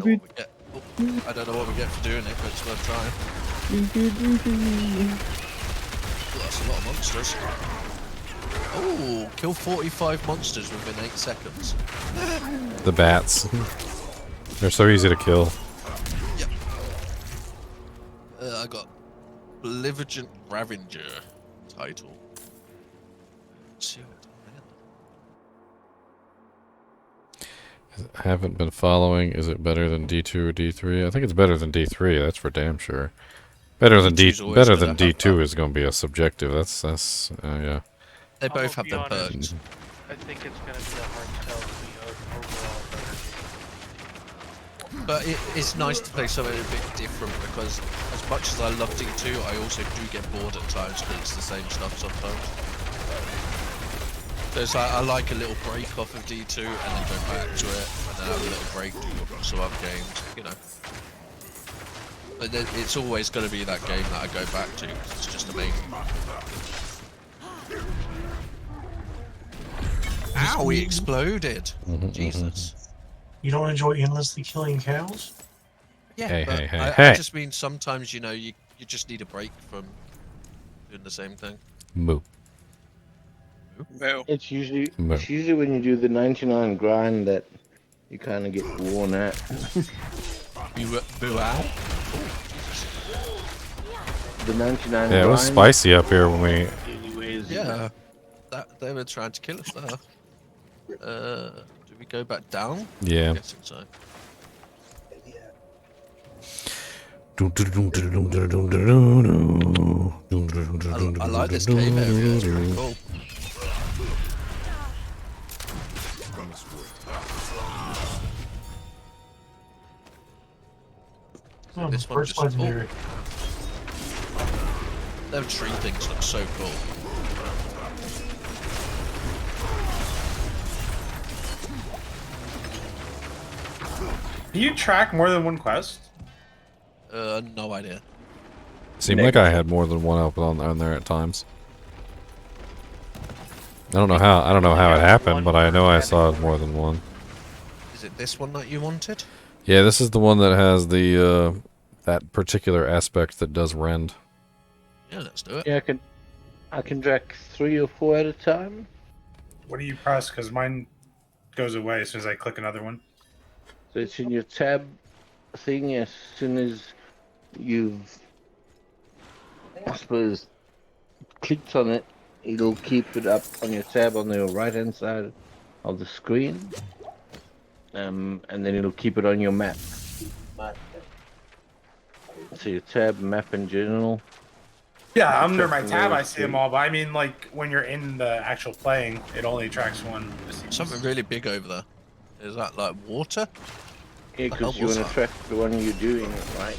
I don't know what we get for doing it, but it's worth trying. Oh, that's a lot of monsters. Oh, kill 45 monsters within 8 seconds. The bats. They're so easy to kill. Yep. I got Belligerent Ravager title. Let's see what I haven't been following. Is it better than D2 or D3? I think it's better than D3. That's for damn sure. Better than D2 is going to be a subjective. That's yeah. They both have their perks. I think it's going to be a hard tell to be overall better. But it's nice to play something a bit different because as much as I love D2, I also do get bored at times because it's the same stuff sometimes. So it's like, I like a little break off of D2 and then go back to it and then have a little break, do some other games, you know. But then it's always going to be that game that I go back to because it's just amazing. Ow, he exploded! Jesus. You don't enjoy endlessly killing cows? Yeah, hey. I just mean sometimes, you know, you just need a break from doing the same thing. Moo. It's usually when you do the 99 grind that you kind of get worn out. You boo out? The 99 Yeah, it was spicy up here when we... Yeah, they were trying to kill us there. Do we go back down? Yeah. I'm guessing so. I like this cave area, it's pretty cool. Oh, This one first just... legendary. Them tree things look so cool. Do you track more than one quest? No idea. Seemed like I had more than one up on there at times. I don't know how it happened, but I know I saw more than one. Is it this one that you wanted? Yeah, this is the one that has the that particular aspect that does rend. Yeah, let's do it. Yeah, I can drag 3 or 4 at a time. What do you press? Because mine goes away as soon as I click another one. So it's in your tab thing. As soon as you've, I suppose, clicked on it, it'll keep it up on your tab on the right hand side of the screen. And then it'll keep it on your map. So your tab, map in general. Yeah, under my tab I see them all, but I mean like when you're in the actual playing, it only tracks one. Something really big over there. Is that like water? Yeah, because you want to track the one you're doing, right?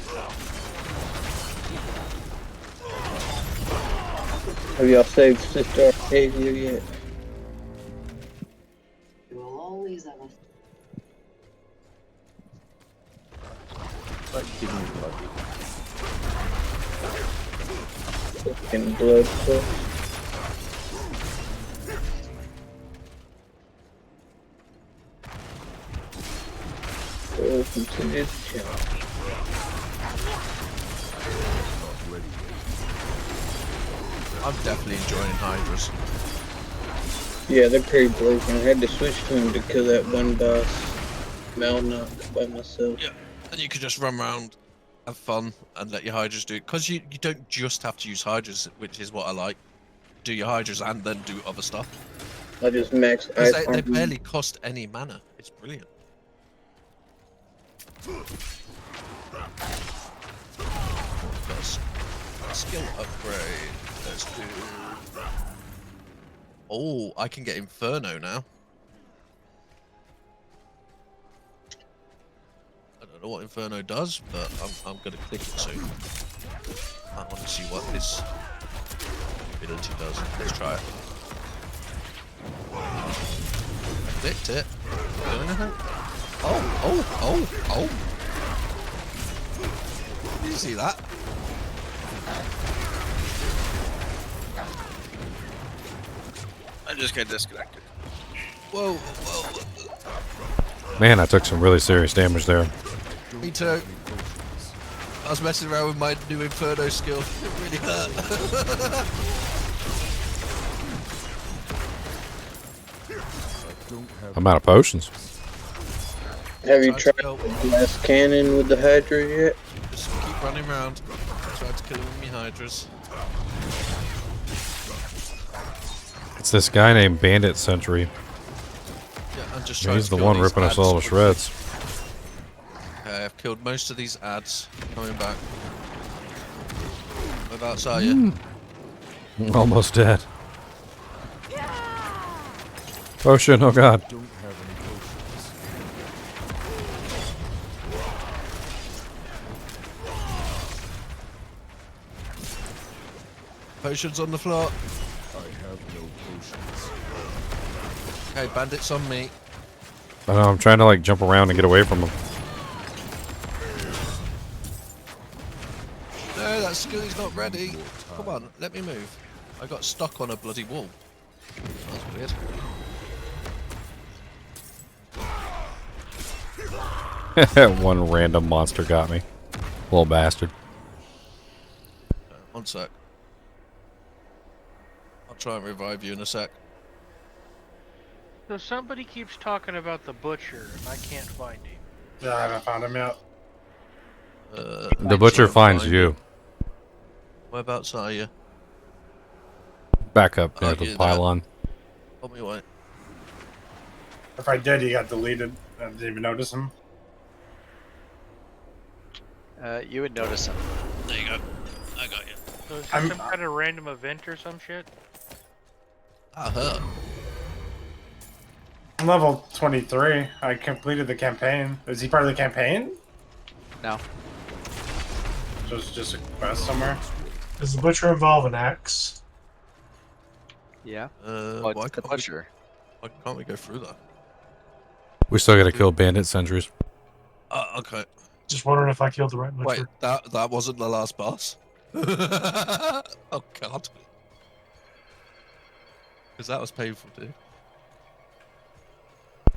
Have y'all saved Sister Arcadia yet? You will always have a... Fucking blood fuck. Welcome to this channel. I'm definitely enjoying Hydras. Yeah, they're pretty broken. I had to switch to them to kill that one boss, Malnock, by myself. Yeah, and you can just run around, have fun, and let your Hydras do it. Because you don't just have to use Hydras, which is what I like. Do your Hydras and then do other stuff. I just maxed They barely cost any mana. It's brilliant. First, skill upgrade. Let's do... Oh, I can get Inferno now. I don't know what Inferno does, but I'm gonna click it soon. I want to see what this ability does. Let's try it. Clicked it. Do anything? Oh! Did you see that? I just got disconnected. Whoa. Man, I took some really serious damage there. Me too. I was messing around with my new Inferno skill. It really hurt. I'm out of potions. Have you Tried to tried kill- the blast cannon with the Hydra yet? Just keep running around. Try to kill him with me hydras. It's this guy named Bandit Sentry. Yeah, I'm just trying He's to the kill one these ripping us ads all to quickly. shreds. Okay, I've killed most of these ads. Coming back. Whereabouts are you? Almost dead. Potion, oh god. Potions on the floor. Okay, bandits on me. I know, I'm trying to like jump around and get away from him. No, that skill is not ready. Come on, let me move. I got stuck on a bloody wall. That's weird. One random monster got me. Little bastard. One sec. I'll try and revive you in a sec. So somebody keeps talking about the butcher, and I can't find him. Yeah, I haven't found him yet. The butcher finds you. Whereabouts are you? Back up Oh, near the you're pylon. Hold me away. If I did, he got deleted. I didn't even notice him. You would notice him. There you go. I got you. So is this I'm- some kind of random event or some shit? That hurt. I'm level 23. I completed the campaign. Is he part of the campaign? No. Just a quest somewhere? Does the butcher involve an axe? Yeah. Why What's the can't butcher? why can't we go through that? We still gotta kill bandit sentries. Okay. Just wondering if I killed the right Wait, butcher. that wasn't the last boss? Oh god. Because that was painful, dude.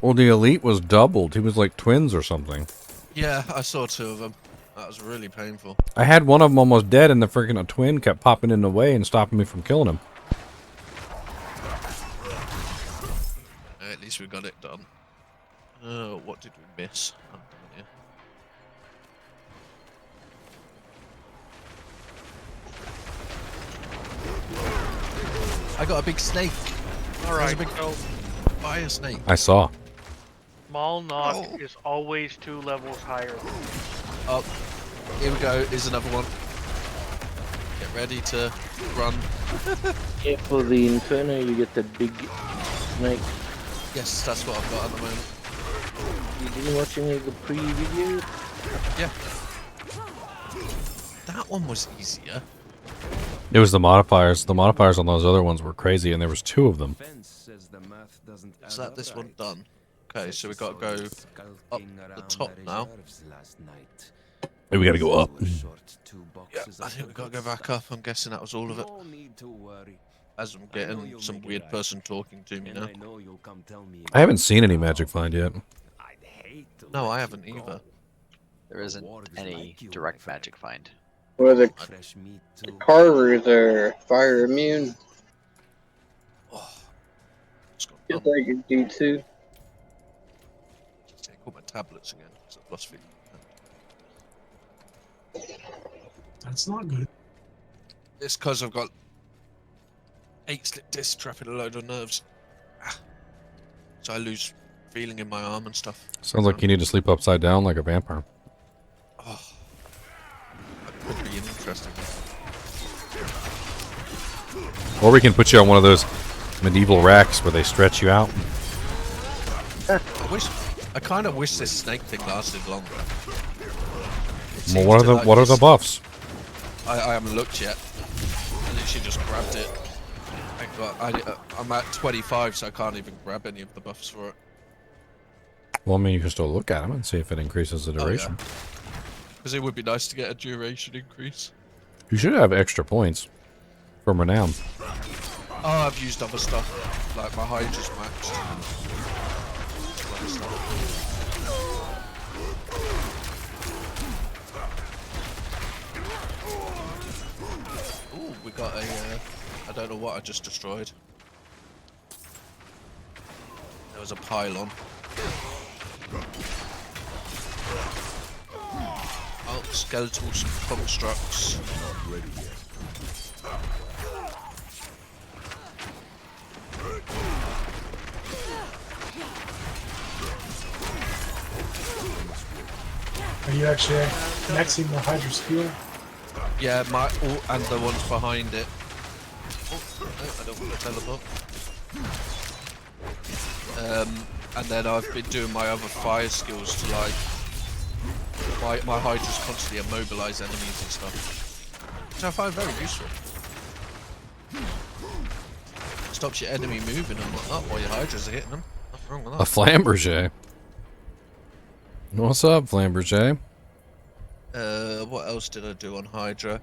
Well, the elite was doubled. He was like twins or something. Yeah, I saw two of them. That was really painful. I had one of them almost dead, and the freaking twin kept popping in the way and stopping me from killing him. At least we got it done. What did we miss? Oh, yeah. I got a big snake. Alright, big- so Fire snake. I saw. small knock Oh. is always 2 levels higher. Oh, here we go. Here's another one. Get ready to run. Yeah, for the Inferno, you get the big snake. Yes, that's what I've got at the moment. You didn't watch any of the pre-videos? Yeah. That one was easier. It was the modifiers. The modifiers on those other ones were crazy, and there was 2 of them. Is that this one done? Okay, so we got to go up the top now. Hey, we gotta go up. Yeah, I think we got to go back up. I'm guessing that was all of it. As I'm getting some weird person talking to me now. I haven't seen any magic find yet. No, I haven't either. There isn't any direct magic find. Well, the carvers are fire immune, Oh, it's got just like a D2. take all my tablets again. It's a plus 50. That's not good. It's because I've got 8 slip discs trapping a load of nerves. So I lose feeling in my arm and stuff. Sounds like you need to sleep upside down like a vampire. Oh, that could be interesting. Or we can put you on one of those medieval racks where they stretch you out. I kind of wish this snake thing lasted longer. It Well, seems what are to, the like, what are the just- buffs? I haven't looked yet. I literally just grabbed it. I'm at 25, so I can't even grab any of the buffs for it. Well, I mean, you can still look at them and see if it increases the duration. Because it would be nice to get a duration increase. You should have extra points from renown. Oh, I've used other stuff. Like my Hydra's maxed. got a, I don't know what I just destroyed. There was a pylon. Oh, skeletal constructs. Not ready yet. Are you actually nexing the Hydra skill? Yeah, and the ones behind it. Oh, no, I don't want to teleport. And then I've been doing my other fire skills to like my Hydra's constantly immobilize enemies and stuff, which I find very useful. Stops your enemy moving and whatnot while your Hydras are hitting them. Nothing wrong with that. A Flamberger. What's up, Flamberger? What else did I do on Hydra?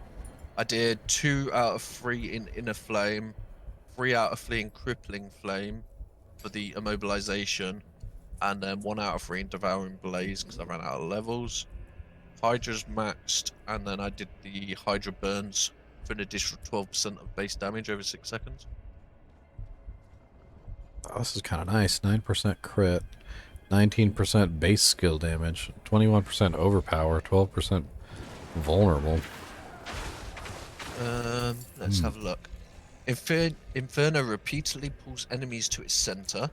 I did 2 out of 3 in Inner Flame, 3 out of 3 in Crippling Flame for the immobilization, and then 1 out of 3 in Devouring Blaze because I ran out of levels. Hydra's maxed, and then I did the Hydra burns for an additional 12% of base damage over 6 seconds. Oh, this is kind of nice. 9% crit, 19% base skill damage, 21% overpower, 12% vulnerable. Let's have a look. Inferno repeatedly pulls enemies to its center.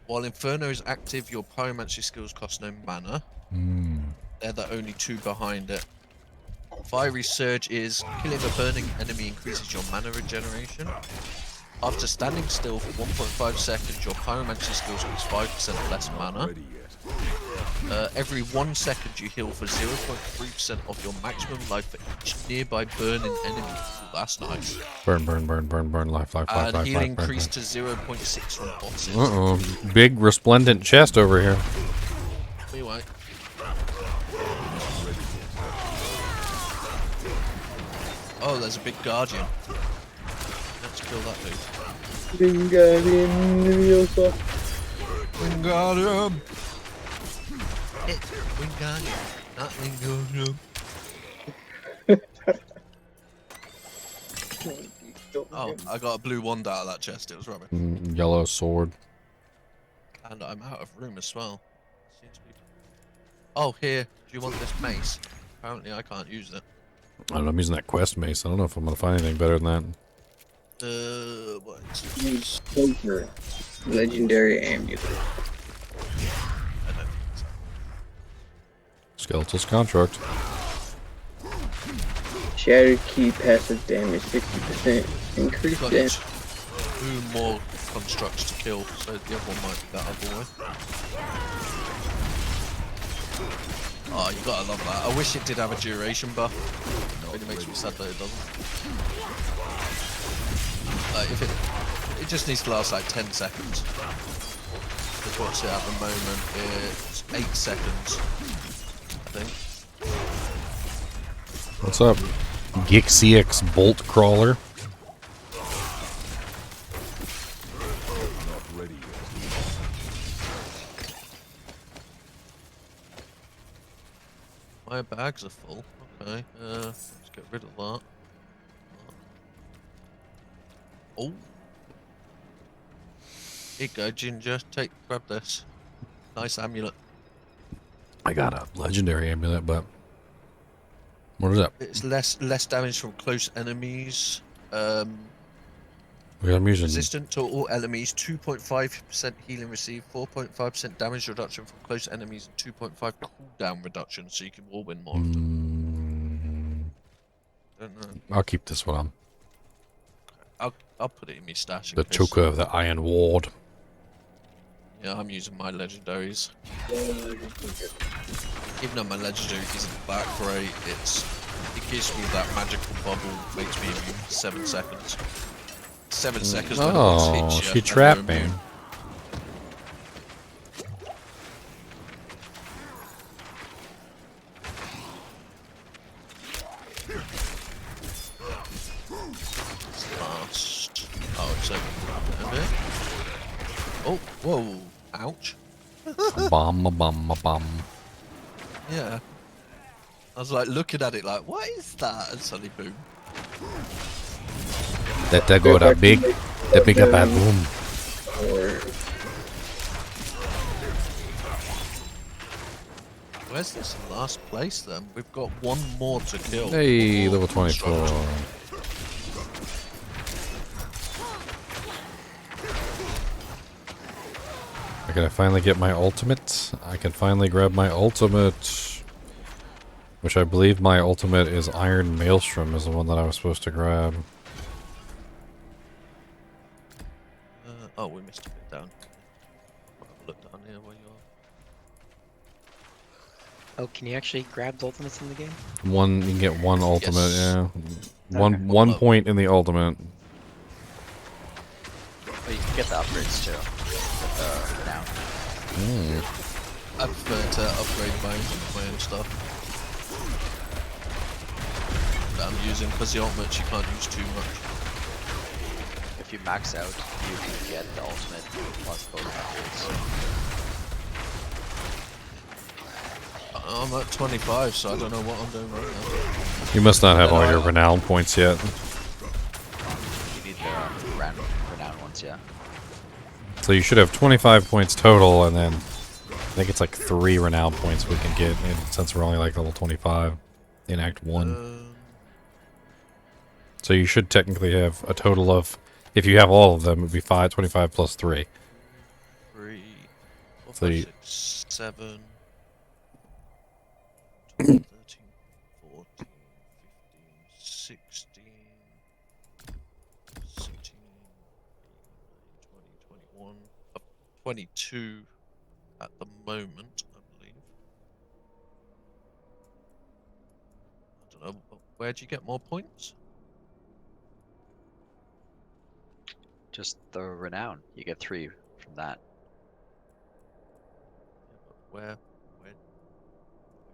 While Inferno is active, your pyromancy skills cost no mana. They're the only 2 behind it. Fiery Surge is killing a burning enemy increases your mana regeneration. After standing still for 1.5 seconds, your pyromancy skills cost 5% less mana. Every 1 second you heal for 0.3% of your maximum life for each nearby burning enemy. Ooh, that's nice. Burn, burn, burn, burn, burn, life, life, life, And life, healing life, increased to 0.6 from bosses. Uh-oh. Big resplendent chest over here. Be white. Oh, there's a big guardian. Let's kill that dude. Wingardium Leviosa. Wingardium! It's Wingardium, not Wingardium. Oh, I got a blue wand out of that chest, it was rubbish. Yellow sword. And I'm out of room as well. Seems to be... Oh, here, do you want this mace? Apparently I can't use it. I don't know, I'm using that quest mace. I don't know if I'm going to find anything better than that. What? Use Poker. Legendary amulet. I don't think so. Skeletal's construct. Shattered key passive damage 60%. Increased Got damage. 2 more constructs to kill, so the other one might be that other way. Oh, you gotta love that. I wish it did have a duration buff. It really makes me sad that it doesn't. Like, if it just needs to last like 10 seconds. Just watch it at the moment, it's 8 seconds, I think. What's up? Gixix Bolt Crawler. Not ready yet. My bags are full. Okay, let's get rid of that. Oh. Here you go, Ginger. Grab this. Nice amulet. I got a legendary amulet, but what is that? It's less damage from close enemies. I'm using Resistant to all enemies. 2.5% healing received. 4.5% damage reduction from close enemies. And 2.5 cooldown reduction, so you can wall win more. Don't know. I'll keep this one on. I'll put it in my stash. The choker of the Iron Ward. Yeah, I'm using my legendaries. Even though my legendary isn't that great, it gives me that magical bubble, makes me immune for 7 seconds. 7 seconds when it Oh, hits you. she trapped me. Last. Oh, it's over a bit. Oh, whoa. Ouch. Bomb. Yeah. I was like looking at it like, what is that? And suddenly boom. That go that big bad boom. Where's this last place then? We've got one more to kill. Hey, level 24. Can I finally get my ultimate? I can finally grab my ultimate. Which I believe my ultimate is Iron Maelstrom is the one that I was supposed to grab. Oh, we missed a bit down. I'll have a look down here where you are. Oh, can you actually grab the ultimates in the game? You can get one ultimate, Yes. yeah. One point in the ultimate. But you can get the upgrades too. With the renown. I prefer to upgrade my own stuff that I'm using, because the ultimates you can't use too much. If you max out, you can get the ultimate plus those upgrades. I'm at 25, so I don't know what I'm doing right now. You must not have all your renown points yet. You need the renown ones, yeah. So you should have 25 points total, and then I think it's like 3 renown points we can get, since we're only like level 25 in Act 1. So you should technically have a total of, if you have all of them, it would be 25 plus 3. 3, 4, So 5, you, 6, 7, 12, 13, 14, 15, 16, 17, 18, 19, 20, 21, 22 at the moment, I believe. I don't know, where do you get more points? Just the renown. You get 3 from that. Yeah, but where'd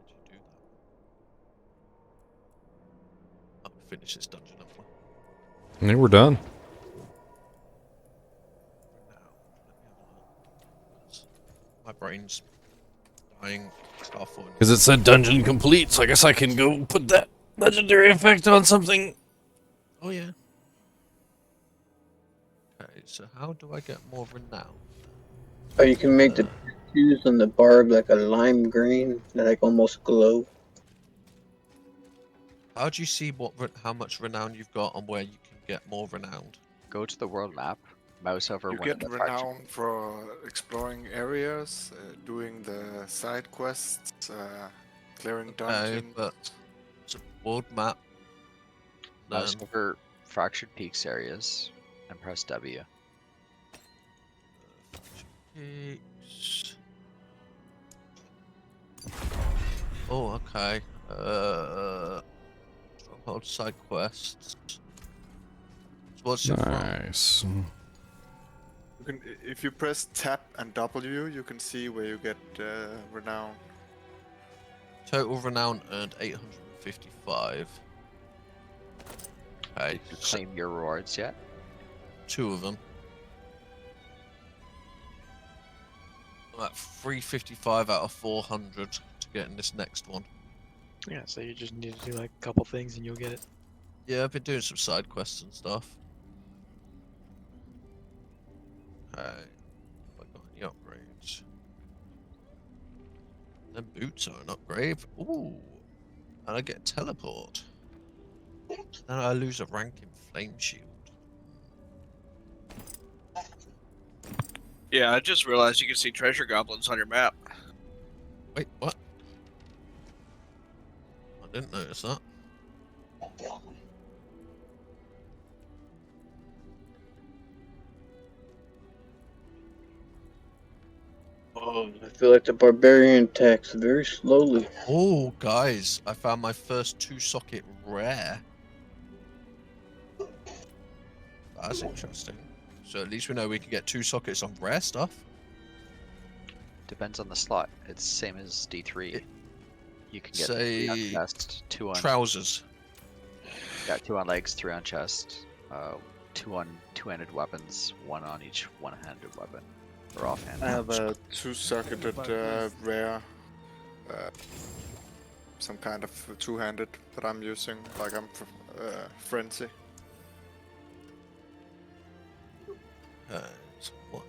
you do that? I'll finish this dungeon up. I think we're done. My brain's dying. Because it said dungeon complete, so I guess I can go put that legendary effect on something. Oh yeah. Okay, so how do I get more renown? Oh, you can make the tattoos on the barb like a lime green, that like almost glow. How do you see how much renown you've got and where you can get more renown? Go to the world map, mouse over You one get of the fracture. renown for exploring areas, doing the side quests, clearing dungeons. But it's a world map. Mouse over fractured peaks areas and press W. Peaks. Oh, okay. Stronghold side quests. So what's your Nice. You can, if you press tab and W, you can see where you get renown. Total renown earned 855. Okay. You claim your rewards yet? 2 of them. I'm at 355 out of 400 to get in this next one. Yeah, so you just need to do like a couple things and you'll get it. Yeah, I've been doing some side quests and stuff. Okay. Have I got any upgrades? Then boots are an upgrade. Ooh. And I get teleport. Then I lose a rank in flame shield. Yeah, I just realized you can see treasure goblins on your map. Wait, what? I didn't notice that. Oh, I feel like the Barbarian attacks very slowly. Oh, guys, I found my first 2-socket rare. That's interesting. So at least we know we can get 2 sockets on rare stuff. Depends on the slot. It's same as D3. You can get Say 3 on chest, 2 on trousers. Yeah, 2 on legs, 3 on chest, 2 on two-handed weapons, 1 on each one-handed weapon. Or offhand. I have a 2-socketed rare, some kind of two-handed that I'm using, like I'm Frenzy. So what?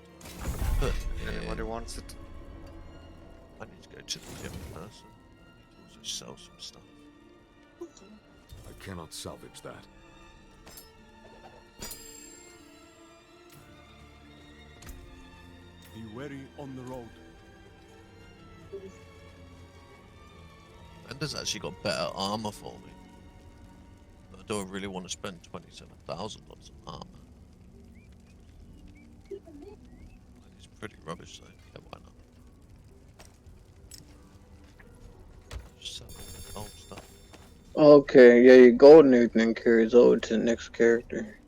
Put Anybody wants it? I need to go to the gym person. I need to also sell some stuff. I cannot salvage that. Be wary on the road. Bender's actually got better armor for me. But I don't really want to spend 27,000 on some armor. It's pretty rubbish though. Yeah, why not? Just sell all the old stuff. Okay, yeah, your Goldeneye thing carries over to the next character.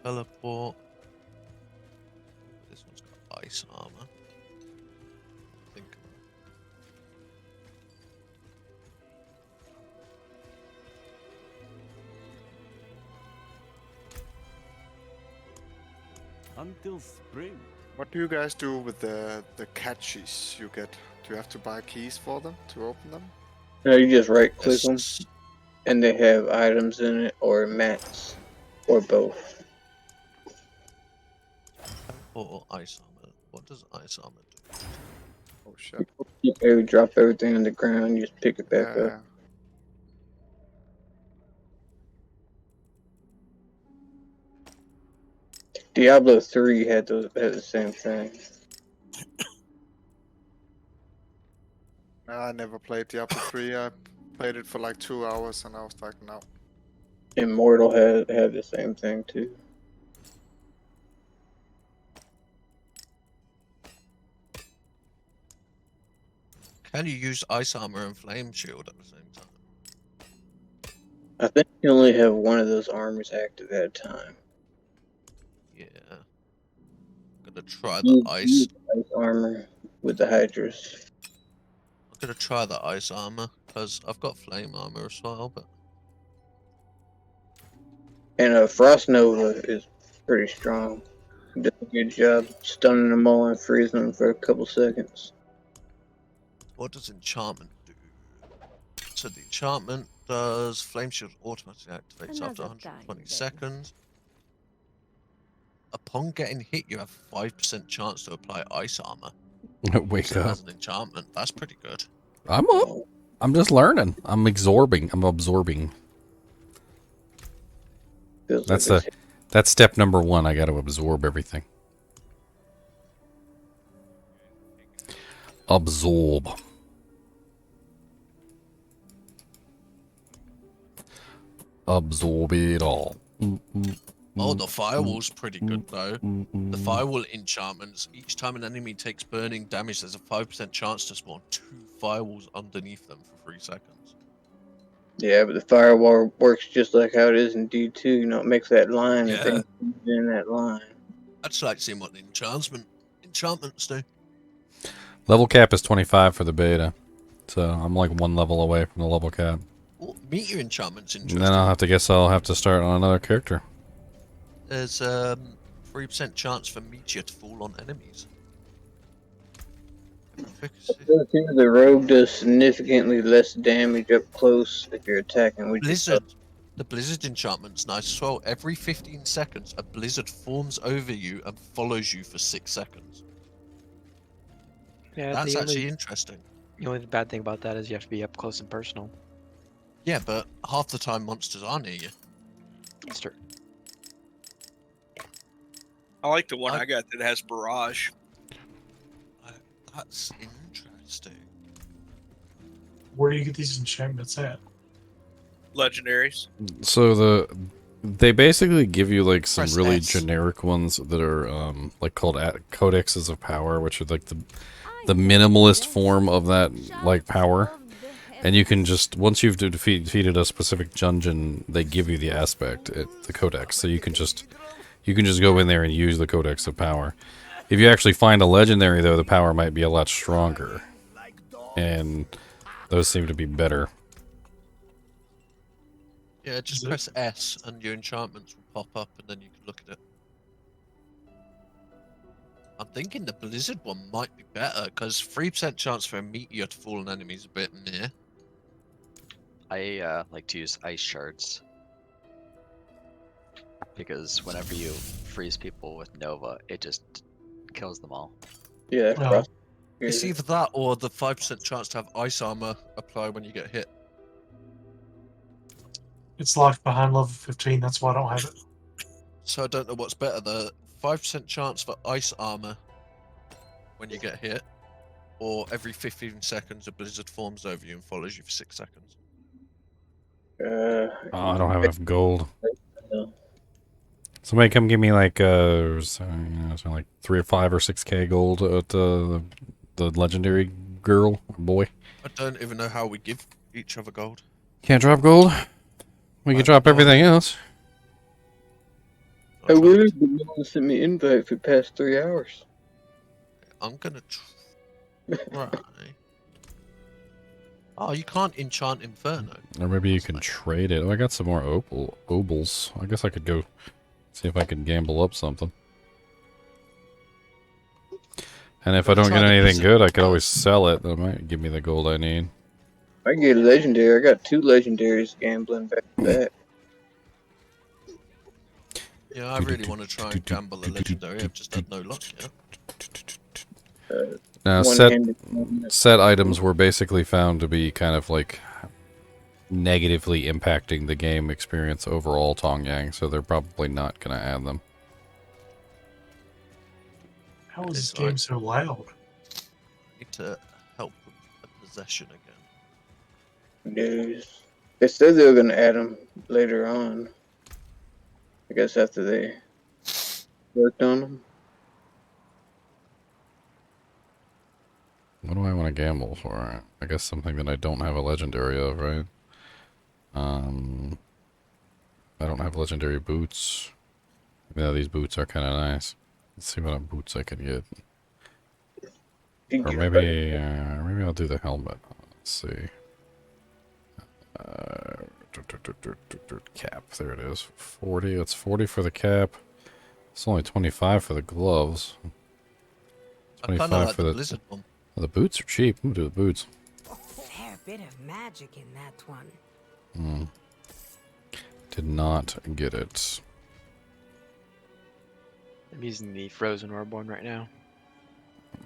Teleport. This one's got ice armor. I think. Until spring. What do you guys do with the catches you get? Do you have to buy keys for them to open them? No, you just right click them, and they have items in it or mats, or both. Or ice armor. What does ice armor do? Oh shit. You drop everything on the ground, you just pick it back Yeah. up. Diablo 3 had the same thing. I never played Diablo 3. I played it for like 2 hours and I was like, no. Immortal had the same thing too. Can you use ice armor and flame shield at the same time? I think you only have one of those armors active at a time. Yeah. I'm gonna try the ice armor with the Hydras. I'm gonna try the ice armor because I've got flame armor as well, but And Frost Nova is pretty strong. Does a good job stunning them all and freezing them for a couple seconds. what does enchantment do? So the enchantment does flame shield automatically activates after 120 seconds. Upon getting hit, you have 5% chance to apply ice armor. Wake So up. as an enchantment, that's pretty good. I'm up. I'm just learning. I'm absorbing. That's step number 1. I got to absorb everything. Absorb. Absorb it all. Oh, the firewall's pretty good though. The firewall enchantments, each time an enemy takes burning damage, there's a 5% chance to spawn 2 firewalls underneath them for 3 seconds. Yeah, but the firewall works just like how it is in D2. You know, it makes that line and things in that line. I'd just like to see what the enchantments do. Level cap is 25 for the beta. So I'm like 1 level away from the level cap. Oh, meteor enchantment's And interesting. then I'll have to start on another character. There's 3% chance for meteor to fall on enemies. The rogue does significantly less damage up close if you're attacking with Blizzard. The blizzard enchantment's nice as well. Every 15 seconds, a blizzard forms over you and follows you for 6 seconds. Yeah, That's actually interesting. The only bad thing about that is you have to be up close and personal. Yeah, but half the time monsters are near you. That's true. I like the one I got that has barrage. That's interesting. Where do you get these enchantments at? Legendaries. So they basically give you like some Press really S. generic ones that are like called codexes of power, which are like the minimalist form of that like power. And you can just, once you've defeated a specific dungeon, they give you the aspect, the codex. So you can just go in there and use the codex of power. If you actually find a legendary, though, the power might be a lot stronger. and those seem to be better. Yeah, just press S and your enchantments will pop up, and then you can look at it. I'm thinking the Blizzard one might be better, because 3% chance for a meteor to fall on enemies a bit near. I like to use ice shards. Because whenever you freeze people with Nova, it just kills them all. Yeah. Oh. It's either that or the 5% chance to have ice armor apply when you get hit. It's locked behind level 15, that's why I don't have it. So I don't know what's better, the 5% chance for ice armor when you get hit, or every 15 seconds a blizzard forms over you and follows you for 6 seconds. Oh, I don't have enough gold. No. Somebody come give me like like 3 or 5 or 6k gold at the legendary girl or boy. I don't even know how we give each other gold. Can't drop gold. We can drop everything else. I will, but no one sent me invite for the past 3 hours. I'm gonna try. Oh, you can't enchant Inferno. Or maybe you can trade it. Oh, I got some more obols. I guess I could go see if I can gamble up something. And if I don't get anything good, I could always sell it. That might give me the gold I need. I can get a legendary. I got 2 legendaries gambling back to back. Yeah, I really want to try and gamble a legendary. I've just had no luck yet. Now, set items were basically found to be kind of like negatively impacting the game experience overall, Tongyang, so they're probably not going to add them. How is this game so loud? I need to help with a possession again. News. They said they were going to add them later on. I guess after they worked on them. What do I want to gamble for? I guess something that I don't have a legendary of, right? I don't have legendary boots. Yeah, these boots are kind of nice. Let's see what boots I can get. Or maybe I'll do the helmet. Let's see. Cap. There it is. 40. It's 40 for the cap. It's only 25 for the gloves. 25 for the Blizzard one. Well, the boots are cheap. I'm gonna do the boots. Fair bit of magic in that one. Did not get it. I'm using the Frozen Orb one right now.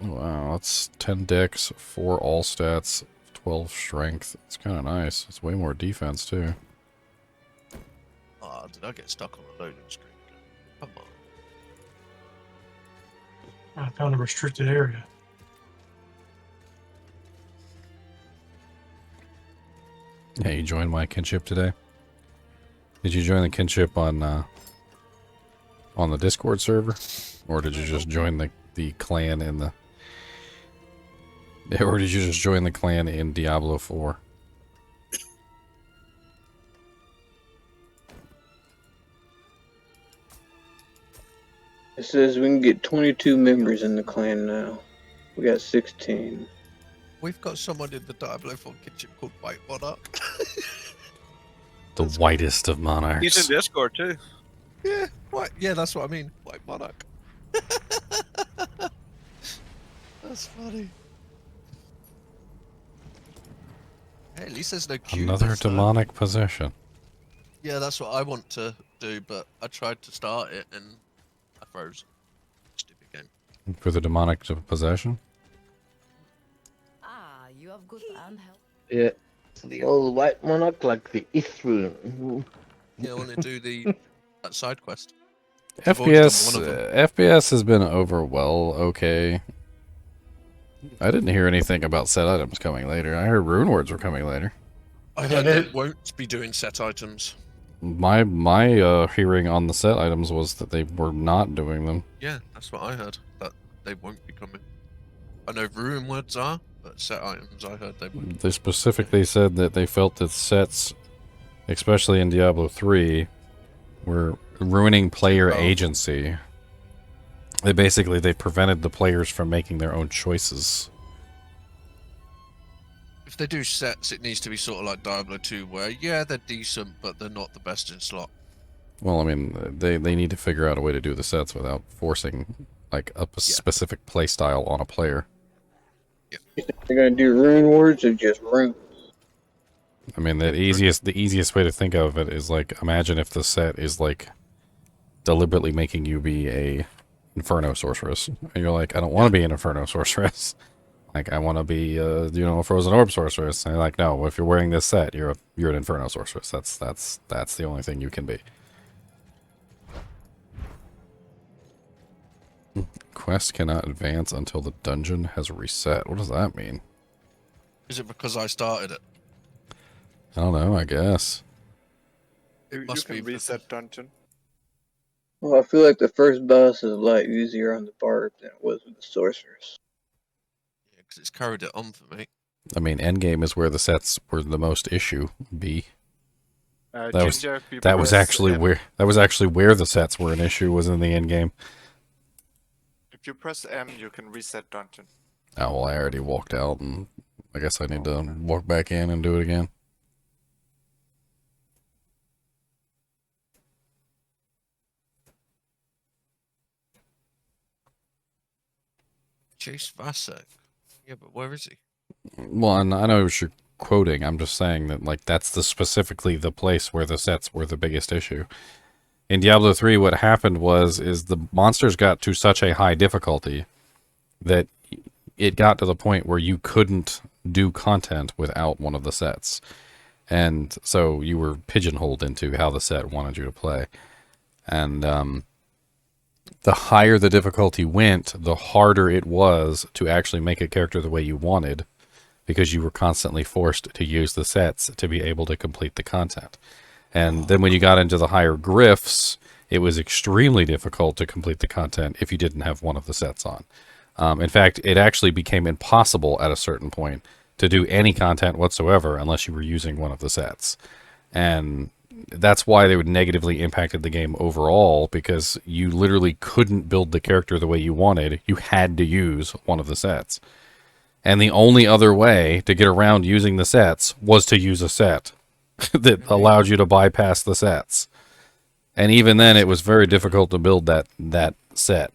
Wow, that's 10 dex, 4 all stats, 12 strength. It's kind of nice. It's way more defense, too. Oh, did I get stuck on the loading screen? Come on. I found a restricted area. Hey, you joined my kinship today? Did you join the kinship on the Discord server? Or did you just join the clan in the... Or did you just join the clan in Diablo 4? It says we can get 22 members in the clan now. We got 16. We've got someone in the Diablo 4 kitchen called White Monarch. The whitest of monarchs. He's in Discord too. Yeah, what? Yeah, that's what I mean. White Monarch. That's funny. Hey, at least there's no cuteness, Another demonic possession. Yeah, that's what I want to do, but I tried to start it and I froze. Stupid game. For the demonic possession? Ah, you have good handheld. Yeah, the old white monarch, like the Ithru. Yeah, I want to do that side quest. FPS has been okay. I didn't hear anything about set items coming later. I heard rune words were coming later. I heard they won't be doing set items. My hearing on the set items was that they were not doing them. Yeah, that's what I heard. That they won't be coming. I know rune words are, but set items I heard they won't. They specifically said that they felt that sets, especially in Diablo 3, were ruining player agency. They prevented the players from making their own choices. If they do sets, it needs to be sort of like Diablo 2, where yeah, they're decent, but they're not the best in slot. Well, I mean, they need to figure out a way to do the sets without forcing like a specific play style on a player. They're gonna do rune words or just rune? I mean, the easiest way to think of it is like, imagine if the set is like deliberately making you be a Inferno sorceress, and you're like, I don't want to be an Inferno sorceress. Like, I want to be, you know, a Frozen Orb sorceress. And you're like, no, if you're wearing this set, you're an Inferno sorceress. That's the only thing you can be. Quest cannot advance until the dungeon has reset. What does that mean? Is it because I started it? I don't know, I guess. You can reset dungeon. Well, I feel like the first boss is a lot easier on the barb than it was with the sorceress. Yeah, because it's carried it on for me. I mean, endgame is where the sets were the most issue. That was actually where the sets were an issue, was in the endgame. If you press M, you can reset dungeon. Oh, well, I already walked out, and I guess I need to walk back in and do it again. Chase Vasek. Yeah, but where is he? Well, and I know what you're quoting. I'm just saying that, like, that's specifically the place where the sets were the biggest issue. In Diablo 3, what happened is the monsters got to such a high difficulty that it got to the point where you couldn't do content without one of the sets. And so you were pigeonholed into how the set wanted you to play. And the higher the difficulty went, the harder it was to actually make a character the way you wanted, because you were constantly forced to use the sets to be able to complete the content. And then when you got into the higher glyphs, it was extremely difficult to complete the content if you didn't have one of the sets on. In fact, it actually became impossible at a certain point to do any content whatsoever unless you were using one of the sets. And that's why they would negatively impacted the game overall, because you literally couldn't build the character the way you wanted. You had to use one of the sets. And the only other way to get around using the sets was to use a set that allowed you to bypass the sets. And even then, it was very difficult to build that set.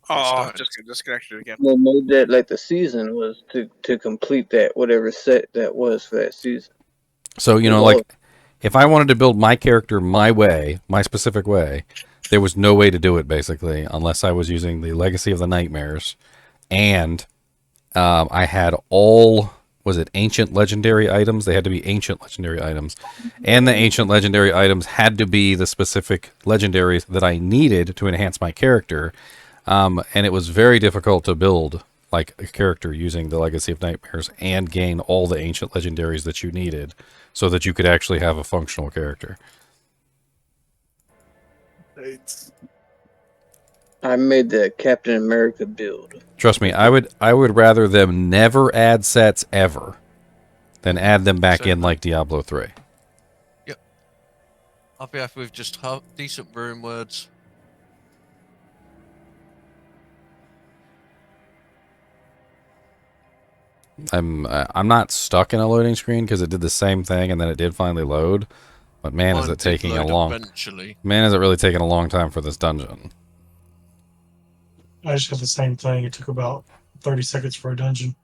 Oh, just disconnected again. What made that like the season was to complete that whatever set that was for that season. So, you know, like, if I wanted to build my character my way, my specific way, there was no way to do it, basically, unless I was using the Legacy of the Nightmares. And I had all, was it ancient legendary items? They had to be ancient legendary items. And the ancient legendary items had to be the specific legendaries that I needed to enhance my character. And it was very difficult to build like a character using the Legacy of Nightmares and gain all the ancient legendaries that you needed so that you could actually have a functional character. I made the Captain America build. Trust me, I would rather them never add sets ever than add them back in like Diablo 3. Yep. I'll be happy with just decent rune words. I'm not stuck in a loading screen because it did the same thing and then it did finally load. But man, is it taking a long. Eventually. Man, is it really taking a long time for this dungeon? I just got the same thing. It took about 30 seconds for a dungeon.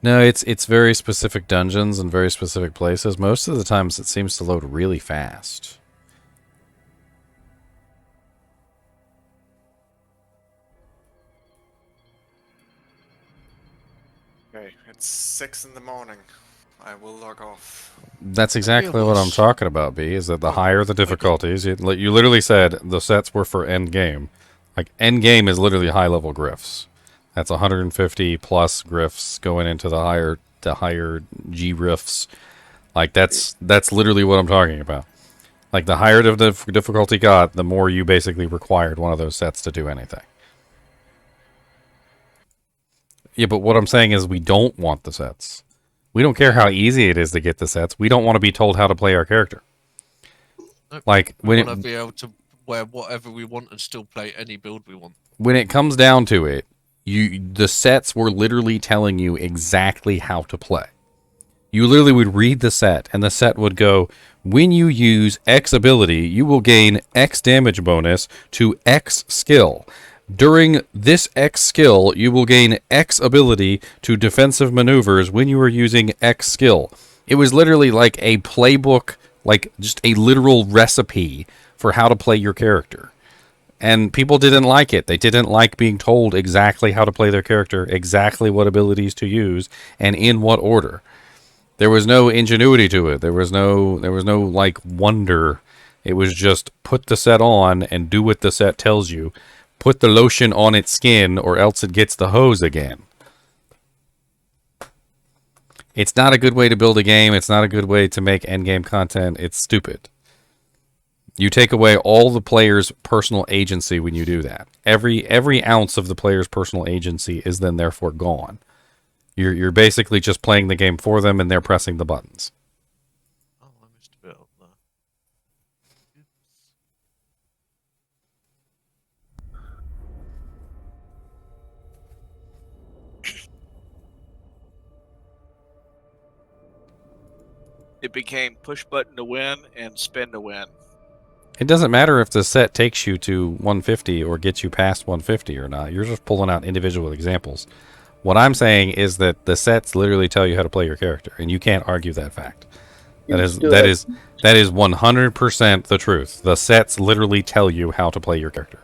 No, it's very specific dungeons and very specific places. Most of the times it seems to load really fast. Okay, it's 6 in the morning. I will log off. That's exactly what I'm talking about, B, is that the higher the difficulties, you literally said the sets were for end game. Like, end game is literally high-level glyphs. That's 150 plus glyphs going into the higher G riffs. Like, that's literally what I'm talking about. Like, the higher the difficulty got, the more you basically required one of those sets to do anything. Yeah, but what I'm saying is we don't want the sets. We don't care how easy it is to get the sets. We don't want to be told how to play our character. Like, we want to be able to wear whatever we want and still play any build we want. When it comes down to it, the sets were literally telling you exactly how to play. You literally would read the set, and the set would go, when you use X ability, you will gain X damage bonus to X skill. During this X skill, you will gain X ability to defensive maneuvers when you are using X skill. It was literally like a playbook, like just a literal recipe for how to play your character. And people didn't like it. They didn't like being told exactly how to play their character, exactly what abilities to use, and in what order. There was no ingenuity to it. There was no like wonder. It was just put the set on and do what the set tells you. Put the lotion on its skin or else it gets the hose again. It's not a good way to build a game. It's not a good way to make endgame content. It's stupid. You take away all the player's personal agency when you do that. Every ounce of the player's personal agency is then therefore gone. You're basically just playing the game for them and they're pressing the buttons. Oh, I missed a bit up there. It became push button to win and spin to win. It doesn't matter if the set takes you to 150 or gets you past 150 or not. You're just pulling out individual examples. What I'm saying is that the sets literally tell you how to play your character, and you can't argue that fact. That is 100% the truth. The sets literally tell you how to play your character.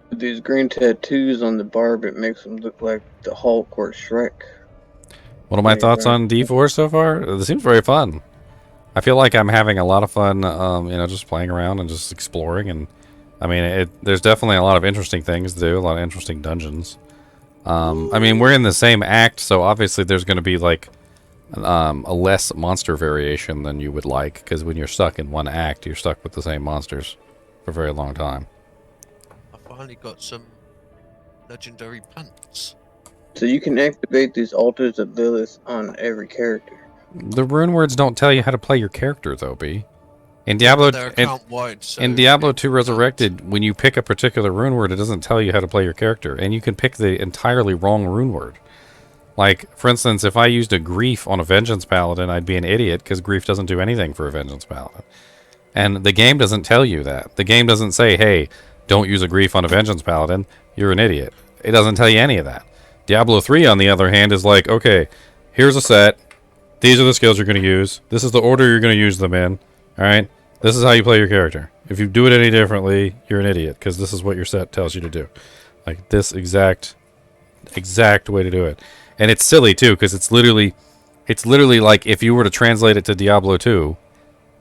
With these green tattoos on the barb, it makes them look like the Hulk or Shrek. What are my thoughts on D4 so far? It seems very fun. I feel like I'm having a lot of fun, just playing around and just exploring. And I mean, there's definitely a lot of interesting things to do, a lot of interesting dungeons. I mean, we're in the same act, so obviously there's going to be like a less monster variation than you would like, because when you're stuck in one act, you're stuck with the same monsters for a very long time. I finally got some legendary pants. So you can activate these altars of Lilith on every character. The rune words don't tell you how to play your character, though, B. In Diablo, in Diablo 2 Resurrected, when you pick a particular rune word, it doesn't tell you how to play your character, and you can pick the entirely wrong rune word. Like, for instance, if I used a Grief on a Vengeance Paladin, I'd be an idiot, because Grief doesn't do anything for a Vengeance Paladin. And the game doesn't tell you that. The game doesn't say, hey, don't use a Grief on a Vengeance Paladin, you're an idiot. It doesn't tell you any of that. Diablo 3, on the other hand, is like, okay, here's a set. These are the skills you're going to use. This is the order you're going to use them in. Alright? This is how you play your character. If you do it any differently, you're an idiot, because this is what your set tells you to do. Like, this exact way to do it. And it's silly, too, because it's literally like, if you were to translate it to Diablo 2,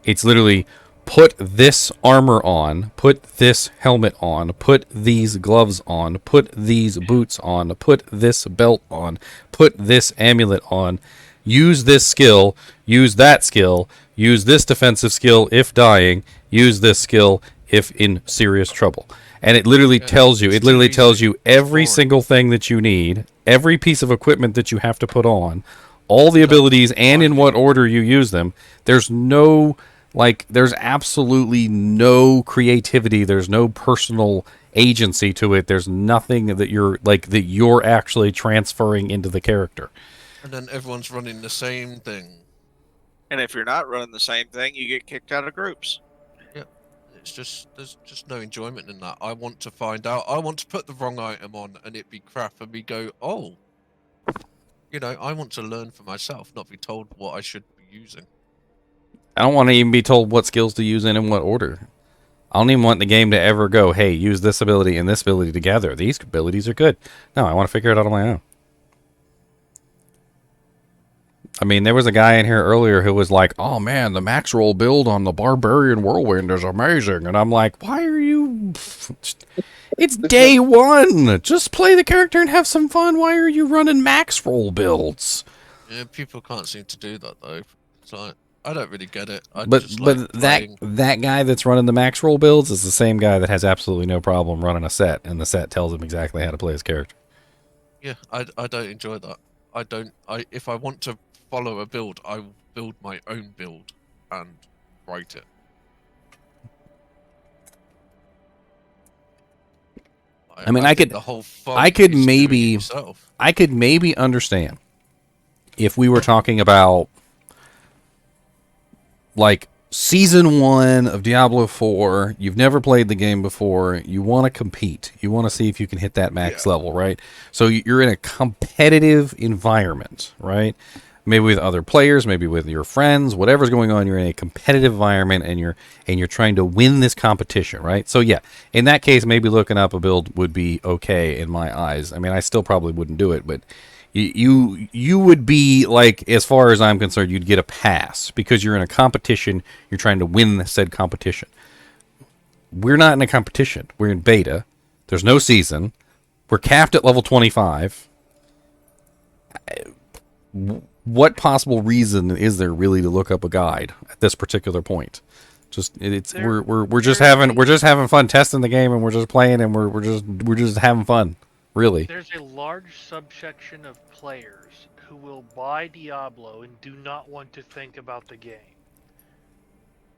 it's literally, put this armor on, put this helmet on, put these gloves on, put these boots on, put this belt on, put this amulet on, use this skill, use that skill, use this defensive skill if dying, use this skill if in serious trouble. And it literally tells you every single thing that you need, every piece of equipment that you have to put on, all the abilities and in what order you use them. There's absolutely no creativity. There's no personal agency to it. There's nothing that you're actually transferring into the character. And then everyone's running the same thing. And if you're not running the same thing, you get kicked out of groups. Yep. There's just no enjoyment in that. I want to find out. I want to put the wrong item on and it be crap and we go, oh. I want to learn for myself, not be told what I should be using. I don't want to even be told what skills to use in what order. I don't even want the game to ever go, hey, use this ability and this ability together. These abilities are good. No, I want to figure it out on my own. I mean, there was a guy in here earlier who was like, oh man, the max roll build on the Barbarian Whirlwind is amazing. And I'm like, why are you... It's day one. Just play the character and have some fun. Why are you running max roll builds? Yeah, people can't seem to do that, though. It's like... I don't really get it. But that guy that's running the max roll builds is the same guy that has absolutely no problem running a set, and the set tells him exactly how to play his character. Yeah, I don't enjoy that. I don't. If I want to follow a build, I will build my own build and write it. I mean, I think could, the whole fun I could is doing it maybe, yourself. I could maybe understand if we were talking about like season 1 of Diablo 4. You've never played the game before. You want to compete. You want to see if you can hit that max level, right? So you're in a competitive environment, right? Maybe with other players, maybe with your friends, whatever's going on. You're in a competitive environment, and you're trying to win this competition, right? So yeah, in that case, maybe looking up a build would be okay in my eyes. I mean, I still probably wouldn't do it, but you would be like, as far as I'm concerned, you'd get a pass because you're in a competition. You're trying to win said competition. We're not in a competition. We're in beta. There's no season. We're capped at level 25. What possible reason is there really to look up a guide at this particular point? We're just having fun testing the game, and we're just playing, and we're just having fun. Really. There's a large subsection of players who will buy Diablo and do not want to think about the game.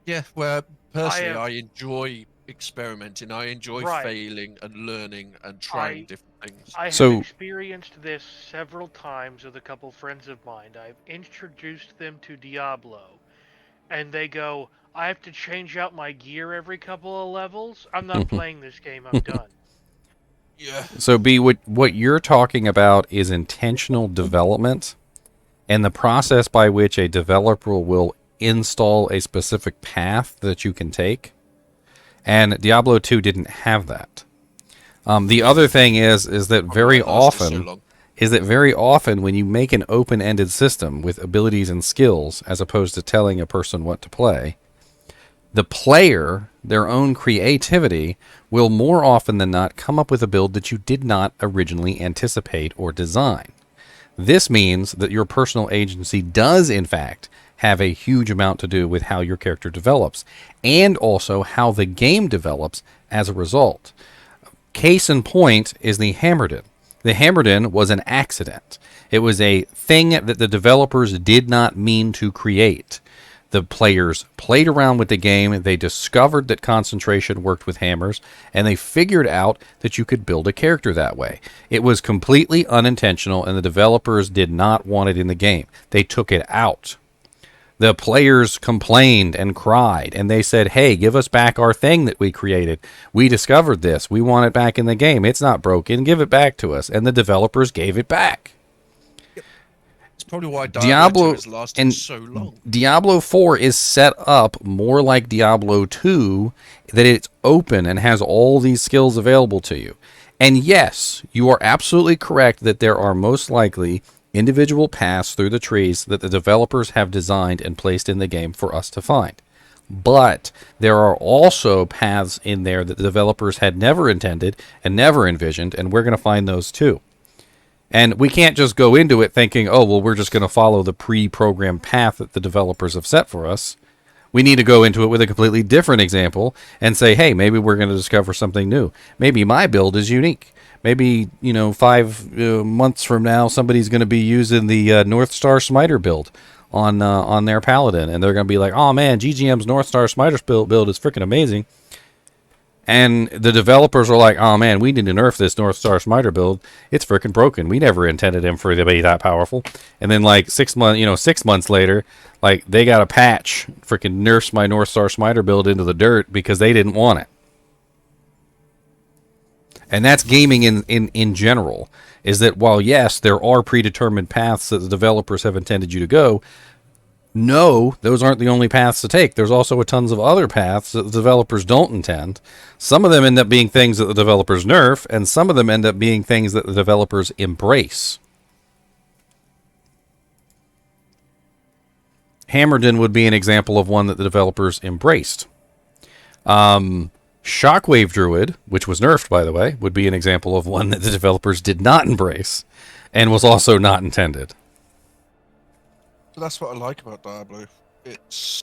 Yeah, well, personally, I enjoy experimenting. I enjoy failing and learning and trying different things. I have experienced this several times with a couple friends of mine. I've introduced them to Diablo, and they go, I have to change out my gear every couple of levels? I'm not playing this game, I'm done. Yeah. So, B, what you're talking about is intentional development and the process by which a developer will install a specific path that you can take. And Diablo 2 didn't have that. The other thing is that very often when you make an open-ended system with abilities and skills, as opposed to telling a person what to play, the player, their own creativity, will more often than not come up with a build that you did not originally anticipate or design. This means that your personal agency does, in fact, have a huge amount to do with how your character develops, and also how the game develops as a result. Case in point is the Hammerdin. The Hammerdin was an accident. It was a thing that the developers did not mean to create. The players played around with the game, they discovered that concentration worked with hammers, and they figured out that you could build a character that way. It was completely unintentional, and the developers did not want it in the game. They took it out. The players complained and cried, and they said, hey, give us back our thing that we created. We discovered this. We want it back in the game. It's not broken. Give it back to us. And the developers gave it back. It's probably why Diablo 2 has lasted so long. Diablo 4 is set up more like Diablo 2, that it's open and has all these skills available to you. And yes, you are absolutely correct that there are most likely individual paths through the trees that the developers have designed and placed in the game for us to find. But there are also paths in there that the developers had never intended and never envisioned, and we're going to find those too. And we can't just go into it thinking, oh, well, we're just going to follow the pre-programmed path that the developers have set for us. We need to go into it with a completely different example and say, hey, maybe we're going to discover something new. Maybe my build is unique. Maybe, 5 months from now, somebody's going to be using the North Star Smiter build on their Paladin. And they're going to be like, oh, man, GGM's North Star Smiter build is freaking amazing. And the developers are like, oh, man, we need to nerf this North Star Smiter build. It's freaking broken. We never intended him to be that powerful. And then, 6 months later, they got a patch, freaking nerfs my North Star Smiter build into the dirt because they didn't want it. And that's gaming in general, is that while, yes, there are predetermined paths that the developers have intended you to go, no, those aren't the only paths to take. There's also tons of other paths that the developers don't intend. Some of them end up being things that the developers nerf, and some of them end up being things that the developers embrace. Hammerdin would be an example of one that the developers embraced. Shockwave Druid, which was nerfed, by the way, would be an example of one that the developers did not embrace and was also not intended. So that's what I like about Diablo. It's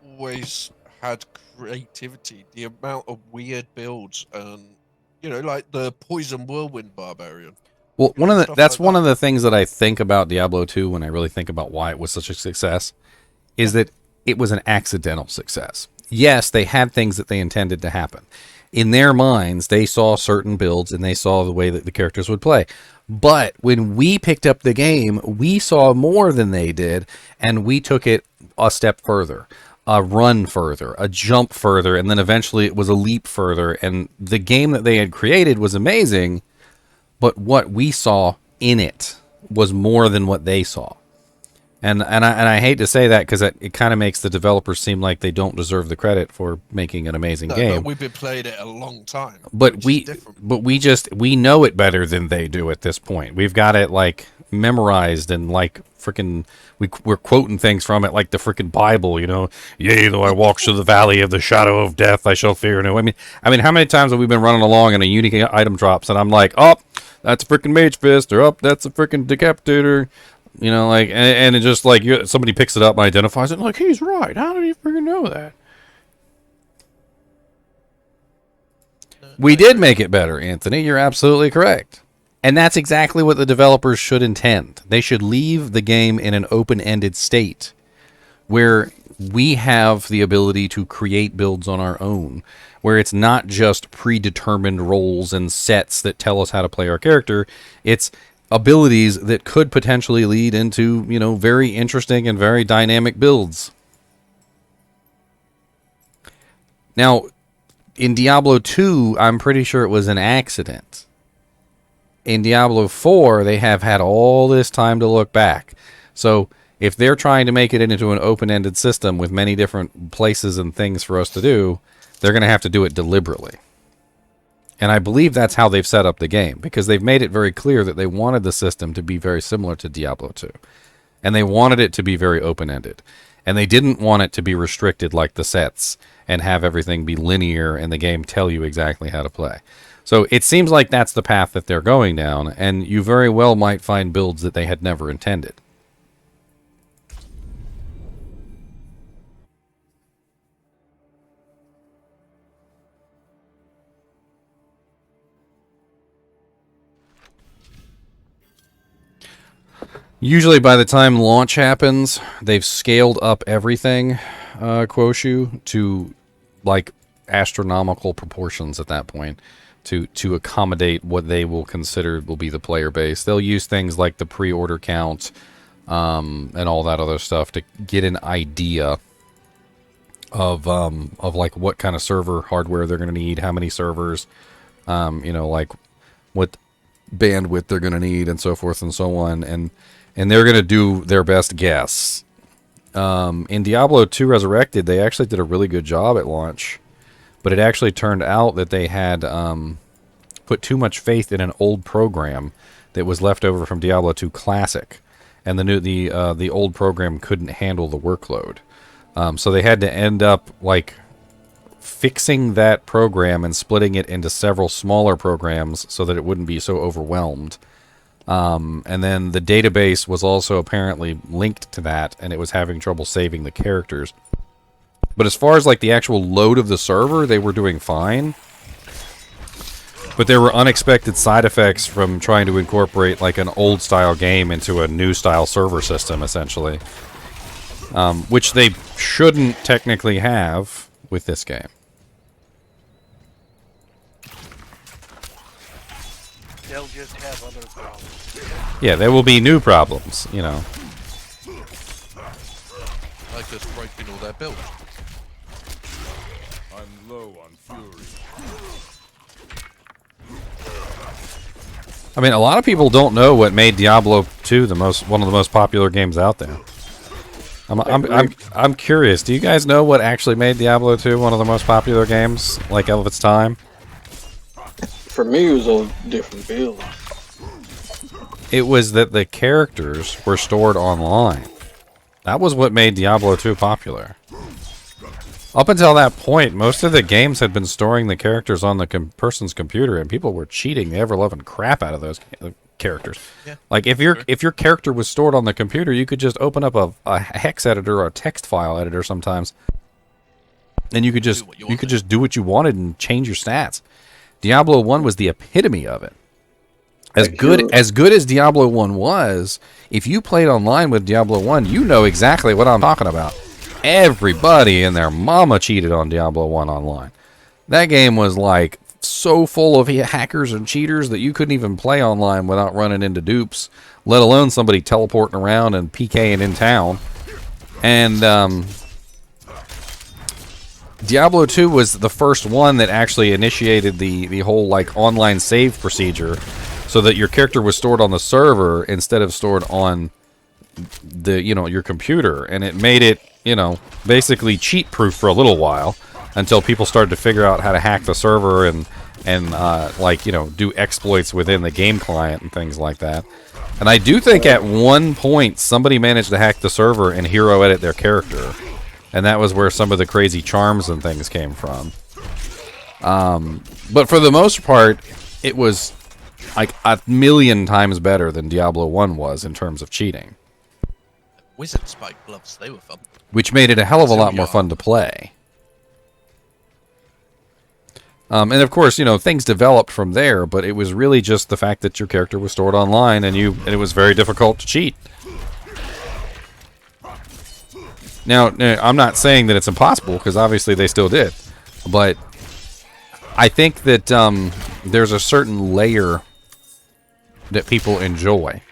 always had creativity. The amount of weird builds and, like the Poison Whirlwind Barbarian. Well, Stuff that's like one that. of the things that I think about Diablo 2 when I really think about why it was such a success, is that it was an accidental success. Yes, they had things that they intended to happen. In their minds, they saw certain builds and they saw the way that the characters would play. But when we picked up the game, we saw more than they did, and we took it a step further, a run further, a jump further, and then eventually it was a leap further. And the game that they had created was amazing, but what we saw in it was more than what they saw. And I hate to say that because it kind of makes the developers seem like they don't deserve the credit for making an amazing game. But we've been playing it a long time. But we know it better than they do at this point. We've got it like memorized and like freaking we're quoting things from it like the freaking Bible, you know. Yea, though I walk through the valley of the shadow of death, I shall fear no. I mean, how many times have we been running along and a unique item drops and I'm like, oh, that's a freaking mage fist, or oh, that's a freaking decapitator. You know, like, and it just like somebody picks it up and identifies it, like, he's right. How did you freaking know that? We did make it better, Anthony. You're absolutely correct. And that's exactly what the developers should intend. They should leave the game in an open-ended state where we have the ability to create builds on our own, where it's not just predetermined roles and sets that tell us how to play our character. It's abilities that could potentially lead into, you know, very interesting and very dynamic builds. Now, in Diablo 2, I'm pretty sure it was an accident. In Diablo 4, they have had all this time to look back. So, if they're trying to make it into an open-ended system with many different places and things for us to do, they're going to have to do it deliberately. And I believe that's how they've set up the game, because they've made it very clear that they wanted the system to be very similar to Diablo 2. And they wanted it to be very open-ended. And they didn't want it to be restricted like the sets and have everything be linear and the game tell you exactly how to play. So it seems like that's the path that they're going down, and you very well might find builds that they had never intended. Usually by the time launch happens, they've scaled up everything, Quoshu, to like astronomical proportions at that point to accommodate what they will consider will be the player base. They'll use things like the pre-order count and all that other stuff to get an idea of like what kind of server hardware they're going to need, how many servers, you know, like what bandwidth they're going to need, and so forth and so on, and they're going to do their best guess. In Diablo 2 Resurrected, they actually did a really good job at launch, but it actually turned out that they had put too much faith in an old program that was left over from Diablo 2 Classic, and the old program couldn't handle the workload. So they had to end up like fixing that program and splitting it into several smaller programs so that it wouldn't be so overwhelmed. And then the database was also apparently linked to that, and it was having trouble saving the characters. But as far as like the actual load of the server, they were doing fine. But there were unexpected side effects from trying to incorporate like an old style game into a new style server system, essentially. Which they shouldn't technically have with this game. They'll just have other problems. Yeah, there will be new problems, you know. Like us breaking all their builds. I'm low on fury. I mean, a lot of people don't know what made Diablo 2 one of the most popular games out there. I'm curious. Do you guys know what actually made Diablo 2 one of the most popular games, like of its time? For me, it was all different builds. It was that the characters were stored online. That was what made Diablo 2 popular. Up until that point, most of the games had been storing the characters on the person's computer, and people were cheating the ever-loving crap out of those characters. Yeah. Like if your character was stored on the computer, you could just open up a hex editor or a text file editor sometimes, and you could just do what you wanted and change your stats. Diablo 1 was the epitome of it. As good as Diablo 1 was, if you played online with Diablo 1, you know exactly what I'm talking about. Everybody and their mama cheated on Diablo 1 online. That game was like so full of hackers and cheaters that you couldn't even play online without running into dupes, let alone somebody teleporting around and PKing in town. And Diablo 2 was the first one that actually initiated the whole like online save procedure, so that your character was stored on the server instead of stored on the your computer, and it made it basically cheat proof for a little while until people started to figure out how to hack the server and do exploits within the game client and things like that. And I do think at one point somebody managed to hack the server and hero edit their character, and that was where some of the crazy charms and things came from. But for the most part, it was like 1,000,000 times better than Diablo 1 was in terms of cheating. Wizard spike gloves, they were fun. Which made it a hell of a lot more fun to play. And of course, things developed from there, but it was really just the fact that your character was stored online and it was very difficult to cheat. Now, I'm not saying that it's impossible, because obviously they still did. But I think that there's a certain layer that people enjoy.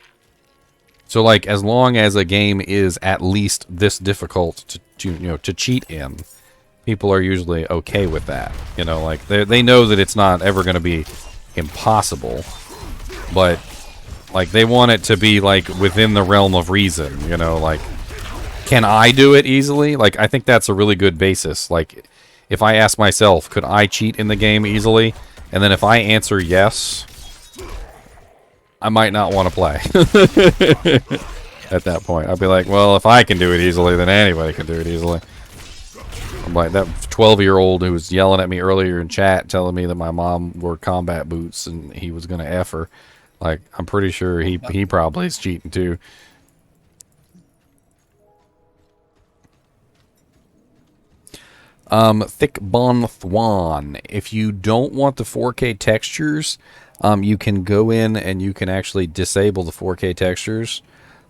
So, like, as long as a game is at least this difficult to cheat in, people are usually okay with that. Like they know that it's not ever going to be impossible, but like they want it to be like within the realm of reason. Like, can I do it easily? Like, I think that's a really good basis. Like, if I ask myself, could I cheat in the game easily? And then if I answer yes, I might not want to play. At that point, I'd be like, well, if I can do it easily, then anybody can do it easily. I'm like that 12-year-old who was yelling at me earlier in chat, telling me that my mom wore combat boots and he was going to F her. Like, I'm pretty sure he probably is cheating too. Thick Bon Thwan. If you don't want the 4K textures, you can go in and you can actually disable the 4K textures.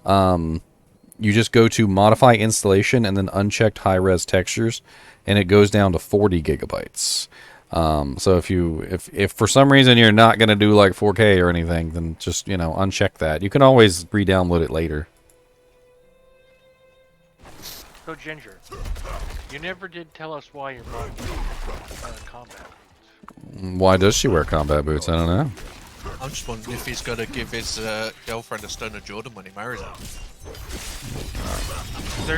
You just go to modify installation and then unchecked high-res textures, and it goes down to 40 gigabytes. So if for some reason you're not going to do like 4K or anything, then just uncheck that. You can always re-download it later. So Ginger, you never did tell us why your mom wears combat boots. Why does she wear combat boots? I don't know. I'm just wondering if he's gonna give his girlfriend a Stoner Jordan when he marries her.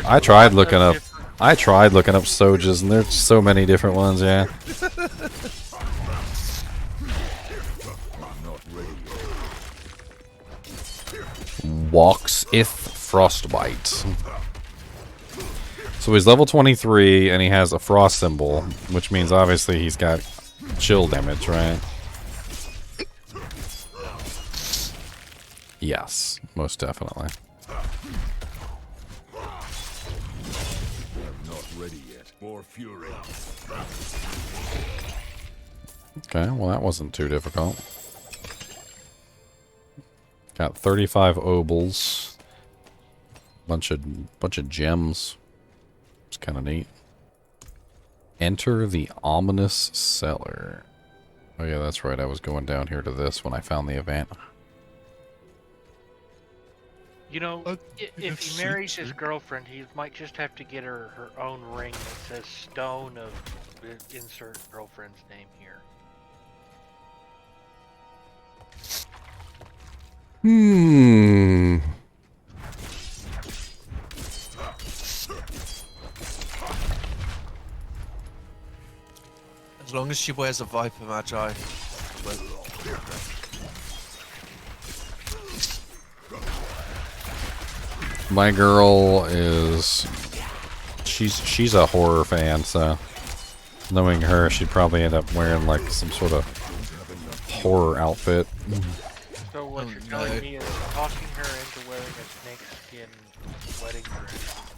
I tried looking up Sojas, and there's so many different ones. Yeah. Walks-ith Frostbite. So he's level 23, and he has a frost symbol, which means obviously he's got chill damage, right? Yes, most definitely. Not ready yet. More fury. Okay, well that wasn't too difficult. Got 35 obols. Bunch of gems. It's kind of neat. Enter the ominous cellar. Oh yeah, that's right. I was going down here to this when I found the event. If he marries his girlfriend, he might just have to get her own ring that says Stone of insert girlfriend's name here. As long as she wears a Viper Magi. My girl is... She's a horror fan, so... Knowing her, she'd probably end up wearing, like, some sort of horror outfit. So what you're telling me is talking her into wearing a snakeskin wedding dress.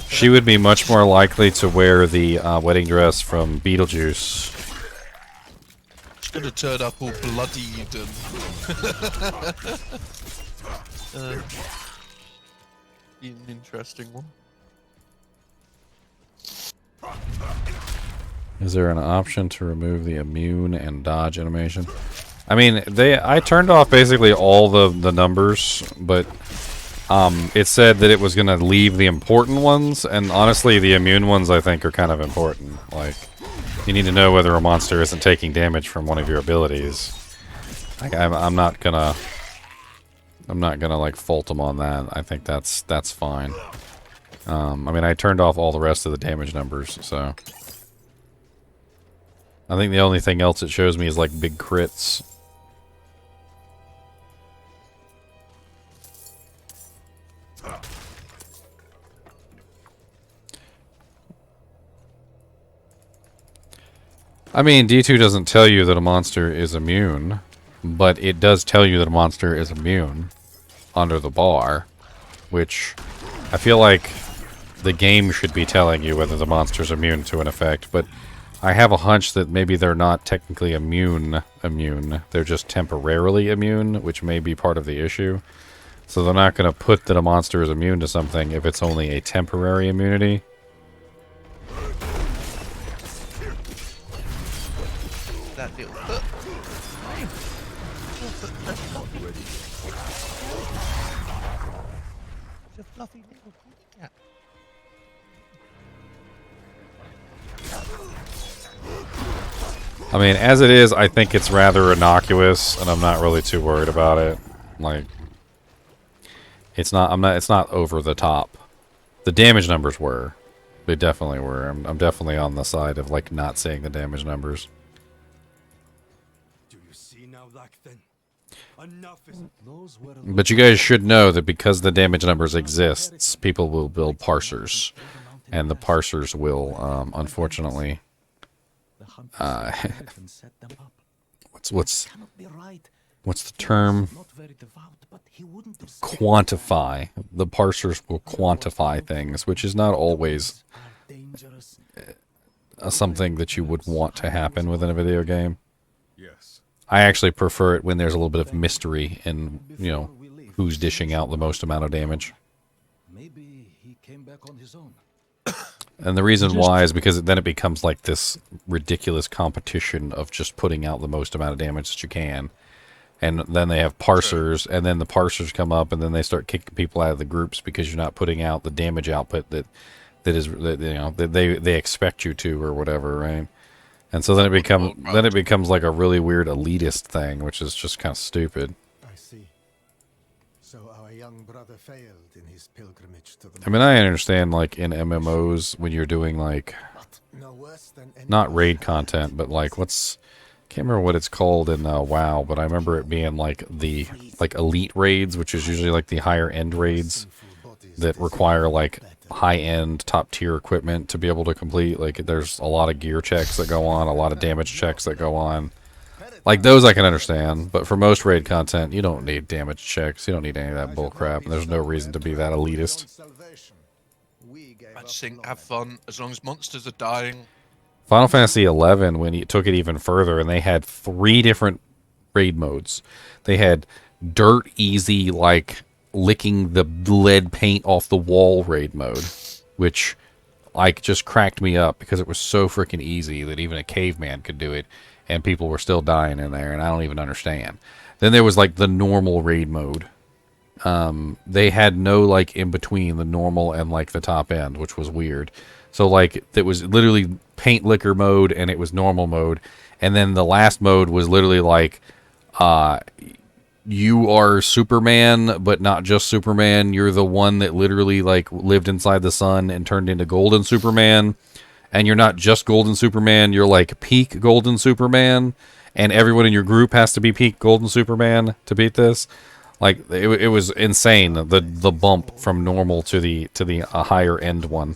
She would be much more likely to wear the wedding dress from Beetlejuice. gonna turn up all bloodied and an interesting one. Is there an option to remove the immune and dodge animation? I mean, I turned off basically all the numbers, but it said that it was gonna leave the important ones, and honestly, the immune ones I think are kind of important. Like, you need to know whether a monster isn't taking damage from one of your abilities. Like, I'm not gonna like fault them on that. I think that's fine. I mean, I turned off all the rest of the damage numbers, so I think the only thing else it shows me is like big crits. I mean, D2 doesn't tell you that a monster is immune, but it does tell you that a monster is immune under the bar, which I feel like the game should be telling you whether the monster's immune to an effect, but I have a hunch that maybe they're not technically immune. They're just temporarily immune, which may be part of the issue. So they're not going to put that a monster is immune to something if it's only a temporary immunity. That little foot. It's a fluffy little cat. I mean, as it is, I think it's rather innocuous, and I'm not really too worried about it. Like, it's not over the top. The damage numbers were. They definitely were. I'm definitely on the side of, like, not seeing the damage numbers. But you guys should know that because the damage numbers exists, people will build parsers. And the parsers will, unfortunately... what's the term? Quantify. The parsers will quantify things, which is not always something that you would want to happen within a video game. I actually prefer it when there's a little bit of mystery in, you know, who's dishing out the most amount of damage. And the reason why is because then it becomes like this ridiculous competition of just putting out the most amount of damage that you can. And then they have parsers, and then the parsers come up, and then they start kicking people out of the groups because you're not putting out the damage output that they expect you to, or whatever, right? And so then it becomes like a really weird elitist thing, which is just kind of stupid. I see. So our young brother failed in his pilgrimage to the... I mean, I understand, like, in MMOs, when you're doing, like, not raid content, but, like, can't remember what it's called in WoW, but I remember it being, like, the, like, elite raids, which is usually, like, the higher-end raids that require, like, high-end, top-tier equipment to be able to complete. Like, there's a lot of gear checks that go on, a lot of damage checks that go on. Like, those I can understand, but for most raid content, you don't need damage checks, you don't need any of that bullcrap, and there's no reason to be that elitist. I just think have fun, as long as monsters are dying. Final Fantasy XI, when you took it even further, and they had 3 different raid modes. They had dirt easy, like, licking the lead paint off the wall raid mode, which, like, just cracked me up because it was so freaking easy that even a caveman could do it, and people were still dying in there, and I don't even understand. Then there was, like, the normal raid mode. They had no, like, in between the normal and, like, the top end, which was weird. So, like, it was literally paint licker mode, and it was normal mode, and then the last mode was literally like, you are Superman, but not just Superman. You're the one that literally, like, lived inside the sun and turned into Golden Superman. And you're not just Golden Superman, you're, like, peak Golden Superman. And everyone in your group has to be peak Golden Superman to beat this. Like, it was insane, the bump from normal to the higher end one.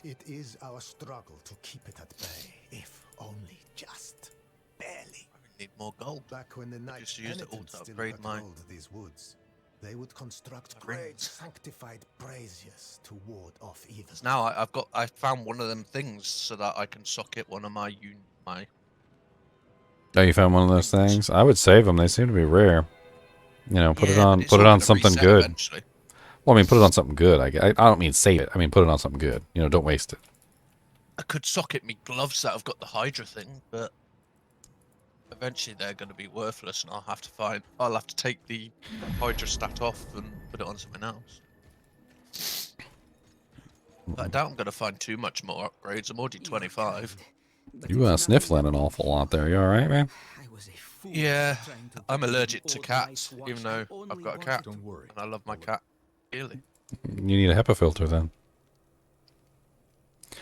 It is our struggle to keep it at bay, if only just barely. Need more gold. Back when the knights just use it all to still upgrade mine. these woods, they would construct great sanctified braziers to ward off evil. Now I found one of them things so that I can socket one of my Oh, you found one of those things? I would save them. They seem to be rare. You know, put it on something good. Eventually. Well, I mean, put it on something good. I don't mean save it. I mean, put it on something good. You know, don't waste it. I could socket me gloves that have got the Hydra thing, but eventually they're going to be worthless, and I'll have to take the Hydra stat off and put it on something else. But I doubt I'm going to find too much more upgrades. I'm already 25. You sniffling an awful lot there. You all right, man? Yeah, I'm allergic to cats, even though I've got a cat, and I love my cat dearly. You need a HEPA filter then.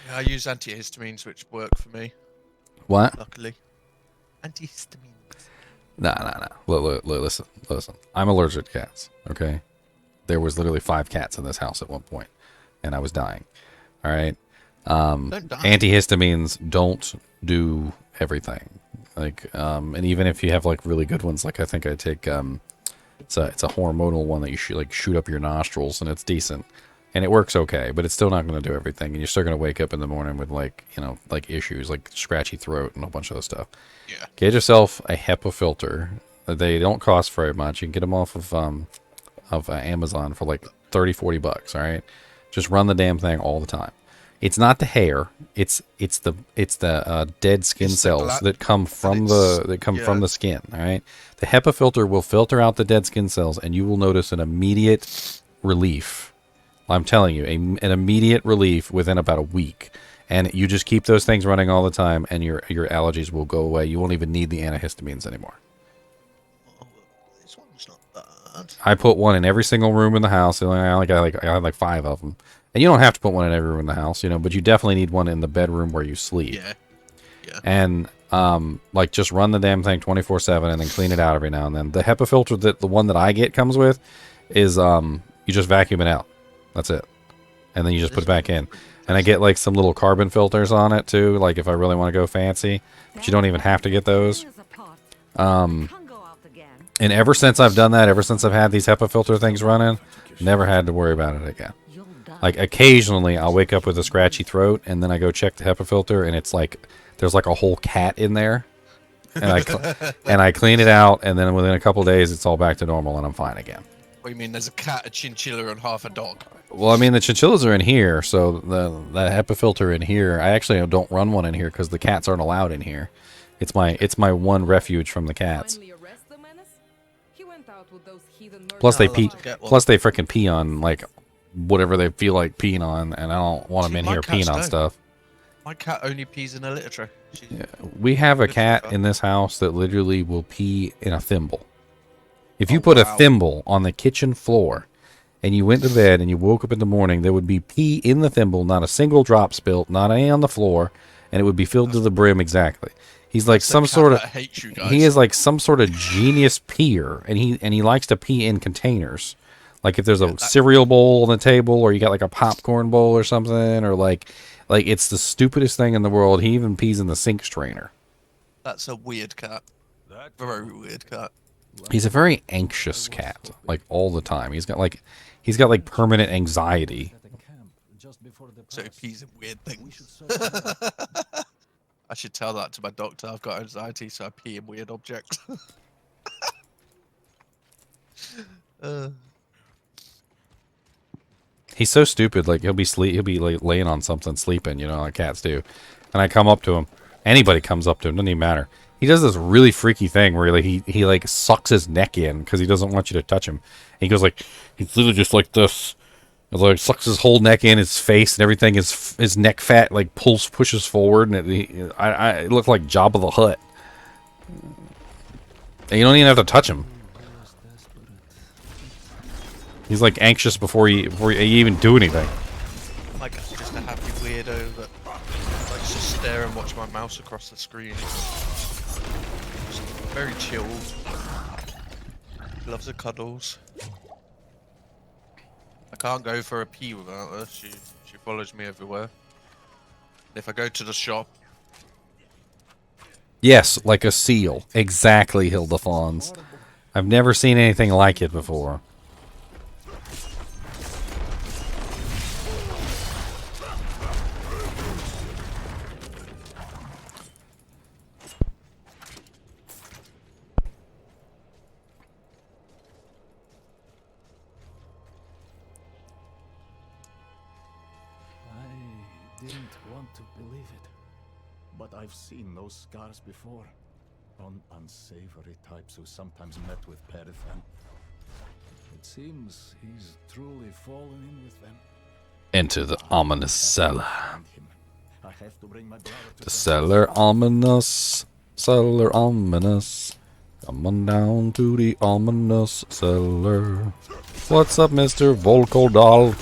Yeah, I use antihistamines, which work for me. What? Luckily. Antihistamines. Nah. Look, listen. I'm allergic to cats, okay? There was literally 5 cats in this house at one point, and I was dying. All right? Antihistamines don't do everything. Like, and even if you have, like, really good ones, like I think I take, it's a hormonal one that you shoot up your nostrils, and it's decent. And it works okay, but it's still not going to do everything. And you're still going to wake up in the morning with, like, you know, like issues, like scratchy throat and a bunch of other stuff. Yeah. Get yourself a HEPA filter. They don't cost very much. You can get them off of Amazon for like $30-40, all right? Just run the damn thing all the time. It's not the hair. It's the dead skin cells that come from the skin, all right? The HEPA filter will filter out the dead skin cells, and you will notice an immediate relief. I'm telling you, an immediate relief within about a week. And you just keep those things running all the time, and your allergies will go away. You won't even need the antihistamines anymore. Oh, this one's not bad. I put one in every single room in the house. I had like 5 of them. And you don't have to put one in every room in the house, you know, but you definitely need one in the bedroom where you sleep. Yeah. And like just run the damn thing 24/7 and then clean it out every now and then. The HEPA filter that the one that I get comes with is you just vacuum it out. That's it. And then you just put it back in. And I get like some little carbon filters on it too, like if I really want to go fancy. But you don't even have to get those. And ever since I've done that, ever since I've had these HEPA filter things running, never had to worry about it again. Like occasionally I'll wake up with a scratchy throat and then I go check the HEPA filter and it's like there's like a whole cat in there. And I clean it out, and then within a couple of days it's all back to normal and I'm fine again. What do you mean there's a cat, a chinchilla, and half a dog? Well, I mean, the chinchillas are in here, so the HEPA filter in here. I actually don't run one in here because the cats aren't allowed in here. It's my one refuge from the cats. Plus they freaking pee on like whatever they feel like peeing on, and I don't want them in here peeing on stuff. My cat only pees in a litter tray. Yeah, we have a cat in this house that literally will pee in a thimble. If you put a thimble on the kitchen floor and you went to bed and you woke up in the morning, there would be pee in the thimble, not a single drop spilt, not any on the floor, and it would be filled to the brim exactly. He's like some sort of he is like some sort of genius peer, and he likes to pee in containers. Like if there's a cereal bowl on the table, or you got like a popcorn bowl or something, or like it's the stupidest thing in the world. He even pees in the sink strainer. That's a weird cat. Very weird cat. He's a very anxious cat, like all the time. He's got like permanent anxiety. So he pees in weird things. I should tell that to my doctor. I've got anxiety, so I pee in weird objects. He's so stupid. Like he'll be like laying on something, sleeping. You know, like cats do. And I come up to him. Anybody comes up to him, doesn't even matter. He does this really freaky thing where he like sucks his neck in because he doesn't want you to touch him. And he goes like he's literally just like this. It's like sucks his whole neck in, his face and everything. His neck fat like pushes forward, and it looked like Jabba the Hutt. And you don't even have to touch him. He's like anxious before you even do anything. My cat's just a happy weirdo that likes to stare and watch my mouse across the screen. Just very chilled. Loves the cuddles. I can't go for a pee without her. She follows me everywhere. And if I go to the shop. Yes, like a seal. Exactly, Hildefons. I've never seen anything like it before. didn't want to believe it, but I've seen those scars before on unsavory types who sometimes met with Perithan. It seems he's truly fallen in with them. Into the ominous cellar. I have to bring my brother to The cellar ominous, cellar ominous. Come on down to the ominous cellar. What's up, Mr. Volkodalk?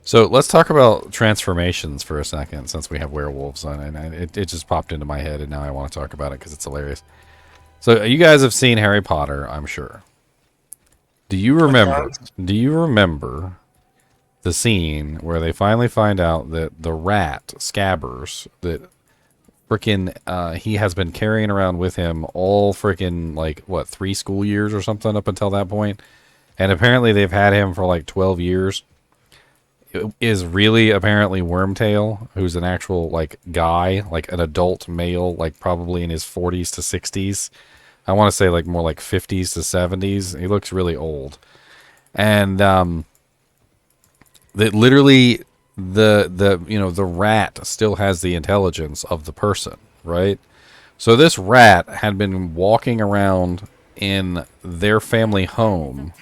So let's talk about transformations for a second, since we have werewolves on it. And it just popped into my head, and now I want to talk about it because it's hilarious. So you guys have seen Harry Potter, I'm sure. Do you remember? Do you remember the scene where they finally find out that the rat Scabbers that frickin' he has been carrying around with him all frickin' like what 3 school years or something up until that point, and apparently they've had him for like 12 years. Is really apparently Wormtail, who's an actual like guy, like an adult male, like probably in his 40s to 60s. I want to say like more like 50s to 70s. He looks really old, and that literally the rat still has the intelligence of the person, right? So this rat had been walking around in their family home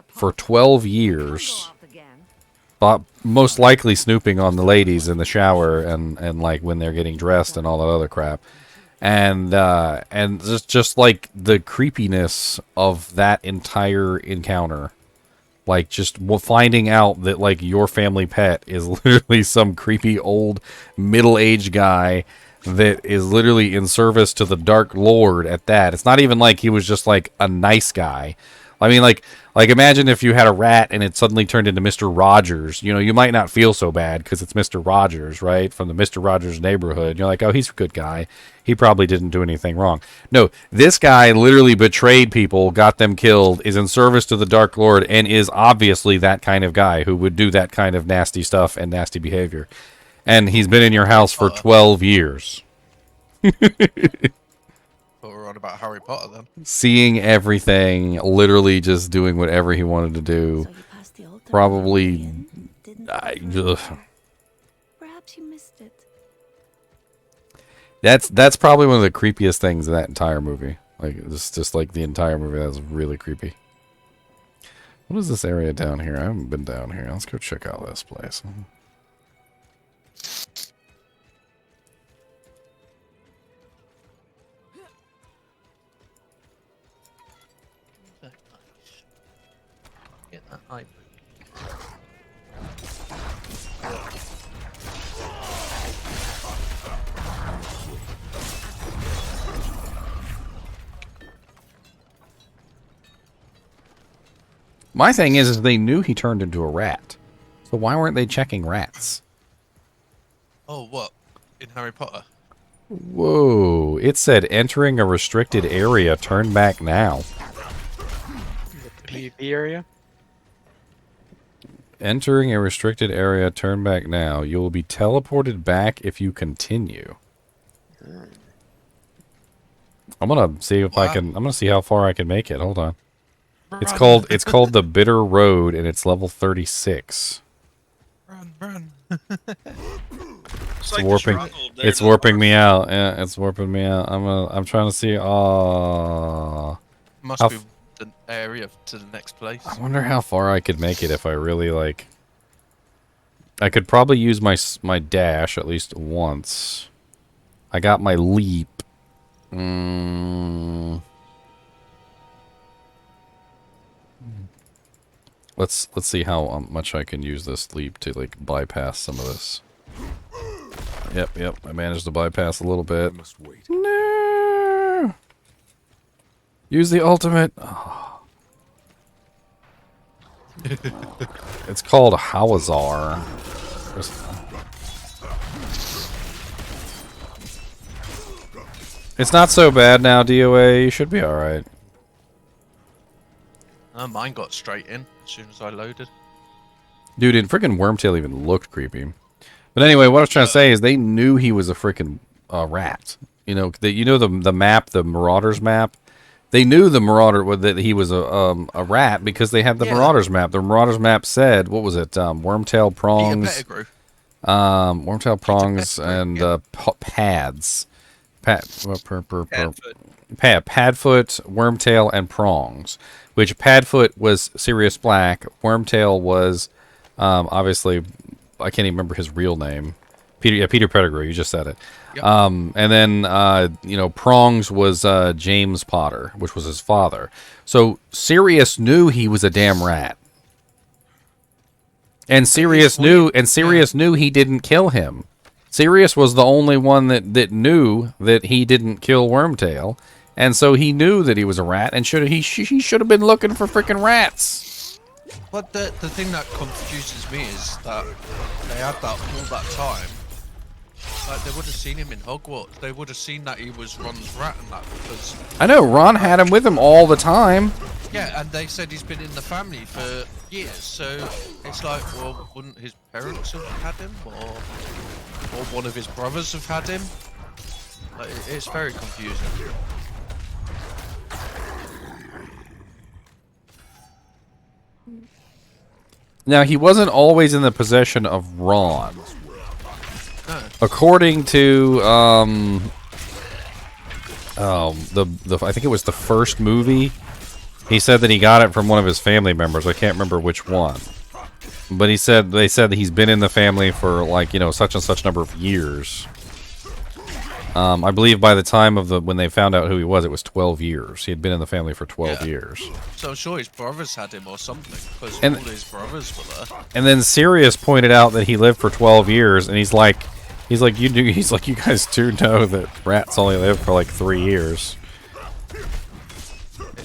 for 12 years. But most likely snooping on the ladies in the shower and like when they're getting dressed and all that other crap, and just like the creepiness of that entire encounter, like just finding out that like your family pet is literally some creepy old middle-aged guy that is literally in service to the Dark Lord at that. It's not even like he was just like a nice guy. I mean, like imagine if you had a rat and it suddenly turned into Mr. Rogers. You know, you might not feel so bad because it's Mr. Rogers, right? From the Mr. Rogers neighborhood. You're like, oh, he's a good guy. He probably didn't do anything wrong. No, this guy literally betrayed people, got them killed, is in service to the Dark Lord, and is obviously that kind of guy who would do that kind of nasty stuff and nasty behavior. And he's been in your house for 12 years. We're on about Harry Potter then. Seeing everything, literally just doing whatever he wanted to do. Probably. Perhaps you missed it. That's probably one of the creepiest things in that entire movie. Like it's just like the entire movie. That's really creepy. What is this area down here? I haven't been down here. Let's go check out this place. Get that hype. My thing is they knew he turned into a rat. So why weren't they checking rats? Oh, what? In Harry Potter? Whoa. It said entering a restricted area, turn back now. The PvP area? Entering a restricted area, turn back now. You will be teleported back if you continue. I'm gonna see if I can. I'm gonna see how far I can make it. Hold on. It's called the Bitter Road, and it's level 36. Run. It's like warping. It's warping me out. Yeah, it's warping me out. I'm trying to see. Must be the area to the next place. I wonder how far I could make it if I really like. I could probably use my dash at least once. I got my leap. Let's see how much I can use this leap to like bypass some of this. Yep. I managed to bypass a little bit. No. Use the ultimate. Oh. It's called Hawazar. It's not so bad now, DOA. You should be alright. Mine got straight in as soon as I loaded. Dude, and freaking Wormtail even looked creepy. But anyway, what I was trying to say is they knew he was a freaking rat. You know, the map, the Marauders map. They knew the Marauder that he was a rat because they had the Marauders map. The Marauders map said, what was it? Wormtail prongs, wormtail prongs, and pads. Padfoot, Wormtail, and prongs. Which Padfoot was Sirius Black. Wormtail was obviously, I can't even remember his real name. Peter Pettigrew. You just said it. Yep. And then Prongs was James Potter, which was his father. So Sirius knew he was a damn rat, and Sirius knew he didn't kill him. Sirius was the only one that knew that he didn't kill Wormtail, and so he knew that he was a rat, and he should have been looking for freaking rats. But the thing that confuses me is that they had that all that time. Like, they would have seen him in Hogwarts. They would have seen that he was Ron's rat and that because... I know, Ron had him with him all the time. Yeah, and they said he's been in the family for years, so it's like, well, wouldn't his parents have had him? Or one of his brothers have had him? Like, it's very confusing. Now, he wasn't always in the possession of Ron. According to I think it was the first movie, he said that he got it from one of his family members. I can't remember which one, but they said that he's been in the family for such and such number of years. I believe by the time of when they found out who he was, it was 12 years. He had been in the family for 12 years. So I'm sure his brothers had him or something, because all his brothers were there. And then Sirius pointed out that he lived for 12 years, and he's like, you guys do know that rats only live for like 3 years.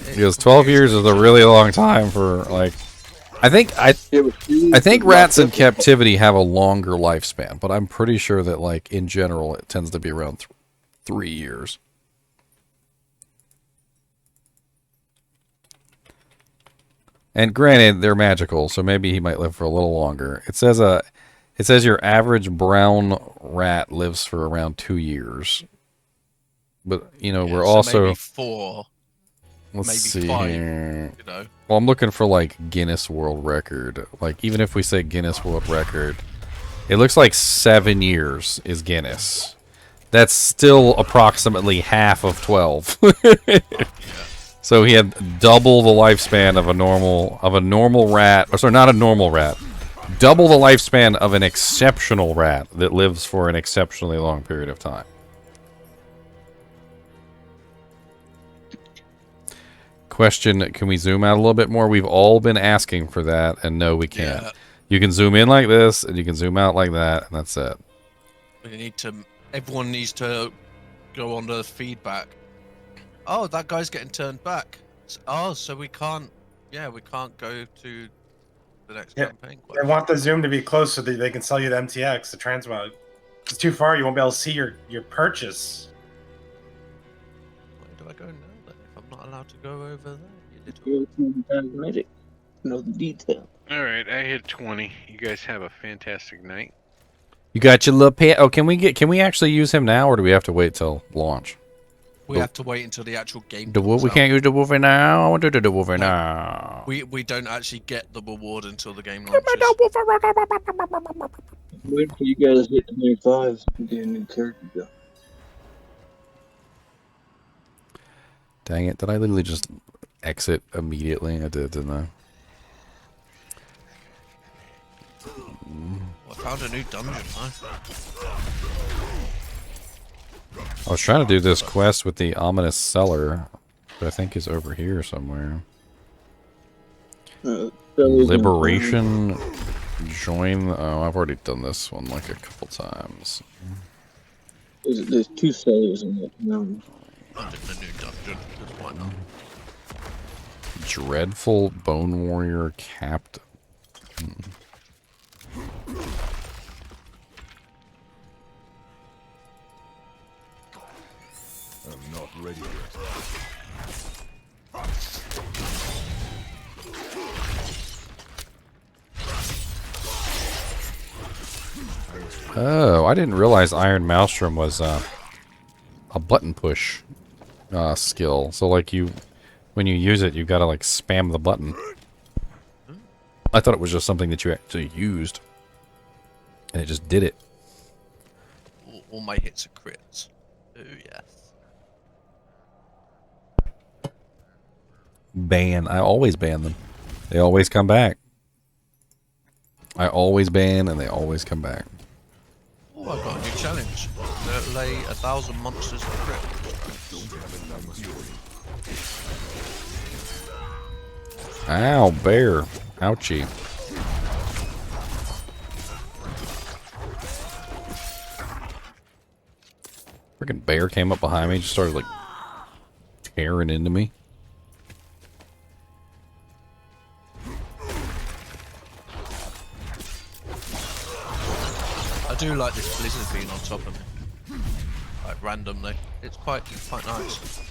Because 12 years is a really long time for like. I think rats in captivity have a longer lifespan, but I'm pretty sure that like in general it tends to be around 3 years. And granted, they're magical, so maybe he might live for a little longer. It says your average brown rat lives for around 2 years. But we're so also maybe 4. Let's maybe see 5, here. Well, I'm looking for like Guinness World Record. Like even if we say Guinness World Record, it looks like 7 years is Guinness. That's still approximately half of 12. So he had double the lifespan of a normal rat. Or sorry, not a normal rat. Double the lifespan of an exceptional rat that lives for an exceptionally long period of time. Question, can we zoom out a little bit more? We've all been asking for that, and no, we can't. Yeah. You can zoom in like this, and you can zoom out like that, and that's it. Everyone needs to go on the feedback. Oh, that guy's getting turned back. Oh, so we can't go to the next campaign. They want the zoom to be close so that they can sell you the MTX, the transmog. If it's too far, you won't be able to see your purchase. Where do I go now then? If I'm not allowed to go over there, you little... Magic. Know the detail. Alright, I hit 20. You guys have a fantastic night. You got your little pet. Oh, can we actually use him now, or do we have to wait till launch? We have to wait until the actual game. We can't use the Wolfie now. Do the Wolfie now. We don't actually get the reward until the game launches. Wait till you guys hit 25 and get a new character go. Dang it! Did I literally just exit immediately? I did, didn't I? I found a new dungeon, huh? I was trying to do this quest with the ominous cellar, but I think he's over here somewhere. Liberation, join. Oh, I've already done this one like a couple times. There's 2 cellars in that mountain. I did the new dungeon. Why not? Dreadful Bone Warrior Captain. I'm not ready yet. Oh, I didn't realize Iron Maelstrom was a button push skill. So like when you use it, you gotta like spam the button. I thought it was just something that you actually used, and it just did it. All my hits are crits. Oh yes. Ban. I always ban them. They always come back. I always ban, and they always come back. Oh, I've got a new challenge. Lay 1,000 monsters for crit. Ow, bear. Ouchie. Freaking bear came up behind me, just started like tearing into me. I do like this blizzard being on top of me, like randomly. It's quite nice.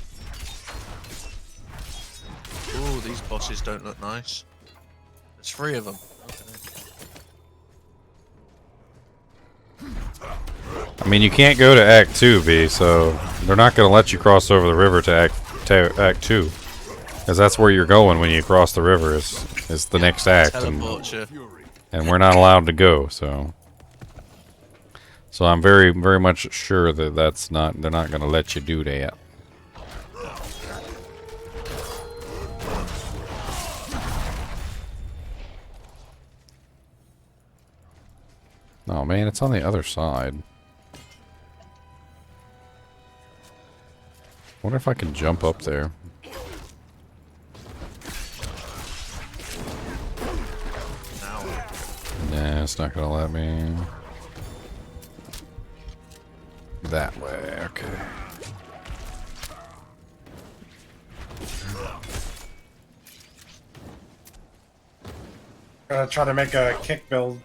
Ooh, these bosses don't look nice. There's 3 of them. I mean, you can't go to Act 2, B, so they're not going to let you cross over the river to Act 2. Because that's where you're going when you cross the river, is the next act. And we're not allowed to go, so... So I'm very, very much sure that they're not going to let you do that. Oh man, it's on the other side. Wonder if I can jump up there. Nah, it's not gonna let me. That way, okay. Gonna try to make a kick build.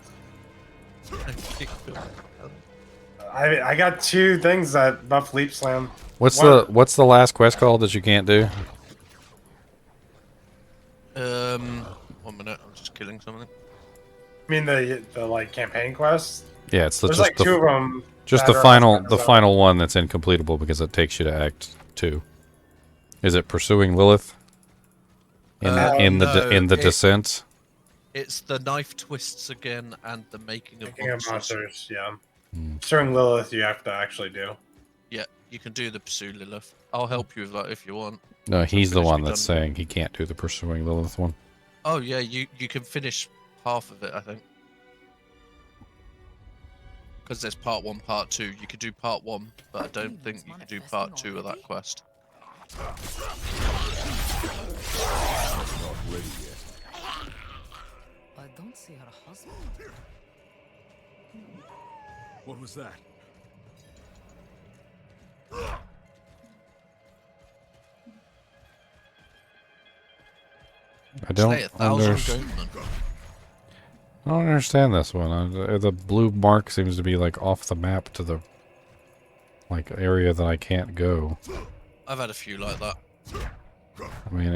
I got 2 things that buff leap slam. What's the last quest called that you can't do? 1 minute, I'm just killing something. I mean the like campaign quest? Yeah, it's There's like 2 of them. Just the final one that's incompletable because it takes you to Act 2. Is it pursuing Lilith? In the descent? It's the knife twists again and the making of monsters. Yeah. Pursuing Lilith you have to actually do. Yeah, you can do the pursue Lilith. I'll help you with that if you want. No, he's the one that's saying he can't do the pursuing Lilith one. Oh yeah, you can finish half of it, I think. Because there's part 1, part 2. You could do part 1, but I don't think you could do part 2 of that quest. Not ready yet. I don't see her husband. What was that? I don't understand this one. The blue mark seems to be like off the map to the like area that I can't go. I've had a few like that. I mean,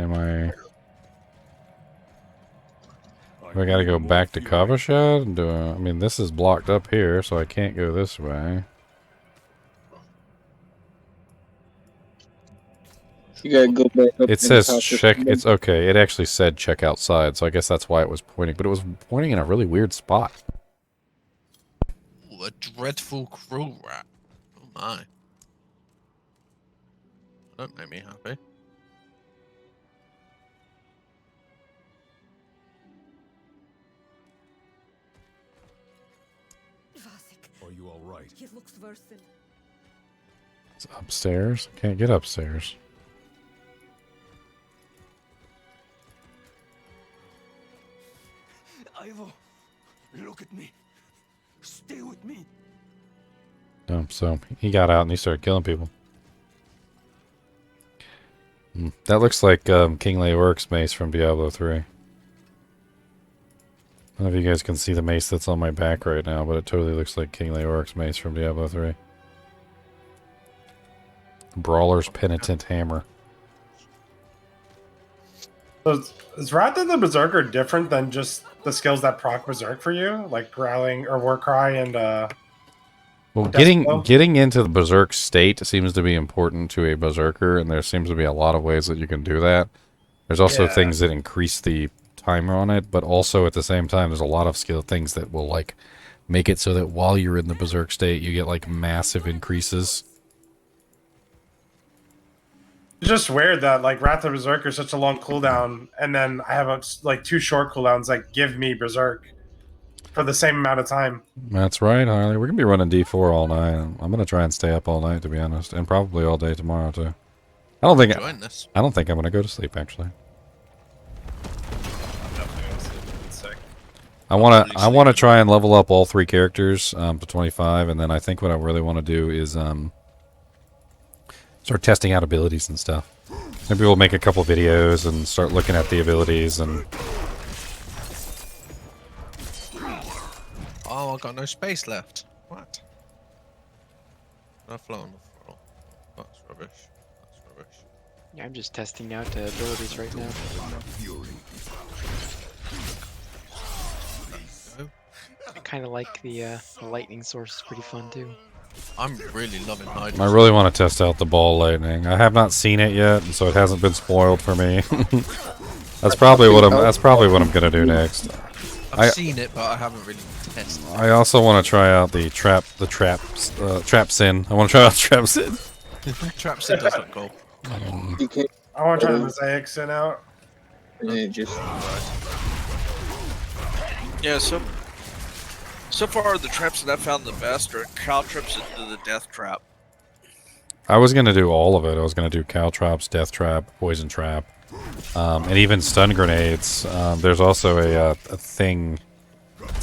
do I gotta go back to Kavashad? I mean, this is blocked up here, so I can't go this way. You gotta go back up. It says check. It's okay. It actually said check outside, so I guess that's why it was pointing. But it was pointing in a really weird spot. Ooh, a dreadful cruel rat. Oh my. Don't make me happy. Are you all right? He looks worse than... It's upstairs. Can't get upstairs. Ivo, look at me. Stay with me. So he got out and he started killing people. That looks like King Leoric's mace from Diablo 3. I don't know if you guys can see the mace that's on my back right now, but it totally looks like King Leoric's mace from Diablo 3. Brawler's Penitent Hammer. So is Wrath of the Berserker different than just the skills that proc Berserk for you? Like Growling or Warcry and Well, Deathblow? getting into the berserk state seems to be important to a berserker, and there seems to be a lot of ways that you can do that. There's also Yeah. things that increase the timer on it, but also at the same time, there's a lot of skill things that will like make it so that while you're in the berserk state, you get like massive increases. It's just weird that like Wrath of Berserker is such a long cooldown, and then I have like 2 short cooldowns that give me Berserk for the same amount of time. That's right, Harley. We're gonna be running D4 all night. I'm gonna try and stay up all night, to be honest, and probably all day tomorrow too. I don't think I'm gonna go to sleep actually. I wanna try and level up all 3 characters to 25, and then I think what I really want to do is start testing out abilities and stuff. Maybe we'll make a couple videos and start looking at the abilities and. Oh, I got no space left. What? I've flown. That's rubbish. That's rubbish. Yeah, I'm just testing out abilities right now. I kind of like the lightning source. It's pretty fun too. I'm really loving hiding. I really want to test out the ball lightning. I have not seen it yet, and so it hasn't been spoiled for me. That's probably what I'm gonna do next. I've seen it, but I haven't really tested it. I also want to try out the trap sin. I want to try out trap sin. Trap sin does look cool. I want to try the Mosaic Sin out. Yeah, so far the traps that I found the best are cow traps into the death trap. I was gonna do all of it. I was gonna do cow traps, death trap, poison trap, and even stun grenades. There's also a thing.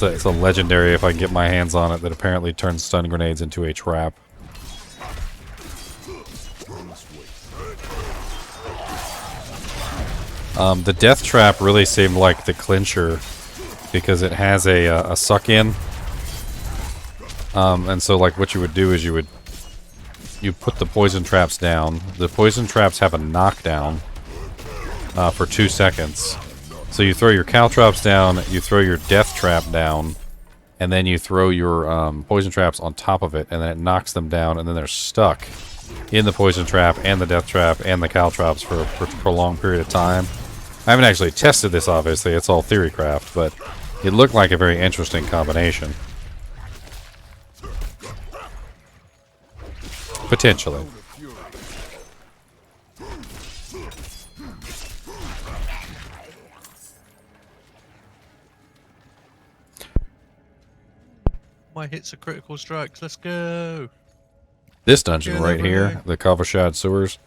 It's a legendary if I can get my hands on it that apparently turns stun grenades into a trap. The death trap really seemed like the clincher because it has a suck in. And so like what you would do is you put the poison traps down. The poison traps have a knockdown for 2 seconds. So you throw your cow traps down, you throw your death trap down, and then you throw your poison traps on top of it, and then it knocks them down, and then they're stuck in the poison trap and the death trap and the cow traps for a prolonged period of time. I haven't actually tested this, obviously. It's all theorycraft, but it looked like a very interesting combination. Potentially. My hits are critical strikes. Let's go. This dungeon right here, the Kavashad sewers,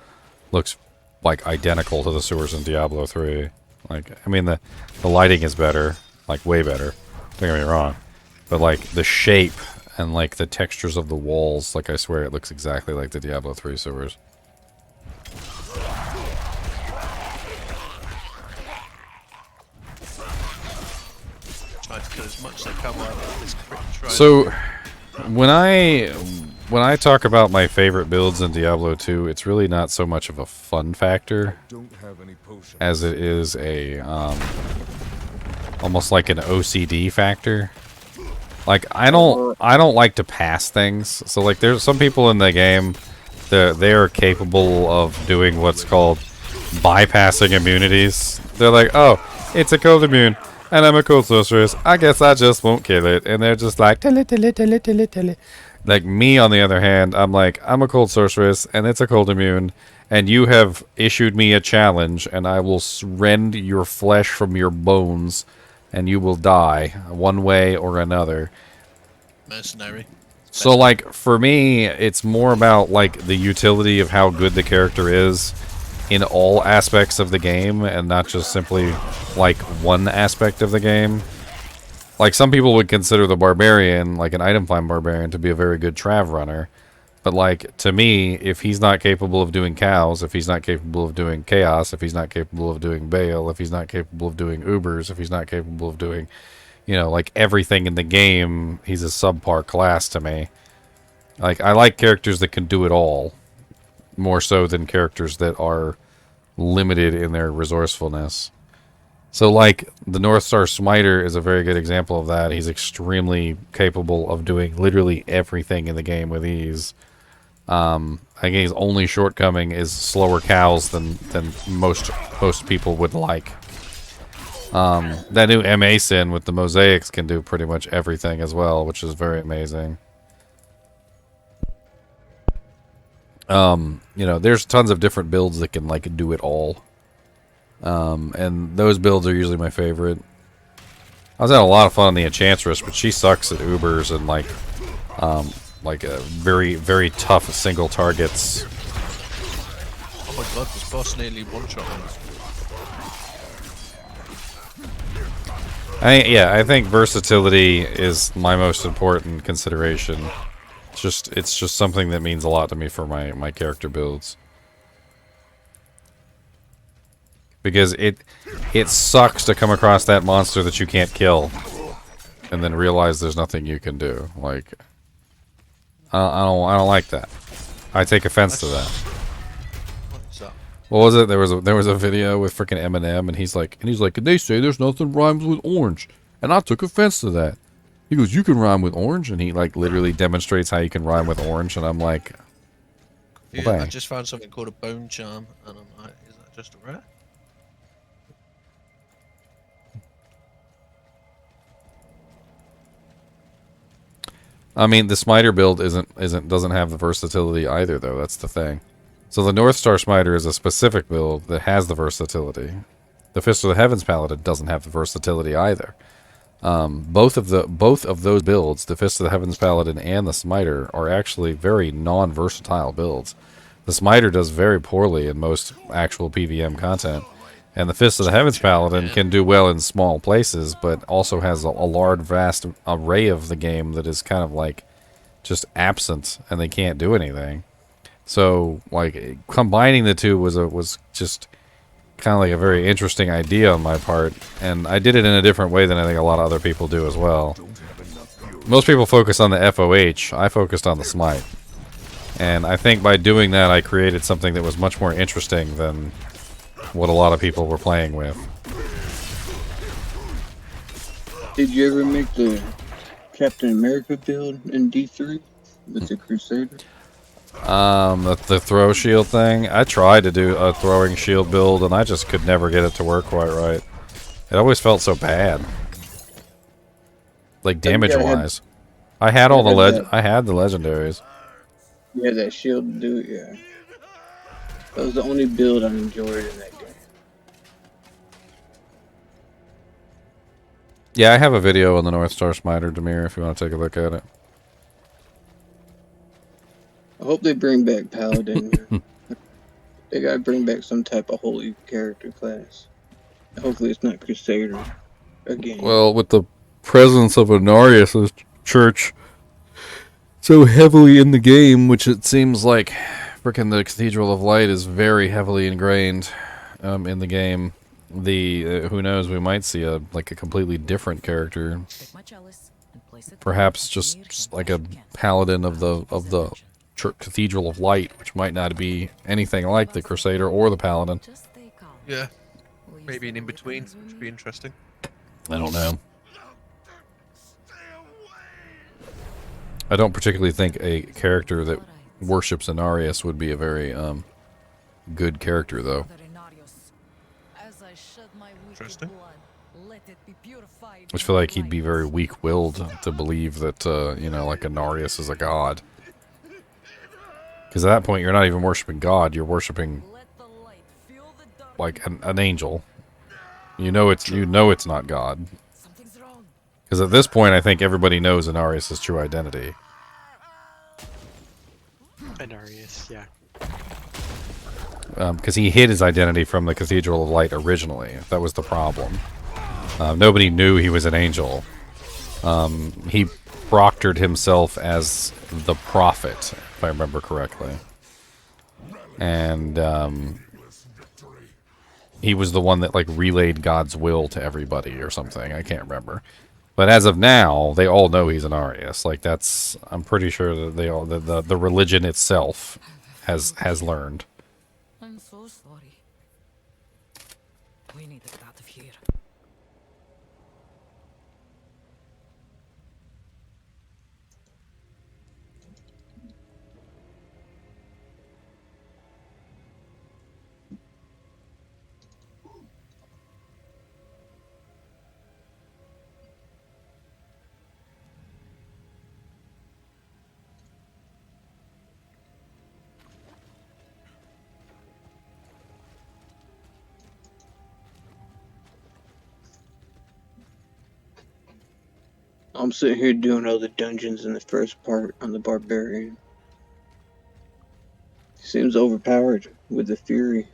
looks like identical to the sewers in Diablo 3. Like, I mean, the lighting is better, like way better. Don't get me wrong, but like the shape and like the textures of the walls, like I swear it looks exactly like the Diablo 3 sewers. Try to kill as much as I can while this crit tries. So, when I talk about my favorite builds in Diablo 2, it's really not so much of a fun factor as it is a almost like an OCD factor. Like I don't like to pass things. So like there's some people in the game that they are capable of doing what's called bypassing immunities. They're like, "Oh, it's a cold immune. And I'm a cold sorceress. I guess I just won't kill it." And they're just like, "Tell it." Like me, on the other hand, I'm like, I'm a cold sorceress, and it's a cold immune, and you have issued me a challenge, and I will rend your flesh from your bones, and you will die one way or another. Mercenary. So, like, for me, it's more about, like, the utility of how good the character is in all aspects of the game, and not just simply, like, one aspect of the game. Like, some people would consider the Barbarian, like an item find Barbarian, to be a very good Trav runner. But, like, to me, if he's not capable of doing cows, if he's not capable of doing chaos, if he's not capable of doing Bale, if he's not capable of doing Ubers, if he's not capable of doing, you know, like, everything in the game, he's a subpar class to me. Like, I like characters that can do it all, more so than characters that are limited in their resourcefulness. So, like, the North Star Smiter is a very good example of that. He's extremely capable of doing literally everything in the game with ease. I think his only shortcoming is slower cows than most people would like. That new MA Sin with the mosaics can do pretty much everything as well, which is very amazing. You know, there's tons of different builds that can, like, do it all. And those builds are usually my favorite. I was having a lot of fun on the Enchantress, but she sucks at Ubers and, like very, very tough single targets. Oh my god, this boss nearly one-shot me. I think versatility is my most important consideration. It's just something that means a lot to me for my character builds. Because it sucks to come across that monster that you can't kill and then realize there's nothing you can do. Like, I don't like that. I take offense to that. What's up? What was it? There was a video with freaking Eminem, and he's like, they say there's nothing rhymes with orange, and I took offense to that. He goes, you can rhyme with orange, and he like literally demonstrates how you can rhyme with orange, and I'm like, Yeah, well, I just found something called a bone charm, and I'm like, is that just a rare? I mean, the Smiter build doesn't have the versatility either, though. That's the thing. So the North Star Smiter is a specific build that has the versatility. The Fist of the Heavens Paladin doesn't have the versatility either. Both of those builds, the Fist of the Heavens Paladin and the Smiter, are actually very non-versatile builds. The Smiter does very poorly in most actual PVM content, and the Fist of the Heavens Paladin can do well in small places, but also has a large, vast array of the game that is kind of like just absent, and they can't do anything. So, like, combining the two was just kind of like a very interesting idea on my part, and I did it in a different way than I think a lot of other people do as well. Most people focus on the FOH. I focused on the Smite. And I think by doing that, I created something that was much more interesting than what a lot of people were playing with. Did you ever make the Captain America build in D3 with the Crusader? The throw shield thing. I tried to do a throwing shield build, and I just could never get it to work quite right. It always felt so bad. Like, damage-wise. I had all the I had the legendaries. Yeah, that shield to do it, yeah. That was the only build I enjoyed in that game. Yeah, I have a video on the North Star Smiter, Demir, if you want to take a look at it. I hope they bring back Paladin. They gotta bring back some type of holy character class. Hopefully it's not Crusader again. Well, with the presence of Anarius' church so heavily in the game, which it seems like frickin' the Cathedral of Light is very heavily ingrained in the game. Who knows, we might see a completely different character. Perhaps just like a paladin of the Cathedral of Light, which might not be anything like the Crusader or the Paladin. Yeah, maybe an in-between, which would be interesting. I don't know. I don't particularly think a character that worships Anarius would be a very good character, though. Interesting. I just feel like he'd be very weak-willed to believe that, you know, like Anarius is a god. Because at that point, you're not even worshipping God, you're worshipping, like, an angel. You know it's not God. Because at this point, I think everybody knows Anarius' true identity. Anarius, yeah. Because he hid his identity from the Cathedral of Light originally. That was the problem. Nobody knew he was an angel. He proctored himself as the prophet, if I remember correctly. And he was the one that like relayed God's will to everybody or something. I can't remember. But as of now, they all know he's an Arius. Like that's, I'm pretty sure that they all, the religion itself has learned. I'm so sorry. We need to get out of here. I'm sitting here doing all the dungeons in the first part on the Barbarian. Seems overpowered with the Fury.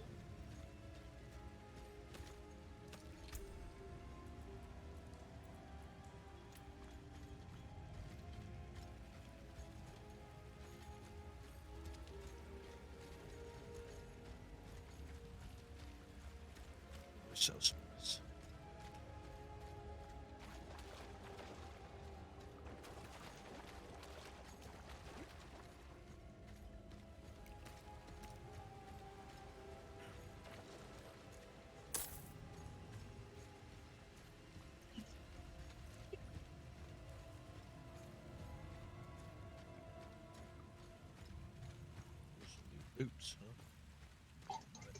Oops.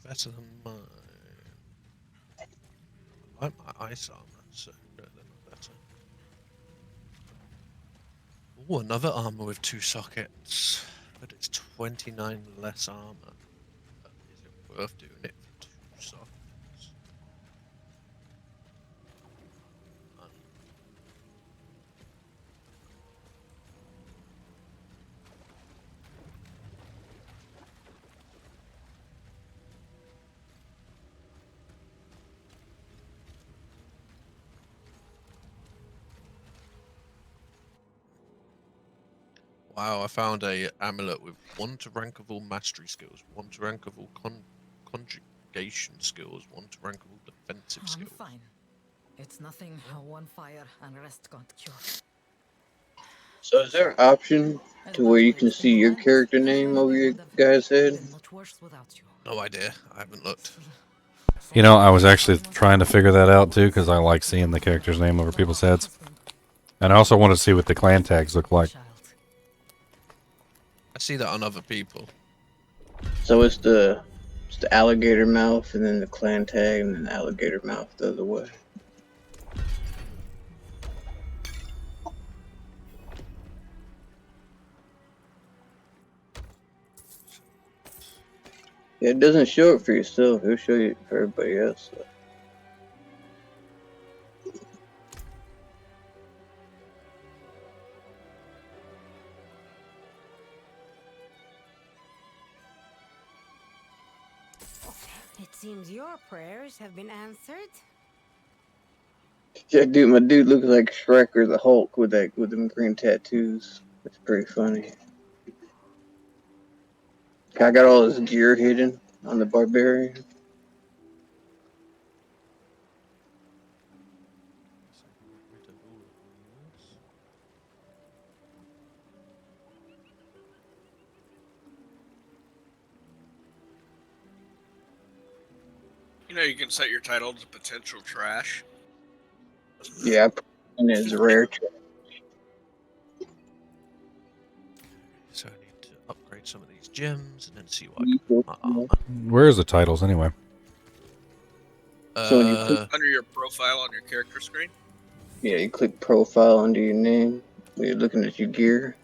Better than mine. I like my ice armor, so they're not better. Oh, another armor with 2 sockets, but it's 29 less armor. But is it worth doing it for 2 sockets? Wow, I found a amulet with 1 to rank of all mastery skills, 1 to rank of all conjugation skills, 1 to rank of all defensive I'm skills. fine. It's nothing. One fire and rest can't cure. So is there an option to where you can see your character name over your guy's head? No idea. I haven't looked. You know, I was actually trying to figure that out too, because I like seeing the character's name over people's heads. And I also want to see what the clan tags look like. I see that on other people. So it's the alligator mouth, and then the clan tag, and then the alligator mouth the other way. Yeah, it doesn't show it for yourself. It'll show you for everybody else. So. It seems your prayers have been answered. Yeah, dude, my dude looks like Shrek or the Hulk with them green tattoos. It's pretty funny. I got all his gear hidden on the Barbarian. You know, you can set your title to potential trash. Yeah, and it's rare. So I need to upgrade some of these gems and then see what I can put my armor. Where is the titles anyway? So when you click, Under your profile on your character screen. yeah, you click profile under your name when you're looking at your gear.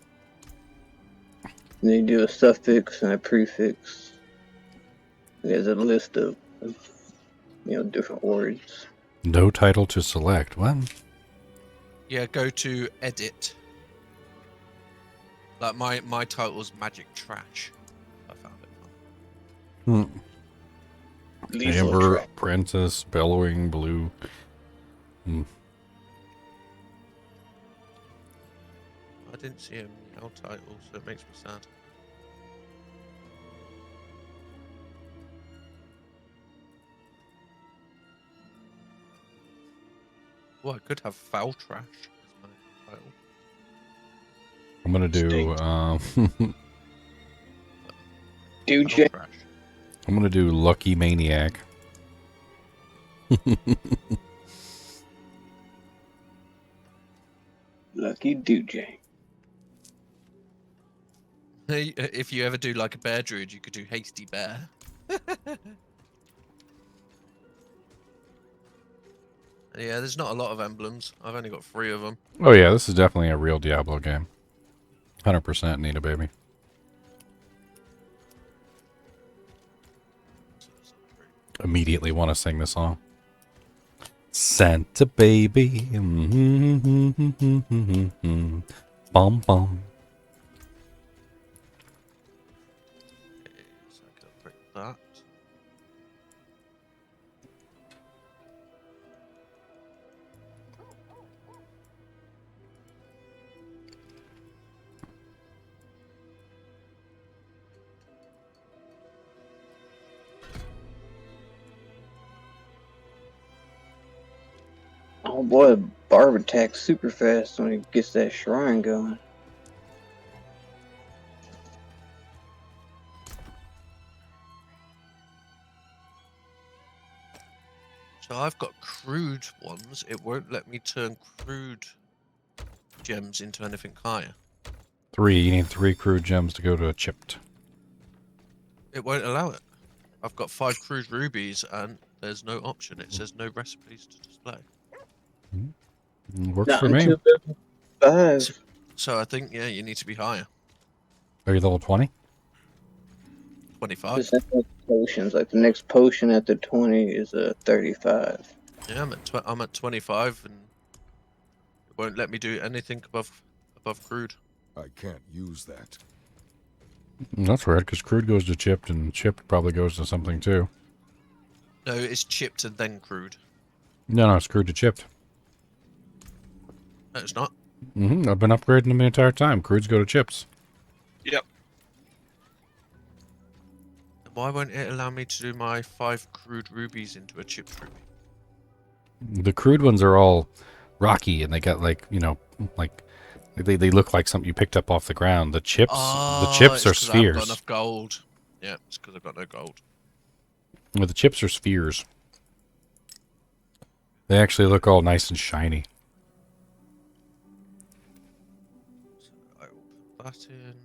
And then you do a suffix and a prefix. There's a list of different words. No title to select. What? Yeah, go to edit. Like my title's Magic Trash. I found it. Amber, Princess, Bellowing, Blue. I didn't see a meow title, so it makes me sad. Well, I could have Foul Trash as my title. I'm gonna do DJ. I'm gonna do Lucky Maniac. Lucky DJ. If you ever do like a bear druid, you could do Hasty Bear. Yeah, there's not a lot of emblems. I've only got 3 of them. Oh yeah, this is definitely a real Diablo game. 100% Nina, baby. Immediately want to sing the song. Santa baby. Bum bum. So I can break that. Oh boy, Barb attacks super fast when he gets that shrine going. So I've got crude ones. It won't let me turn crude gems into anything higher. 3. You need 3 crude gems to go to a chipped. It won't allow it. I've got 5 crude rubies and there's no option. It says no recipes to display. Works Not for me. until level 5. So I think, yeah, you need to be higher. Are you level 20? 25. Just like potions, like the next potion after 20 is a 35. Yeah, I'm at 25 and it won't let me do anything above crude. I can't use that. That's weird, because crude goes to chipped, and chipped probably goes to something too. No, it's chipped and then crude. No, it's crude to chipped. No, it's not. I've been upgrading them the entire time. Crudes go to chips. Yep. Why won't it allow me to do my 5 crude rubies into a chipped ruby? The crude ones are all rocky, and they got like, you know, like they look like something you picked up off the ground. The chips are spheres. I haven't got enough gold. Yeah, it's because I've got no gold. Well, the chips are spheres. They actually look all nice and shiny. So I will put that in.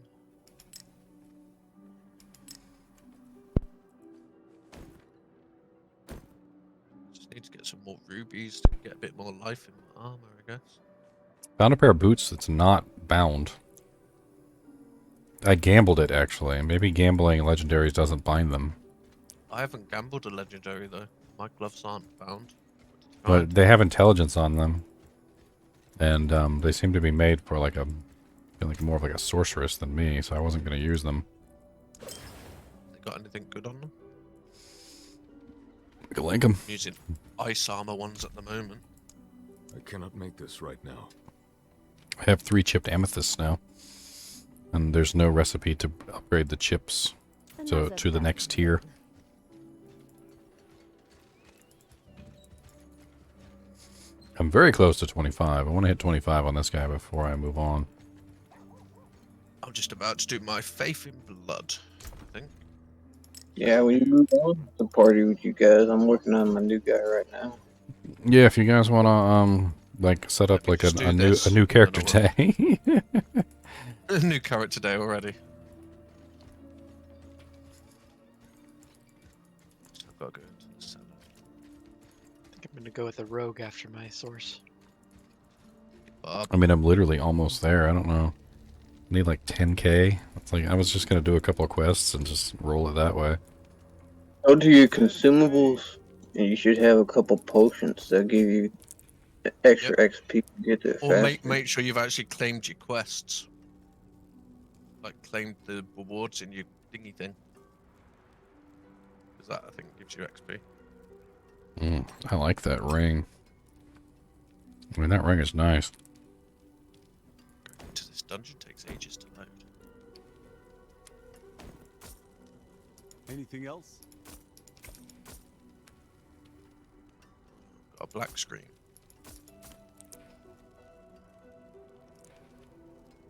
Just need to get some more rubies to get a bit more life in my armor, I guess. Found a pair of boots that's not bound. I gambled it, actually. Maybe gambling legendaries doesn't bind them. I haven't gambled a legendary though. My gloves aren't bound. But they have intelligence on them. And they seem to be made for like more of like a sorceress than me, so I wasn't going to use them. They got anything good on them? I can link them. I'm using ice armor ones at the moment. I cannot make this right now. I have 3 chipped amethysts now. And there's no recipe to upgrade the chips to the next tier. I'm very close to 25. I want to hit 25 on this guy before I move on. I'm just about to do my faith in blood, I think. Yeah, when you move on to party with you guys, I'm working on my new guy right now. Yeah, if you guys want to like set up like a new character day. A new character day already. So I've got to go into the cellar. I think I'm gonna go with a rogue after my source. I mean, I'm literally almost there. I don't know. I need like 10k. It's like I was just gonna do a couple of quests and just roll it that way. Go to your consumables, and you should have a couple potions that give you extra XP to get there Or faster. make sure you've actually claimed your quests. Like claimed the rewards in your thingy thing. Because that I think gives you XP. I like that ring. I mean, that ring is nice. Going into this dungeon takes ages to load. Anything else? Got a black screen.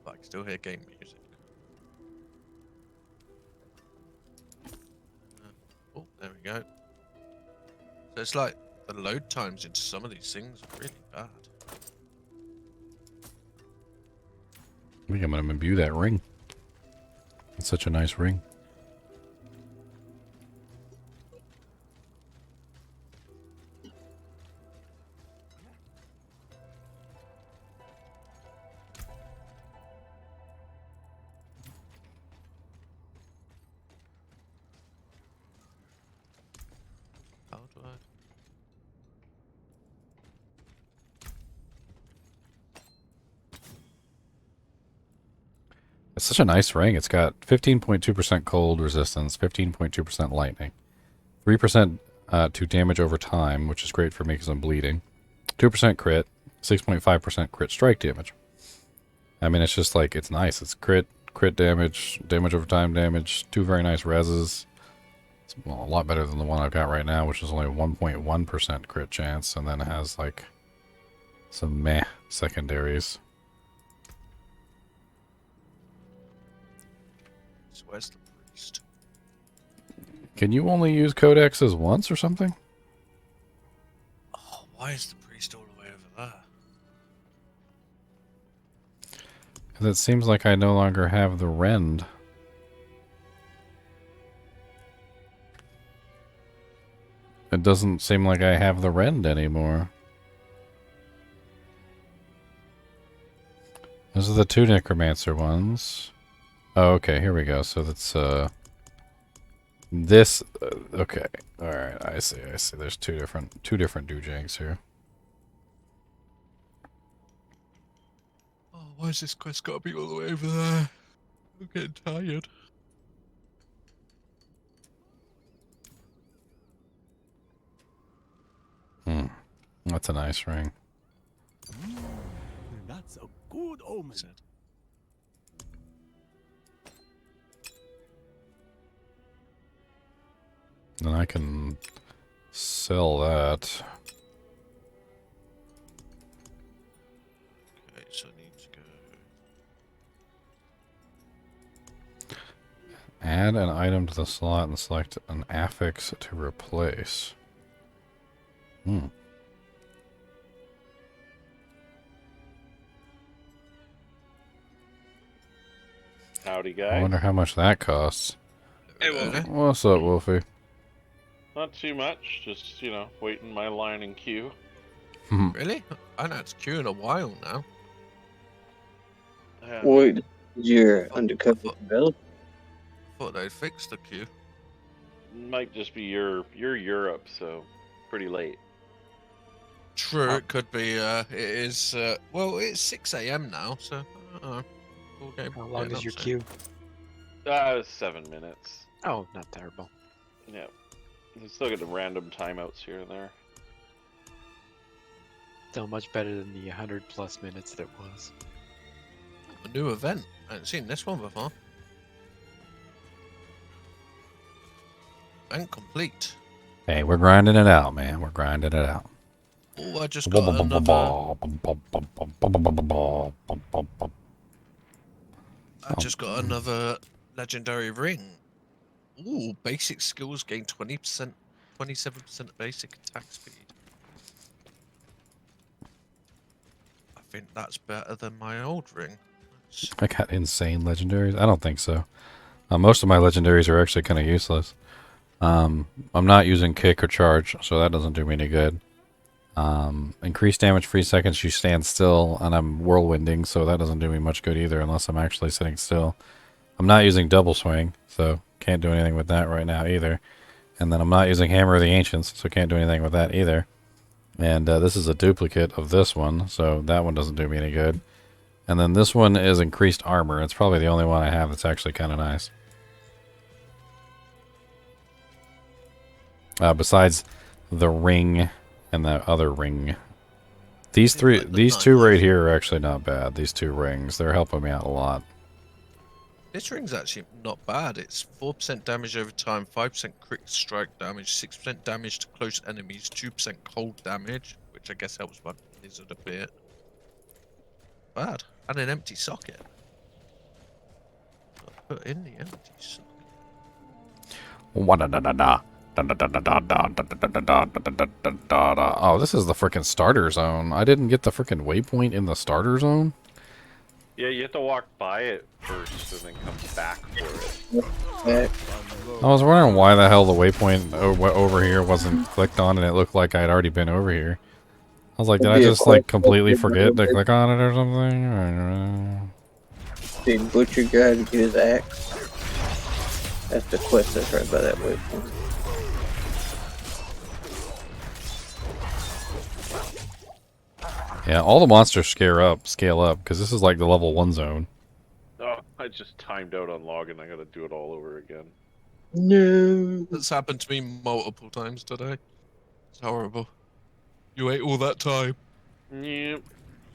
But I can still hear game music. Oh, there we go. So it's like the load times into some of these things are really bad. I think I'm gonna imbue that ring. It's such a nice ring. How do I? It's such a nice ring. It's got 15.2% cold resistance, 15.2% lightning, 3% to damage over time, which is great for me because I'm bleeding, 2% crit, 6.5% crit strike damage. I mean, it's just like, it's nice. It's crit damage, damage over time damage, 2 very nice reses. It's a lot better than the one I've got right now, which is only 1.1% crit chance, and then it has like some meh secondaries. So where's the priest? Can you only use codexes once or something? Oh, why is the priest all the way over there? Because it seems like I no longer have the rend. It doesn't seem like I have the rend anymore. Those are the 2 necromancer ones. Oh, okay, here we go. So that's this. Okay, all right. I see. There's two different doojangs here. Oh, why has this quest got to be all the way over there? I'm getting tired. That's a nice ring. That's a good omen. And I can sell that. Okay, so I need to go. Add an item to the slot and select an affix to replace. Howdy, guys. I wonder how much that costs. Hey, Wolfie. What's up, Wolfie? Not too much. Just, waiting my line in queue. Really? I know it's queue in a while now. Wait, you're undercover developer? Thought they'd fixed the queue. Might just be you're Europe, so pretty late. True, it could be. It is. Well, it's 6 a.m. now, so. How long is your queue? 7 minutes. Oh, not terrible. Yeah. You still get the random timeouts here and there. Still much better than the 100+ minutes that it was. A new event. I haven't seen this one before. Event complete. Hey, we're grinding it out, man. We're grinding it out. Oh, I just got another. I just got another legendary ring. Ooh, basic skills gain 20%, 27% basic attack speed. I think that's better than my old ring. I got insane legendaries. I don't think so. Most of my legendaries are actually kind of useless. I'm not using kick or charge, so that doesn't do me any good. Increased damage free seconds you stand still, and I'm whirlwinding, so that doesn't do me much good either unless I'm actually sitting still. I'm not using double swing, so can't do anything with that right now either. And then I'm not using Hammer of the Ancients, so can't do anything with that either. And this is a duplicate of this one, so that one doesn't do me any good. And then this one is increased armor. It's probably the only one I have that's actually kind of nice. Besides the ring and that other ring. These two right here are actually not bad. These 2 rings, they're helping me out a lot. This ring's actually not bad. It's 4% damage over time, 5% crit strike damage, 6% damage to close enemies, 2% cold damage, which I guess helps my lizard a bit. Bad. And an empty socket. I'll put in the empty socket. Oh, this is the frickin' starter zone. I didn't get the frickin' waypoint in the starter zone? Yeah, you have to walk by it first and then come back for it. I was wondering why the hell the waypoint over here wasn't clicked on and it looked like I'd already been over here. I was like, did I just like completely forget to click on it or something? I don't know. Big butcher guy to get his axe. That's the quest that's right by that waypoint. Yeah, all the monsters scale up, because this is like the level 1 zone. Oh, I just timed out on login. I gotta do it all over again. No. That's happened to me multiple times today. It's horrible. You wait all that time. Yep.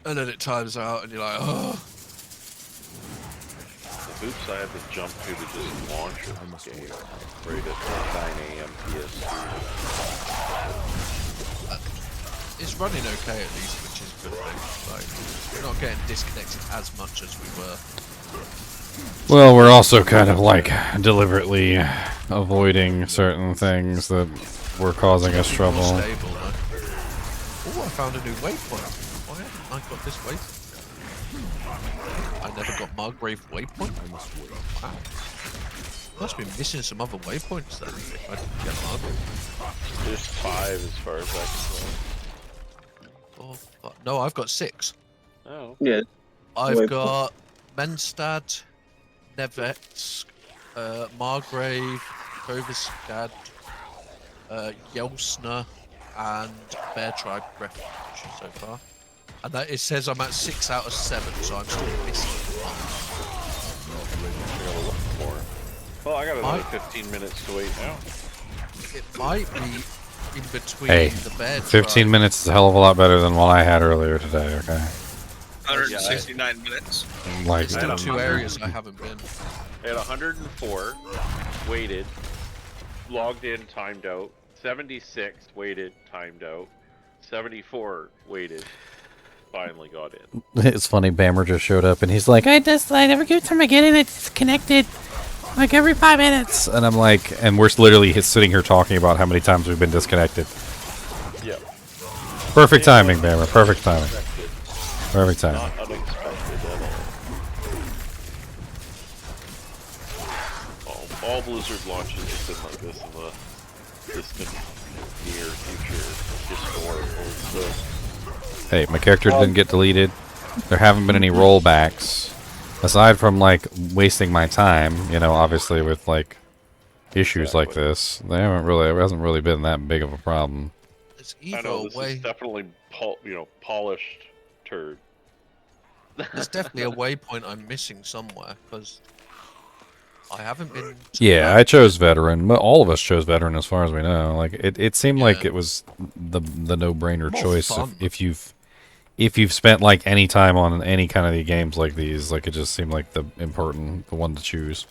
And then it times out, and you're like, oh. The boots I had to jump to just launch this game right at 9 a.m. PST. It's running okay at least, which is a good thing. Like, we're not getting disconnected as much as we were. Well, we're also kind of like deliberately avoiding certain things that were causing us trouble. Stable, right? Oh, I found a new waypoint. Why haven't I got this waypoint? I never got Margrave waypoint. Wow. Must be missing some other waypoints then if I didn't get Margrave. There's 5 as far as I can tell. Oh, fuck. No, I've got 6. Oh. Yeah. I've got Menstad, Nevetsk, Margrave, Kovaskad, Yelsna, and Bear Tribe Refuge so far. And that, it says I'm at 6 out of 7, so I'm still missing one. Well, I got another 15 minutes to wait now. It might be in between Hey, the Bear 15 Tribe. minutes is a hell of a lot better than what I had earlier today, okay? 169 minutes. Like, Still 2 areas I haven't been. I had 104, waited, logged in, timed out. 76, waited, timed out. 74, waited, finally got in. it's funny, Bammer just showed up and he's like, I never give time I get in, it's disconnected. Like every 5 minutes. And I'm like, and we're literally sitting here talking about how many times we've been disconnected. Yep. Perfect timing, Bammer, perfect timing. Perfect timing. Not unexpected at all. All Blizzard launches have been like this in the distant near future historical. So. Hey, my character didn't get deleted. There haven't been any rollbacks. Aside from, like, wasting my time, you know, obviously with, like, issues like this, it hasn't really been that big of a problem. It's I know, this is definitely, polished turd. There's definitely a waypoint I'm missing somewhere, because I haven't been... Yeah, I chose veteran. All of us chose veteran as far as we know. Like, it seemed like it was the no-brainer choice if you've spent like any time on any kind of the games like these. Like, it just seemed like the one to choose.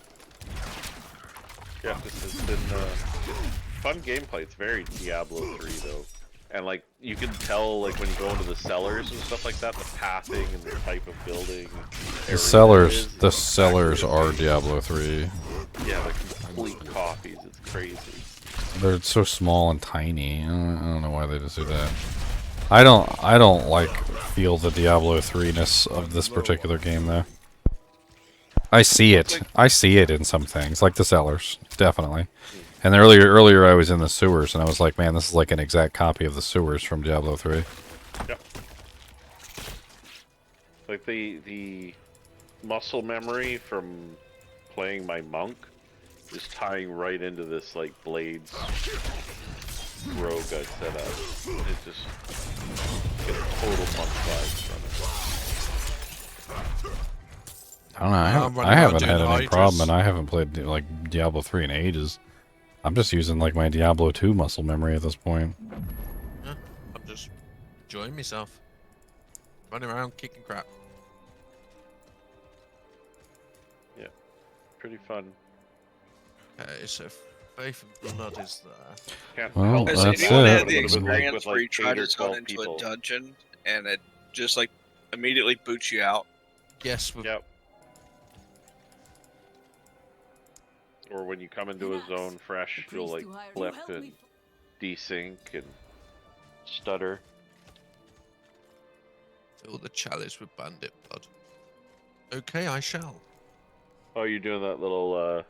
Yeah, this has been fun gameplay. It's very Diablo 3 though, and like you can tell like when you go into the cellars and stuff like that, the pathing and the type of building. The cellars are Diablo 3. Yeah, like complete copies. It's crazy. They're so small and tiny. I don't know why they just do that. I don't like feel the Diablo 3-ness of this particular game though. I see it. I see it in some things, like the cellars, definitely. And earlier I was in the sewers and I was like, man, this is like an exact copy of the sewers from Diablo 3. Yep. Like the muscle memory from playing my monk is tying right into this like Blades rogue I set up. It just gets total monk vibes from it. I don't know. I haven't had any problem, and I haven't played like Diablo 3 in ages. I'm just using like my Diablo 2 muscle memory at this point. Yeah, I'm just enjoying myself, running around kicking crap. Yeah, pretty fun. Okay, so Faith and Blood is there. Well, Has that's anyone it. had the experience where you try to go into people. a dungeon and it just like immediately boots you out? Yes. Yep. Or when you come into a zone fresh, you'll like flip and desync and stutter. Fill the chalice with bandit blood. Okay, I shall. Oh, you're doing that little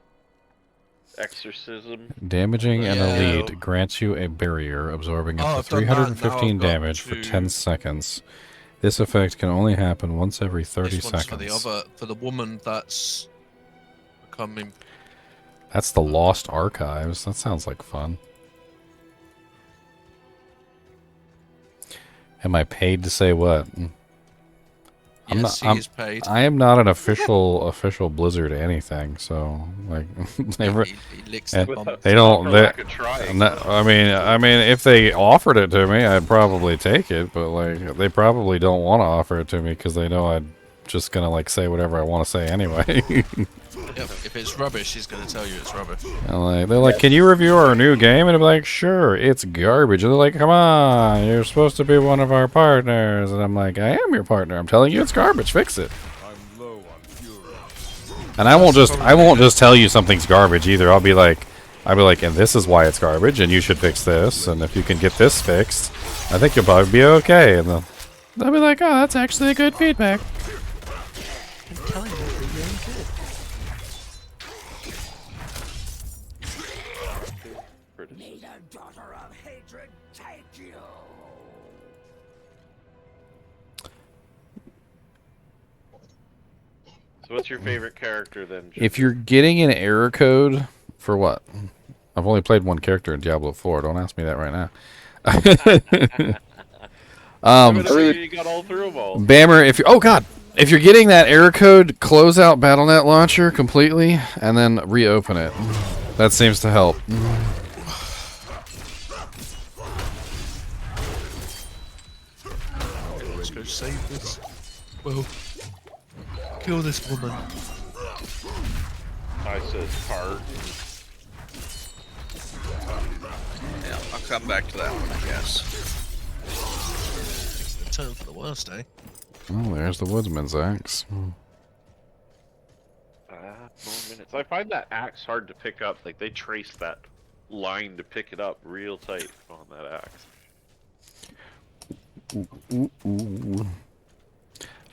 exorcism? Damaging an elite grants you a barrier absorbing up to I've done that. Now 315 I've got damage for 10 seconds. This effect can only happen once every 30 This one's seconds. for the woman that's becoming. That's the Lost Archives. That sounds like fun. Am I paid to say what? Yes, he is paid. I am not an official Blizzard anything, so like He licks and their bum. they don't. For They, lack of trying. I mean, if they offered it to me, I'd probably take it. But like, they probably don't want to offer it to me because they know I'm just gonna like say whatever I want to say anyway. Yep, if it's rubbish, he's going to tell you it's rubbish. And they're like, "Can you review our new game?" And I'm like, "Sure, it's garbage." And they're like, "Come on, you're supposed to be one of our partners." And I'm like, "I am your partner. I'm telling you it's garbage. Fix it." And I won't just tell you something's garbage either. I'll be like, "And this is why it's garbage, and you should fix this. And if you can get this fixed, I think you'll probably be okay." And they'll be like, "Oh, that's actually good feedback." I'm telling you, it's really good. May the daughter of hatred take you. So what's your favorite character then? If you're getting an error code for what? I've only played one character in Diablo 4. Don't ask me that right now. You got all through them all. Bammer, if you're getting that error code, close out BattleNet Launcher completely and then reopen it. That seems to help. Let's go save this. Well, kill this woman. I said heart. Yeah, I'll come back to that one, I guess. Turn for the worst, eh? Oh, there's the Woodsman's axe. 4 minutes. I find that axe hard to pick up. Like, they trace that line to pick it up real tight on that axe.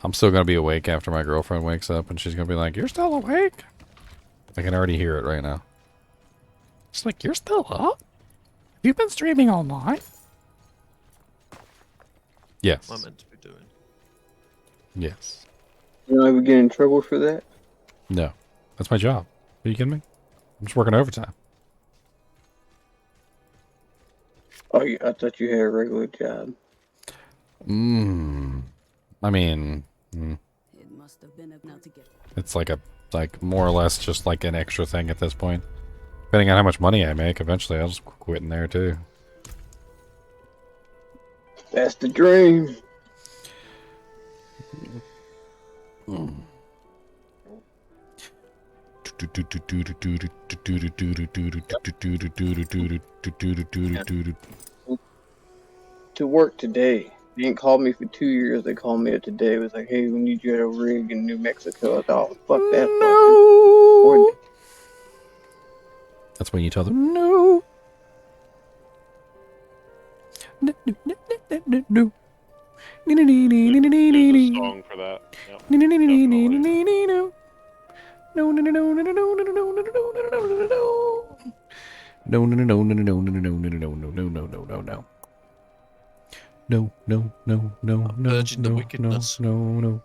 I'm still gonna be awake after my girlfriend wakes up, and she's gonna be like, "You're still awake?" I can already hear it right now. She's like, "You're still up? Have you been streaming all night?" Yes. What am I meant to be doing? Yes. You don't ever get in trouble for that? No. That's my job. Are you kidding me? I'm just working overtime. Oh, I thought you had a regular job. I mean, It must have been enough to get. it's like more or less just like an extra thing at this point. Depending on how much money I make, eventually I'll just quit in there too. That's the dream. To work today. They didn't call me for 2 years. They called me up today. It was like, "Hey, we need you at a rig in New Mexico." I thought, "Oh, fuck that." No. That's when you tell them no. No. There's a song for that. Yep. Urging the wickedness. No.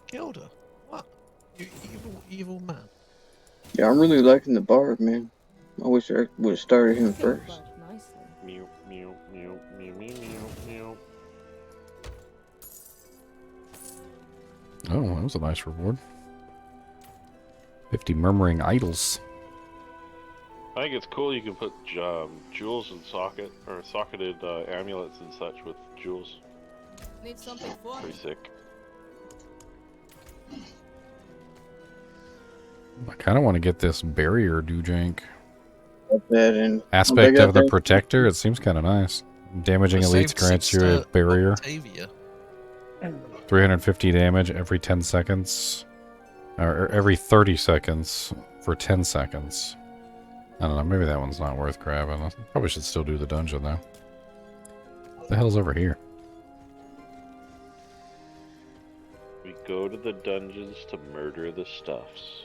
Gilda, what? You evil man. Yeah, I'm really liking the Barb, man. I wish I would have started him first. Mew, mew, mew, mew, mew, mew, mew. Oh, that was a nice reward. 50 murmuring idols. I think it's cool you can put jewels in socketed amulets and such with jewels. Need something for Pretty sick. I kind of want to get this barrier doojank. Aspect of the protector, it seems kind of nice. Damaging elites grants you a barrier. Octavia. 350 damage every 10 seconds. Or every 30 seconds for 10 seconds. I don't know, maybe that one's not worth grabbing. I probably should still do the dungeon though. What the hell's over here? We go to the dungeons to murder the stuffs.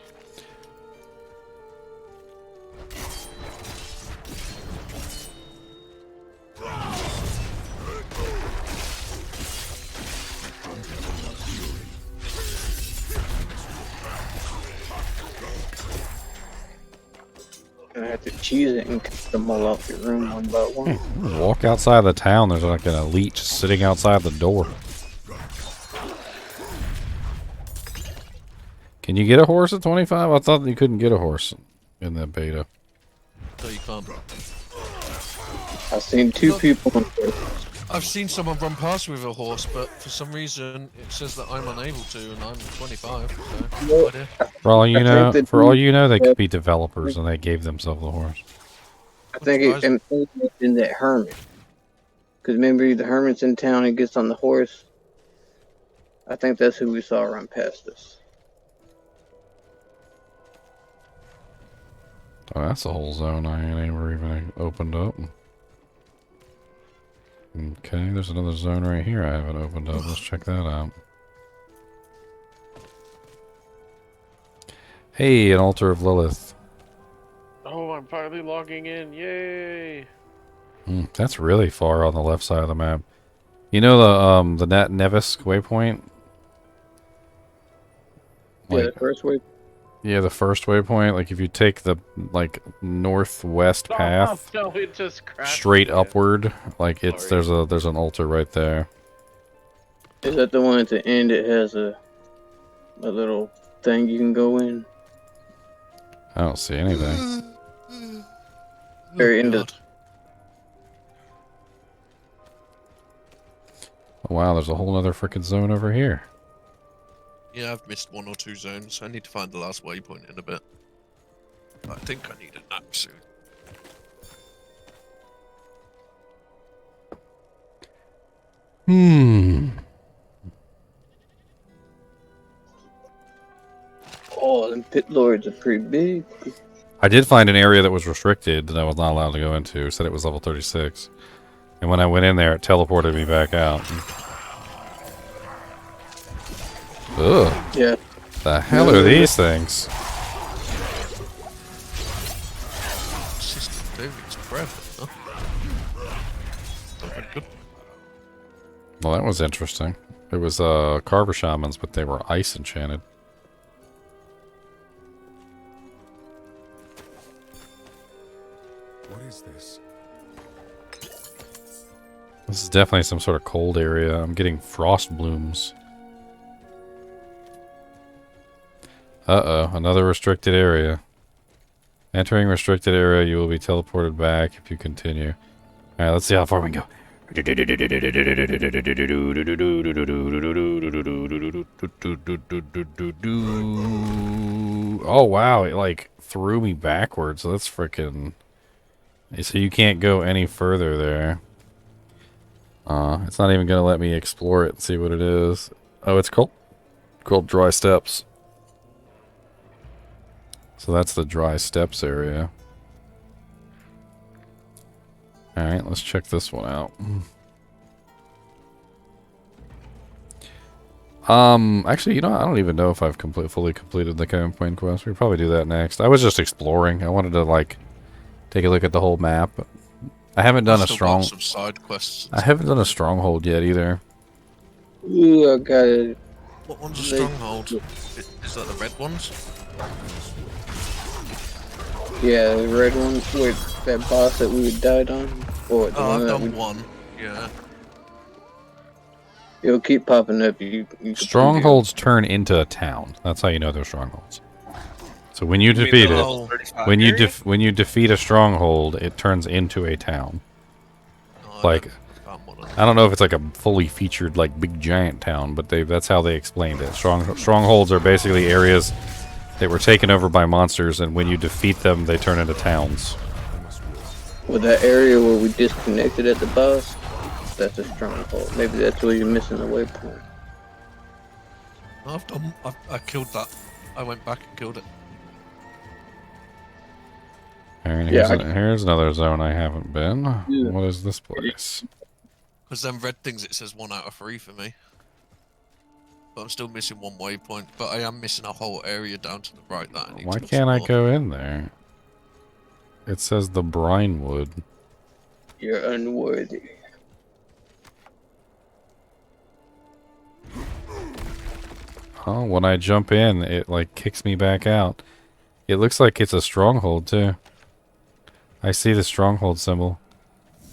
And I have to cheese it and cut them all off your room one by one. Walk outside the town. There's like an elite just sitting outside the door. Can you get a horse at 25? I thought you couldn't get a horse in the beta. No, you can't. I've seen two people on I've seen someone run past with a horse, but for some reason it says that I'm unable to, and I'm 25. So no idea. For all you know, they could be developers and they gave themselves a horse. I think it's in that hermit. Because remember, the hermit's in town and gets on the horse. I think that's who we saw run past us. Oh, that's a whole zone I ain't ever even opened up. Okay, there's another zone right here I haven't opened up. Let's check that out. Hey, an altar of Lilith. Oh, I'm finally logging in. Yay! That's really far on the left side of the map. You know the Nat Nevis waypoint? Yeah, the first waypoint. Yeah, the first waypoint. Like if you take the northwest path No, it just crashed straight again. upward, like there's an altar right there. Is that the one at the end? It has a little thing you can go in. I don't see anything. Very end of. Oh, wow, there's a whole other freaking zone over here. Yeah, I've missed 1 or 2 zones. I need to find the last waypoint in a bit. I think I need a nap soon. Oh, them pit lords are pretty big. I did find an area that was restricted that I was not allowed to go into. It said it was level 36. And when I went in there, it teleported me back out. Ugh. Yeah. The hell are these things? System doing its breath, huh? Good. Well, that was interesting. It was Carver Shamans, but they were ice enchanted. What is this? This is definitely some sort of cold area. I'm getting frost blooms. Uh-oh, another restricted area. Entering restricted area, you will be teleported back if you continue. Alright, let's see how far we can go. Oh, wow, it like threw me backwards. That's freaking... So you can't go any further there. It's not even gonna let me explore it and see what it is. Oh, it's called Dry Steps. So that's the Dry Steps area. Alright, let's check this one out. Actually, you know, I don't even know if I've fully completed the campaign quest. We can probably do that next. I was just exploring. I wanted to, like, take a look at the whole map. I haven't done a strong... Some side quests. I haven't done a stronghold yet, either. Ooh, I got it. What one's a stronghold? Is that the red ones? Yeah, the red one with that boss that we died on. Or the one I've that done one. Yeah. It'll keep popping up. Strongholds turn into a town. That's how you know they're strongholds. So when you defeat it, when you defeat a stronghold, it turns into a town. Like, I don't know if it's like a fully featured, like, big giant town, but that's how they explained it. Strongholds are basically areas that were taken over by monsters, and when you defeat them, they turn into towns. With that area where we disconnected at the boss, that's a stronghold. Maybe that's where you're missing the waypoint. I killed that. I went back and killed it. Alright, here's another zone I haven't been. Yeah. What is this place? Because them red things, it says 1 out of 3 for me. But I'm still missing 1 waypoint. But I am missing a whole area down to the right that I need Why to can't I explore. go in there? It says the Brinewood. You're unworthy. Oh, when I jump in, it like kicks me back out. It looks like it's a stronghold too. I see the stronghold symbol.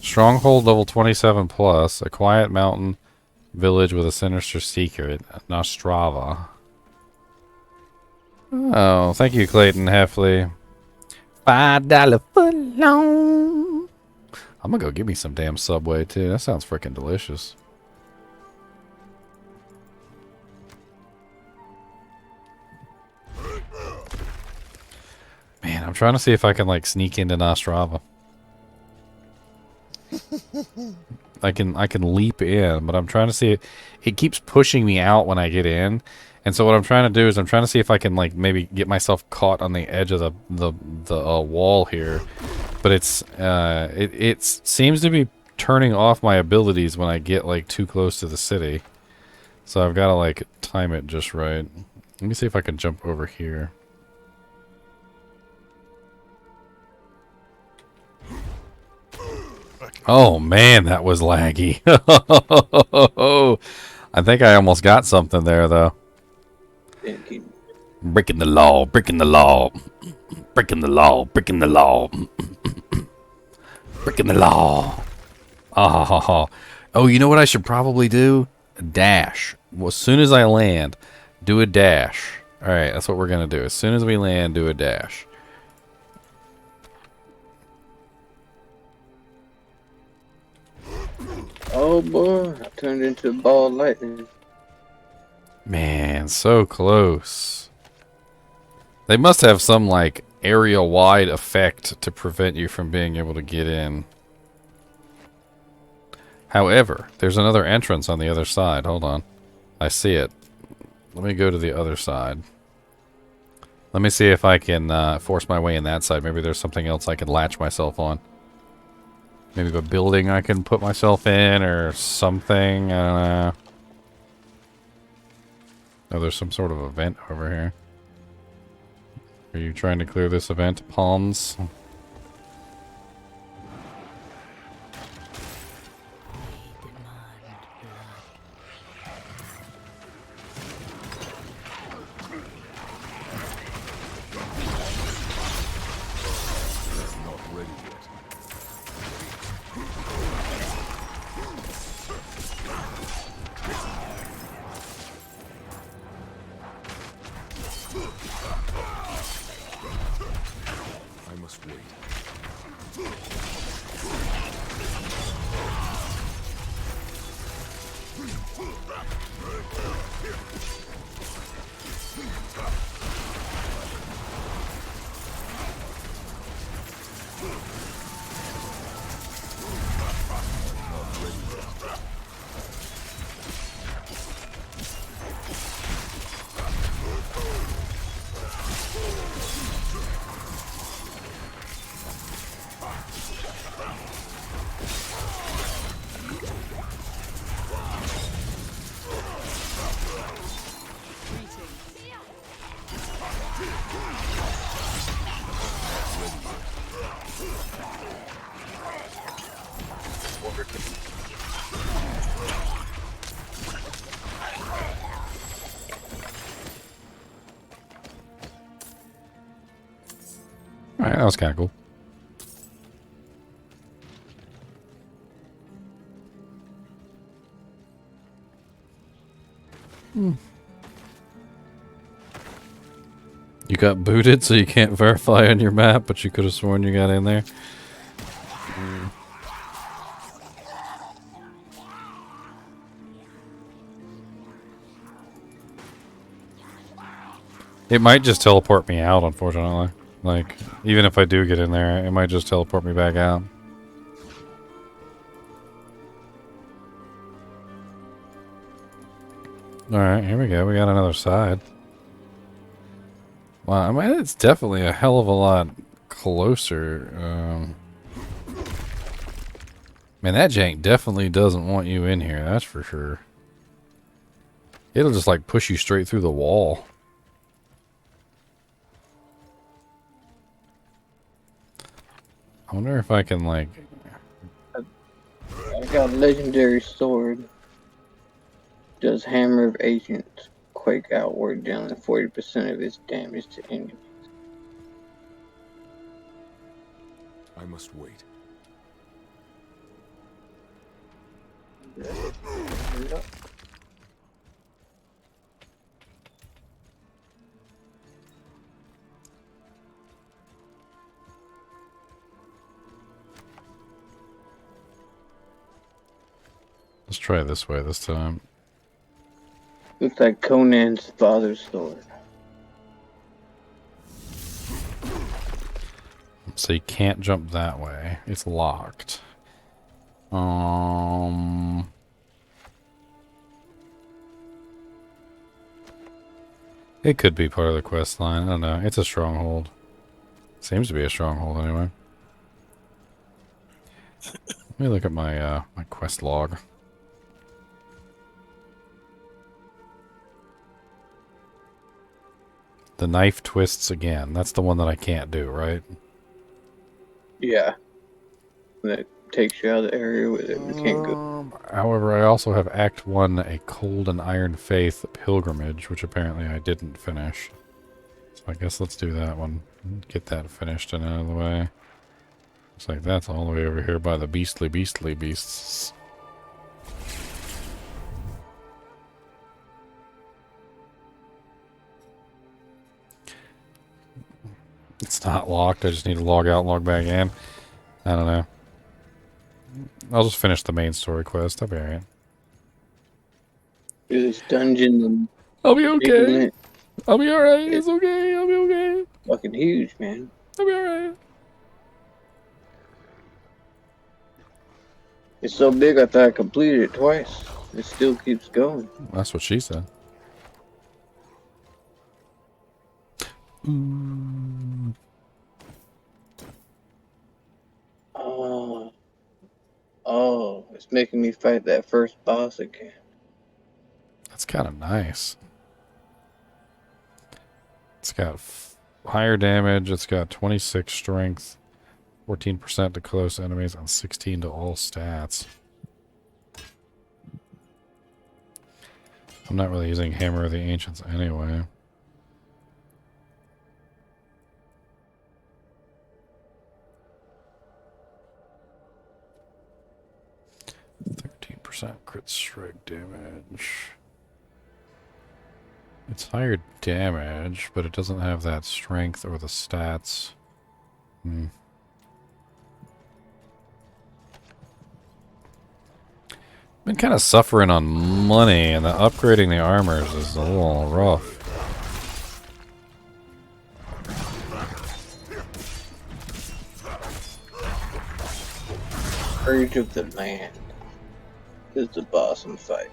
Stronghold level 27 plus. A quiet mountain village with a sinister secret. Nostrava. Oh, thank you, Clayton Heffley. $5 footlong. I'm gonna go get me some damn Subway too. That sounds freaking delicious. Man, I'm trying to see if I can like sneak into Nostrava. I can leap in, but I'm trying to see it. It keeps pushing me out when I get in, and so what I'm trying to do is I'm trying to see if I can like maybe get myself caught on the edge of the wall here. But it seems to be turning off my abilities when I get like too close to the city. So I've got to like time it just right. Let me see if I can jump over here. Oh man, that was laggy. I think I almost got something there though. Breaking the law, breaking the law, breaking the law, breaking the law, breaking the law. Oh, you know what I should probably do? A dash. Well, as soon as I land, do a dash. All right, that's what we're gonna do. As soon as we land, do a dash. Oh boy, I turned into a ball of lightning. Man, so close. They must have some like area-wide effect to prevent you from being able to get in. However, there's another entrance on the other side. Hold on. I see it. Let me go to the other side. Let me see if I can force my way in that side. Maybe there's something else I can latch myself on. Maybe a building I can put myself in or something. I don't know. Oh, there's some sort of event over here. Are you trying to clear this event, Palms? Alright, that was kind of cool. You got booted, so you can't verify on your map, but you could have sworn you got in there. It might just teleport me out, unfortunately. Like, even if I do get in there, it might just teleport me back out. Alright, here we go. We got another side. Wow, I mean, it's definitely a hell of a lot closer. Man, that jank definitely doesn't want you in here, that's for sure. It'll just, like, push you straight through the wall. I wonder if I can, like... I got a legendary sword. Does Hammer of Agents Quake outward, dealing 40% of its damage to enemies. I must wait. Let's try this way this time. Looks like Conan's father's sword. So you can't jump that way. It's locked. It could be part of the quest line. I don't know. It's a stronghold. Seems to be a stronghold anyway. Let me look at my my quest log. The knife twists again. That's the one that I can't do, right? Yeah. That takes you out of the area where you can't go. However, I also have Act 1, A Cold and Iron Faith Pilgrimage, which apparently I didn't finish. So I guess let's do that one. Get that finished and out of the way. Looks like that's all the way over here by the beastly beasts. It's not locked. I just need to log out and log back in. I don't know. I'll just finish the main story quest. I'll be alright. Do this dungeon and I'll be okay. I'll be alright. It's okay. I'll be okay. Fucking huge, man. I'll be alright. It's so big I thought I completed it twice. It still keeps going. That's what she said. Oh, it's making me fight that first boss again. That's kind of nice. It's got higher damage. It's got 26 strength, 14% to close enemies, and 16 to all stats. I'm not really using Hammer of the Ancients anyway. Crit strike damage. It's higher damage, but it doesn't have that strength or the stats. Been kind of suffering on money, and the upgrading the armors is a little rough. Urge of the Land is the boss in fight.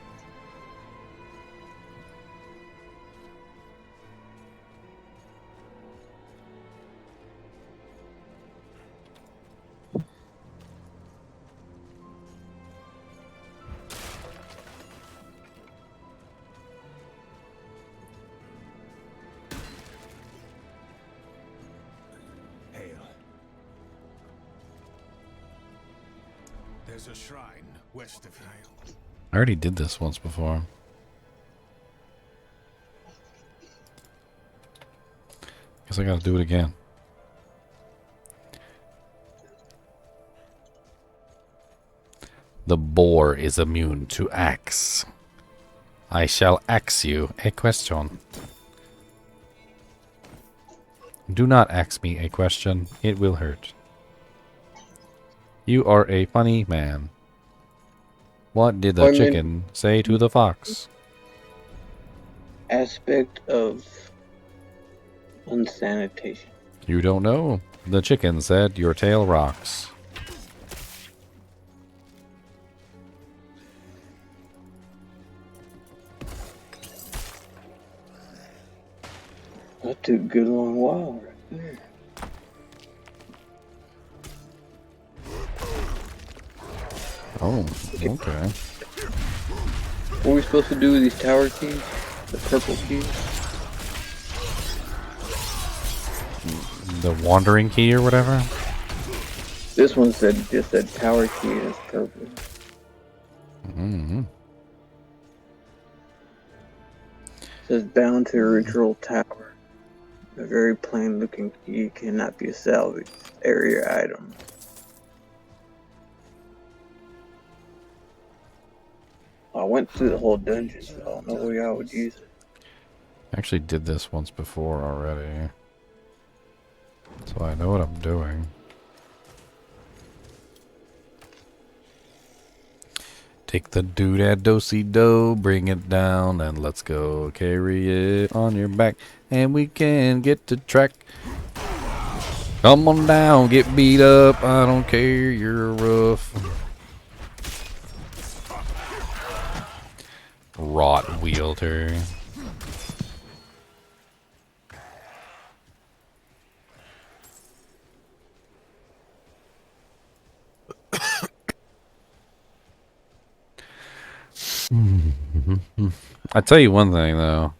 Hail. There's a shrine west of here. I already did this once before. Guess I gotta do it again. The boar is immune to axe. I shall ask you a question. Do not ask me a question. It will hurt. You are a funny man. What did the chicken say to the fox? Aspect of unsanitation. You don't know. The chicken said your tail rocks. That took a good long while right there. Oh, okay. What are we supposed to do with these tower keys? The purple keys? The wandering key or whatever? This one said just said tower key and it's purple. It says bound to a ritual tower. A very plain looking key cannot be a salvaged area item. went through the whole dungeon, so I don't know where y'all would use it. I actually did this once before already. So I know what I'm doing. Take the doodad do-si-do, bring it down, and let's go carry it on your back, and we can get to track. Come on down, get beat up, I don't care, you're rough. Rot wielder. I tell you one thing though,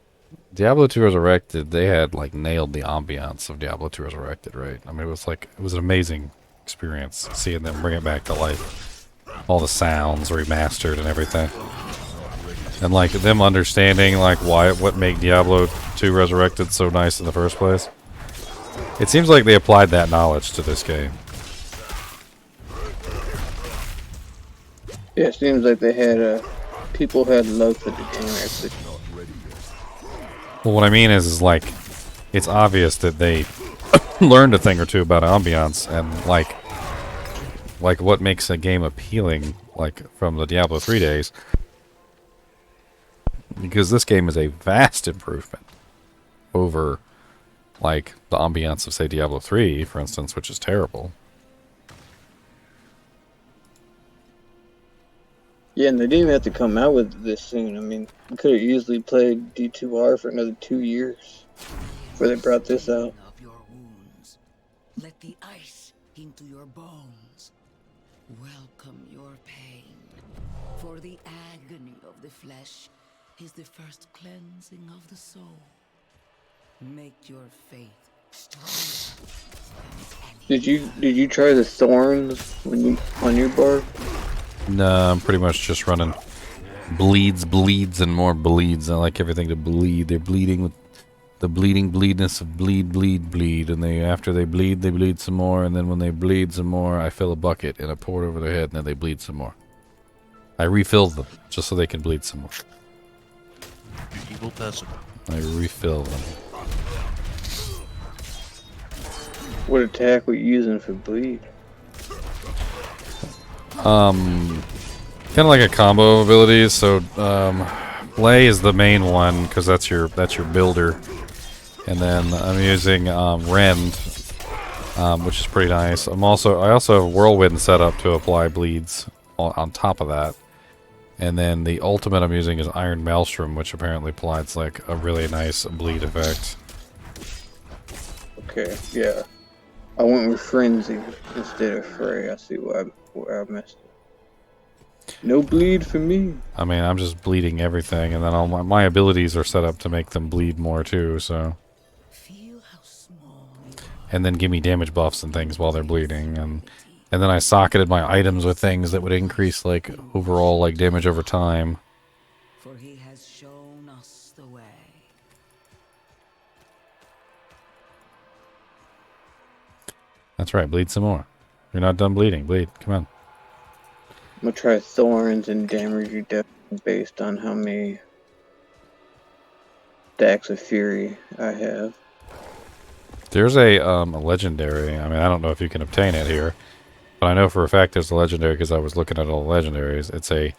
Diablo 2 Resurrected, they had like nailed the ambiance of Diablo 2 Resurrected, right? I mean, it was an amazing experience seeing them bring it back to life. All the sounds remastered and everything, and like them understanding like what made Diablo 2 Resurrected so nice in the first place. It seems like they applied that knowledge to this game. Yeah, it seems like they had people had love for the game. Actually. Well, what I mean is like, it's obvious that they learned a thing or two about ambiance and like what makes a game appealing, like from the Diablo 3 days. Because this game is a vast improvement over, like, the ambiance of, say, Diablo 3, for instance, which is terrible. Yeah, and they didn't even have to come out with this soon. I mean, we could have easily played D2R for another 2 years before they brought this out. Let the ice into your bones. Welcome your pain. For the agony of the flesh is the first cleansing of the soul. Make your faith stronger. Did you try the thorns on your Barb? No, I'm pretty much just running bleeds, and more bleeds. I like everything to bleed. They're bleeding with the bleedness of bleed, and after they bleed some more, and then when they bleed some more, I fill a bucket and I pour it over their head, and then they bleed some more. I refill them just so they can bleed some more. You evil person. I refill them. What attack were you using for bleed? Kind of like a combo of abilities. So, Lay is the main one because that's your builder, and then I'm using Rend, which is pretty nice. I also have Whirlwind set up to apply bleeds on top of that, and then the ultimate I'm using is Iron Maelstrom, which apparently applies like a really nice bleed effect. Okay, yeah, I went with Frenzy instead of Fray. I see where I messed up. No bleed for me. I mean, I'm just bleeding everything, and then all my abilities are set up to make them bleed more too, so. And then give me damage buffs and things while they're bleeding, and then I socketed my items with things that would increase like overall like damage over time. For he has shown us the way. That's right, bleed some more. You're not done bleeding. Bleed, come on. I'm gonna try thorns and damage you definitely based on how many stacks of fury I have. There's a legendary. I mean, I don't know if you can obtain it here, but I know for a fact there's a legendary because I was looking at all the legendaries. It's a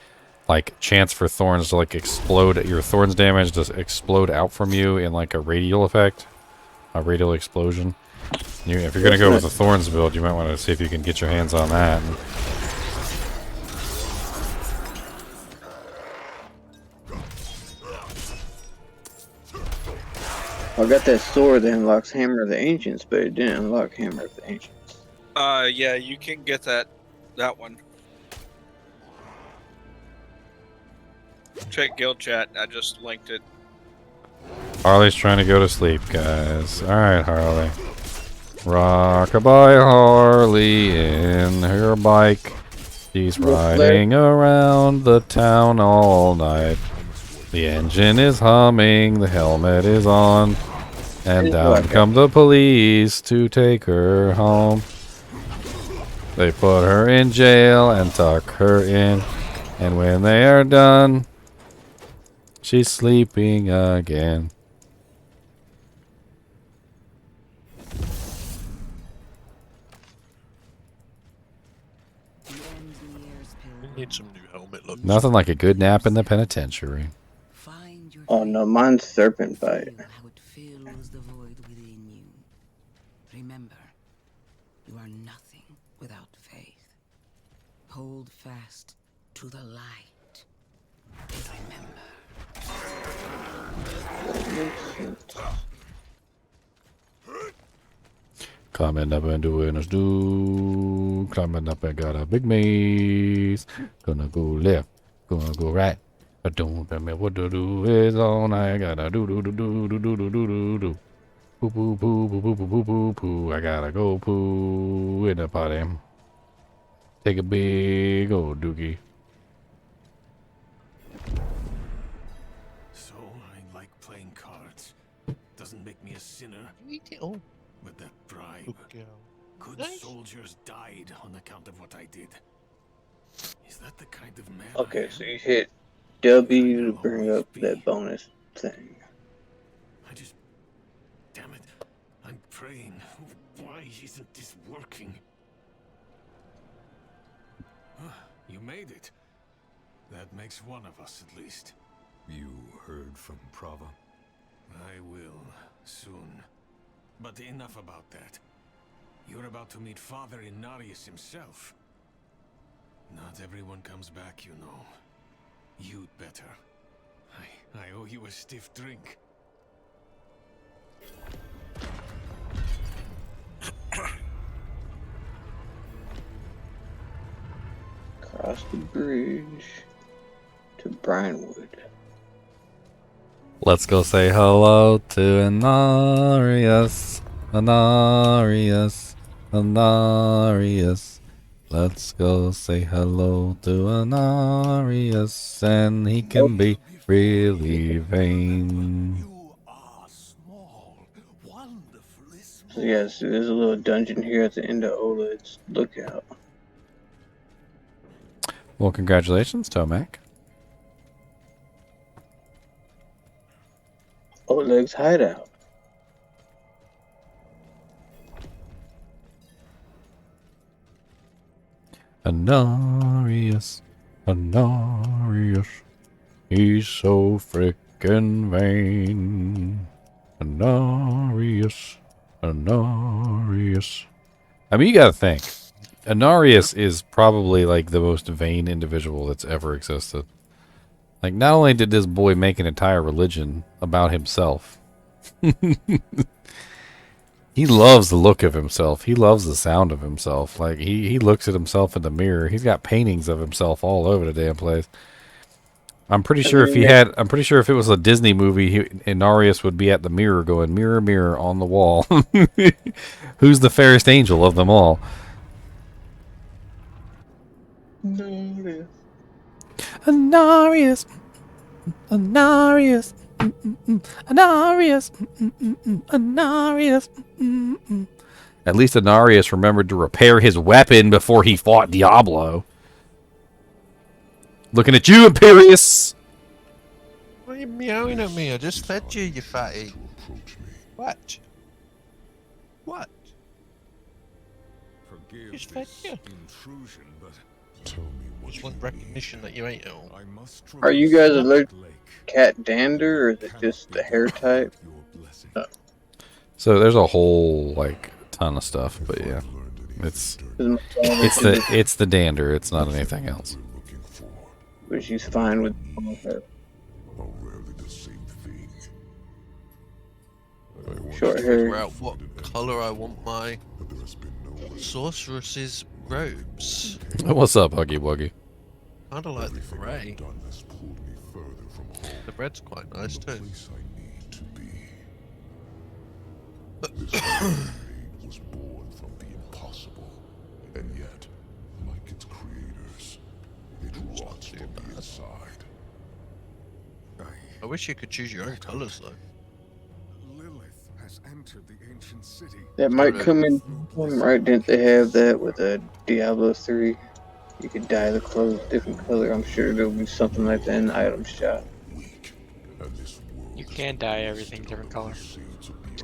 like chance for thorns to like explode. Your thorns damage to explode out from you in like a radial effect, a radial explosion. If you're gonna go with the thorns build, you might want to see if you can get your hands on that. I got that sword that unlocks Hammer of the Ancients, but it didn't unlock Hammer of the Ancients. Yeah, you can get that one. Check guild chat. I just linked it. Harley's trying to go to sleep, guys. Alright, Harley. Rockabye Harley in her bike. She's riding around the town all night. The engine is humming, the helmet is on, and down come the police to take her home. They put her in jail and tuck her in, and when they are done, She's sleeping again. We need some new helmet looks. Nothing like a good nap in the penitentiary. Oh no, mine's serpent bite. How it fills the void within you. Remember, you are nothing without faith. Hold fast to the light. Climbing up and doing us do. Climbing up and got a big maze. Gonna go left, gonna go right. I don't tell me what to do is all I gotta do do do do do do do do do do. Poo poo poo poo poo poo poo poo poo. I gotta go poo in the potty. Take a big old dookie. So I like playing cards. Doesn't make me a sinner. With that bribe, good soldiers died on account of what I did. Is that the kind of man? Okay, so you hit W to bring up that bonus thing. Damn it. I'm praying. Why isn't this working? You made it. That makes one of us at least. You heard from Prava? I will, soon. But enough about that. You're about to meet Father Inarius himself. Not everyone comes back, you know. You'd better. I owe you a stiff drink. Cross the bridge to Brinewood. Let's go say hello to Inarius. Inarius. Inarius. Let's go say hello to Inarius, and he can be really vain. So yes, there's a little dungeon here at the end of Oleg's Lookout. Well, congratulations, Tomac. Oleg's Hideout. Inarius. Inarius. He's so frickin' vain. Inarius. Inarius. I mean, you gotta think. Inarius is probably like the most vain individual that's ever existed. Like, not only did this boy make an entire religion about himself, he loves the look of himself. He loves the sound of himself. Like, he looks at himself in the mirror. He's got paintings of himself all over the damn place. I'm pretty sure if it was a Disney movie, Inarius would be at the mirror going, mirror, mirror on the wall. Who's the fairest angel of them all? Inarius. Inarius. Inarius. Inarius. At least Inarius remembered to repair his weapon before he fought Diablo. Looking at you, Imperius! Why are you meowing at me? I just fed you, you fatty. What? What? Forgive Just fed this you. intrusion, but tell me what Just want recognition that you ate it all. Are you guys allergic to cat dander, or is it just the hair type? So there's a whole like ton of stuff, but yeah, it's the dander. It's not anything else. But she's fine with her. Short hair. Figure out what color I want my sorceress's robes. What's up, Huggy Wuggy? Kinda like the grey. The red's quite nice too. was born from the impossible, and yet, like its creators, it rots from the inside. I wish you could choose your own colours though. Lilith has entered the ancient city. That might come in, right? Didn't they have that with a Diablo 3? You could dye the clothes a different color. I'm sure there'll be something like that in the item shop. You can dye everything different color.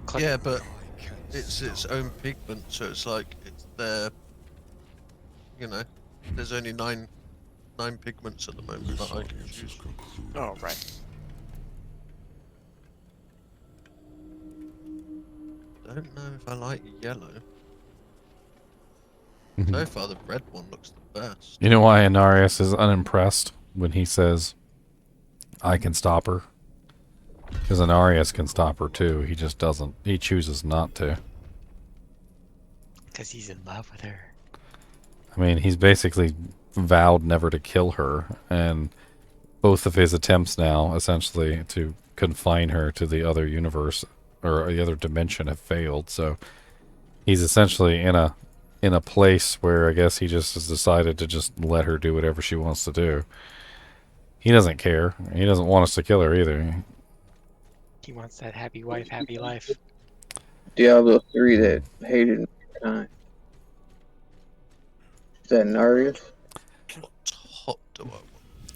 Click. Yeah, but it's its own pigment, so it's like it's there. You know, there's only nine pigments at the moment that I can choose. Oh, right. Don't know if I like yellow. So far, the red one looks the best. You know why Inarius is unimpressed when he says, I can stop her? Because Inarius can stop her too. He just doesn't. He chooses not to. Because he's in love with her. I mean, he's basically vowed never to kill her, and both of his attempts now, essentially, to confine her to the other universe, or the other dimension, have failed, so he's essentially in a place where I guess he just has decided to just let her do whatever she wants to do. He doesn't care. He doesn't want us to kill her either. He wants that happy wife, happy life. Diablo 3 that hated mankind. Is that Narius?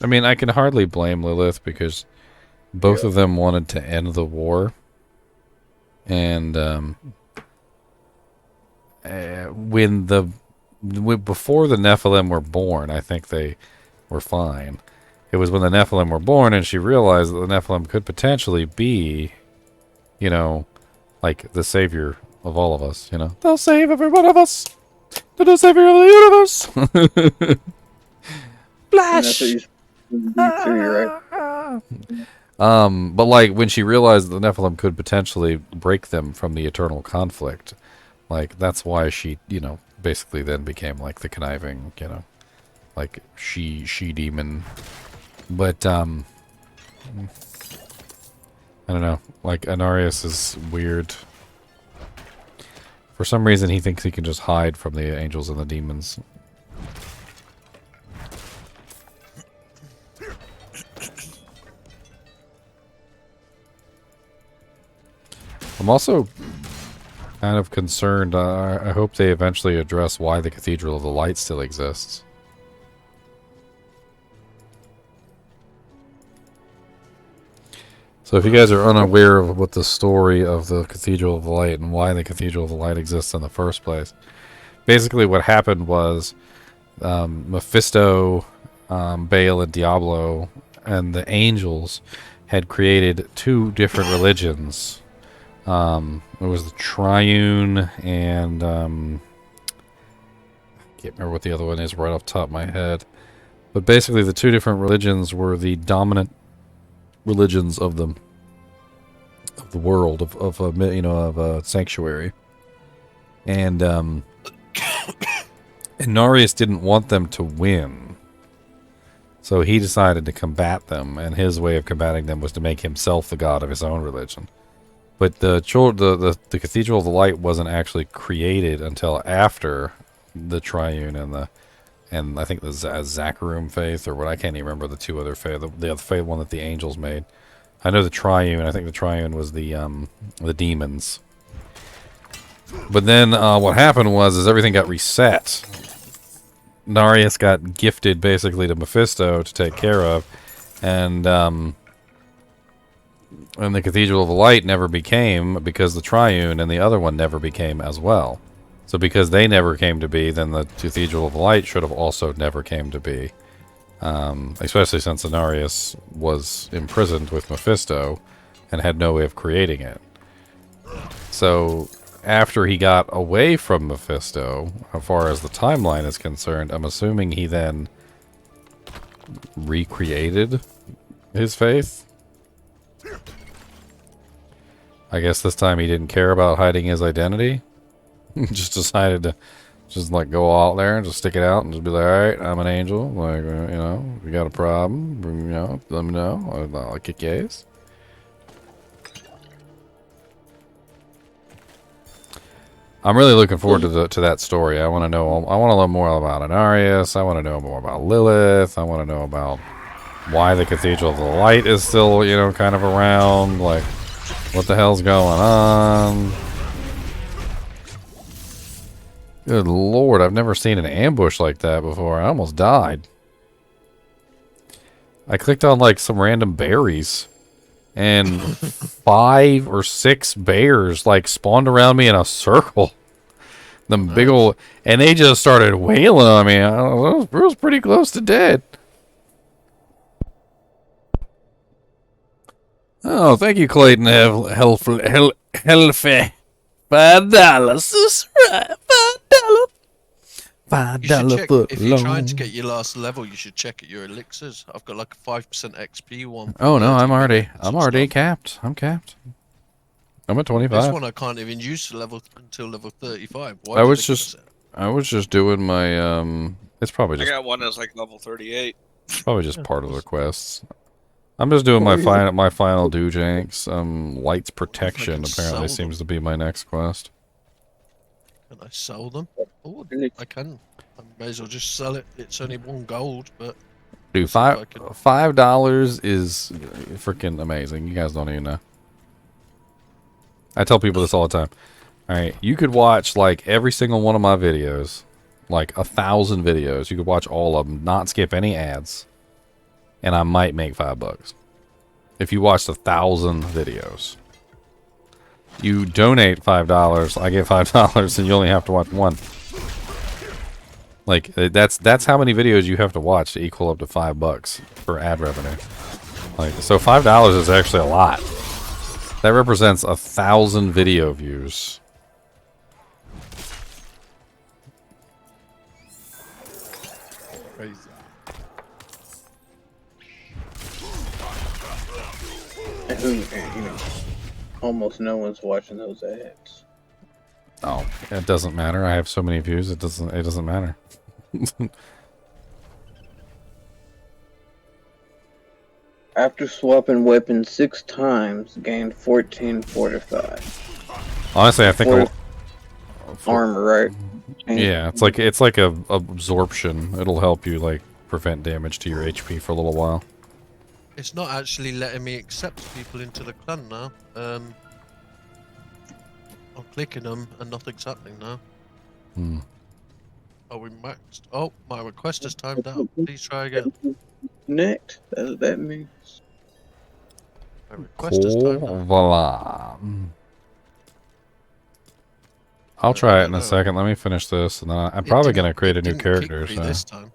I mean, I can hardly blame Lilith because both of them wanted to end the war. And before the Nephilim were born, I think they were fine. It was when the Nephilim were born and she realized that the Nephilim could potentially be, you know, like the savior of all of us, you know. They'll save every one of us. They're the savior of the universe. Flash. But like when she realized the Nephilim could potentially break them from the eternal conflict, like that's why she, you know, basically then became like the conniving, you know, like she demon. But I don't know, like Inarius is weird. For some reason he thinks he can just hide from the angels and the demons. I'm also kind of concerned. I hope they eventually address why the Cathedral of the Light still exists. So if you guys are unaware of what the story of the Cathedral of the Light and why the Cathedral of the Light exists in the first place, basically what happened was Mephisto, Baal, and Diablo, and the angels had created two different religions. It was the Triune and I can't remember what the other one is right off the top of my head. But basically the two different religions were the dominant religions of the world of a sanctuary. And Inarius didn't want them to win. So he decided to combat them, and his way of combating them was to make himself the god of his own religion. But the Cathedral of the Light wasn't actually created until after the Triune and I think the Zacharium faith, or what, I can't even remember the two other faith, the other faith one that the angels made. I know the Triune. I think the Triune was the demons. But then what happened was everything got reset. Narius got gifted basically to Mephisto to take care of, and the Cathedral of the Light never became, because the Triune and the other one never became as well. So because they never came to be, then the Cathedral of the Light should have also never came to be. Especially since Inarius was imprisoned with Mephisto and had no way of creating it. So after he got away from Mephisto, as far as the timeline is concerned, I'm assuming he then recreated his faith. I guess this time he didn't care about hiding his identity. Just decided to just like go out there and just stick it out and just be like, alright, I'm an angel. Like, you know, if you got a problem, you know, let me know. I'll kick your ass. I'm really looking forward to that story. I want to know. I want to learn more about Inarius. I want to know more about Lilith. I want to know about why the Cathedral of the Light is still, you know, kind of around. Like, what the hell's going on? Good lord, I've never seen an ambush like that before. I almost died. I clicked on like some random berries and 5 or 6 bears like spawned around me in a circle. Them big old, and they just started wailing on me. I was pretty close to dead. Oh, thank you, Clayton. Hellfe. $5. That's right. $5. You should $5 check, foot if you're trying long. to get your last level, you should check at your elixirs. I've got like a 5% XP one. for Oh no, 30 I'm already minutes. capped. I'm capped. I'm at This 25. one I can't even use until level 35. Why I did was they give just us it? doing my It's probably I just got one that's like level 38. part of the quests. I'm just doing my final Dujanks. Lights protection apparently sell seems to be my next quest. Can I sell them? Oh, I can. I may as well just sell it. It's only 1 gold, but Dude, see if I can- $5 is freaking amazing. You guys don't even know. I tell people this all the time. All right, you could watch like every single one of my videos, like 1,000 videos. You could watch all of them, not skip any ads, and I might make $5 if you watched 1,000 videos. You donate $5, I get $5, and you only have to watch one. Like that's how many videos you have to watch to equal up to $5 for ad revenue. Like, so $5 is actually a lot. That represents 1,000 video views. Crazy. And who, you know, almost no one's watching those ads. Oh, it doesn't matter. I have so many views. It doesn't matter. After swapping weapons 6 times, gained 14 fortified. Honestly, I think armor, right? Yeah, it's like a absorption. It'll help you like prevent damage to your HP for a little while. It's not actually letting me accept people into the clan now. I'm clicking them and nothing's happening now. Hmm. Are we maxed? Oh, my request is timed out. Please try again. Next, that's what that means. My request is timed out. Voila. I'll try it in a second. Let me finish this, and then I'm probably gonna create a new character. So This time.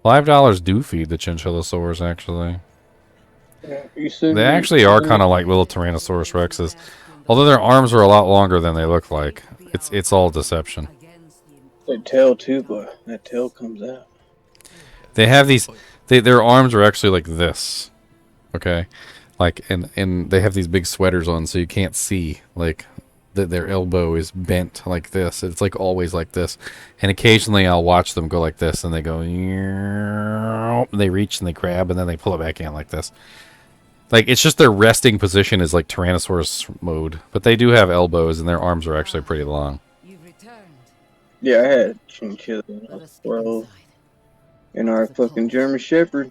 $5 do feed the Chinchillasaurs, actually. Yeah, They actually are kind of like little Tyrannosaurus Rexes, although their arms are a lot longer than they look like. It's all deception. Their tail too, but that tail comes out. They have these. Their arms are actually like this. Okay, like and they have these big sweaters on, so you can't see like their elbow is bent like this. It's like always like this, and occasionally I'll watch them go like this, and they go. And they reach and they grab, and then they pull it back in like this. Like, it's just their resting position is like Tyrannosaurus mode, but they do have elbows, and their arms are actually pretty long. Yeah, I had Chinchilla when I was 12. And our fucking German Shepherd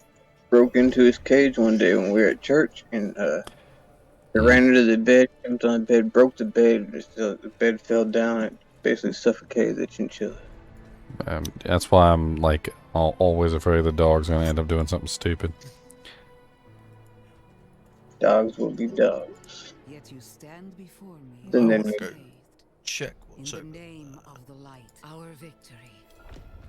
broke into his cage one day when we were at church, and it ran into the bed, jumped on the bed, broke the bed, the bed fell down, and basically suffocated the Chinchilla. That's why I'm like always afraid the dog's gonna end up doing something stupid. Dogs will be dogs. Yet you stand before me. Then they check in the name of the light, our victory.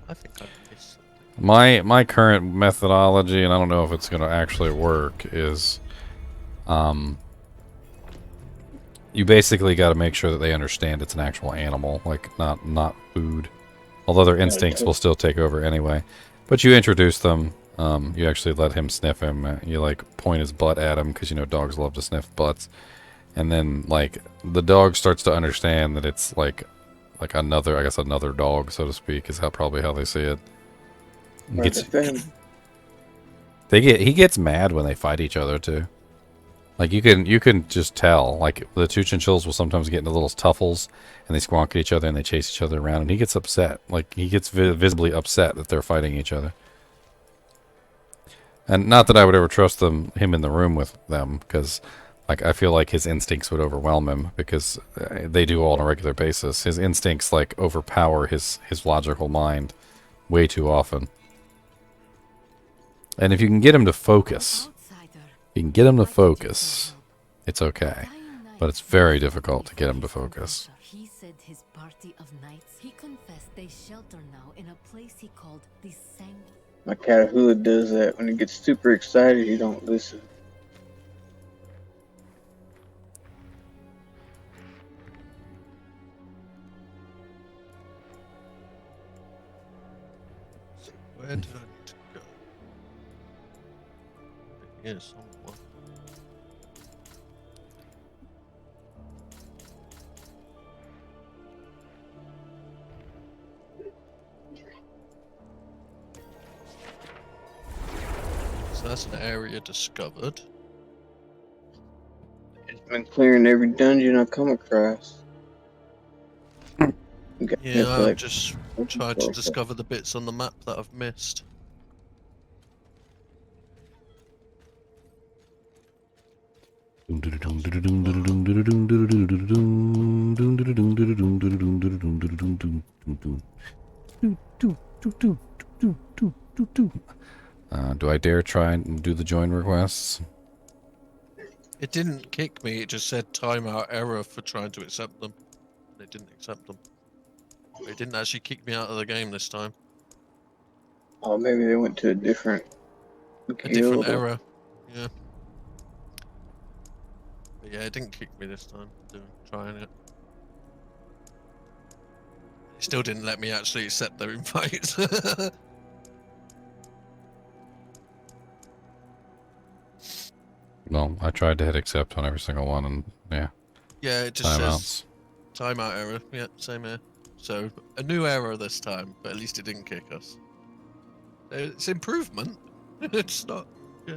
I think I missed. My current methodology, and I don't know if it's gonna actually work, is you basically got to make sure that they understand it's an actual animal, like not food. Although their instincts will still take over anyway. But you introduce them. You actually let him sniff him. You like point his butt at him because you know dogs love to sniff butts. And then like the dog starts to understand that it's like another, I guess another dog, so to speak, is probably how they see it. He gets mad when they fight each other too. Like you can just tell. Like the two chinchillas will sometimes get into little tuffles, and they squonk at each other and they chase each other around, and he gets upset. Like he gets visibly upset that they're fighting each other. And not that I would ever trust him in the room with them, because like I feel like his instincts would overwhelm him, because they do all on a regular basis. His instincts like overpower his logical mind way too often. And if you can get him to focus You can get him to focus. It's okay. But it's very difficult to get him to focus. He said his party of knights, he confessed they shelter now in a place he called the Sang. My cat Hood does that. When he gets super excited, he don't listen. Where did I need to go? Here's someone. So that's an area discovered. It's been clearing every dungeon I come across. Yeah, I've just tried to discover the bits on the map that I've missed. Do I dare try and do the join requests? It didn't kick me, it just said timeout error for trying to accept them. It didn't accept them. It didn't actually kick me out of the game this time. Oh, maybe they went to a different Different error. Yeah. But yeah, it didn't kick me this time. Trying it. It still didn't let me actually accept their invite. Well, I tried to hit accept on every single one, and yeah. Yeah, it just Timeouts. says timeout error. Yeah, same here. So a new error this time, but at least it didn't kick us. It's improvement. It's not. Yeah.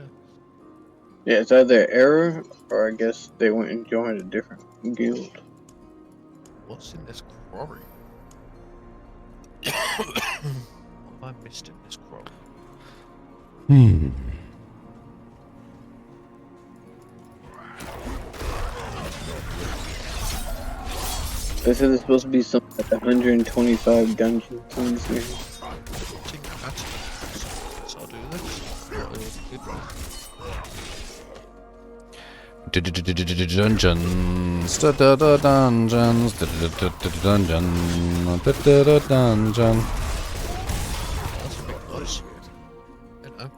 Yeah, it's either error or I guess they went and joined a different guild. What's in this quarry? What have I missed in this quarry? They said there's supposed to be something like 125 dungeons in this game. So I'll do this. Dungeons, dungeons, dungeon. That's a big noise. Hello.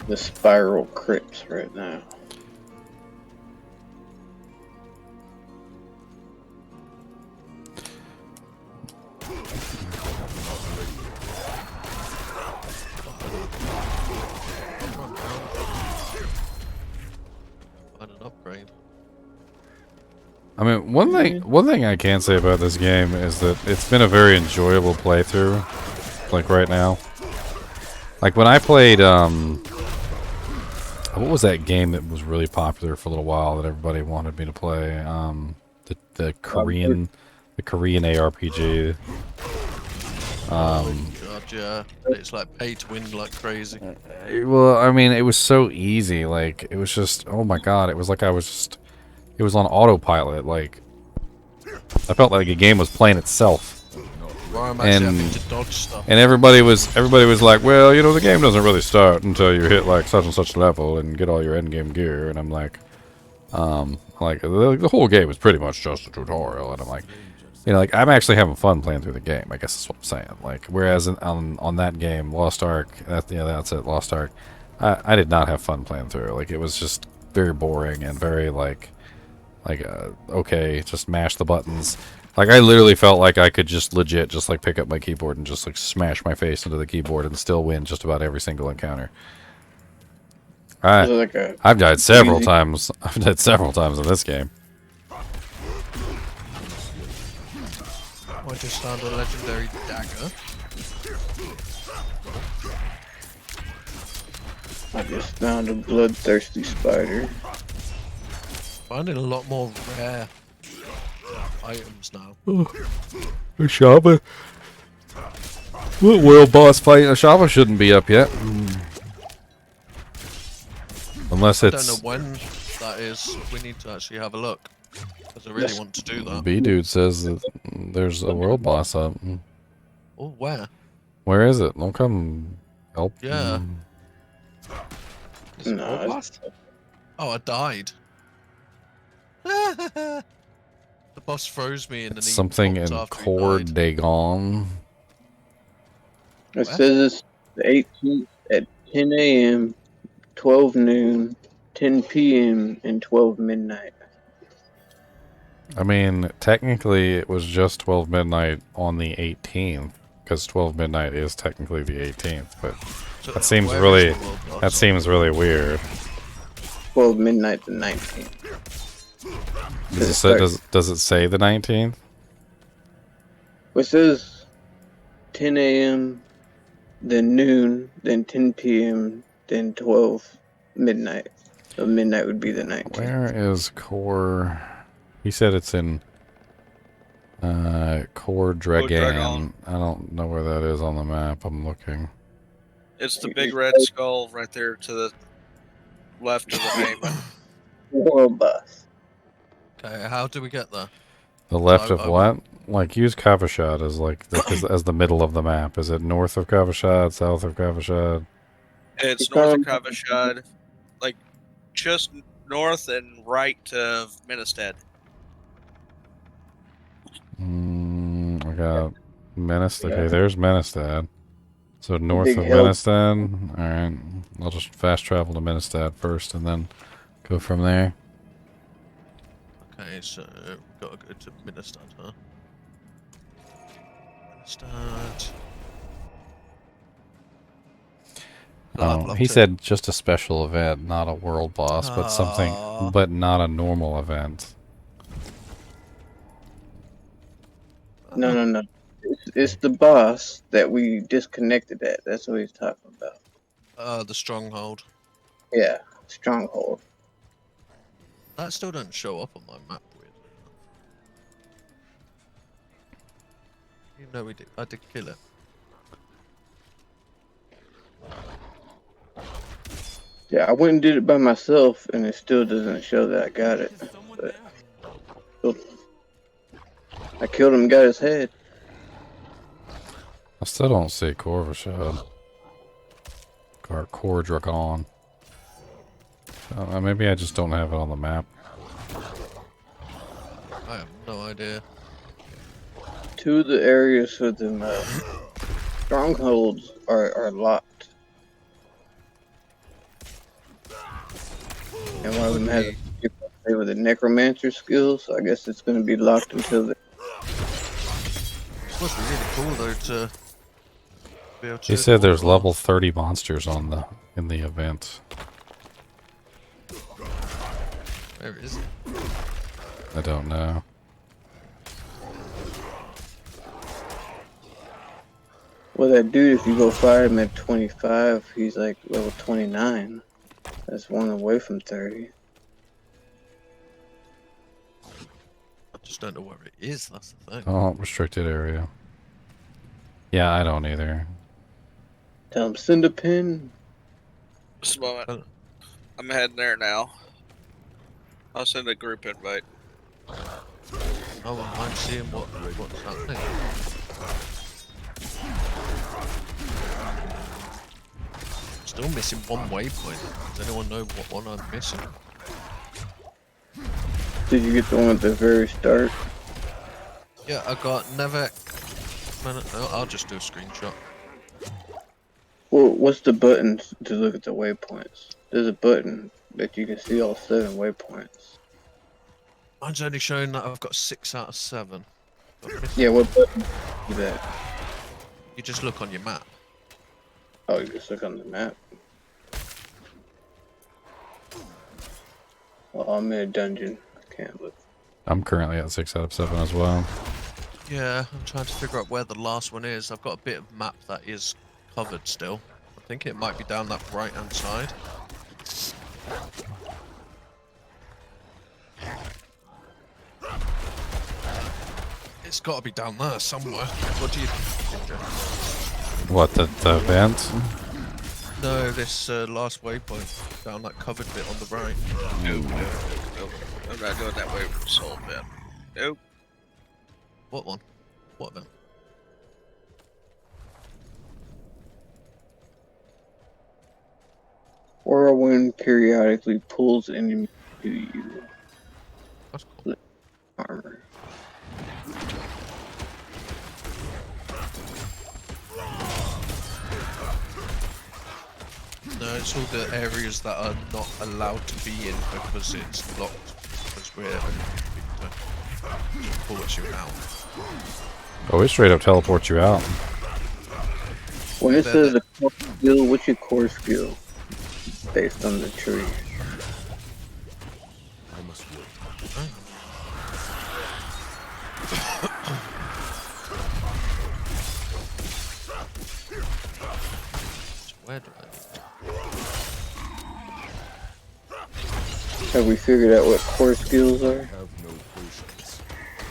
The spiral crypts right now. Find an upgrade. I mean, one thing I can say about this game is that it's been a very enjoyable playthrough. Like right now, like when I played, what was that game that was really popular for a little while that everybody wanted me to play? The Korean ARPG. God, yeah. It's like pay to win like crazy. Well, I mean, it was so easy. Like, it was just, oh my god, it was like it was on autopilot. Like, I felt like a game was playing itself. And everybody was like, well, you know, the game doesn't really start until you hit like such and such level and get all your end game gear. And I'm like, the whole game is pretty much just a tutorial. And I'm like, you know, like I'm actually having fun playing through the game. I guess that's what I'm saying. Like, whereas on that game, Lost Ark, that's it, Lost Ark. I did not have fun playing through. Like, it was just very boring and very okay, just mash the buttons. Like, I literally felt like I could just legit just like pick up my keyboard and just like smash my face into the keyboard and still win just about every single encounter. I've died several times. I've died several times in this game. I just found a legendary dagger. I just found a bloodthirsty spider. Finding a lot more rare items now. Ashaba. What world boss fight? Ashaba shouldn't be up yet. Unless it's... I don't know when that is. We need to actually have a look. Because I really want to do that. B-Dude says that there's a world boss up. Oh, where? Where is it? Don't come help. Yeah. Is it a world boss? Oh, I died. The boss froze me and then It's he something popped in after he Core died. Dagon. It says it's the 18th at 10 a.m., 12 noon, 10 p.m., and 12 midnight. I mean, technically, it was just 12 midnight on the 18th, because 12 midnight is technically the 18th. But So that seems where is really, the world boss? that seems really weird. 12 midnight the 19th. Does it say the 19th? It says 10 a.m., then noon, then 10 p.m., then 12 midnight. So midnight would be the 19th. Where is Core? He said it's in Core Dragon. I don't know where that is on the map. I'm looking. It's the big red skull right there to the left of the main one. World boss. Okay, how do we get there? The left of what? Like, use Kavashad as like as the middle of the map. Is it north of Kavashad, south of Kavashad? It's north of Kavashad, like just north and right of Ministad. I got Ministad. Okay, there's Ministad. So north big of hill. Ministad. Alright. I'll just fast travel to Ministad first and then go from there. Okay, so we've got to go to Ministad, huh? Ministad. Oh, he said just a special event, not a world boss, but something, but not a normal event. No. It's the boss that we disconnected at. That's what he's talking about. The stronghold. Yeah, stronghold. That still doesn't show up on my map, weirdly. You know I did kill it. Yeah, I went and did it by myself, and it still doesn't show that I got it. But I killed him and got his head. I still don't see Corvashad. Or Core Dragon. Maybe I just don't have it on the map. I have no idea. Two of the areas for them strongholds are locked. And one of them has to play with the necromancer skill, so I guess it's going to be locked until the. It must be really cool though to be able to. He said there's level 30 monsters in the event. Where is it? I don't know. Well, that dude, if you go fire him at 25, he's like level 29. That's one away from 30. I just don't know where it is, that's the thing. Oh, restricted area. Yeah, I don't either. Tell him, send a pin. Just a moment. I'm heading there now. I'll send a group invite. Oh, I'm seeing what's happening. Still missing one waypoint. Does anyone know what one I'm missing? Did you get the one at the very start? Yeah, I got Nevek. I'll just do a screenshot. Well, what's the button to look at the waypoints? There's a button that you can see all 7 waypoints. Mine's only showing that I've got 6 out of 7. Yeah, what button is that? You just look on your map. Oh, you just look on the map. Well, I'm in a dungeon. I can't look. I'm currently at 6 out of 7 as well. Yeah, I'm trying to figure out where the last one is. I've got a bit of map that is covered still. I think it might be down that right hand side. It's got to be down there somewhere. What do you think, Ginger? What, the event? No, this last waypoint down that covered bit on the right. Nope. I'm not going that way with the soul bit. Nope. What one? What then? Whirlwind periodically pulls enemies to you. That's cool. Armor. No, it's all the areas that are not allowed to be in because it's locked. Because we're pull you out. Oh, it straight up teleports you out. When it says a core skill, what's your core skill? Based on the tree. I must wait. Where do Have we figured out what core skills are? Have no patience.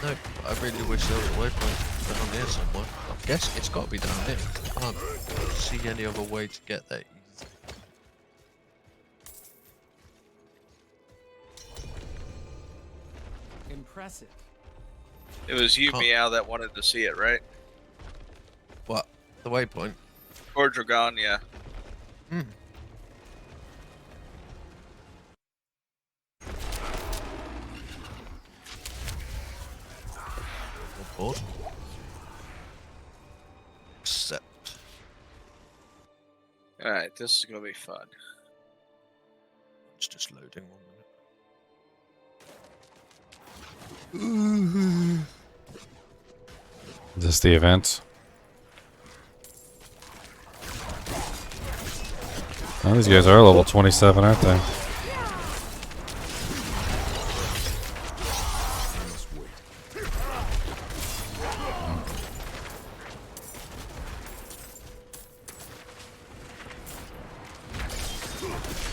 No, I really wish there was a waypoint down here somewhere. I guess it's got to be down here. I can't see any other way to get there. Impressive. It was you, Meow, that wanted to see it, right? What? The waypoint? Or Dragon, yeah. Hmm. Board. Except. Alright, this is gonna be fun. It's just loading 1 minute. Is this the event? Oh, these guys are level 27, aren't they?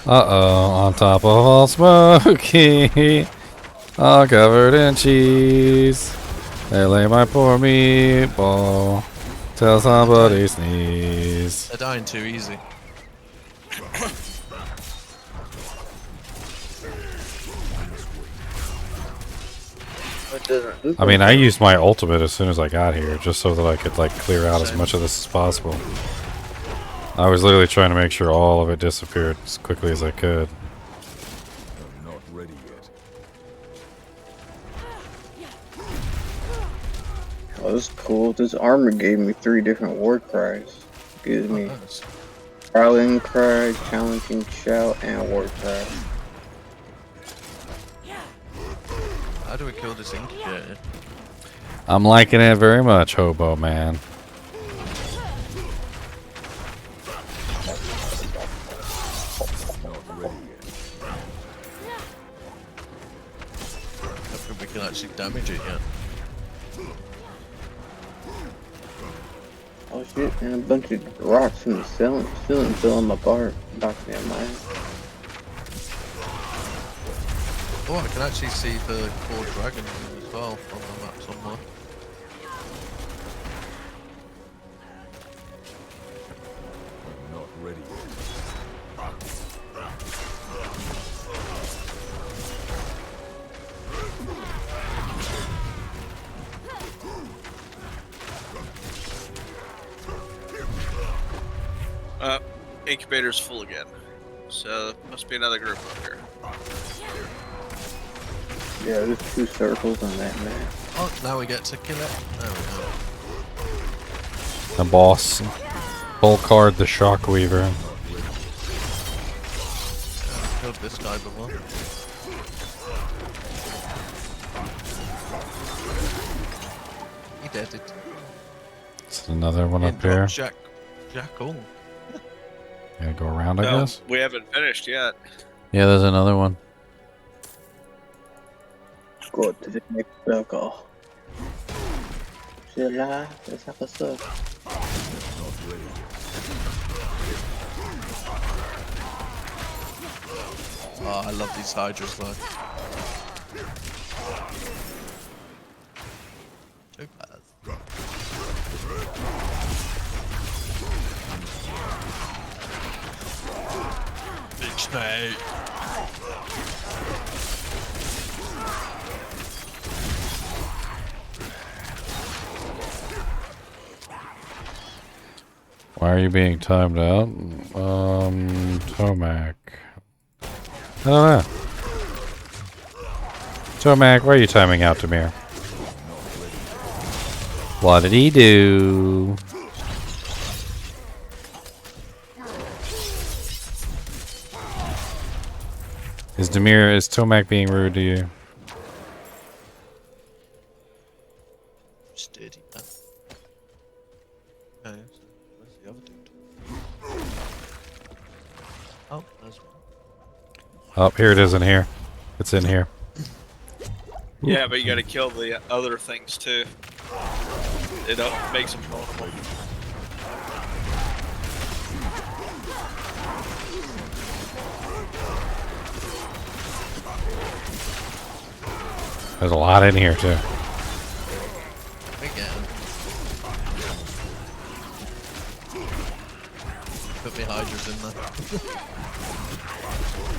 Uh-oh, on top of all smoky, all covered in cheese. They lay my poor meatball till somebody sneeze. They're dying too easy. I mean, I used my ultimate as soon as I got here, just so that I could, like, clear out as much of this as possible. I was literally trying to make sure all of it disappeared as quickly as I could. I'm not ready yet. Oh, this is cool. This armor gave me 3 different war cries. Gives me rallying cry, challenging shout, and war cry. How do we kill this incubator? I'm liking it very much, Hobo Man. I don't think we can actually damage it yet. Oh shit, and a bunch of rocks from the ceiling filling my bar. Knocked me on my ass. Oh, I can actually see the core dragon as well on the map somewhere. I'm not ready Incubator's full again. So, must be another group up here. Yeah, there's 2 circles on that map. Oh, now we get to kill it. There we go. The boss. Volcard the Shockweaver. Killed this guy before. He dead it. It's another one up here. Jackal. Gotta go around, I No, guess. we haven't finished yet. Yeah, there's another one. Go to the next circle. Chinchilla, let's have a circle. Oh, I love these hydras though. Too bad. Big snake. Why are you being timed out? Tomac. I don't know. Tomac, why are you timing out, Demir? What did he do? Is Tomac being rude to you? Steady. Okay, so where's the other dude? Oh, there's one. Oh, here it is in here. It's in here. Yeah, but you gotta kill the other things too. It makes them vulnerable. There's a lot in here too. Again. Put me hydras in there.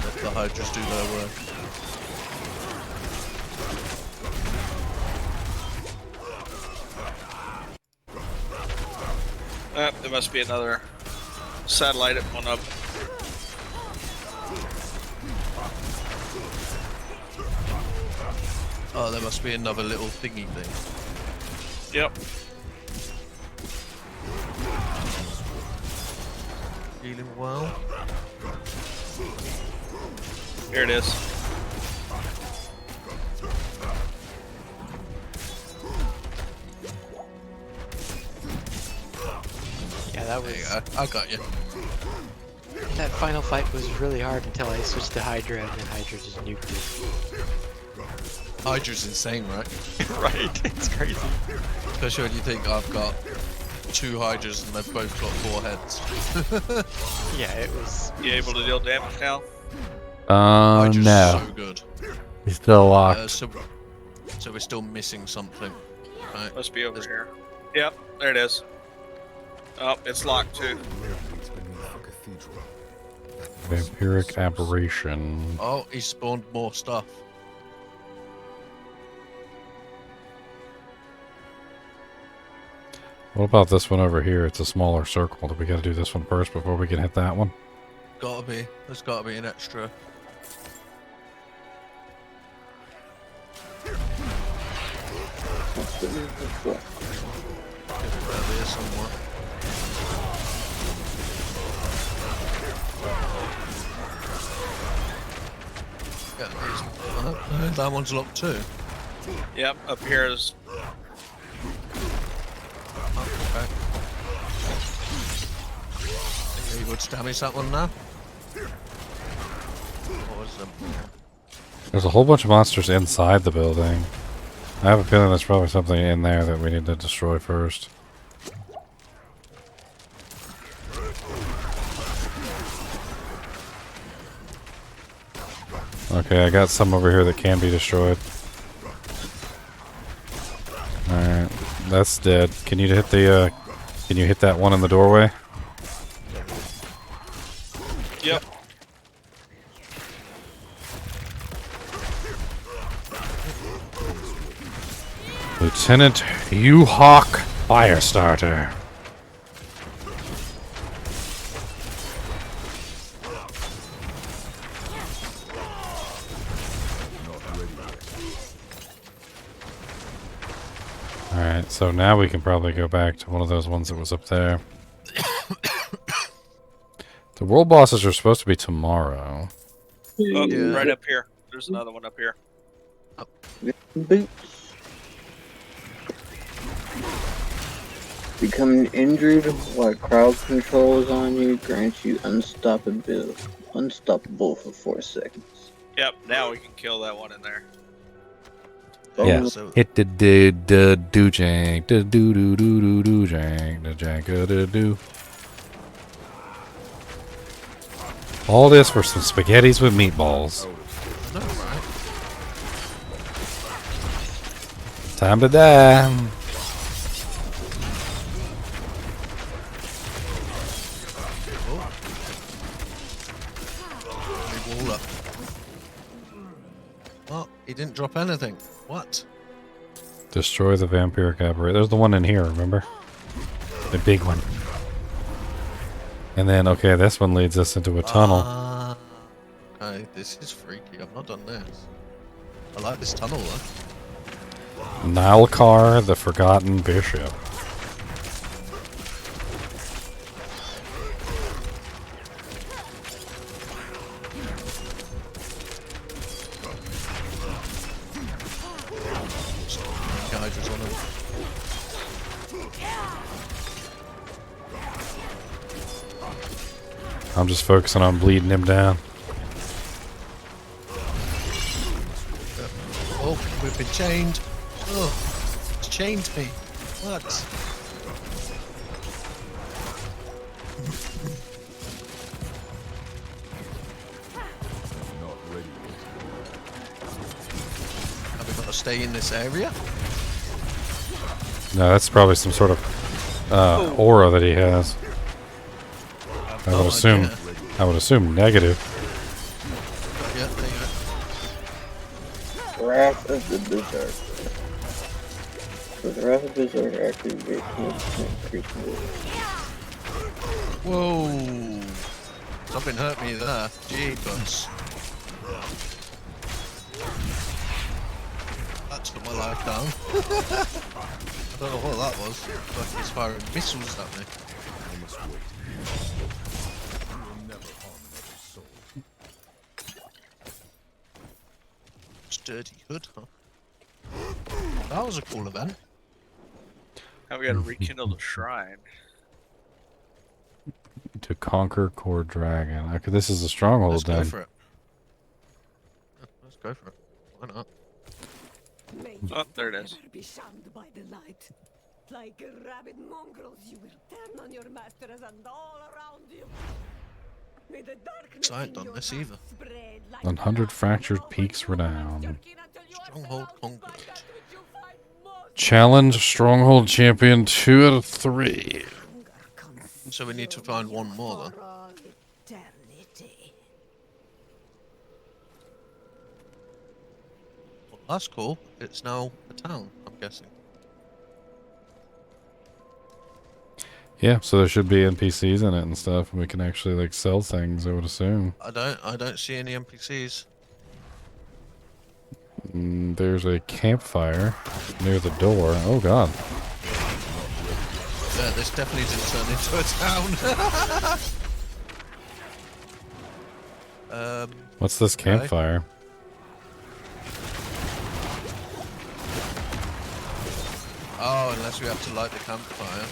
Let the hydras do their work. There must be another satellite at one up. Oh, there must be another little thingy thing. Yep. Feeling well. Here it is. Yeah, that was. I got you. That final fight was really hard until I switched to Hydra, and then Hydra just nuked it. Hydra's insane, right? Right, it's crazy. Especially when you think I've got 2 hydras and they've both got 4 heads. Yeah, it was. You able to deal damage now? Hydra's No. so good. He's still locked. So we're still missing something. Right. Must be over here. Yep, there it is. Oh, it's locked too. Vampiric aberration. Oh, he spawned more stuff. What about this one over here? It's a smaller circle. Do we gotta do this one first before we can hit that one? Gotta be. There's gotta be an extra. Around here somewhere. That one's locked too. Yep, up here is. Okay. Are you able to damage that one now? What was them? There's a whole bunch of monsters inside the building. I have a feeling there's probably something in there that we need to destroy first. Okay, I got some over here that can be destroyed. Alright, that's dead. Can you hit the, can you hit that one in the doorway? Yep. Lieutenant U-Hawk Firestarter. Alright, so now we can probably go back to one of those ones that was up there. The world bosses are supposed to be tomorrow. Oh, right up here. There's another one up here. Boots. Becoming injured while crowd control is on you grants you unstoppable for 4 seconds. Yep, now we can kill that one in there. Yeah, hit the do jank, the do do do do do jank, the jank do do. All this for some spaghettis with meatballs. Time to die. Wall up. Oh, he didn't drop anything. What? Destroy the vampiric aberration. There's the one in here, remember? The big one. And then, okay, this one leads us into a tunnel. Okay, this is freaky. I've not done this. I like this tunnel though. Nilekar, the Forgotten Bishop. Guiders on him. I'm just focusing on bleeding him down. Oh, we've been chained. Oh, it's chained me. What? Have we got to stay in this area? No, that's probably some sort of aura that he has. I would assume. I would assume negative. Yeah, there you go. Raft of the Berserker. So the Raft of the Berserker actually makes 20% increase in Whoa! Something hurt me there. Jeepers. That took my life down. I don't know what that was. Like he's firing missiles at me. Sturdy hood, huh? That was a cool event. Now we gotta rekindle the shrine. To conquer Core Dragon. Okay, this is a stronghold Let's then. go for it. Let's go for it. Why not? Oh, there it is. Be shunned by the light. Like rabid mongrels, you will turn on your masters and all around you. May the darkness I ain't done this either. 100 Fractured Peaks Renown. Stronghold conquered. Challenge Stronghold Champion 2 out of 3. So we need to find one more then. Well, that's cool. It's now a town, I'm guessing. Yeah, so there should be NPCs in it and stuff, and we can actually like sell things, I would assume. I don't see any NPCs. There's a campfire near the door. Oh god. Yeah, this definitely didn't turn into a town. What's this okay. campfire? Oh, unless we have to light the campfire.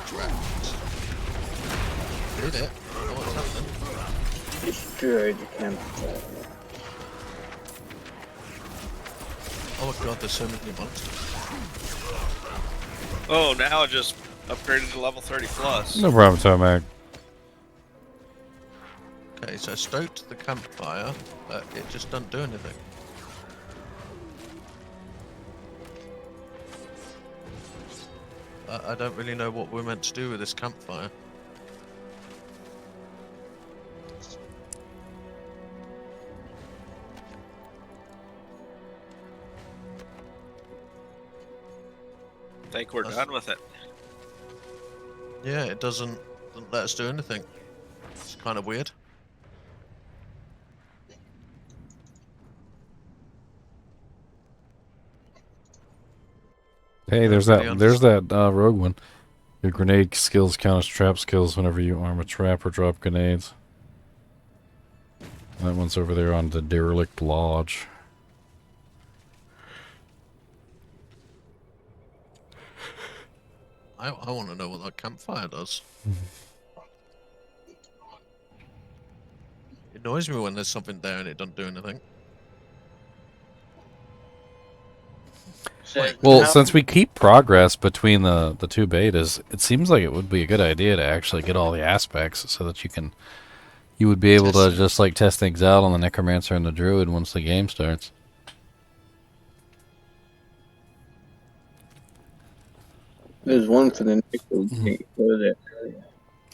Trapped. Did it? Oh, what's happening? Destroyed the campfire. Oh my god, there's so many monsters. Oh, now it just upgraded to level 30 plus. No problem, Tomac. Okay, so I stoked the campfire, but it just doesn't do anything. I don't really know what we're meant to do with this campfire. I think we're done with it. Yeah, it doesn't let us do anything. It's kind of weird. Hey, there's that rogue one. Your grenade skills count as trap skills whenever you arm a trap or drop grenades. That one's over there on the Derelict Lodge. I want to know what that campfire does. It annoys me when there's something there and it doesn't do anything. Well, since we keep progress between the two betas, it seems like it would be a good idea to actually get all the aspects so that you would be able to just like test things out on the Necromancer and the Druid once the game starts. There's one for the nickel gate. What is that?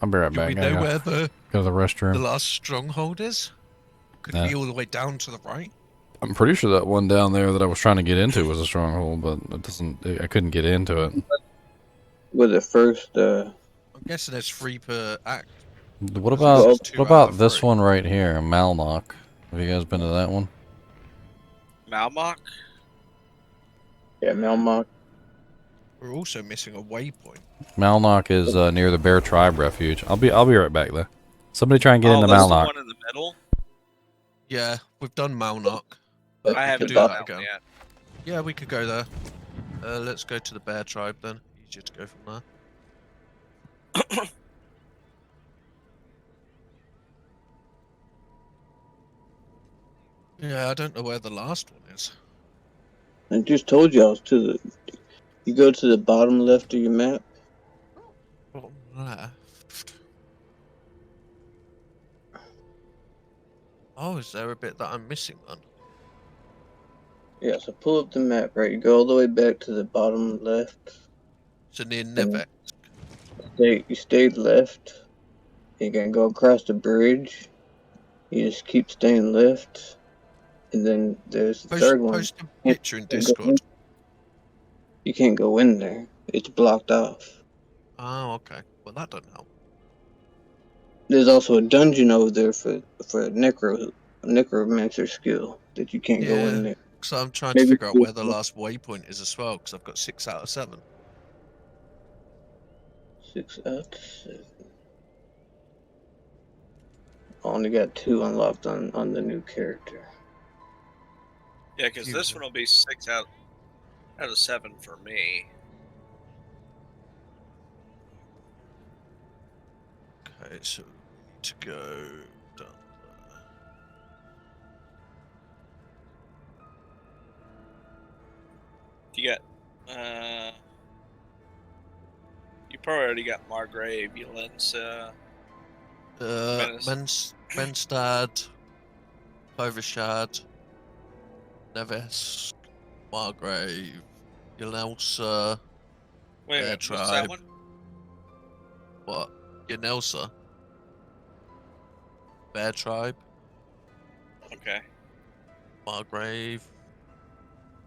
I'll be right Do back. we know where go to the restroom. the last stronghold is? Could it be all the way down to the right? I'm pretty sure that one down there that I was trying to get into was a stronghold, but it doesn't. I couldn't get into it. Was the first I'm guessing there's 3 per act. What Because this about is 2 out of this 3. one right here, Malnock? Have you guys been to that one? Malmock? Yeah, Melmock. We're also missing a waypoint. Malnock is near the Bear Tribe Refuge. I'll be right back there. Somebody try and get into that's the Malnock. one in the middle? Yeah, we've done Malnock. I haven't do done that that one again. yet. Yeah, we could go there. Let's go to the Bear Tribe then. Easier to go from there. Yeah, I don't know where the last one is. I just told you I was to the. You go to the bottom left of your map. Bottom left. Oh, is there a bit that I'm missing then? Yeah, so pull up the map, right? You go all the way back to the bottom left. So near Nevek. You stay left. You can go across the bridge. You just keep staying left. And then there's the third one. Post a picture in Discord. You can't go in there. It's blocked off. Oh, okay. Well, that doesn't help. There's also a dungeon over there for necromancer skill that you can't go in there. So I'm trying to figure out where the last waypoint is as well, because I've got 6 out of 7. 6 out of 7. I only got 2 unlocked on the new character. Yeah, because this one will be 6 out of 7 for me. Okay, so we need to go down there. You got, you probably already got Margrave, Yolensa, Menstad, Overshad, Neves, Margrave, Yelelsa, Wait a Bear minute, what's Tribe. that one? What? Yelelsa? Bear Tribe, Okay. Margrave.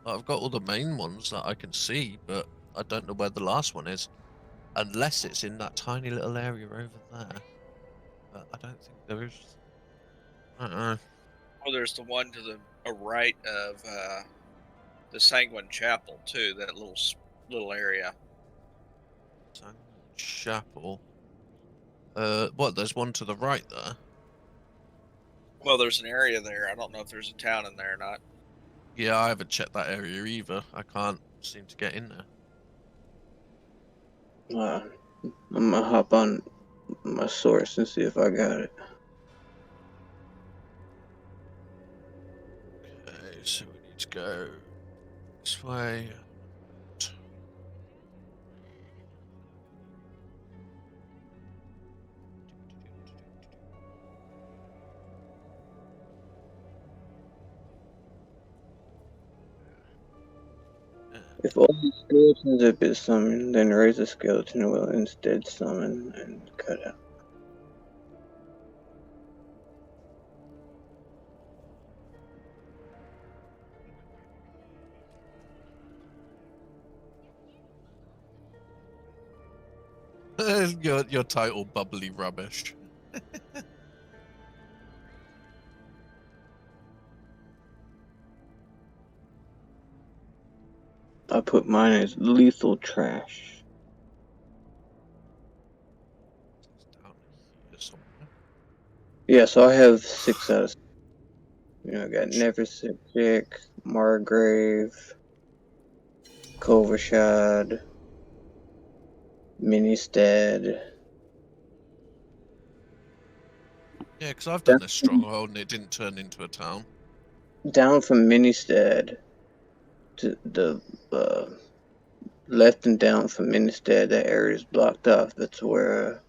I've got all the main ones that I can see, but I don't know where the last one is. Unless it's in that tiny little area over there. But I don't think there is. I don't know. Well, there's the one to the right of the Sanguine Chapel too. That little area. Sanguine Chapel. What? There's one to the right there. Well, there's an area there. I don't know if there's a town in there or not. Yeah, I haven't checked that area either. I can't seem to get in there. I'm gonna hop on my source and see if I got it. Okay, so we need to go this way. If all the skeletons have been summoned, then raise a skeleton will instead summon and cut out. Your title, bubbly rubbish. I put mine as lethal trash. Yeah, so I have 6 out of 6. I got Neversick, Margrave, Covershad, Ministad. Yeah, because I've done this stronghold and it didn't turn into a town. Down from Ministad to the left and down from Ministad, that area is blocked off. That's where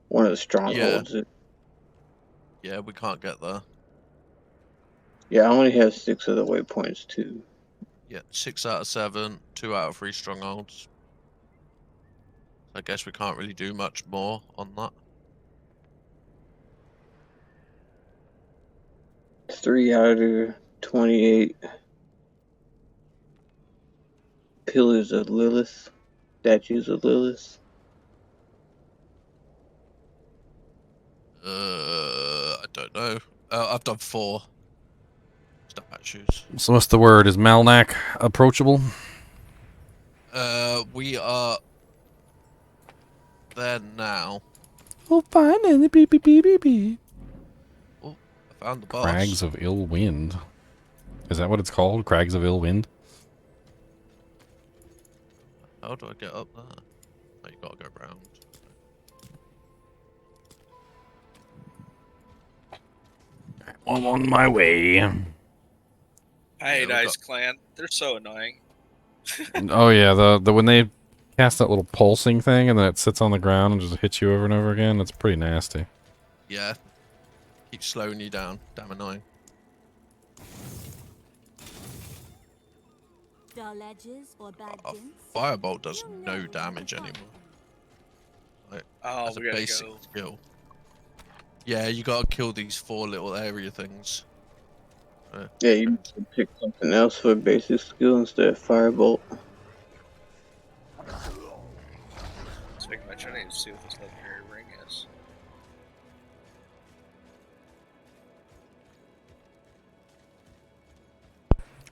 one of the strongholds is. Yeah, we can't get there. Yeah, I only have 6 of the waypoints too. Yeah, 6 out of 7, 2 out of 3 strongholds. I guess we can't really do much more on that. 3 out of 28 pillars of Lilith, statues of Lilith. I don't know. I've done 4 statues. So what's the word? Is Malnak approachable? We are there now. Oh, fine, and beep beep beep beep beep. Oh, I found the boss. Crags of Ill Wind. Is that what it's called? Crags of Ill Wind? How do I get up there? Oh, you gotta go round. I'm on my way. Hey, Dice Clan. They're so annoying. Oh yeah, the when they cast that little pulsing thing and then it sits on the ground and just hits you over and over again, that's pretty nasty. Yeah. Keep slowing you down. Damn annoying. Dull edges or bad dints? Firebolt does no damage anymore. Like, as a we gotta basic go. skill. Yeah, you gotta kill these 4 little area things. Yeah, you need to pick something else for basic skill instead of Firebolt. Speaking of which, I need to see what this legendary ring is.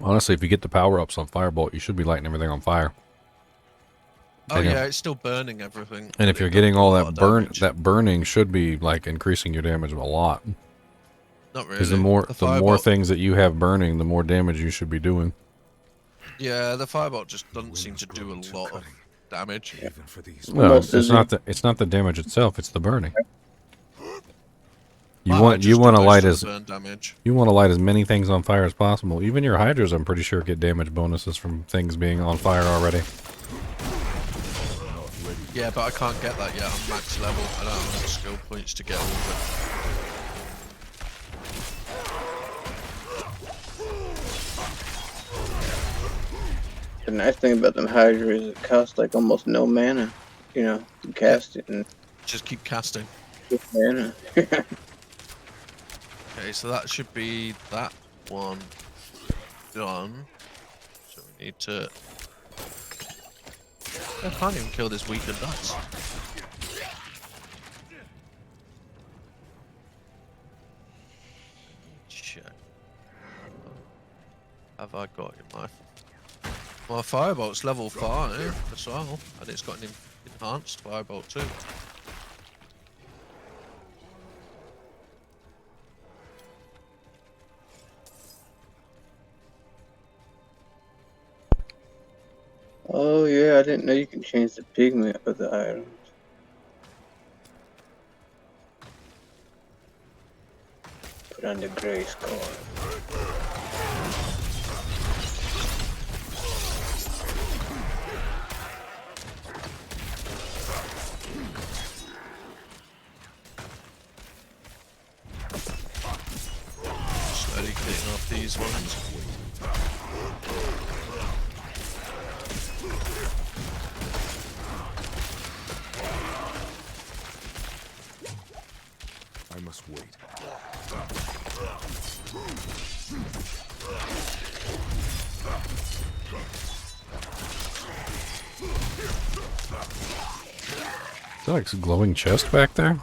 Honestly, if you get the power-ups on Firebolt, you should be lighting everything on fire. Oh And yeah, it's still burning everything. And if you're getting all that burning should be like increasing your damage a lot. Not really. Because the more things that you have burning, the more damage you should be doing. Yeah, the firebolt just doesn't seem to do a lot of damage. Well, it's not the damage itself; it's the burning. You want to light as many things on fire as possible. Even your hydras, I'm pretty sure, get damage bonuses from things being on fire already. Yeah, but I can't get that yet. I'm max level. I don't have enough skill points to get all of it. The nice thing about them Hydra is it costs like almost no mana, you know, to cast it and just keep casting. With mana. Okay, so that should be that one done. So we need to. I can't even kill this weakened dice. Check. Have I got in my firebolt's level 5 as well, and it's got an enhanced firebolt too. Oh yeah, I didn't know you can change the pigment of the items. Put on the gray scar. Slowly cleaning off these ones. I must wait. Is that like a glowing chest back there?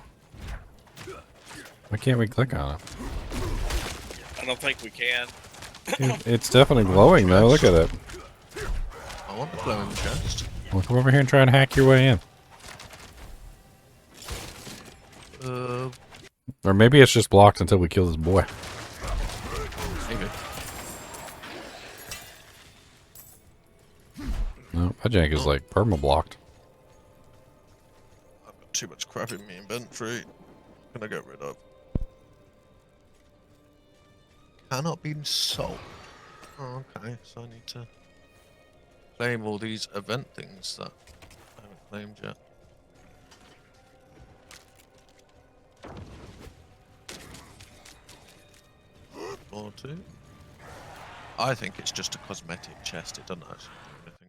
Why can't we click on it? I don't think we can. It's definitely glowing though. Look at it. I want the glowing chest. Well, come over here and try and hack your way in. Or maybe it's just blocked until we kill this boy. Maybe. No, that jank is like perma-blocked. I've got too much crap in my inventory. Can I get rid of? Cannot be sold. Oh, okay, so I need to claim all these event things that I haven't claimed yet. Or two. I think it's just a cosmetic chest. It doesn't actually do anything.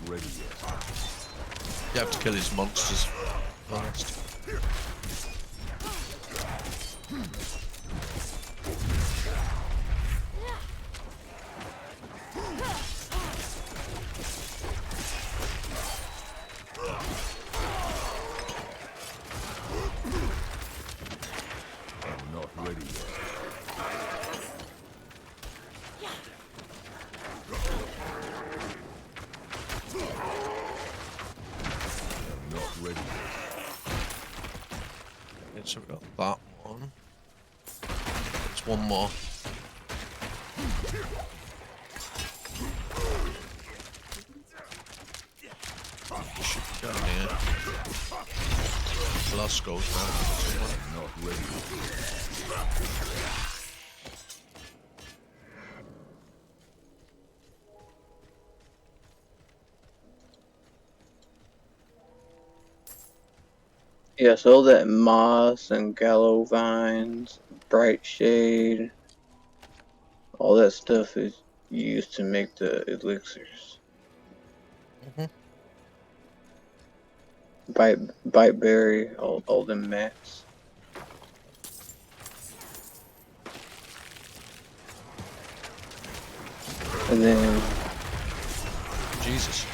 ready yet. You have to kill his monsters first. I'm not ready yet. I'm not ready yet. So we got that one. There's one more. Should be down here. Lost goes now. Not ready. Yeah, so all that moss and gallow vines, bright shade, all that stuff is used to make the elixirs. Bite berry, all them mats. And then Jesus.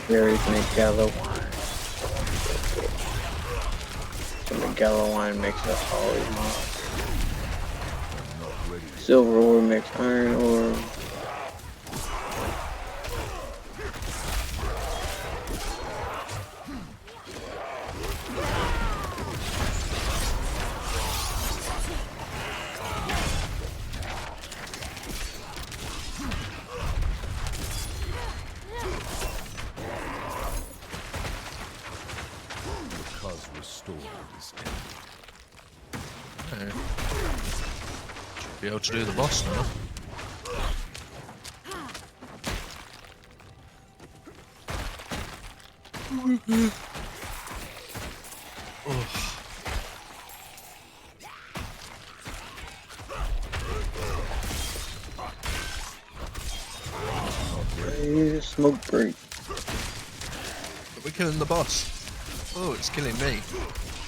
berries make gallow wine. And the gallow wine makes a holly moss. Silver ore makes iron ore. Because restored is Okay. Should be able to do the boss now. Hey, smoke break. Are we killing the boss? Oh, it's killing me.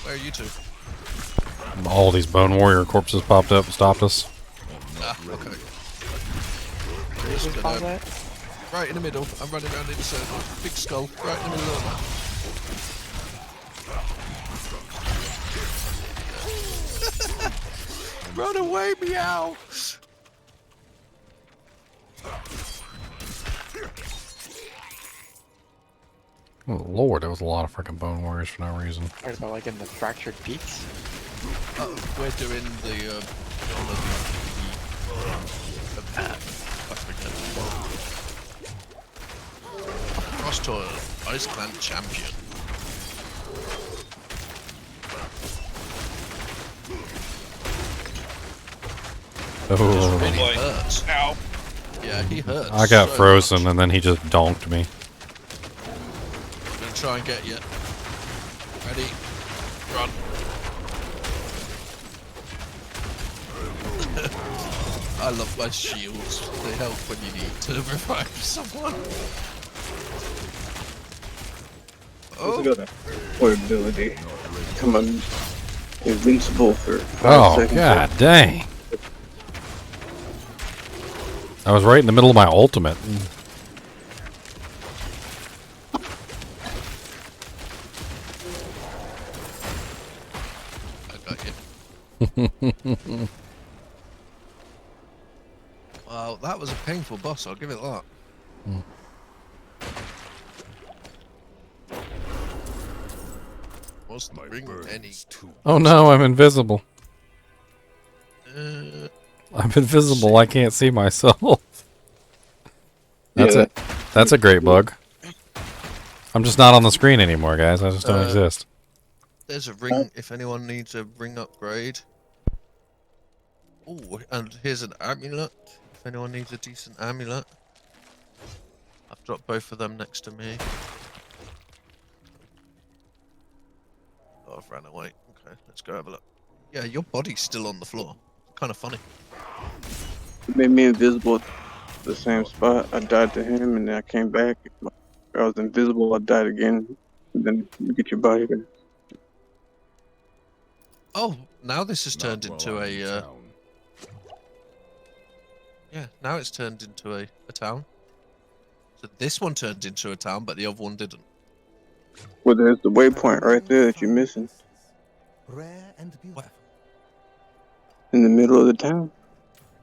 Where are you two? All these Bone Warrior corpses popped up and stopped us. Ah, okay. Just Just follow gonna- that. Right in the middle. I'm running around in a circle. Big skull. Right in the middle of that. Run away, meow! Oh Lord, there was a lot of freaking Bone Warriors for no reason. What about like in the fractured peaks? We're doing the one of the I forget. Cross Toil, Ice Clan Champion. Oh, Really hurts. Ow. Yeah, he hurts. I got so frozen much. and then he just donked me. I'm gonna try and get you. Ready? Run. I love my shields. They help when you need to revive someone. Oh. Portability. Come on. Invincible for 5 Oh, seconds. god dang. I was right in the middle of my ultimate. I got you. Wow, that was a painful boss, I'll give it that. Wasn't bringing any. Oh no, I'm invisible. I'm invisible, I can't see myself. That's Yeah. it. That's a great bug. I'm just not on the screen anymore, guys. I just don't exist. There's a ring if anyone needs a ring upgrade. Oh, and here's an amulet if anyone needs a decent amulet. I've dropped both of them next to me. Oh, I've ran away. Okay, let's go have a look. Yeah, your body's still on the floor. Kind of funny. Made me invisible at the same spot. I died to him and then I came back. I was invisible, I died again. And then you get your body back. Oh, now this has turned Not into while I'm a. in town. Yeah, now it's turned into a town. So this one turned into a town, but the other one didn't. Well, there's the waypoint right there that you're missing. Rare and beautiful. In the middle of the town.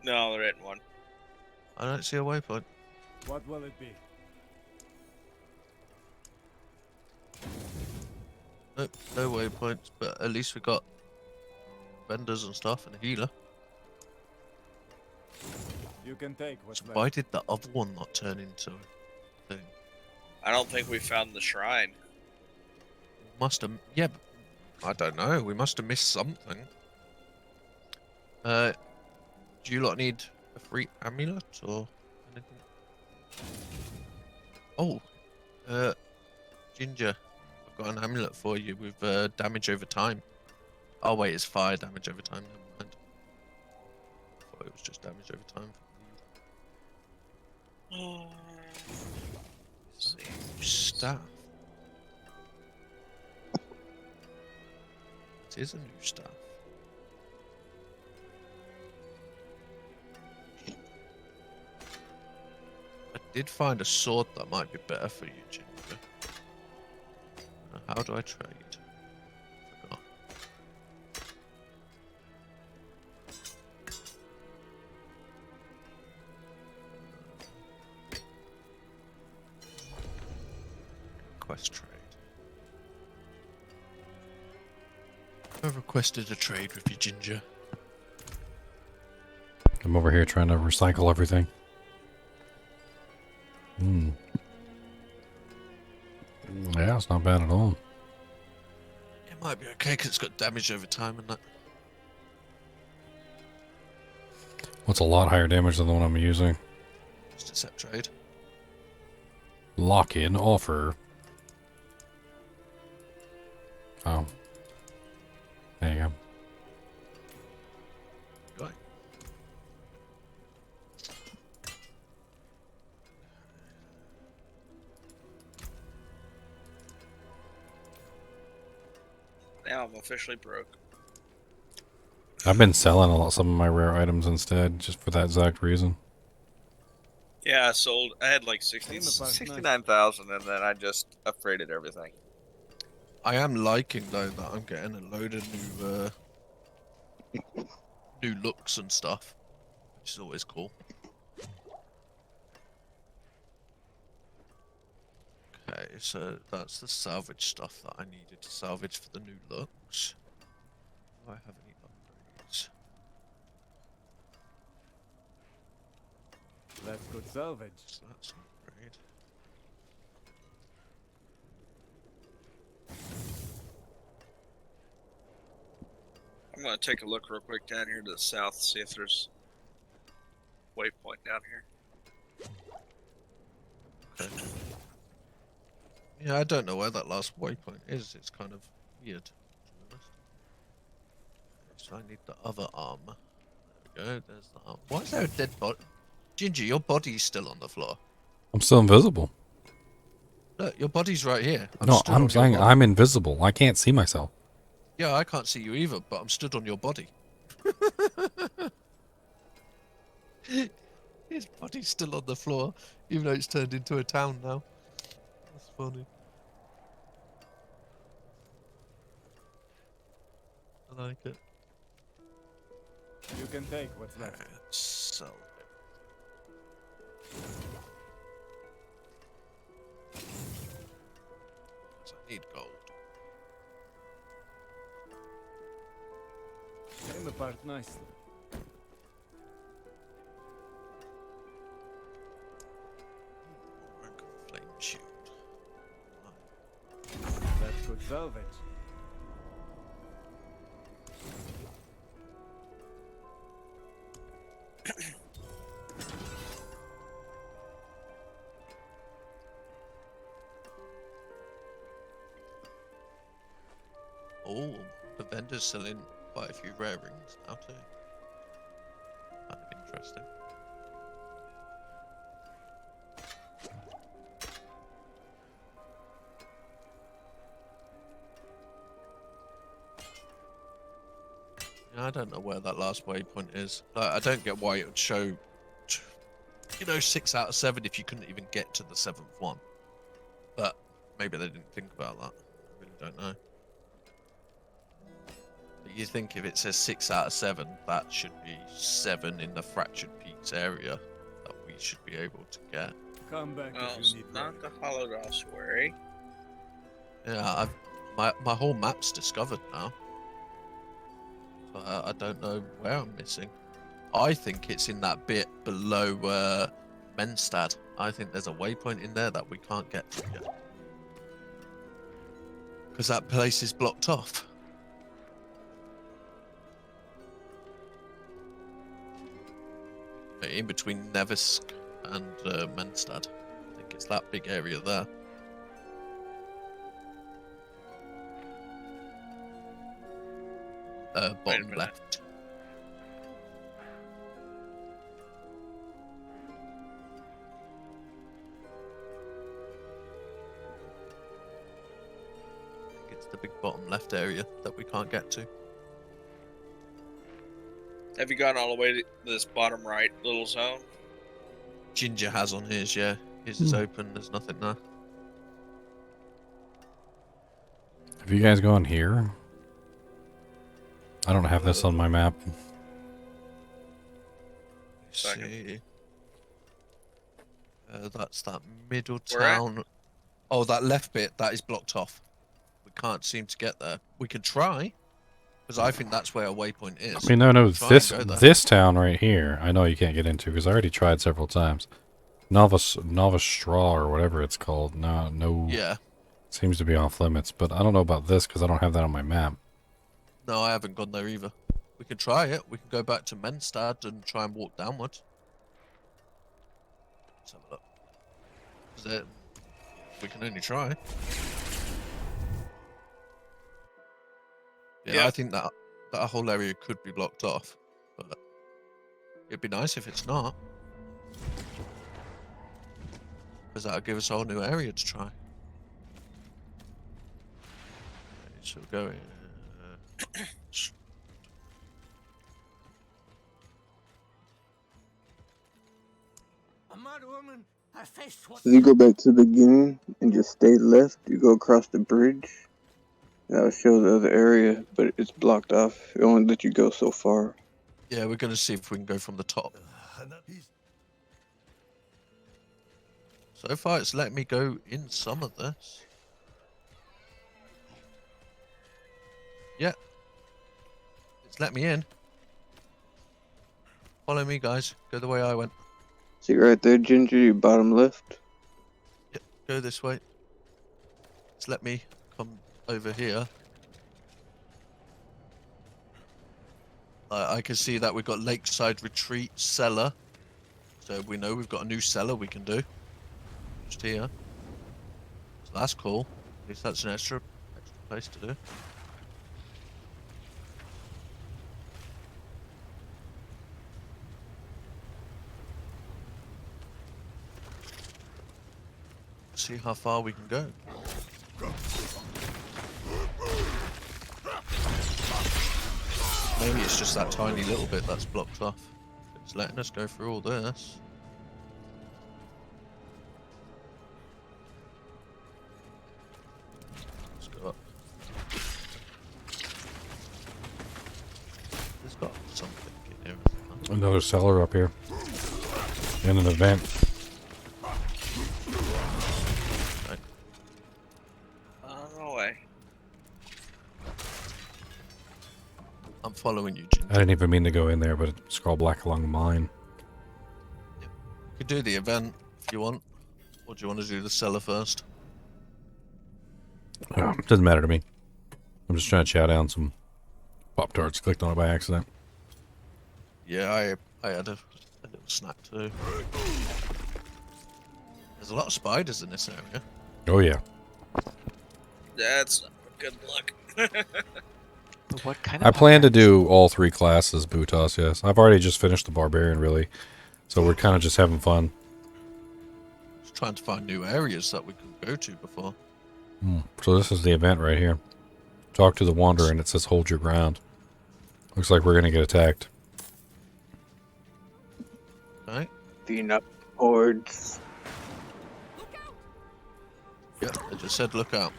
No, there isn't one. I don't see a waypoint. What will it be? Nope, no waypoints, but at least we got vendors and stuff and a healer. You can take what's So left. why did the other one not turn into a thing? I don't think we found the shrine. Must have, yeah, but I don't know. We must have missed something. Do you lot need a free amulet or anything? Oh, Ginger, I've got an amulet for you with damage over time. Oh wait, it's fire damage over time. Never mind. I thought it was just damage over time. Let's see. Staff. It is a new staff. I did find a sword that might be better for you, Ginger. How do I trade? Forgot. Quest trade. I've requested a trade with you, Ginger. I'm over here trying to recycle everything. Yeah, it's not bad at all. It might be okay because it's got damage over time and that. What's a lot higher damage than the one I'm using? Just accept trade. Lock-in offer. Oh. There you go. Right. Now I'm officially broke. I've been selling some of my rare items instead, just for that exact reason. Yeah, I had like 69,000 and then I just upgraded everything. I am liking though that I'm getting a load of new looks and stuff, which is always cool. Okay, so that's the salvage stuff that I needed to salvage for the new looks. Do I have any upgrades? That's good salvage. So that's an upgrade. I'm gonna take a look real quick down here to the south, see if there's a waypoint down here. Okay. Yeah, I don't know where that last waypoint is. It's kind of weird, to be honest. So I need the other arm. There we go. There's the arm. Why is there a dead body? Ginger, your body's still on the floor. I'm still invisible. Look, your body's right here. No, stood on I'm your saying body. I'm invisible. I can't see myself. Yeah, I can't see you either, but I'm stood on your body. His body's still on the floor, even though it's turned into a town now. That's funny. I like it. You can take what's left. Sell it. I need gold. Came apart nicely. Flame shield. That's good salvage. Oh, the vendor's selling quite a few rare rings now too. Kind of interesting. I don't know where that last waypoint is. Like, I don't get why it would show, 6 out of 7 if you couldn't even get to the 7th one. But maybe they didn't think about that. I really don't know. But you think if it says 6 out of 7, that should be 7 in the Fractured Peaks area that we should be able to get. Come back Well, if it's you need not the Hollow Ossuary. Yeah, my whole map's discovered now. So I don't know where I'm missing. I think it's in that bit below Menstad. I think there's a waypoint in there that we can't get to yet. Because that place is blocked off. In between Nevisk and Menstad. I think it's that big area there. Bottom left. I think it's the big bottom left area that we can't get to. Have you gone all the way to this bottom right little zone? Ginger has on his, yeah. His is open, there's nothing there. Have you guys gone here? I don't have this on my map. See. That's that middle town. Oh, that left bit, that is blocked off. We can't seem to get there. We could try, because I think that's where a waypoint is. I mean, no, Try this and go there. this town right here, I know you can't get into, because I already tried several times. Novice Straw, or whatever it's called. No. Yeah. Seems to be off limits, but I don't know about this, because I don't have that on my map. No, I haven't gone there either. We can try it. We can go back to Menstad and try and walk downwards. Let's have a look. Is it? We can only try. Yeah, I think that whole area could be blocked off, but it'd be nice if it's not, because that'll give us a whole new area to try. Okay, so we'll go in. A mad woman, I faced what... You go back to the beginning and just stay left. You go across the bridge. That'll show the other area, but it's blocked off. It only lets you go so far. Yeah, we're gonna see if we can go from the top. So far, it's let me go in some of this. Yeah. It's let me in. Follow me, guys. Go the way I went. See right there, Ginger, your bottom left. Yep, go this way. It's let me come over here. I can see that we've got Lakeside Retreat Cellar. So we know we've got a new cellar we can do. Just here. So that's cool. At least that's an extra place to do. See how far we can go. Maybe it's just that tiny little bit that's blocked off. It's letting us go through all this. Let's go up. It's got something in here. Another cellar up here. In an event. I'm following you, Ginger. I didn't even mean to go in there, but it scrolled black along mine. You could do the event if you want. Or do you want to do the cellar first? Doesn't matter to me. I'm just trying to chow down some Pop-Tarts. Clicked on it by accident. Yeah, I had a little snack too. There's a lot of spiders in this area. Oh yeah. That's not good luck. What kind I of plan to do all 3 classes, Butos, yes. I've already just finished the Barbarian, really. So we're kind of just having fun. Just trying to find new areas that we could go to before. So this is the event right here. Talk to the Wanderer, and it says hold your ground. Looks like we're gonna get attacked. Right. Being up boards. Yep, I just said look out.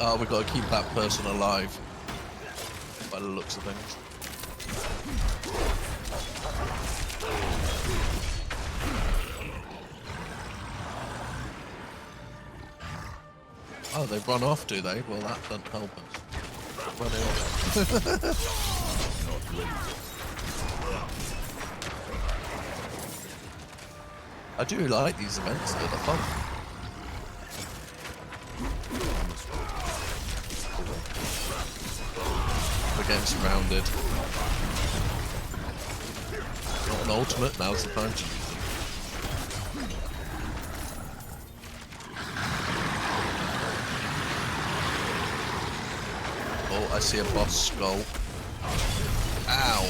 Oh, we've got to keep that person alive. By the looks of things. Oh, they've run off, do they? Well, that doesn't help us. Running off. I do like these events, they're fun. We're getting surrounded. Not an ultimate, now's the time to use it. Oh, I see a boss skull. Ow!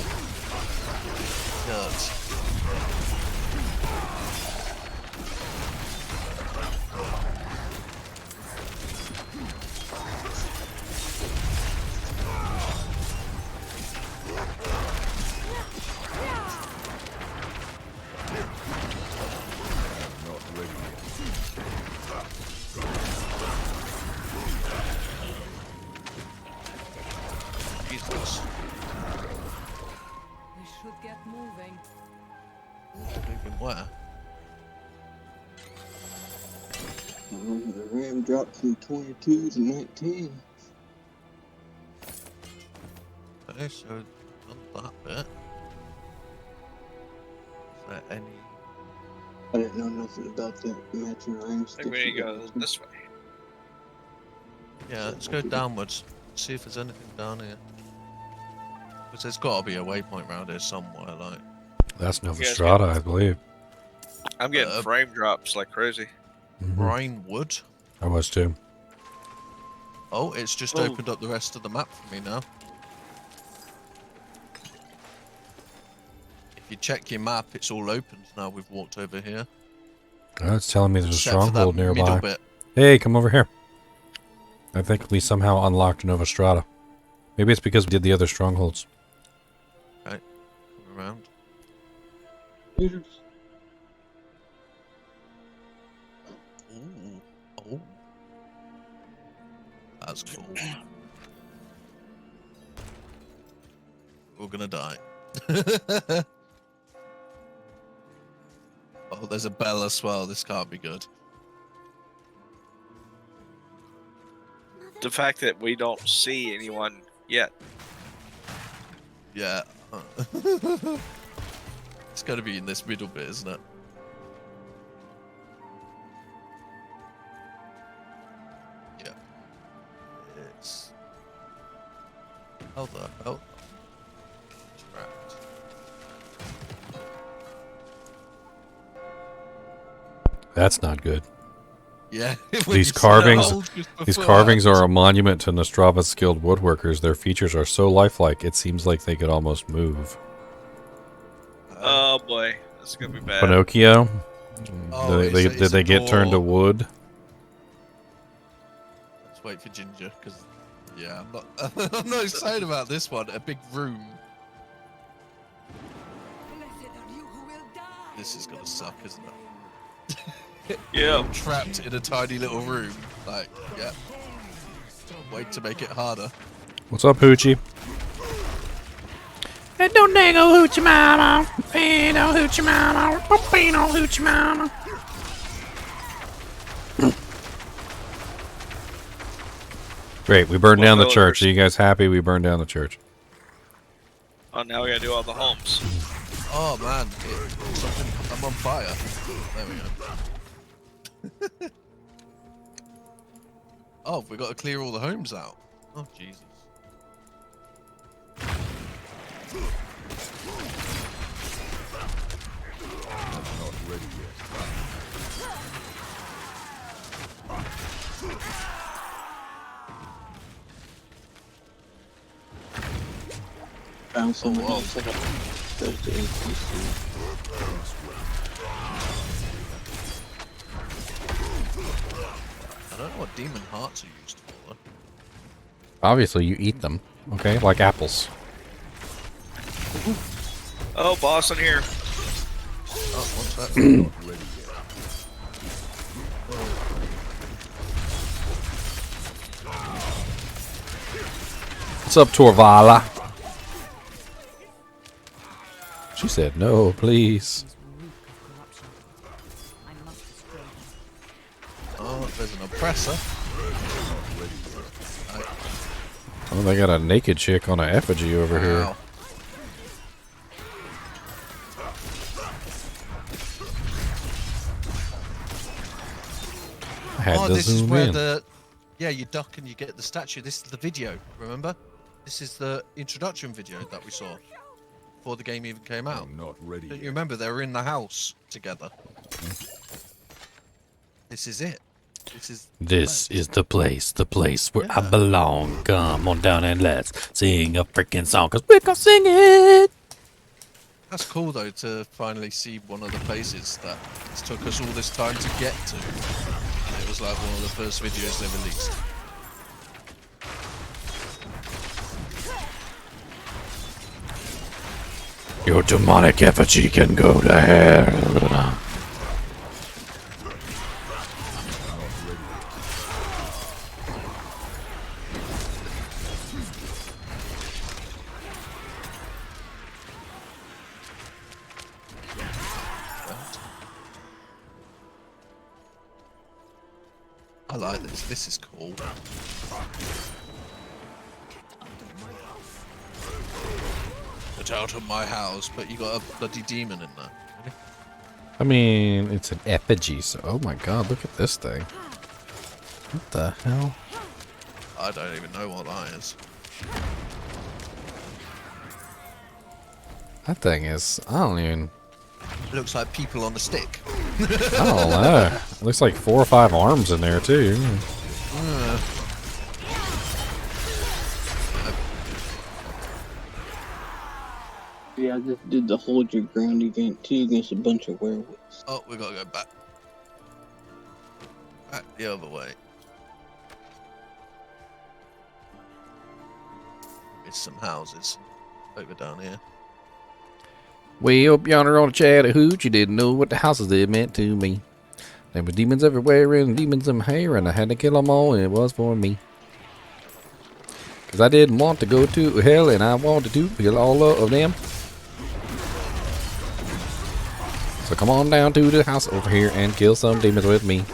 Hurts. We should get moving. Moving where? The RAM dropped from 22 to 19. Okay, so on that bit. Is there any? I didn't know nothing about that matching rams. I think we need to go this way. Yeah, let's go downwards. See if there's anything down here. Because there's got to be a waypoint around here somewhere, like. That's Novastrata, I believe. I'm getting frame drops like crazy. Brine Wood. I was too. Oh, it's just opened up the rest of the map for me now. If you check your map, it's all opened now. We've walked over here. Oh, it's telling me there's a Except for stronghold that nearby. middle bit. Hey, come over here. I think we somehow unlocked Novastrata. Maybe it's because we did the other strongholds. Okay, come around. Ooh. Oh. That's cool. We're gonna die. Oh, there's a bell as well. This can't be good. The fact that we don't see anyone yet. Yeah. It's gotta be in this middle bit, isn't it? Yeah. It's... How the hell? Trapped. That's not good. Yeah. These carvings are a monument to Nostrava's skilled woodworkers. Their features are so lifelike, it seems like they could almost move. Oh boy, that's gonna be bad. Pinocchio? Oh, did they get turned to wood? Let's wait for Ginger, because yeah, I'm not I'm not excited about this one. A big room. This is gonna suck, isn't it? Yeah. I'm trapped in a tiny little room. Like, yeah. Wait to make it harder. What's up, Hoochie? Don't dango hoochie mama, no hoochie mama, no hoochie mama. Great, we burned down the church. Are you guys happy we burned down the church? Oh, now we gotta do all the homes. Oh man, I'm on fire. There we go. Oh, we got to clear all the homes out. Oh Jesus. Not ready yet. Found someone else. There's the NPC. I don't know what demon hearts are used for, though. Obviously, you eat them, okay? Like apples. Oh, boss in here. Oh, what's that? What's up, Torvala? She said, no, please. Oh, there's an oppressor. Oh, they got a naked chick on an effigy over here. I had to this is zoom where in. the... Yeah, you duck and you get the statue. This is the video, remember? This is the introduction video that we saw before the game even came out. Not ready. Don't you remember? They were in the house together. This is it. This is the place where I belong. Come on down and let's sing a freaking song, cause we're gonna sing it. That's cool though to finally see one of the places that it took us all this time to get to. And it was like one of the first videos they released. Your demonic effigy can go to hell. I like this. This is cool. Get out of my house, but you got a bloody demon in there. Really? I mean, it's an effigy, so... Oh my god, look at this thing. What the hell? I don't even know what that is. That thing is... I don't even... It looks like people on a stick. I don't know. It looks like 4 or 5 arms in there, too. Yeah, I just did the hold your ground event too against a bunch of werewolves. Oh, we gotta go back. Back the other way. There's some houses over down here. Way up yonder on the Chattahoochee, didn't know what the houses did meant to me. There were demons everywhere and demons in my hair, and I had to kill them all, and it was for me. Cause I didn't want to go to hell, and I wanted to kill all of them. So come on down to the house over here and kill some demons with me.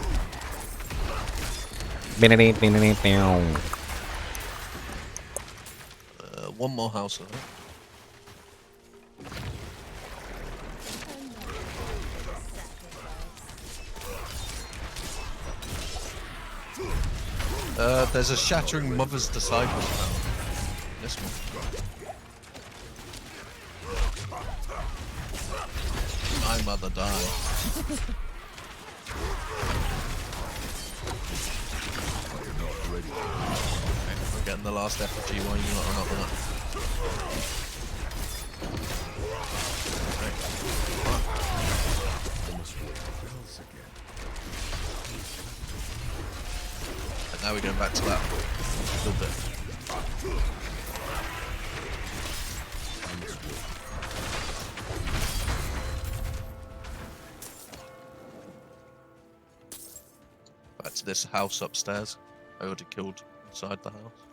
One more house, I think. There's a shattering mother's disciple now. This one. My mother died. Okay, we're getting the last effigy while you're not on that. And now we're going back to that little bit. Back to this house upstairs. I already killed inside the house.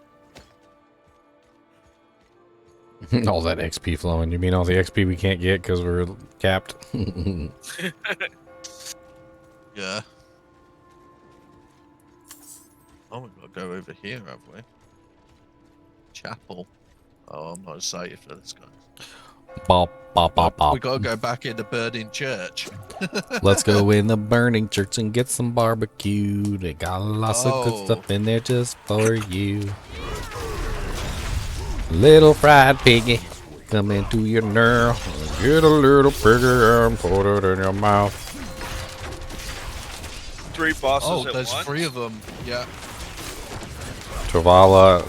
All that XP flowing. You mean all the XP we can't get because we're capped? Yeah. Oh, we've got to go over here, have we? Chapel. Oh, I'm not excited for this, guys. Bop, bop, bop, bop. We got to go back in the burning church. Let's go in the burning church and get some barbecue. They got lots of good stuff in there just for you. Little fried piggy, come into your nerve. Get a little piggy and put it in your mouth. 3 bosses Oh, at there's once? 3 of them. Yeah. Travala,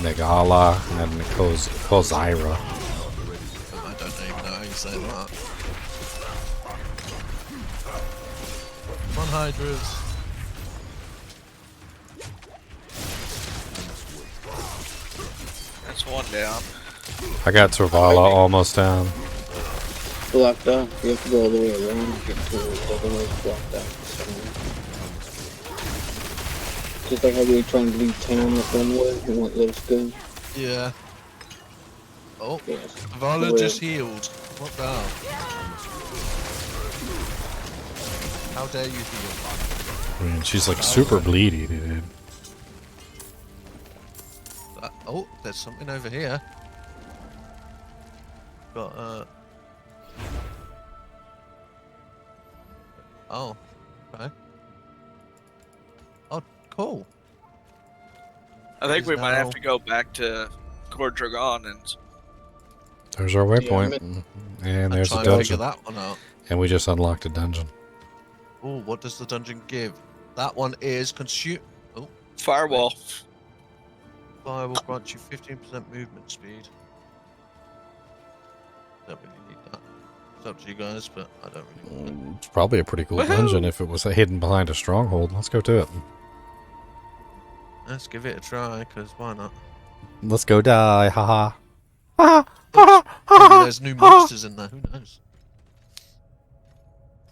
Megala, and Kozira. I don't even know how you say that. Come on, Hydras. one down. I got Travala almost down. Blocked out. You have to go all the way around to get to it. Otherwise, blocked out. Just like how we were trying to leave town the one way, it won't let us go. Yeah. Oh, Yes. Vala just healed. What the hell? How dare you heal? I mean, she's like super bleedy, dude. Oh, there's something over here. Got oh, okay. Oh, cool. I think we might have to go back to Core Dragon and. There's our waypoint, and there's a dungeon. That one out. And we just unlocked a dungeon. Oh, what does the dungeon give? That one is consume. Oh, Firewall. Firewall grants you 15% movement speed. Don't really need that. It's up to you guys, but I don't really want it. It's probably a pretty cool dungeon if it was hidden behind a stronghold. Let's go to it. Let's give it a try, because why not? Let's go die, haha. Maybe there's new monsters in there, who knows?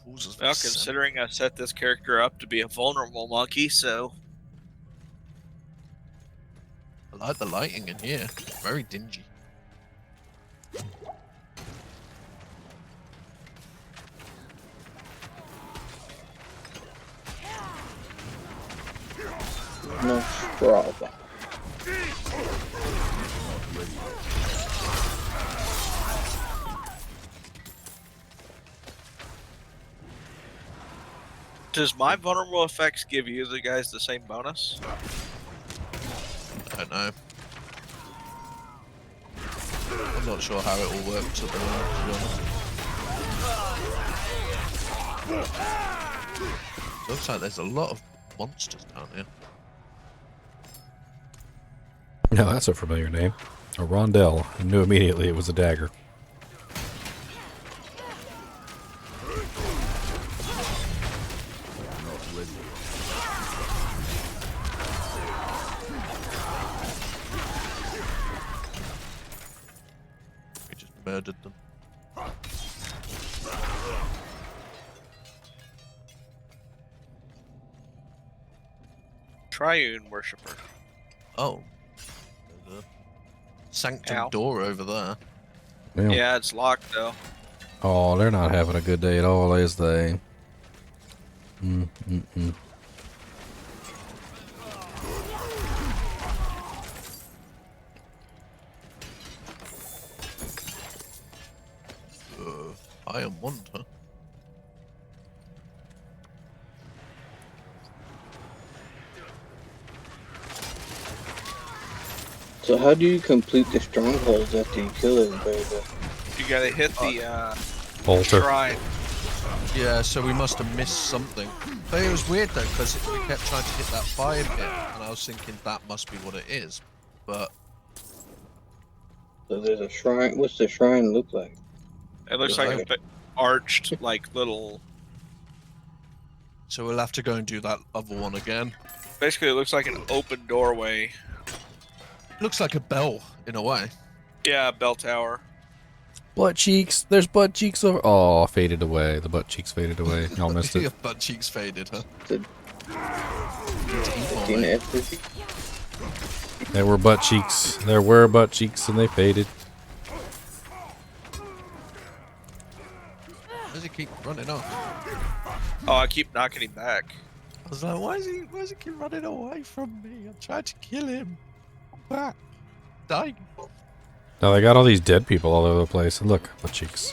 Well, considering I set this character up to be a vulnerable monkey, so... I like the lighting in here. Very dingy. No straw. Does my vulnerable effects give you the guys the same bonus? I don't know. I'm not sure how it all works at the moment, to be honest. Looks like there's a lot of monsters down here. Yeah, that's a familiar name. A rondelle. I knew immediately it was a dagger. We just murdered them. Triune Worshipper. Oh. There's a sanctum Ow. door over there. Yeah, it's locked though. Oh, they're not having a good day at all, is they? I am one, huh? So how do you complete the strongholds after you kill everybody? You gotta hit the Altar. shrine. Yeah, so we must have missed something. But it was weird though, because we kept trying to hit that fire pit, and I was thinking that must be what it is. But So there's a shrine. What's the shrine look like? It looks like a bit arched, like little. So we'll have to go and do that other one again. Basically, it looks like an open doorway. Looks like a bell in a way. Yeah, bell tower. Butt cheeks. There's butt cheeks over. Oh, faded away. The butt cheeks faded away. Y'all missed Your it. butt cheeks faded, huh? There were butt cheeks. There were butt cheeks, and they faded. Why does he keep running off? Oh, I keep knocking him back. I was like, why does he keep running away from me? I'm trying to kill him. I'm back. Dying. Now they got all these dead people all over the place. And look, butt cheeks.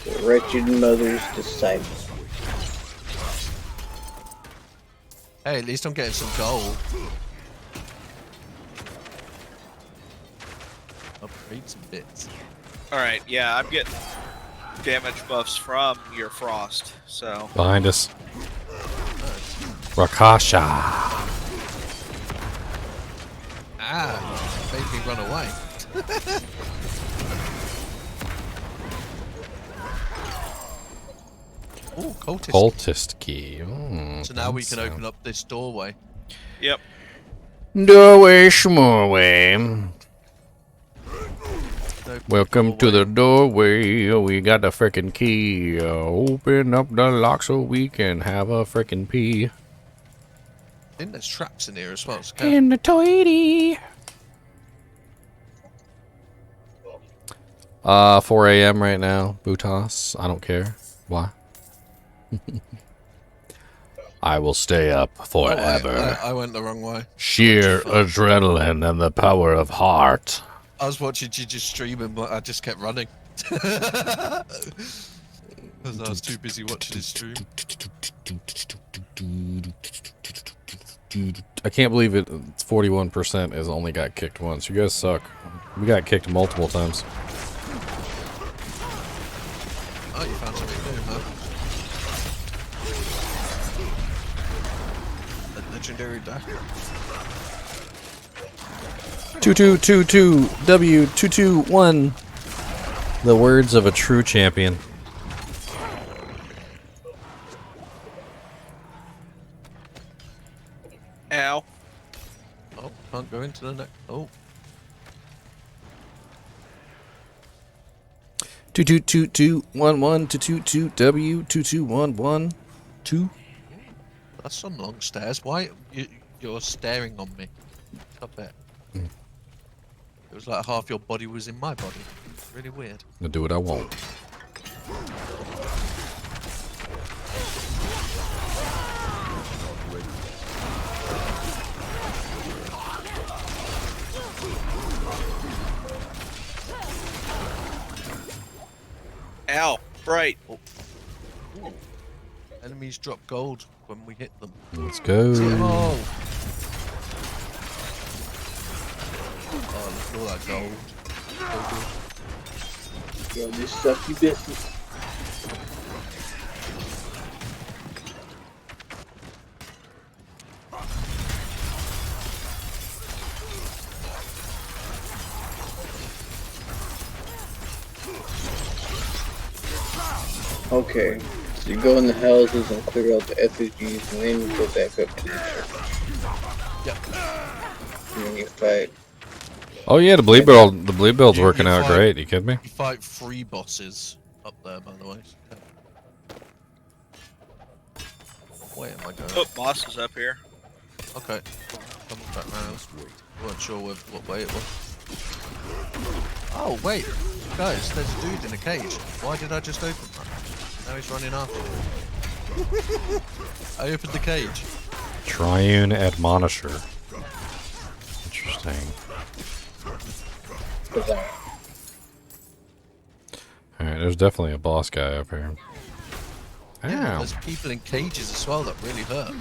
The wretched mother's disciple. Hey, at least I'm getting some gold. Upgrade some bits. Alright, yeah, I'm getting damage buffs from your frost, so. Behind us. Rakasha. Ah, you made me run away. Oh, cultist. Cultist key. Oh, So now we can open up this doorway. Yep. Doorway schmoorway. Welcome to the doorway. We got the frickin' key. Open up the lock so we can have a frickin' pee. I think there's traps in here as well. So In the toity. 4 a.m. right now, Butas. I don't care. Why? I will stay up forever. I went the wrong way. Sheer adrenaline and the power of heart. I was watching you just streaming, but I just kept running. Because I was too busy watching his stream. I can't believe it. 41% has only got kicked once. You guys suck. We got kicked multiple times. Oh, you found something new, huh? A legendary dagger. 2222 W221. The words of a true champion. Ow. Oh, can't go into the next. Oh. 222211 W2211 2. That's some long stairs. Why you're staring on me? Stop it. It was like half your body was in my body. It's really weird. I'll do what I want. Ow. Right. Oh. Enemies drop gold when we hit them. Let's go. Oh, look at all that gold. Yo, this sucky business. Okay, so you go in the houses and clear out the effigies, and then you go back up to the church. Yep. And then you fight. Oh yeah, the bleed build's working out great. You kidding me? You fight 3 bosses up there, by the way. Where am I going? Oh, boss is up here. Okay. Coming back round. Weren't sure what way it was. Oh wait, guys, there's a dude in a cage. Why did I just open that? Now he's running after me. I opened the cage. Triune Admonisher. Interesting. Alright, there's definitely a boss guy up here. Yeah, Ow. there's people in cages as well that really hurt.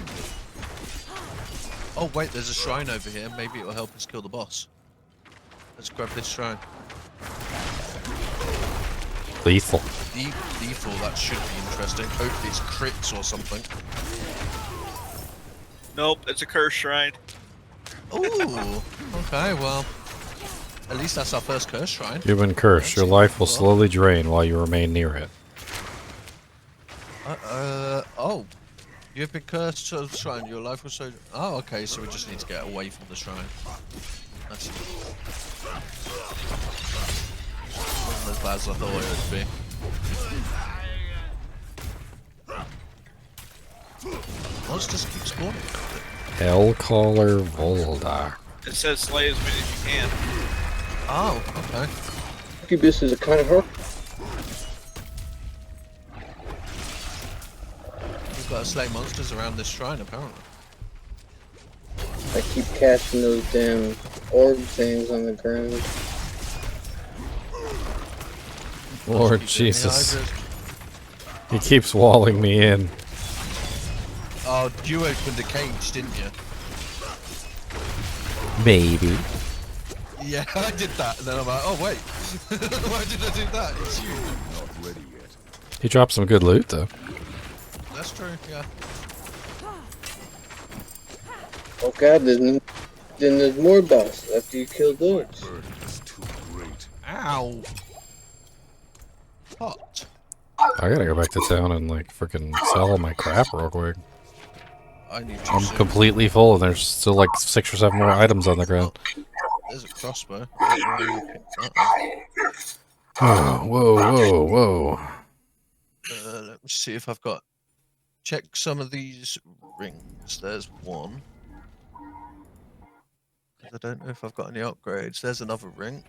Oh wait, there's a shrine over here. Maybe it will help us kill the boss. Let's grab this shrine. Lethal. Lethal, that should be interesting. Hopefully it's crits or something. Nope, it's a curse shrine. Ooh, okay, well, at least that's our first curse shrine. You've been cursed. Your life will slowly drain while you remain near it. Oh. You've been cursed to the shrine. Your life will so. Oh, okay, so we just need to get away from the shrine. That's wasn't as bad as I thought it would be. Monsters keep spawning. Hellcaller Volda. It says slay as many as you can. Oh, okay. Keep this as a kind of hurt. We've got to slay monsters around this shrine, apparently. I keep casting those damn orb things on the ground. Lord Jesus. He keeps walling me in. Oh, you opened a cage, didn't you? Maybe. Yeah, I did that, and then I'm like, oh wait, why did I do that? It's you. Not ready yet. He dropped some good loot though. That's true, yeah. Oh god, then there's more bosses after you kill those. Burden is too great. Ow. What? I gotta go back to town and like freaking sell all my crap real quick. I need I'm completely full, and there's still like 6 or 7 more items on the ground. There's a crossbow. I don't know where you picked that up. Oh, whoa, whoa, whoa. Let me see if I've got. Check some of these rings. There's one. I don't know if I've got any upgrades. There's another ring.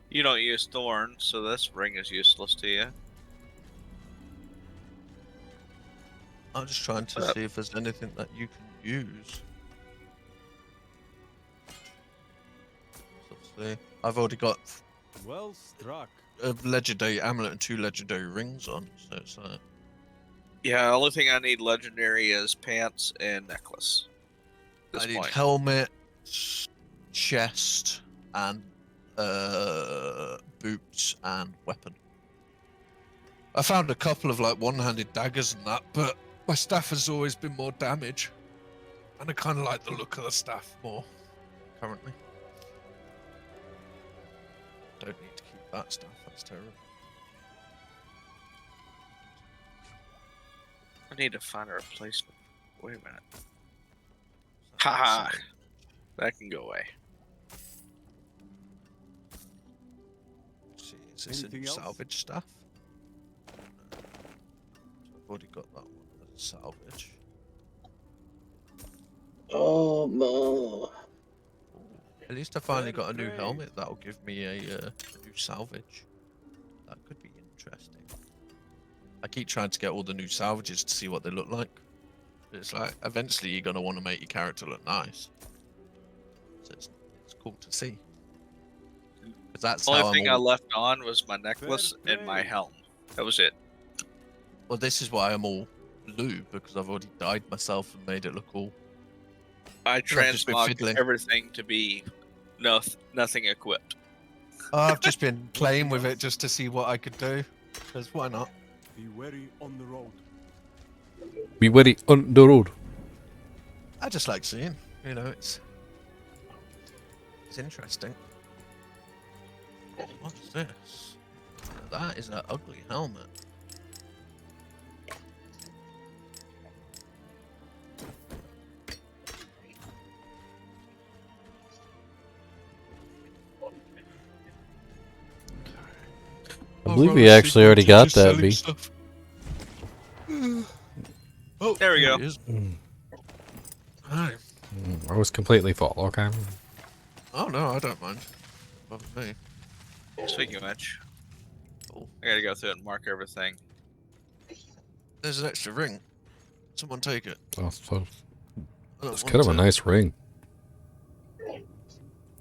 You don't use thorn, so this ring is useless to you. I'm just trying to see if there's anything that you can use. Obviously, I've already got well struck. A legendary amulet and 2 legendary rings on, so it's like... Yeah, the only thing I need legendary is pants and necklace. I need helmet, chest, and boots and weapon. I found a couple of like one-handed daggers and that, but my staff has always been more damage, and I kind of like the look of the staff more currently. Don't need to keep that staff. That's terrible. I need to find a replacement. Wait a minute. Haha! That can go away. Let's see, is this a salvage staff? No. I've already got that one as salvage. Oh no. At least I finally got a new helmet that'll give me a new salvage. That could be interesting. I keep trying to get all the new salvages to see what they look like. It's like, eventually you're going to want to make your character look nice. So it's cool to see. Because that's The only how thing I'm I all... left on was my necklace and my helm. That was it. Well, this is why I'm all blue, because I've already dyed myself and made it look all... I I've just been transmogged fiddling. everything to be nothing equipped. I've just been playing with it just to see what I could do. Because why not? Be wary on the road. Be wary on the road. I just like seeing, you know, it's interesting. What's this? That is an ugly helmet. I believe we actually already got that, B. Oh, there we go. Hi. I was completely full, okay? Oh no, I don't mind. Above me. Speaking of which, I gotta go through it and mark everything. There's an extra ring. Someone take it. Oh, so I don't it's want kind of a it. nice ring.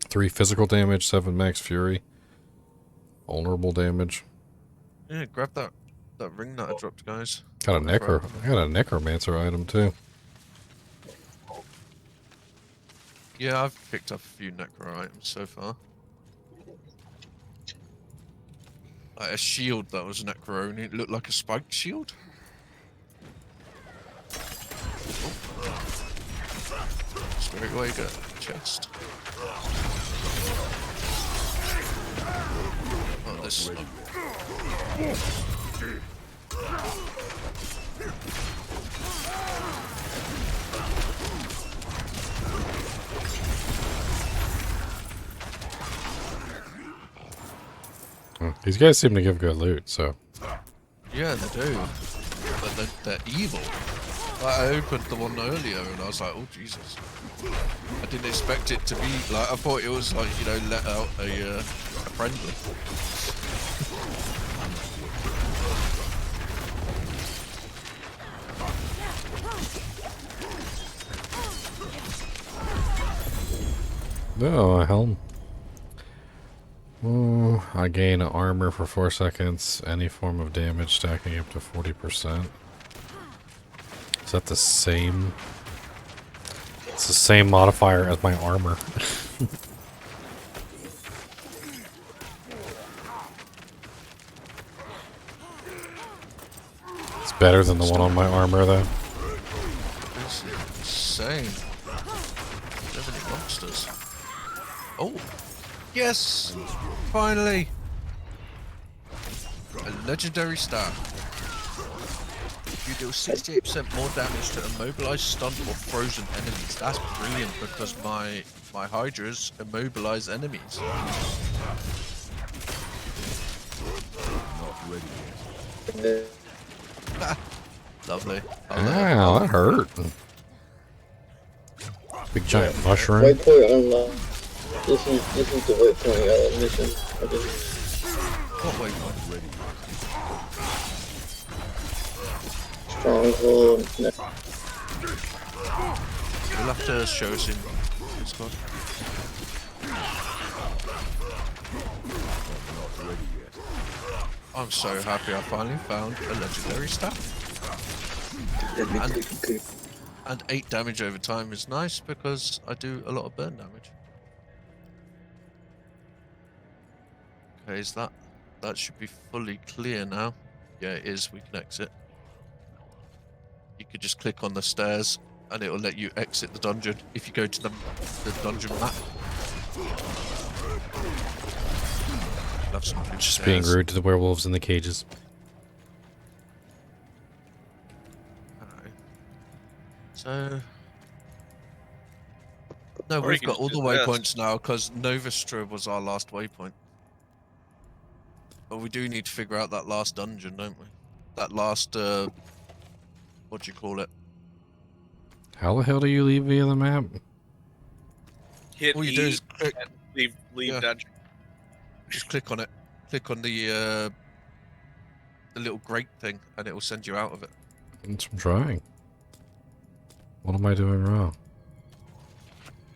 3 physical damage, 7 max fury. Vulnerable damage. Yeah, grab that ring that I dropped, guys. Got a necromancer item too. Yeah, I've picked up a few necro items so far. Like a shield that was necro only. It looked like a spiked shield. Straight away get a chest. Oh, this is not... These guys seem to give good loot, so. Yeah, they do. But they're evil. Like, I opened the one earlier and I was like, oh Jesus. I didn't expect it to be like, I thought it was like, you know, let out a friendly. Oh, a helm. Oh, I gain armor for 4 seconds. Any form of damage stacking up to 40%. Is that the same? It's the same modifier as my armor. It's better than the one on my armor, though. It's insane. So many monsters. Oh, yes! Finally! legendary stat. You deal 68% more damage to immobilized, stunned, or frozen enemies. That's brilliant because my Hydras immobilize enemies. Not ready yet. Lovely. Ow, that hurt. Big giant mushroom. Waypoint unlocked. This is the waypoint mission. What waypoint? Stronghold. You'll have to show us in Discord. I'm so happy I finally found a legendary stat. And 8 damage over time is nice because I do a lot of burn damage. Okay, is that should be fully clear now? Yeah, it is. We can exit. You could just click on the stairs and it will let you exit the dungeon if you go to the dungeon map. Love some blue Just stairs. being rude to the werewolves in the cages. Alright. So... No, Or you we've can got all just the do this. waypoints now because Novastra was our last waypoint. But we do need to figure out that last dungeon, don't we? That last, what do you call it? How the hell do you leave via the map? Hit All you E do is click. and leave dungeon. Just click on it. Click on the little grate thing, and it will send you out of it. I'm trying. What am I doing wrong?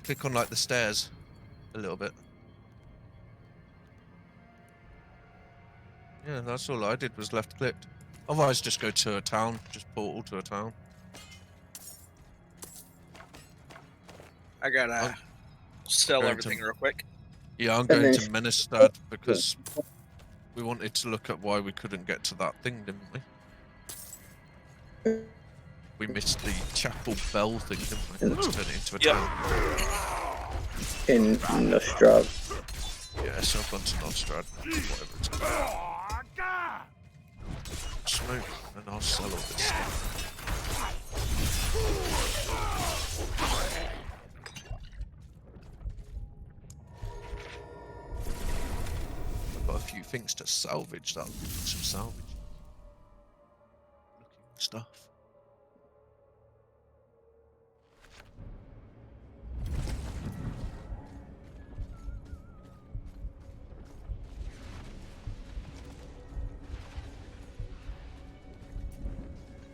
Click on like the stairs, a little bit. Yeah, that's all I did was left clicked. Otherwise, just go to a town. Just portal to a town. I gotta sell going everything to- real quick. Yeah, I'm going to Menestad because we wanted to look at why we couldn't get to that thing, didn't we? We missed the chapel bell thing, didn't we? Let's turn it into a town. In Nostrad. Yeah, so I've gone to Nostrad, whatever it's called. Smoke, and I'll sell all this stuff. I've got a few things to salvage, that'll give me some salvage. Looking stuff.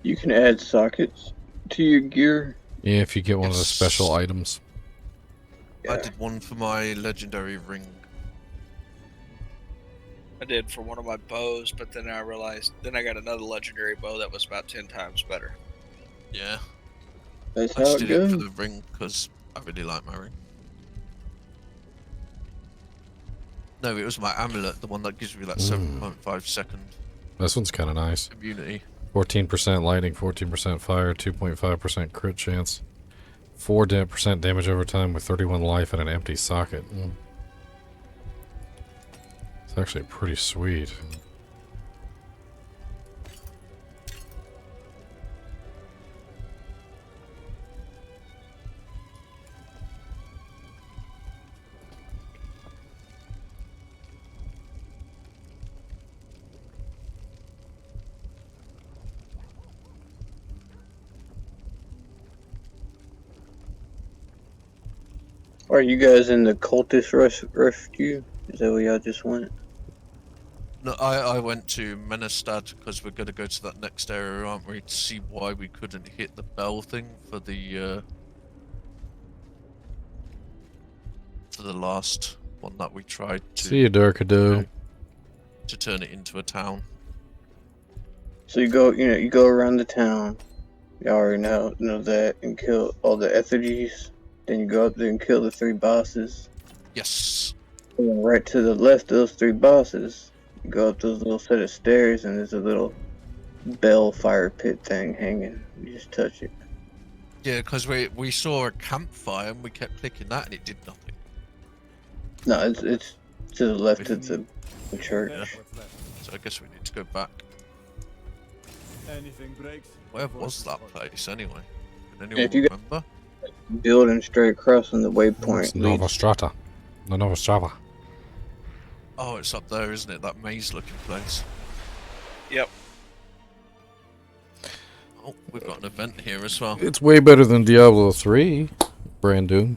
You can add sockets to your gear. Yeah, if you get one of the special items. I did one for my legendary ring. I did for one of my bows, but then I realized, then I got another legendary bow that was about 10 times better. Yeah. That's I how just it did it for goes. the ring because I really like my ring. No, it was my amulet, the one that gives me that 7.5 second This one's kind of nice. immunity. 14% lightning, 14% fire, 2.5% crit chance, 4% damage over time with 31 life and an empty socket. It's actually pretty sweet. Are you guys in the cultist rescue? Is that where y'all just went? No, I went to Menestad because we're going to go to that next area, aren't we, to see why we couldn't hit the bell thing for the last one that we tried to... See you, Darkado. To turn it into a town. So you go around the town. You already know that, and kill all the effigies. Then you go up there and kill the 3 bosses. Yes. And then right to the left of those 3 bosses, you go up those little set of stairs, and there's a little bell fire pit thing hanging. You just touch it. Yeah, because we saw a campfire and we kept clicking that and it did nothing. No, it's to the left of the church. Yeah. So I guess we need to go back. Anything breaks. Where was that place anyway? Can Yeah, anyone if you remember? building straight across on the waypoint. It's Nova Strata. The Nova Strata. Oh, it's up there, isn't it? That maze-looking place. Yep. Oh, we've got an event here as well. It's way better than Diablo 3. Brand Doom.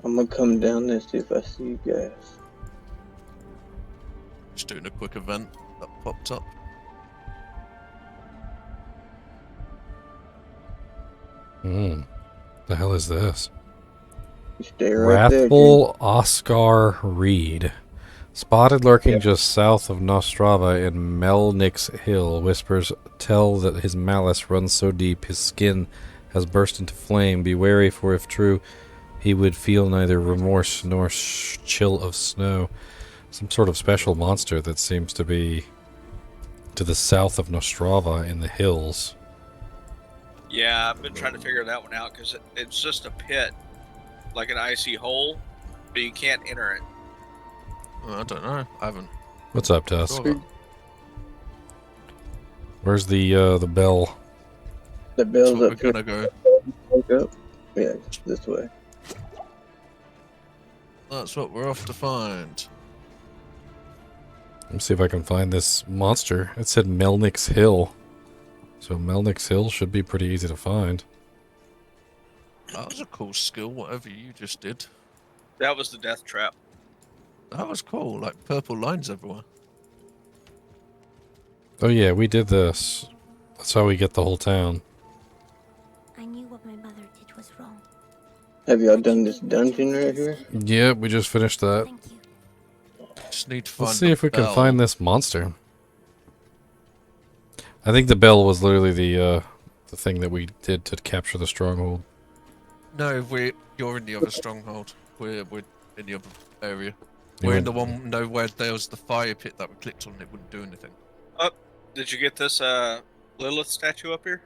I'm gonna come down there see if I see you guys. Just doing a quick event that popped up. The hell is this? You stay right there, Wrathful Oscar Reed. Spotted lurking just south of Nostrava in Melnick's Hill. Whispers tell that his malice runs so deep his skin has burst into flame. Be wary, for if true, he would feel neither remorse nor chill of snow. Some sort of special monster that seems to be to the south of Nostrava in the hills. Yeah, I've been trying to figure that one out because it's just a pit, like an icy hole, but you can't enter it. I don't know. I haven't. What's up, Tusk? Where's the bell? The bell's That's up where here. we're gonna go. Up. Yeah, this way. That's what we're off to find. Let me see if I can find this monster. It said Melnick's Hill. So Melnick's Hill should be pretty easy to find. That was a cool skill, whatever you just did. That was the death trap. That was cool, like purple lines everywhere. Oh yeah, we did this. That's how we get the whole town. I knew what my mother did was wrong. Have y'all done this dungeon right here? Yeah, we just finished that. Just need to find Let's see the if we can bell. find this monster. I think the bell was literally the thing that we did to capture the stronghold. No, you're in the other stronghold. We're in the other area. You We're went- in the one where there was the fire pit that we clicked on and it wouldn't do anything. Oh, did you get this Lilith statue up here?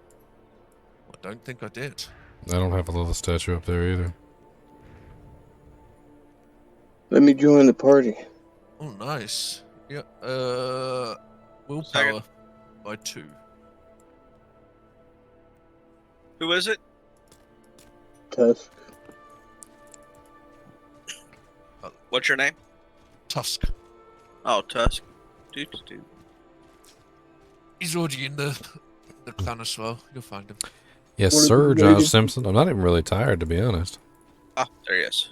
I don't think I did. I don't have a little statue up there either. Let me join the party. Oh, nice. Yeah. Willpower by 2. Who is it? Tusk. What's your name? Tusk. Oh, Tusk. Doo. He's already in the clan as well. You'll find him. Yes, What sir, are you Josh waiting- Simpson. I'm not even really tired, to be honest. Ah, there he is.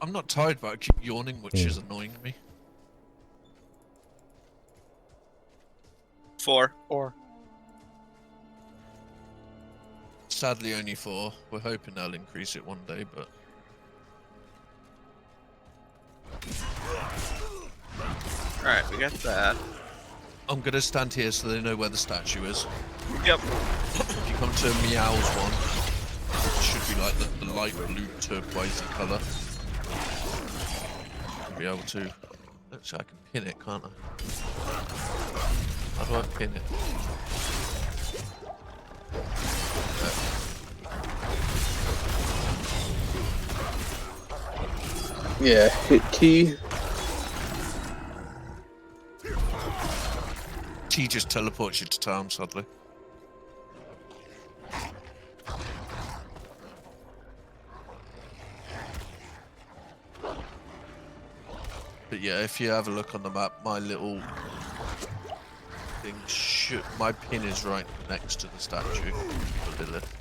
I'm not tired, but I keep yawning, which is annoying me. 4. Sadly, only 4. We're hoping they'll increase it one day, but... Alright, we got that. I'm gonna stand here so they know where the statue is. Yep. If you come to Meow's one, it should be like the light blue turquoise colour. I'll be able to... Actually, I can pin it, can't I? How do I pin it? Yeah, hit T. T just teleports you to town, sadly. But yeah, if you have a look on the map, my little thing my pin is right next to the statue of Lilith.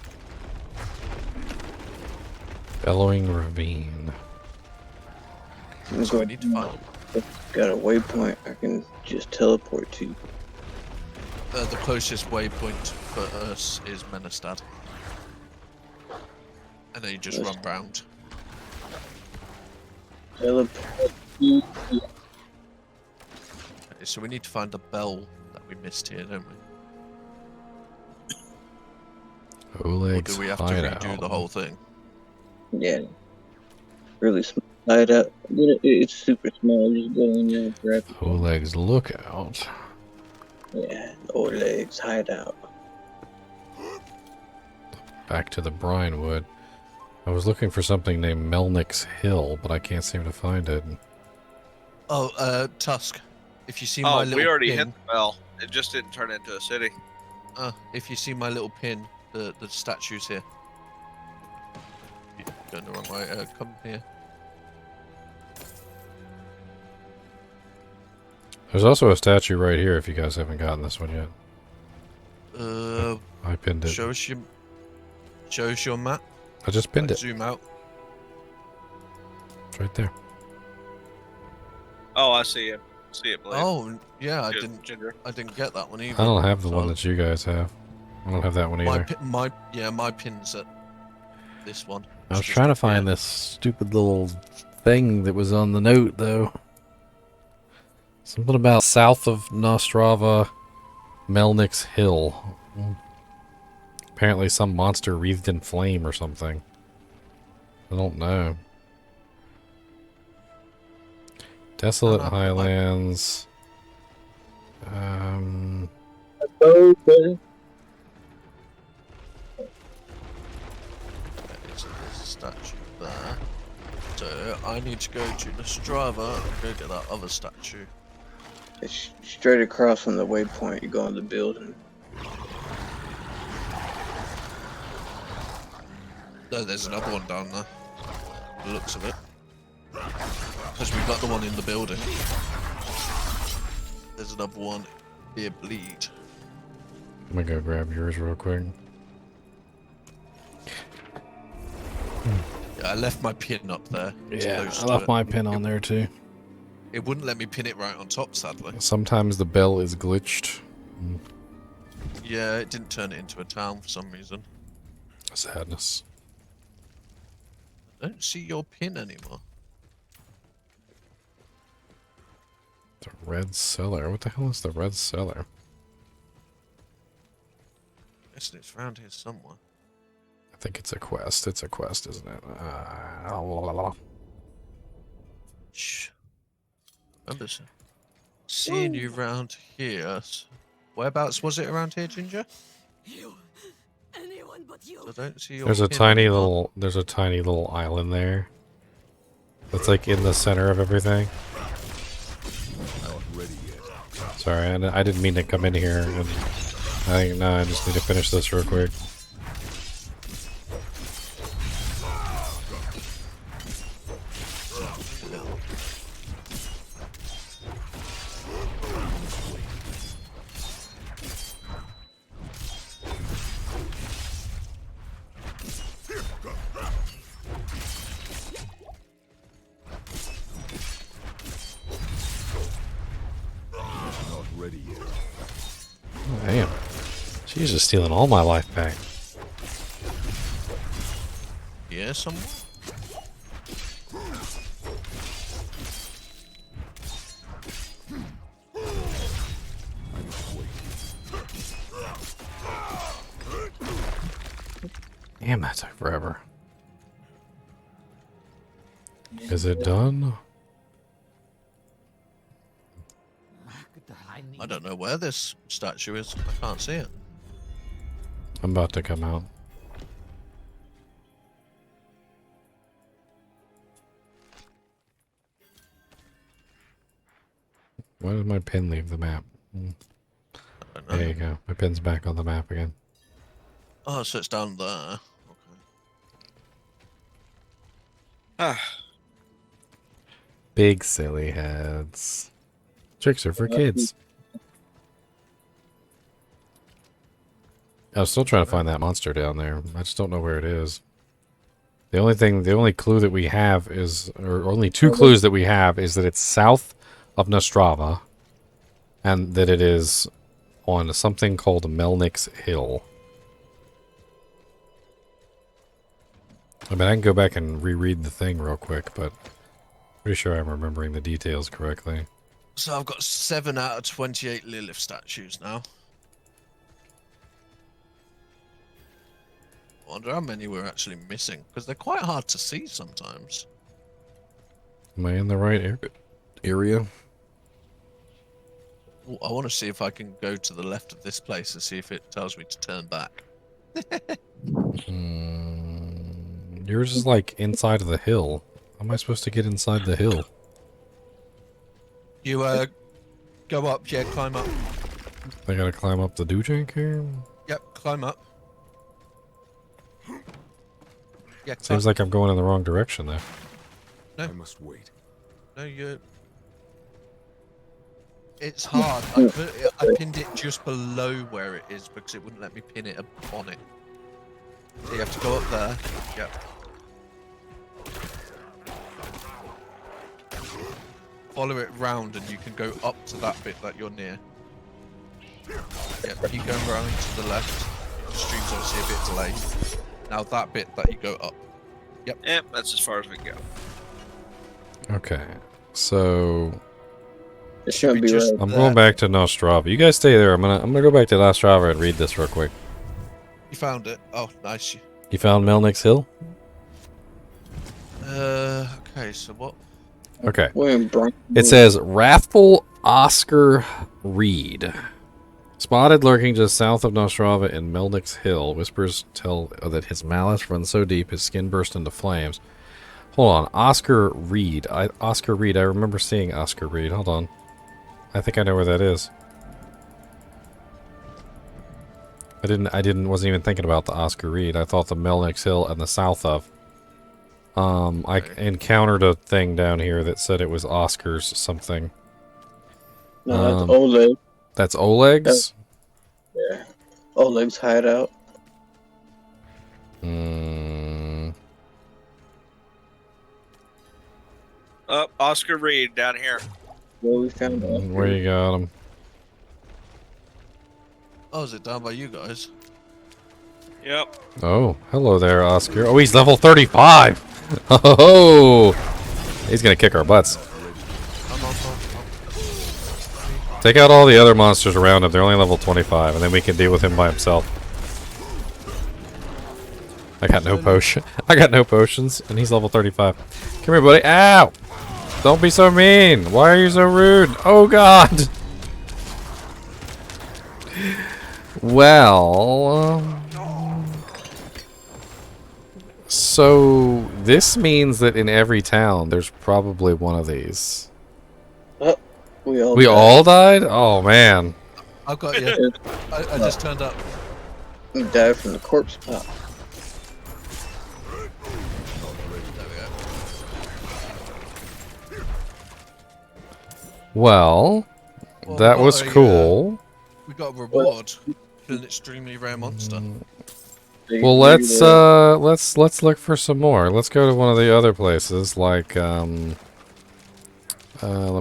Bellowing Ravine. I'm So we need to find Got a waypoint I can just teleport to. the closest waypoint for us is Menestad. And then you just run round. Teleport. Okay, so we need to find the bell that we missed here, don't we? Or Oleg's do we have to hideout. redo the whole thing? Yeah. Really small hideout. It's super small. Just go in there and grab it. Oleg's lookout. Yeah, Oleg's hideout. back to the Brinewood. I was looking for something named Melnick's Hill, but I can't seem to find it. Oh, Tusk. If you see my Oh, little we already pin, hit the bell. It just didn't turn into a city. if you see my little pin, the statue's here. Going the wrong way. Come here. There's also a statue right here if you guys haven't gotten this one yet. I pinned it. Show us your map. I just pinned it. Zoom out. It's right there. Oh, I see it. See it, Blade. Oh, yeah, I Ginger. didn't get that one either. I don't have the one that you guys have. I don't have that one either. My pin's at this one. I was trying to find this stupid little thing that was on the note, though. Something about south of Nostrava, Melnick's Hill. Apparently some monster wreathed in flame or something. I don't know. Desolate Highlands. Hello, buddy. There's a statue there. So I need to go to Nostrava and go get that other statue. It's straight across from the waypoint. You go in the building. No, there's another one down there. The looks of it. Because we've got the one in the building. There's another one near Bleed. Let me go grab yours real quick. Yeah, I left my pin up there. Yeah, I left my pin on there too. It wouldn't let me pin it right on top, sadly. Sometimes the bell is glitched. Yeah, it didn't turn it into a town for some reason. Sadness. I don't see your pin anymore. The Red Cellar. What the hell is the Red Cellar? Guessing it's around here somewhere. I think it's a quest. It's a quest, isn't it? Shh. Remember seeing you around here. Whereabouts was it around here, Ginger? You. Anyone but you. I don't see your There's a pin tiny anymore. little island there. That's like in the center of everything. Sorry, I didn't mean to come in here. And I just need to finish this real quick. Damn. She's just stealing all my life back. Yeah, somewhere. Damn, that took forever. Is it done? I don't know where this statue is. I can't see it. I'm about to come out. Why did my pin leave the map? There you go. My pin's back on the map again. Oh, so it's down there. Big silly heads. Tricks are for kids. I was still trying to find that monster down there. I just don't know where it is. The only clue that we have is, or only two clues that we have is that it's south of Nostrava, and that it is on something called Melnick's Hill. I mean, I can go back and reread the thing real quick, but pretty sure I'm remembering the details correctly. So I've got 7 out of 28 Lilith statues now. I wonder how many we're actually missing, because they're quite hard to see sometimes. Am I in the right area? Ooh, I want to see if I can go to the left of this place and see if it tells me to turn back. Yours is like inside of the hill. How am I supposed to get inside the hill? You go up, yeah, climb up. I gotta climb up the doojank here? Yep, climb up. Yeah, Seems like I'm going in the wrong direction there. No. I must wait. No, you. It's hard. I pinned it just below where it is because it wouldn't let me pin it on it. So you have to go up there. Yep. Follow it round and you can go up to that bit that you're near. Yep, keep going around to the left. The stream's obviously a bit delayed. Now that bit that you go up. Yep. Yep, that's as far as we can go. Okay, so it should be right. I'm going back to Nostrava. You guys stay there. I'm gonna go back to Nostrava and read this real quick. You found it. Oh, nice. You found Melnick's Hill? Okay, so what? Okay. It says Wrathful Oscar Reed. Spotted lurking just south of Nostrava in Melnick's Hill. Whispers tell that his malice runs so deep his skin burst into flames. Hold on. Oscar Reed. Oscar Reed. I remember seeing Oscar Reed. Hold on. I think I know where that is. Wasn't even thinking about the Oscar Reed. I thought the Melnick's Hill and the south of. I encountered a thing down here that said it was Oscar's something. No, that's Oleg. That's Oleg's? Yeah. Oleg's hideout. Oscar Reed down here. Well, we found Oscar. Where you got him? Oh, is it down by you guys? Yep. Oh, hello there, Oscar. Oh, he's level 35! Oh! He's gonna kick our butts. Take out all the other monsters around him. They're only level 25, and then we can deal with him by himself. I got no potion. I got no potions, and he's level 35. Come here, buddy. Ow! Don't be so mean. Why are you so rude? Oh, God! Well... So, this means that in every town, there's probably one of these. We all died? Oh, man. I've got you. I just turned up. You died from the corpse pop. Well, that was cool. We got a reward for an extremely rare monster. Well, let's look for some more. Let's go to one of the other places, like let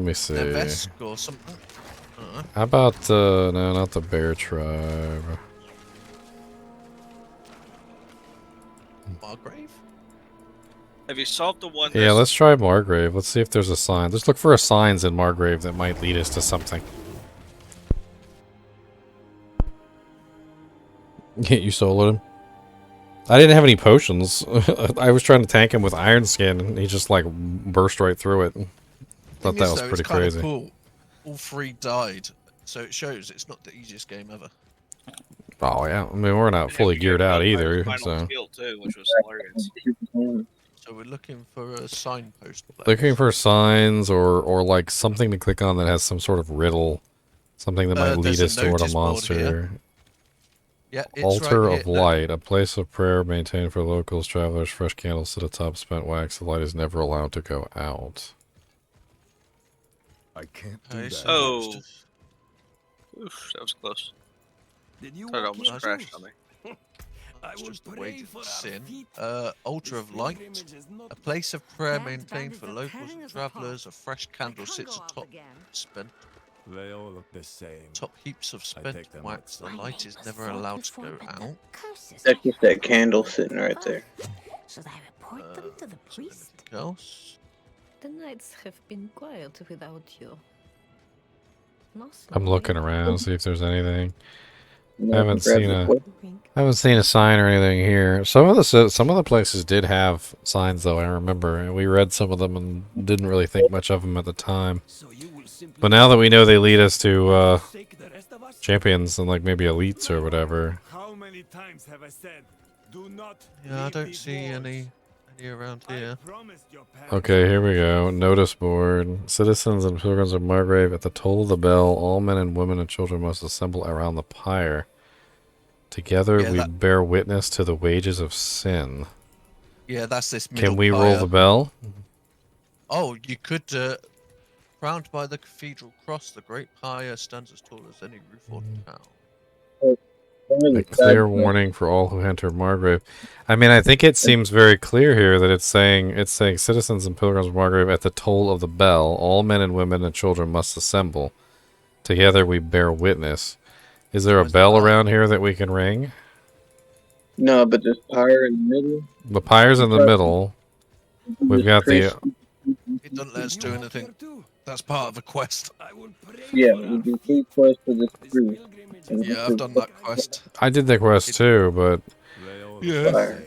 me see. Nevesk or something. How about no, not the Bear Tribe. Margrave? Have you solved the one? Yeah, let's try Margrave. Let's see if there's a sign. Let's look for a signs in Margrave that might lead us to something. You soloed him? I didn't have any potions. I was trying to tank him with Iron Skin, and he just like burst right through it. Thought that was pretty crazy. Cool. All three died, so it shows it's not the easiest game ever. Oh yeah, I mean we're not fully geared out either, so. Skill too, which was hilarious. So we're looking for a signpost. Looking for signs or like something to click on that has some sort of riddle, something that might lead us toward a monster. Yeah, it's Altar right of here. Light, a place of prayer maintained for locals, travelers, fresh candles to the top, spent wax. The light is never allowed to go out. I can't do that. Oh. Oof, that was close. That almost crashed on me. It's just the way to sin. Altar of Light, a place of prayer maintained for locals and travellers. A fresh candle sits atop spent. They all look the same. Top heaps of spent wax. The light is never allowed to go out. That's just that candle sitting right there. Should I report them to the priest? Anything else? The nights have been quiet without you. I'm looking around, see if there's anything. I haven't seen a sign or anything here. Some of the places did have signs though, I remember, and we read some of them and didn't really think much of them at the time. But now that we know they lead us to champions and like maybe elites or whatever, many times have I said, do not Yeah, I leave don't these see walls. any around here. Okay, here we go. Notice board. Citizens and pilgrims of Margrave, at the toll of the bell, all men and women and children must assemble around the pyre. Together Yeah, we bear witness to the wages of sin. Yeah, that's this middle Can we roll pyre. the bell? Oh, you could. Crowned by the cathedral cross, the great pyre stands as tall as any roof or town. A clear warning for all who enter Margrave. I mean, I think it seems very clear here that it's saying citizens and pilgrims of Margrave, at the toll of the bell, all men and women and children must assemble. Together we bear witness. Is there a bell around here that we can ring? No, but there's pyre in the middle. The pyre's in the middle. We've got the... It doesn't let us do anything. That's part of a quest. Yeah, we do 3 quests for this priest. Yeah, I've done that quest. I did the quest too, but... Yeah.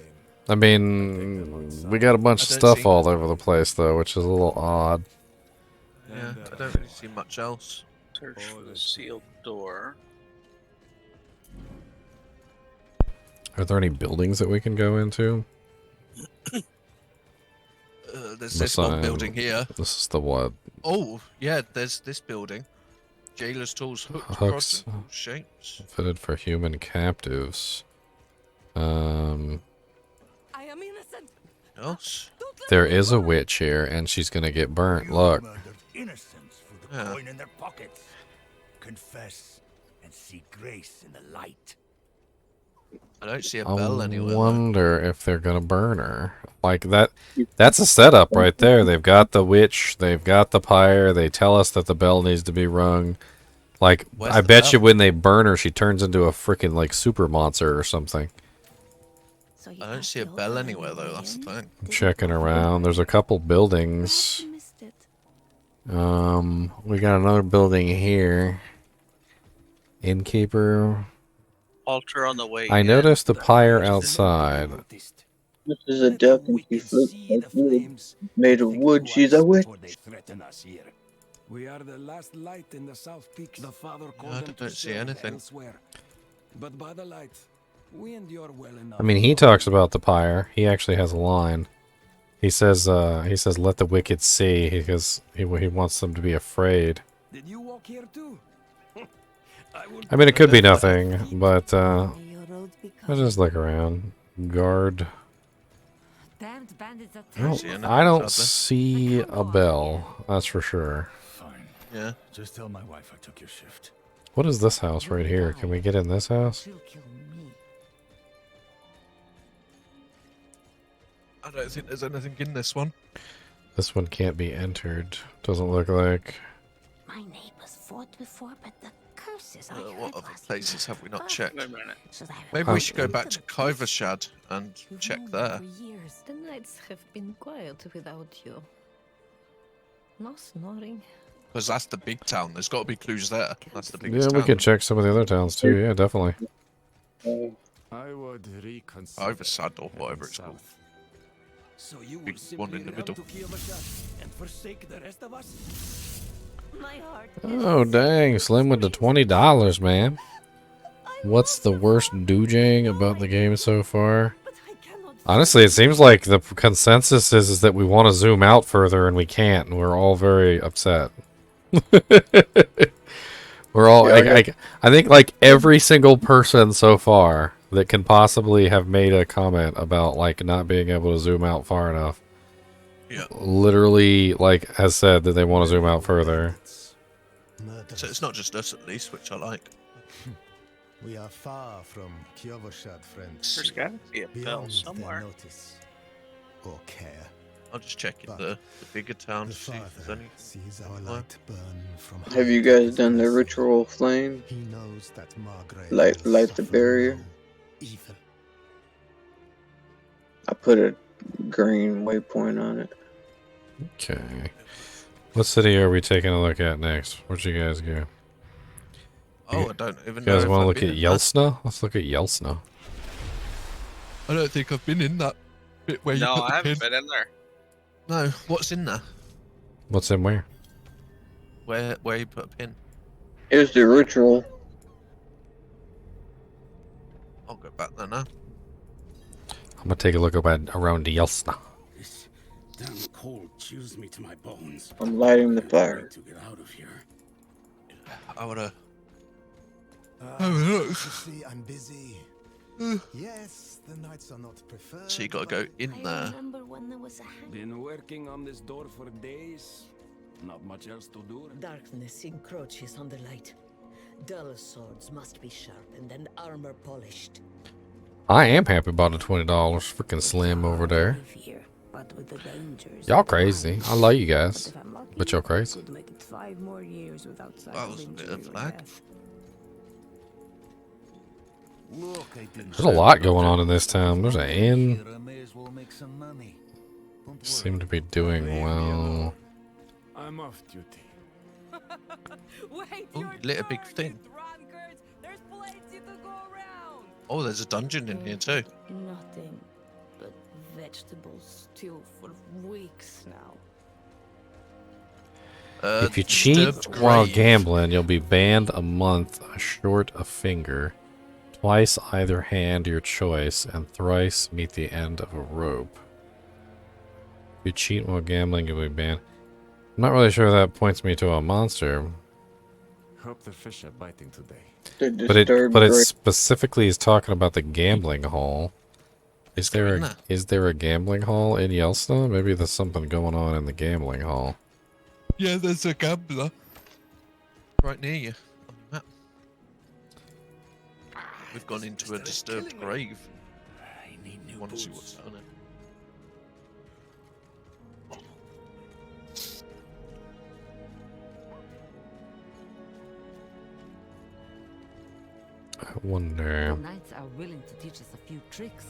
I mean, we got a bunch of stuff all over the place, though, which is a little odd. Yeah, I don't really see much else. Search for the sealed door. Are there any buildings that we can go into? There's this one building here. This is the what? Oh, yeah, there's this building. Jailer's tools, hooks, rods, and shapes. Fitted for human captives. I am innocent. Else? There is a witch here, and she's gonna get burnt. Look. Innocents for the coin in their pockets. Confess and seek grace in the light. I don't see a bell anywhere. I wonder if they're gonna burn her. Like that's a setup right there. They've got the witch, they've got the pyre, they tell us that the bell needs to be rung. Like, I bet you when they burn her, she turns into a freaking, like, super monster or something. I don't see a bell anywhere, though, that's the thing. I'm checking around. There's a couple buildings. We got another building here. Innkeeper. Altar on the way. I noticed the pyre outside. This is a duck and she floats like wood. Made of wood, she's a witch. We are the last light in the South Peaks. The Father called I them to don't see serve anything. elsewhere. But by the light, we endure well enough. I mean, he talks about the pyre. He actually has a line. He says, let the wicked see, because he wants them to be afraid. Did you walk here too? I mean, it could be nothing, but, I'll just look around. Guard. I don't see a bell, that's for sure. Fine. Yeah. Just tell my wife I took your shift. What is this house right here? Can we get in this house? I don't think there's anything in this one. This one can't be entered. Doesn't look like. My neighbors fought before, but the curses What other places have we not checked? Wait a minute. Maybe we should go back to Kyvershad and check there. For years, the nights have been quiet without you. No snoring. Because that's the big town. There's got to be clues there. That's the Yeah, biggest we town. could check some of the other towns too. Yeah, definitely. I would reconsider. Kyvershad or whatever it's called. So you Big will one simply in the run middle. to Kyovashad and forsake the rest of us? My heart. Oh dang, Slim with the $20, man. What's the worst doojang about the game so far? Honestly, it seems like the consensus is that we want to zoom out further and we can't, and we're all very upset. We're all, I think like every single person so far that can possibly have made a comment about like not being able to zoom out far enough. Yeah. Literally like has said that they want to zoom out further. So it's not just us at least, which I like. We are far from Kyovashad, friends. There's got to be a bell Beyond somewhere. their notice or care. I'll just check in the bigger town to see if there's anything. Sees our light burn from Have you guys done the ritual flame? He knows that Margrave Light the barrier. evil. I put a green waypoint on it. Okay. What city are we taking a look at next? Where'd you guys go? Oh, I don't even You know. guys if want to I've look been at in that. Yelsna? Let's look at Yelsna. I don't think I've been in that bit where you No, put the I haven't pin. been in there. No, what's in there? What's in where? Where you put a pin? It was the ritual. I'll go back there now. I'm gonna take a look around the Yelsta. This damn cold chews me to my bones. I'm lighting the fire. To get out of here. I wanna. You see, I'm busy. Yes, the nights are not preferred. So you gotta go in there. Remember when there was a hang? Been working on this door for days. Not much else to do. Darkness encroaches on the light. Dull swords must be sharpened and armor polished. I am happy about the $20. Freaking slim over there. Y'all crazy. I love you guys. But y'all crazy. Could make it 5 more years without That was a bit of flag. There's a lot going on in this town. There's an inn. Seem to be doing well. I'm off duty. Oh, you lit a big thing. Oh, there's a dungeon in here too. Nothing but vegetable stew for weeks now. If you cheat while gambling, you'll be banned a month, short a finger, twice either hand your choice, and thrice meet the end of a rope. If you cheat while gambling, you'll be banned. I'm not really sure if that points me to a monster. Hope the fish are biting today. But it specifically is talking about the gambling hall. Is there a gambling hall in Yellowstone? Maybe there's something going on in the gambling hall. Yeah, there's a gambler right near you on the map. We've gone into a disturbed grave. I want to see what's down there. I wonder. The knights are willing to teach us a few tricks,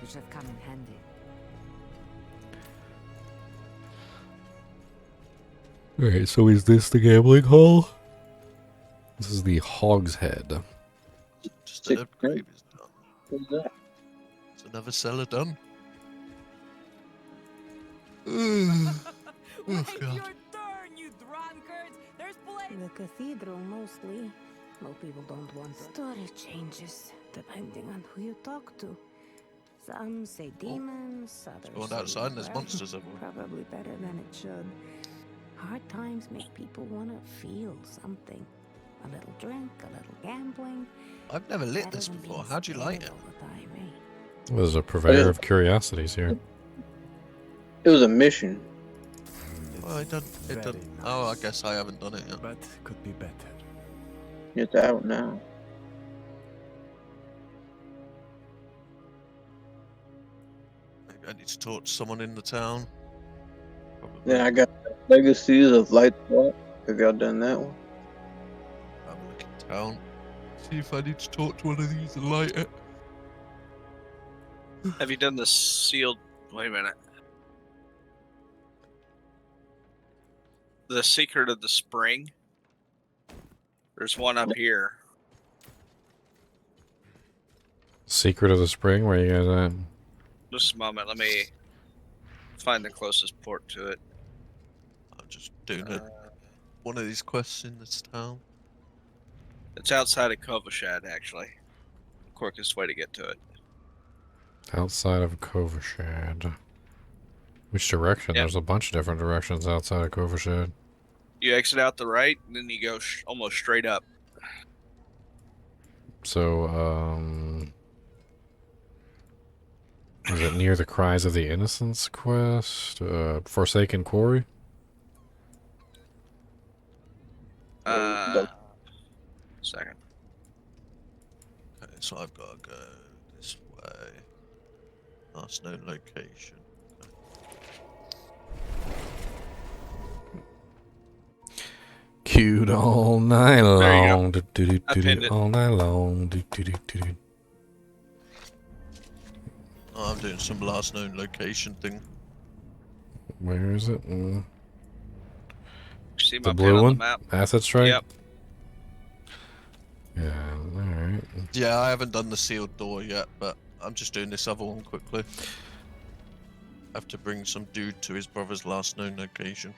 which have come in handy. Alright, so is this the gambling hall? This is the Hog's Head. Disturbed grave is done. What's that? It's another cellar done. Oh, God. The cathedral mostly. Most people don't want story changes depending on who you talk to. Some say demons, others Going say outside and there's well, monsters everywhere. Probably better than it should. Hard times make people want to feel something. A little drink, a little gambling. I've never lit this before. How'd you light it? There's a purveyor of curiosities here. It was a mission. Oh, it done. Oh, I guess I haven't done it yet. But could be better. It's out now. Maybe I need to talk to someone in the town. Probably. Then I got Legacies of Light Swap. Have y'all done that one? Have a look in town. See if I need to talk to one of these and light it. Have you done the sealed? Wait a minute. The Secret of the Spring. There's one up here. Secret of the Spring, where you guys at? Just a moment. Let me find the closest port to it. I'm just doing one of these quests in this town. It's outside of Kovashad, actually. Quickest way to get to it. Outside of Kovashad. Which direction? Yep. There's a bunch of different directions outside of Kovashad. You exit out the right, and then you go almost straight up. So, is it near the Cries of the Innocents quest? Forsaken Quarry? Second. Okay, so I've got to go this way. Last known location. Queued all night long. I pinned it. All night long. Oh, I'm doing some last known location thing. Where is it? See The my pin blue on one? the map? Asset Strike? Yep. Yeah, alright. Yeah, I haven't done the sealed door yet, but I'm just doing this other one quickly. I have to bring some dude to his brother's last known location.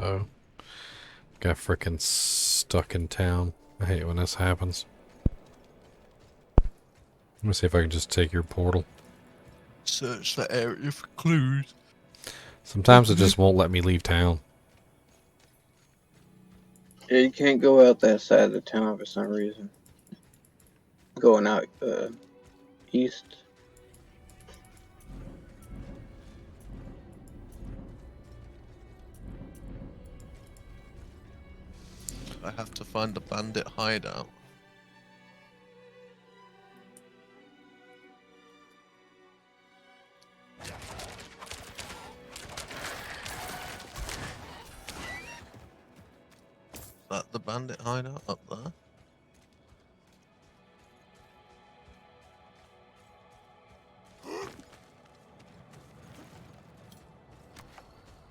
Uh-oh. Got frickin' stuck in town. I hate when this happens. Let me see if I can just take your portal. Search that area for clues. Sometimes it just won't let me leave town. Yeah, you can't go out that side of the town for some reason. Going out east. I have to find a bandit hideout. Is that the bandit hideout up there?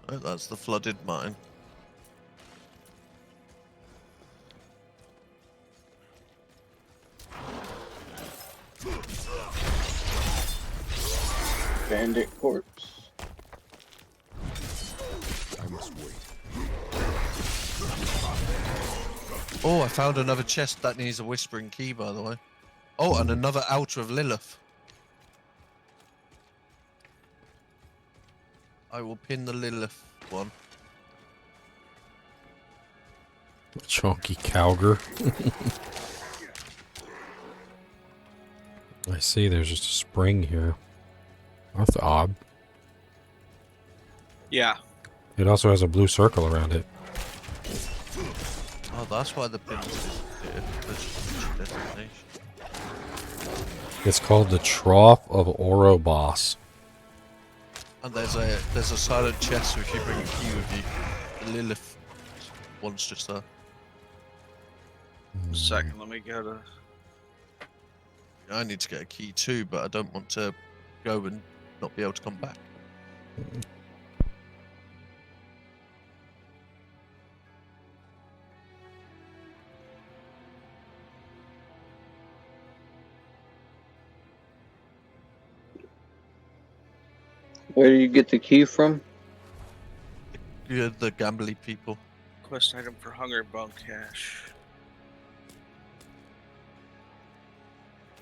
Oh, that's the flooded mine. Bandit corpse. I must wait. Oh, I found another chest that needs a whispering key, by the way. Oh, and another altar of Lilith. I will pin the Lilith one. Chunky cowger. I see there's just a spring here. That's odd. Yeah. It also has a blue circle around it. Oh, that's why the pins disappear. Destination. It's called the Trough of Ouroboros. And there's a silent chest, so if you bring a key with you, the Lilith one's just there. Second, let me go to. I need to get a key too, but I don't want to go and not be able to come back. Where do you get the key from? You're the gambly people. Quest item for Hunger Bone Cache.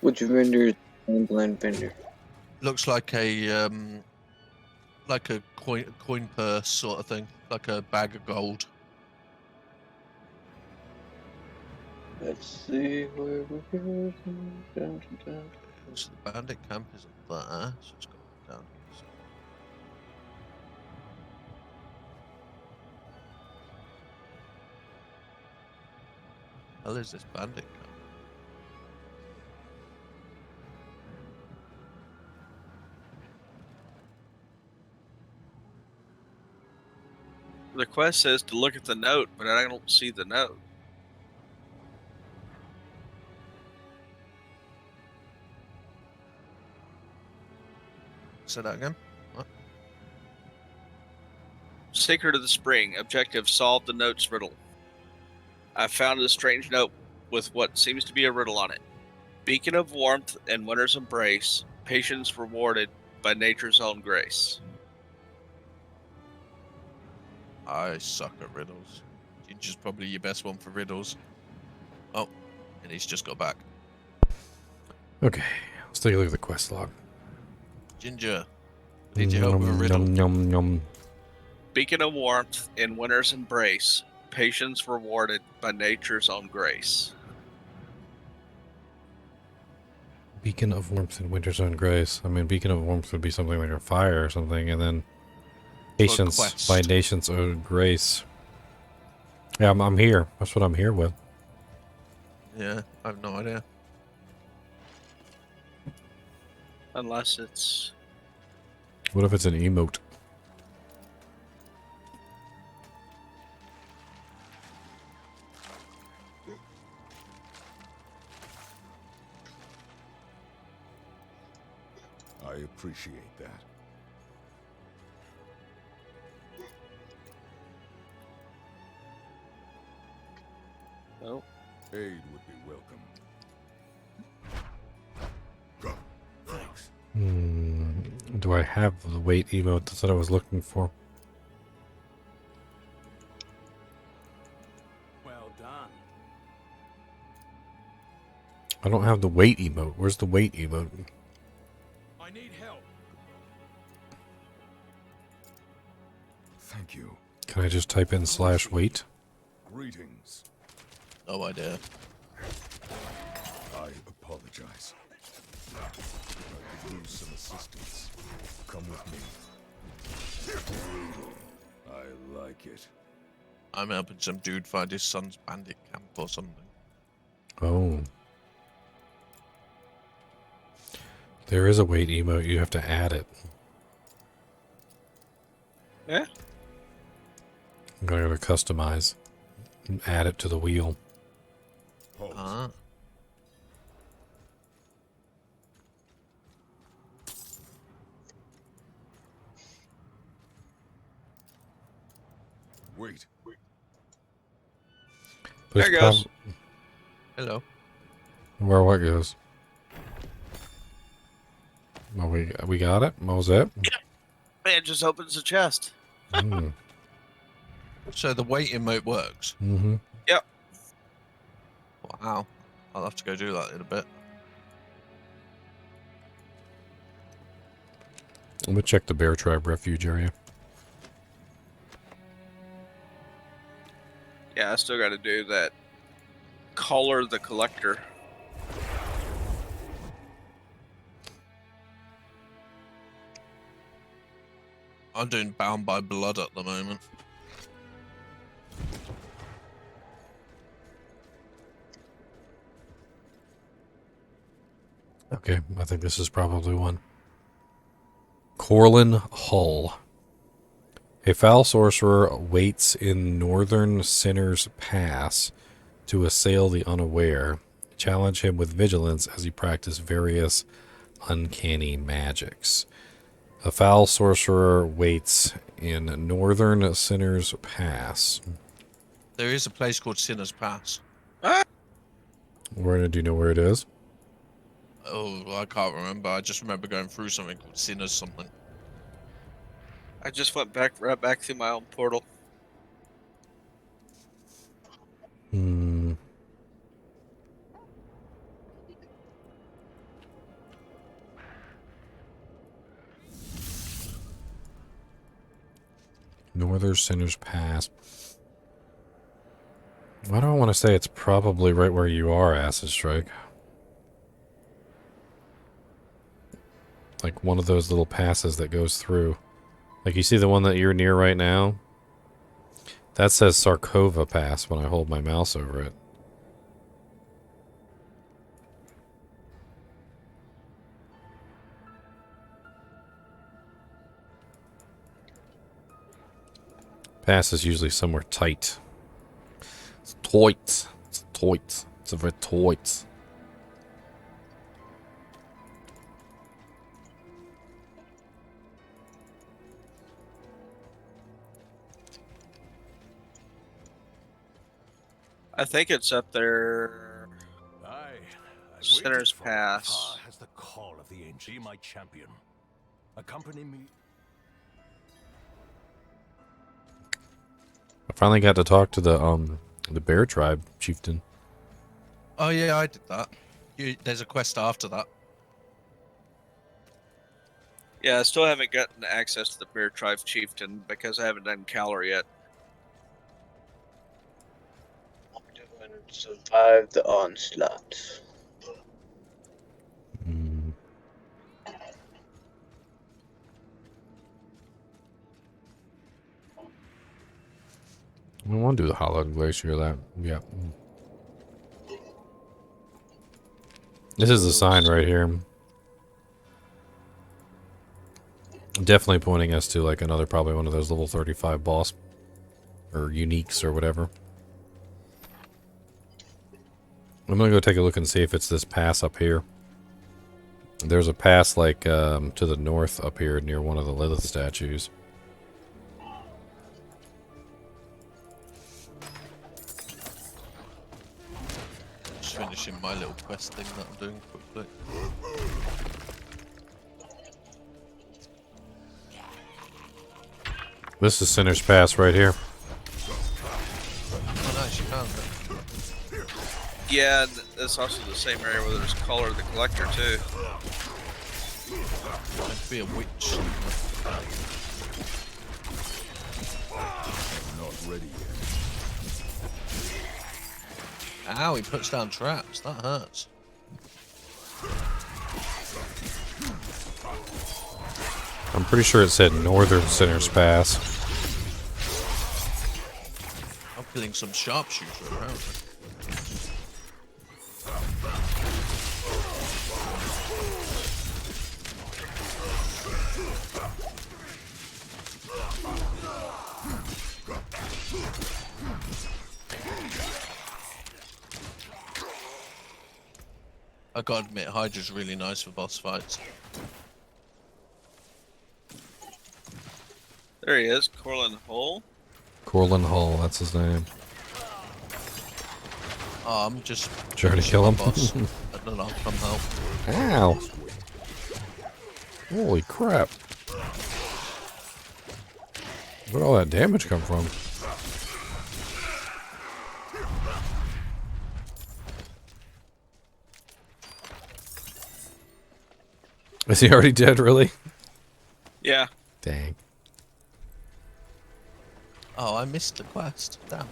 Which vendor is the blend vendor? Looks like a coin purse sort of thing, like a bag of gold. Let's see where we're going. Down. So the bandit camp is up there, so it's got down here. So. Hell is this bandit camp? The quest says to look at the note, but I don't see the note. Say that again? What? Secret of the Spring. Objective: solve the note's riddle. I found a strange note with what seems to be a riddle on it. Beacon of warmth and winter's embrace. Patience rewarded by nature's own grace. I suck at riddles. Ginger's probably your best one for riddles. Oh, and he's just got back. Okay, let's take a look at the quest log. Ginger, need your help with a riddle. Beacon of warmth in winter's embrace. Patience rewarded by nature's own grace. Beacon of warmth and winter's own grace. I mean, beacon of warmth would be something like a fire or something, and then patience by nation's own grace. Yeah, I'm here. That's what I'm here with. Yeah, I have no idea. Unless it's... What if it's an emote? I appreciate that. Oh. Aid would be welcome. Thanks. Do I have the wait emote? That's what I was looking for. I don't have the wait emote. Where's the wait emote? I need help. Thank you. Can I just type in /wait? Greetings. No idea. I apologize. I could use some assistance. Come with me. I like it. I'm helping some dude find his son's bandit camp or something. Oh. There is a wait emote. You have to add it. Yeah? I'm going to go to customize and add it to the wheel. Ah. Wait. But There goes. Hello. Where what goes? Oh, we got it? What was that? It just opens the chest. Mm. So the wait emote works? Mm-hmm. Yep. Wow. I'll have to go do that in a bit. Let me check the Bear Tribe refuge area. Yeah, I still got to do that. Collar the Collector. I'm doing Bound by Blood at the moment. Okay, I think this is probably one. Corlin Hull. A foul sorcerer waits in Northern Sinner's Pass to assail the unaware. Challenge him with vigilance as he practices various uncanny magics. A foul sorcerer waits in Northern Sinner's Pass. There is a place called Sinner's Pass. Where do you know where it is? Oh, I can't remember. I just remember going through something called Sinner's something. I just went right back through my own portal. Hmm. Northern Sinner's Pass. Why do I want to say it's probably right where you are, Acid Strike? Like one of those little passes that goes through. Like you see the one that you're near right now? That says Sarkova Pass when I hold my mouse over it. Pass is usually somewhere tight. It's tight. It's tight. It's a very tight. I think it's up there. Sinner's Pass. Has the call of the ancient. Be my champion. Accompany me. I finally got to talk to the Bear Tribe chieftain. Oh yeah, I did that. There's a quest after that. Yeah, I still haven't gotten access to the Bear Tribe Chieftain because I haven't done Calor yet. Survive the onslaught. I want to do the Hollowed Glacier. That, yeah. This is the sign right here. Definitely pointing us to like another, probably one of those level 35 boss or uniques or whatever. I'm gonna go take a look and see if it's this pass up here. There's a pass like to the north up here near one of the Lilith statues. Just finishing my little quest thing that I'm doing quickly. This is Sinner's Pass right here. Oh nice, you found it. Yeah, That's also the same area where there's Caller the Collector too. Might be a witch. Not ready yet. Ow, he puts down traps. That hurts. I'm pretty sure it said Northern Sinner's Pass. I'm killing some sharpshooter apparently. I gotta admit, Hydra's really nice for boss fights. There he is, Corlin Hole. Corlin Hull, that's his name. Oh, I'm just. Trying to kill him. Boss, and then I'll come help. Ow! Holy crap! Where'd all that damage come from? Is he already dead, really? Yeah. Dang. Oh, I missed the quest. Damn.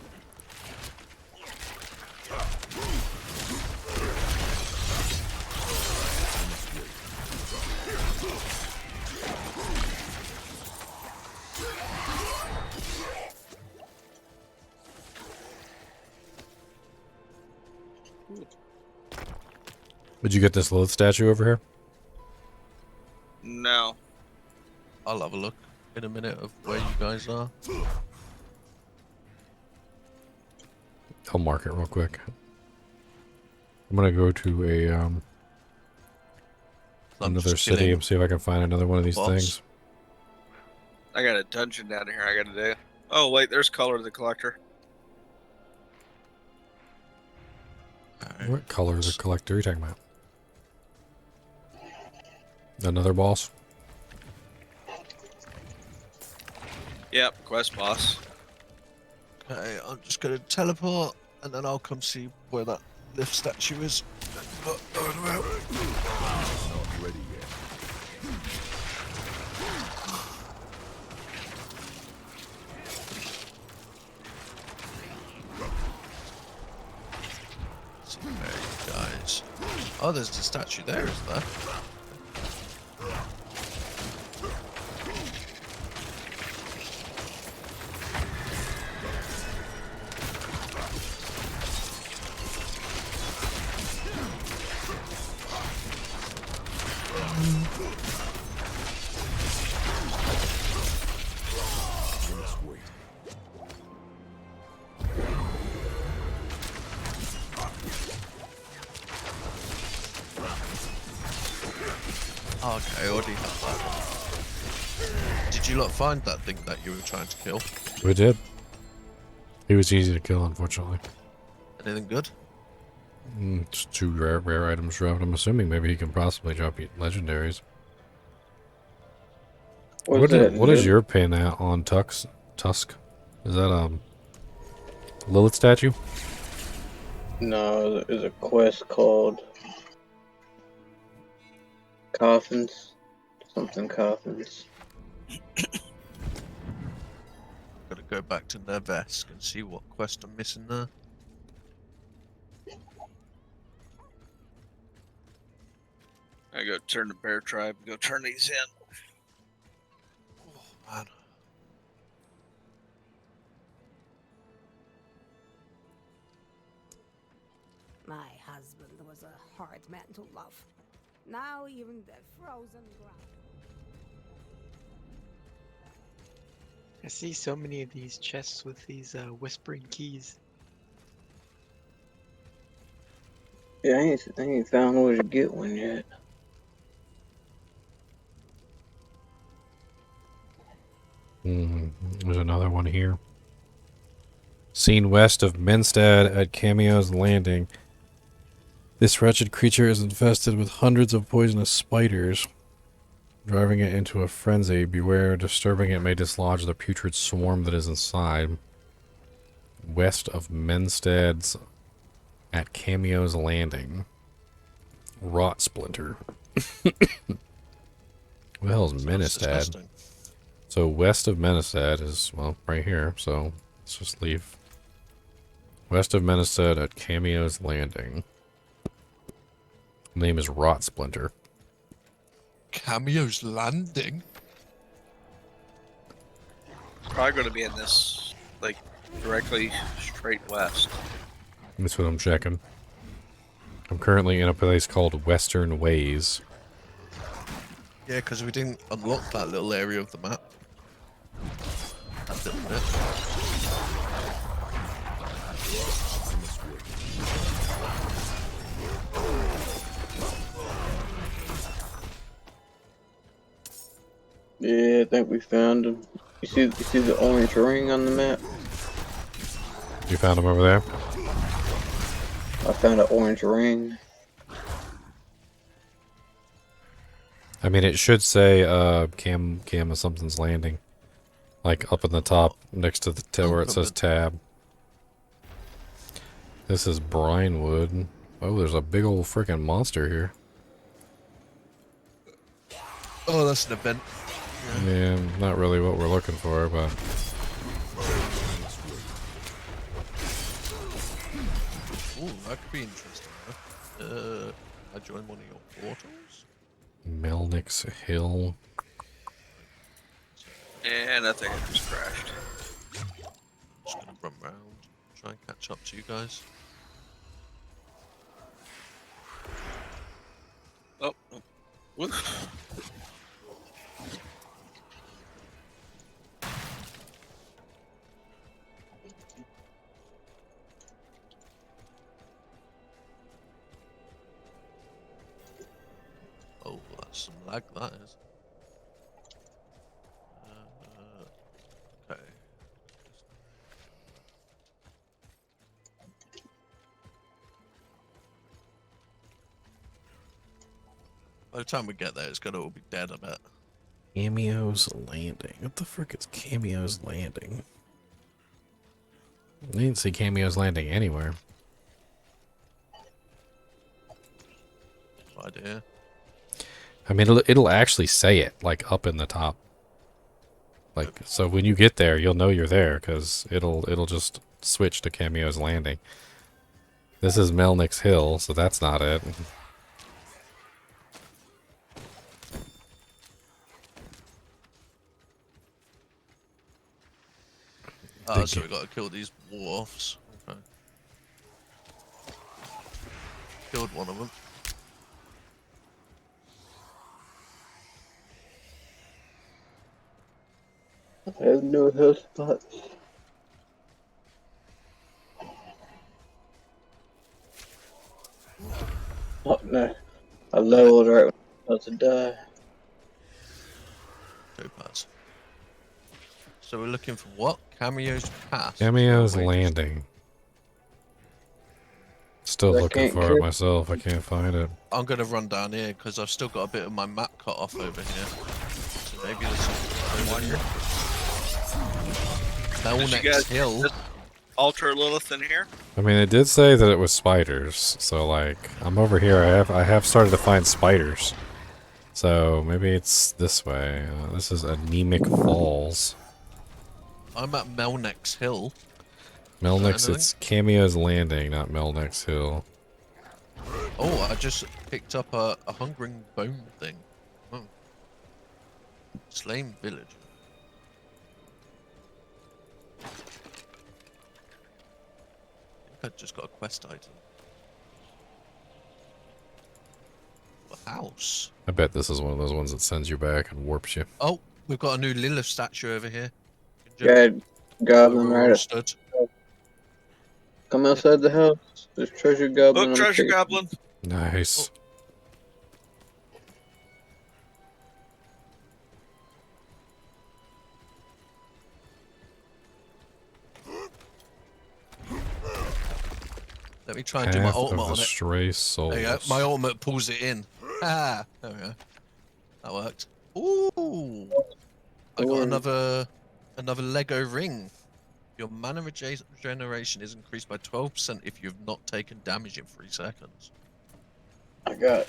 Did you get this Lilith statue over here? No. I'll have a look in a minute of where you guys are. I'll mark it real quick. I'm gonna go to a another city and see if I can find another one of these things. I got a dungeon down here I gotta do. Oh wait, there's Caller the Collector. What color is a collector are you talking about? Another boss? Yep, quest boss. Okay, I'm just gonna teleport and then I'll come see where that lift statue is. Not ready yet. Hey guys. Oh, there's the statue there, isn't there? Let's wait. Oh, okay, I already have that. Did you lot find that thing that you were trying to kill? We did. He was easy to kill, unfortunately. Anything good? Just two rare items dropped. I'm assuming maybe he can possibly drop legendaries. What is your pin at on Tusk? Is that Lilith statue? No, there's a quest called Coffins. Something Coffins. Gotta go back to Nevesk and see what quest I'm missing there. I go turn the Bear Tribe and go turn these in. Oh, man. My husband was a hard man to love. Now even the frozen ground. I see so many of these chests with these whispering keys. Yeah, I ain't found where to get one yet. There's another one here. Seen west of Menstad at Cameo's Landing. This wretched creature is infested with hundreds of poisonous spiders. Driving it into a frenzy, beware, disturbing it may dislodge the putrid swarm that is inside. West of Menstad's at Cameo's Landing. Rot Splinter. Who the hell is Menestad? So west of Menestad is, well, right here, so let's just leave. West of Menestad at Cameo's Landing. Name is Rot Splinter. Cameo's Landing? Probably going to be in this, like, directly straight west. That's what I'm checking. I'm currently in a place called Western Ways. Yeah, because we didn't unlock that little area of the map. That little bit. Yeah, I think we found him. You see the orange ring on the map? You found him over there? I found an orange ring. I mean, it should say Cam of something's landing. Like up in the top next to the where it says tab. This is Brinewood. Oh, there's a big old freaking monster here. Oh, that's an event. Yeah, not really what we're looking for, but... Ooh, that could be interesting. I joined one of your portals? Melnick's Hill. And I think it just crashed. Just gonna run around, try and catch up to you guys. Oh, woof. Oh, that's some lag, that is. Okay. By the time we get there, it's gonna all be dead, I bet. Cameo's Landing. What the frick is Cameo's Landing? I didn't see Cameo's Landing anywhere. No idea. I mean, it'll actually say it, like, up in the top. Like, so when you get there, you'll know you're there, because it'll just switch to Cameo's Landing. This is Melnick's Hill, so that's not it. So we gotta kill these dwarfs. Okay. Killed one of them. I have no health spots. Oh no. I leveled right when I was about to die. Two parts. So we're looking for what? Cameo's Pass? Cameo's Landing. Still I looking can't for kill- it myself. I can't find it. I'm gonna run down here because I've still got a bit of my map cut off over here. So maybe there's some one here. Melnick's Hill. Ultra Lilith in here? I mean, it did say that it was spiders, so like I'm over here. I have started to find spiders, so maybe it's this way. This is Anemic Falls. I'm at Melnick's Hill. Melnick's, it's Cameo's Landing, not Melnick's Hill. Oh, I just picked up a hungering bone thing. Oh. Slain village. I just got a quest item. A house. I bet this is one of those ones that sends you back and warps you. Oh, we've got a new Lilith statue over here. Got goblin Where we're all right. stood. Come outside the house. There's treasure goblin. Oh, on treasure the goblin. Nice. Let me try and do my Path ultimate of on the it. Stray Souls. There you go. My ultimate pulls it in. Ah, there we go. That worked. Ooh, I got another Lego ring. Your mana regeneration is increased by 12% if you have not taken damage in 3 seconds. I got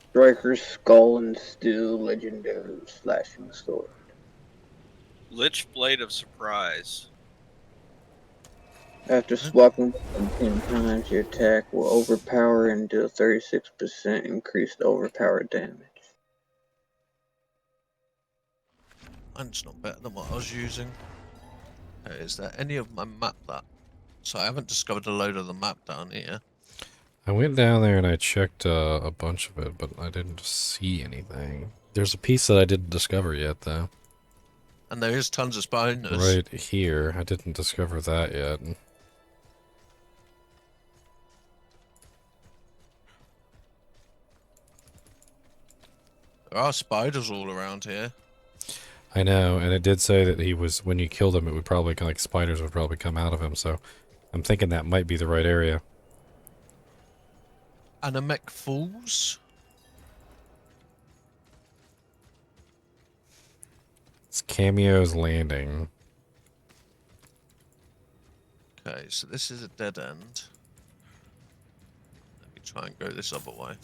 Striker's Skull and Steel Legendary Slashing Sword. Lich Blade of Surprise. After swapping weapon 10 times, your attack will overpower and deal 36% increased overpower damage. Mine's not better than what I was using. Is there any of my map that? So I haven't discovered a load of the map down here. I went down there and I checked a bunch of it, but I didn't see anything. There's a piece that I didn't discover yet, though. And there is tons of spawners. Right here. I didn't discover that yet. There are spiders all around here. I know, and it did say that he was, when you killed him, it would probably, like, spiders would probably come out of him, so I'm thinking that might be the right area. Anamek Falls? It's Cameo's Landing. Okay, so this is a dead end. Let me try and go this other way.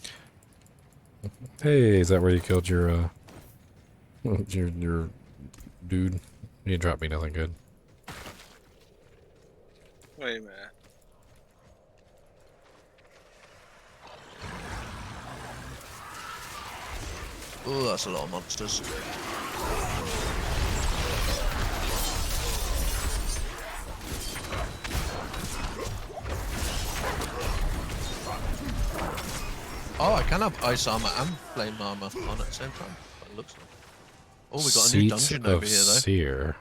Hey, is that where you killed your dude? You dropped me nothing good. Wait a minute. Oh, that's a lot of monsters. Oh, I can have ice armor and flame armor on at the same time. It looks like. Oh, we got a new dungeon over here, though. Seer.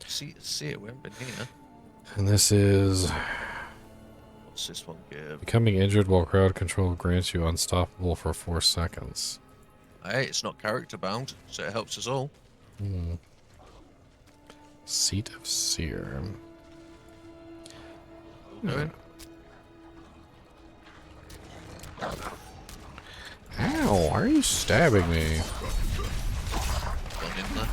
Seer, we haven't been here. And this is... What's this one give? Becoming injured while crowd control grants you unstoppable for 4 seconds. Hey, it's not character bound, so it helps us all. Seat of Seer. Okay. Ow, why are you stabbing me? Gone in there.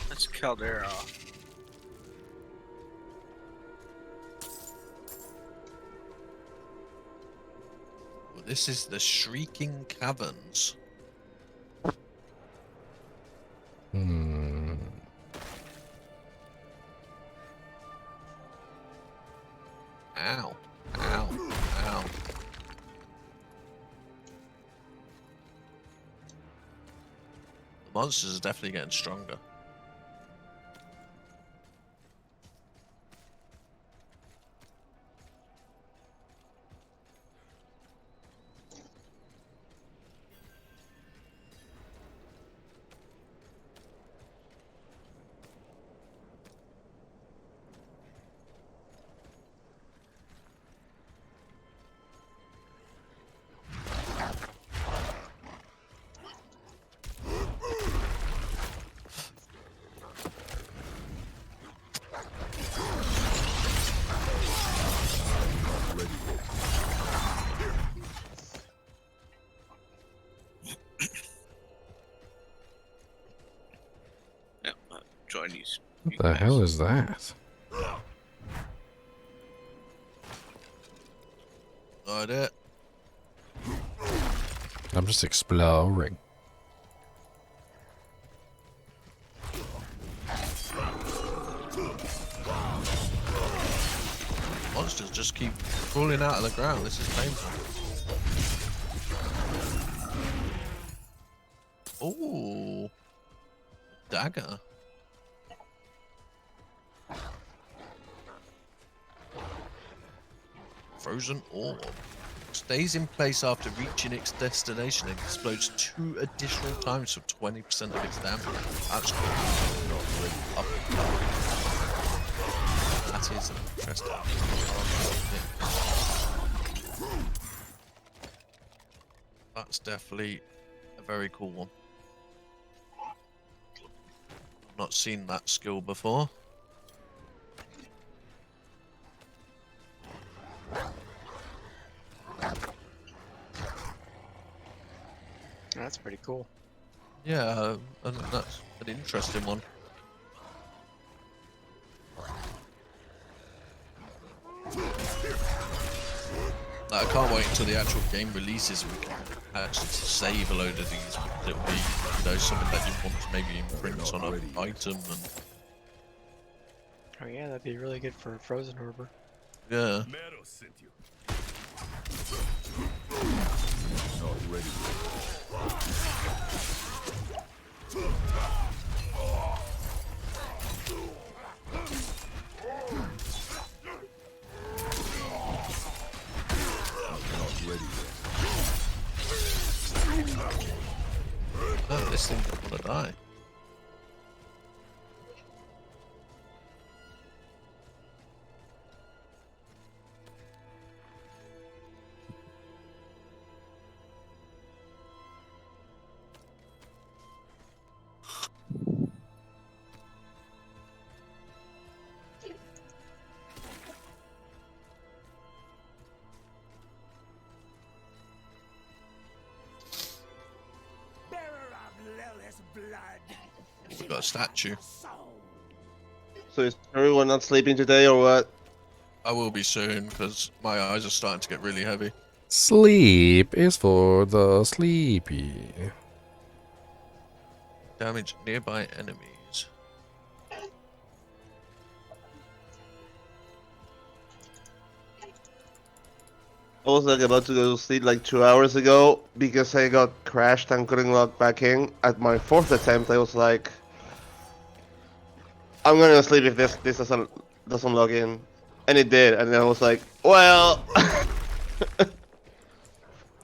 That's Caldera. Well, this is the Shrieking Caverns. Ow. Ow. Ow. The monsters are definitely getting stronger. Join these. What the hell is that? Not it. I'm just exploring. Monsters just keep crawling out of the ground. This is painful. Ooh. Dagger. Frozen orb. Stays in place after reaching its destination and explodes 2 additional times for 20% of its damage. That's cool. That is interesting. That's definitely a very cool one. I've not seen that skill before. That's pretty cool. Yeah, I think that's an interesting one. Like, I can't wait until the actual game releases and we can actually save a load of these, because it'll be, you know, something that you want to maybe imprint on an item and... Oh yeah, that'd be really good for Frozen Harbor. Yeah. Not ready. Oh, this thing doesn't want to die. We got a statue. So is everyone not sleeping today or what? I will be soon, because my eyes are starting to get really heavy. Sleep is for the sleepy. Damage nearby enemies. I was like about to go to sleep like 2 hours ago because I got crashed and couldn't log back in. At my 4th attempt, I was like, I'm gonna sleep if this doesn't log in, and it did. And then I was like, well,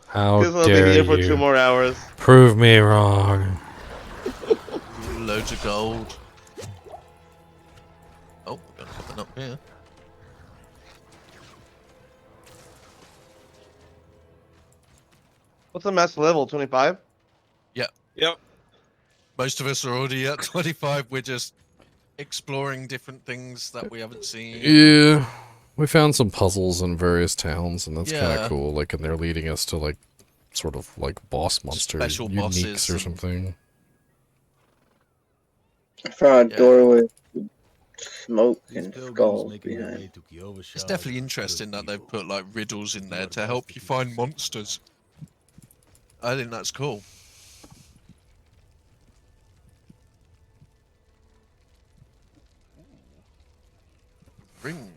How guess I'll be dare here for you 2 more hours. prove me wrong. Loads of gold. Oh, we're got something up here. What's the max level? 25? Yep. Yep. Most of us are already at 25. We're just exploring different things that we haven't seen. Yeah, we found some puzzles in various towns, and that's kind Yeah. of cool. Like, and they're leading us to like, sort of like boss monster Special uniques bosses or and- something. I found a Yeah. doorway with smoke and skulls behind. It's definitely interesting that they've put like riddles in there to help you find monsters. I think that's cool. Ring.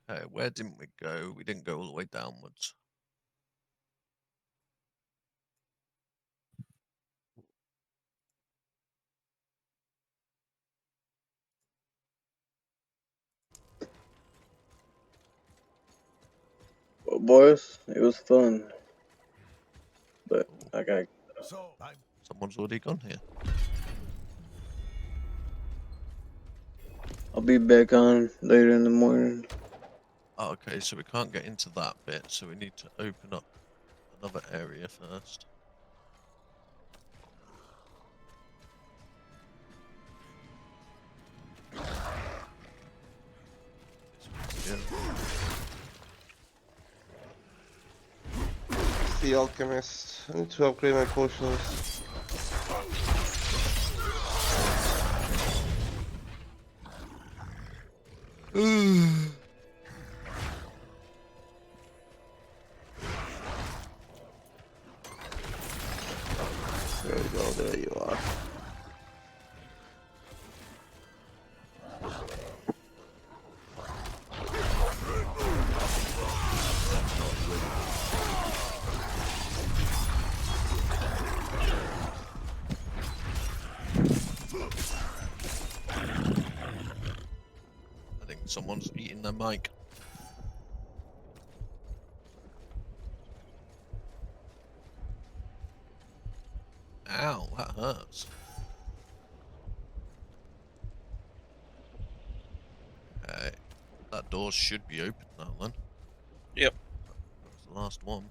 Okay, where didn't we go? We didn't go all the way downwards. Well, boys, it was fun. But I got. Someone's already gone here. I'll be back on later in the morning. Oh, okay, so we can't get into that bit, so we need to open up another area first. Yeah. The alchemist. I need to upgrade my potions. There we go, there you are. I think someone's eating their mic. Ow, that hurts. Okay, that door should be open now then. Yep. That's the last one.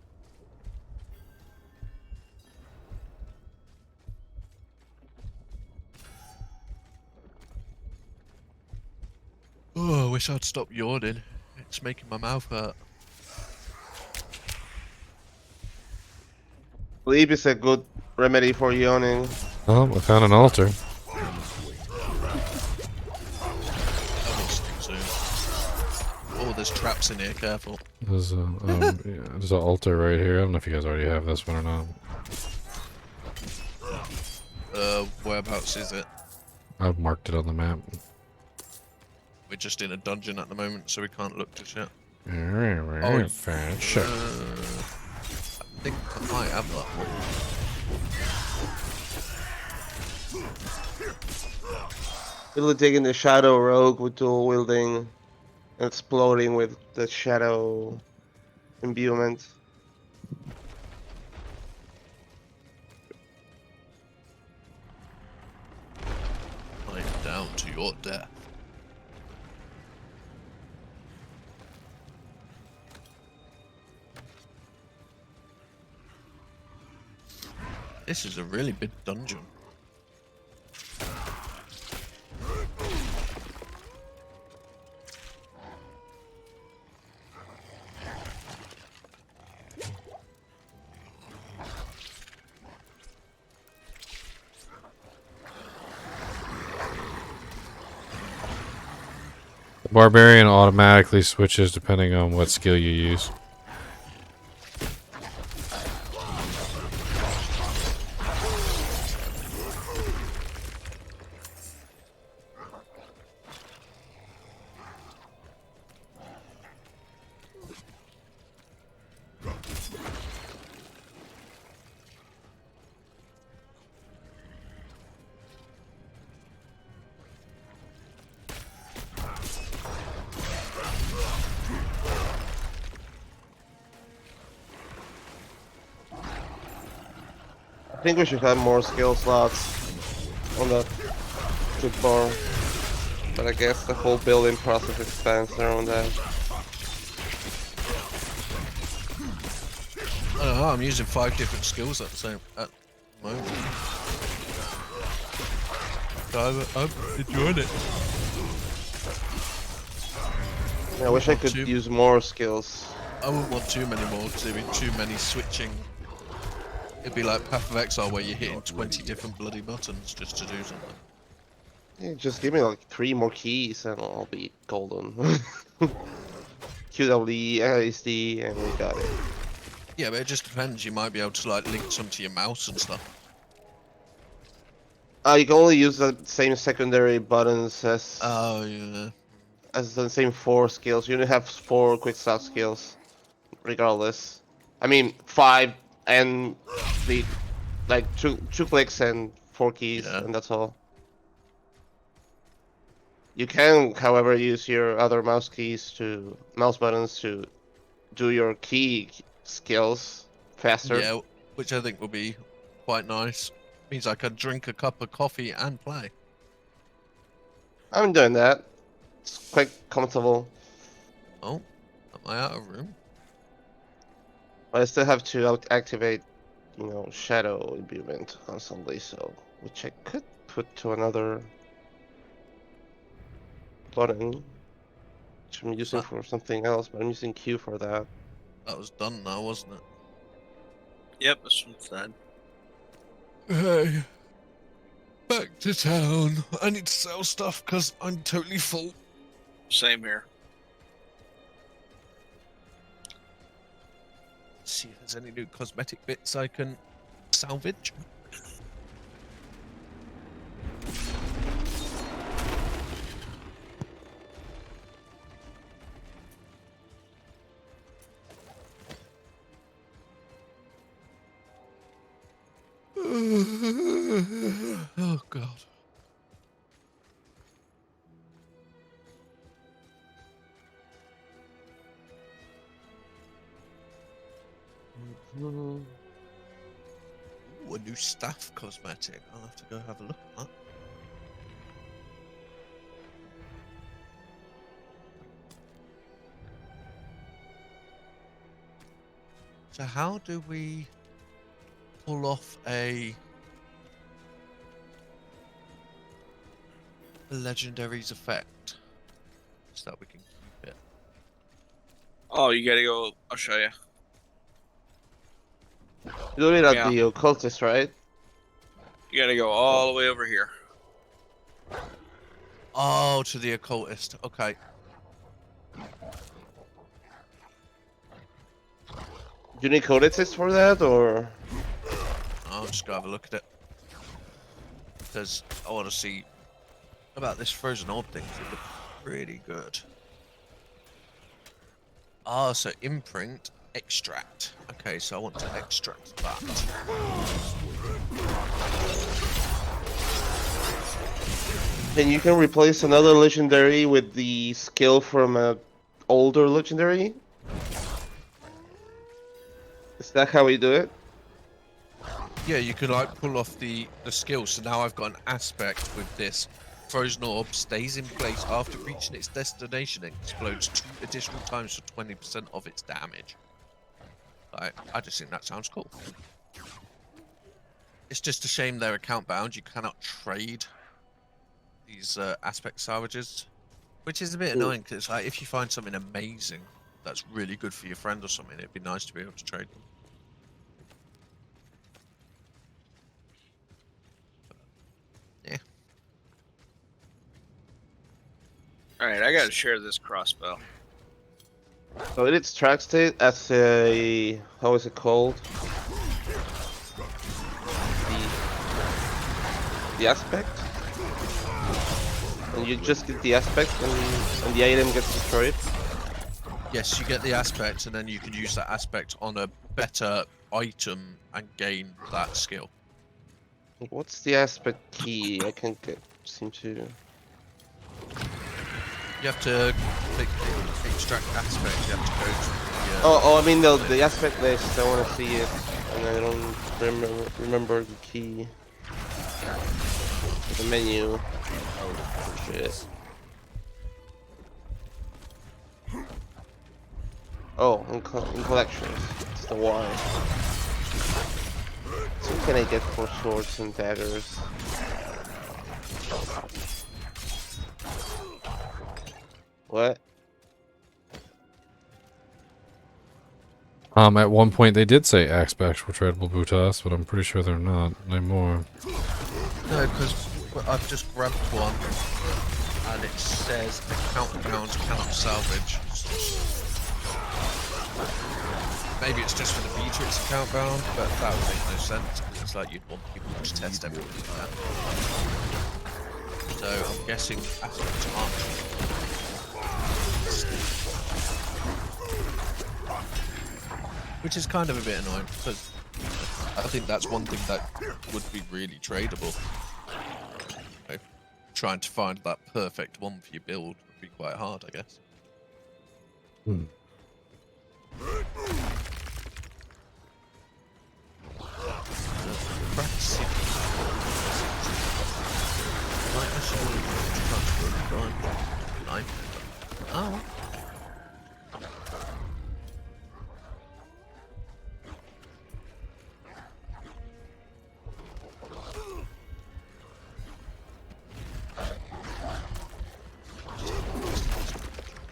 Oh, I wish I'd stop yawning. It's making my mouth hurt. Sleep is a good remedy for yawning. Oh, I found an altar. Oh, there's traps in here, careful. There's a yeah, there's an altar right here. I don't know if you guys already have this one or not. Whereabouts is it? I've marked it on the map. We're just in a dungeon at the moment, so we can't look just yet. Oh, fine, sure. I think I might have that one. Really taking the shadow rogue with dual wielding, exploding with the shadow imbuement. I'm down to your death. This is a really big dungeon. The Barbarian automatically switches depending on what skill you use. I think we should have more skill slots on the good bar, but I guess the whole building process expands around that. I don't know, I'm using 5 different skills at the moment. So I'm enjoying it. Yeah, I wish I could use more skills. I wouldn't want too many more because there'd be too many switching. It'd be like Path of Exile where you're hitting 20 different bloody buttons just to do something. Yeah, just give me like 3 more keys and I'll be golden. QWE, ASD, and we got it. Yeah, but it just depends. You might be able to like link some to your mouse and stuff. You can only use the same secondary buttons as. Oh yeah. As the same 4 skills. You only have 4 quick start skills, regardless. I mean 5 and the like two clicks and 4 keys, and that's all. You can, however, use your other mouse buttons to do your key skills faster. Yeah, which I think will be quite nice. Means I can drink a cup of coffee and play. I'm doing that. It's quite comfortable. Oh, am I out of room? But I still have to activate, shadow imbuement constantly, so which I could put to another button, which I'm using for something else, but I'm using Q for that. That was done now, wasn't it? Yep, this one's done. Hey, back to town. I need to sell stuff because I'm totally full. Same here. See if there's any new cosmetic bits I can salvage. Oh God. Ooh, a new staff cosmetic. I'll have to go have a look at that. So how do we pull off a legendary's effect so that we can keep it? Oh, you gotta go. I'll show you. You do it at Yeah. the occultist, right? You gotta go all the way over here. Oh, to the occultist. Okay. Do you need codices for that, or? I'll just go have a look at it. Because I want to see about this frozen orb thing. It looks pretty good. Ah, so imprint, extract. Okay, so I want to extract that. And you can replace another legendary with the skill from a older legendary? Is that how we do it? Yeah, you could like pull off the skill. So now I've got an aspect with this. Frozen orb stays in place after reaching its destination and explodes 2 additional times for 20% of its damage. I just think that sounds cool. It's just a shame they're account bound. You cannot trade these aspect salvages, which is a bit annoying because like if you find something amazing that's really good for your friend or something, it'd be nice to be able to trade them. Yeah. Alright, I gotta share this crossbow. So it extracts it as a... how is it called? The aspect? And you just get the aspect and the item gets destroyed? Yes, you get the aspect and then you can use that aspect on a better item and gain that skill. What's the aspect key? I can't seem to... You have to click extract aspect, you have to go to the, Oh, I mean the aspect list, I want to see it, and I don't remember the key. The menu. Oh, shit. Oh, in collections. It's the Y. So what can I get for swords and daggers? What? At one point they did say aspects were tradable Butas, but I'm pretty sure they're not anymore. No, because I've just grabbed one and it says account accounts cannot salvage. Maybe it's just for the beta it's account bound, but that would make no sense. It's like you'd want people to test everything like that. So I'm guessing aspects aren't. Which is kind of a bit annoying, because I think that's one thing that would be really tradable. You know, trying to find that perfect one for your build would be quite hard, I guess. Hmm. Oh.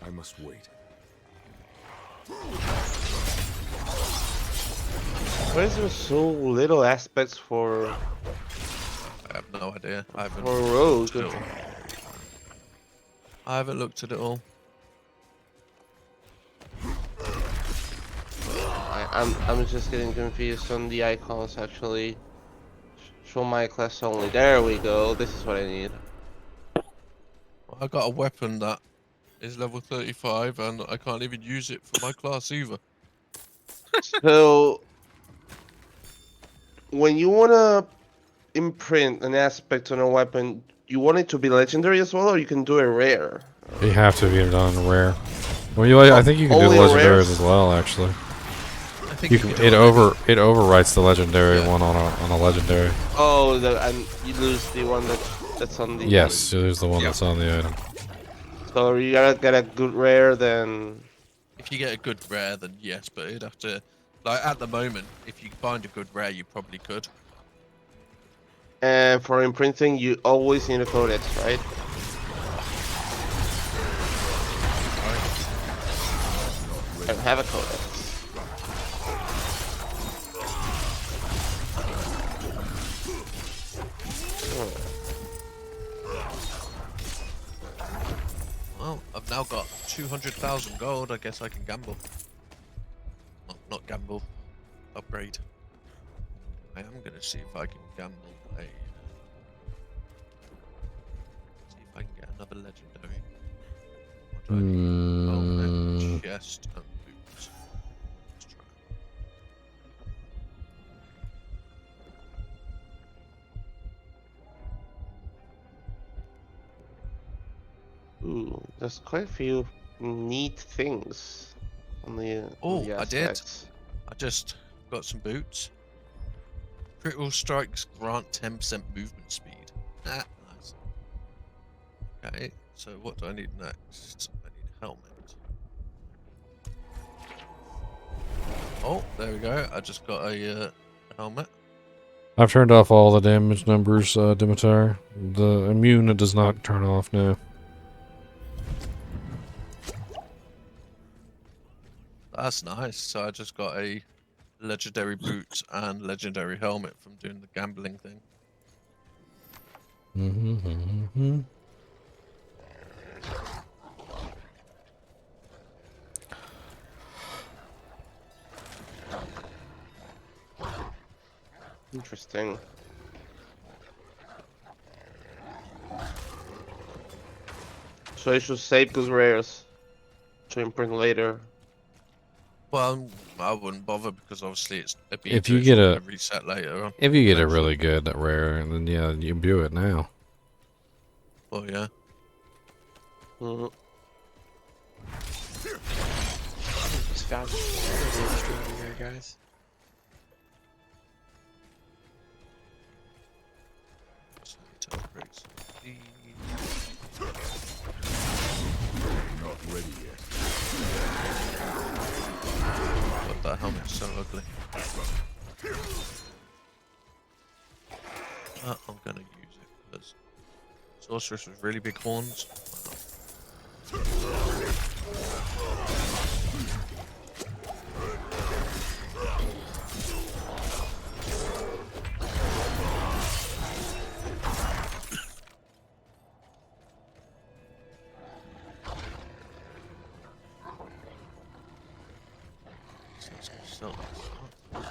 I must wait. Why is there so little aspects for... I have no idea. I haven't for rogue? looked at it all. I haven't looked at it all. I'm just getting confused on the icons actually. Show my class only. There we go. This is what I need. I got a weapon that is level 35 and I can't even use it for my class either. So when you wanna imprint an aspect on a weapon, you want it to be legendary as well, or you can do it rare? You have to be done rare. Well, I think you can do legendaries as well, actually. I think you can. It overwrites the legendary one on a legendary. Oh, and you lose the one that's on the. Yes, you lose the one that's on the item. So you gotta get a good rare, then. If you get a good rare, then yes, but you'd have to. Like at the moment, if you find a good rare, you probably could. And for imprinting, you always need a codex, right? I don't have a codex. now got 200,000 gold. I guess I can gamble. Not gamble. Upgrade. I am gonna see if I can gamble a. See if I can get another legendary. What do I need? Helmet, chest, and boots. Let's try. Ooh, there's quite a few neat things on the. Oh, the I did. aspects. I just got some boots. Critical strikes grant 10% movement speed. Ah, nice. Okay, so what do I need next? I need a helmet. Oh, there we go. I just got a helmet. I've turned off all the damage numbers, Dimitar. The immune does not turn off now. That's nice. So I just got a legendary boots and legendary helmet from doing the gambling thing. Interesting. So I should save those rares to imprint later. Well, I wouldn't bother because obviously it's a beta. If you get a reset later on. if you get a really good rare, then yeah, you imbue it now. Oh yeah. Just found another stream here, guys. Not ready yet. God, that helmet's so ugly. I'm gonna use it because sorceress with really big horns.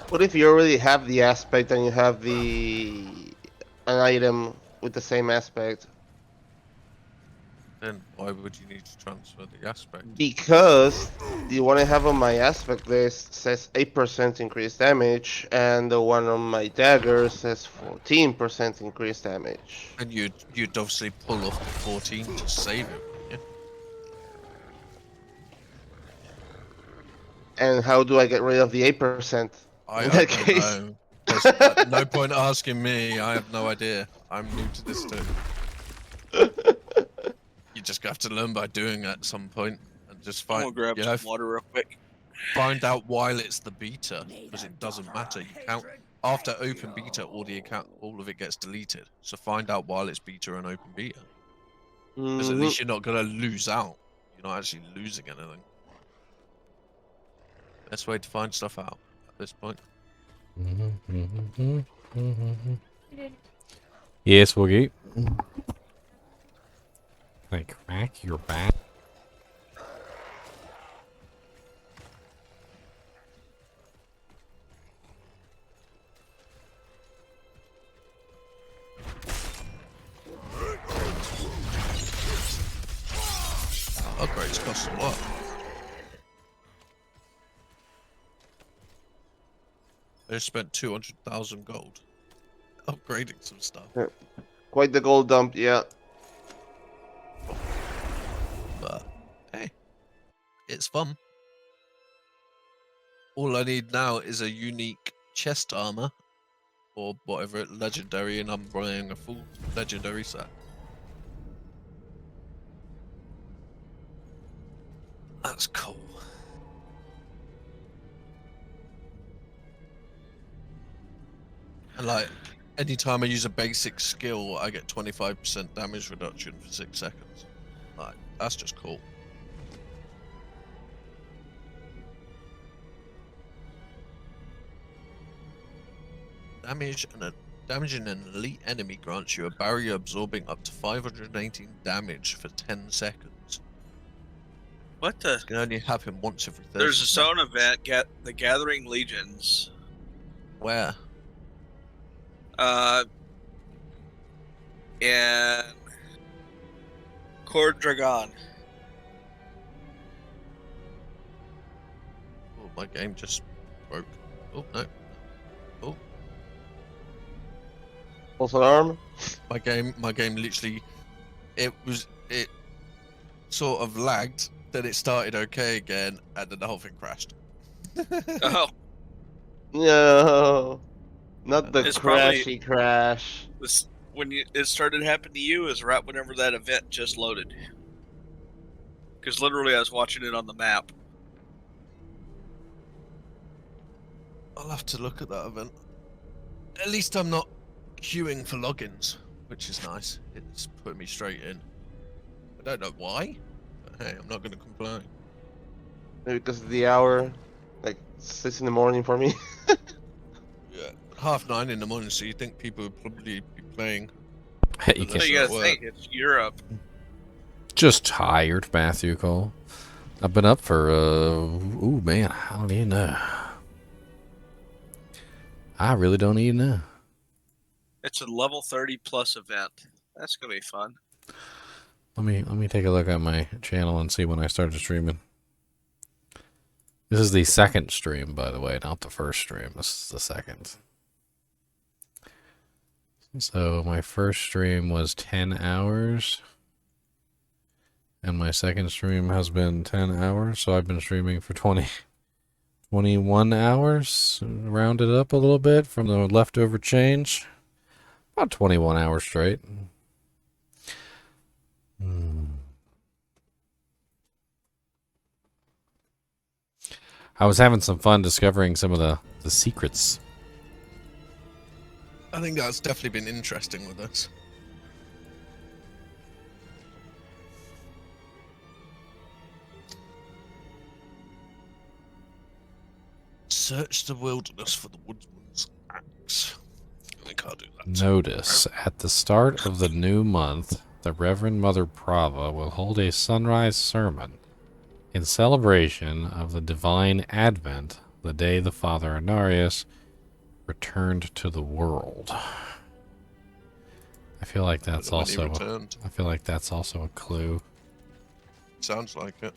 What if you already have the aspect and you have an item with the same aspect? Then why would you need to transfer the aspect? Because the one I have on my aspect list says 8% increased damage, and the one on my dagger says 14% increased damage. And you'd obviously pull off the 14 to save it, wouldn't you? And how do I get rid of the 8%? I In that don't case? know. There's no point asking me. I have no idea. I'm new to this too. You just have to learn by doing it at some point and just I'm find. gonna grab some water real quick. Find out while it's the beta, because it doesn't matter. You count after open beta, all of it gets deleted. So find out while it's beta and open beta, because at least you're not gonna lose out. You're not actually losing anything. Best way to find stuff out at this point. Yes, Woogie. Like crack your back. Upgrades cost a lot. I just spent 200,000 gold upgrading some stuff. Quite the gold dump, yeah. But hey, it's fun. All I need now is a unique chest armor or whatever, legendary, and I'm buying a full legendary set. That's cool. And like, anytime I use a basic skill, I get 25% damage reduction for 6 seconds. Like, that's just cool. Damaging an elite enemy grants you a barrier absorbing up to 518 damage for 10 seconds. What the? You can only have him once every 30 There's a zone seconds. event, the Gathering Legions. Where? In Cord Dragon. Oh, my game just broke. Oh, no. Oh. False alarm. My game literally, it sort of lagged, then it started okay again, and then the whole thing crashed. Oh. No. Not the It's crashy crash. When it started happening to you is right whenever that event just loaded. Because literally I was watching it on the map. I'll have to look at that event. At least I'm not queuing for logins, which is nice. It's putting me straight in. I don't know why, but hey, I'm not going to complain. Maybe because of the hour, like 6 in the morning for me. Yeah, 9:30 in the morning, so you think people would probably be playing. You So you gotta think, it's Europe. Just tired, Matthew Cole. I've been up for, ooh, man, I don't even know. I really don't even know. It's a level 30 plus event. That's gonna be fun. Let me take a look at my channel and see when I started streaming. This is the second stream, by the way, not the first stream. This is the second. So my first stream was 10 hours. And my second stream has been 10 hours. So I've been streaming for 21 hours. Rounded up a little bit from the leftover change. About 21 hours straight. I was having some fun discovering some of the secrets. I think that's definitely been interesting with us. Search the wilderness for the woodsman's axe. I can't do that. Notice, at the start of the new month, the Reverend Mother Prava will hold a sunrise sermon in celebration of the divine advent, the day the Father Anarius returned to the world. I feel like that's also a clue. Sounds like it.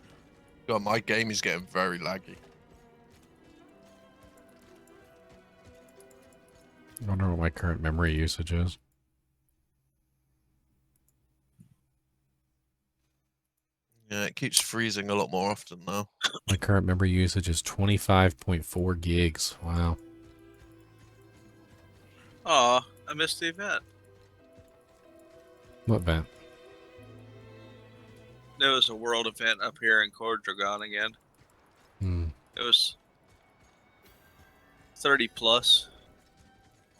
God, my game is getting very laggy. I wonder what my current memory usage is. Yeah, it keeps freezing a lot more often now. My current memory usage is 25.4 gigs. Wow. Aw, I missed the event. What event? There was a world event up here in Cord Dragon again. It was 30 plus.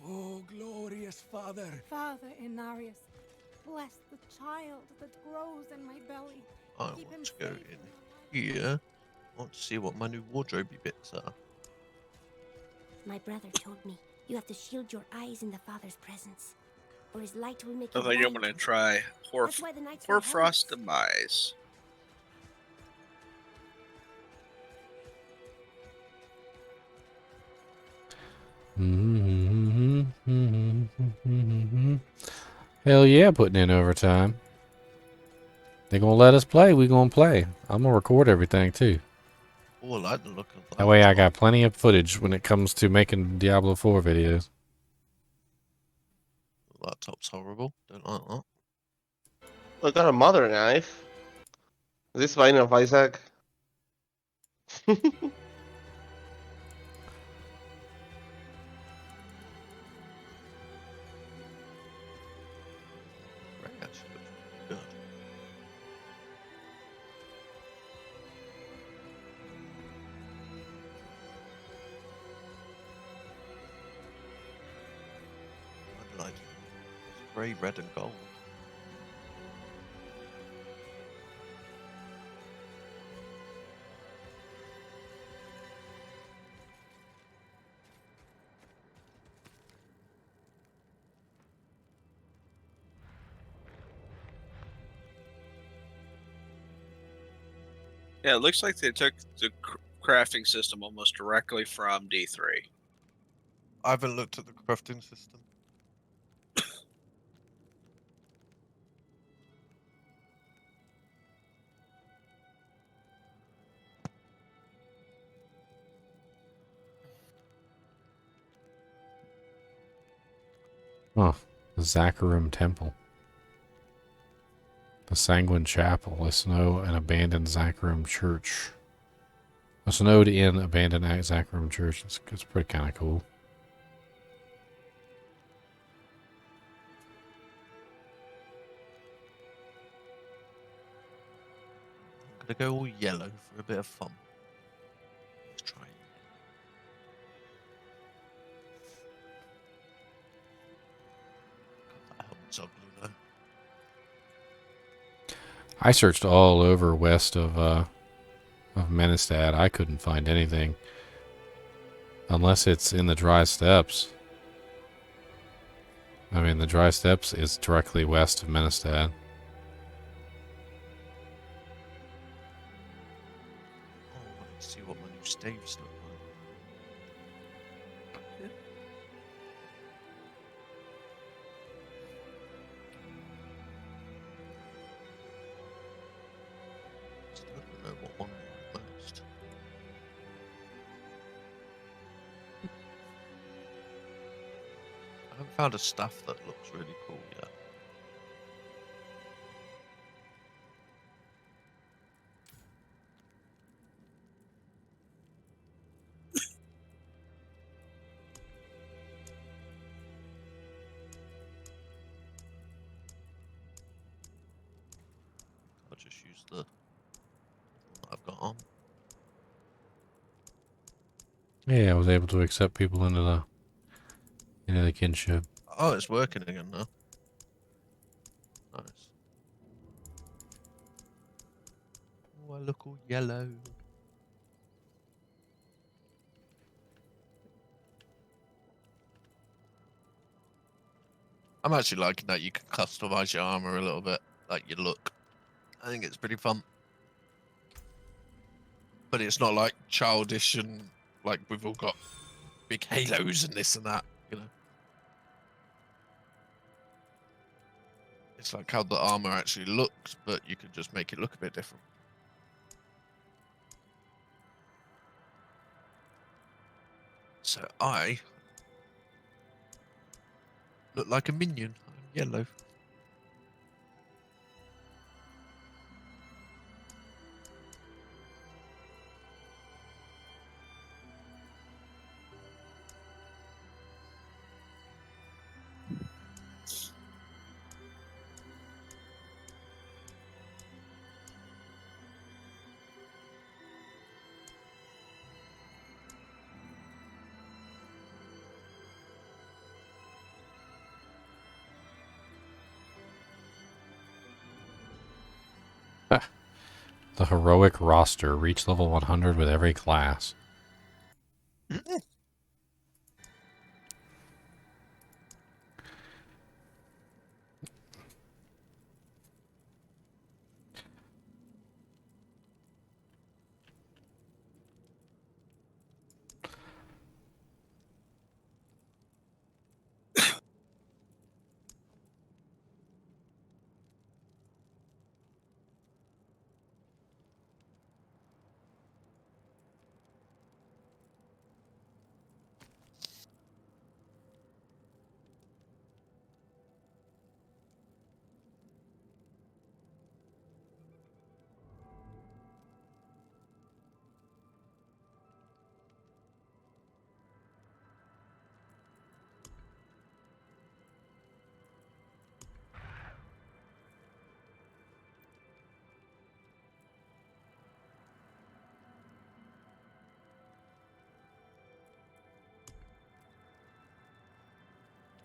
Oh, glorious Father. Father Inarius, bless the child that grows in my belly. I want to go in here. I want to see what my new wardrobey bits are. My brother told me you have to shield your eyes in the Father's presence, or his light will make I you think I'm blind. gonna try That's why the nights were Hoarfrost Demise. Hell yeah, putting in overtime. They're gonna let us play, we gonna play. I'm gonna record everything too. Oh, I like the look of that. That way I got plenty of footage when it comes to making Diablo 4 videos. Laptop's horrible. Don't like that. I got a mother knife. Is this Vine of Isaac? Like grey, red, and gold. Yeah, it looks like they took the crafting system almost directly from D3. I haven't looked at the crafting system. Oh, the Zakarum Temple. The Sanguine Chapel, a snow and abandoned Zakarum Church. A snowed in abandoned Zakarum Church. It's pretty kind of cool. I'm gonna go all yellow for a bit of fun. Let's try it. God, that helmet's ugly though. I searched all over west of Menestad. I couldn't find anything. Unless it's in the dry steppes. I mean, the dry steppes is directly west of Menestad. Oh, let's see what my new staves look like. Still don't know what one I like most. I haven't found a staff that looks really cool yet. I'll just use the one that I've got on. Yeah, I was able to accept people into the kinship. Oh, it's working again now. Nice. Oh, I look all yellow. I'm actually liking that you can customize your armor a little bit, like your look. I think it's pretty fun. But it's not like childish and like we've all got big halos and this and that, you know. It's like how the armor actually looks, but you can just make it look a bit different. So I look like a minion. I'm yellow. The heroic roster. Reach level 100 with every class.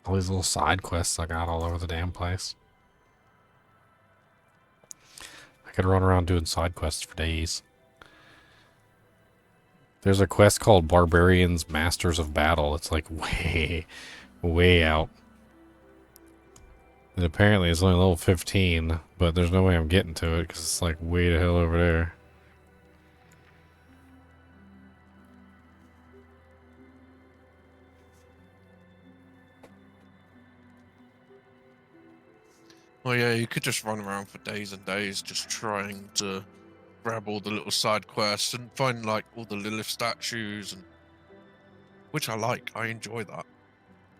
All these little side quests I got all over the damn place. I could run around doing side quests for days. There's a quest called Barbarians Masters of Battle. It's like way out. And apparently it's only level 15, but there's no way I'm getting to it because it's like way the hell over there. Well, yeah, you could just run around for days and days just trying to grab all the little side quests and find like all the Lilith statues, and which I like. I enjoy that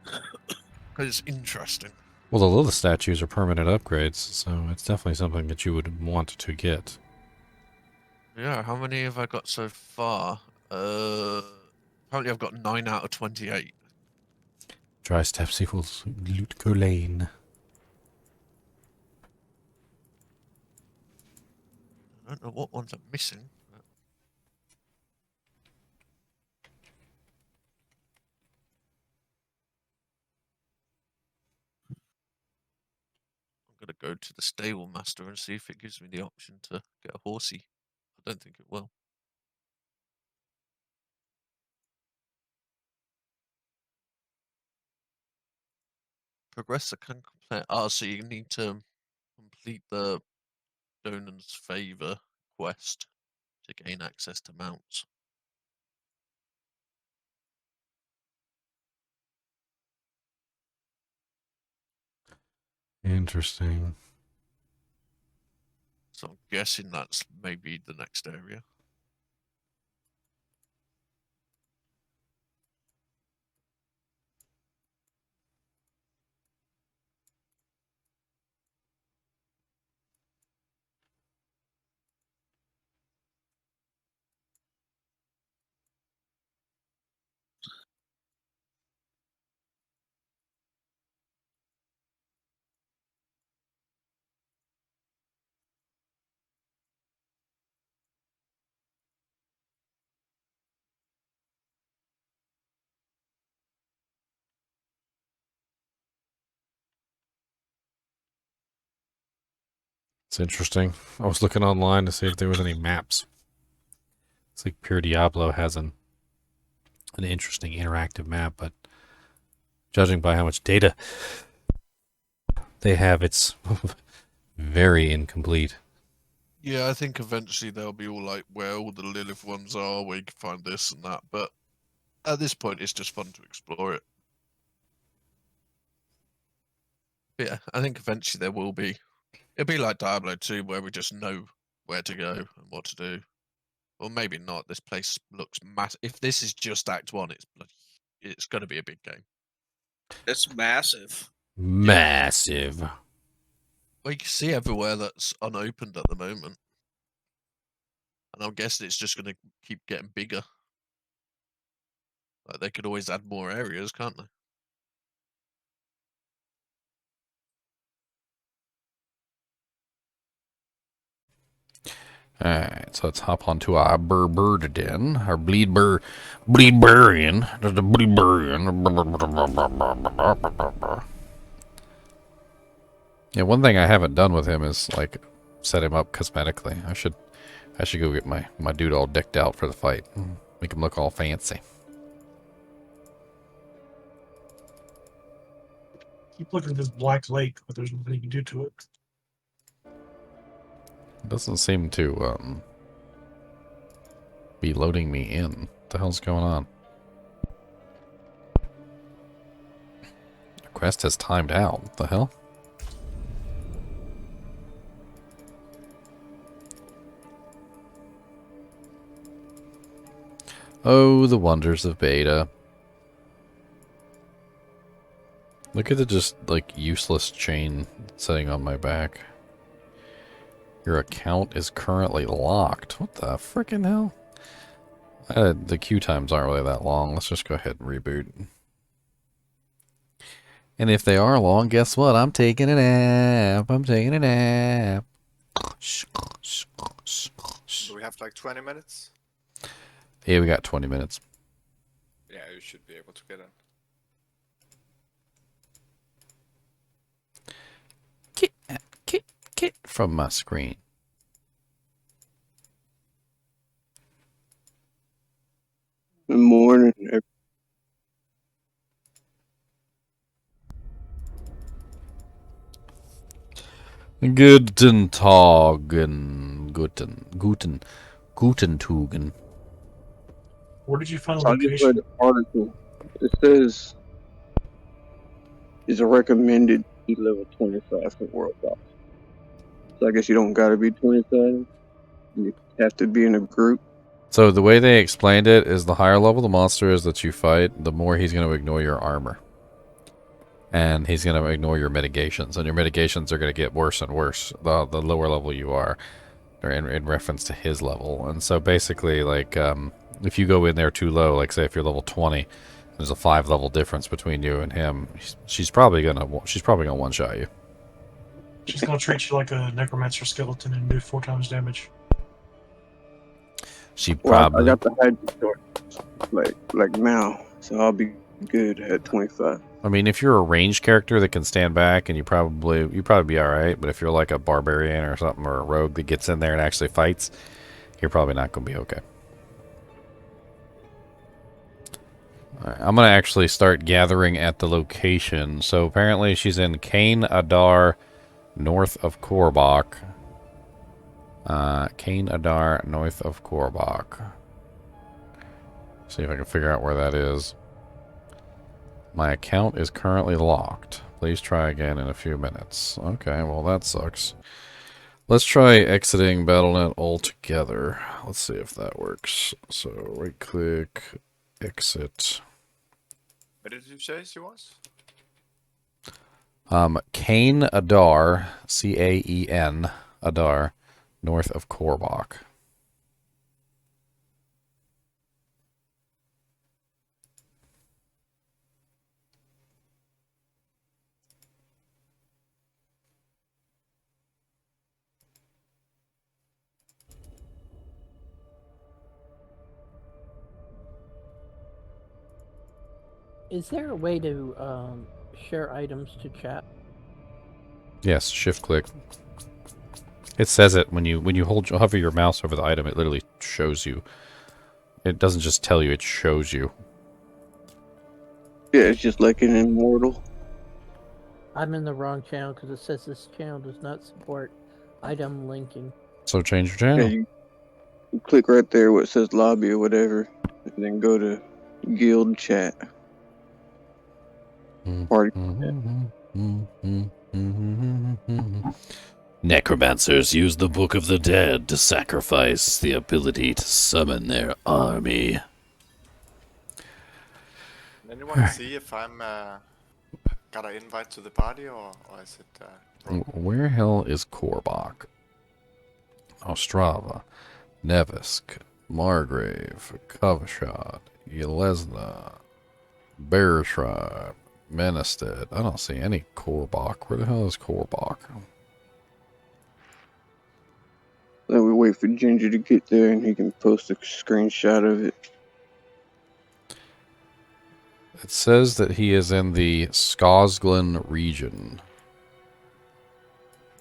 because it's interesting. Well, the Lilith statues are permanent upgrades, so it's definitely something that you would want to get. Yeah, how many have I got so far? Apparently I've got 9 out of 28. Dry steps equals loot go lane. I don't know what ones I'm missing. I'm gonna go to the stable master and see if it gives me the option to get a horsey. I don't think it will. Progressor can complete. Ah, so you need to complete the Donan's Favor quest to gain access to mounts. Interesting. So I'm guessing that's maybe the next area. It's interesting. I was looking online to see if there was any maps. It's like Pure Diablo has an interesting interactive map, but judging by how much data they have, it's very incomplete. Yeah, I think eventually they'll be all like where all the Lilith ones are, where you can find this and that, but at this point it's just fun to explore it. But yeah, I think eventually there will be. It'll be like Diablo 2, where we just know where to go and what to do. Or maybe not. This place looks massive. If this is just Act 1, it's going to be a big game. It's massive. Massive. Well, you can see everywhere that's unopened at the moment. And I'm guessing it's just going to keep getting bigger. Like, they could always add more areas, can't they? Alright, so let's hop onto our Barbarian, our Bleed Barbarian. There's the Bleed Barbarian. Yeah, one thing I haven't done with him is like set him up cosmetically. I should go get my dude all decked out for the fight. Make him look all fancy. Keep looking at this black lake, but there's nothing you can do to it. It doesn't seem to be loading me in. What the hell's going on? The quest has timed out. What the hell? Oh, the wonders of beta. Look at the just, like, useless chain sitting on my back. Your account is currently locked. What the frickin' hell? The queue times aren't really that long. Let's just go ahead and reboot. And if they are long, guess what? I'm taking a nap. I'm taking a nap. Do we have like 20 minutes? Yeah, we got 20 minutes. Yeah, you should be able to get in. Get from my screen. Good morning. Guten Tagen. Guten Tugen. Where did you find So the I just location? read the article. It says it's a recommended be level 25 for world boss. So I guess you don't gotta be 25. You have to be in a group. So the way they explained it is the higher level the monster is that you fight, the more he's going to ignore your armor. And he's going to ignore your mitigations. And your mitigations are going to get worse and worse the lower level you are, or in reference to his level. And so basically, like, if you go in there too low, like say if you're level 20, there's a 5 level difference between you and him, she's probably gonna one-shot you. She's gonna treat you like a necromancer skeleton and do 4 times damage. She Well, probably. I got the Hydra sword, like now, so I'll be good at 25. I mean, if you're a ranged character that can stand back, and you probably be all right. But if you're like a barbarian or something, or a rogue that gets in there and actually fights, you're probably not going to be okay. All right, I'm going to actually start gathering at the location. So apparently she's in Cain Adar, north of Korbach. Cain Adar, north of Korbach. See if I can figure out where that is. My account is currently locked. Please try again in a few minutes. Okay, well that sucks. Let's try exiting BattleNet altogether. Let's see if that works. So right click, exit. Where did you say she was? Cain Adar, Caen Adar, north of Korbach. Is there a way to share items to chat? Yes, shift click. It says it when you hover your mouse over the item. It literally shows you. It doesn't just tell you; it shows you. Yeah, it's just like an immortal. I'm in the wrong channel because it says this channel does not support item linking. So change your channel. Yeah, you click right there where it says lobby or whatever, and then go to guild chat. Party chat. Necromancers use the Book of the Dead to sacrifice the ability to summon their army. Anyone see if I'm got an invite to the party or is it Where hell is Korbach? Ostrava, Nevesk, Margrave, Kovashad, Yelesna, Bear Tribe, Menestead. I don't see any Korbach. Where the hell is Korbach? Then we wait for Ginger to get there and he can post a screenshot of it. It says that he is in the Skosglen region.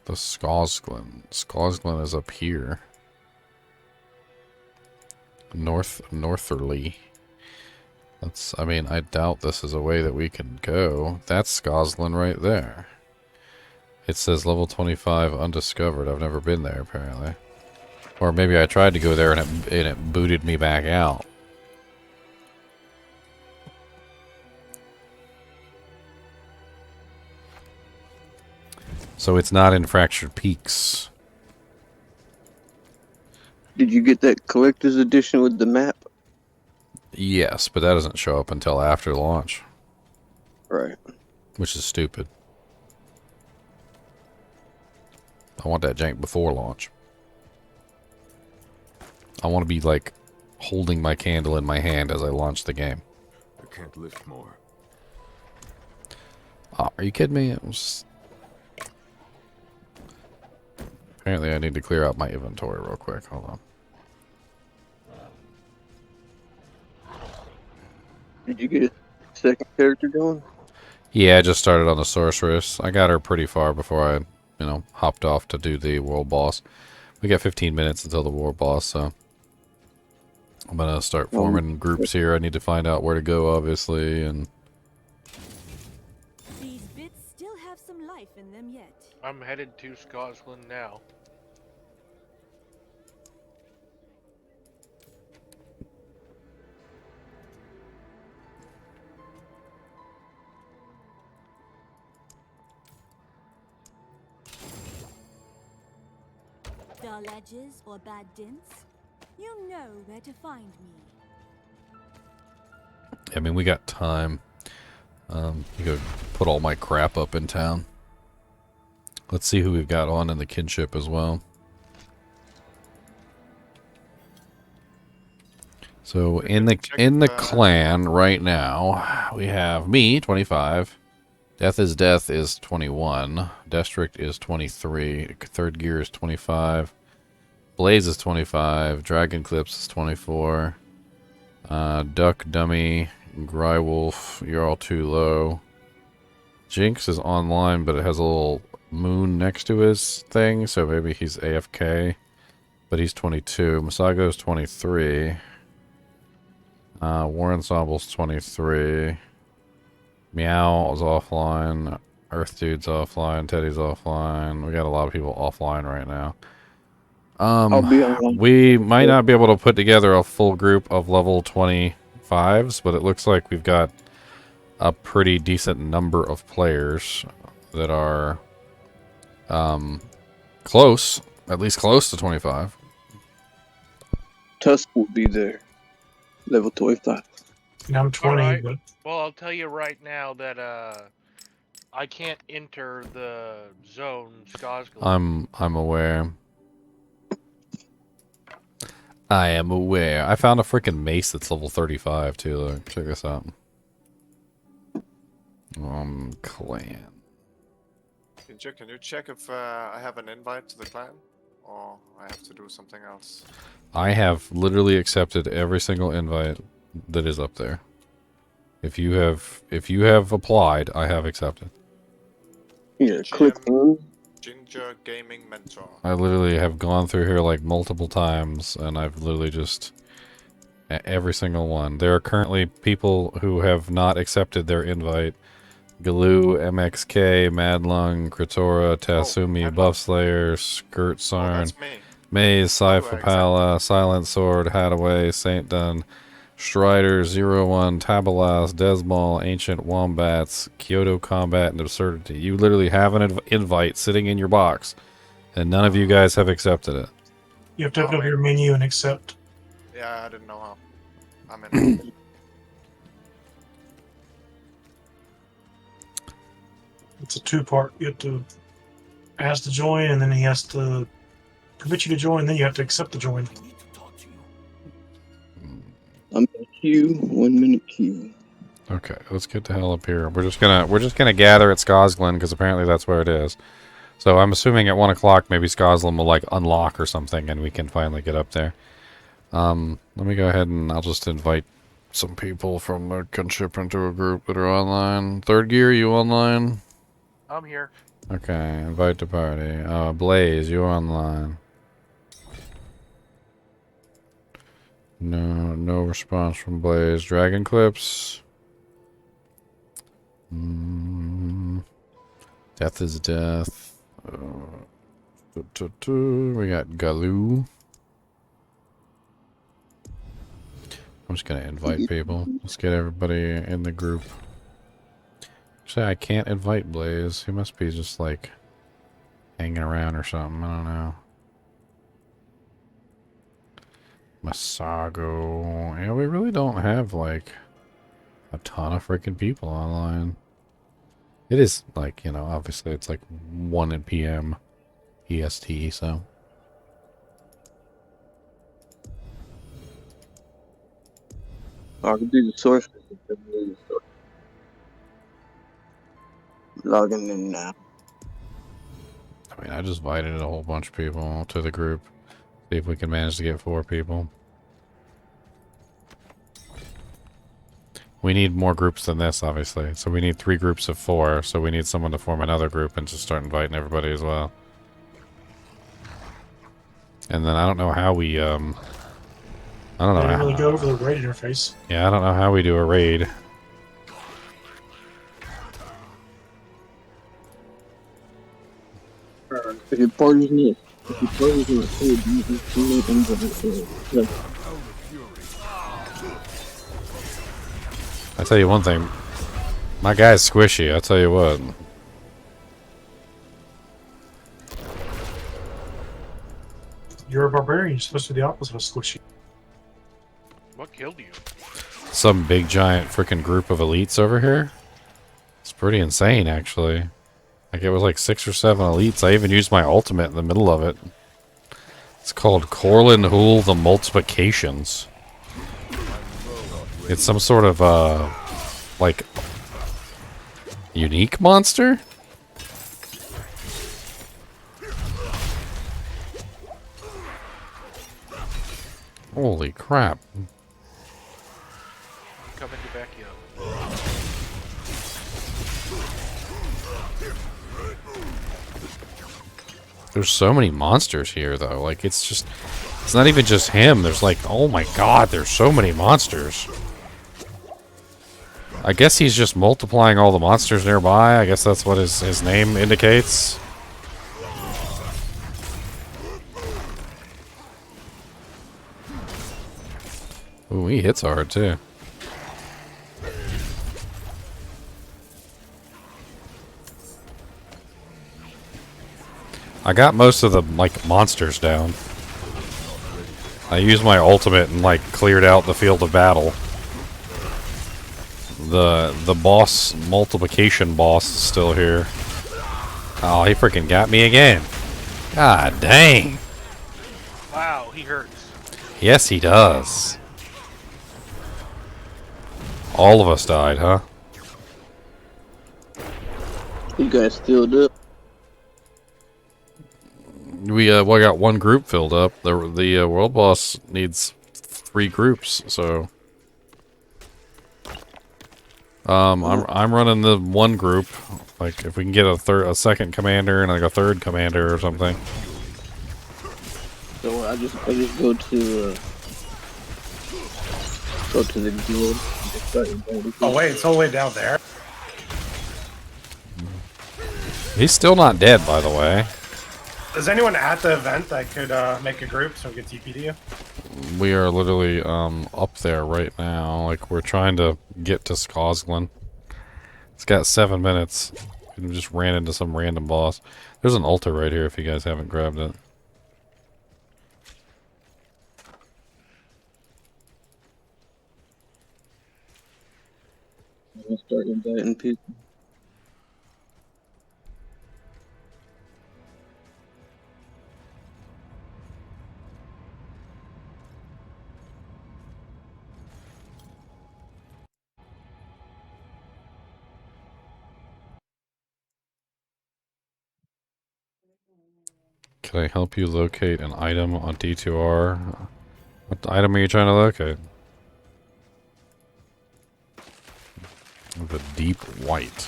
The Skosglen. Skosglen is up here. Northerly. I mean, I doubt this is a way that we can go. That's Skosglen right there. It says level 25 undiscovered. I've never been there, apparently. Or maybe I tried to go there and it booted me back out. So it's not in Fractured Peaks. Did you get that collector's edition with the map? Yes, but that doesn't show up until after launch. Right. Which is stupid. I want that jank before launch. I want to be, like, holding my candle in my hand as I launch the game. I can't lift more. Oh, are you kidding me? It was... Apparently I need to clear out my inventory real quick. Hold on. Did you get a second character going? Yeah, I just started on the sorceress. I got her pretty far before I, hopped off to do the world boss. We got 15 minutes until the world boss, so I'm gonna start forming groups here. I need to find out where to go, obviously, and These bits still have some life in them yet. I'm headed to Scotland now. Dull edges or bad dints? You know where to find me. I mean, we got time. You could put all my crap up in town. Let's see who we've got on in the kinship as well. So in the clan right now, we have me, 25. Death is Death is 21. Destrict is 23. Third Gear is 25. Blaze is 25. Dragon Clips is 24. Duck, Dummy, Grywolf, you're all too low. Jinx is online, but it has a little moon next to his thing, so maybe he's AFK. But he's 22. Masago is 23. War Ensemble's 23. Meow is offline. Earth Dude's offline. Teddy's offline. We got a lot of people offline right now. We might not be able to put together a full group of level 25s, but it looks like we've got a pretty decent number of players that are close, at least close to 25. Tusk will be there. Level 25. And I'm 20, Alright. but Well, I'll tell you right now that I can't enter the zone, Skosglen. I'm aware. I am aware. I found a freaking mace that's level 35 too. Look, check this out. Clan. Ninja, can you check if I have an invite to the clan? Or I have to do something else? I have literally accepted every single invite that is up there. If you have applied, I have accepted. Yeah, click on. Ginger Gaming Mentor. I literally have gone through here like multiple times, and I've literally just every single one. There are currently people who have not accepted their invite. Galoo, MXK, Madlung, Kratora, Tatsumi, Buffslayer, Skirt Sarn, Maze, Cypher Pala, Silent Sword, Hadaway, Saint Dun, Strider, 01, Tabalas, Desmol, Ancient Wombats, Kyoto Combat, and Absurdity. You literally have an invite sitting in your box, and none of you guys have accepted it. you have to open up your menu and accept. Yeah, I didn't know how. I'm in. It's a two-part. You have to ask to join, and then he has to permit you to join, then you have to accept the join. I'm in queue. 1 minute queue. Okay, let's get the hell up here. We're just gonna gather at Skosglen because apparently that's where it is. So I'm assuming at 1 o'clock maybe Skosglen will like unlock or something, and we can finally get up there. Let me go ahead and I'll just invite some people from the kinship into a group that are online. Third Gear, you online? I'm here. Okay, invite to party. Blaze, you online? No response from Blaze. Dragon Clips. Death is Death. We got Galoo. I'm just gonna invite people. Let's get everybody in the group. Actually, I can't invite Blaze. He must be just like hanging around or something. I don't know. Masago. Yeah, we really don't have like a ton of freaking people online. It is like, you know, obviously it's like 1 p.m. EST, so. I can do the source. Logging in now. I mean, I just invited a whole bunch of people to the group. See if we can manage to get 4 people. We need more groups than this, obviously. So we need 3 groups of 4. So we need someone to form another group and just start inviting everybody as well. And then I don't know how we, I don't know. I didn't how, really go over the raid interface. yeah, I don't know how we do a raid. If your party's not, if your party's not paid, you can make invite. I tell you one thing. My guy's squishy, I tell you what. You're a barbarian. You're supposed to be the opposite of squishy. What killed you? Some big giant freaking group of elites over here. It's pretty insane, actually. Like, it was like 6 or 7 elites. I even used my ultimate in the middle of it. It's called Corlin Hool the Multiplications. It's some sort of, like, unique monster? Holy crap. Coming to back you up. There's so many monsters here, though. Like, it's just... It's not even just him. There's like... Oh my god, there's so many monsters. I guess he's just multiplying all the monsters nearby. I guess that's what his name indicates. Ooh, he hits hard, too. I got most of the, like, monsters down. I used my ultimate and, like, cleared out the field of battle. The boss, multiplication boss, is still here. Oh, he freaking got me again. God dang. Wow, he hurts. Yes, he does. All of us died, huh? You guys filled up. We got one group filled up. The world boss needs 3 groups, so I'm running the one group. Like, if we can get a second commander and like a third commander or something. So I just go to the guild. Oh wait, it's all the way down there. He's still not dead, by the way. Is anyone at the event that could make a group so we can TP to you? We are literally up there right now. Like, we're trying to get to Skosglin. It's got 7 minutes. We just ran into some random boss. There's an altar right here if you guys haven't grabbed it. I'll start inviting people. Can I help you locate an item on D2R? What item are you trying to locate? The deep white.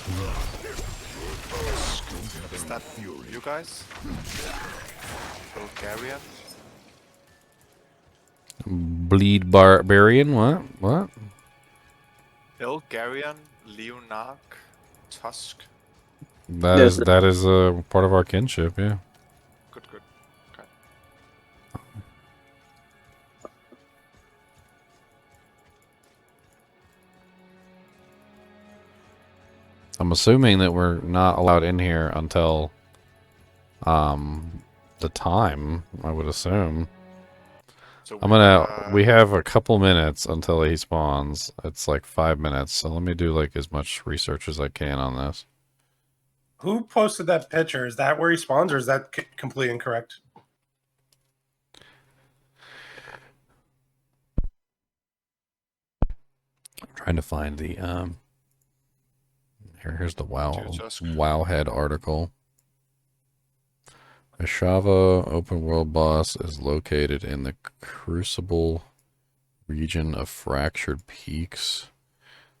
Is that you guys? Bulgarian? Bleed Barbarian? What? What? Bulgarian, Leonarch, Tusk. That is part of our kinship, yeah. Good, good. Okay. I'm assuming that we're not allowed in here until the time, I would assume. So we have a couple minutes until he spawns. It's like 5 minutes, so let me do like as much research as I can on this. Who posted that picture? Is that where he spawns, or is that completely incorrect? I'm trying to find the here's the Wowhead article. Ashava open world boss is located in the Crucible region of Fractured Peaks,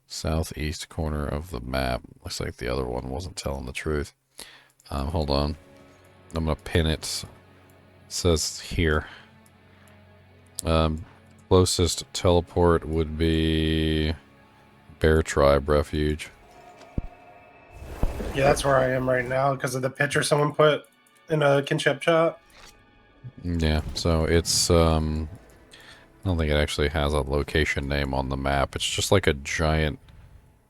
southeast corner of the map. Looks like the other one wasn't telling the truth. Hold on. I'm gonna pin it. It says here. Closest teleport would be Bear Tribe Refuge. Yeah, that's where I am right now because of the picture someone put in a kinship chat. Yeah, so it's I don't think it actually has a location name on the map. It's just like a giant,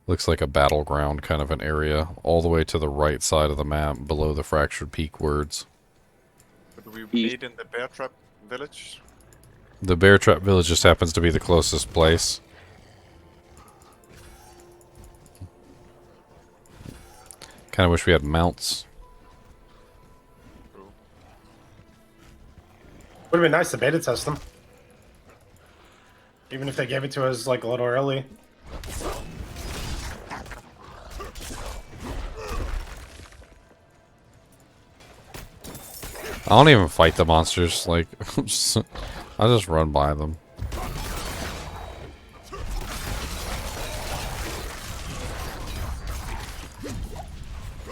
looks like a battleground kind of an area all the way to the right side of the map below the Fractured Peak words. Would we meet in the Bear Trap village? The Bear Trap Village just happens to be the closest place. Kind of wish we had mounts. Would have been nice to beta test them. Even if they gave it to us like a little early. I don't even fight the monsters, like, I just run by them.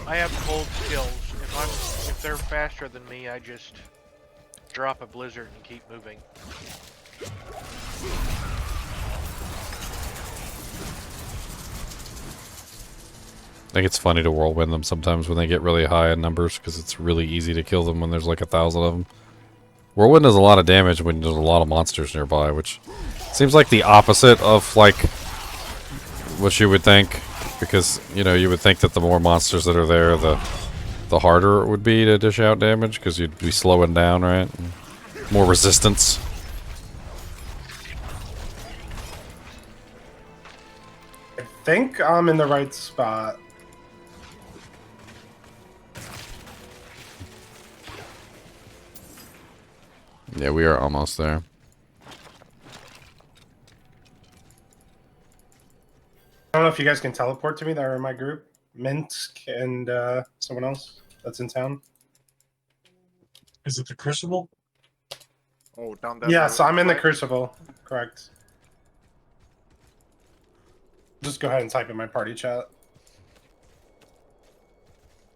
I have cold skills. If they're faster than me, I just drop a blizzard and keep moving. I think it's funny to whirlwind them sometimes when they get really high in numbers, because it's really easy to kill them when there's like 1,000 of them. Whirlwind does a lot of damage when there's a lot of monsters nearby, which seems like the opposite of like what you would think, because you know you would think that the more monsters that are there, the harder it would be to dish out damage, because you'd be slowing down, right? More resistance. I think I'm in the right spot. Yeah, we are almost there. I don't know if you guys can teleport to me that are in my group. Minsk and someone else that's in town. Is it the Crucible? Oh, down there. Yeah, so I'm in the Crucible. Correct. Just go ahead and type in my party chat.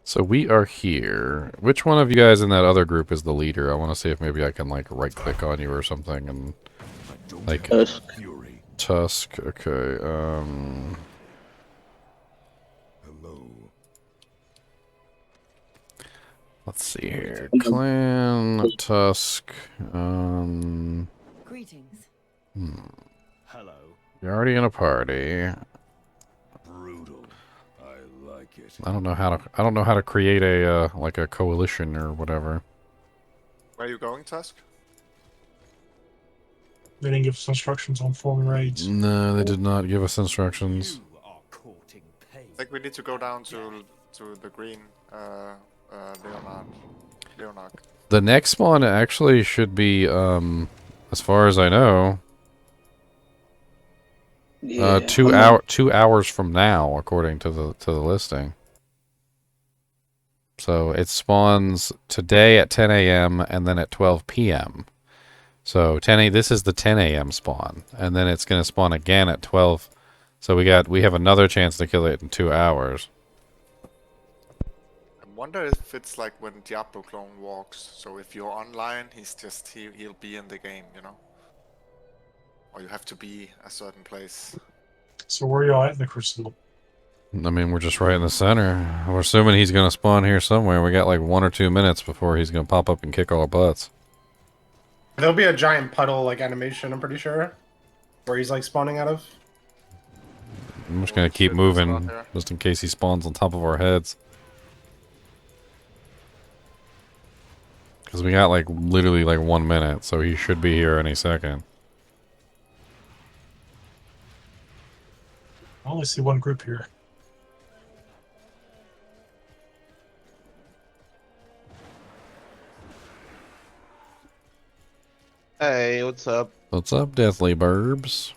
So we are here. Which one of you guys in that other group is the leader? I want to see if maybe I can like right click on you or something and like Tusk. Okay. Hello. Let's see here. Clan Tusk. Greetings. Hello. You're already in a party. Brutal. I like it. I don't know how to create a like a coalition or whatever. Where are you going, Tusk? They didn't give us instructions on forming raids. No, they did not give us instructions. I think we need to go down to the green Leonard. The next one actually should be as far as I know, Yeah, 2 hours from now, according to the listing. So it spawns today at 10 a.m. and then at 12 p.m. So this is the 10 a.m. spawn, and then it's gonna spawn again at 12. So we have another chance to kill it in 2 hours. I wonder if it's like when Diablo clone walks. So if you're online, he'll be in the game, you know. Or you have to be a certain place. So where are y'all at in the Crucible? I mean, we're just right in the center. We're assuming he's gonna spawn here somewhere. We got like 1 or 2 minutes before he's gonna pop up and kick all our butts. There'll be a giant puddle like animation, I'm pretty sure, where he's like spawning out of. I'm just gonna keep moving, just in case he spawns on top of our heads. Because we got like literally like 1 minute, so he should be here any second. I only see one group here. Hey, what's up? What's up, Deathly Burbs?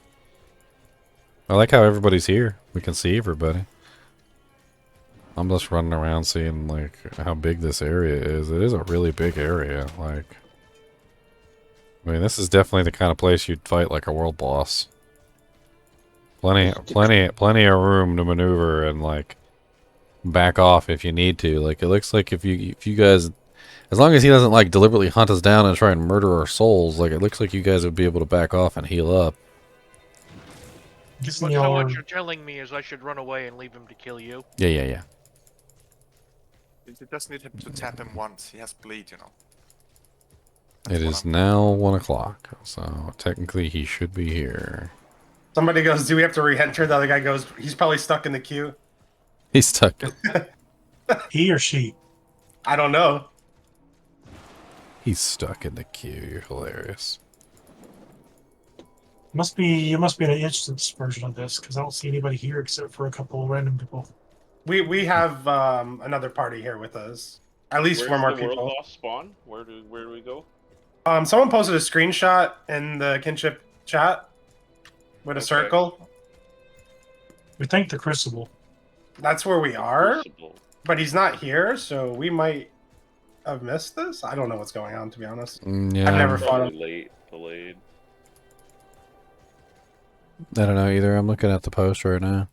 I like how everybody's here. We can see everybody. I'm just running around seeing like how big this area is. It is a really big area. Like, I mean, this is definitely the kind of place you'd fight like a world boss. Plenty of room to maneuver and like back off if you need to. Like, it looks like if you guys, as long as he doesn't like deliberately hunt us down and try and murder our souls, like it looks like you guys would be able to back off and heal up. So what you're telling me is I should run away and leave him to kill you? Yeah. You just need him to tap him once. He has bleed, you know. It is now 1 o'clock, so technically he should be here. Somebody goes, do we have to re-enter? The other guy goes, he's probably stuck in the queue. He's stuck. He or she? I don't know. He's stuck in the queue. You're hilarious. You must be in an instance version of this because I don't see anybody here except for a couple of random people. We have another party here with us. At least Where's 4 more the people. world boss spawn? Where do we go? Someone posted a screenshot in the kinship chat with a circle. We think the Crucible. That's where we are, Crucible. but he's not here, so we might have missed this. I don't know what's going on, to be honest. Yeah, I've never fought him. Probably late, delayed. I don't know either. I'm looking at the post right now.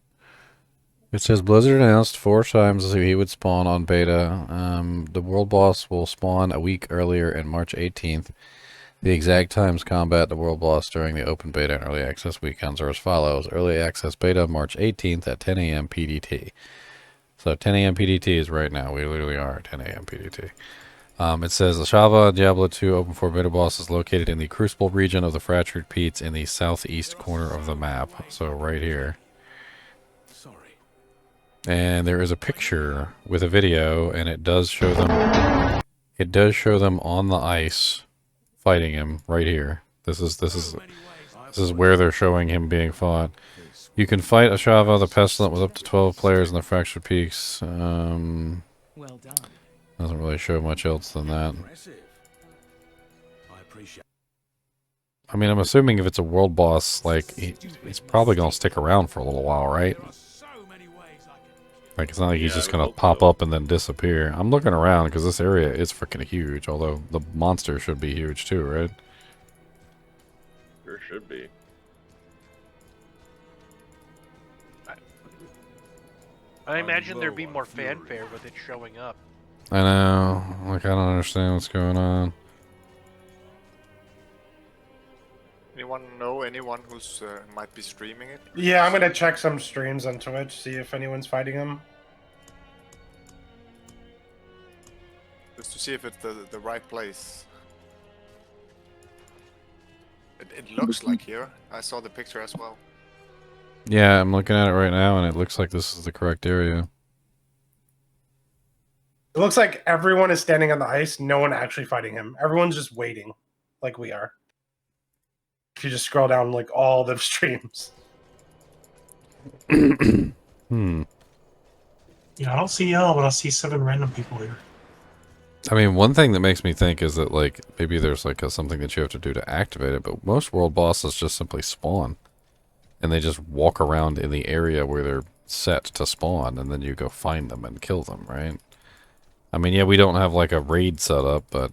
It says Blizzard announced 4 times he would spawn on beta. The world boss will spawn a week earlier in March 18th. The exact times combat the world boss during the open beta and early access weekends are as follows. Early access beta March 18th at 10 a.m. PDT. So 10 a.m. PDT is right now. We literally are at 10 a.m. PDT. It says the Shava Diablo 2 Open 4 beta boss is located in the Crucible region of the Fractured Peaks in the southeast corner of the map. So right here. Sorry. And there is a picture with a video, and it does show them. It does show them on the ice, fighting him right here. This is where they're showing him being fought. You can fight Ashava the Pestilent with up to 12 players in the Fractured Peaks. Well done. Doesn't really show much else than that. I mean, I'm assuming if it's a world boss, like, he's probably going to stick around for a little while, right? Like, it's not like he's just going to pop up and then disappear. I'm looking around because this area is freaking huge, although the monster should be huge too, right? Sure should be. I imagine there'd be more fanfare with it showing up. I know. Like, I don't understand what's going on. Anyone know anyone who's might be streaming it? Yeah, I'm gonna check some streams on Twitch, see if anyone's fighting him. Just to see if it's the right place. It looks like here. I saw the picture as well. Yeah, I'm looking at it right now, and it looks like this is the correct area. It looks like everyone is standing on the ice, no one actually fighting him. Everyone's just waiting, like we are. If you just scroll down, like, all the streams. Hmm. Yeah, I don't see y'all, but I see 7 random people here. I mean, one thing that makes me think is that, like, maybe there's, like, something that you have to do to activate it, but most world bosses just simply spawn. And they just walk around in the area where they're set to spawn, and then you go find them and kill them, right? I mean, yeah, we don't have, like, a raid set up, but...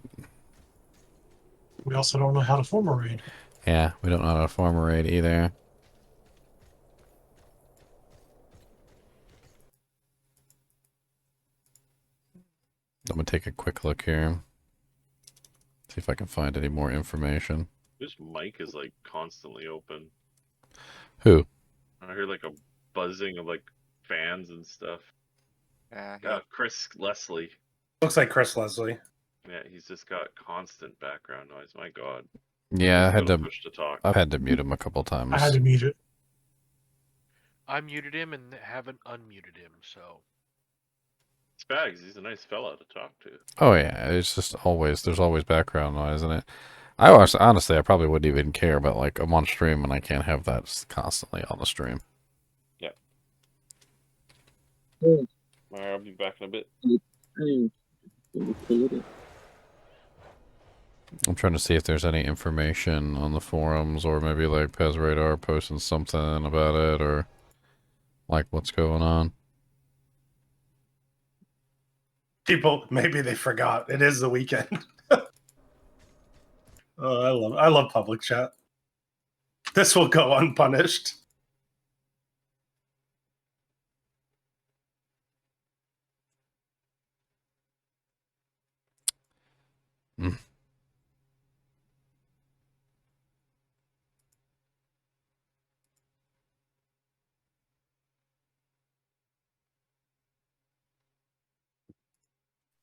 We also don't know how to form a raid. Yeah, we don't know how to form a raid either. I'm gonna take a quick look here. See if I can find any more information. This mic is like constantly open. Who? I hear like a buzzing of like fans and stuff. Chris Leslie. Looks like Chris Leslie. Yeah, he's just got constant background noise. My God. Yeah, I had to. Push to talk. I've had to mute him a couple times. I had to mute it. I muted him and haven't unmuted him, so. Spags, he's a nice fella to talk to. Oh yeah, it's just always there's always background noise in it. Honestly, I probably wouldn't even care, but like I'm on stream and I can't have that constantly on the stream. Yeah. Alright, I'll be back in a bit. I'm trying to see if there's any information on the forums, or maybe like Pez Radar posting something about it, or like what's going on. People, maybe they forgot. It is the weekend. Oh, I love public chat. This will go unpunished. Mm.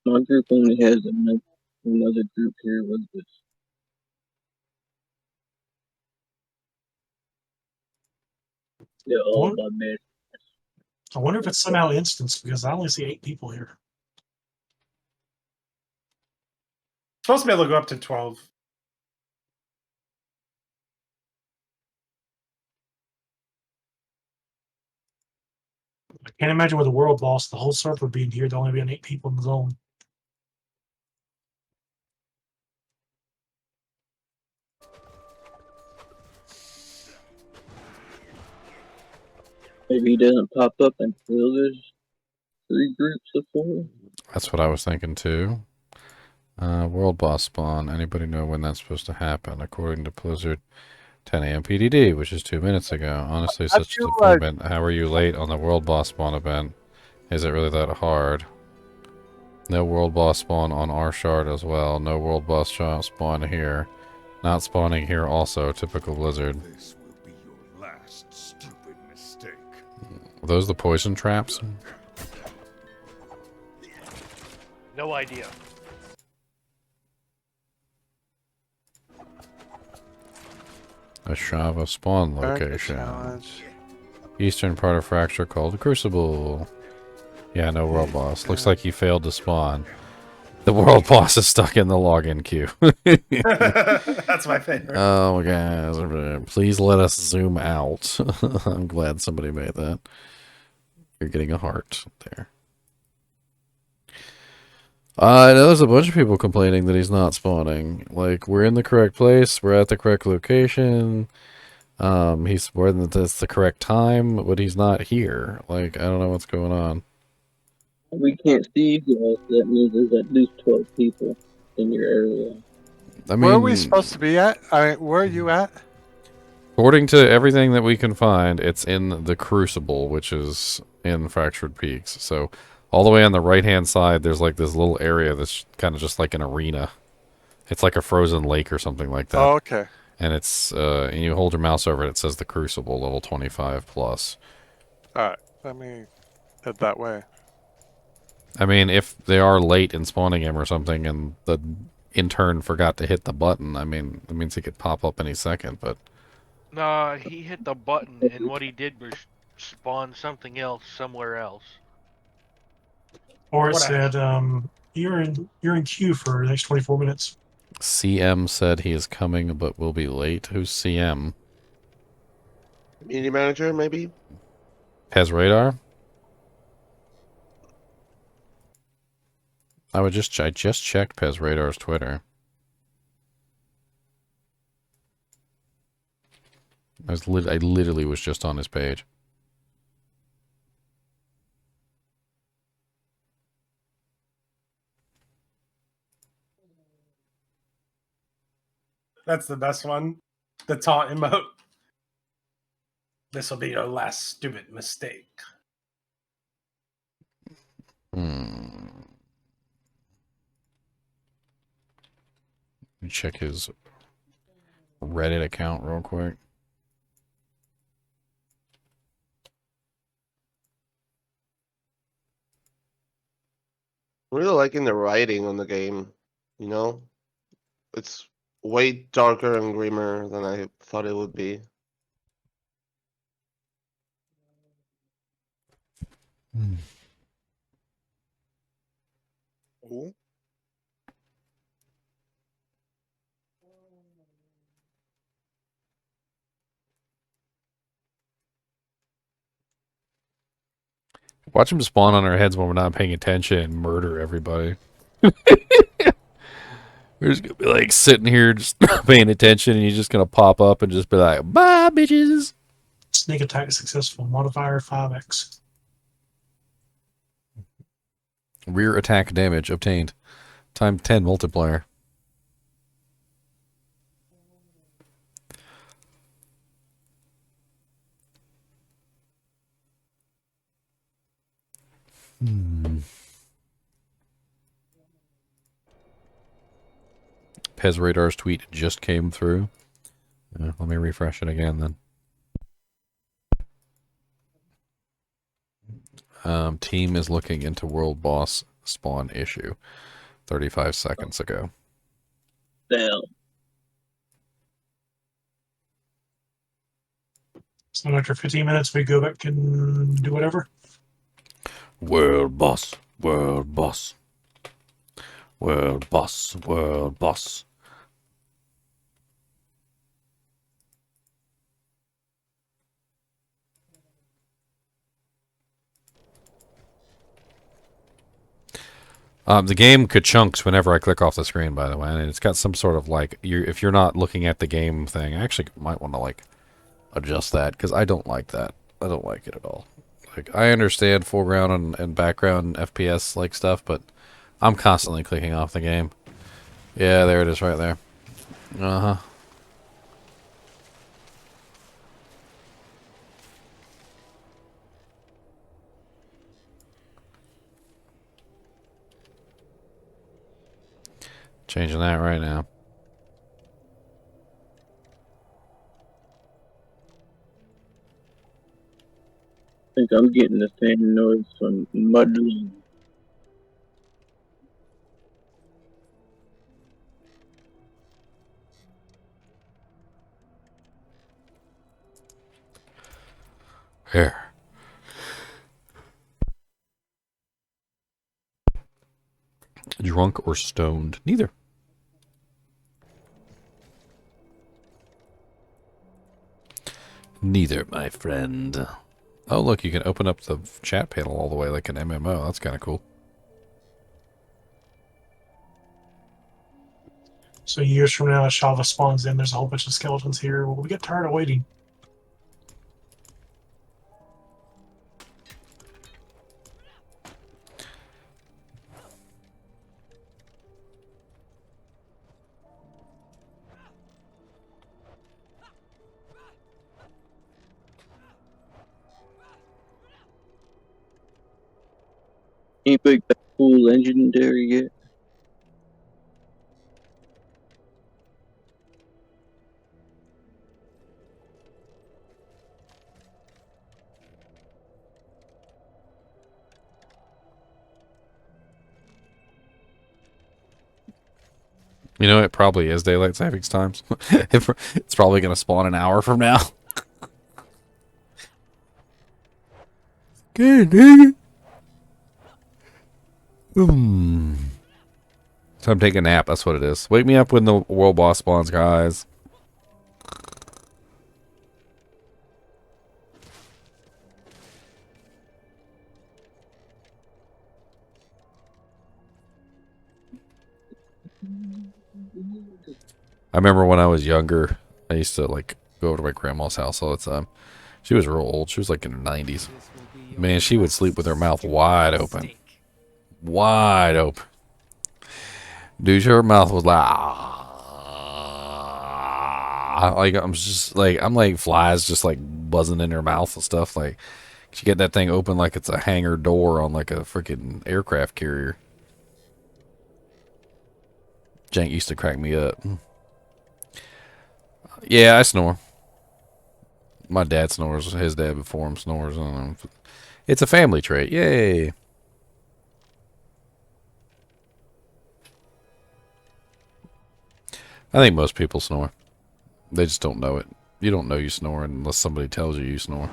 My group only has another group here with this. They're all about men. I wonder if it's somehow instance because I only see 8 people here. supposed to be able to go up to 12. I can't imagine with a world boss, the whole server being here, there only being 8 people in the zone. Maybe he doesn't pop up until there's 3 groups of 4. That's what I was thinking too. World boss spawn. Anybody know when that's supposed to happen? According to Blizzard, 10 a.m. PDD, which is 2 minutes ago. Honestly, such disappointment. How are you late on the world boss spawn event? Is it really that hard? No world boss spawn on our shard as well. No world boss spawn here. Not spawning here also. Typical Blizzard. This will be your last stupid mistake. Are those the poison traps? No idea. A Shava spawn location. Eastern part of Fracture called the Crucible. Yeah, no world boss. Looks like he failed to spawn. The world boss is stuck in the login queue. That's my favorite. Oh, guys, please let us zoom out. I'm glad somebody made that. You're getting a heart there. I know there's a bunch of people complaining that he's not spawning. Like, we're in the correct place, we're at the correct location. That's the correct time, but he's not here. Like, I don't know what's going on. We can't see you guys, so that means there's at least 12 people in your area. I mean, where are we supposed to be at? Where are you at? According to everything that we can find, it's in the Crucible, which is in Fractured Peaks. So, all the way on the right-hand side, there's like this little area that's kind of just like an arena. It's like a frozen lake or something like that. Oh, okay. And it's, and you hold your mouse over it, it says the Crucible, level 25 plus. Alright, let me head that way. I mean, if they are late in spawning him or something, and the intern forgot to hit the button, I mean, it means he could pop up any second, but... Nah, he hit the button, and what he did was spawn something else somewhere else. Or it said, you're in queue for the next 24 minutes. CM said he is coming, but will be late. Who's CM? Community manager, maybe? Has radar? I just checked Pez Radar's Twitter. I literally was just on his page. That's the best one. The taunt emote. This will be your last stupid mistake. Let me check his Reddit account real quick. I'm really liking the writing on the game, you know? It's way darker and grimmer than I thought it would be. Ooh. Watch him spawn on our heads when we're not paying attention and murder everybody. We're just gonna be like sitting here just paying attention, and he's just gonna pop up and just be like, "Bye, bitches." Sneak attack successful. Modifier 5x. Rear attack damage obtained. Time 10 multiplier. Pez Radar's tweet just came through. Let me refresh it again then. Team is looking into world boss spawn issue 35 seconds ago. Damn. So after 15 minutes, we go back and do whatever. World boss. World boss. World boss, world boss. The game ka-chunks whenever I click off the screen, by the way, and it's got some sort of like, if you're not looking at the game thing, I actually might want to like adjust that, because I don't like that. I don't like it at all. Like, I understand foreground and background FPS like stuff, but I'm constantly clicking off the game. Yeah, there it is right there. Uh-huh. Changing that right now. I think I'm getting the same noise from Mudley. Here. Drunk or stoned? Neither. Neither, my friend. Oh, look, you can open up the chat panel all the way like an MMO. That's kind of cool. So years from now, Shava spawns in. There's a whole bunch of skeletons here. Will we get tired of waiting? Anybody got full legendary yet? You know, it probably is daylight savings times. It's probably going to spawn an hour from now. Good, dang it. Time to take a nap. That's what it is. Wake me up when the world boss spawns, guys. I remember when I was younger, I used to like go over to my grandma's house all the time. She was real old. She was like in her 90s. Man, she would sleep with her mouth wide open. Wide open. Dude, her mouth was like, I'm like flies just like buzzing in her mouth and stuff. Like, she get that thing open like it's a hangar door on like a freaking aircraft carrier. Jank used to crack me up. Yeah, I snore. My dad snores. His dad before him snores. I don't know. It's a family trait. Yay. I think most people snore. They just don't know it. You don't know you snore unless somebody tells you snore.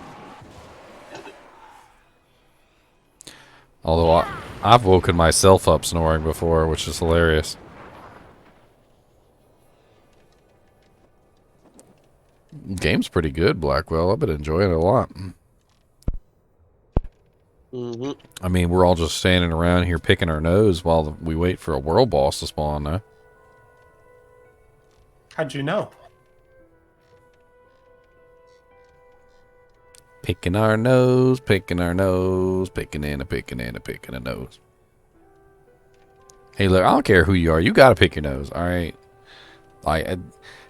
Although I've woken myself up snoring before, which is hilarious. Game's pretty good, Blackwell. I've been enjoying it a lot. I mean, we're all just standing around here picking our nose while we wait for a world boss to spawn, though. How'd you know? Picking our nose, picking our nose, picking and a picking and a picking a nose. Hey, look, I don't care who you are. You gotta pick your nose, all right? Like,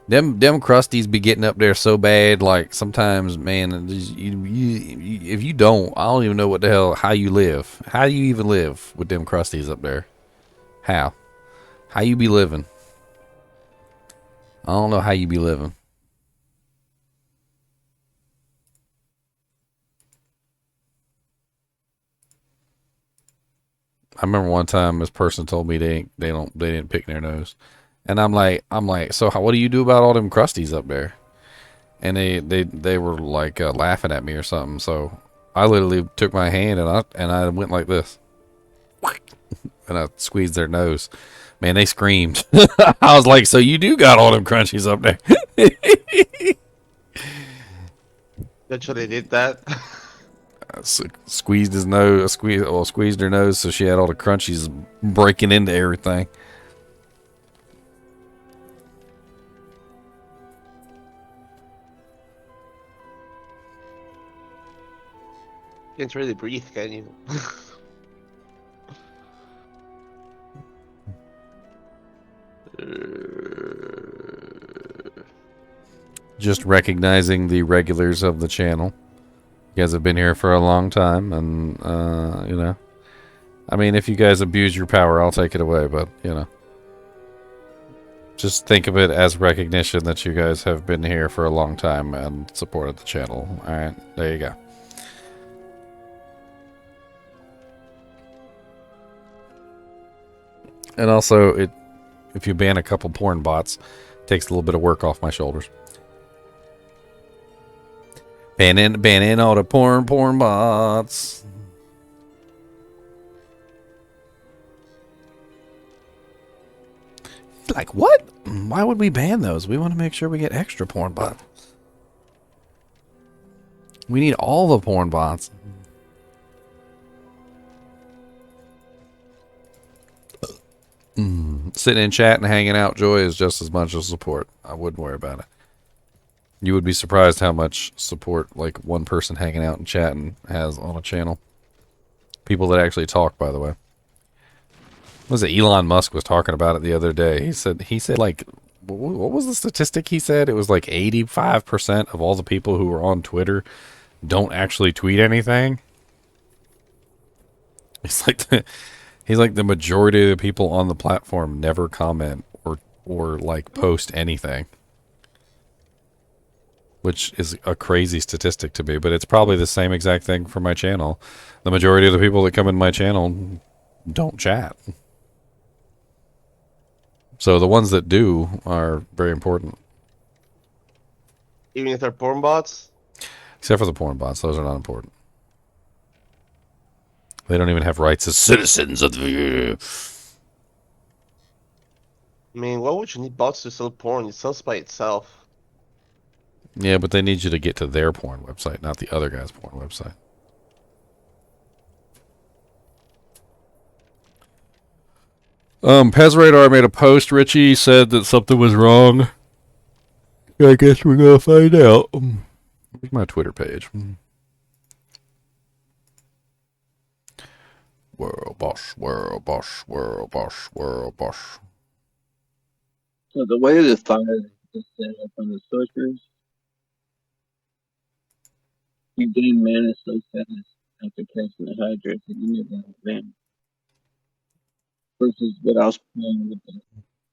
them crusties be getting up there so bad. Like, sometimes, man, if you don't, I don't even know what the hell, how you live. How do you even live with them crusties up there? How you be living? I don't know how you be living. I remember one time this person told me they didn't pick their nose, and I'm like, so what do you do about all them crusties up there? And they were like laughing at me or something. So I literally took my hand and I went like this, and I squeezed their nose. Man, they screamed. I was like, so you do got all them crunchies up there. Literally did that. Squeezed his nose, squeezed her nose, so she had all the crunchies breaking into everything. Can't really breathe, can you? Just recognizing the regulars of the channel. You guys have been here for a long time, and, you know. I mean, if you guys abuse your power, I'll take it away, but, you know. Just think of it as recognition that you guys have been here for a long time and supported the channel. Alright, there you go. And also, if you ban a couple porn bots, it takes a little bit of work off my shoulders. Banning all the porn bots. Like, what? Why would we ban those? We want to make sure we get extra porn bots. We need all the porn bots. Sitting in chat and hanging out, Joy, is just as much as support. I wouldn't worry about it. You would be surprised how much support, like, one person hanging out and chatting has on a channel. People that actually talk, by the way. What was it? Elon Musk was talking about it the other day. He said like, what was the statistic he said? It was like 85% of all the people who are on Twitter don't actually tweet anything. It's like he's like the majority of the people on the platform never comment or like post anything. Which is a crazy statistic to me, but it's probably the same exact thing for my channel. The majority of the people that come in my channel don't chat. So the ones that do are very important. Even if they're porn bots? Except for the porn bots, those are not important. They don't even have rights as citizens of the... I mean, why would you need bots to sell porn? It sells by itself. Yeah, but they need you to get to their porn website, not the other guy's porn website. Pez Radar made a post. Richie said that something was wrong. I guess we're gonna find out. Where's my Twitter page? World boss, world boss, world boss, world boss. So the way the fire is set up on the sorcerers, you gain mana so fast after casting the Hydra that you never have mana. Versus what I was playing with the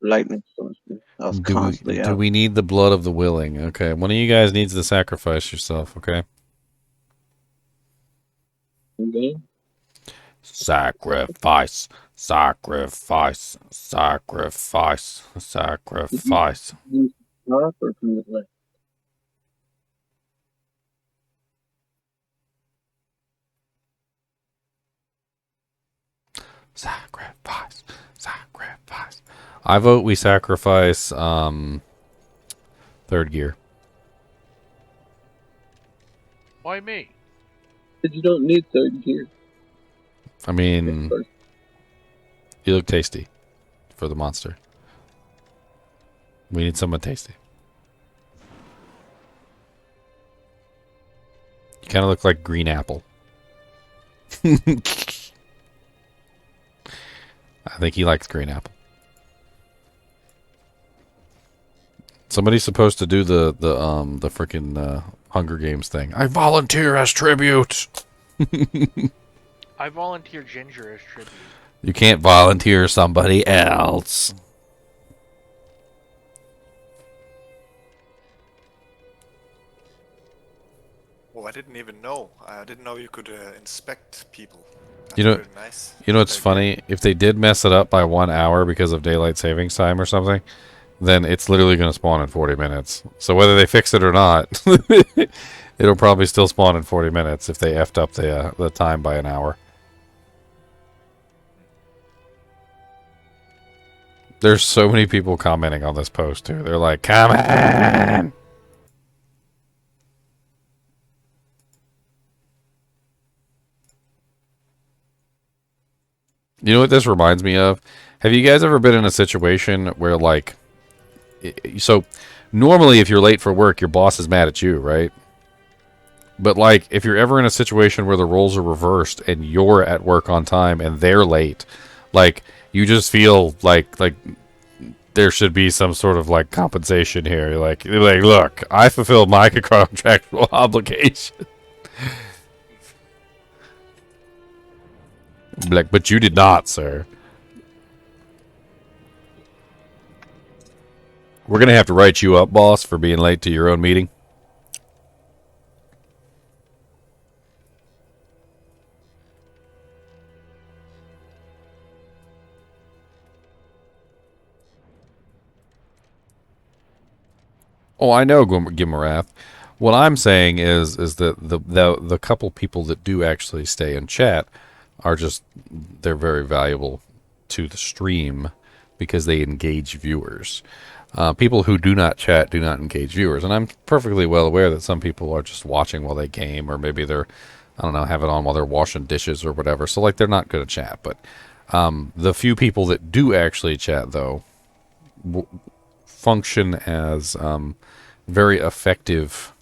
lightning sorcerer. I was constantly Do out. we need the blood of the willing? Okay, one of you guys needs to sacrifice yourself, okay? Okay. Sacrifice, sacrifice, sacrifice, sacrifice. Or from the left? Sacrifice, sacrifice. I vote we sacrifice third gear. Why me? But you don't need third gear. I mean, you look tasty for the monster. We need someone tasty. You kind of look like green apple. I think he likes green apple. Somebody's supposed to do the freaking Hunger Games thing. I volunteer as tribute. I volunteer Ginger as tribute. You can't volunteer somebody else. Oh, I didn't even know. I didn't know you could inspect people. That's You know, very nice. you know what's funny? If they did mess it up by 1 hour because of daylight savings time or something, then it's literally going to spawn in 40 minutes. So whether they fix it or not, it'll probably still spawn in 40 minutes if they effed up the time by 1 hour. There's so many people commenting on this post too. They're like, "Come on!" You know what this reminds me of? Have you guys ever been in a situation where, like, so normally if you're late for work, your boss is mad at you, right? But, like, if you're ever in a situation where the roles are reversed and you're at work on time and they're late, like, you just feel like there should be some sort of, like, compensation here. Like, look, I fulfilled my contractual obligation. Like, but you did not, sir. We're going to have to write you up, boss, for being late to your own meeting. Oh, I know, Gimarath. What I'm saying is that the couple people that do actually stay and chat are just, they're very valuable to the stream because they engage viewers. People who do not chat do not engage viewers, and I'm perfectly well aware that some people are just watching while they game, or maybe they're, I don't know, have it on while they're washing dishes or whatever. So, like, they're not going to chat. But the few people that do actually chat, though, function as very effective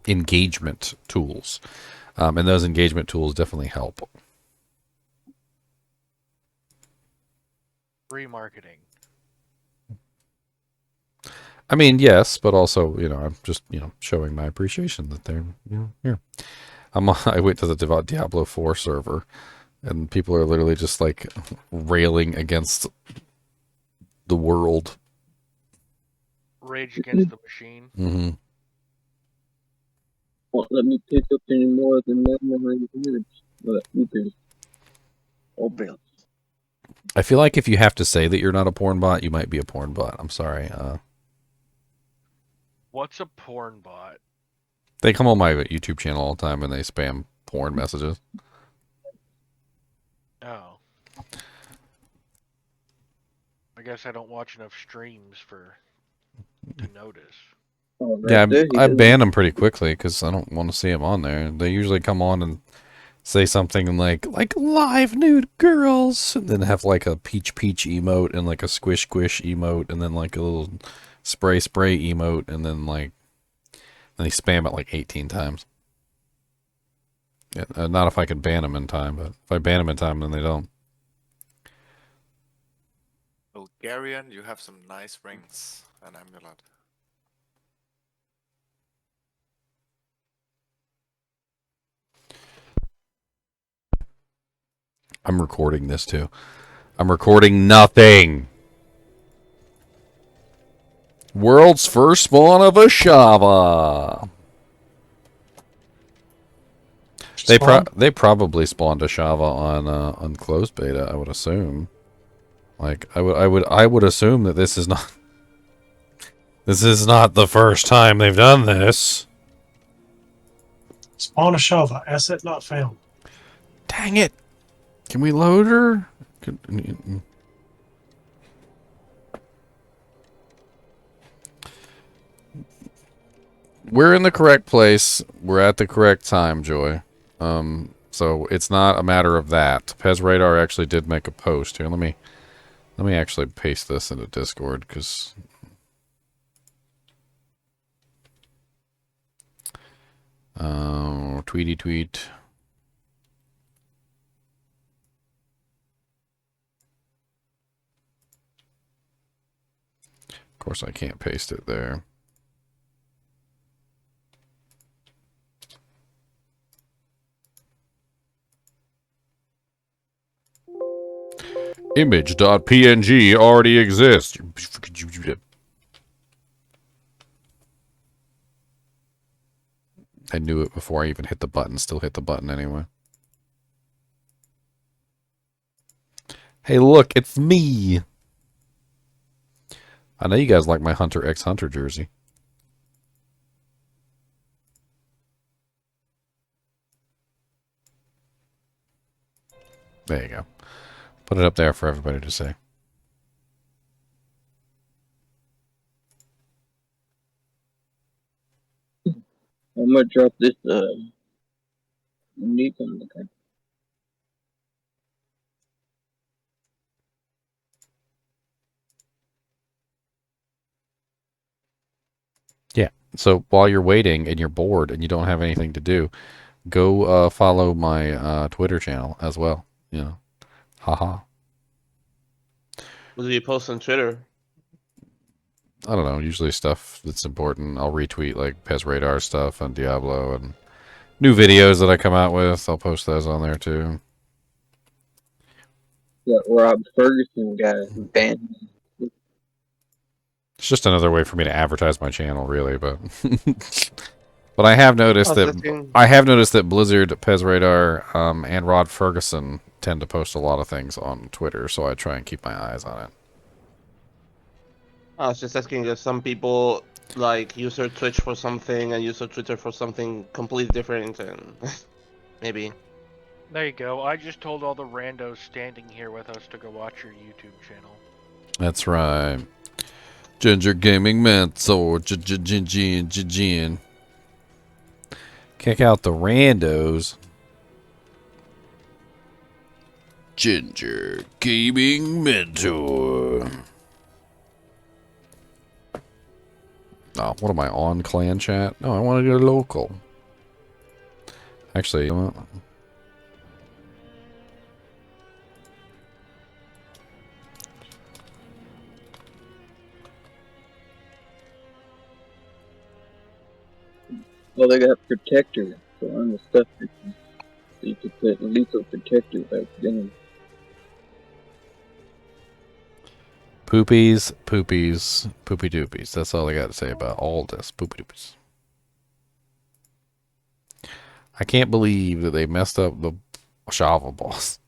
engagement tools, and those engagement tools definitely help. Remarketing. I mean, yes, but also, you know, I'm just, you know, showing my appreciation that they're, you know, here. I went to the Diablo 4 server, and people are literally just, like, railing against the world. Rage Against the Machine. Mm-hmm. Won't let me pick up any more than 900 minutes. But you can. Oh, Bill. I feel like if you have to say that you're not a porn bot, you might be a porn bot. I'm sorry. What's a porn bot? They come on my YouTube channel all the time and they spam porn messages. Oh. I guess I don't watch enough streams to notice. Oh, Yeah, I ban them pretty quickly because I don't want to see them on there. They usually come on and say something like live nude girls, and then have like a peach emote and like a squish emote, and then like a little spray emote, and then like they spam it like 18 times. Yeah, not if I can ban them in time, but if I ban them in time, then they don't. Bulgarian, you have some nice rings and amulet. I'm recording this too. I'm recording nothing. World's first spawn of a Shava. They probably spawned a Shava on closed beta, I would assume. Like I would assume that this is not the first time they've done this. Spawn a Shava. Asset not found. Dang it. Can we load her? We're in the correct place. We're at the correct time, Joy. So it's not a matter of that. Pez Radar actually did make a post here. Let me actually paste this into Discord because tweety tweet. Of course I can't paste it there. Image.png already exists. I knew it before I even hit the button. Still hit the button anyway. Hey, look, it's me. I know you guys like my Hunter x Hunter jersey. There you go. Put it up there for everybody to see. I'm gonna drop this unique on the guy. Yeah. So while you're waiting and you're bored and you don't have anything to do, go follow my Twitter channel as well. You know, haha. What do you post on Twitter? I don't know. Usually stuff that's important. I'll retweet like Pez Radar stuff on Diablo and new videos that I come out with. I'll post those on there too. That Rob Ferguson guy banned. It's just another way for me to advertise my channel, really. But but I have noticed that Blizzard, Pez Radar, and Rod Ferguson tend to post a lot of things on Twitter, so I try and keep my eyes on it. I was just asking if some people like use their Twitch for something and use their Twitter for something completely different, and maybe. There you go. I just told all the randos standing here with us to go watch your YouTube channel. That's right. Ginger Gaming Mentor, Jin. Kick out the randos. Ginger Gaming Mentor. Oh, what am I on clan chat? No, I want to go local. Actually, you know what? Well, they got protector, so on the stuff that you could put lethal protector back then. Poopies, poopies, poopy doopies. That's all I got to say about all this. Poopy doopies. I can't believe that they messed up the shovel boss.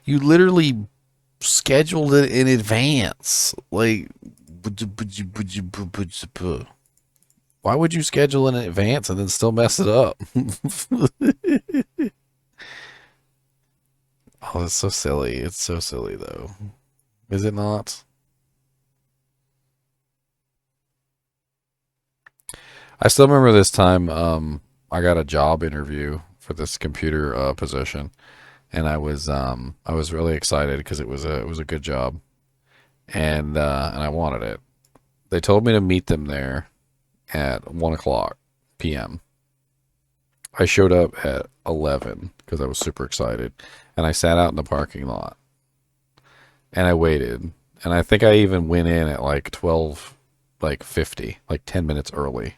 You literally scheduled it in advance. Like, why would you schedule in advance and then still mess it up? Oh, it's so silly. It's so silly, though. Is it not? I still remember this time I got a job interview for this computer position, and I was really excited because it was a good job, and I wanted it. They told me to meet them there at 1:00 p.m. I showed up at 11 because I was super excited, and I sat out in the parking lot, and I waited, and I think I even went in at like 12:50, like 10 minutes early.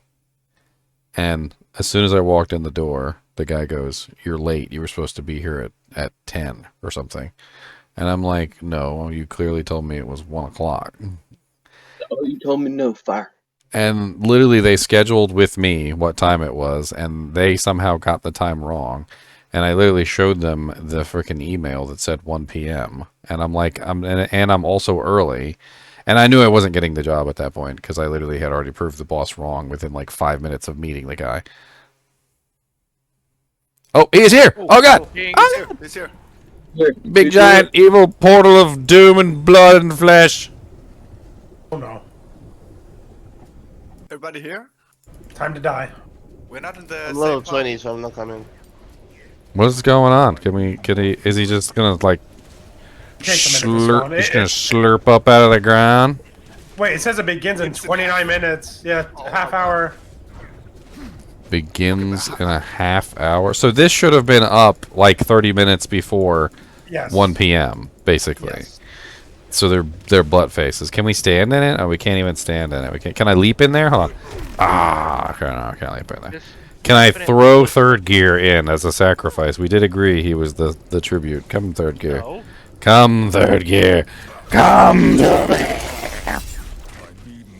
And as soon as I walked in the door, the guy goes, "You're late. You were supposed to be here at 10 or something." And I'm like, "No, you clearly told me it was 1:00. Oh, you told me no, fire. And literally they scheduled with me what time it was, and they somehow got the time wrong. And I literally showed them the freaking email that said 1 p.m. And I'm like, I'm also early. And I knew I wasn't getting the job at that point because I literally had already proved the boss wrong within like 5 minutes of meeting the guy. Oh, he's here! Oh, God! He's here. Big giant evil portal of doom and blood and flesh. Oh no. Everybody here? Time to die. We're not in the I'm level same 20, so I'm not coming. What's going on? Is he just gonna like slurp, just gonna slurp up out of the ground? Wait, it says it begins in 29 minutes. Yeah, half hour. Begins in a half hour. So this should have been up like 30 minutes before 1 p.m. basically. Yes. So they're butt faces. Can we stand in it? Oh, we can't even stand in it. We can't. Can I leap in there? Hold on. Okay, no, I can't leap in there. Can I throw third gear in as a sacrifice? We did agree he was the tribute. Come third gear. No. Come third gear. Come third gear.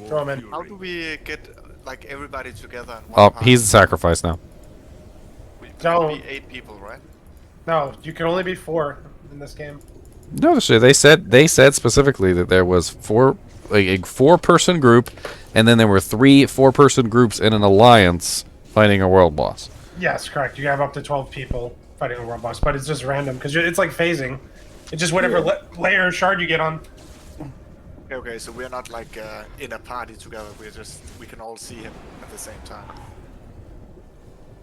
Throw him in. How do we get like everybody together? In one Oh, part? he's the sacrifice now. We can No. be 8 people, right? No, you can only be 4 in this game. No, they said specifically that there was a 4-person group, and then there were 3 4-person groups in an alliance fighting a world boss. Yes, correct. You have up to 12 people fighting a world boss, but it's just random because it's like phasing. It's just whatever layer or shard you get on. Okay, so we're not like in a party together. We can all see him at the same time.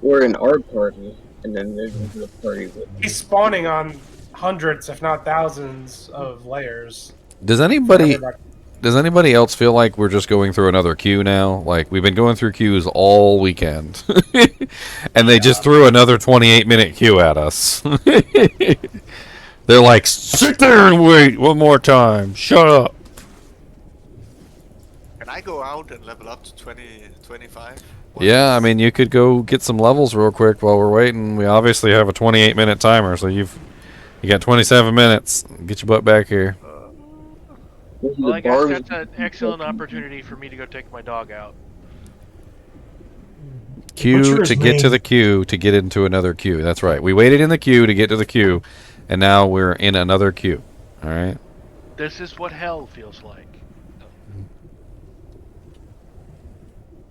We're in our party, and then there's a party with. He's spawning on hundreds, if not thousands, of layers. Does anybody else feel like we're just going through another queue now? Like we've been going through queues all weekend, and they just threw another 28-minute queue at us. They're like, sit there and wait one more time. Shut up. Can I go out and level up to 25? Yeah, I mean, you could go get some levels real quick while we're waiting. We obviously have a 28-minute timer, so you got 27 minutes. Get your butt back here. Well, I guess that's an excellent opportunity for me to go take my dog out. Queue to get to the queue to get into another queue. That's right. We waited in the queue to get to the queue, and now we're in another queue. All right. This is what hell feels like.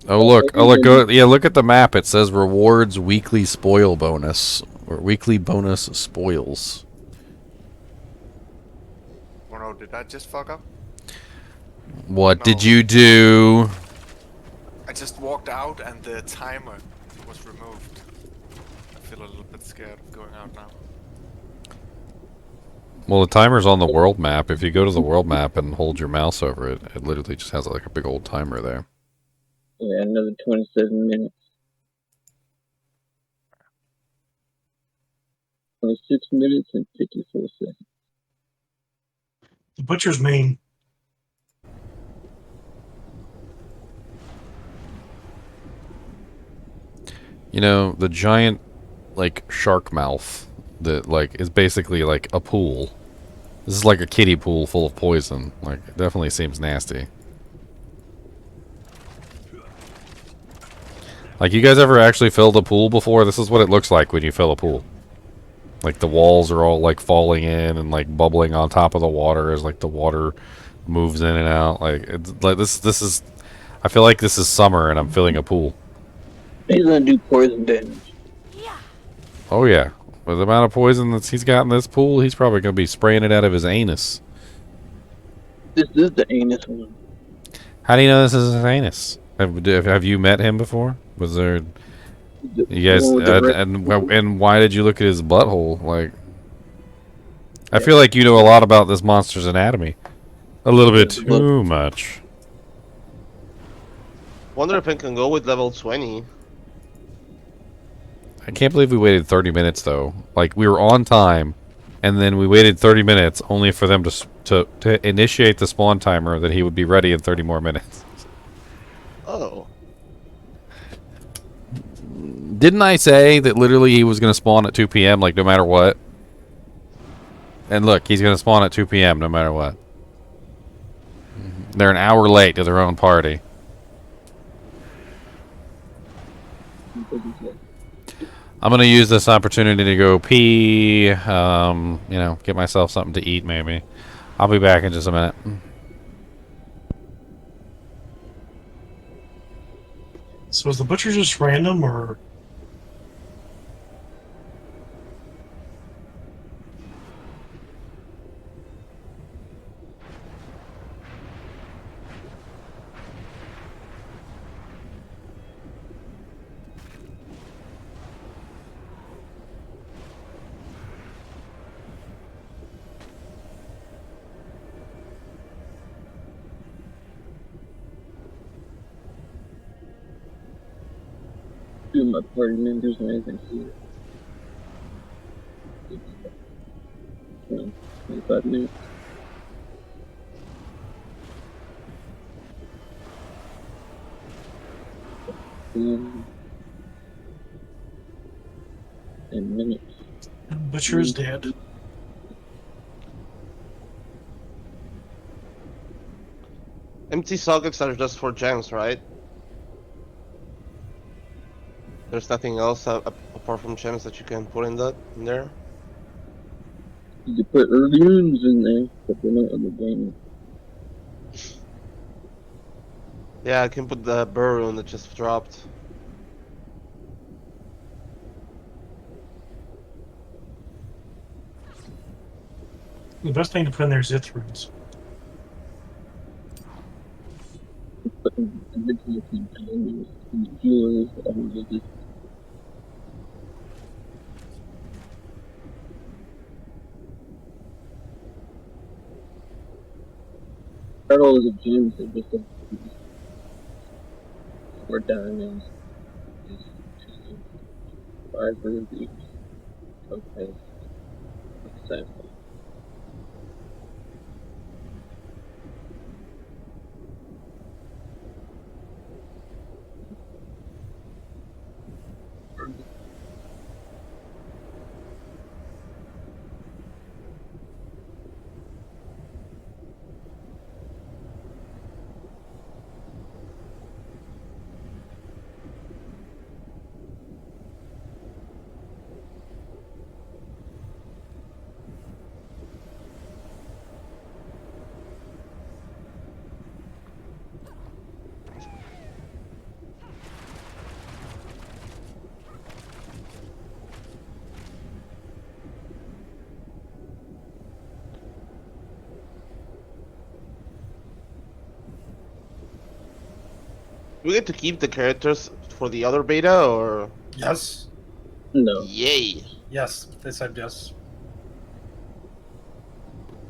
Oh look! Oh look! Go, yeah, look at the map. It says rewards weekly spoil bonus or weekly bonus spoils. Oh no! Did I just fuck up? What did you do? I just walked out and the timer was removed. I feel a little bit scared of going out now. Well, the timer's on the world map. If you go to the world map and hold your mouse over it, it literally just has like a big old timer there. Yeah, another 27 minutes. 26 minutes and 54 seconds. The butcher's main. You know, the giant, like, shark mouth that, like, is basically like a pool. This is like a kiddie pool full of poison. Like, it definitely seems nasty. Like, you guys ever actually filled a pool before? This is what it looks like when you fill a pool. Like, the walls are all, like, falling in and, like, bubbling on top of the water as, like, the water moves in and out. Like, it's, like this is... I feel like this is summer and I'm filling a pool. He's gonna do poison damage. Oh, yeah. With the amount of poison that he's got in this pool, he's probably going to be spraying it out of his anus. This is the anus one. How do you know this is his anus? Have you met him before? Was there... You guys... and why did you look at his butthole? Like... I feel like you know a lot about this monster's anatomy. A little bit too much. Wonder if I can go with level 20. I can't believe we waited 30 minutes, though. Like, we were on time, and then we waited 30 minutes only for them to initiate the spawn timer that he would be ready in 30 more minutes. Oh. Didn't I say that literally he was going to spawn at 2 p.m., like, no matter what? And look, he's going to spawn at 2 p.m. no matter what. They're an hour late to their own party. I'm going to use this opportunity to go pee, you know, get myself something to eat, maybe. I'll be back in just a minute. So is the butcher just random, or... Two of my party members and anything here. 25 minutes. And minutes. Butcher is dead. Empty sockets are just for gems, right? There's nothing else apart from gems that you can put in there? You could put runes in there, but they're not in the game. Yeah, I can put the burr rune that just dropped. The best thing to put in there is Ith runes. Original companions and healers are religious. Turtles of gems are just a or diamonds. Just five rubies. Okay. Exactly. Do we get to keep the characters for the other beta, or? Yes. No. Yay. Yes, they said yes.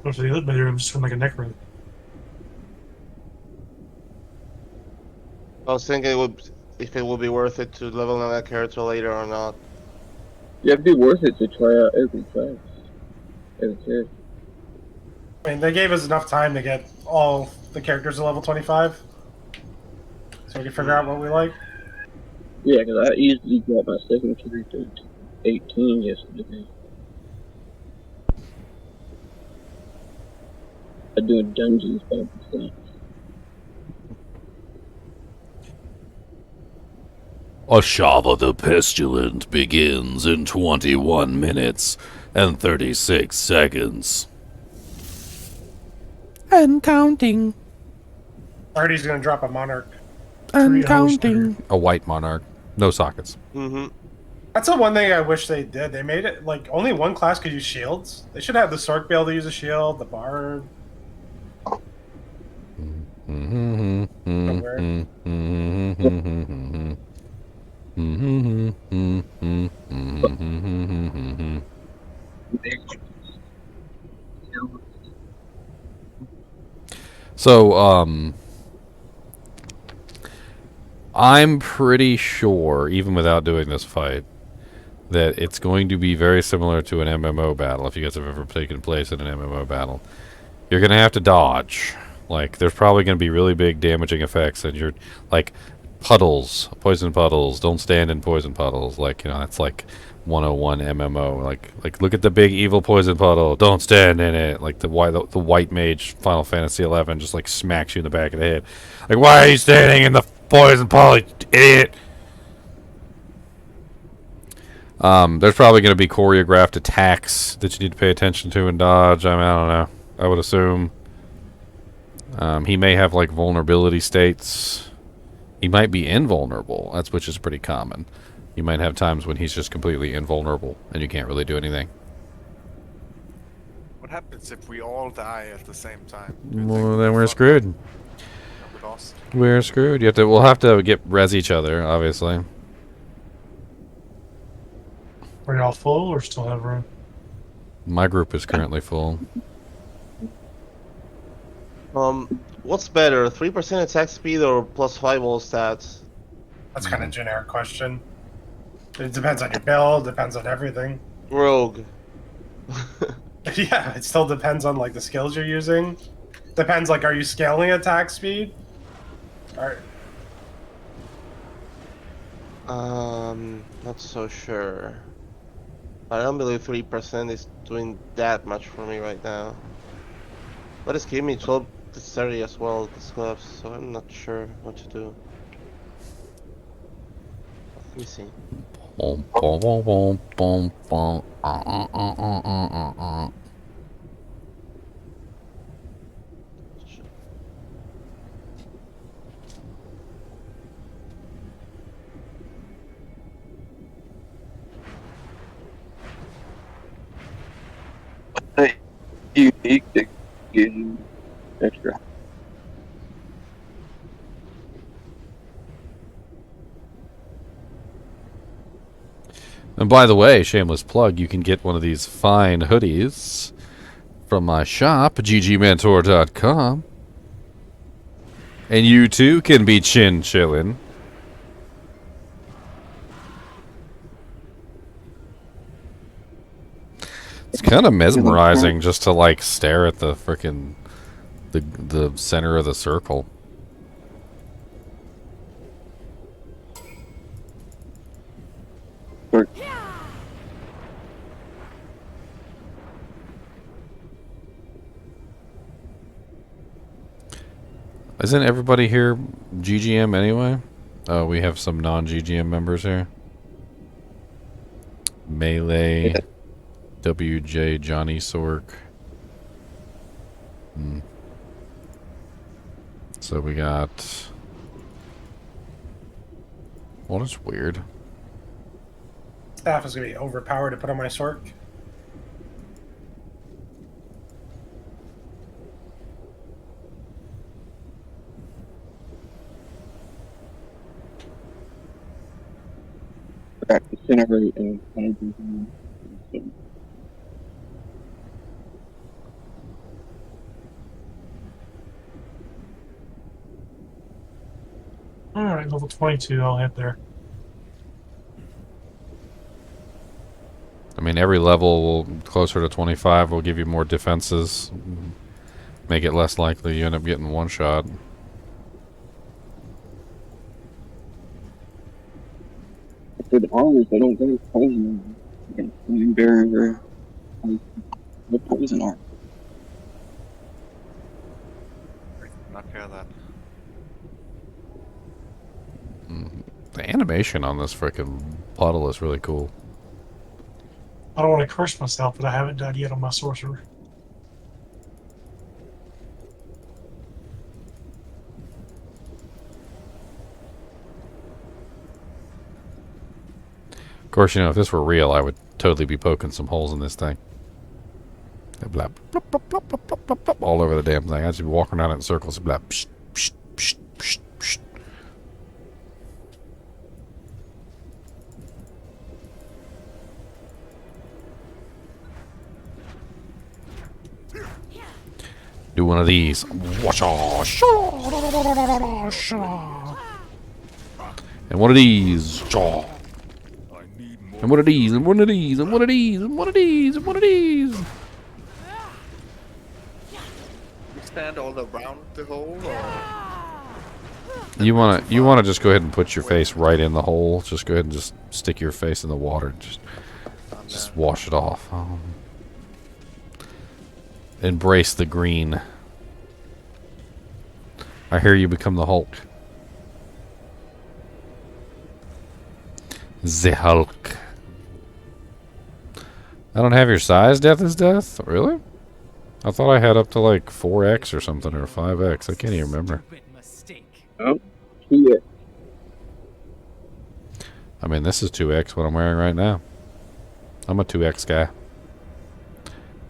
Go for the other beta, I'm just gonna make a neck run. I was thinking if it would be worth it to level up that character later or not. Yeah, it'd be worth it to try out every class. Every character. I mean, they gave us enough time to get all the characters to level 25. So we can figure out what we like. Yeah, because I easily got my second character to 18 yesterday. I do dungeons by myself. Ashava the Pestilent begins in 21 minutes and 36 seconds. And counting. I heard he's going to drop a Monarch. And counting. A white monarch. No sockets. Mm-hmm. That's the one thing I wish they did. They made it like only one class could use shields. They should have the Sork be able to use a shield, the Barb. So, I'm pretty sure, even without doing this fight, that it's going to be very similar to an MMO battle, if you guys have ever taken place in an MMO battle. You're going to have to dodge. Like, there's probably going to be really big damaging effects, and you're, like, puddles, poison puddles, don't stand in poison puddles. Like, you know, that's like 101 MMO. Like look at the big evil poison puddle, don't stand in it. Like the white mage Final Fantasy 11 just like smacks you in the back of the head. Like, why are you standing in the poison puddle, you idiot? There's probably going to be choreographed attacks that you need to pay attention to and dodge. I mean, I don't know. I would assume. He may have like vulnerability states. He might be invulnerable, which is pretty common. You might have times when he's just completely invulnerable and you can't really do anything. What happens if we all die at the same time? Well, then we're screwed. We lost. We're screwed. We'll have to res each other, obviously. Are you all full or still have room? My group is currently full. What's better, 3% attack speed or plus 5 all stats? That's kind of generic question. It depends on your build, depends on everything. Rogue. Yeah, it still depends on like the skills you're using. Depends like, are you scaling attack speed? Or... Not so sure. I don't believe 3% is doing that much for me right now. But it's giving me 12 dexterity as well, the gloves, so I'm not sure what to do. Let me see. Boom, boom, boom, boom, boom, boom. Unique to give you extra. And by the way, shameless plug, you can get one of these fine hoodies from my shop, ggmentor.com. And you too can be chin-chillin'. It's kind of mesmerizing just to like stare at the frickin' the center of the circle. Isn't everybody here GGM anyway? We have some non-GGM members here. Melee, WJ, Johnny Sork. So we got... Well, that's weird. Staff is going to be overpowered to put on my Sork. Incinerate and hydrogen. Alright, level 22, I'll head there. I mean, every level will closer to 25 will give you more defenses. Make it less likely you end up getting one shot. For the armors, I don't get poison. Very, very high. No poison armor. Not hear that. The animation on this frickin' puddle is really cool. I don't want to curse myself, but I haven't died yet on my sorcerer. Of course, you know, if this were real, I would totally be poking some holes in this thing. Blap, blop, blop, blop, blop, blop, blop, blop, all over the damn thing. I'd just be walking around in circles. Blap, psh, psh, psh, psh, psh. Do one of these. And one of these. And one of these, and one of these, and one of these, and one of these, and one of these. You stand all around the hole, or You wanna just go ahead and put your face right in the hole. Just go ahead and just stick your face in the water and just wash it off. Embrace the green. I hear you become the Hulk. The Hulk. I don't have your size, Death is Death? Really? I thought I had up to like 4x or something, or 5x. I can't even remember. Oh, yeah. I mean, this is 2x what I'm wearing right now. I'm a 2x guy.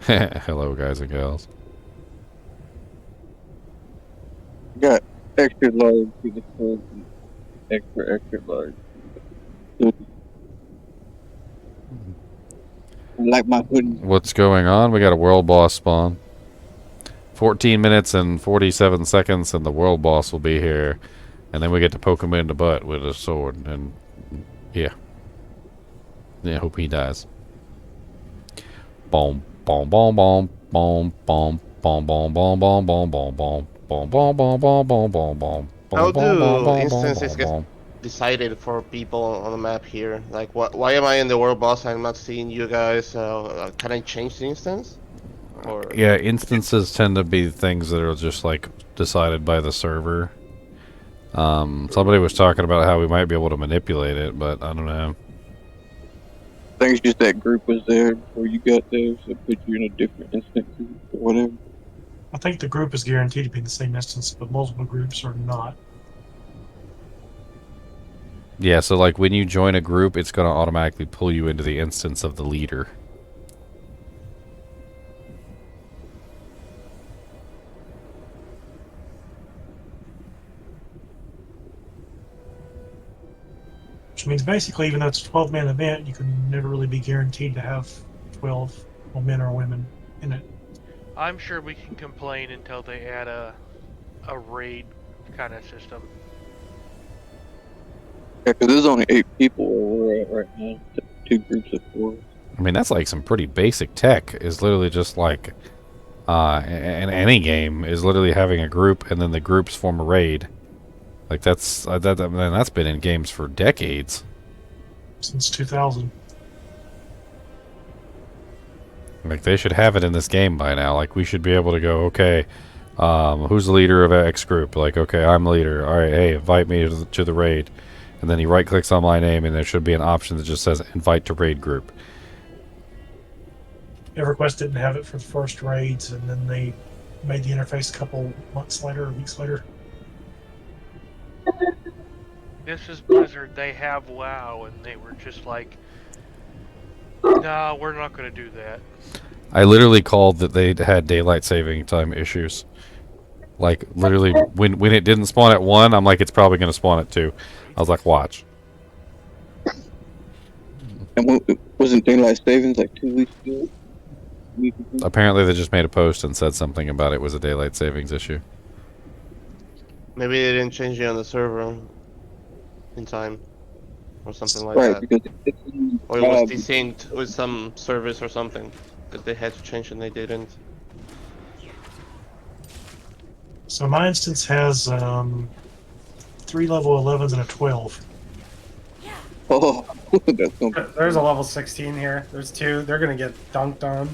Hello, guys and gals. Got extra large to the front and extra large. I like my hoodie. What's going on? We got a world boss spawn. 14 minutes and 47 seconds and the world boss will be here. And then we get to poke him in the butt with a sword. And yeah. Yeah, hope he dies. Boom, boom, boom, boom, boom, boom, boom, boom, boom, boom, boom, boom, boom. Boom, boom, boom, boom, boom, boom, boom. How do instances get decided for people on the map here? Like, why am I in the world boss? I'm not seeing you guys. Can I change the instance? Or Yeah, instances tend to be things that are just like decided by the server. Somebody was talking about how we might be able to manipulate it, but I don't know. I think it's just that group was there before you got there, so it put you in a different instance or whatever. I think the group is guaranteed to be in the same instance, but multiple groups are not. Yeah, so like when you join a group, it's going to automatically pull you into the instance of the leader. Which means basically, even though it's a 12-man event, you can never really be guaranteed to have 12 men or women in it. I'm sure we can complain until they add a raid kind of system. Yeah, because there's only 8 people where we're at right now. 2 groups of 4. I mean, that's like some pretty basic tech. Is literally just like, in any game, is literally having a group and then the groups form a raid. Like that's that's been in games for decades. Since 2000. Like they should have it in this game by now. Like we should be able to go, okay, who's the leader of X group? Like, okay, I'm the leader. All right, hey, invite me to the raid. And then he right clicks on my name and there should be an option that just says invite to raid group. EverQuest didn't have it for the first raids, and then they made the interface a couple months later or weeks later. This is Blizzard. They have WoW, and they were just like, "No, we're not going to do that." I literally called that they had daylight saving time issues. Like literally, when it didn't spawn at 1, I'm like, it's probably going to spawn at 2. I was like, watch. And wasn't daylight savings like 2 weeks ago? Apparently, they just made a post and said something about it was a daylight savings issue. Maybe they didn't change it on the server in time, or something like Right, that. because Or it was desynced with some service or something, because they had to change and they didn't. So my instance has 3 level 11s and a 12. Oh, There's a level 16 here. There's 2. They're gonna get dunked on.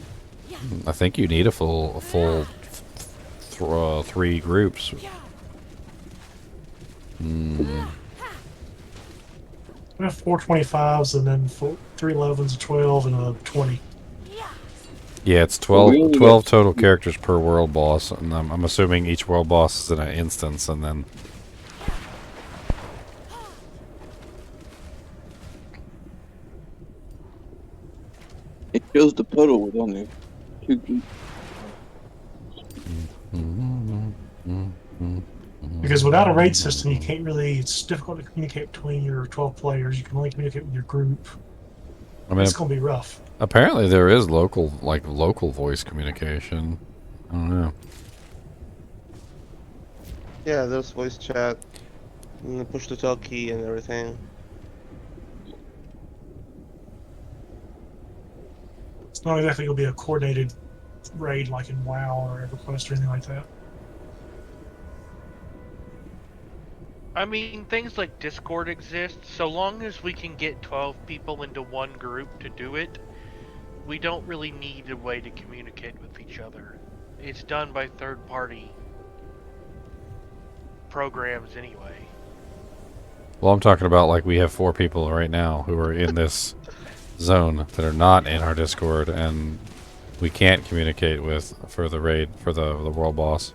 I think you need a full 3 groups. I have 4 25s and then 3 11s, a 12, and a 20. Yeah, it's 12 total characters per world boss, and I'm assuming each world boss is in an instance, and then... It shows the total with only 2 groups. Because without a raid system, you can't really. It's difficult to communicate between your 12 players. You can only communicate with your group. I mean, it's gonna be rough. Apparently, there is local voice communication. I don't know. Yeah, there's voice chat, and push to talk key and everything. It's not exactly gonna be a coordinated raid like in WoW or EverQuest or anything like that. I mean, things like Discord exist. So long as we can get 12 people into one group to do it, we don't really need a way to communicate with each other. It's done by third-party programs anyway. Well, I'm talking about like we have 4 people right now who are in this zone that are not in our Discord, and we can't communicate with for the raid for the world boss.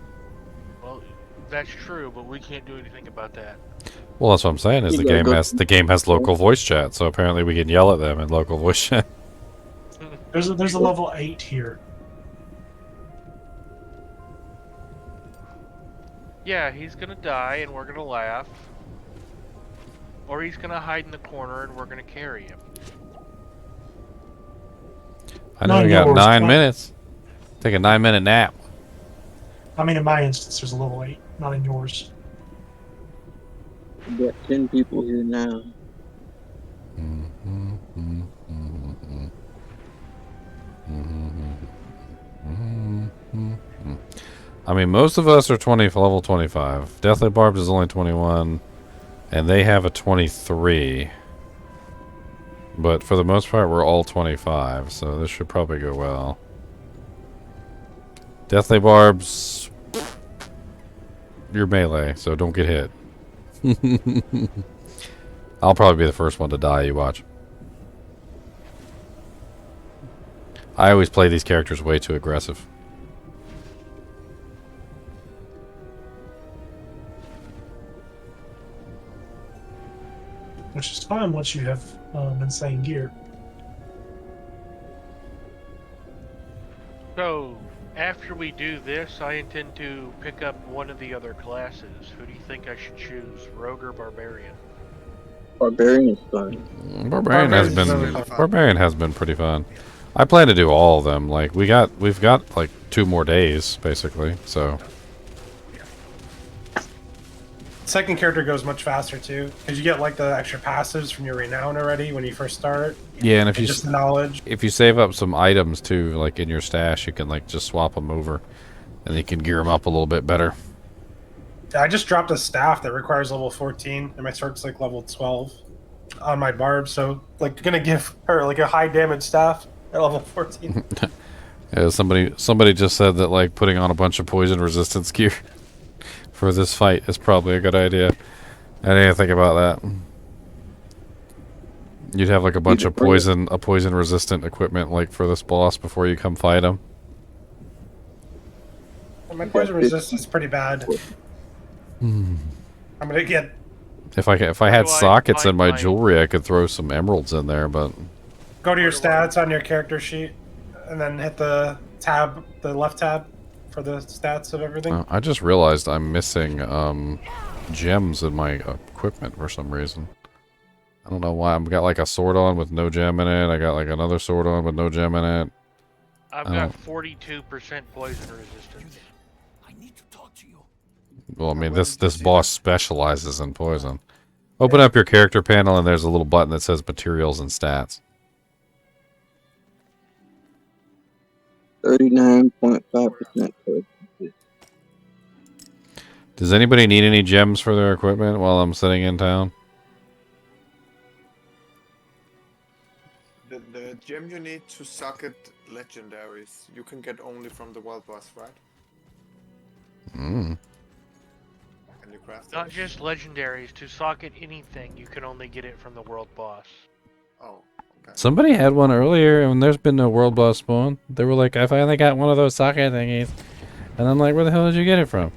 Well, that's true, but we can't do anything about that. Well, that's what I'm saying. Is the game has local voice chat, so apparently we can yell at them in local voice chat. There's a level 8 here. Yeah, he's gonna die and we're gonna laugh. Or he's gonna hide in the corner and we're gonna carry him. I know we got 9 minutes. Take a 9-minute nap. I mean, in my instance, there's a level 8, not in yours. We've got 10 people here now. I mean, most of us are level 25. Deathly Barbs is only 21, and they have a 23. But for the most part, we're all 25, so this should probably go well. Deathly Barbs, you're melee, so don't get hit. I'll probably be the first one to die, you watch. I always play these characters way too aggressive. Which is fine once you have insane gear. So, after we do this, I intend to pick up one of the other classes. Who do you think I should choose, Rogue or Barbarian? Barbarian is fun. Barbarian has been pretty fun. I plan to do all of them. Like we've got like 2 more days basically. So Second character goes much faster too, because you get like the extra passives from your renown already when you first start. yeah, and if you just the knowledge. if you save up some items too, like in your stash, you can like just swap them over, and you can gear them up a little bit better. I just dropped a staff that requires level 14, and my sword's like level 12 on my barb, so like gonna give her like a high damage staff at level 14. Yeah, somebody just said that like putting on a bunch of poison resistance gear for this fight is probably a good idea. I didn't think about that. You'd have like a bunch of poison resistant equipment like for this boss before you come fight him. My poison resistance is pretty bad. I'm gonna get. If I had sockets in my jewelry, I could throw some emeralds in there, but Go to your stats on your character sheet, and then hit the tab, the left tab, for the stats of everything. I just realized I'm missing gems in my equipment for some reason. I don't know why. I've got like a sword on with no gem in it. I got like another sword on with no gem in it. I've got 42% poison resistance. Well, I mean, this boss specializes in poison. Open up your character panel, and there's a little button that says Materials and Stats. 39.5% poison. Does anybody need any gems for their equipment while I'm sitting in town? The gem you need to socket legendaries, you can get only from the world boss, right? Hmm. Can you craft Not those? just legendaries. To socket anything, you can only get it from the world boss. Oh, okay. Somebody had one earlier, and there's been no world boss spawn. They were like, I finally got one of those socket thingies. And I'm like, where the hell did you get it from?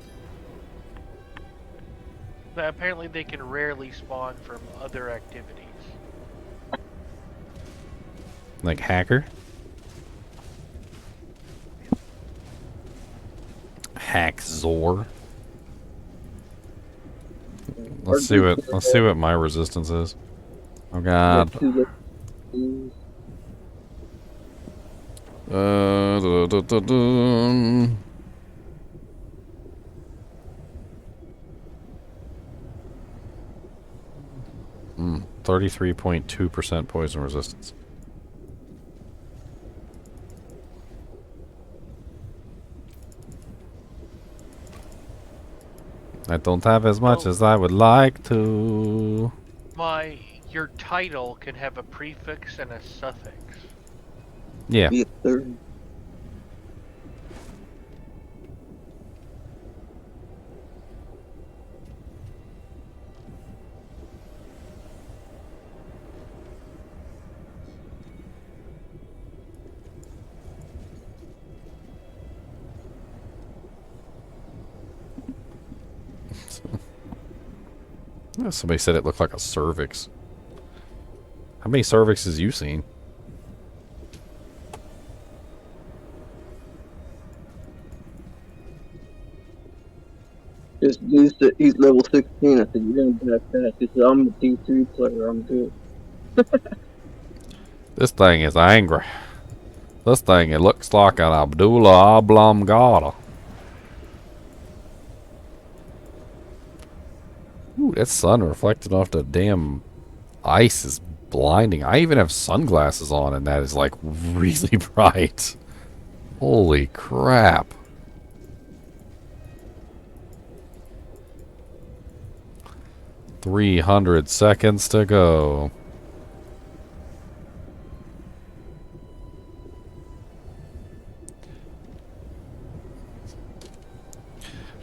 But apparently they can rarely spawn from other activities. Like hacker? Hack Zor. Let's see what my resistance is. Oh god. Da, da, da, da. 33.2% poison resistance. I don't have as much as I would like to. Your title can have a prefix and a suffix. Yeah. Yes, sir. Somebody said it looked like a cervix. How many cervixes you seen? He's level 16. I said, you're gonna be that fast. He said, I'm a D3 player. I'm good. This thing is angry. This thing, it looks like an Abdullah Oblongata. Ooh, that sun reflected off the damn ice is blinding. I even have sunglasses on, and that is like really bright. Holy crap. $300 seconds to go.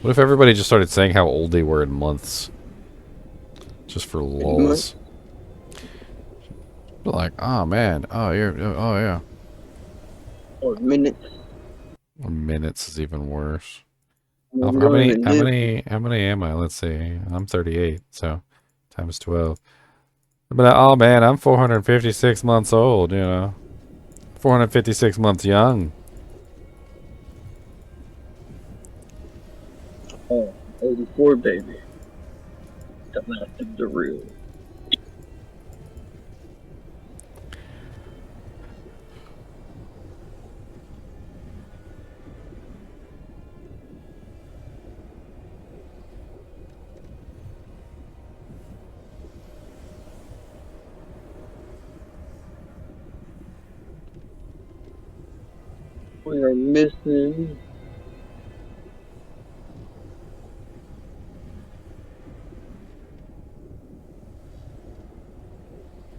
What if everybody just started saying how old they were in months? Just for lulz. Like, oh man, oh yeah. Or minutes. Or minutes is even worse. How many am I? Let's see. I'm 38, so times 12. But oh man, I'm 456 months old, you know. 456 months young. Oh, 84, baby. The last of the real. We are missing.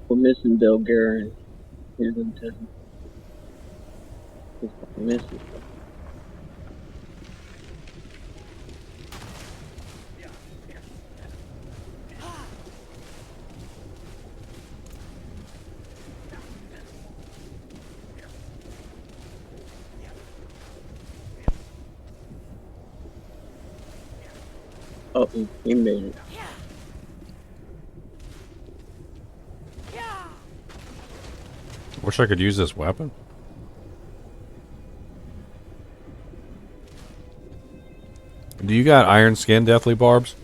We're missing Belgarian. Here's them telling. We're missing. Oh, he made it. Wish I could use this weapon. Do you got iron skin, Deathly Barbs?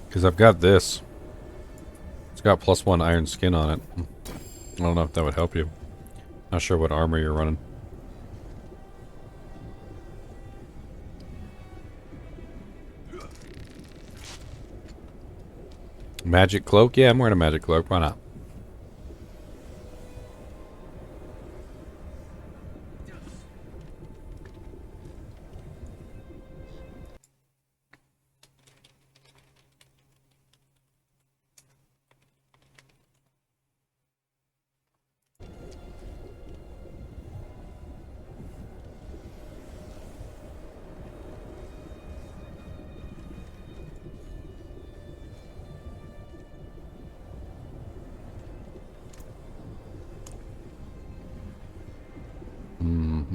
Because I've got this. It's got +1 iron skin on it. I don't know if that would help you. Not sure what armor you're running. Magic cloak? Yeah, I'm wearing a magic cloak. Why not?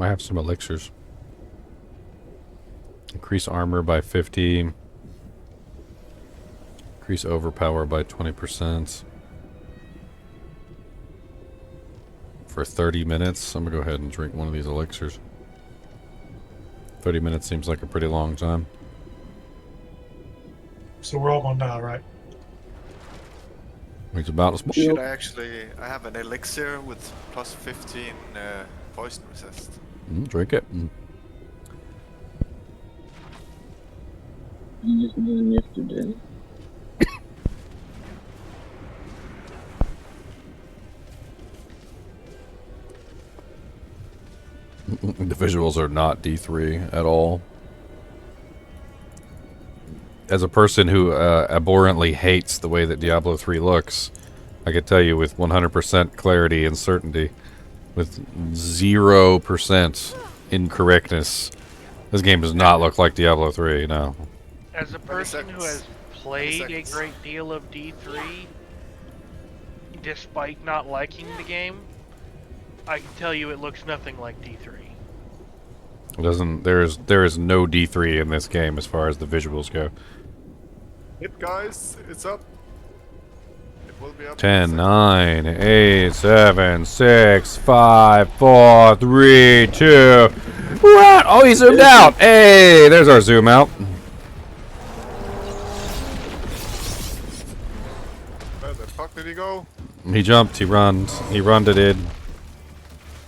I have some elixirs. Increase armor by 50. Increase overpower by 20%. For 30 minutes. I'm gonna go ahead and drink one of these elixirs. 30 minutes seems like a pretty long time. So we're all gonna die, right? It's about as much. Should I actually? I have an elixir with +15 poison resist. Drink it. You just did it yesterday. The visuals are not D3 at all. As a person who abhorrently hates the way that Diablo 3 looks, I could tell you with 100% clarity and certainty, with 0% incorrectness, this game does not look like Diablo 3, no. As a person who has played a great deal of D3, despite not liking the game, I can tell you it looks nothing like D3. It doesn't. There is no D3 in this game as far as the visuals go. Hit, guys, it's up. It will be up. 10, 9, 8, 7, 6, 5, 4, 3, 2. What? Oh, he zoomed out. Hey, there's our zoom out. Where the fuck did he go? He jumped. He runned. He runned it.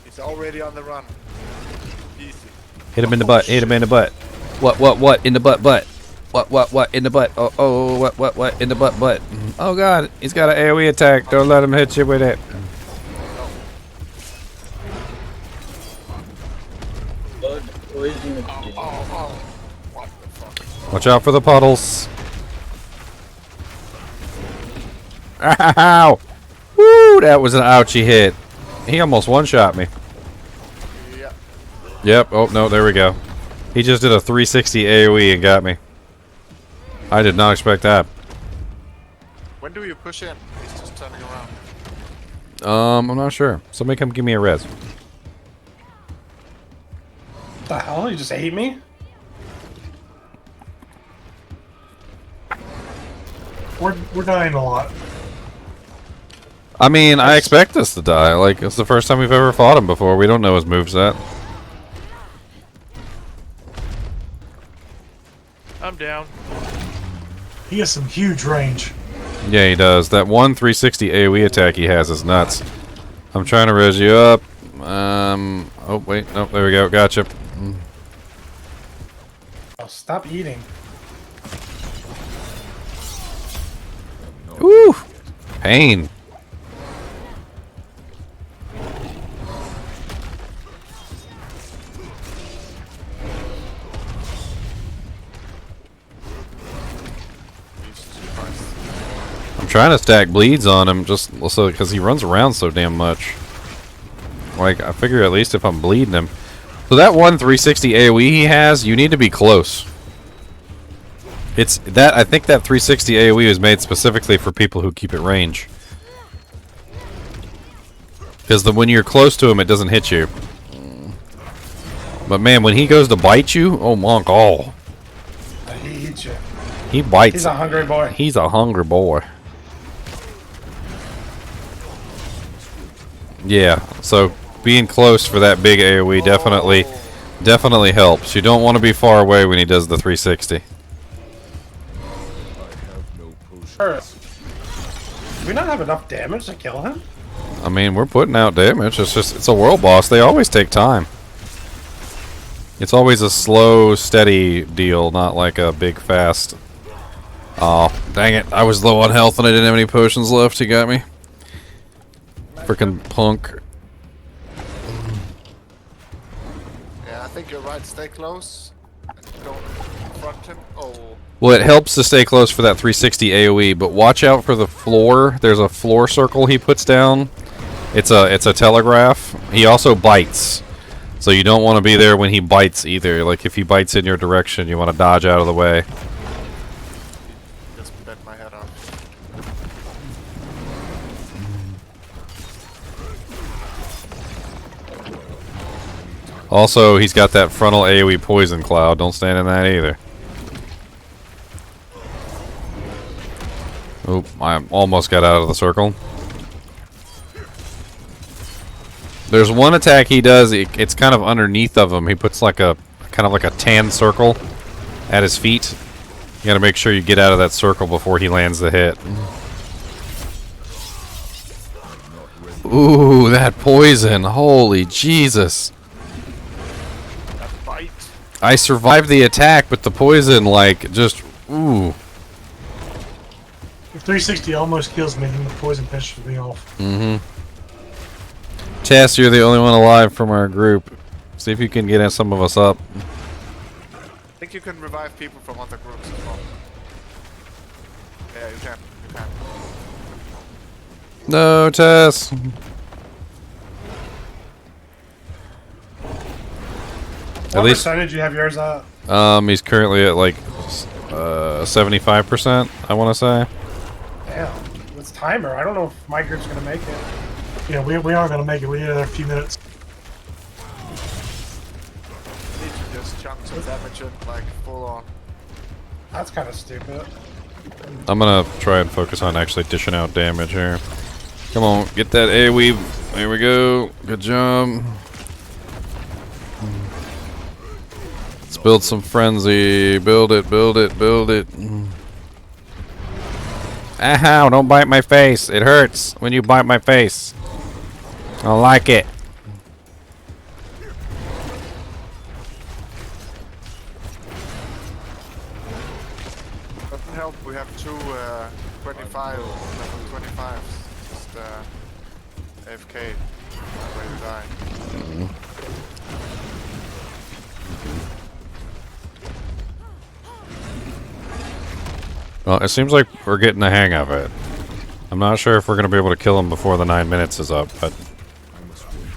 He's already on the run. Easy. Hit him in the butt. Hit him in the butt. What? In the butt. What? In the butt. Oh, what? In the butt. Oh, God. He's got an AoE attack. Don't let him hit you with it. Watch out for the puddles. Ow! Woo! That was an ouchie hit. He almost one-shot me. Yep. Oh, no. There we go. He just did a 360 AoE and got me. I did not expect that. When do you push in? He's just turning around. I'm not sure. Somebody come give me a res. What the hell? You just ate me? We're dying a lot. I mean, I expect us to die. Like, it's the first time we've ever fought him before. We don't know his moveset. I'm down. He has some huge range. Yeah, he does. That one 360 AoE attack he has is nuts. I'm trying to res you up. Oh, wait. Nope, there we go. Gotcha. Oh, stop eating. Woo! Pain. trying to stack bleeds on him just so because he runs around so damn much. Like, I figure at least if I'm bleeding him. So that one 360 AoE he has, you need to be close. It's that I think that 360 AoE is made specifically for people who keep it range. Because when you're close to him, it doesn't hit you. But man, when he goes to bite you, oh my god. He eats you. He bites. He's a hungry boy. He's a hungry boy. Yeah, so being close for that big AoE definitely helps. You don't want to be far away when he does the 360. Do we not have enough damage to kill him? I mean, we're putting out damage. It's a world boss. They always take time. It's always a slow, steady deal, not like a big, fast. Oh, dang it. I was low on health and I didn't have any potions left. He got me. Freaking punk. Yeah, I think you're right. Stay close. Don't confront him. Oh. Well, it helps to stay close for that 360 AoE, but watch out for the floor. There's a floor circle he puts down. It's a telegraph. He also bites. So you don't want to be there when he bites either. Like if he bites in your direction, you want to dodge out of the way. Just bent my head off. Also, he's got that frontal AoE poison cloud. Don't stand in that either. Oop, I almost got out of the circle. There's one attack he does, it's kind of underneath of him. He puts like a kind of like a tan circle at his feet. You gotta make sure you get out of that circle before he lands the hit. Ooh, that poison. Holy Jesus. I survived the attack, but the poison, like, just, ooh. If 360 almost kills me, then the poison pisses me off. Mm-hmm. Chess, you're the only one alive from our group. See if you can get some of us up. I think you can revive people from other groups as well. Yeah, you can. You can. No, Tess. What percentage do you have yours at? He's currently at like 75%, I want to say. Damn, what's timer? I don't know if my group's gonna make it. Yeah, we are gonna make it. We need another few minutes. Need to just chunk some damage in, like, full on. That's kind of stupid. I'm gonna try and focus on actually dishing out damage here. Come on, get that AoE. There we go. Good job. Let's build some frenzy. Build it, build it, build it. Ow, don't bite my face. It hurts when you bite my face. I don't like it. Doesn't help, we have two 25, level 25s. Just AFK. Ready to die. Well, it seems like we're getting the hang of it. I'm not sure if we're going to be able to kill him before the 9 minutes is up, but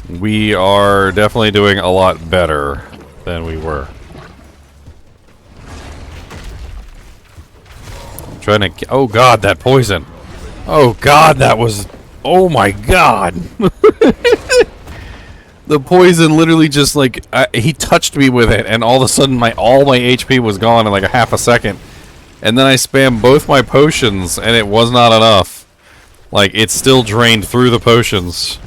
we are definitely doing a lot better than we were. I'm trying to... Oh god, that poison! Oh god, that was... Oh my god! The poison literally just like... he touched me with it, and all of a sudden all my HP was gone in like a half a second. And then I spammed both my potions, and it was not enough. Like, it still drained through the potions.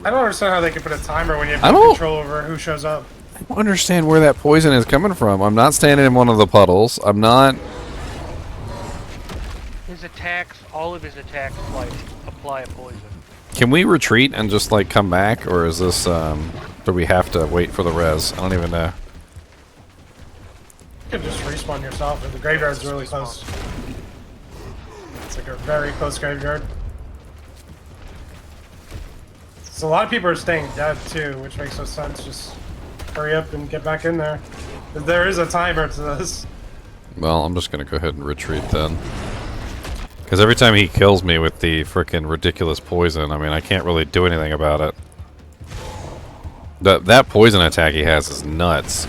I don't understand how they can put a timer when you have no control over who shows up. I don't understand where that poison is coming from. I'm not standing in one of the puddles. I'm not... His attacks, all of his attacks, like, apply a poison. Can we retreat and just, like, come back? Or is this, do we have to wait for the res? I don't even know. You can just respawn yourself, and the graveyard's really close. It's like a very close graveyard. So a lot of people are staying dead, too, which makes no sense. Just hurry up and get back in there. There is a timer to this. Well, I'm just gonna go ahead and retreat then. Because every time he kills me with the frickin' ridiculous poison, I mean, I can't really do anything about it. That poison attack he has is nuts.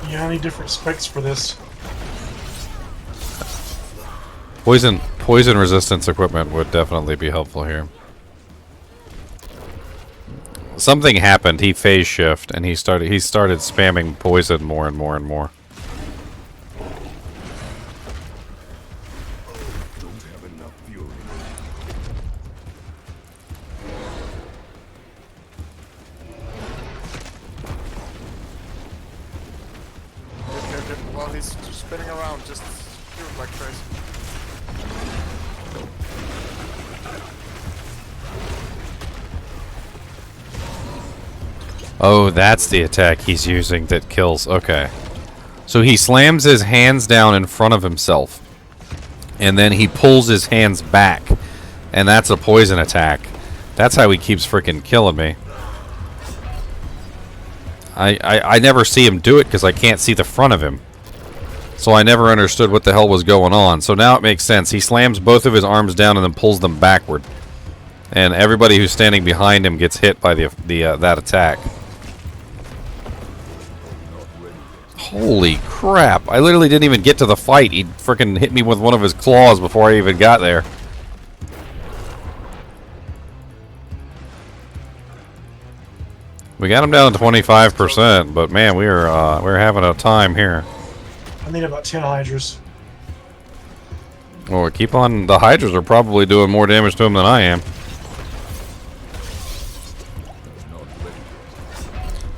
Yeah, I need different specs for this. Poison resistance equipment would definitely be helpful here. Something happened. He phase shift and he started spamming poison more and more and more. Well, he's spinning around, just shoot like crazy. Oh, that's the attack he's using that kills. Okay. So he slams his hands down in front of himself. And then he pulls his hands back. And that's a poison attack. That's how he keeps freaking killing me. I never see him do it because I can't see the front of him. So I never understood what the hell was going on. So now it makes sense. He slams both of his arms down and then pulls them backward. And everybody who's standing behind him gets hit by that attack. Holy crap. I literally didn't even get to the fight. He freaking hit me with one of his claws before I even got there. We got him down to 25%, but man, we're having a time here. I need about 10 hydras. Well, keep on. The hydras are probably doing more damage to him than I am.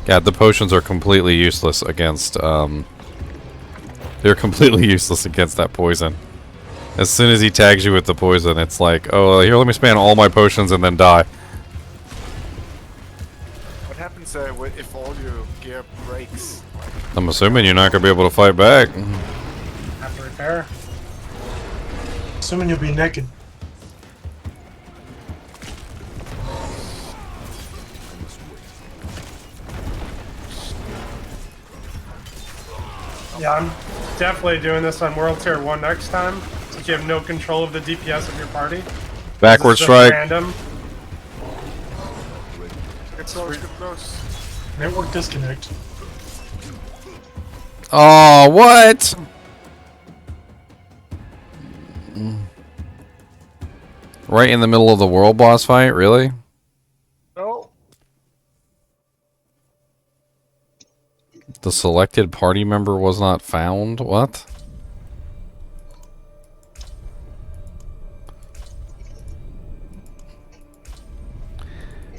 God, the potions are completely useless against, they're completely useless against that poison. As soon as he tags you with the poison, it's like, oh, here, let me spam all my potions and then die. What happens if all your gear breaks? I'm assuming you're not going to be able to fight back. Have to repair. Assuming you'll be naked. Yeah, I'm definitely doing this on World Tier 1 next time, since you have no control of the DPS of your party. Backward It's just strike. Random. Get close, get close. Network disconnect. Oh, what? Right in the middle of the world boss fight? Really? No. The selected party member was not found? What?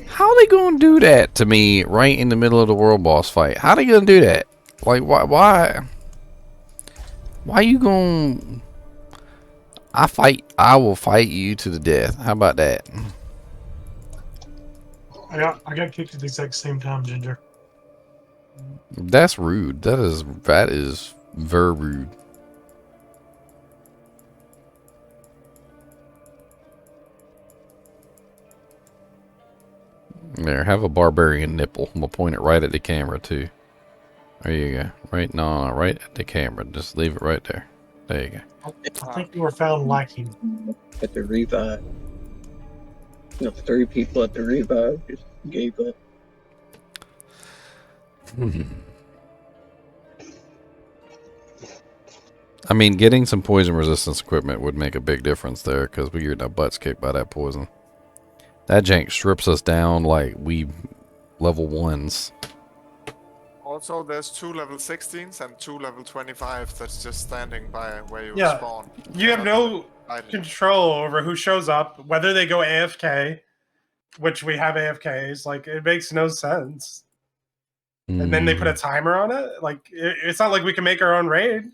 How they gonna do that to me right in the middle of the world boss fight? How they gonna do that? Like, why you gonna... I will fight you to the death. How about that? I got kicked at the exact same time, Ginger. That's rude. That is very rude. There, have a barbarian nipple. I'm gonna point it right at the camera too. There you go. Right, no, right at the camera. Just leave it right there. There you go. I think you were found lacking. At the revive. No, 3 people at the revive just gave up. I mean, getting some poison resistance equipment would make a big difference there, because we get our butts kicked by that poison. That jank strips us down like we level 1s. Also, there's 2 level 16s and 2 level 25 that's just standing by where you Yeah, spawn. you have no control over who shows up, whether they go AFK, which we have AFKs. Like, it makes no sense. And then they put a timer on it. Like, it's not like we can make our own raid.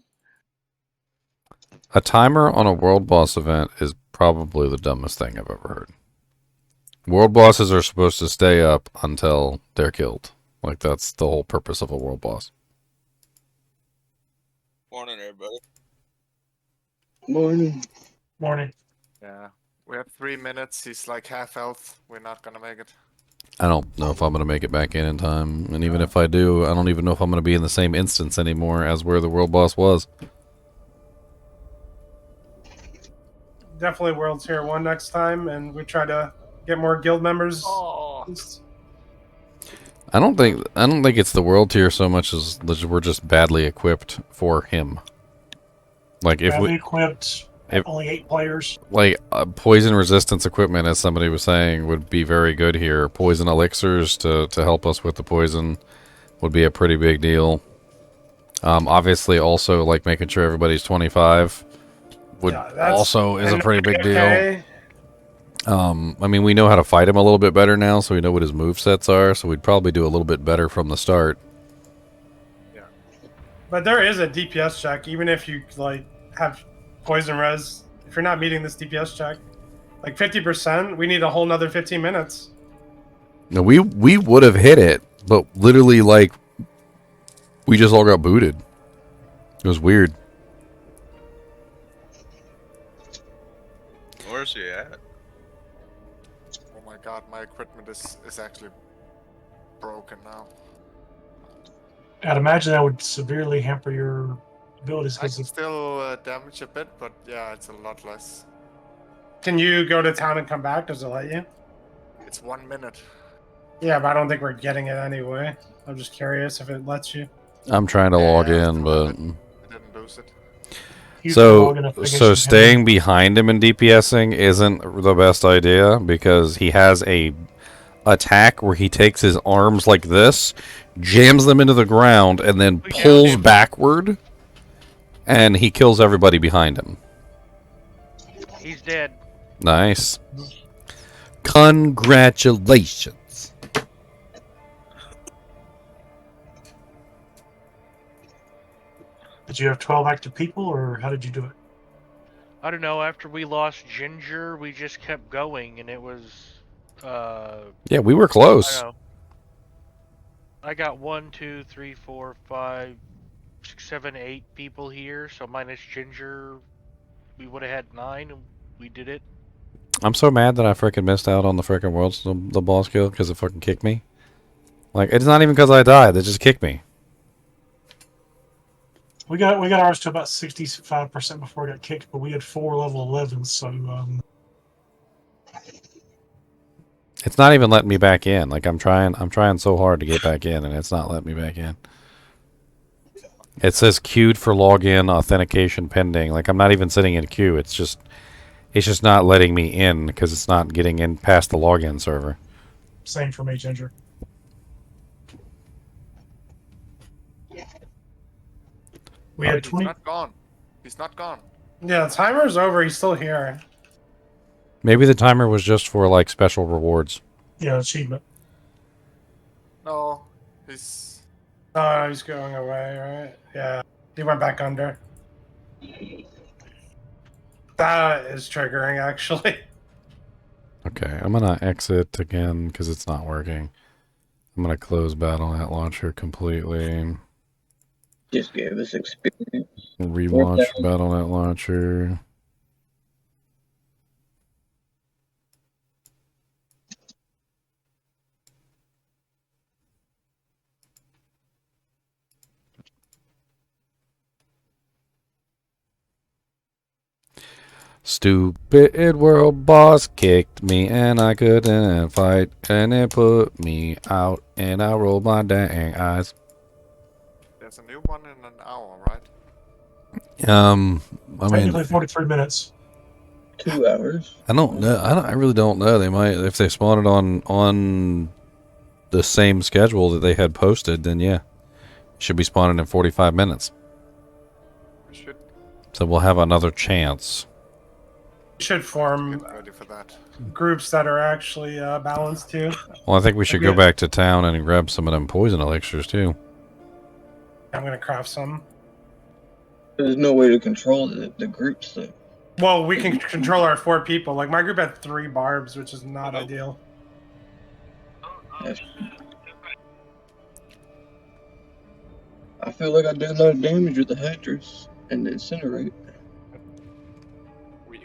A timer on a world boss event is probably the dumbest thing I've ever heard. World bosses are supposed to stay up until they're killed. Like, that's the whole purpose of a world boss. Morning, everybody. Morning. Morning. Yeah. We have 3 minutes. He's like half health. We're not gonna make it. I don't know if I'm going to make it back in time. And even if I do, I don't even know if I'm going to be in the same instance anymore as where the world boss was. Definitely World Tier 1 next time, and we try to get more guild members. I don't think it's the world tier so much as we're just badly equipped for him. Like if Badly we equipped, only 8 players. like poison resistance equipment, as somebody was saying, would be very good here. Poison elixirs to help us with the poison would be a pretty big deal. Obviously, also like making sure everybody's 25 would also is a pretty big deal. I mean, we know how to fight him a little bit better now, so we know what his movesets are, so we'd probably do a little bit better from the start. But there is a DPS check, even if you like have poison res. If you're not meeting this DPS check, like 50%, we need a whole nother 15 minutes. No, we would have hit it, but literally, like, we just all got booted. It was weird. Where's he at? Oh my god, my equipment is actually broken now. I'd imagine that would severely hamper your abilities. I can still damage a bit, but yeah, it's a lot less. Can you go to town and come back? Does it let you? It's 1 minute. Yeah, but I don't think we're getting it anyway. I'm just curious if it lets you. I'm trying to log in, but I didn't lose it. so staying behind him and DPSing isn't the best idea, because he has a attack where he takes his arms like this, jams them into the ground, and then pulls backward, and he kills everybody behind him. He's dead. Nice. Congratulations. Did you have 12 active people, or how did you do it? I don't know. After we lost Ginger, we just kept going, and it was. Yeah, we were close. I know. I got 1, 2, 3, 4, 5, 6, 7, 8 people here. So minus Ginger, we would have had 9, and we did it. I'm so mad that I freaking missed out on the freaking world's the boss kill because it fucking kicked me. Like, it's not even because I died; they just kicked me. We got ours to about 65% before we got kicked, but we had 4 level 11s, so It's not even letting me back in. Like, I'm trying so hard to get back in, and it's not letting me back in. It says queued for login authentication pending. Like, I'm not even sitting in a queue. It's just not letting me in because it's not getting in past the login server. same for me, Ginger. We had 20. He's not gone. He's not gone. Yeah, the timer's over. He's still here. Maybe the timer was just for, like, special rewards. Yeah, achievement. No, he's. Oh, he's going away, right? Yeah, he went back under. That is triggering, actually. Okay, I'm gonna exit again because it's not working. I'm gonna close Battle.net Launcher completely. Just gave us experience. Relaunch Battle.net Launcher. Stupid world boss kicked me and I couldn't fight, and it put me out and I rolled my dang eyes. There's a new one in an hour, right? I mean, Technically 43 minutes. 2 hours. I don't know. I really don't know. They might, if they spawn it on the same schedule that they had posted, then yeah, it should be spawning in 45 minutes. We should. So we'll have another chance. Should form ready for that. groups that are actually balanced too. Well, I think we should go back to town and grab some of them poison elixirs too. I'm gonna craft some. There's no way to control the groups though. Well, we can control our 4 people. Like my group had 3 barbs, which is not ideal. I feel like I did a lot of damage with the Hatchers and the Incinerate.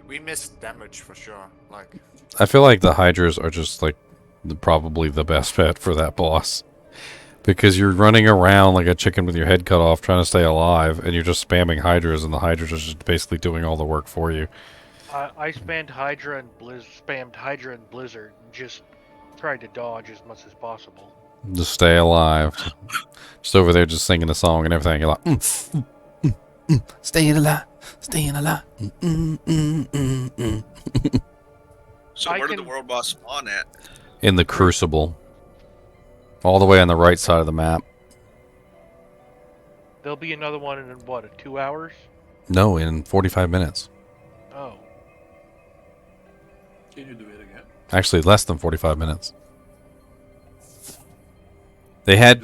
We missed damage for sure. Like, I feel like the Hydras are just like probably the best bet for that boss. Because you're running around like a chicken with your head cut off trying to stay alive, and you're just spamming Hydras, and the Hydras are just basically doing all the work for you. I spammed Hydra and Blizzard, and just tried to dodge as much as possible. Just stay alive. Just over there just singing the song and everything. You're like, staying alive, staying alive. So where did the world boss spawn at? In the Crucible. All the way on the right side of the map. There'll be another one in, what, 2 hours? No, in 45 minutes. Oh. Can you do it again? Actually, less than 45 minutes. They had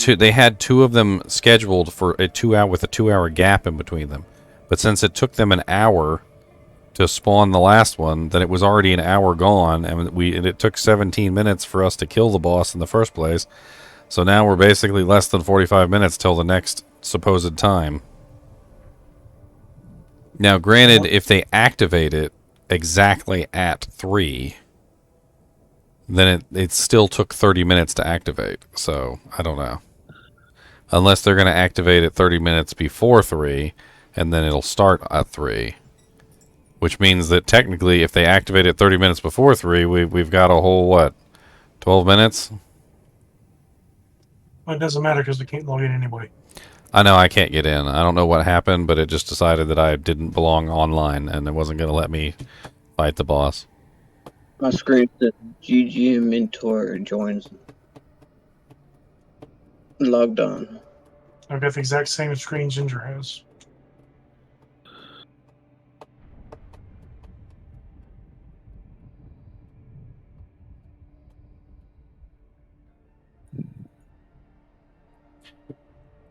two of them scheduled for a 2 hour with a 2 hour gap in between them. But since it took them an hour to spawn the last one, then it was already an hour gone, and it took 17 minutes for us to kill the boss in the first place. So now we're basically less than 45 minutes till the next supposed time. Now, granted, if they activate it exactly at 3, then it still took 30 minutes to activate. So, I don't know. Unless they're going to activate it 30 minutes before 3, and then it'll start at 3. Which means that technically, if they activate it 30 minutes before 3, we've got a whole, what, 12 minutes? Well, it doesn't matter because we can't log in anyway. I know I can't get in. I don't know what happened, but it just decided that I didn't belong online, and it wasn't going to let me fight the boss. My screen says GG Mentor joins. Logged on. I've got the exact same screen Ginger has.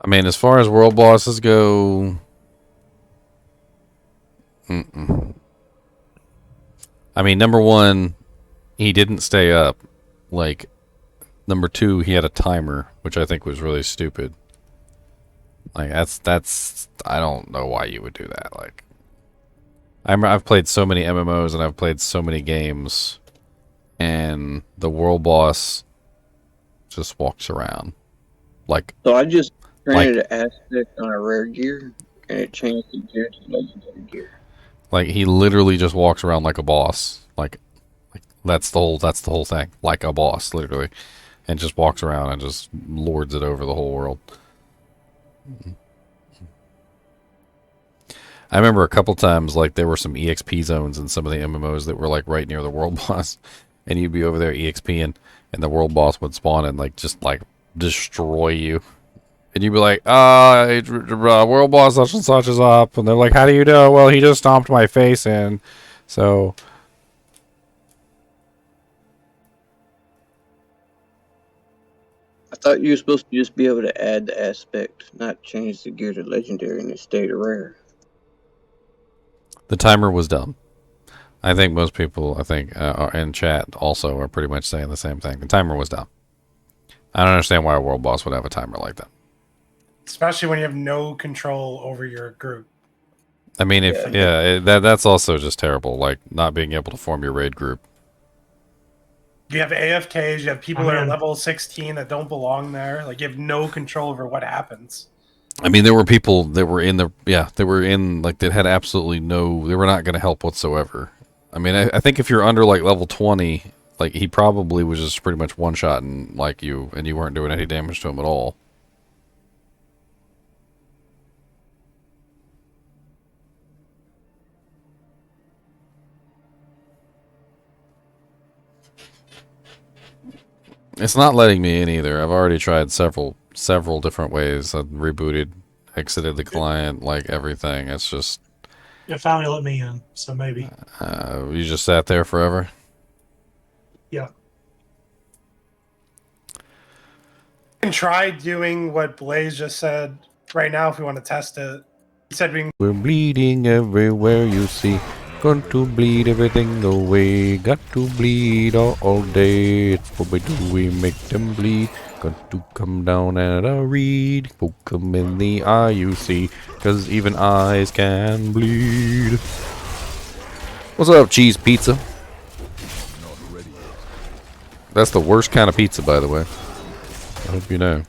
I mean, as far as world bosses go... I mean, number one, he didn't stay up. Like, number two, he had a timer, which I think was really stupid. Like, that's... I don't know why you would do that. Like, I've played so many MMOs and I've played so many games, and the world boss just walks around. Like... So I just granted an aspect on a rare gear, and it changed the gear to legendary gear. Like, he literally just walks around like a boss. Like that's the whole thing. Like a boss, literally. And just walks around and just lords it over the whole world. I remember a couple times, like, there were some EXP zones in some of the MMOs that were, like, right near the world boss. And you'd be over there EXPing, and the world boss would spawn and, like, just, like, destroy you. And you'd be like, world boss such and such is up. And they're like, how do you know? Well, he just stomped my face in. So... I thought you were supposed to just be able to add the aspect, not change the gear to legendary and it stayed a rare. The timer was dumb. I think most people, in chat also are pretty much saying the same thing. The timer was dumb. I don't understand why a world boss would have a timer like that. Especially when you have no control over your group. I mean, that's also just terrible. Like, not being able to form your raid group. You have AFKs, you have people that are level 16 that don't belong there. Like, you have no control over what happens. I mean, there were people that were that had absolutely no, they were not going to help whatsoever. I mean, I think if you're under, like, level 20, like, he probably was just pretty much one-shotting, like, you, and you weren't doing any damage to him at all. It's not letting me in either. I've already tried several different ways. I've rebooted, exited the client, like everything. It's just... It finally let me in, so maybe. You just sat there forever? Yeah. You can try doing what Blaze just said right now if we want to test it. He said we're bleeding everywhere you see. Got to bleed everything away. Got to bleed all day. It's what we do, we make them bleed. Got to come down at a reed. Poke them in the eye, you see. 'Cause even eyes can bleed. What's up, cheese pizza? That's the worst kind of pizza, by the way. I hope you know.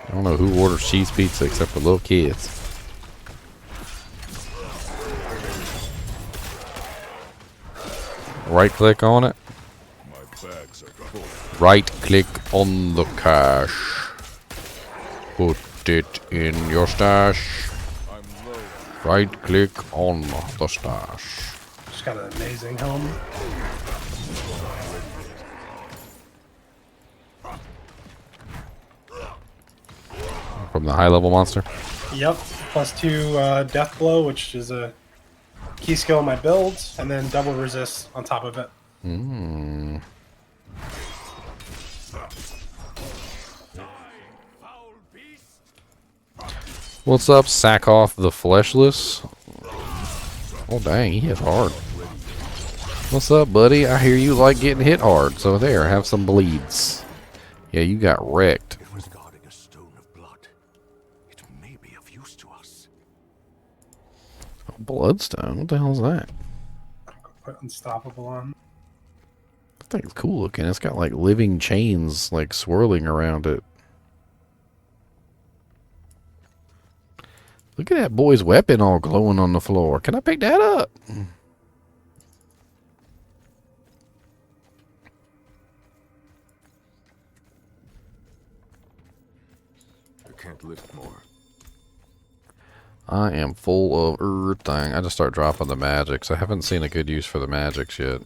I don't know who orders cheese pizza except for little kids. Right click on it. Right click on the cash. Put it in your stash. Right click on the stash. Just got an amazing helmet. From the high level monster? Yep. +2 death blow, which is a key skill in my build, and then double resist on top of it. Mm. What's up, Sackoff the Fleshless? Oh dang, he hit hard. What's up, buddy? I hear you like getting hit hard, so there, have some bleeds. Yeah, you got wrecked. Bloodstone? What the hell's that? Put Unstoppable on. That thing's cool looking. It's got like living chains like swirling around it. Look at that boy's weapon all glowing on the floor. Can I pick that up? I can't lift more. I am full of everything. I just start dropping the magics. I haven't seen a good use for the magics yet.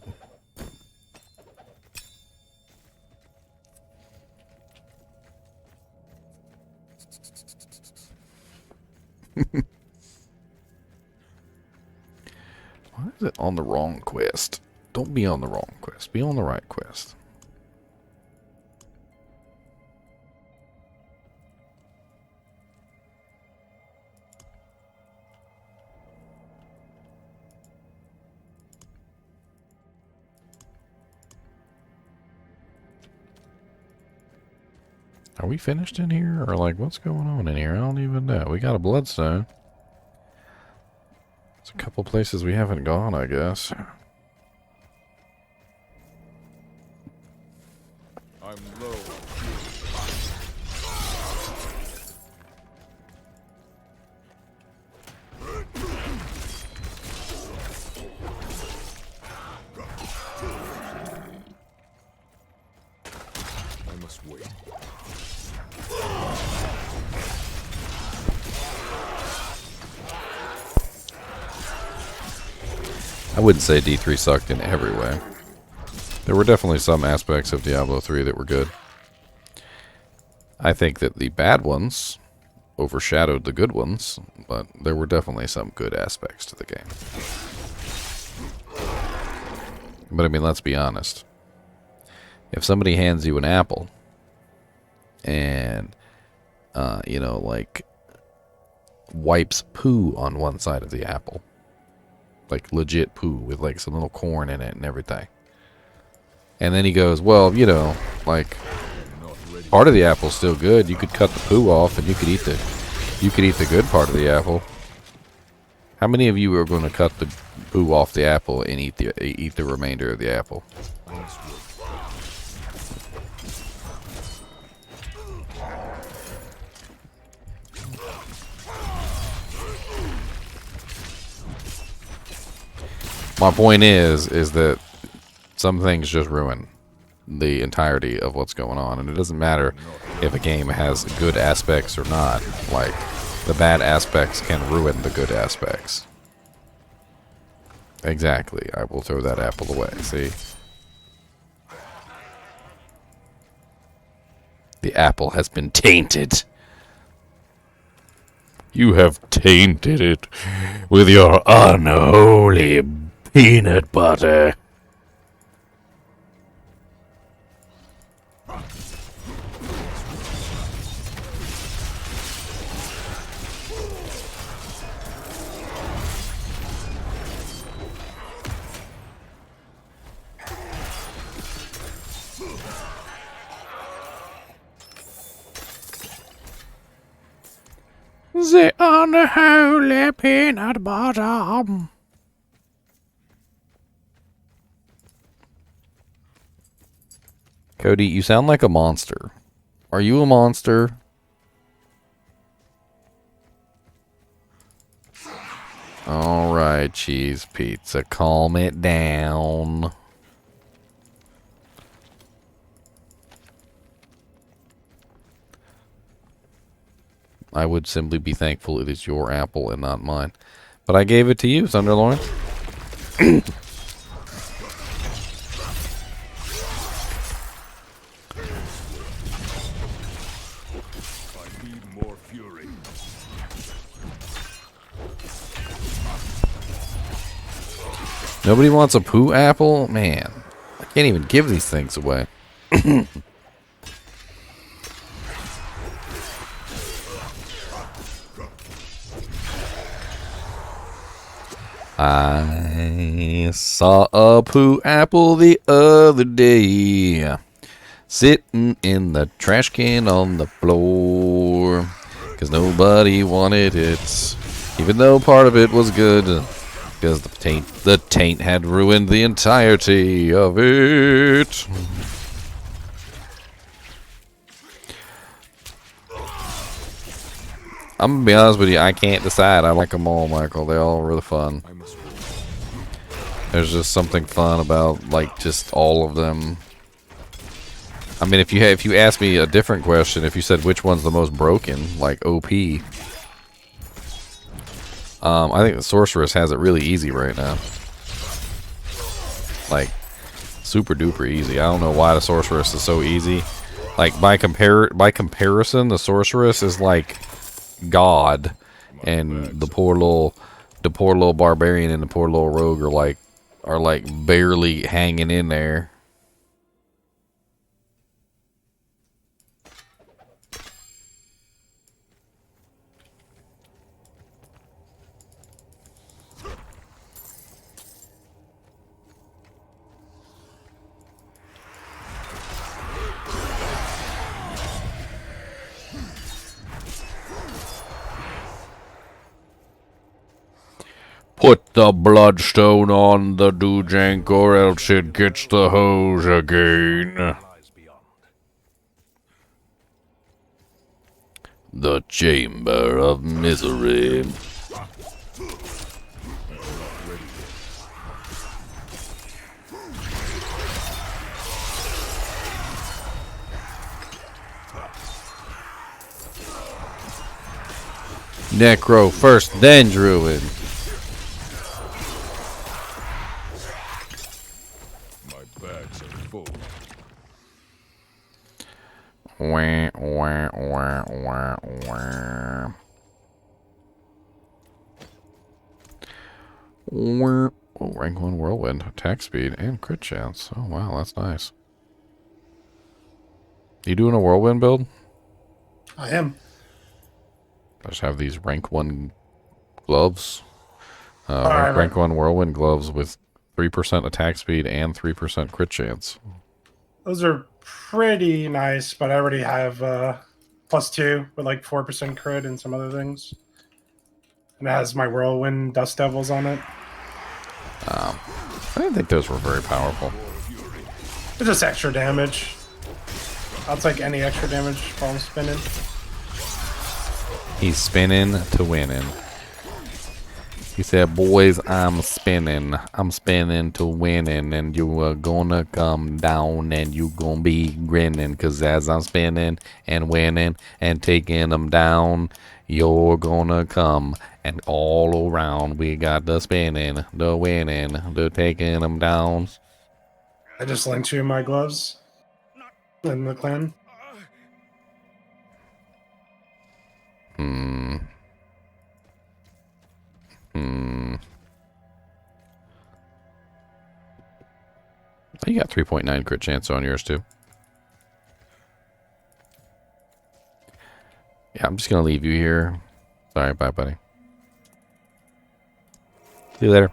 Why is it on the wrong quest? Don't be on the wrong quest. Be on the right quest. Are we finished in here? Or like, what's going on in here? I don't even know. We got a bloodstone. There's a couple places we haven't gone, I guess. I'm low. I must wait. I wouldn't say D3 sucked in every way. There were definitely some aspects of Diablo 3 that were good. I think that the bad ones overshadowed the good ones, but there were definitely some good aspects to the game. But I mean, let's be honest. If somebody hands you an apple and, you know, like, wipes poo on one side of the apple, like legit poo with like some little corn in it and everything. And then he goes, well, you know, like part of the apple's still good. You could cut the poo off and you could eat the good part of the apple. How many of you are going to cut the poo off the apple and eat the remainder of the apple? My point is that some things just ruin the entirety of what's going on, and it doesn't matter if a game has good aspects or not. Like, the bad aspects can ruin the good aspects. Exactly. I will throw that apple away. See? The apple has been tainted. You have tainted it with your unholy peanut butter. The unholy peanut butter. Cody, you sound like a monster. Are you a monster? Alright, cheese pizza, calm it down. I would simply be thankful it is your apple and not mine. But I gave it to you, Thunderlord. Nobody wants a poo apple? Man, I can't even give these things away. I saw a poo apple the other day, sitting in the trash can on the floor, 'cause nobody wanted it, even though part of it was good. Because the taint had ruined the entirety of it. I'm gonna be honest with you, I can't decide. I like them all, Michael. They're all really fun. There's just something fun about like just all of them. I mean, if you ask me a different question, if you said which one's the most broken, like OP. I think the Sorceress has it really easy right now. Like, super duper easy. I don't know why the Sorceress is so easy. Like, by comparison, the Sorceress is like God, and the poor little Barbarian and the poor little Rogue are like barely hanging in there. Put the bloodstone on the Dujank or else it gets the hose again. The Chamber of Misery. Necro first, then Druid. Wah, wah, wah, wah, wah. Oh, rank 1 whirlwind, attack speed, and crit chance. Oh wow, that's nice. You doing a whirlwind build? I am. I just have these rank 1 gloves. Right. Rank 1 whirlwind gloves with 3% attack speed and 3% crit chance. Those are pretty nice, but I already have +2 with like 4% crit and some other things. And it has my Whirlwind Dust Devils on it. I didn't think those were very powerful. It's just extra damage. I'll take any extra damage while I'm spinning. He's spinning to winning. He said, boys, I'm spinning to winning, and you are gonna come down and you gonna be grinning, 'cause as I'm spinning and winning and taking them down, you're gonna come, and all around we got the spinning, the winning, the taking them down. I just linked you my gloves in the clan. Oh, you got 3.9 crit chance on yours too. Yeah, I'm just gonna leave you here. Sorry, bye, buddy. See you later.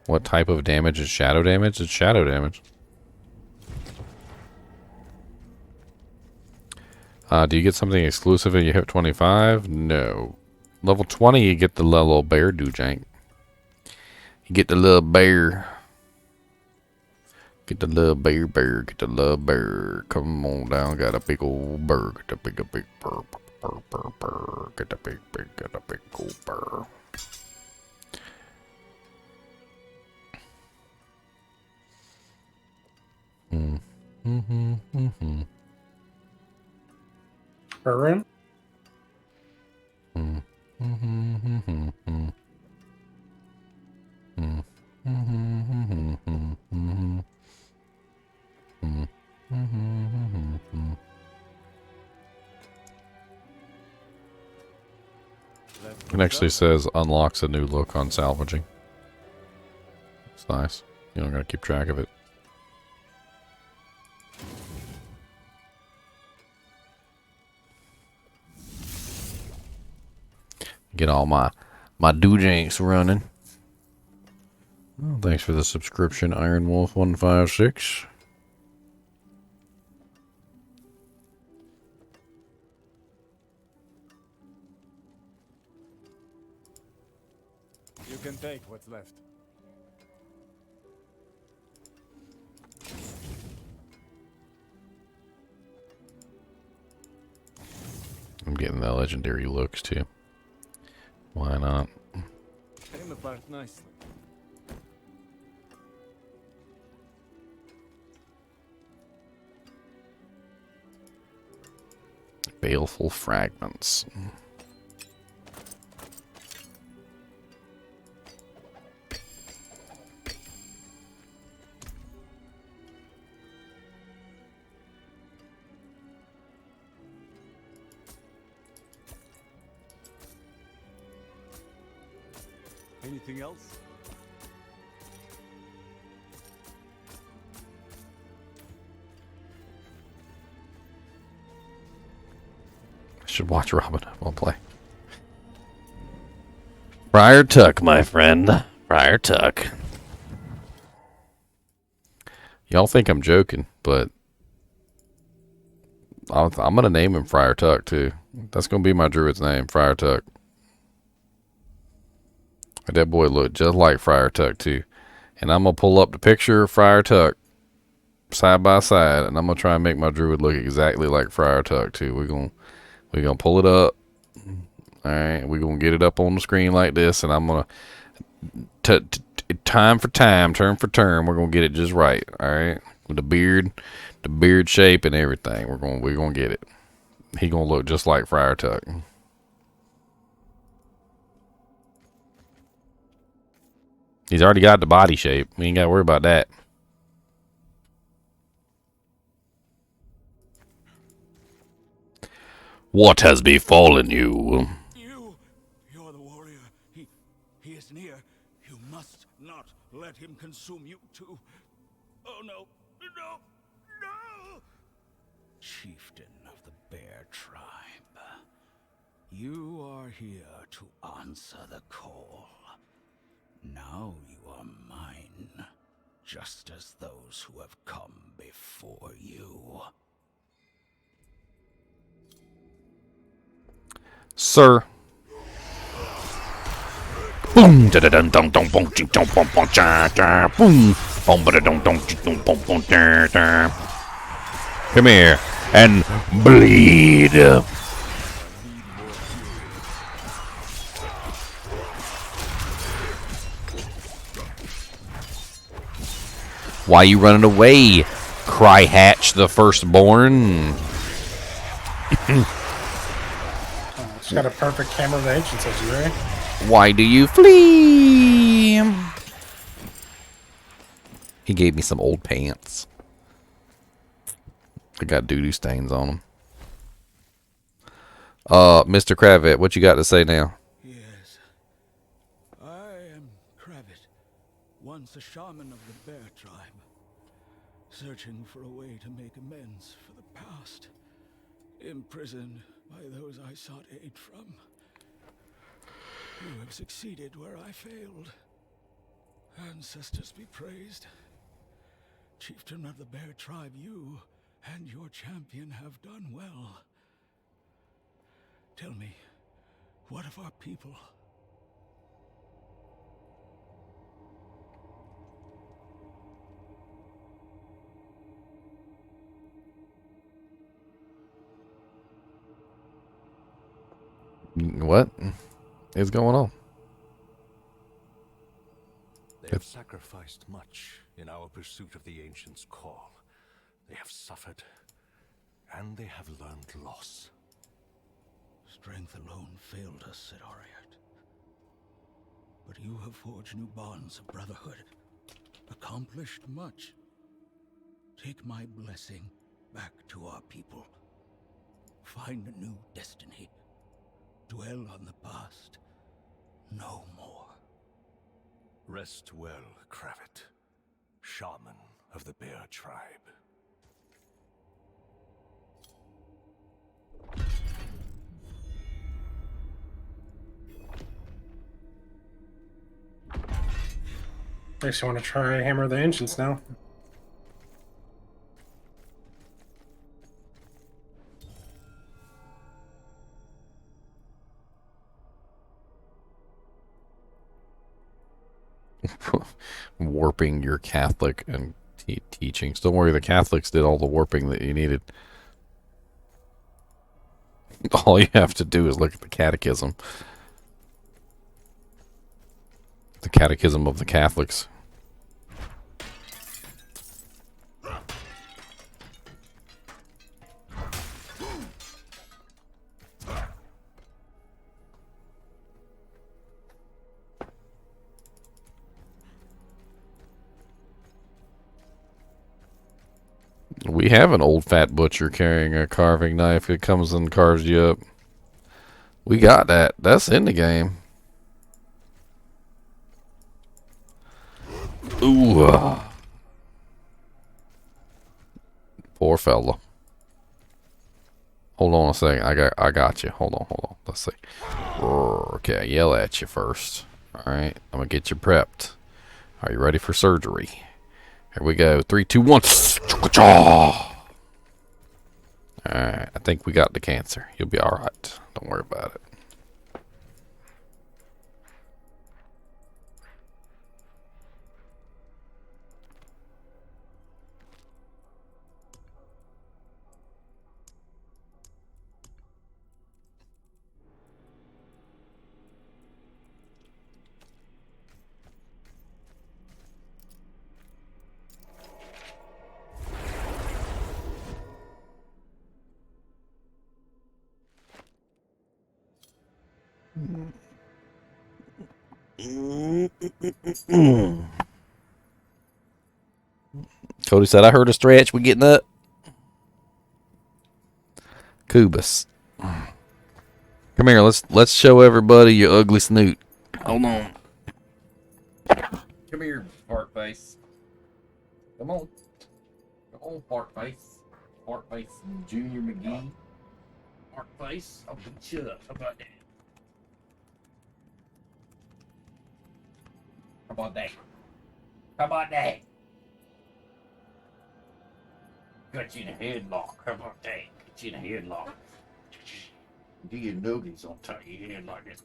What type of damage is shadow damage? It's shadow damage. Do you get something exclusive if you hit 25? No. Level 20, you get the little bear doojank. You get the little bear. Get the little bear, get the little bear. Come on down, got a big old bear. Get the big burr. Get the big old bear. Barbarian? It actually says unlocks a new look on salvaging. It's nice. You don't gotta keep track of it. Get all my doojanks running. Oh, thanks for the subscription, Iron Wolf 156. You can take what's left. I'm getting the legendary looks too. Why not? Came apart nicely. Baleful fragments. Anything else? I should watch Robin Hood while play. Friar Tuck, my friend. Friar Tuck. Y'all think I'm joking, but I'm going to name him Friar Tuck, too. That's going to be my druid's name, Friar Tuck. That boy looked just like Friar Tuck, too. And I'm going to pull up the picture of Friar Tuck side by side, and I'm going to try and make my druid look exactly like Friar Tuck, too. We're going to pull it up. All right, we're going to get it up on the screen like this, and I'm going to, time for time, turn for turn, we're going to get it just right, all right? With the beard shape and everything, we're going to get it. He going to look just like Friar Tuck. He's already got the body shape. We ain't got to worry about that. What has befallen you? You're the warrior. He is near. You must not let him consume you too. Oh no, no, no! Chieftain of the Bear Tribe, you are here to answer the call. Now you are mine, just as those who have come before you. Sir. Boom da da dun dun dun boom ching dun bum bum cha cha boom boom ba da dun dun ching dun bum bum da da. Come here and bleed. Why you running away, Cry Hatch the Firstborn? She's got a perfect camera of ancient, says you, right? Why do you flee? He gave me some old pants. They got doo-doo stains on them. Mr. Kravit, what you got to say now? Yes. I am Kravit, once a shaman of the Bear Tribe, searching for a way to make amends for the past, imprisoned by those I sought aid from. You have succeeded where I failed. Ancestors be praised. Chieftain of the Bear Tribe, you and your champion have done well. Tell me, What of our people? What is going on? They have sacrificed much in our pursuit of the Ancient's call. They have suffered, and they have learned loss. Strength alone failed us, said Ariat. But you have forged new bonds of brotherhood, accomplished much. Take my blessing back to our people. Find a new destiny. Dwell on the past. No more. Rest well, Kravit, shaman of the Bear Tribe. Makes you want to try Hammer of the Ancients now. Warping your Catholic and teachings. Don't worry, the Catholics did all the warping that you needed. All you have to do is look at the catechism. The catechism of the Catholics. We have an old fat butcher carrying a carving knife. It comes and carves you up. We got that. That's in the game. Ooh. Poor fella. Hold on a second. I got you. Hold on. Let's see. Okay, I yell at you first. Alright, I'm gonna get you prepped. Are you ready for surgery? Here we go. 3, 2, 1. Alright, I think we got the cancer. You'll be alright. Don't worry about it. Cody said, I heard a stretch. We getting up? Kubus. Come here. Let's show everybody your ugly snoot. Hold on. Come here, fart face. Come on. Come on, fart face. Fart face. Junior McGee. Fart face. I'll beat you up. How about that? How about that? How about that? Got you in a headlock. How about that? Got you in a headlock. Do your nuggets on top of your head like this.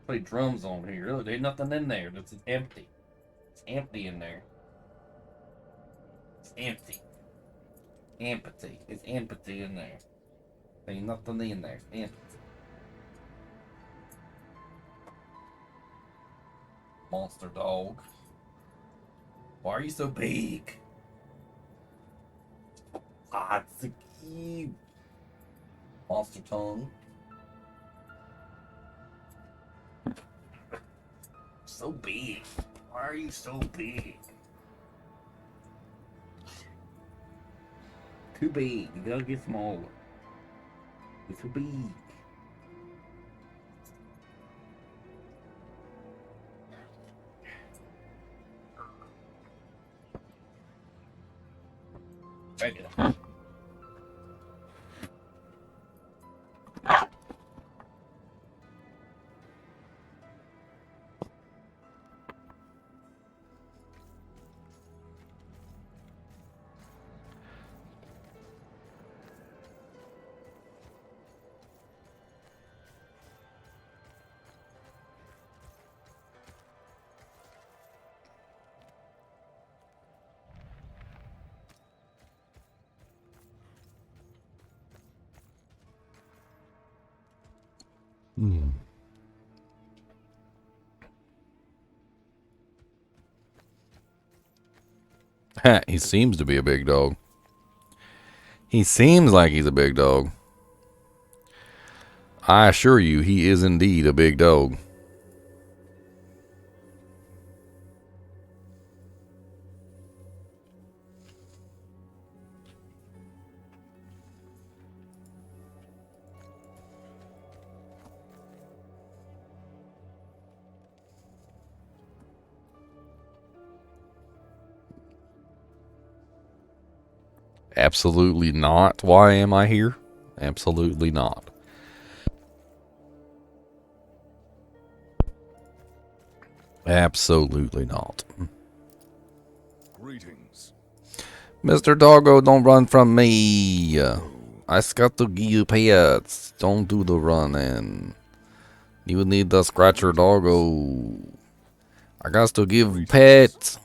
Play drums on here. Look, there's nothing in there. This is empty. It's empty in there. It's empty. Empathy. It's empathy in there. There's nothing in there. It's empty. Monster dog. Why are you so big? It's a cube. Monster tongue. So big. Why are you so big? Too big. You gotta get smaller. You're too big. Right here. Hmm. He seems to be a big dog. He seems like he's a big dog. I assure you, he is indeed a big dog. Absolutely not. Why am I here? Absolutely not. Absolutely not. Greetings. Mr. Doggo, don't run from me. I got to give you pets. Don't do the running. You need the scratcher doggo. I got to give pets.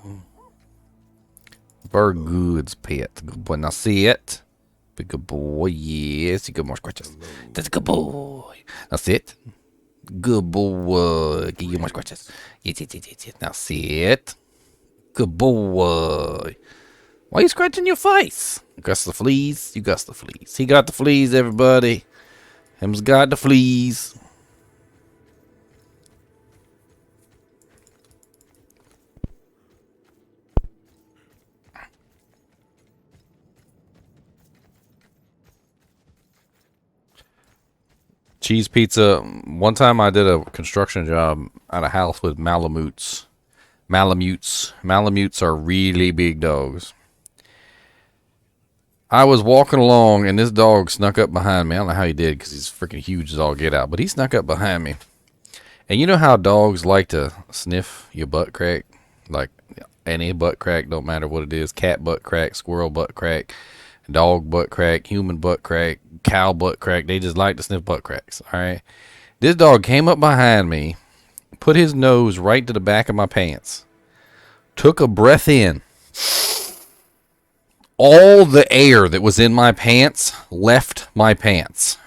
Very good, pet. Good boy. Now see it. Be good boy. Yes, you get more scratches. That's a good boy. Now sit. Good boy. Give you more scratches. Yes, yes, yes, yes, yes. Now sit. Good boy. Why are you scratching your face? You got the fleas? You got the fleas. He got the fleas, everybody. Him's got the fleas. Cheese pizza. One time I did a construction job at a house with Malamutes. Malamutes are really big dogs. I was walking along and this dog snuck up behind me. I don't know how he did because he's freaking huge as all get out. But he snuck up behind me. And you know how dogs like to sniff your butt crack? Like any butt crack, don't matter what it is. Cat butt crack, squirrel butt crack, dog butt crack, human butt crack, cow butt crack. They just like to sniff butt cracks. All right. This dog came up behind me, put his nose right to the back of my pants, took a breath in. All the air that was in my pants left my pants.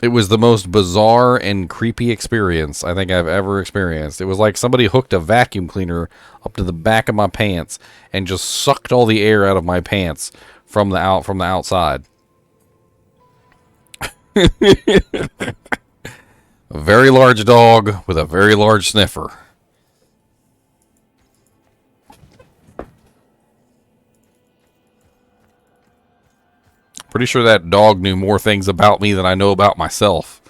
It was the most bizarre and creepy experience I think I've ever experienced. It was like somebody hooked a vacuum cleaner up to the back of my pants and just sucked all the air out of my pants from the outside. A very large dog with a very large sniffer. Pretty sure that dog knew more things about me than I know about myself.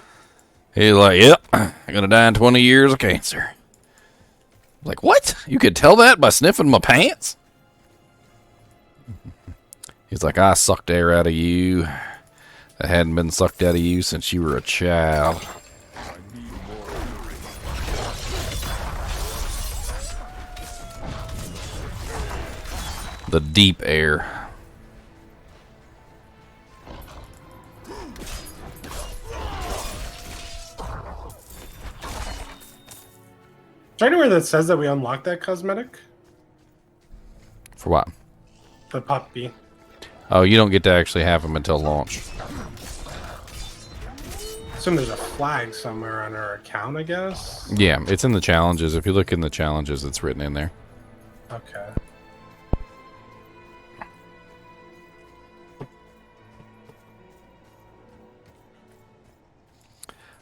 He's like, yep, I'm gonna die in 20 years of cancer. Like, what? You could tell that by sniffing my pants? He's like, I sucked air out of you that hadn't been sucked out of you since you were a child. The deep air. Is there anywhere that says that we unlocked that cosmetic? For what? The puppy. Oh, you don't get to actually have them until launch. Assume there's a flag somewhere on our account, I guess. Yeah, it's in the challenges. If you look in the challenges, it's written in there. Okay.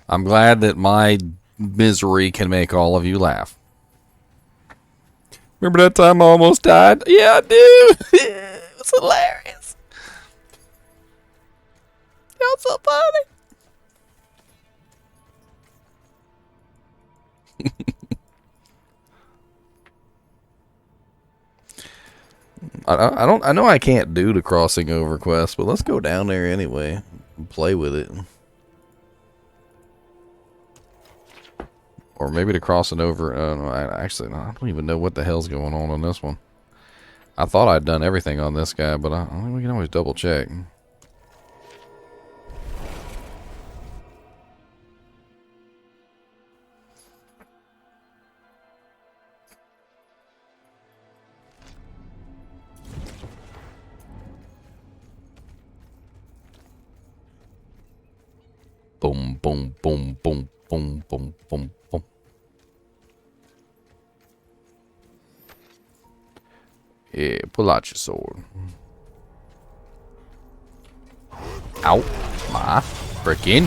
I'm glad that my misery can make all of you laugh. Remember that time I almost died? Yeah, I do. It was hilarious. Y'all so funny. I know I can't do the crossing over quest, but let's go down there anyway and play with it. Or maybe the crossing over. I don't even know what the hell's going on this one. I thought I'd done everything on this guy, but I think we can always double check. Boom, boom, boom, boom, boom, boom, boom, boom. Yeah, pull out your sword. Out my freaking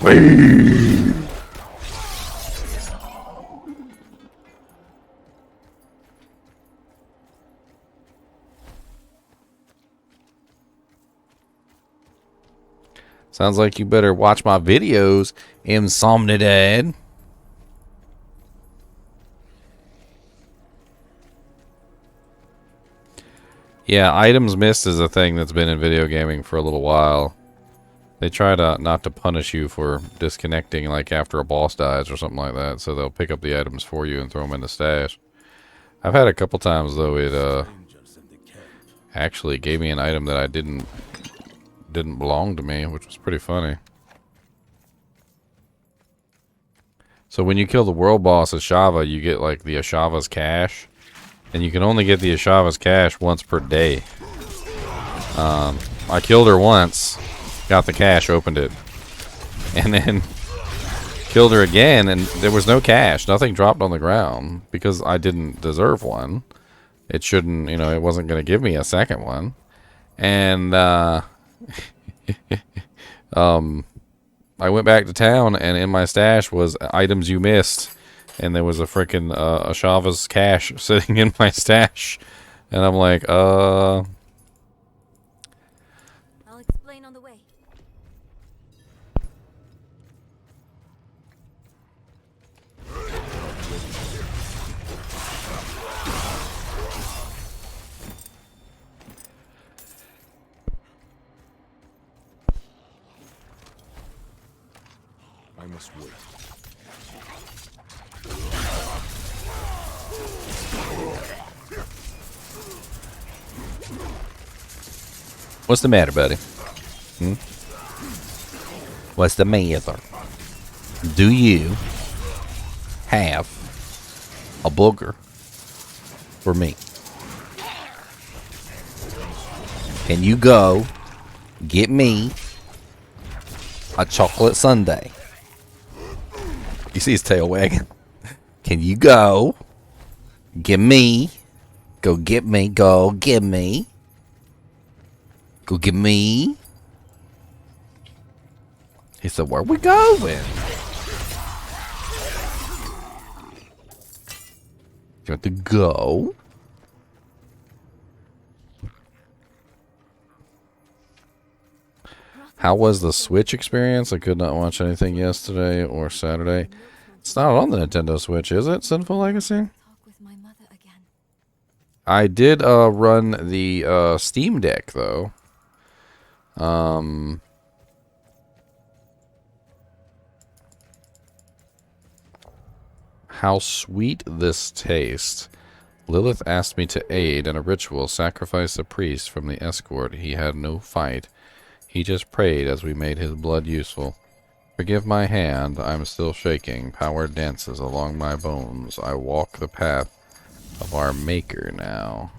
way. Sounds like you better watch my videos, Insomnidad. Yeah, items missed is a thing that's been in video gaming for a little while. They try to not to punish you for disconnecting like after a boss dies or something like that, so they'll pick up the items for you and throw them in the stash. I've had a couple times though it actually gave me an item that I didn't belong to me, which was pretty funny. So when you kill the world boss Ashava, you get like the Ashava's cash, and you can only get the Ashava's cash once per day. I killed her once, got the cash, opened it, and then killed her again, and there was no cash. Nothing dropped on the ground because I didn't deserve one. It shouldn't, you know, it wasn't going to give me a second one. And I went back to town, and in my stash was items you missed, and there was a freaking Ashava's cash sitting in my stash, and I'm like, I'll explain on the way. I must wait. what's the matter, buddy? Hmm? What's the matter? Do you have a booger for me? Can you go get me a chocolate sundae? You see his tail wagging. Can you go get me? Go get me. Go get me. Go get me. He said, where we going? You want to go? How was the Switch experience? I could not watch anything yesterday or Saturday. It's not on the Nintendo Switch, is it? Sinful Legacy? I did run the Steam Deck, though. How sweet this taste. Lilith asked me to aid in a ritual, sacrifice a priest from the escort. He had no fight. He just prayed as we made his blood useful. Forgive my hand, I'm still shaking. Power dances along my bones. I walk the path of our maker now.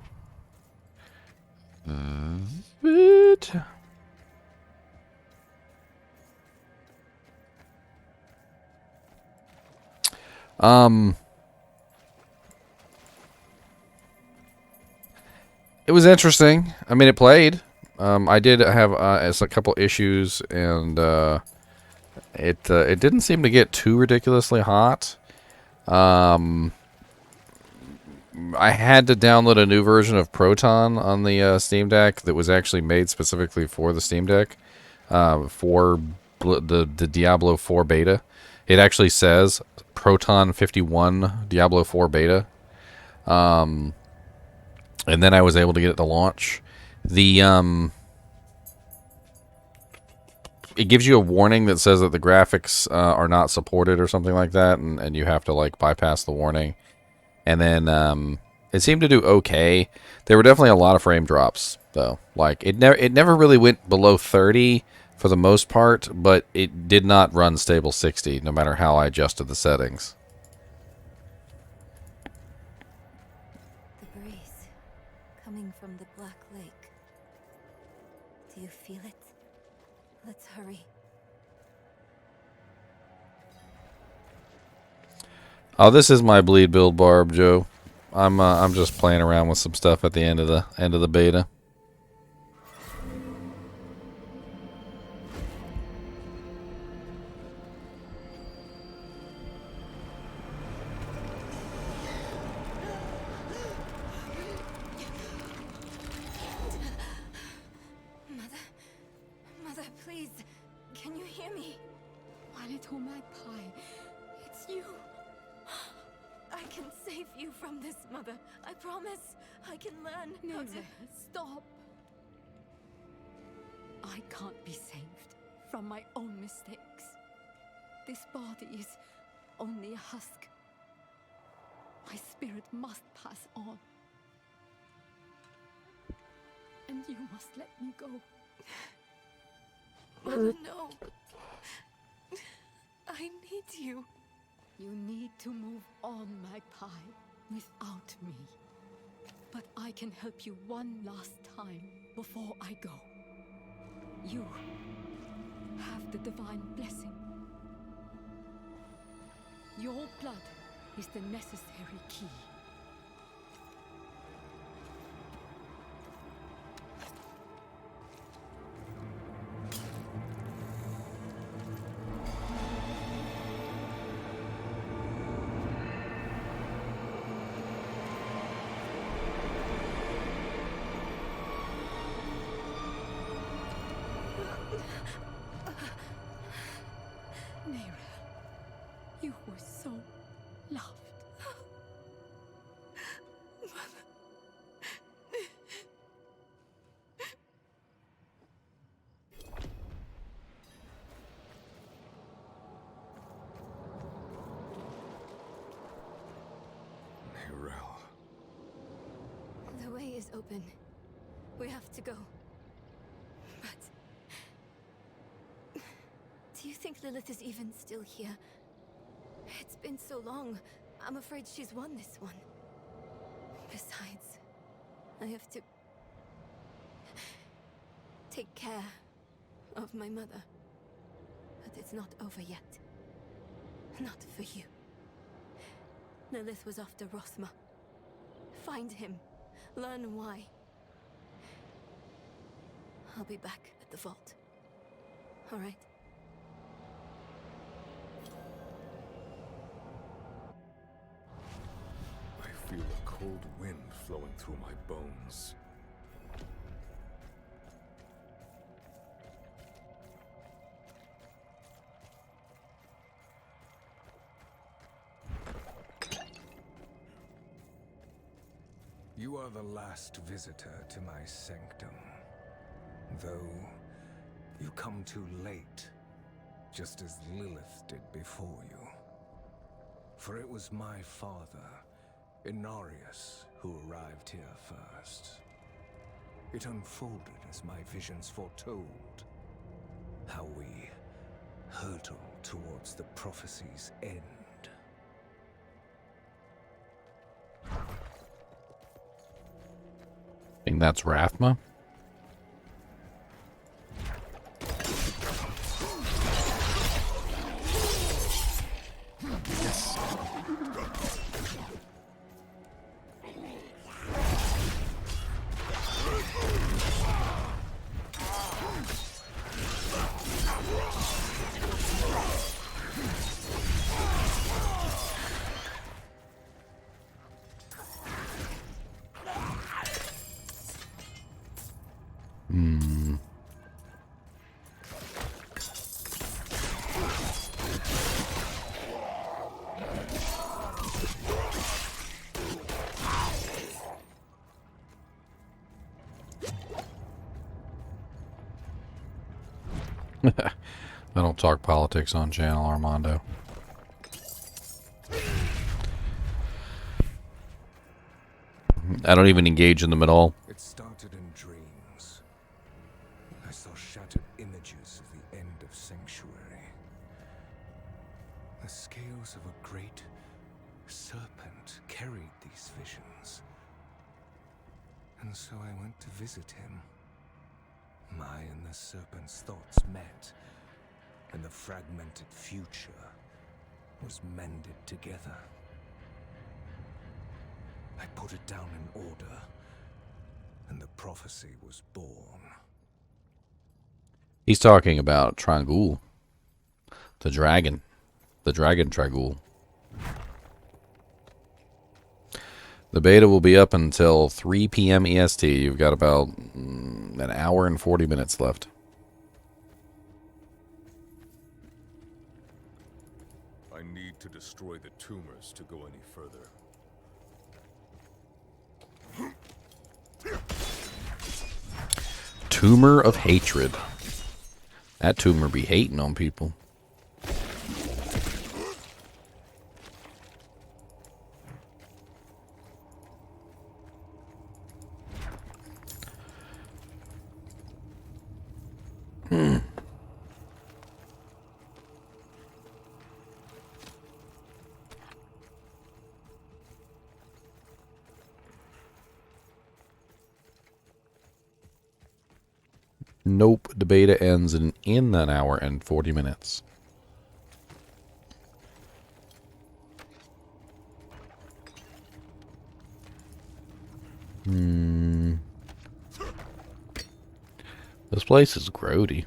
It was interesting. I mean, it played. I did have a couple issues, and it didn't seem to get too ridiculously hot. I had to download a new version of Proton on the Steam Deck that was actually made specifically for the Steam Deck, for the Diablo 4 beta. It actually says Proton 51 Diablo 4 beta. And then I was able to get it to launch. It gives you a warning that says that the graphics are not supported or something like that, and you have to like bypass the warning. And then it seemed to do okay. There were definitely a lot of frame drops, though. Like it never really went below 30 for the most part, but it did not run stable 60, no matter how I adjusted the settings. The breeze coming from the Black Lake. Do you feel it? Let's hurry. Oh, this is my Bleed Barb, Joe. I'm just playing around with some stuff at the end of the beta. Mother, please, can you hear me? My little magpie, it's you. I can save you from this, Mother. I promise. I can learn how to... Stop. I can't be saved from my own mistakes. This body is only a husk. My spirit must pass on. And you must let me go. Mother, no. I need you. You need to move on, Magpie, without me. But I can help you one last time before I go. You have the divine blessing. Your blood is the necessary key. You were so loved. The way is open. We have to go. But... do you think Lilith is even still here? It's been so long. I'm afraid she's won this one. Besides, I have to... take care of my mother. But it's not over yet. Not for you. Lilith was after Rothma. Find him. Learn why. I'll be back at the vault. All right? I feel a cold wind flowing through my bones. You are the last visitor to my sanctum. Though, you come too late, just as Lilith did before you. For it was my father, Inarius, who arrived here first. It unfolded as my visions foretold. How we hurtle towards the prophecy's end. I think that's Rathma. Yes. Hmm. I don't talk politics on channel, Armando. I don't even engage in them at all. It started in dreams. I saw shattered images of the end of Sanctuary. The scales of a great serpent carried these visions. And so I went to visit him. My and the serpent's thoughts met, and the fragmented future was mended together. I put it down in order, and the prophecy was born. He's talking about Trangul. The dragon. The dragon Trangul. The beta will be up until 3 p.m. EST. You've got about an hour and 40 minutes left. I need to destroy the tumors to go any further. Tumor of hatred. That tumor be hating on people. Nope, the beta ends in an hour and 40 minutes. This place is grody.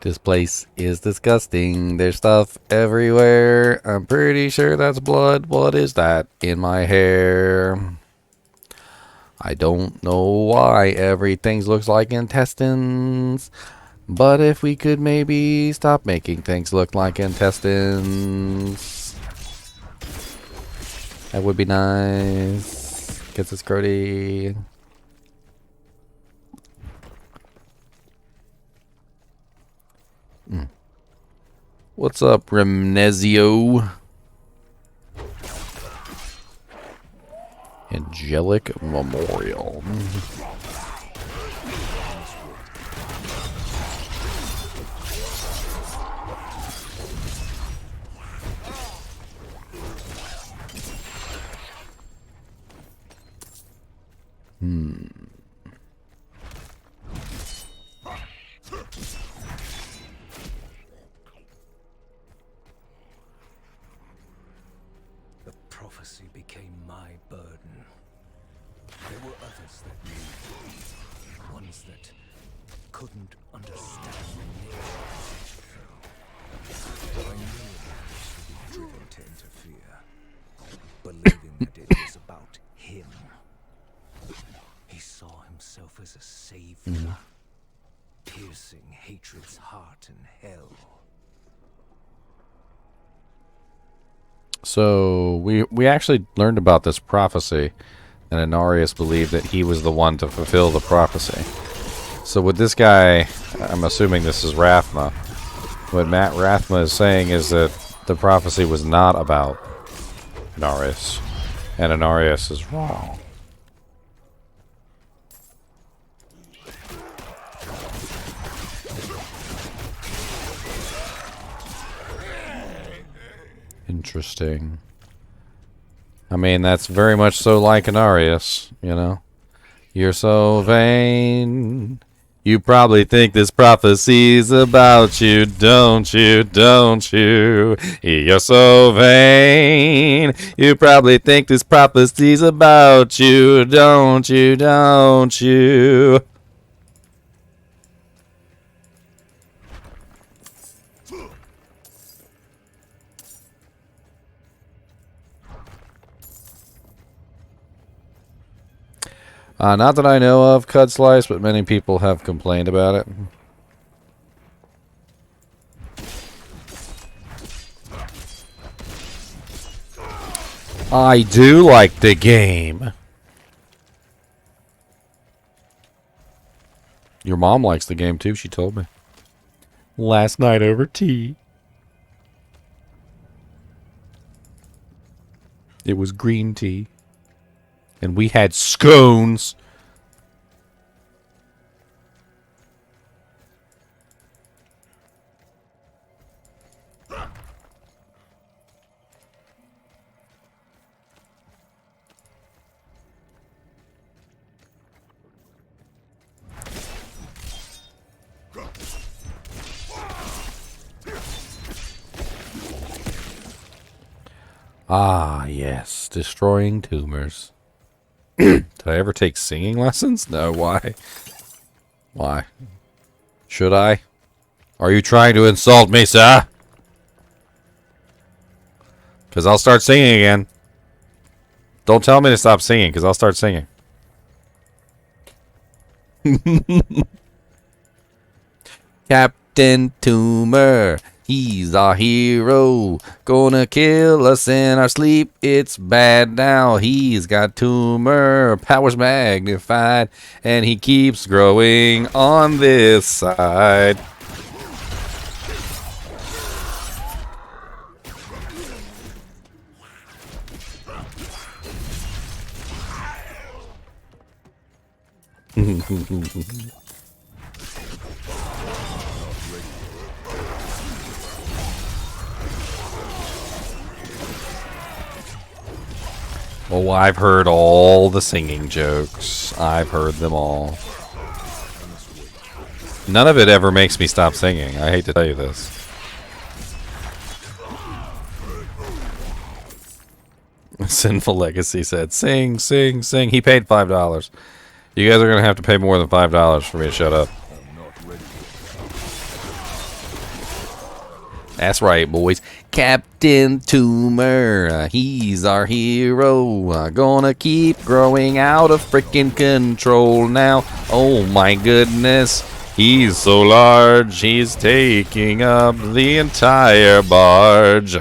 This place is disgusting. There's stuff everywhere. I'm pretty sure that's blood. What is that in my hair? I don't know why everything looks like intestines. But if we could maybe stop making things look like intestines, that would be nice. Gets us grody. What's up, Remnesio? Angelic Memorial. The prophecy became my burden. There were others that knew, ones that couldn't understand me. I knew I should be driven to interfere, believing that it was about him. He saw himself as a savior, piercing hatred's heart in hell. So we actually learned about this prophecy, and Inarius believed that he was the one to fulfill the prophecy. So with this guy, I'm assuming this is Rathma. What Matt Rathma is saying is that the prophecy was not about Inarius, and Inarius is wrong. Interesting. I mean, that's very much so like Inarius, you know. You're so vain. You probably think this prophecy's about you, don't you, don't you? You're so vain. You probably think this prophecy's about you, don't you, don't you? Not that I know of, Cut Slice, but many people have complained about it. I do like the game. Your mom likes the game too, she told me. Last night over tea. It was green tea. And we had scones. Ah, yes. Destroying tumors. Did I ever take singing lessons? No, why? Why? Should I? Are you trying to insult me, sir? Because I'll start singing again. Don't tell me to stop singing, because I'll start singing. Captain Tumor, he's our hero. Gonna kill us in our sleep. It's bad now. He's got tumor, powers magnified, and he keeps growing on this side. Oh, I've heard all the singing jokes. I've heard them all. None of it ever makes me stop singing. I hate to tell you this. Sinful Legacy said, sing, sing, sing. He paid $5. You guys are going to have to pay more than $5 for me to shut up. That's right, boys. Captain Tumor, he's our hero. Gonna keep growing out of freaking control now. Oh my goodness. He's so large, he's taking up the entire barge.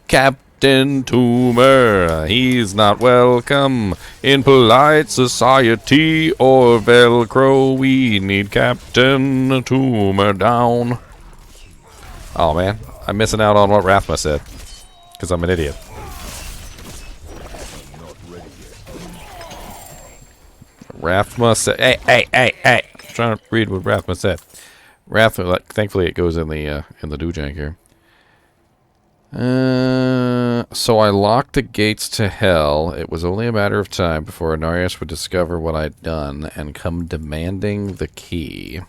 Captain Tumor, he's not welcome in polite society or Velcro. We need Captain Tumor down. Oh man, I'm missing out on what Rathma said, because I'm an idiot. Rathma said, hey, I'm trying to read what Rathma said. Rathma, thankfully it goes in the dojank here. So I locked the gates to hell. It was only a matter of time before Anarias would discover what I'd done and come demanding the key.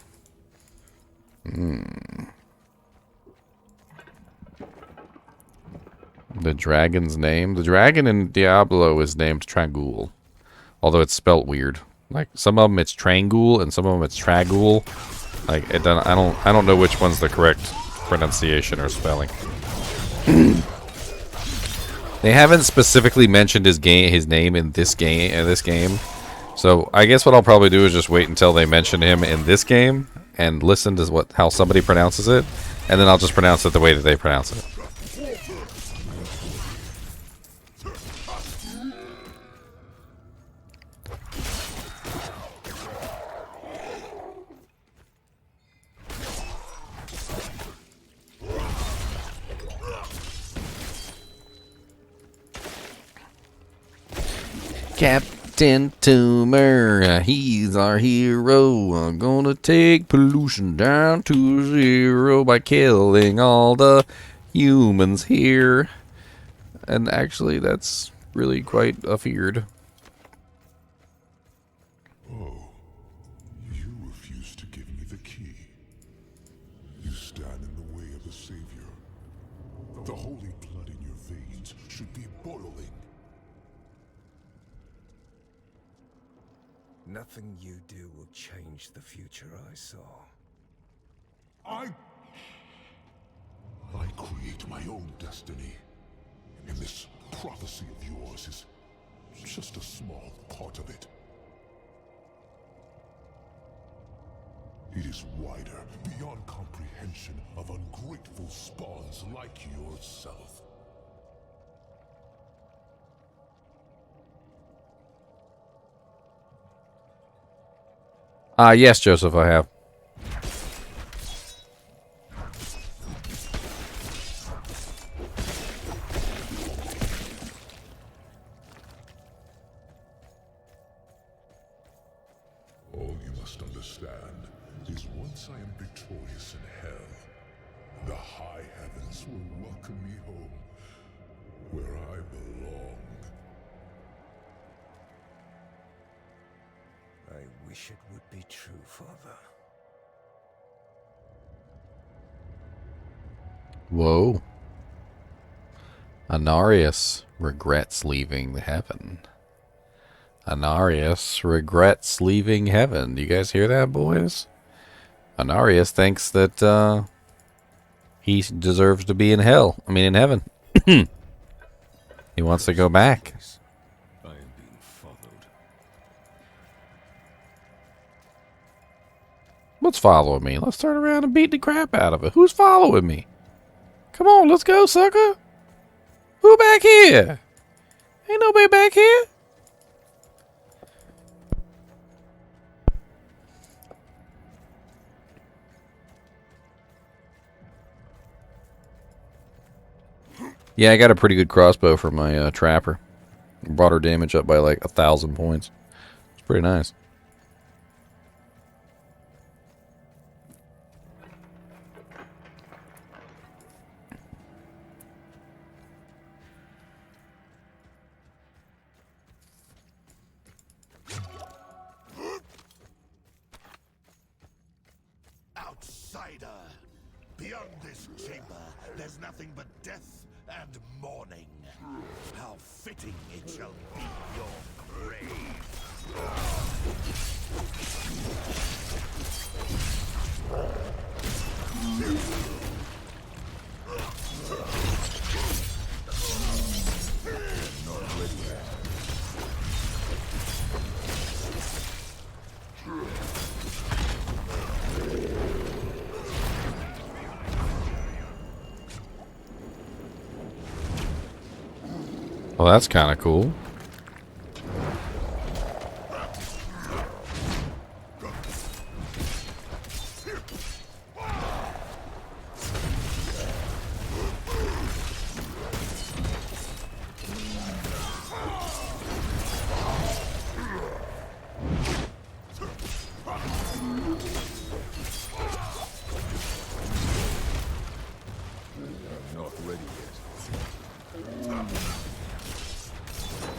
The dragon's name? The dragon in Diablo is named Tragul. Although it's spelt weird. Like, some of them it's Trangul and some of them it's Tragul. Like, I don't know which one's the correct pronunciation or spelling. They haven't specifically mentioned his name in this game. So I guess what I'll probably do is just wait until they mention him in this game and listen to how somebody pronounces it, and then I'll just pronounce it the way that they pronounce it. Captain Tumor, he's our hero. I'm gonna take pollution down to zero by killing all the humans here. And actually, that's really quite afeared. Oh, you refuse to give me the key. You stand in the way of the Savior. The holy blood in your veins should be boiling. Nothing you do will change the future I saw. I create my own destiny. And this prophecy of yours is just a small part of it. It is wider, beyond comprehension of ungrateful spawns like yourself. Yes, Joseph, I have. All you must understand is once I am victorious in hell, the high heavens will welcome me home, where I belong. I wish it would be true, Father. Whoa. Anarius regrets leaving heaven. Anarius regrets leaving heaven. Do you guys hear that, boys? Anarius thinks that he deserves to be in hell. I mean, in heaven. He wants to go back. I am being followed. What's following me? Let's turn around and beat the crap out of it. Who's following me? Come on, let's go, sucker. Who back here? Ain't nobody back here. Yeah, I got a pretty good crossbow for my trapper. Brought her damage up by like 1,000 points. It's pretty nice. Outsider! Beyond this chamber, there's nothing but death and mourning. How fitting it shall be your grave. Well, that's kind of cool.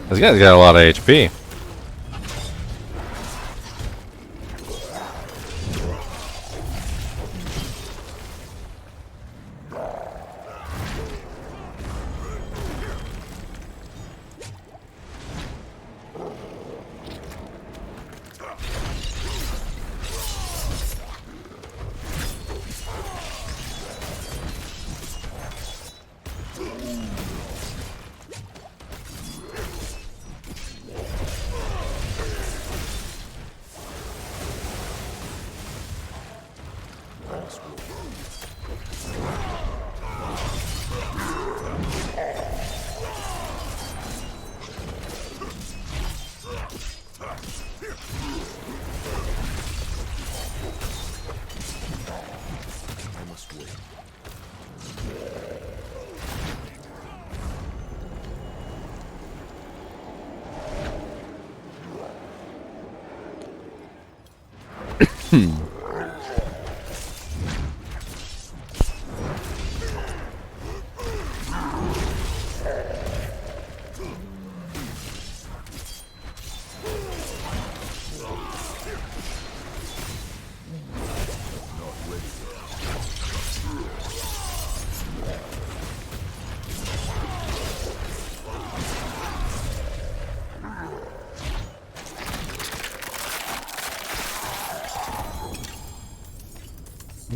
This guy's got a lot of HP.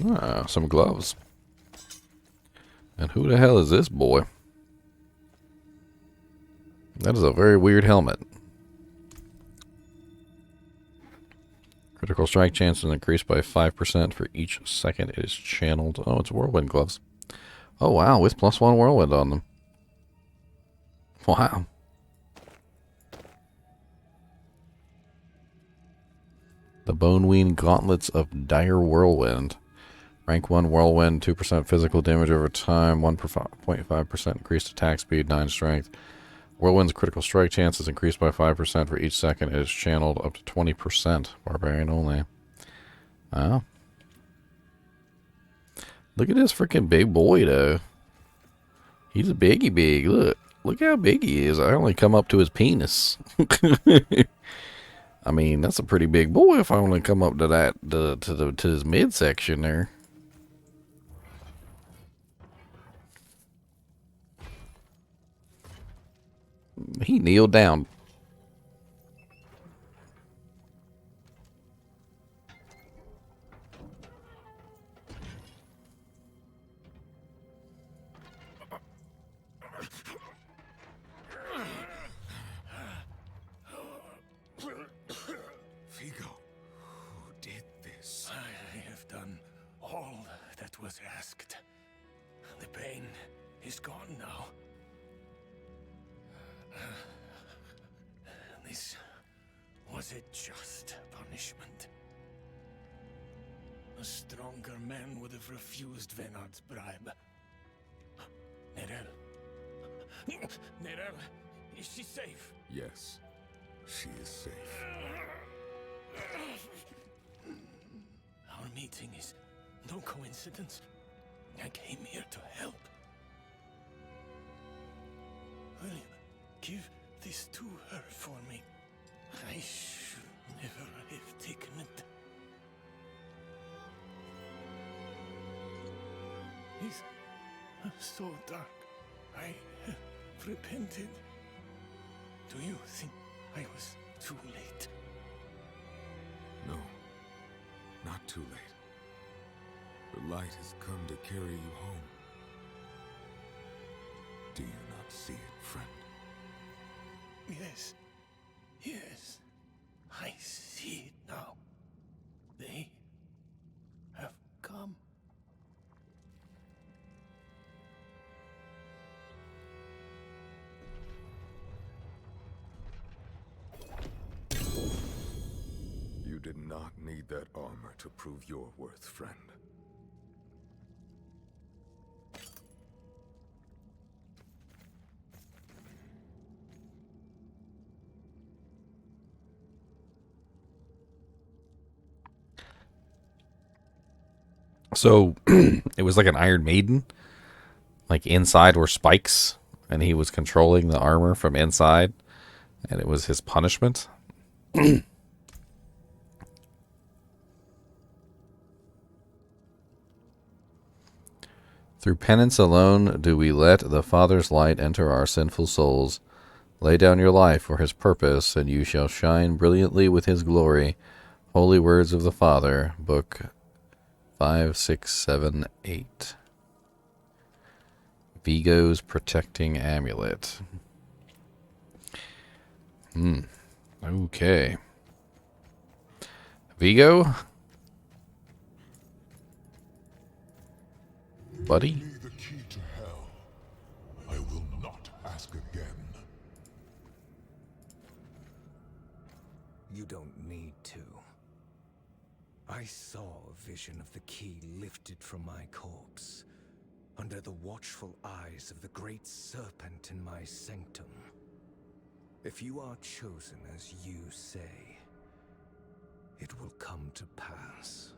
Ah, some gloves. And who the hell is this boy? That is a very weird helmet. Critical strike chance is increased by 5% for each second it is channeled. Oh, it's whirlwind gloves. Oh, wow, with +1 whirlwind on them. Wow. The Boneween Gauntlets of Dire Whirlwind. Rank 1 Whirlwind, 2% physical damage over time, 1.5% increased attack speed, 9 strength. Whirlwind's critical strike chance is increased by 5% for each second it is channeled up to 20%. Barbarian only. Wow. Look at this freaking big boy, though. He's a biggie big. Look how big he is. I only come up to his penis. I mean, that's a pretty big boy if I only come up to that, to his midsection there. He kneeled down. Vigo, who did this? I have done all that was asked. The pain is gone now. This was a just punishment. A stronger man would have refused Venard's bribe. Nerel. Nerel, is she safe? Yes, she is safe. Our meeting is no coincidence. I came here to help. Will you give this to her for me? I should never have taken it. It's so dark. I have repented. Do you think I was too late? No, not too late. The light has come to carry you home. Do you not see it, friend? Yes. Yes. I see it now. They have come. You did not need that armor to prove your worth, friend. So it was like an Iron Maiden. Like inside were spikes, and he was controlling the armor from inside, and it was his punishment. Through penance alone do we let the Father's light enter our sinful souls. Lay down your life for his purpose, and you shall shine brilliantly with his glory. Holy words of the Father, Book 5, 6, 7, 8. Vigo's protecting amulet. Okay. Vigo? Buddy? Give me the key to hell. I will not ask again. You don't need to. I saw a vision of the key lifted from my corpse, under the watchful eyes of the great serpent in my sanctum. If you are chosen as you say, it will come to pass.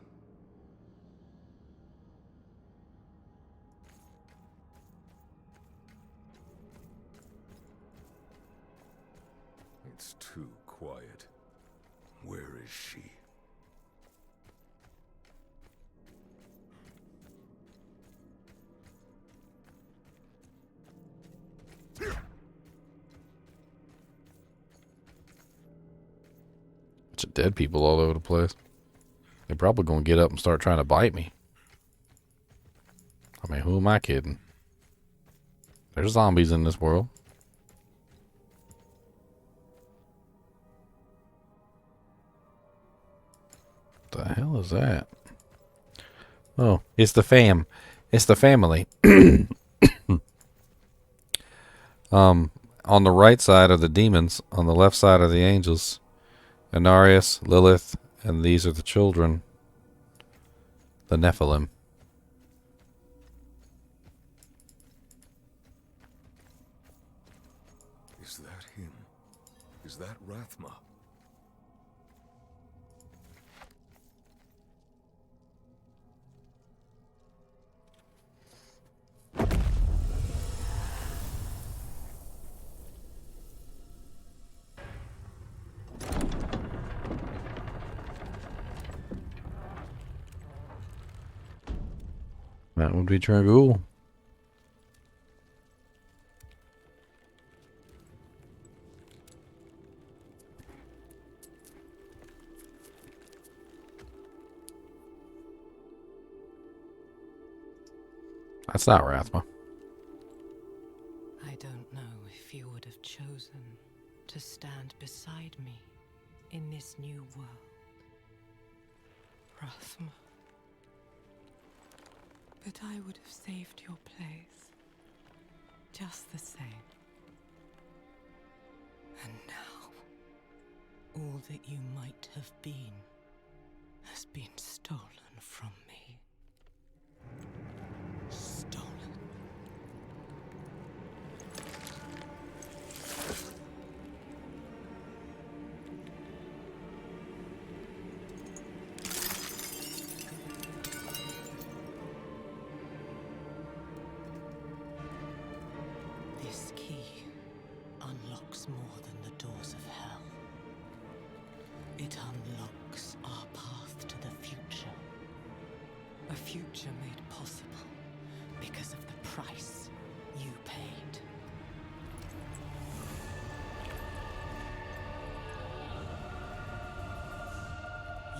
It's too quiet. Where is she? Bunch of dead people all over the place. They're probably going to get up and start trying to bite me. I mean, who am I kidding? There's zombies in this world. What the hell is that? Oh, it's the fam. It's the family. On the right side are the demons. On the left side are the angels. Anarius, Lilith, and these are the children. The Nephilim. Is that him? Is that Rathma? That would be Dragul. That's not Rathma. I don't know if you would have chosen to stand beside me in this new world, Rathma. But I would have saved your place, just the same. And now, all that you might have been has been stolen from me. Stolen. This key unlocks more than the doors of hell. It unlocks our path to the future. A future made possible because of the price you paid.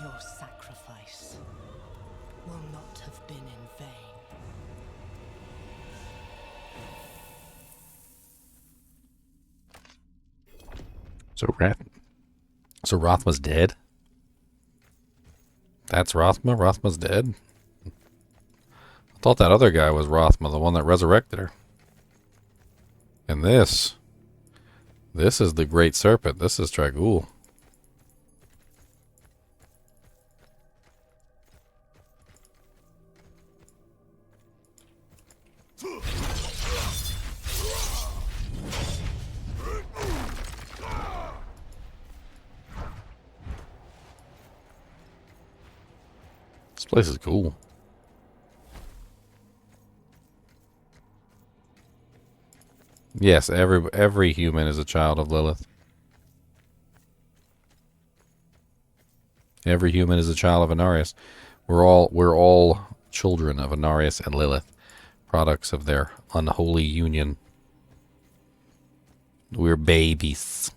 Your sacrifice will not have been in vain. So Rothma's dead? That's Rothma? Rothma's dead? I thought that other guy was Rothma, the one that resurrected her. And this is the Great Serpent. This is Dragul. This place is cool. Yes, every human is a child of Lilith. Every human is a child of Inarius. We're all children of Inarius and Lilith, products of their unholy union. We're babies.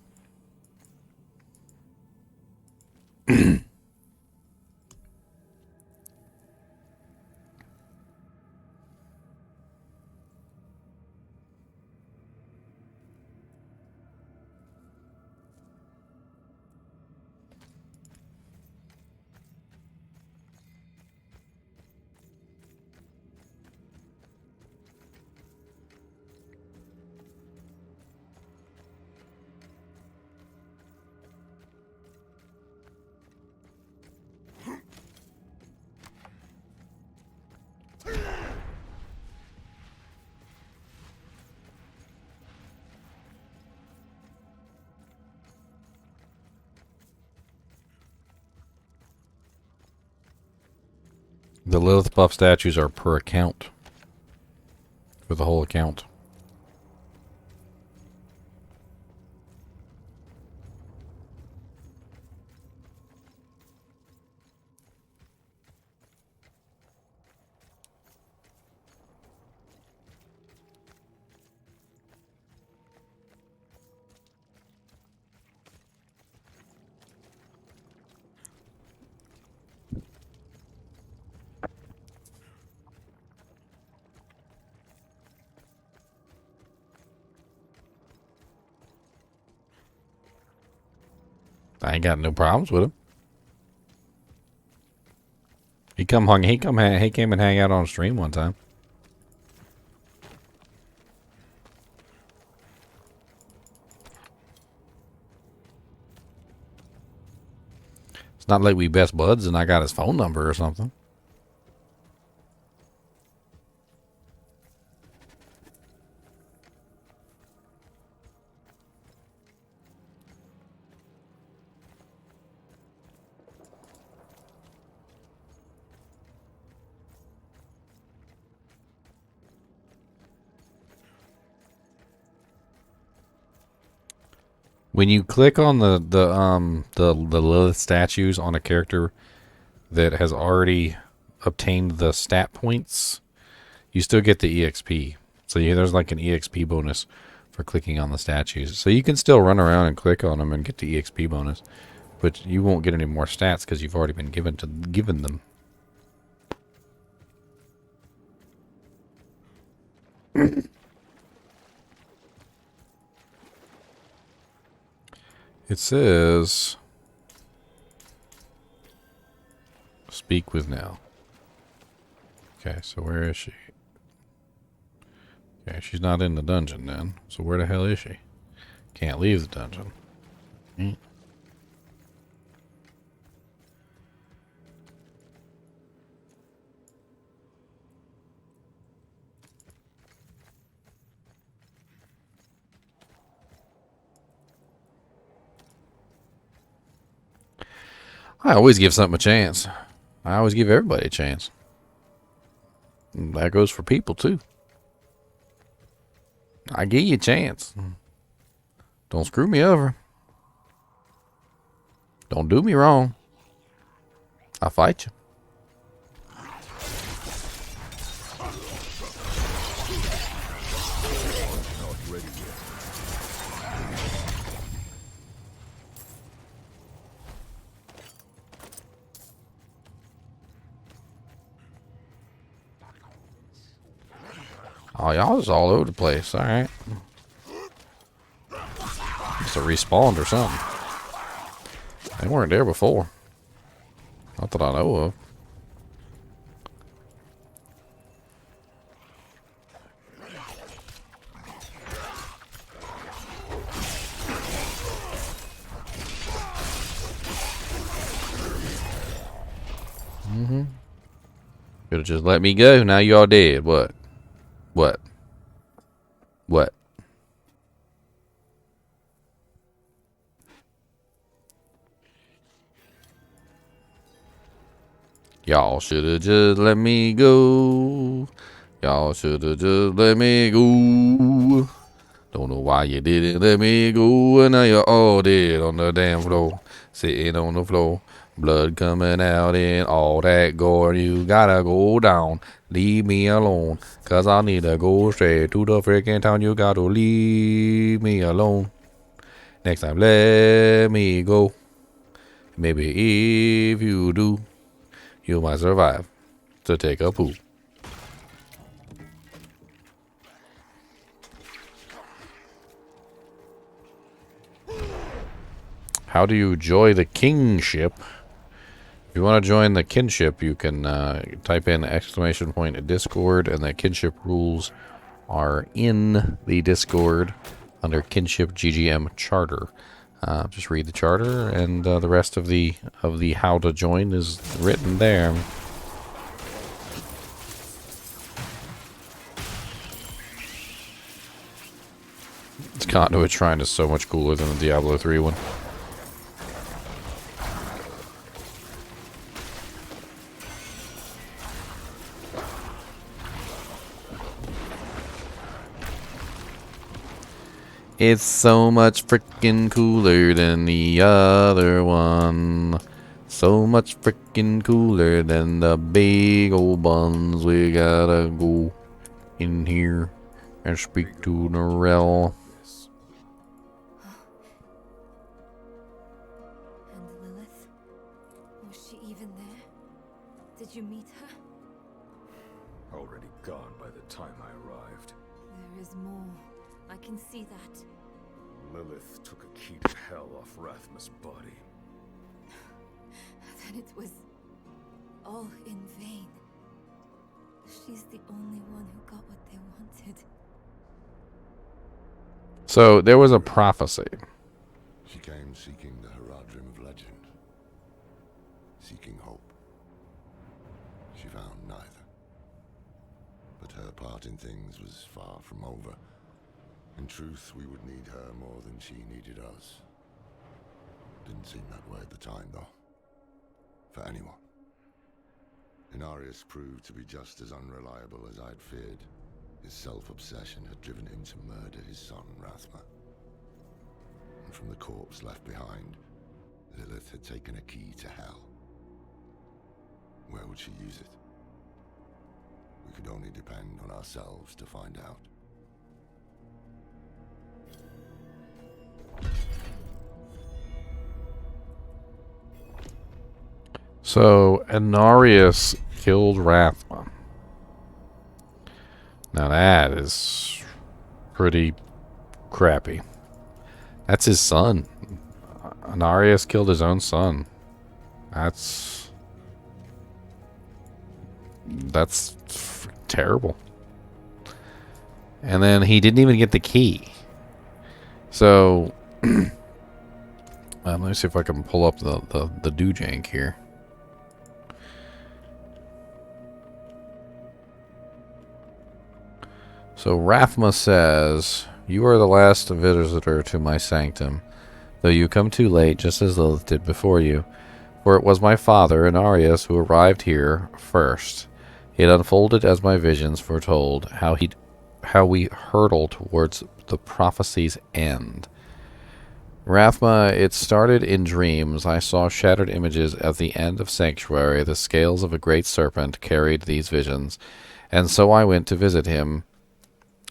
The Lilith buff statues are per account. For the whole account. I ain't got no problems with him. He came and hang out on stream one time. It's not like we best buds and I got his phone number or something. When you click on the Lilith statues on a character that has already obtained the stat points, you still get the EXP. So there's like an EXP bonus for clicking on the statues. So you can still run around and click on them and get the EXP bonus, but you won't get any more stats because you've already been given them. It says, speak with Nell. Okay, so where is she? Okay, she's not in the dungeon then. So where the hell is she? Can't leave the dungeon. Hmm. I always give something a chance. I always give everybody a chance. And that goes for people too. I give you a chance. Don't screw me over. Don't do me wrong. I'll fight you. Oh, y'all is all over the place. All right. Must have respawned or something. They weren't there before. Not that I know of. Mm-hmm. Could have just let me go. Now y'all dead. What? What? What? Y'all should have just let me go. Y'all should have just let me go. Don't know why you didn't let me go. And now you're all dead on the damn floor. Sitting on the floor. Blood coming out and all that gore. You gotta go down. Leave me alone. Cause I need to go straight to the freaking town. You gotta leave me alone. Next time, let me go. Maybe if you do, you might survive to take a poop. How do you join the kingship? If you want to join the kinship, you can type in !Discord, and the kinship rules are in the Discord under Kinship GGM Charter. Just read the charter, and the rest of the how to join is written there. This Conduit Shrine is so much cooler than the Diablo 3 one. It's so much freaking cooler than the other one. So much freaking cooler than the big old buns. We gotta go in here and speak to Norel. And Lilith? Was she even there? Did you meet her? Already gone by the time I arrived. There is more. I can see that. Lilith took a key to hell off Rathma's body. Then it was all in vain. She's the only one who got what they wanted. So there was a prophecy. She came seeking the Haradrim of legend, seeking hope. She found neither. But her part in things was far from over. In truth, we would need her more than she needed us. Didn't seem that way at the time, though. For anyone. Inarius proved to be just as unreliable as I'd feared. His self-obsession had driven him to murder his son, Rathma. And from the corpse left behind, Lilith had taken a key to hell. Where would she use it? We could only depend on ourselves to find out. So, Inarius killed Rathma. Now that is pretty crappy. That's his son. Anarius killed his own son. That's terrible. And then he didn't even get the key. So let me see if I can pull up the dojank here. So Rathma says, "You are the last visitor to my sanctum, though you come too late, just as Lilith did before you. For it was my father, Anarius, who arrived here first. It unfolded as my visions foretold, how we hurtle towards the prophecy's end. Rathma, it started in dreams. I saw shattered images at the end of Sanctuary. The scales of a great serpent carried these visions, and so I went to visit him.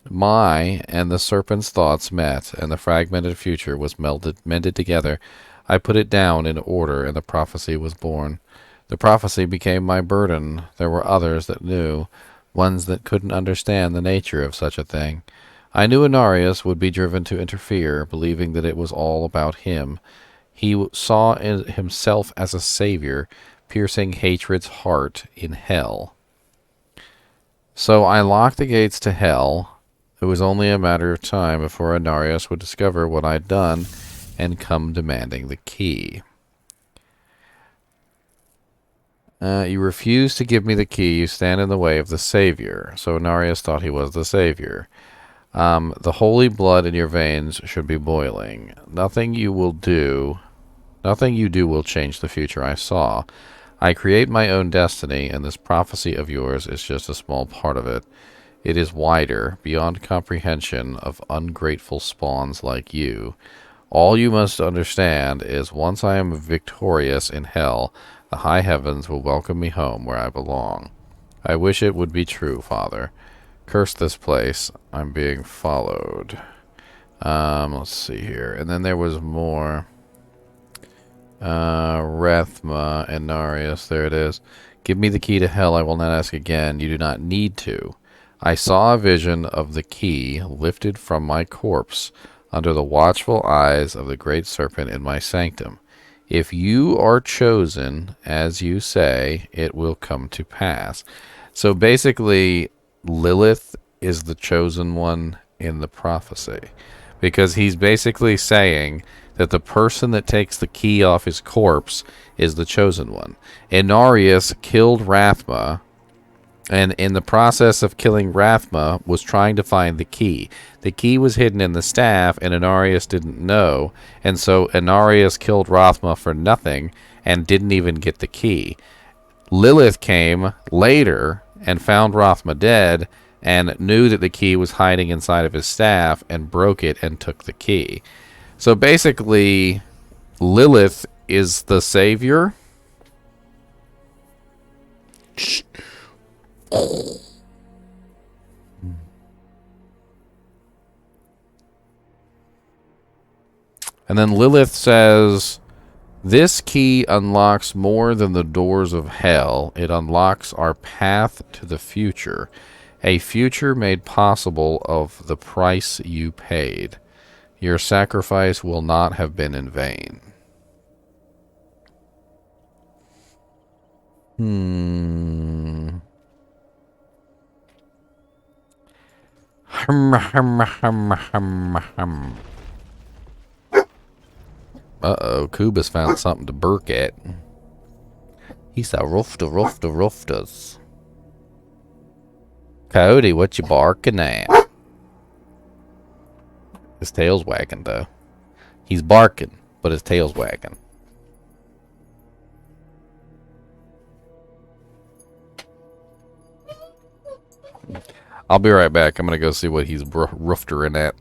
My and the serpent's thoughts met, and the fragmented future was mended together. I put it down in order, and the prophecy was born. The prophecy became my burden. There were others that knew, ones that couldn't understand the nature of such a thing. I knew Anarius would be driven to interfere, believing that it was all about him. He saw himself as a savior, piercing hatred's heart in hell. So I locked the gates to hell. It was only a matter of time before Anarius would discover what I'd done and come demanding the key. You refuse to give me the key. You stand in the way of the Savior. So Anarius thought he was the Savior. The holy blood in your veins should be boiling. Nothing you do will change the future I saw. I create my own destiny, and this prophecy of yours is just a small part of it. It is wider, beyond comprehension of ungrateful spawns like you. All you must understand is once I am victorious in hell, the high heavens will welcome me home where I belong. I wish it would be true, Father. Curse this place. I'm being followed." Let's see here. And then there was more. Rathma and Narius. There it is. "Give me the key to hell. I will not ask again. You do not need to. I saw a vision of the key lifted from my corpse under the watchful eyes of the great serpent in my sanctum. If you are chosen, as you say, it will come to pass." So basically, Lilith is the chosen one in the prophecy, because he's basically saying that the person that takes the key off his corpse is the chosen one. Anarius killed Rathma, and in the process of killing Rathma was trying to find the key. The key was hidden in the staff, and Anarius didn't know, and so Anarius killed Rathma for nothing and didn't even get the key. Lilith came later and found Rathma dead and knew that the key was hiding inside of his staff and broke it and took the key. So basically, Lilith is the savior. And then Lilith says, "This key unlocks more than the doors of hell. It unlocks our path to the future, a future made possible of the price you paid. Your sacrifice will not have been in vain." Uh-oh, Kubus found something to burk at. He's a roofers. Cody, what you barking at? His tail's wagging, though. He's barking, but his tail's wagging. I'll be right back. I'm going to go see what he's roofering at.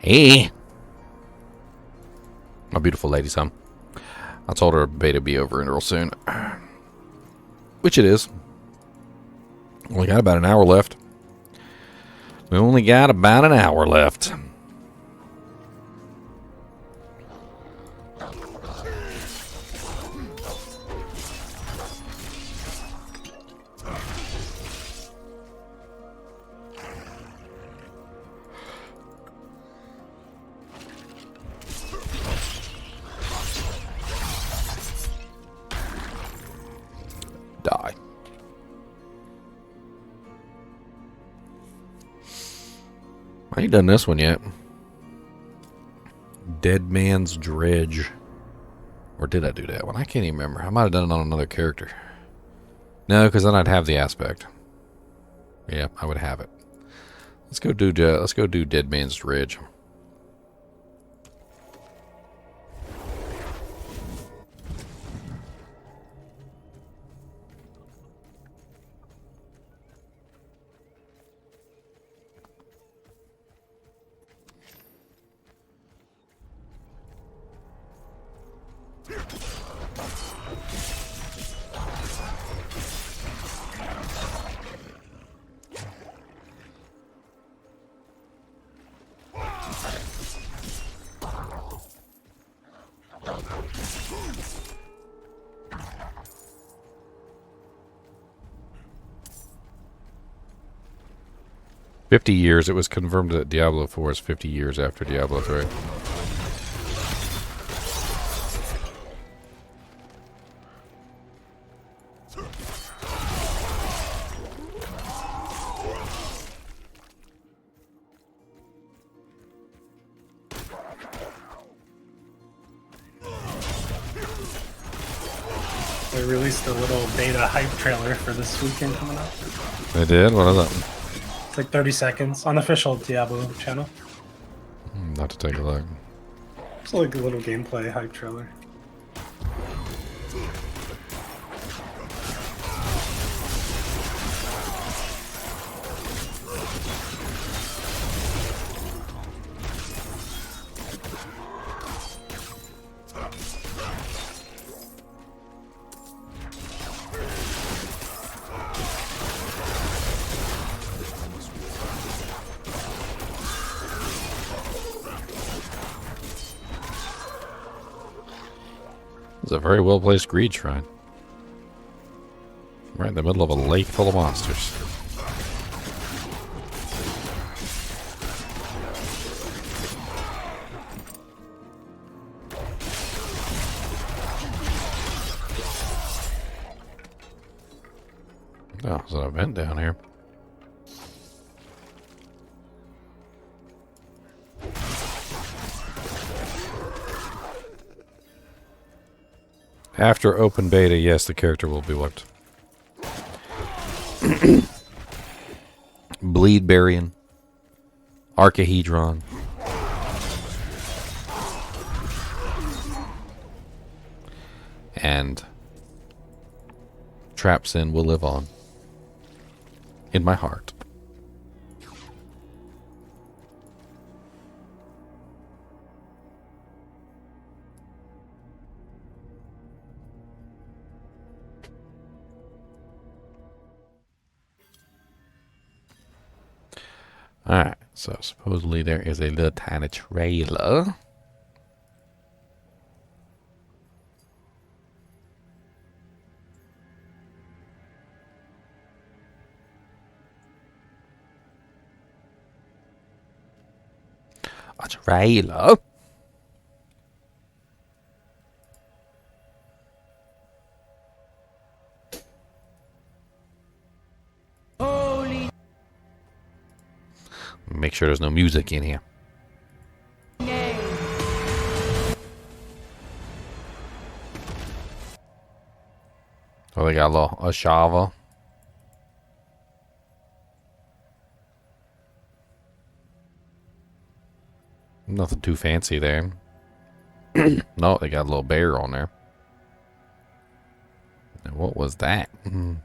Hey. My beautiful ladies, huh? I told her beta be over real soon. Which it is. Only got about an hour left. We only got about an hour left. Die. I ain't done this one yet. Dead Man's Dredge. Or did I do that one? I can't even remember. I might have done it on another character. No, because then I'd have the aspect. Yeah, I would have it. Let's go do Dead Man's Dredge. $50. It was confirmed that Diablo 4 is 50 years after Diablo 3. They released a little beta hype trailer for this weekend coming up. They did? What is that? It's like 30 seconds on the official Diablo channel. Not to take a look. It's like a little gameplay hype trailer. It's a very well-placed greed shrine. Right in the middle of a lake full of monsters. Oh, there's an event down here. After open beta, yes, the character will be looked. Bleed Barbarian. Archahedron. And Trap Sin will live on. In my heart. Alright, so supposedly there is a little tiny trailer. A trailer? Make sure there's no music in here. Oh, they got a shovel. Nothing too fancy there. No, they got a little bear on there. And what was that? Now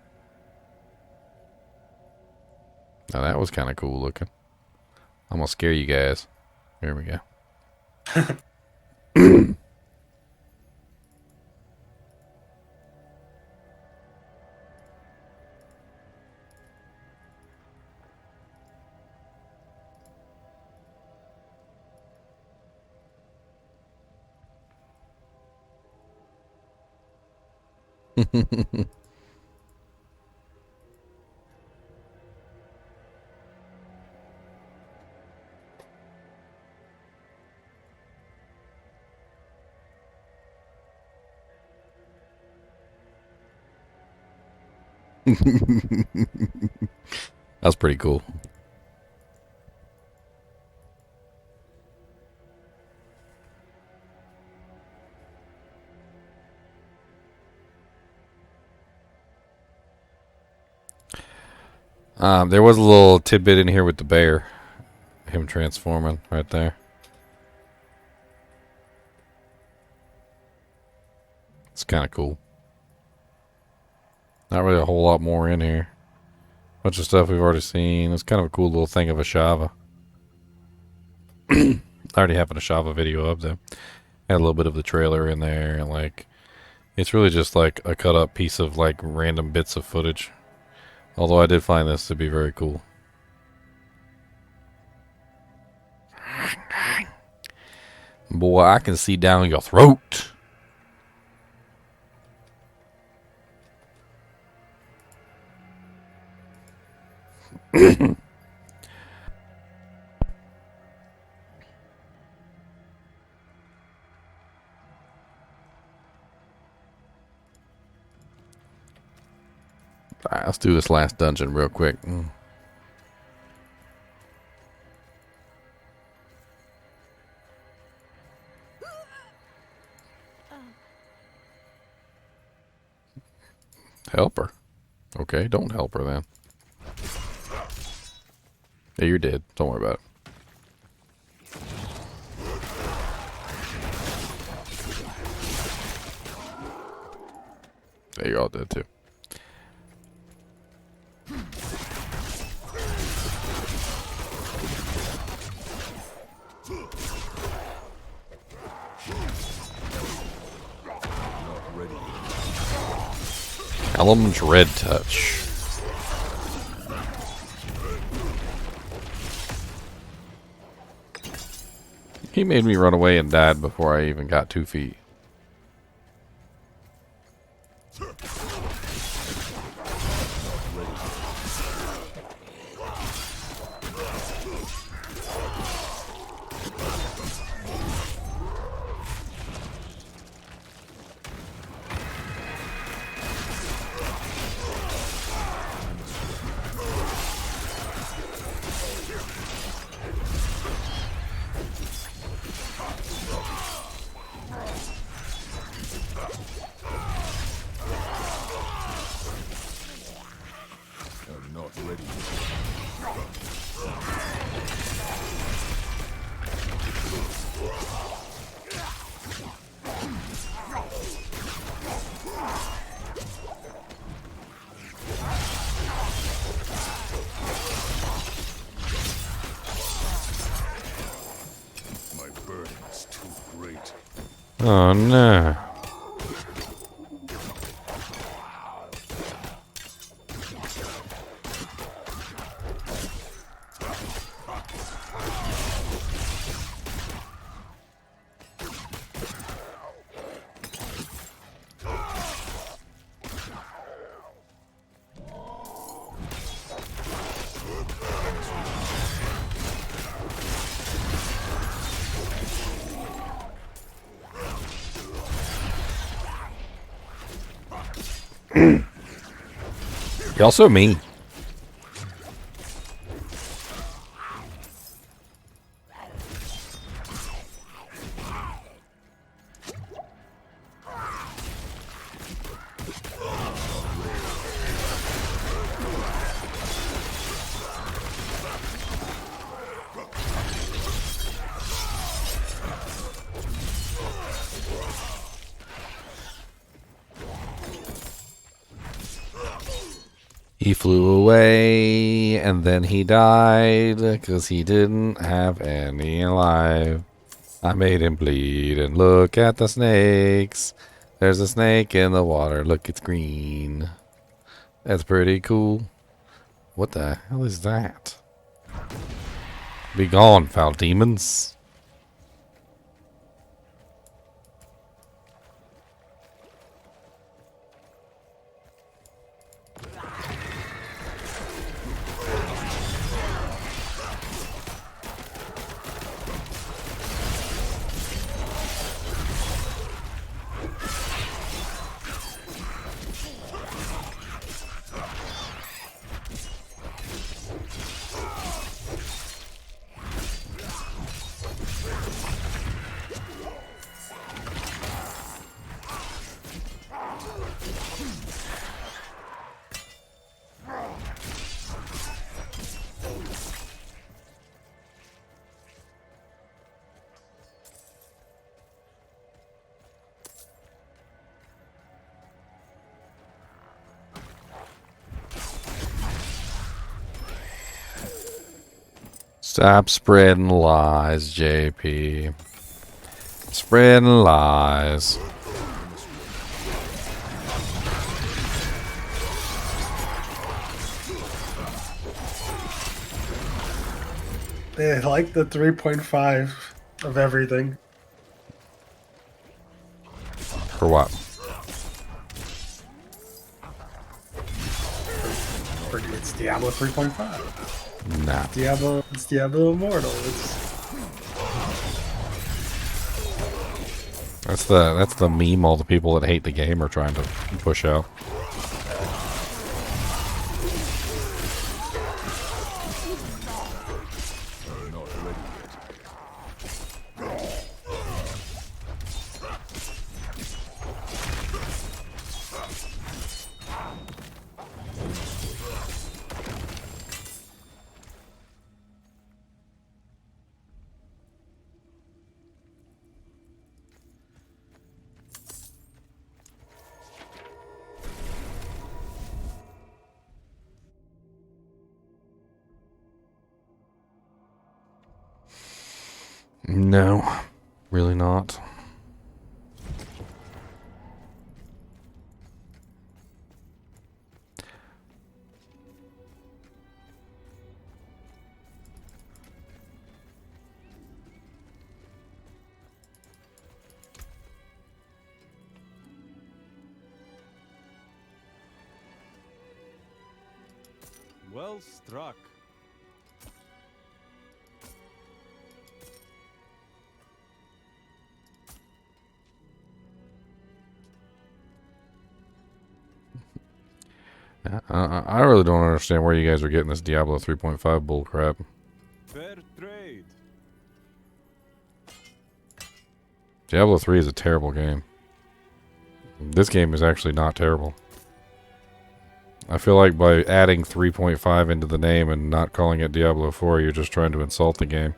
that was kind of cool looking. I'm gonna scare you guys. There we go. That's pretty cool. There was a little tidbit in here with the bear. Him transforming right there. It's kind of cool. Not really a whole lot more in here. Bunch of stuff we've already seen. It's kind of a cool little thing of a Shava. I already have a Shava video up there. Had a little bit of the trailer in there, and like, it's really just like a cut up piece of like random bits of footage. Although I did find this to be very cool. Boy, I can see down your throat. Alright, let's do this last dungeon real quick. Help her. Okay, don't help her then. Yeah, you're dead. Don't worry about it. Yeah, you're all dead too. Callum's Red Touch. He made me run away and died before I even got 2 feet. Oh no. Y'all so mean. He flew away, and then he died, because he didn't have any alive. I made him bleed, and look at the snakes. There's a snake in the water, look, it's green. That's pretty cool. What the hell is that? Be gone, foul demons. Stop spreading lies, JP. Spreading lies. They like the 3.5 of everything. For what? It's Diablo 3.5. Nah. It's Diablo Immortal. That's the meme all the people that hate the game are trying to push out. No, really not. Well struck. I really don't understand where you guys are getting this Diablo 3.5 bullcrap. Fair trade. Diablo 3 is a terrible game. This game is actually not terrible. I feel like by adding 3.5 into the name and not calling it Diablo 4, you're just trying to insult the game.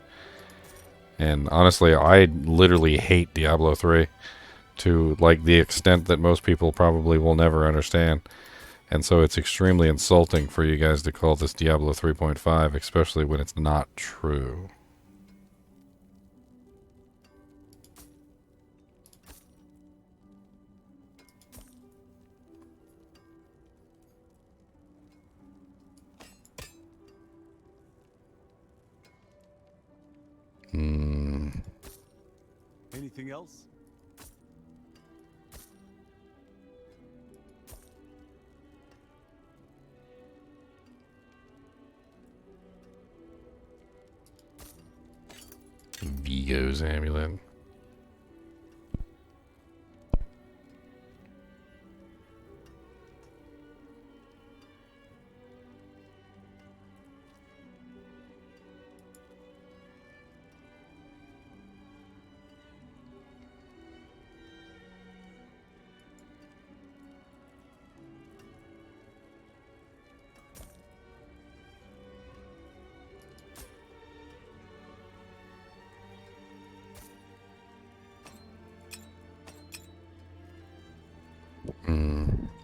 And honestly, I literally hate Diablo 3 to like the extent that most people probably will never understand. And so it's extremely insulting for you guys to call this Diablo 3.5, especially when it's not true. Anything else? Vigo's amulet.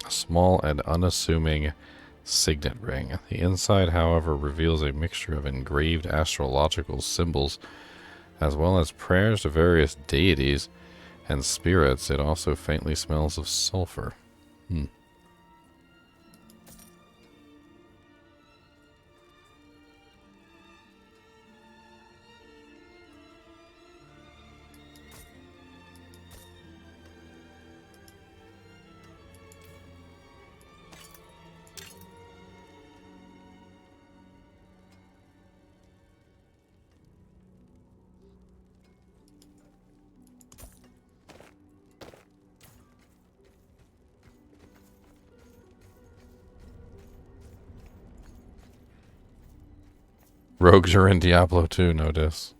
A small and unassuming signet ring. The inside, however, reveals a mixture of engraved astrological symbols, as well as prayers to various deities and spirits. It also faintly smells of sulfur. Rogues are in Diablo 2, notice.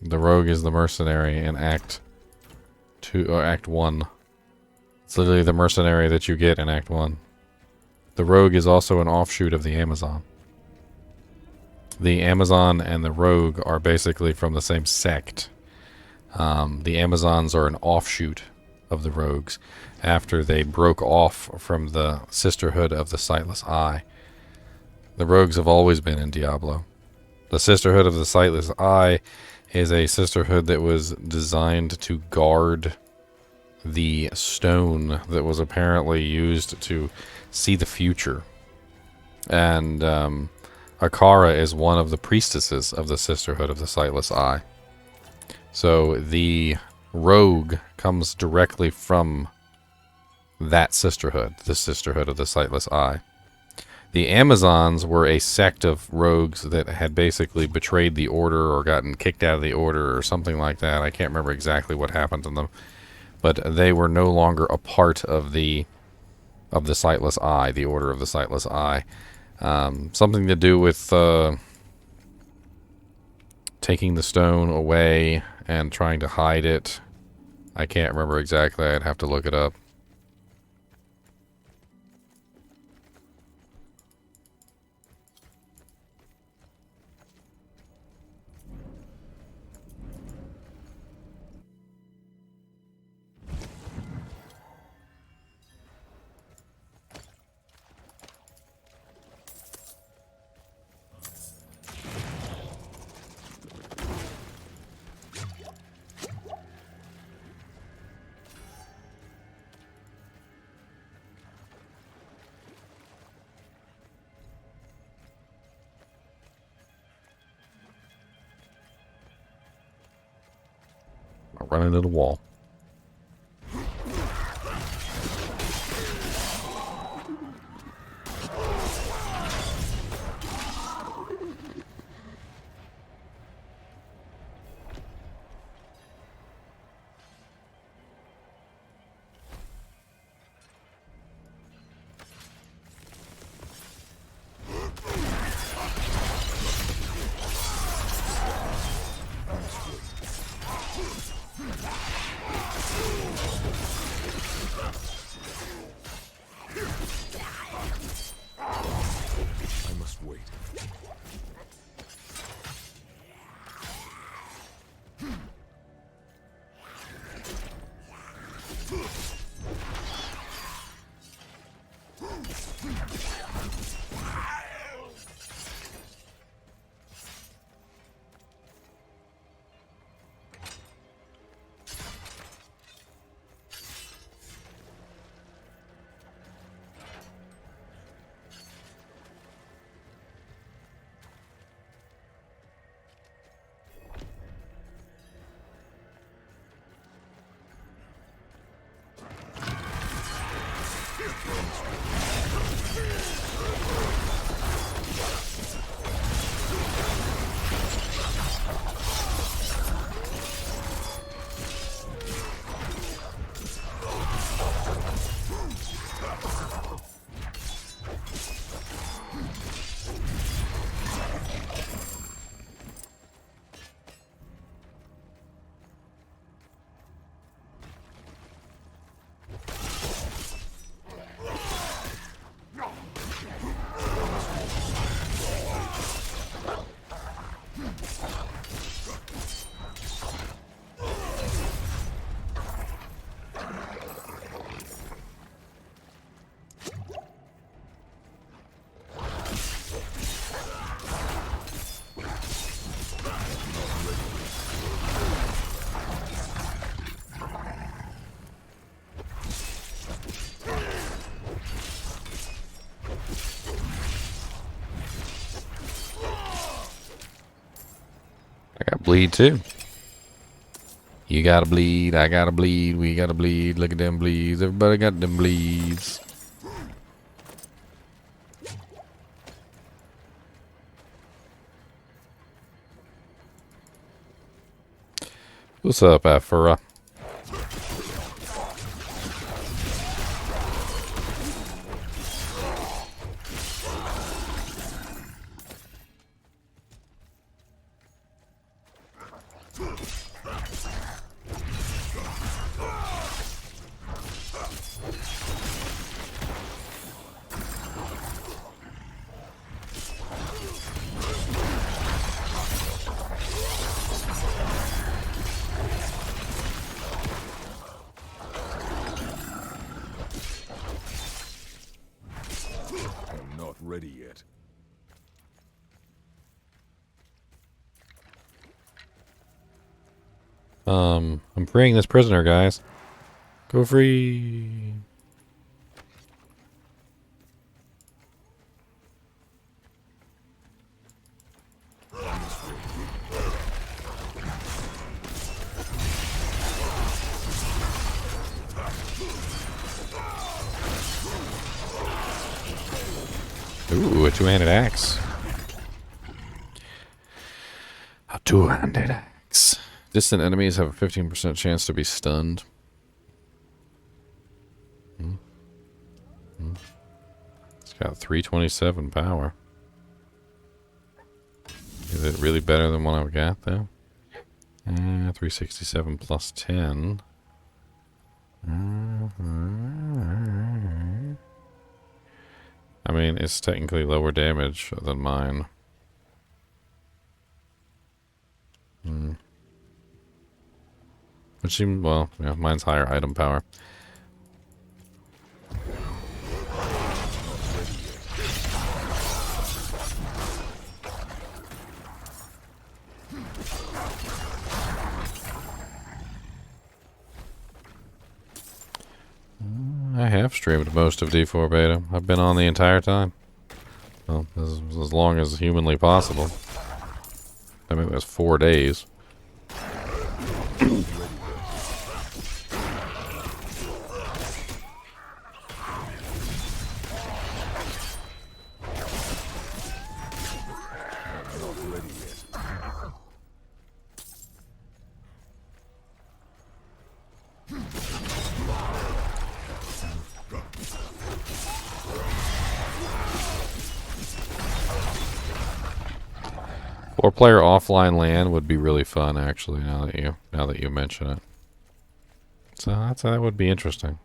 The rogue is the mercenary in Act 2 or Act 1. It's literally the mercenary that you get in Act 1. The rogue is also an offshoot of the Amazon. The Amazon and the rogue are basically from the same sect. The Amazons are an offshoot of the rogues after they broke off from the Sisterhood of the Sightless Eye. The rogues have always been in Diablo. The Sisterhood of the Sightless Eye is a sisterhood that was designed to guard the stone that was apparently used to see the future. And Akara is one of the priestesses of the Sisterhood of the Sightless Eye. So the rogue comes directly from that sisterhood, the Sisterhood of the Sightless Eye. The Amazons were a sect of rogues that had basically betrayed the order or gotten kicked out of the order or something like that. I can't remember exactly what happened to them, but they were no longer a part of the Sightless Eye, the Order of the Sightless Eye. Something to do with taking the stone away and trying to hide it. I can't remember exactly. I'd have to look it up. I'll run into the wall. Bleed too. You gotta bleed, I gotta bleed, we gotta bleed. Look at them bleeds. Everybody got them bleeds. What's up, Afura? I'm not ready yet. I'm freeing this prisoner, guys. Go free. Ooh, a two-handed axe. A two-handed axe. Distant enemies have a 15% chance to be stunned. It's got 327 power. Is it really better than what I've got, though? 367 plus 10. I mean, it's technically lower damage than mine. Which seems, well, yeah, mine's higher item power. I have streamed most of D4 beta. I've been on the entire time. Well, as long as humanly possible. I mean, it was 4 days. Four-player offline LAN would be really fun, actually. Now that you mention it, so that would be interesting.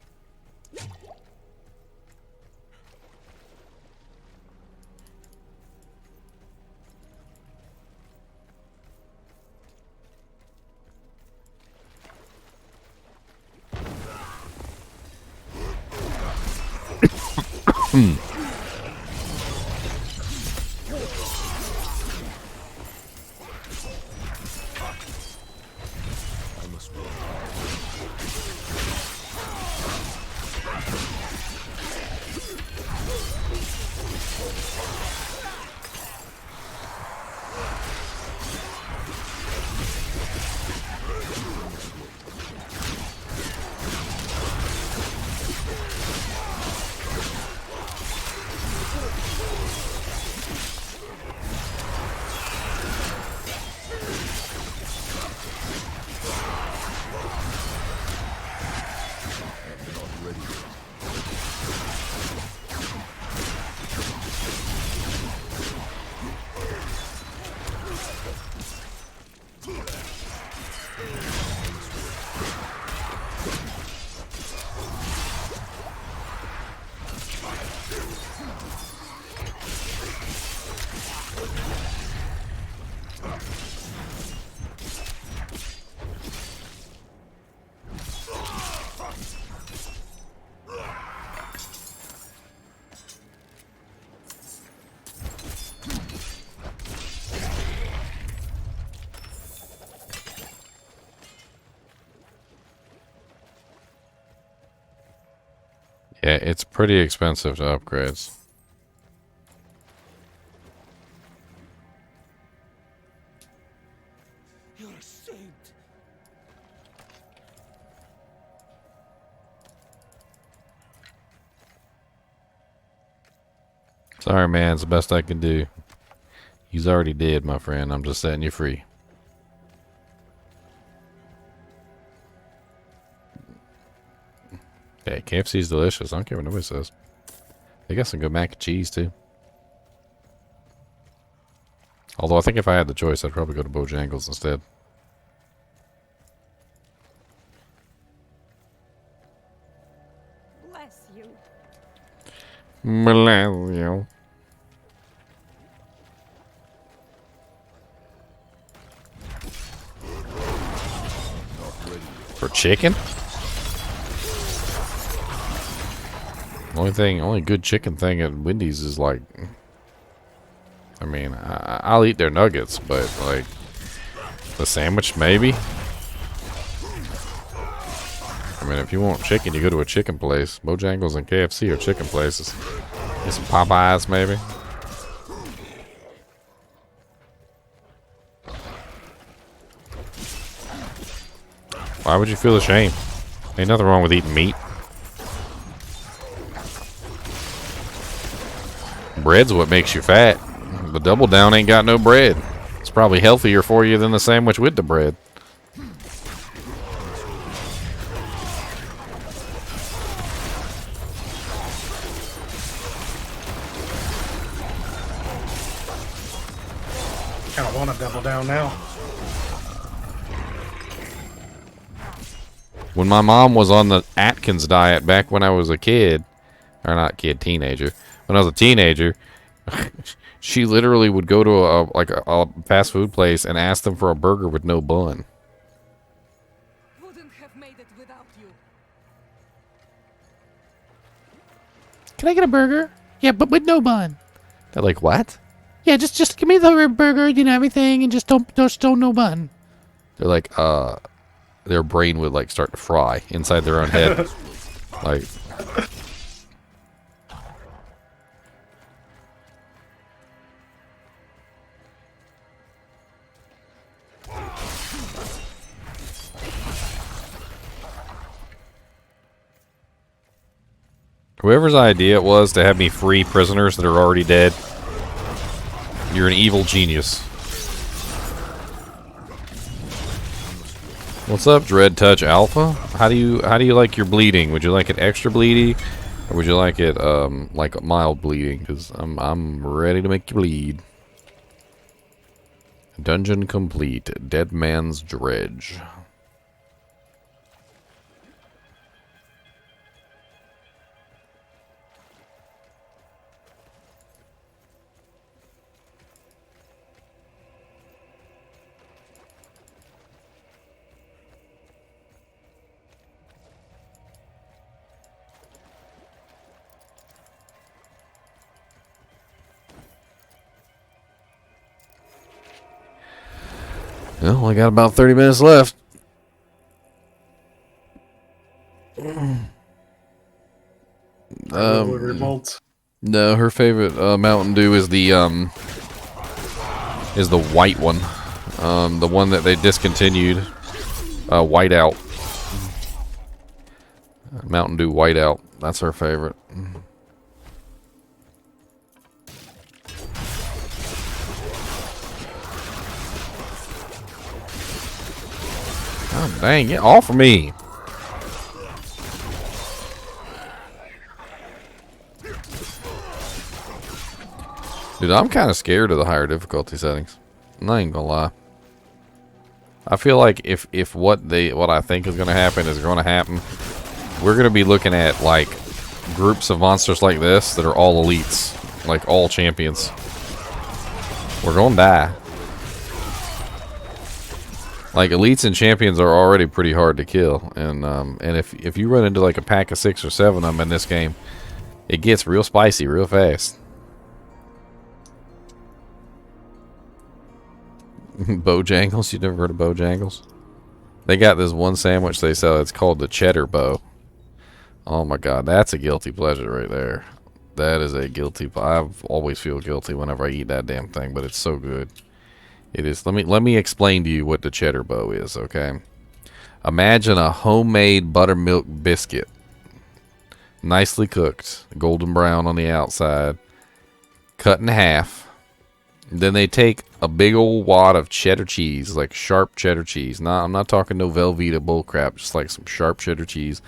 Yeah, it's pretty expensive to upgrades. saint. Sorry, man. It's the best I can do. He's already dead, my friend. I'm just setting you free. Yeah, KFC's delicious. I don't care what nobody says. They got some good mac and cheese, too. Although I think if I had the choice, I'd probably go to Bojangles instead. Bless you. Bless you. For chicken? Only good chicken thing at Wendy's is like, I mean, I'll eat their nuggets, but like the sandwich maybe. I mean, if you want chicken, you go to a chicken place. Bojangles and KFC are chicken places. Get some Popeyes maybe. Why would you feel ashamed? Ain't nothing wrong with eating meat. Bread's what makes you fat. The Double Down ain't got no bread. It's probably healthier for you than the sandwich with the bread. Kind of want to double down now. When my mom was on the Atkins diet back when I was a kid, or not kid, teenager. When I was a teenager, she literally would go to a fast food place and ask them for a burger with no bun. Wouldn't have made it without you. Can I get a burger? Yeah, but with no bun. They're like, what? Yeah, just give me the burger, you know, everything, and just don't no bun. They're like, their brain would like start to fry inside their own head. Like, whoever's idea it was to have me free prisoners that are already dead, you're an evil genius. What's up, Dread Touch Alpha? How do you like your bleeding? Would you like it extra bleedy, or would you like it like mild bleeding? Because I'm ready to make you bleed. Dungeon complete. Dead Man's Dredge. Well, I got about 30 minutes left. No, her favorite Mountain Dew is the white one. The one that they discontinued. Whiteout. Mountain Dew Whiteout. That's her favorite. Oh, dang, get off of me. Dude, I'm kind of scared of the higher difficulty settings. I'm not even gonna lie. I feel like if what I think is gonna happen is gonna happen, we're gonna be looking at like groups of monsters like this that are all elites, like all champions. We're gonna die. Like, elites and champions are already pretty hard to kill, and if you run into like a pack of 6 or 7 of them in this game, it gets real spicy real fast. Bojangles? You never heard of Bojangles? They got this one sandwich they sell. It's called the Cheddar Bow. Oh my god, that's a guilty pleasure right there. That is a guilty. I always feel guilty whenever I eat that damn thing, but it's so good. It is. Let me explain to you what the cheddar bow is, okay? Imagine a homemade buttermilk biscuit. Nicely cooked, golden brown on the outside, cut in half. Then they take a big old wad of cheddar cheese, like sharp cheddar cheese. I'm not talking no Velveeta bullcrap, just like some sharp cheddar cheese.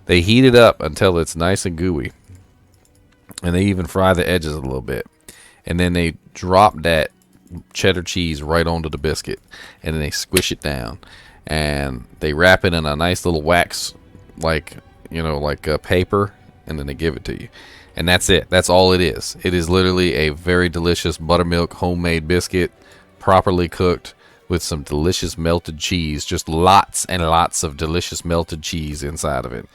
They heat it up until it's nice and gooey. And they even fry the edges a little bit. And then they drop that cheddar cheese right onto the biscuit. And then they squish it down. And they wrap it in a nice little wax, like paper. And then they give it to you. And that's it. That's all it is. It is literally a very delicious buttermilk homemade biscuit, properly cooked with some delicious melted cheese. Just lots and lots of delicious melted cheese inside of it.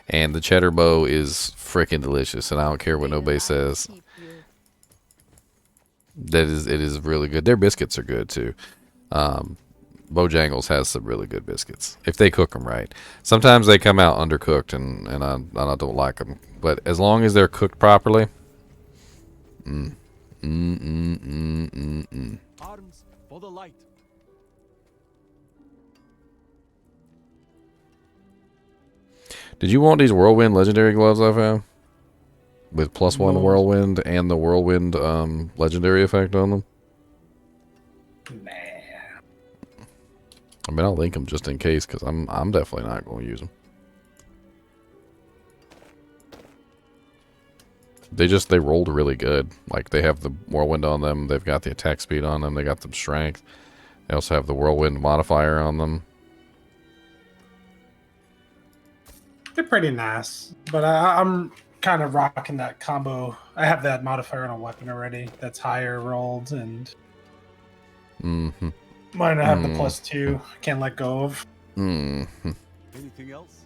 And the cheddar bow is freaking delicious, and I don't care what nobody says. It is really good. Their biscuits are good too. Bojangles has some really good biscuits if they cook them right. Sometimes they come out undercooked, and I don't like them. But as long as they're cooked properly, Arms for the light. Did you want these Whirlwind Legendary gloves I found? With +1 Whirlwind and the Whirlwind Legendary effect on them? Nah. I mean, I'll link them just in case, because I'm definitely not going to use them. They rolled really good. Like, they have the Whirlwind on them. They've got the attack speed on them. They got the strength. They also have the Whirlwind modifier on them. They're pretty nice, but I'm kind of rocking that combo. I have that modifier on a weapon already that's higher rolled, and Mm-hmm. mine I have the +2. I can't let go of. Mm-hmm. Anything else?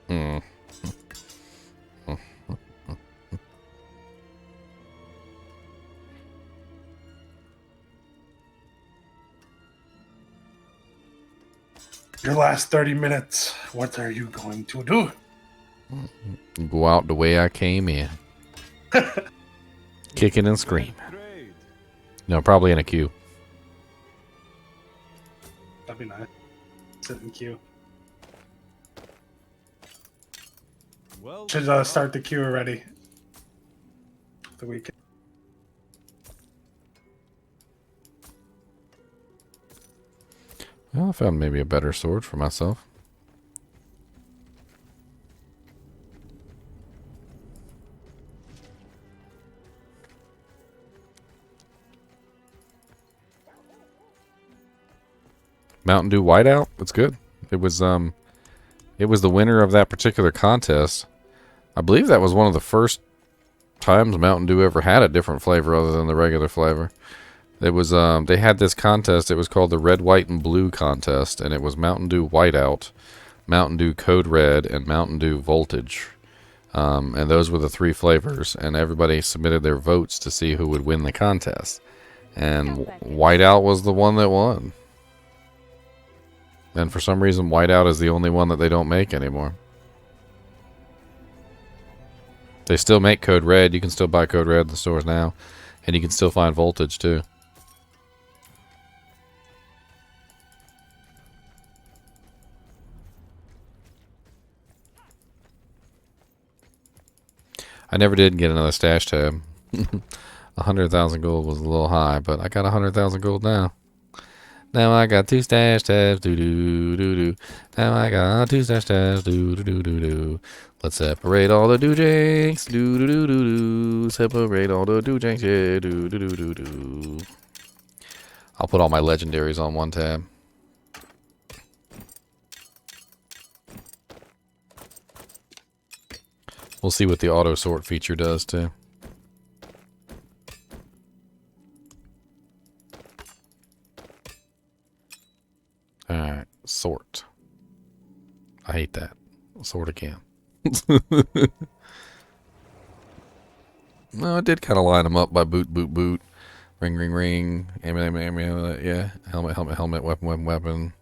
Mm. Your last 30 minutes, what are you going to do? Go out the way I came in. Kicking and screaming. No, probably in a queue. That'd be nice. Sit in queue. Well, Should start the queue already. The weekend. Well, I found maybe a better sword for myself. Mountain Dew Whiteout. It's good. It was the winner of that particular contest. I believe that was one of the first times Mountain Dew ever had a different flavor other than the regular flavor. It was they had this contest. It was called the Red, White, and Blue contest, and it was Mountain Dew Whiteout, Mountain Dew Code Red, and Mountain Dew Voltage. And those were the three flavors, and everybody submitted their votes to see who would win the contest. And Whiteout was the one that won. And for some reason, Whiteout is the only one that they don't make anymore. They still make Code Red. You can still buy Code Red in the stores now. And you can still find Voltage, too. I never did get another stash tab. 100,000 gold was a little high, but I got 100,000 gold now. Now I got 2 stash tabs, do-do-do-do. Now I got 2 stash tabs, do-do-do-do-do. Let's separate all the doojanks, do-do-do-do-do. Separate all the doojanks, yeah, do-do-do-do-do. I'll put all my legendaries on one tab. We'll see what the auto sort feature does too. Alright, sort. I hate that. Sort again. No, I did kind of line them up by boot, boot, boot. Ring, ring, ring. Amulet, yeah. Helmet, helmet, helmet, weapon, weapon, weapon.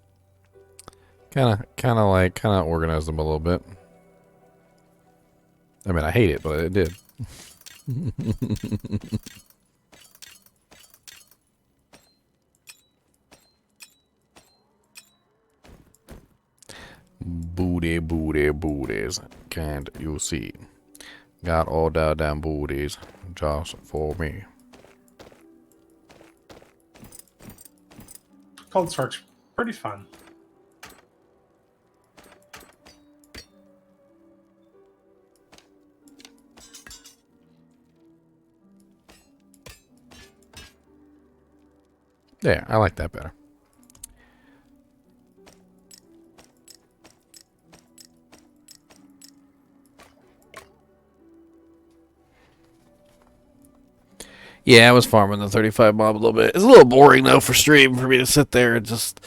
Kind of organize them a little bit. I mean, I hate it, but it did. Booties. Can't you see? Got all the damn booties just for me. Cold Stark's pretty fun. Yeah, I like that better. Yeah, I was farming the 35 mob a little bit. It's a little boring, though, for stream, for me to sit there and just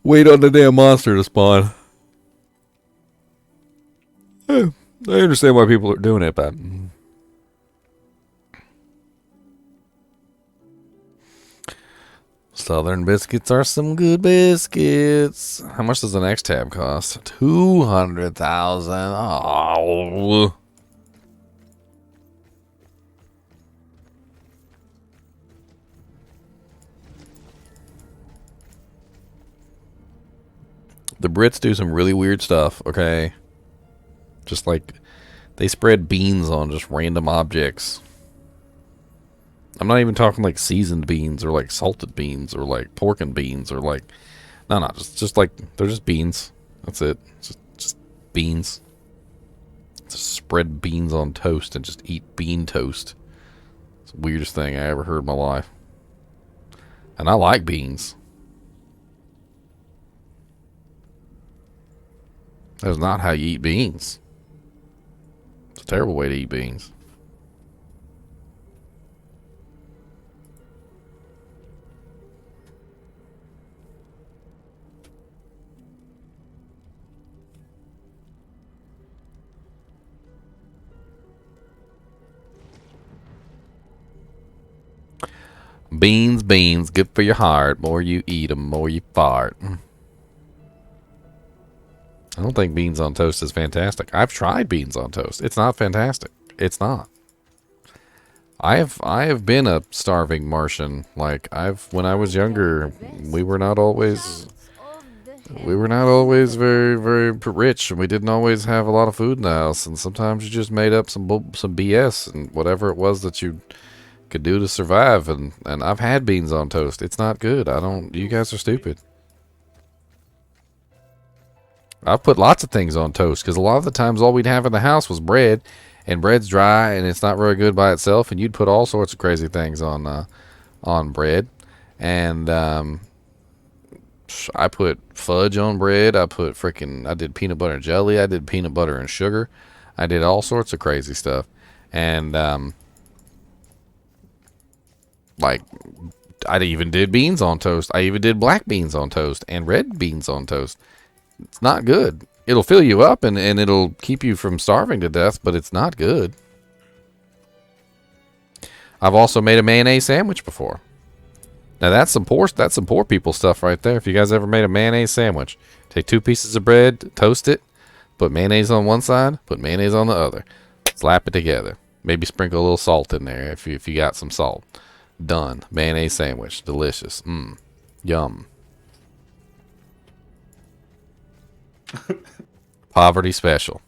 wait on the damn monster to spawn. I understand why people are doing it, but... Southern biscuits are some good biscuits. How much does the next tab cost? 200,000. Oh. The Brits do some really weird stuff, okay? Just like, they spread beans on just random objects. I'm not even talking like seasoned beans or like salted beans or like pork and beans or like... No, just like, they're just beans. That's it. Just beans. Just spread beans on toast and just eat bean toast. It's the weirdest thing I ever heard in my life. And I like beans. That's not how you eat beans. It's a terrible way to eat beans. Beans, good for your heart. More you eat them, more you fart. I don't think beans on toast is fantastic. I've tried beans on toast. It's not fantastic. It's not. I have been a starving Martian. Like when I was younger, we were not always very, very rich, and we didn't always have a lot of food in the house. And sometimes you just made up some BS and whatever it was that you could do to survive. And I've had beans on toast. It's not good. You guys are stupid. I've put lots of things on toast because a lot of the times all we'd have in the house was bread, and bread's dry and it's not very good by itself, and you'd put all sorts of crazy things on bread. And I put fudge on bread. I did peanut butter and jelly. I did peanut butter and sugar. I did all sorts of crazy stuff. And like I even did beans on toast. I even did black beans on toast and red beans on toast. It's not good. It'll fill you up and it'll keep you from starving to death, but it's not good. I've also made a mayonnaise sandwich before. Now that's some poor people stuff right there. If you guys ever made a mayonnaise sandwich, take 2 pieces of bread, toast it, put mayonnaise on one side, put mayonnaise on the other, slap it together. Maybe sprinkle a little salt in there if you got some salt. Done. Mayonnaise sandwich, delicious. Yum. Poverty special.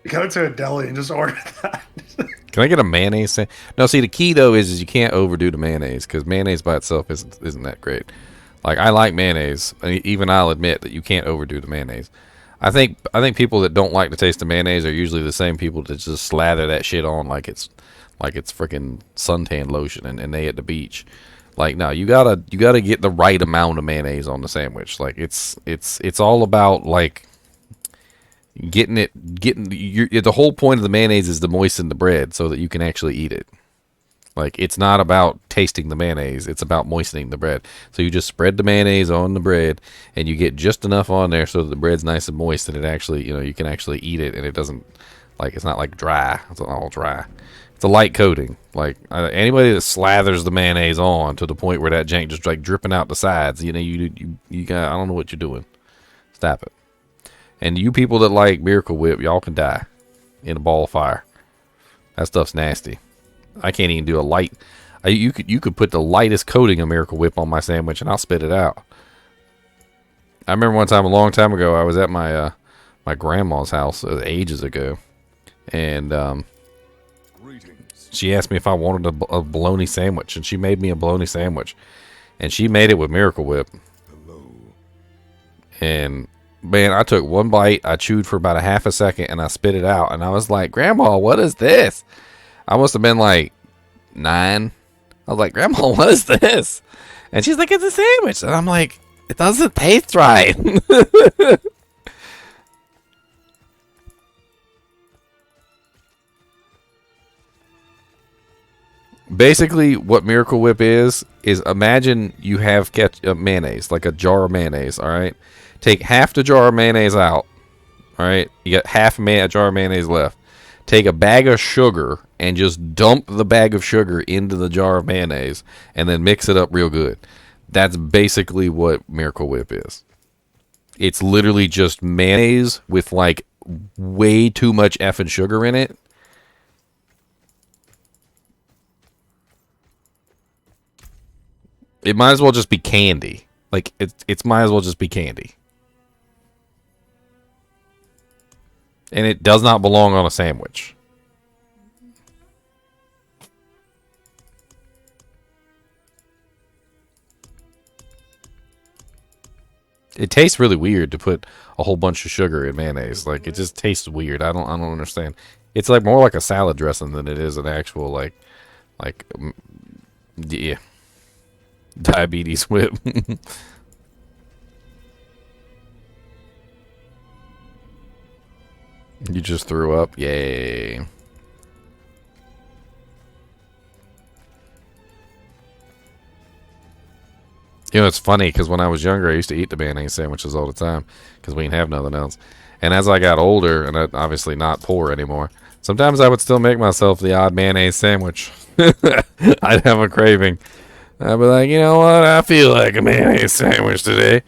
Go to a deli and just order that. Can I get a mayonnaise? No, see, the key though is you can't overdo the mayonnaise because mayonnaise by itself isn't that great. Like I like mayonnaise, even I'll admit that you can't overdo the mayonnaise. I think people that don't like the taste of mayonnaise are usually the same people that just slather that shit on like it's freaking suntan lotion and they at the beach. Like no, you gotta get the right amount of mayonnaise on the sandwich. Like it's all about like the whole point of the mayonnaise is to moisten the bread so that you can actually eat it. Like it's not about tasting the mayonnaise, it's about moistening the bread. So you just spread the mayonnaise on the bread and you get just enough on there so that the bread's nice and moist and it actually, you can actually eat it and it doesn't, like, it's not like dry. It's not all dry. It's a light coating. Like anybody that slathers the mayonnaise on to the point where that jank just like dripping out the sides, you know, you got, I don't know what you're doing. Stop it. And you people that like Miracle Whip, y'all can die in a ball of fire. That stuff's nasty. I can't even do a light. You could put the lightest coating of Miracle Whip on my sandwich and I'll spit it out. I remember one time a long time ago, I was at my my grandma's house ages ago, and she asked me if I wanted a bologna sandwich, and she made me a bologna sandwich, and she made it with Miracle Whip. And man, I took one bite, I chewed for about a half a second, and I spit it out, and I was like, "Grandma, what is this?" I must have been like 9. I was like, "Grandma, what is this?" And she's like, "It's a sandwich," and I'm like, "It doesn't taste right." Basically, what Miracle Whip is imagine you have mayonnaise, like a jar of mayonnaise, all right? Take half the jar of mayonnaise out, all right? You got half a jar of mayonnaise left. Take a bag of sugar and just dump the bag of sugar into the jar of mayonnaise and then mix it up real good. That's basically what Miracle Whip is. It's literally just mayonnaise with like way too much effing sugar in it. It might as well just be candy. Like it's might as well just be candy. And it does not belong on a sandwich. It tastes really weird to put a whole bunch of sugar in mayonnaise. Like it just tastes weird. I don't understand. It's like more like a salad dressing than it is an actual yeah. Diabetes whip. You just threw up? Yay. You know, it's funny because when I was younger, I used to eat the mayonnaise sandwiches all the time because we didn't have nothing else. And as I got older, and I'm obviously not poor anymore, sometimes I would still make myself the odd mayonnaise sandwich. I'd have a craving. I'd be like, you know what? I feel like a mayonnaise sandwich today.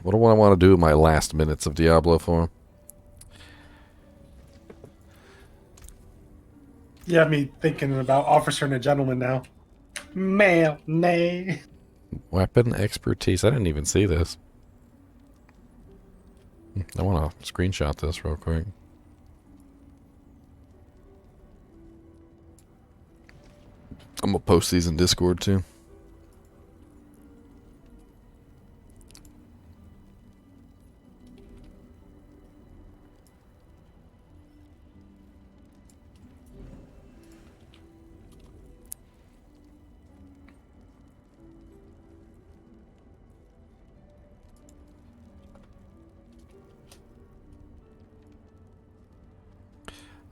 What do I want to do in my last minutes of Diablo for him? You have me thinking about Officer and a Gentleman now. Mayonnaise. Weapon expertise. I didn't even see this. I want to screenshot this real quick. I'm going to post these in Discord too.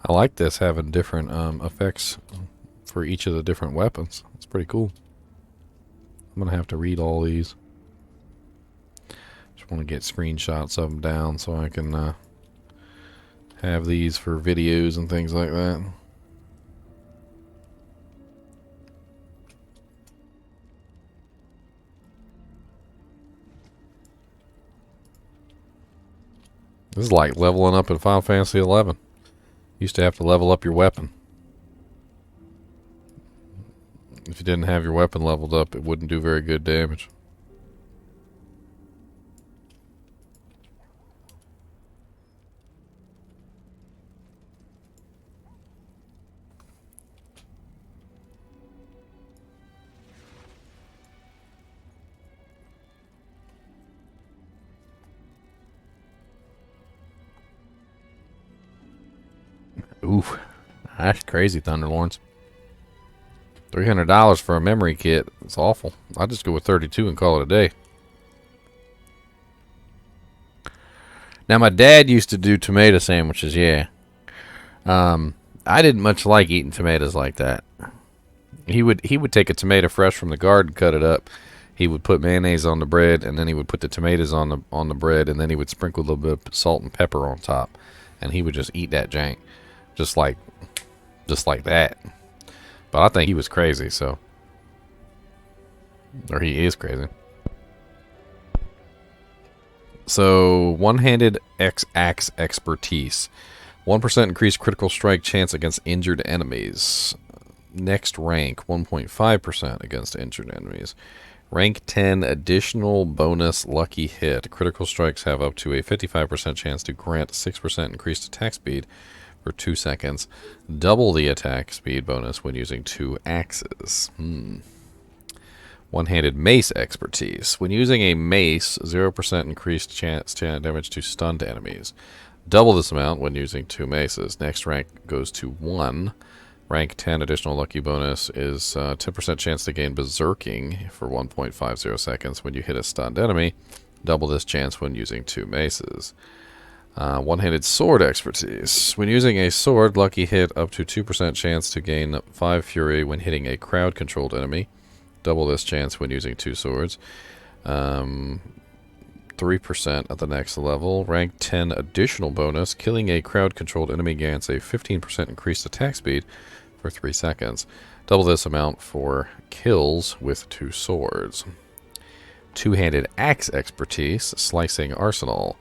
I like this having different effects for each of the different weapons. It's pretty cool. I'm going to have to read all these. Just want to get screenshots of them down so I can have these for videos and things like that. This is like leveling up in Final Fantasy 11. Used to have to level up your weapon. If you didn't have your weapon leveled up, it wouldn't do very good damage. Oof. That's crazy, Thunderlords. $300 for a memory kit. It's awful. I'll just go with 32 and call it a day. Now, my dad used to do tomato sandwiches, yeah. I didn't much like eating tomatoes like that. He would take a tomato fresh from the garden, cut it up, he would put mayonnaise on the bread, and then he would put the tomatoes on the bread, and then he would sprinkle a little bit of salt and pepper on top, and he would just eat that jank, just like that. But I think he was crazy, so, or he is crazy. So, one-handed X-axe expertise. 1% increased critical strike chance against injured enemies. Next rank, 1.5% against injured enemies. Rank 10, additional bonus lucky hit. Critical strikes have up to a 55% chance to grant 6% increased attack speed for 2 seconds. Double the attack speed bonus when using 2 axes. One-handed mace expertise. When using a mace, 0% increased chance damage to stunned enemies. Double this amount when using 2 maces. Next rank goes to 1. Rank 10 additional lucky bonus is 10% chance to gain berserking for 1.50 seconds when you hit a stunned enemy. Double this chance when using 2 maces. One-handed sword expertise. When using a sword, lucky hit up to 2% chance to gain 5 fury when hitting a crowd-controlled enemy. Double this chance when using 2 swords. 3% at the next level. Rank 10 additional bonus. Killing a crowd-controlled enemy gains a 15% increased attack speed for 3 seconds. Double this amount for kills with 2 swords. Two-handed axe expertise. Slicing arsenal.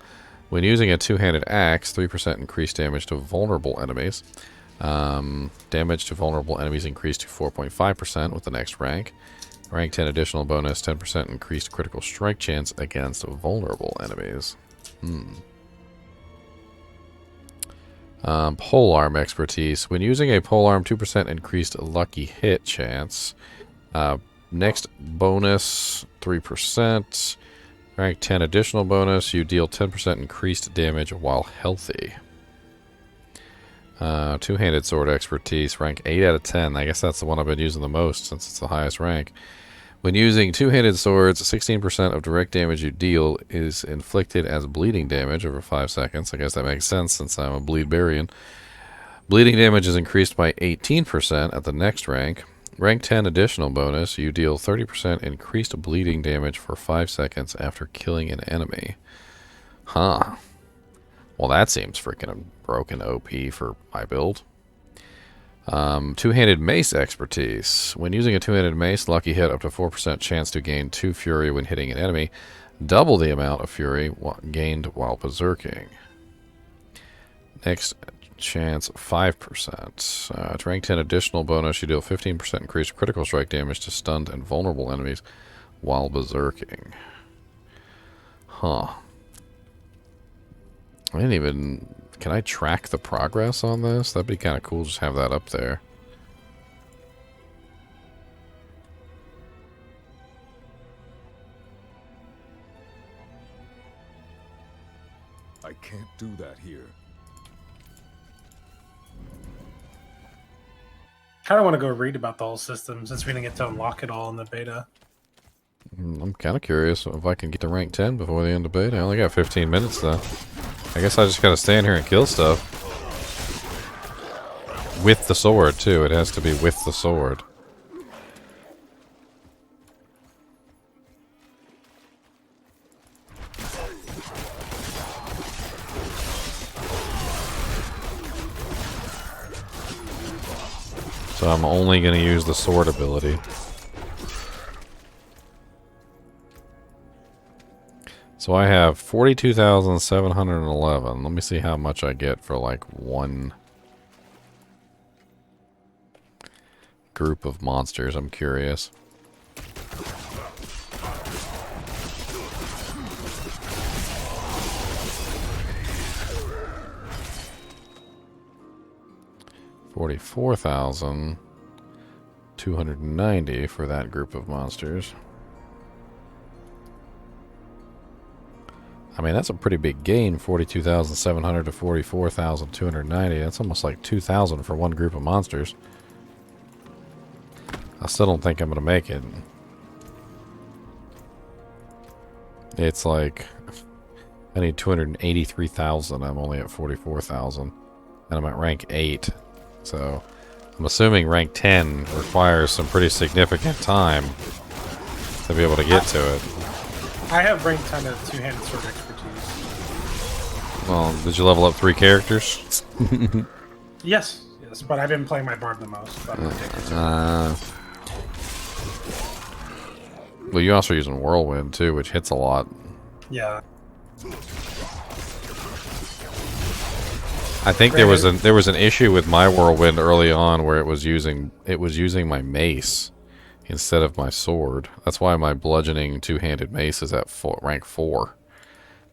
When using a two-handed axe, 3% increased damage to vulnerable enemies. Damage to vulnerable enemies increased to 4.5% with the next rank. Rank 10 additional bonus, 10% increased critical strike chance against vulnerable enemies. Polearm expertise. When using a polearm, 2% increased lucky hit chance. Next bonus, 3%. Rank 10 additional bonus, you deal 10% increased damage while healthy. Two-handed sword expertise, rank 8 out of 10. I guess that's the one I've been using the most since it's the highest rank. When using two-handed swords, 16% of direct damage you deal is inflicted as bleeding damage over 5 seconds. I guess that makes sense since I'm a Barbarian. Bleeding damage is increased by 18% at the next rank. Rank 10 additional bonus, you deal 30% increased bleeding damage for 5 seconds after killing an enemy. Huh. Well, that seems freaking broken OP for my build. Two-handed mace expertise. When using a two-handed mace, lucky hit up to 4% chance to gain 2 fury when hitting an enemy. Double the amount of fury gained while berserking. Next chance, 5%. To rank 10 additional bonus, you deal 15% increased critical strike damage to stunned and vulnerable enemies while berserking. Huh. I didn't even... Can I track the progress on this? That'd be kind of cool, just have that up there. I can't do that here. Kind of want to go read about the whole system since we didn't get to unlock it all in the beta. I'm kind of curious if I can get to rank 10 before the end of beta. I only got 15 minutes though. I guess I just gotta stand here and kill stuff. With the sword too, it has to be with the sword. So I'm only gonna use the sword ability. So I have 42,711. Let me see how much I get for like one group of monsters. I'm curious. $44,290 for that group of monsters. I mean, that's a pretty big gain, 42,700 to 44,290. That's almost like 2,000 for one group of monsters. I still don't think I'm going to make it. It's like, I need 283,000. I'm only at 44,000. And I'm at rank 8. So, I'm assuming rank 10 requires some pretty significant time. to be able to get to it. I have rank 10 of two-handed sword expertise. Well, did you level up 3 characters? Yes, but I've been playing my Barb the most. But well, you're also using Whirlwind too, which hits a lot. yeah. I think there was an issue with my Whirlwind early on where it was using my mace instead of my sword. That's why my bludgeoning two-handed mace is at rank 4,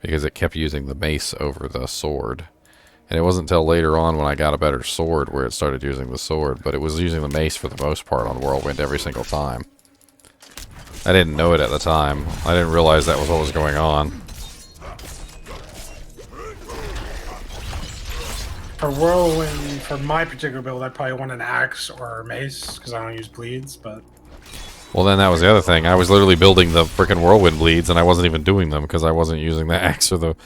because it kept using the mace over the sword. And it wasn't until later on when I got a better sword where it started using the sword, but it was using the mace for the most part on Whirlwind every single time. I didn't know it at the time. I didn't realize that was what was going on. For Whirlwind, for my particular build, I probably want an axe or a mace because I don't use bleeds. But well, then that was the other thing. I was literally building the frickin' Whirlwind bleeds, and I wasn't even doing them because I wasn't using the axe or the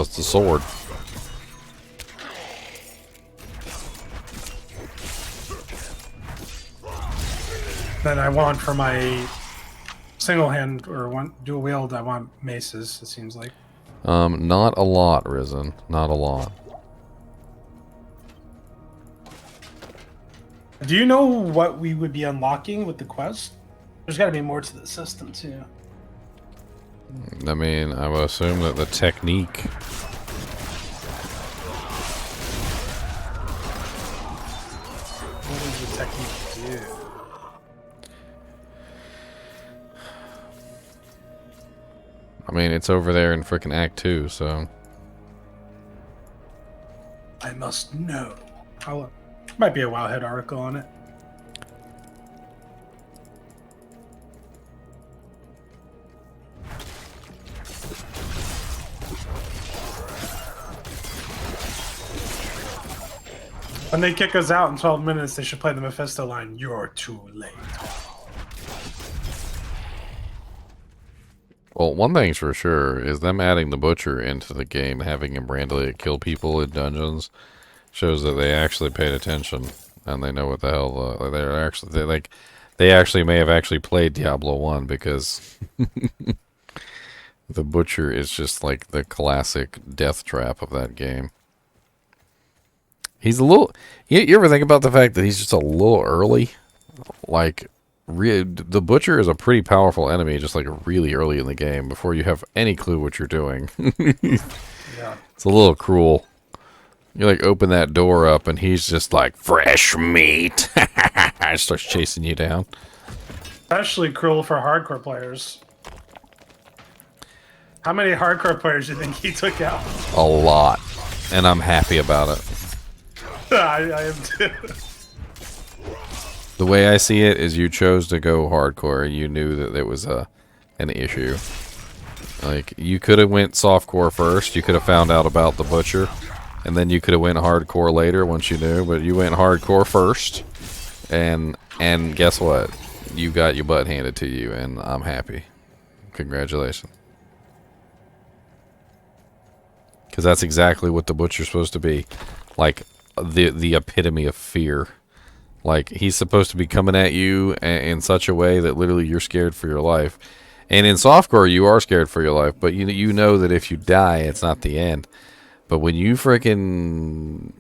sword. then I want for my single hand or one dual wield, I want maces. It seems like. Not a lot, Risen. Not a lot. Do you know what we would be unlocking with the quest? There's got to be more to the system too. I mean, I would assume that the technique. What does the technique do? I mean, it's over there in frickin' Act 2, so. I must know. Might be a Wowhead article on it. When they kick us out in 12 minutes, they should play the Mephisto line, "You're too late." Well, one thing's for sure is them adding the Butcher into the game, having him randomly kill people in dungeons, shows that they actually paid attention and they know what the hell they actually may have actually played Diablo 1 because the Butcher is just like the classic death trap of that game. He's a little. You ever think about the fact that he's just a little early? Like, the Butcher is a pretty powerful enemy, just like really early in the game, before you have any clue what you're doing. Yeah. It's a little cruel. You like open that door up, and he's just like fresh meat. Starts chasing you down. Especially cruel for hardcore players. How many hardcore players do you think he took out? A lot, and I'm happy about it. I am too. The way I see it is you chose to go hardcore. You knew that there was an issue. Like, you could have went softcore first. You could have found out about the Butcher. And then you could have went hardcore later once you knew. But you went hardcore first. And guess what? You got your butt handed to you. And I'm happy. Congratulations. Because that's exactly what the Butcher's supposed to be. Like, the epitome of fear. Like, he's supposed to be coming at you in such a way that literally you're scared for your life. And in softcore, you are scared for your life, but you know that if you die, it's not the end. But when you freaking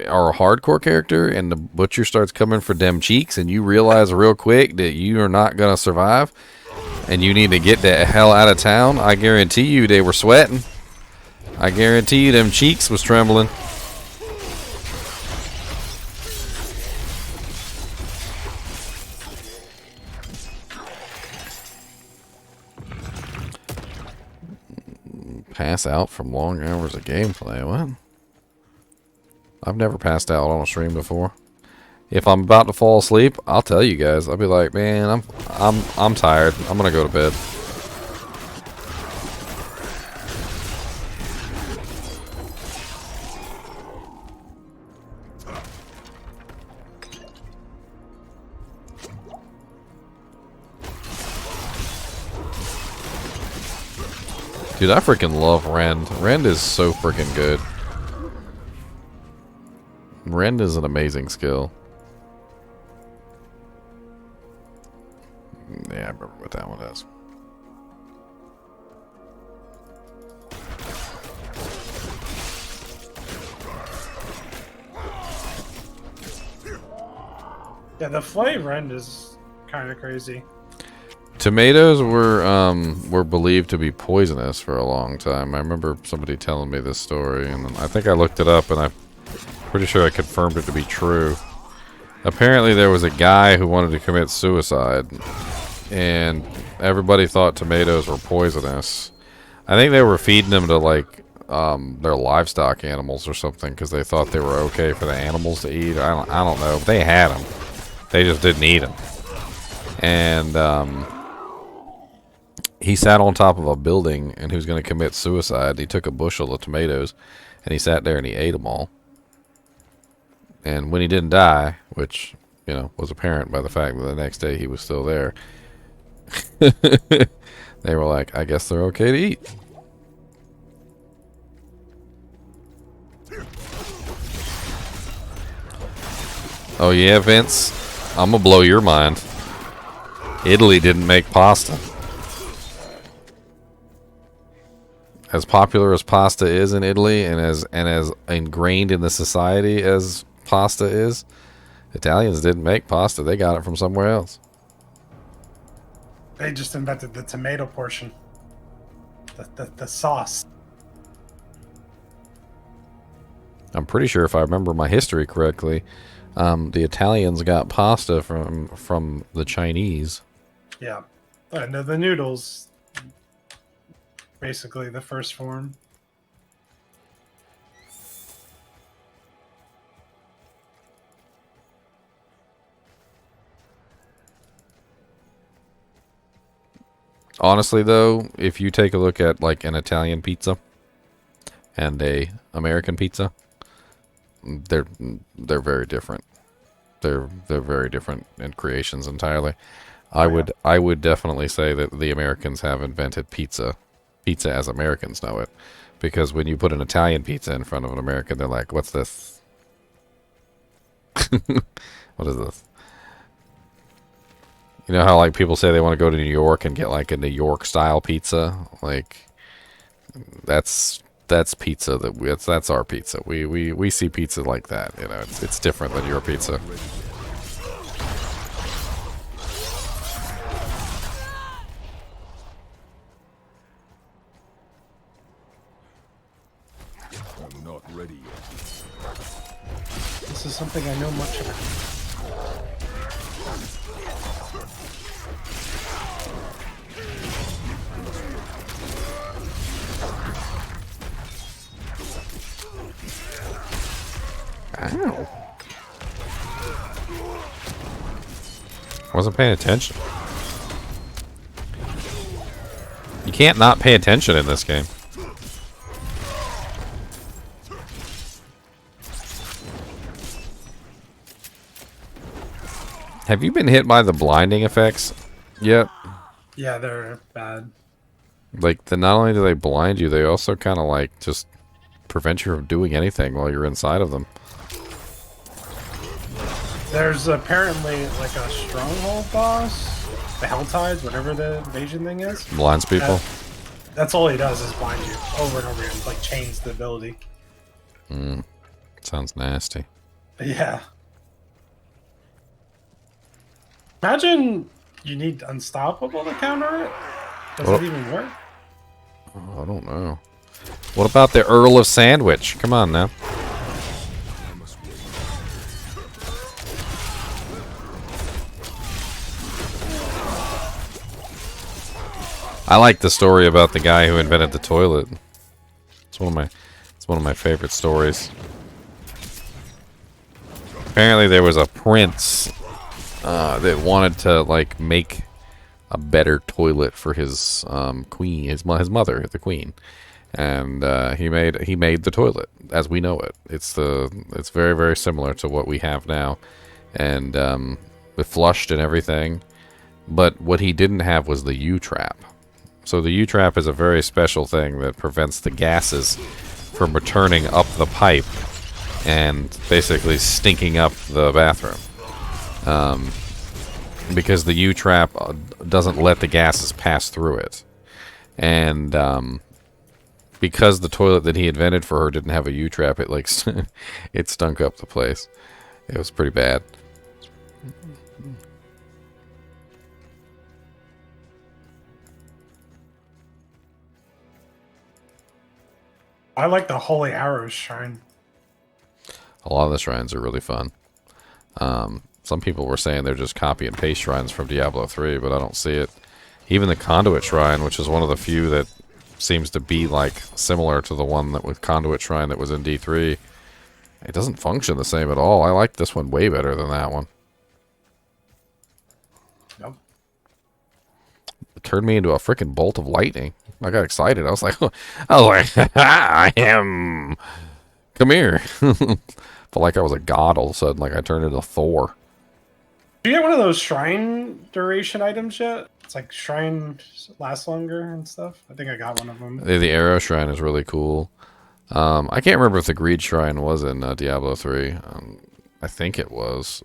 are a hardcore character and the Butcher starts coming for them cheeks and you realize real quick that you are not going to survive and you need to get the hell out of town, I guarantee you they were sweating. I guarantee you them cheeks was trembling. Pass out from long hours of gameplay. What? I've never passed out on a stream before. If I'm about to fall asleep, I'll tell you guys. I'll be like, man, I'm tired. I'm gonna go to bed. Dude, I freaking love Rend. Rend is so freaking good. Rend is an amazing skill. Yeah, I remember what that one is. Yeah, the flavor end is kind of crazy. Tomatoes were believed to be poisonous for a long time. I remember somebody telling me this story, and I think I looked it up, and I'm pretty sure I confirmed it to be true. Apparently, there was a guy who wanted to commit suicide, and everybody thought tomatoes were poisonous. I think they were feeding them to like their livestock animals or something because they thought they were okay for the animals to eat. I don't know. They had them. They just didn't eat them. And he sat on top of a building and he was going to commit suicide. He took a bushel of tomatoes and he sat there and he ate them all. And when he didn't die, which, you know, was apparent by the fact that the next day he was still there, they were like, I guess they're okay to eat. Oh yeah, Vince? I'm gonna blow your mind. Italy didn't make pasta. As popular as pasta is in Italy and as ingrained in the society as pasta is, Italians didn't make pasta. They got it from somewhere else. They just invented the tomato portion. The sauce. I'm pretty sure if I remember my history correctly, the Italians got pasta from the Chinese. Yeah. No, the noodles, basically the first form. Honestly, though, if you take a look at like an Italian pizza and a American pizza, they're very different. They're very different in creations entirely. I would definitely say that the Americans have invented pizza as Americans know it, because when you put an Italian pizza in front of an American, they're like, "What's this? What is this?" You know how like people say they want to go to New York and get like a New York style pizza? Like that's pizza that's our pizza. We see pizza like that, you know. It's different than your pizza. I'm not ready yet. This is something I know much about. Ow. Wasn't paying attention. You can't not pay attention in this game. Have you been hit by the blinding effects yet? Yeah, they're bad. Like, not only do they blind you, they also kind of like just prevent you from doing anything while you're inside of them. There's apparently like a stronghold boss, the HellTides, whatever the invasion thing is. Blinds people. That's all he does is blind you over and over again, like chains the ability. Sounds nasty. Yeah. Imagine you need Unstoppable to counter it. Does it even work? Oh, I don't know. What about the Earl of Sandwich? Come on now. I like the story about the guy who invented the toilet. It's one of my favorite stories. Apparently there was a prince that wanted to like make a better toilet for his queen, his mother, the queen. And he made the toilet as we know it. It's very, very similar to what we have now, and it flushed and everything. But what he didn't have was the U-trap. So the U-trap is a very special thing that prevents the gases from returning up the pipe and basically stinking up the bathroom. because the U-trap doesn't let the gases pass through it. And because the toilet that he invented for her didn't have a U-trap, it like it stunk up the place. It was pretty bad. I like the Holy Arrows shrine. A lot of the shrines are really fun. Some people were saying they're just copy and paste shrines from Diablo 3, but I don't see it. Even the Conduit Shrine, which is one of the few that seems to be like similar to the one that with Conduit Shrine that was in D3, it doesn't function the same at all. I like this one way better than that one. Nope. It turned me into a freaking bolt of lightning. I got excited. I was like, I am. Come here. Felt like I was a god all of a sudden, like I turned into Thor. Do you get one of those shrine duration items yet? It's like shrine lasts longer and stuff. I think I got one of them. The arrow shrine is really cool. I can't remember if the greed shrine was in Diablo 3. I think it was,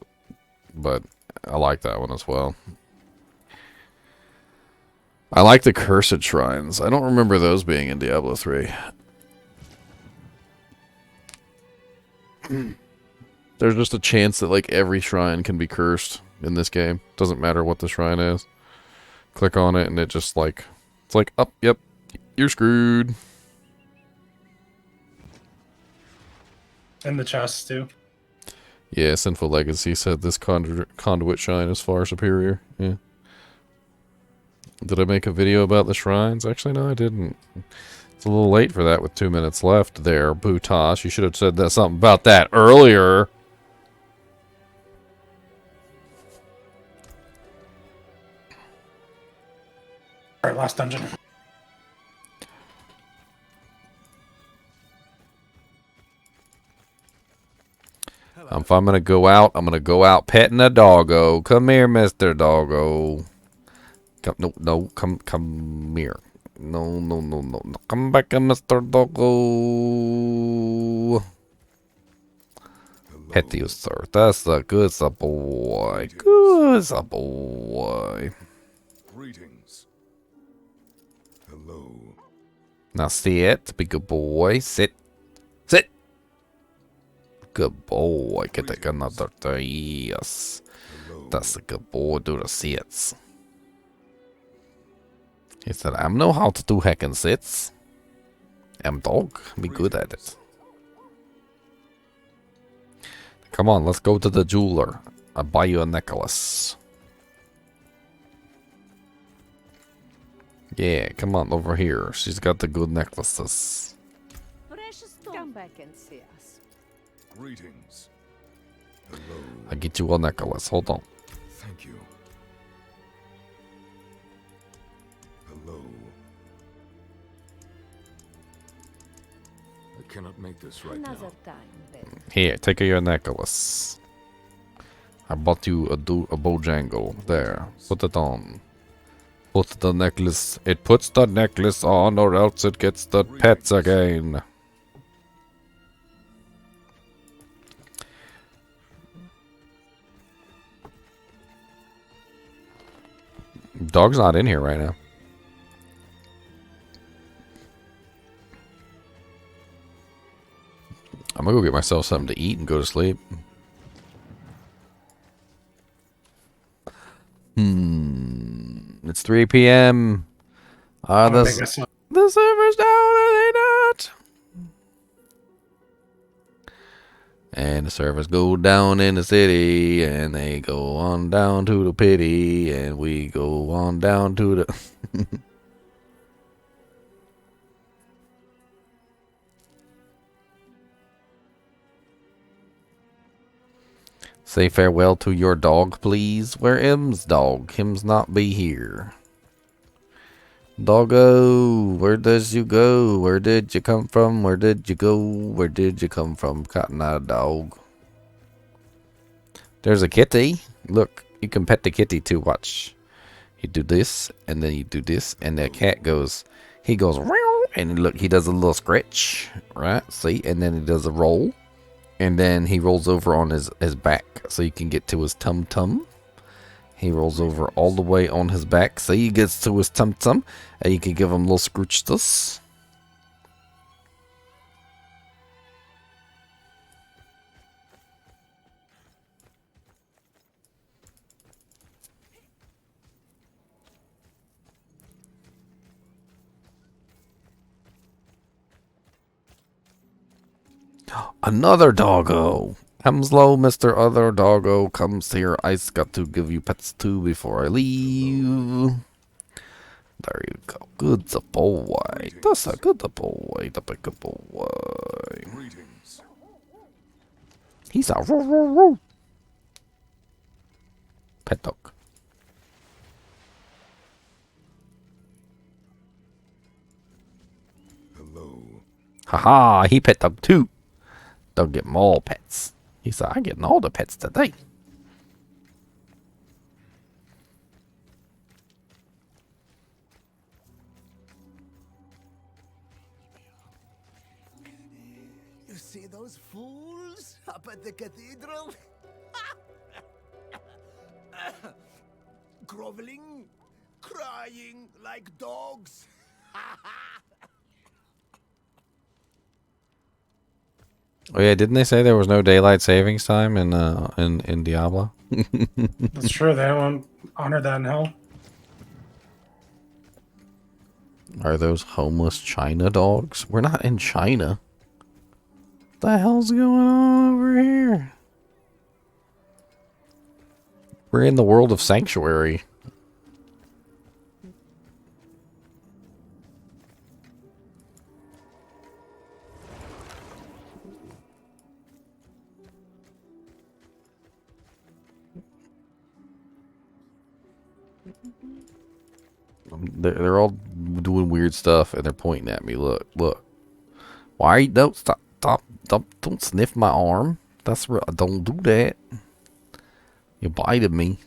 but I like that one as well. I like the cursed shrines. I don't remember those being in Diablo 3. There's just a chance that like every shrine can be cursed in this game. Doesn't matter what the shrine is. Click on it and it just like, it's like, oh, yep, you're screwed. And the chests too. Yeah, Sinful Legacy said this conduit shrine is far superior. Yeah. Did I make a video about the shrines? Actually, no, I didn't. It's a little late for that with 2 minutes left there, Bootosh. You should have said that something about that earlier. Alright, last dungeon. If I'm gonna go out petting a doggo. Come here, Mr. Doggo. Come here. No. Come back, Mr. Doggo. Pet you, sir. That's a good boy. Good boy. Greetings. Hello. Now sit, be good boy. Sit. Good boy. Get take another 3 years. That's a good boy. Do the sits. He said, I know how to do hack and sits. I'm dog. Be good at it. Come on, let's go to the jeweler. I'll buy you a necklace. Yeah, come on over here. She's got the good necklaces. Come back and see us. Greetings. I'll get you a necklace. Hold on. Thank you. Hello. I cannot make this right now. Here, take your necklace. I bought you a bojangle. There. Put it on. Put the necklace. It puts the necklace on or else it gets the pets again. Dog's not in here right now. I'm gonna go get myself something to eat and go to sleep. It's 3 p.m. The server's down, are they not? And the servers go down in the city, and they go on down to the pity, and we go on down to the... Say farewell to your dog, please. Where M's dog? Him's not be here. Doggo, where does you go? Where did you come from? Where did you go? Where did you come from? Cotton Eye Dog. There's a kitty. Look, you can pet the kitty too. Watch. You do this, and then you do this, and the cat goes, he goes, and look, he does a little scratch, right? See, and then he does a roll, and then he rolls over on his back, so you can get to his tum-tum. He rolls over all the way on his back, so he gets to his tum-tum, and you can give him little scroochdus. Another doggo. Hemslow, Mr. Other Doggo comes here. I's got to give you pets too before I leave. There you go. Good the boy. That's a good boy. The big boy. He's a roo. Pet dog. Hello. Haha, he pet dog too. Don't get more pets. He said, I'm getting all the pets today. You see those fools up at the cathedral? Groveling, crying like dogs. Oh yeah, didn't they say there was no daylight savings time in Diablo? That's true. They don't honor that in hell. Are those homeless China dogs? We're not in China. What the hell's going on over here? We're in the world of Sanctuary. They're all doing weird stuff and they're pointing at me. Look. Why? Don't stop. Don't sniff my arm. That's real. Don't do that. You bited me.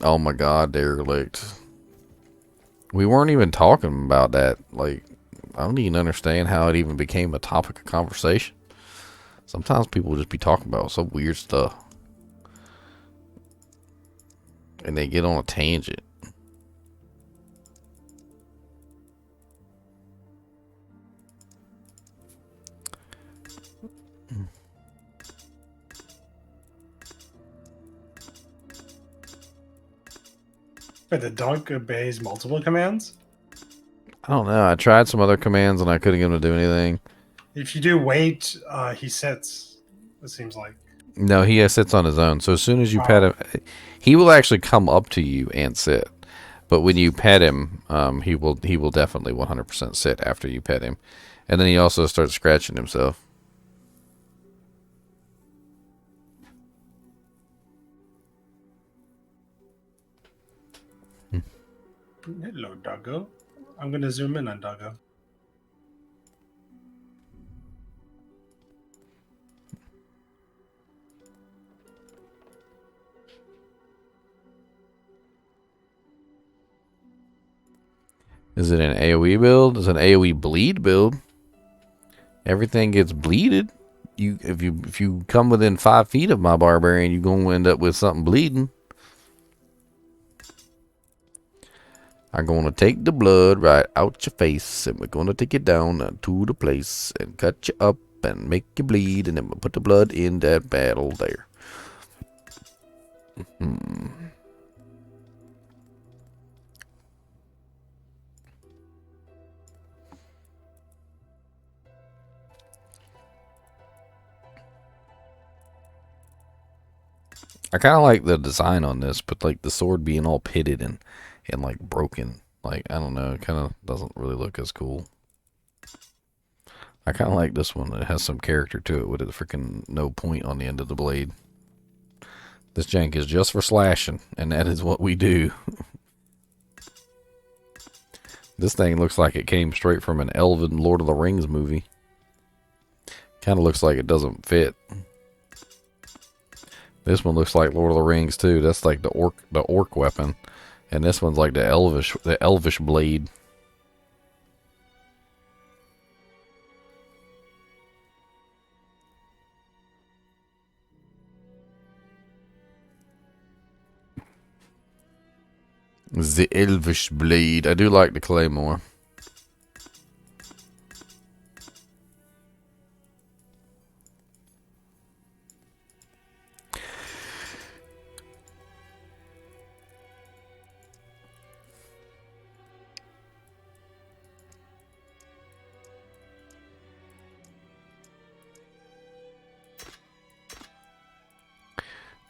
Oh my god, derelict. We weren't even talking about that. Like, I don't even understand how it even became a topic of conversation. Sometimes people just be talking about some weird stuff. And they get on a tangent. Wait, the dog obeys multiple commands? I don't know. I tried some other commands and I couldn't get him to do anything. If you do wait, he sits. It seems like. No, he sits on his own. So as soon as you pet him, he will actually come up to you and sit. But when you pet him, he will definitely 100% sit after you pet him. And then he also starts scratching himself. Hello, doggo. I'm gonna zoom in on doggo. Is it an AoE build? Is it an AoE bleed build? Everything gets bleeded. If you come within 5 feet of my barbarian, you're gonna end up with something bleeding. I'm gonna take the blood right out your face, and we're gonna take it down to the place and cut you up and make you bleed, and then we'll put the blood in that battle there. I kind of like the design on this, but like the sword being all pitted and like broken. Like, I don't know, it kind of doesn't really look as cool. I kind of like this one. It has some character to it with a freaking no point on the end of the blade. This jank is just for slashing, and that is what we do. This thing looks like it came straight from an Elven Lord of the Rings movie. Kind of looks like it doesn't fit. This one looks like Lord of the Rings too. That's like the orc weapon, and this one's like the elvish blade. The Elvish Blade. I do like the Claymore.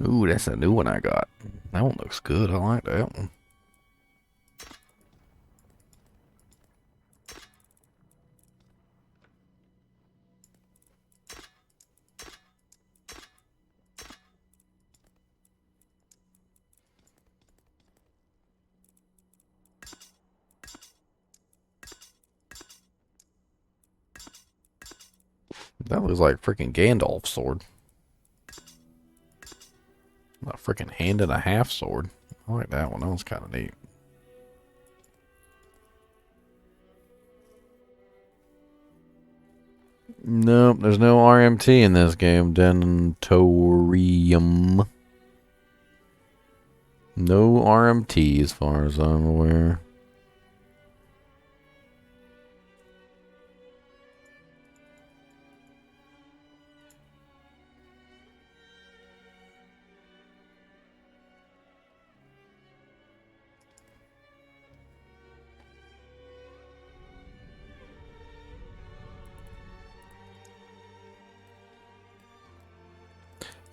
Ooh, that's a new one I got. That one looks good. I like that one. That looks like freaking Gandalf's sword. A freaking hand and a half sword. I like that one. That one's kind of neat. Nope, there's no RMT in this game. Dentorium. No RMT as far as I'm aware.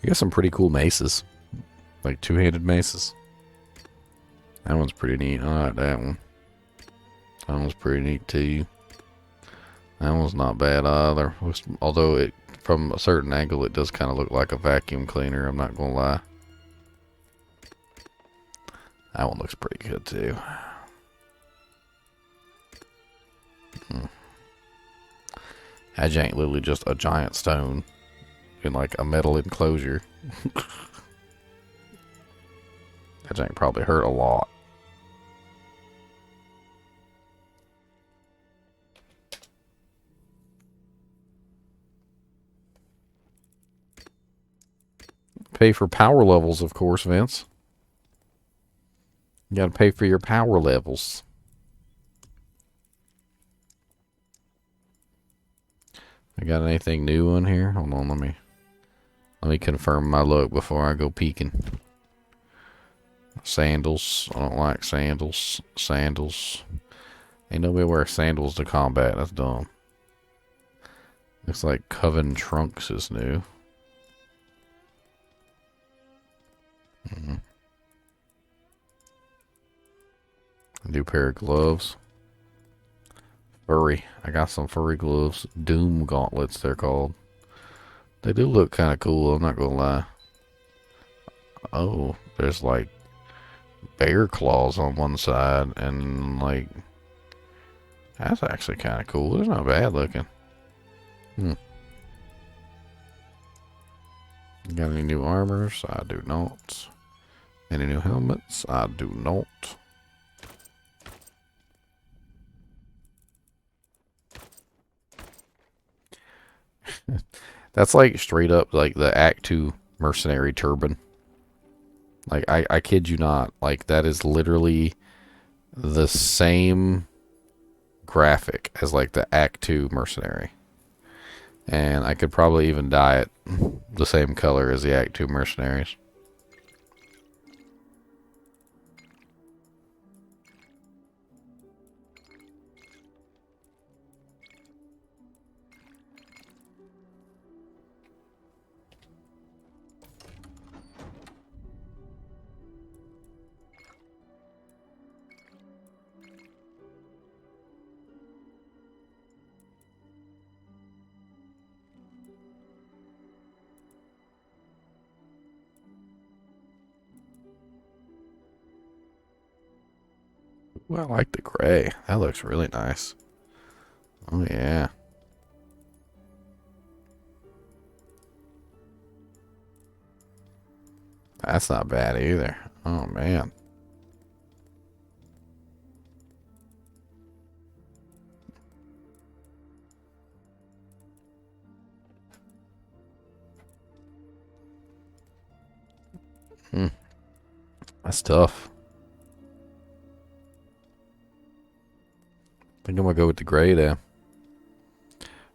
You got some pretty cool maces. Like two-handed maces. That one's pretty neat. I like that one. That one's pretty neat too. That one's not bad either. Although it, from a certain angle, it does kind of look like a vacuum cleaner. I'm not gonna lie. That one looks pretty good too. That ain't literally just a giant stone in like a metal enclosure. That ain't probably hurt a lot. Pay for power levels, of course, Vince. You gotta pay for your power levels. I got anything new on here? Hold on, let me confirm my look before I go peeking. Sandals. I don't like sandals. Sandals. Ain't nobody wear sandals to combat. That's dumb. Looks like Coven Trunks is new. A new pair of gloves. Furry. I got some furry gloves. Doom gauntlets, they're called. They do look kind of cool, I'm not gonna lie. Oh, there's like bear claws on one side, and like that's actually kind of cool. It's not bad looking. Got any new armors? I do not. Any new helmets? I do not. That's like straight up like the Act 2 mercenary turban. Like, I kid you not. Like, that is literally the same graphic as like the Act 2 mercenary. And I could probably even dye it the same color as the Act 2 mercenaries. Well, I like the gray. That looks really nice. Oh, yeah. That's not bad either. Oh, man. That's tough. think I'm gonna go with the gray there.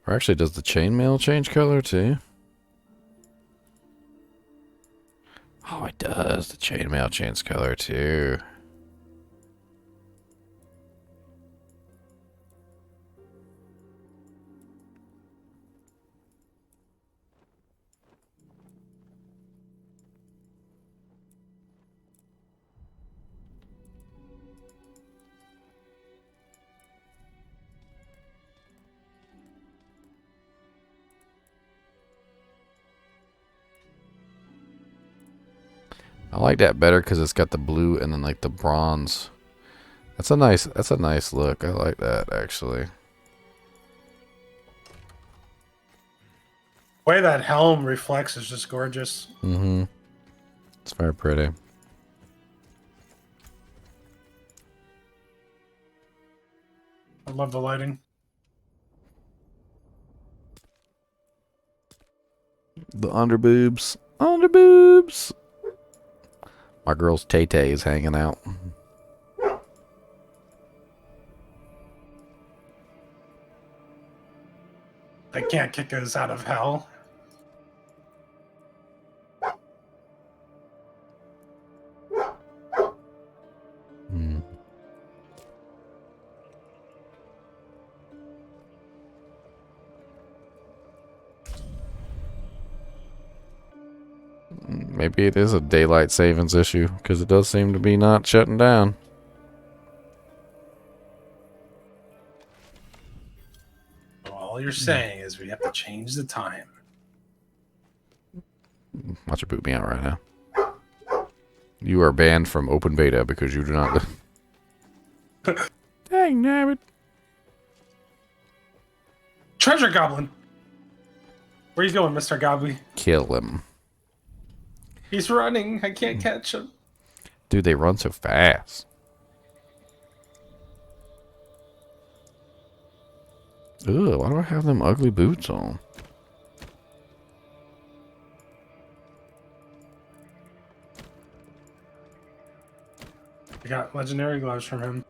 Or actually, does the chainmail change color too? Oh, it does. The chainmail changes color too. I like that better because it's got the blue and then like the bronze. That's a nice look. I like that actually. The way that helm reflects is just gorgeous. Mm-hmm. It's very pretty. I love the lighting. The underboobs. Underboobs. My girl's Tay-Tay is hanging out. They can't kick us out of hell. Maybe it is a daylight savings issue because it does seem to be not shutting down. All you're saying is we have to change the time. Watch it boot me out right now. You are banned from open beta because you do not. Dang, damn it. Treasure Goblin! Where you going, Mr. Goblin? Kill him. He's running. I can't catch him. Dude, they run so fast. Ugh, why do I have them ugly boots on? I got legendary gloves from him.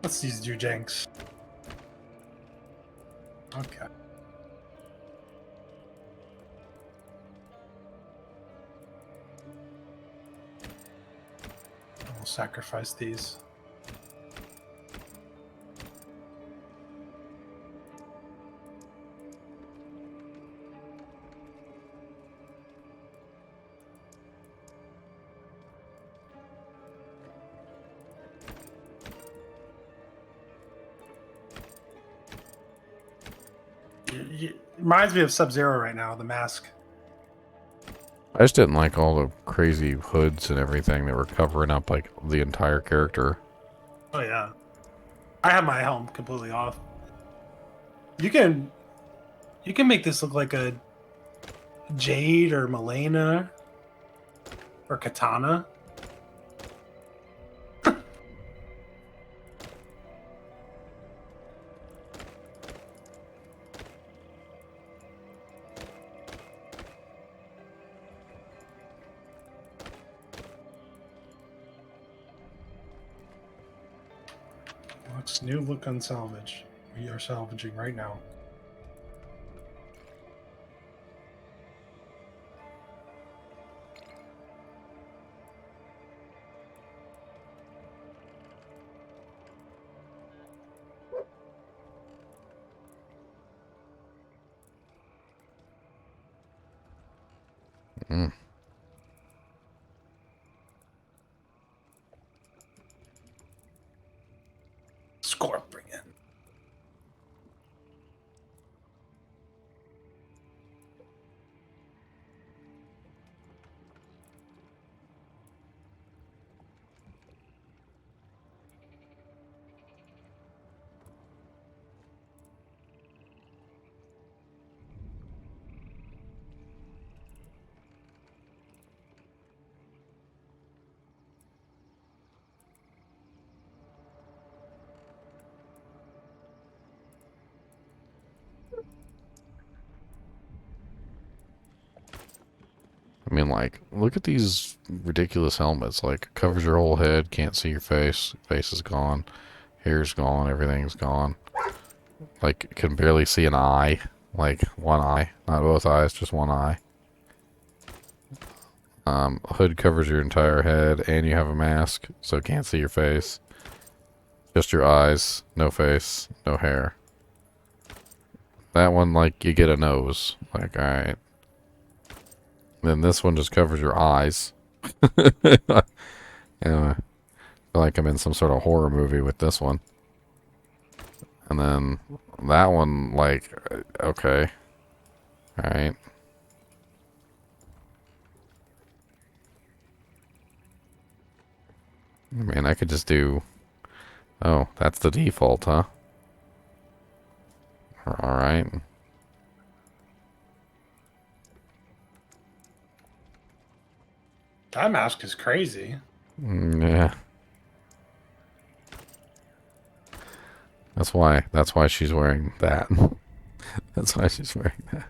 Let's use Jujanks. Okay. We'll sacrifice these. Reminds me of Sub-Zero right now, the mask. I just didn't like all the crazy hoods and everything that were covering up like the entire character. Oh yeah. I have my helm completely off. You can make this look like a Jade or Malena or Katana. New look on salvage. We are salvaging right now. Scorpion. I mean, like, look at these ridiculous helmets. Like, covers your whole head, can't see your face. Face is gone. Hair's gone, everything's gone. Like, can barely see an eye. Like, one eye. Not both eyes, just one eye. Hood covers your entire head, and you have a mask, so can't see your face. Just your eyes, no face, no hair. That one, like, you get a nose. Like, alright. Then this one just covers your eyes. Anyway, I feel like I'm in some sort of horror movie with this one. And then that one, like, okay. Alright. I mean, I could just do... Oh, that's the default, huh? Alright. That mask is crazy. Yeah. That's why she's wearing that. That's why she's wearing that.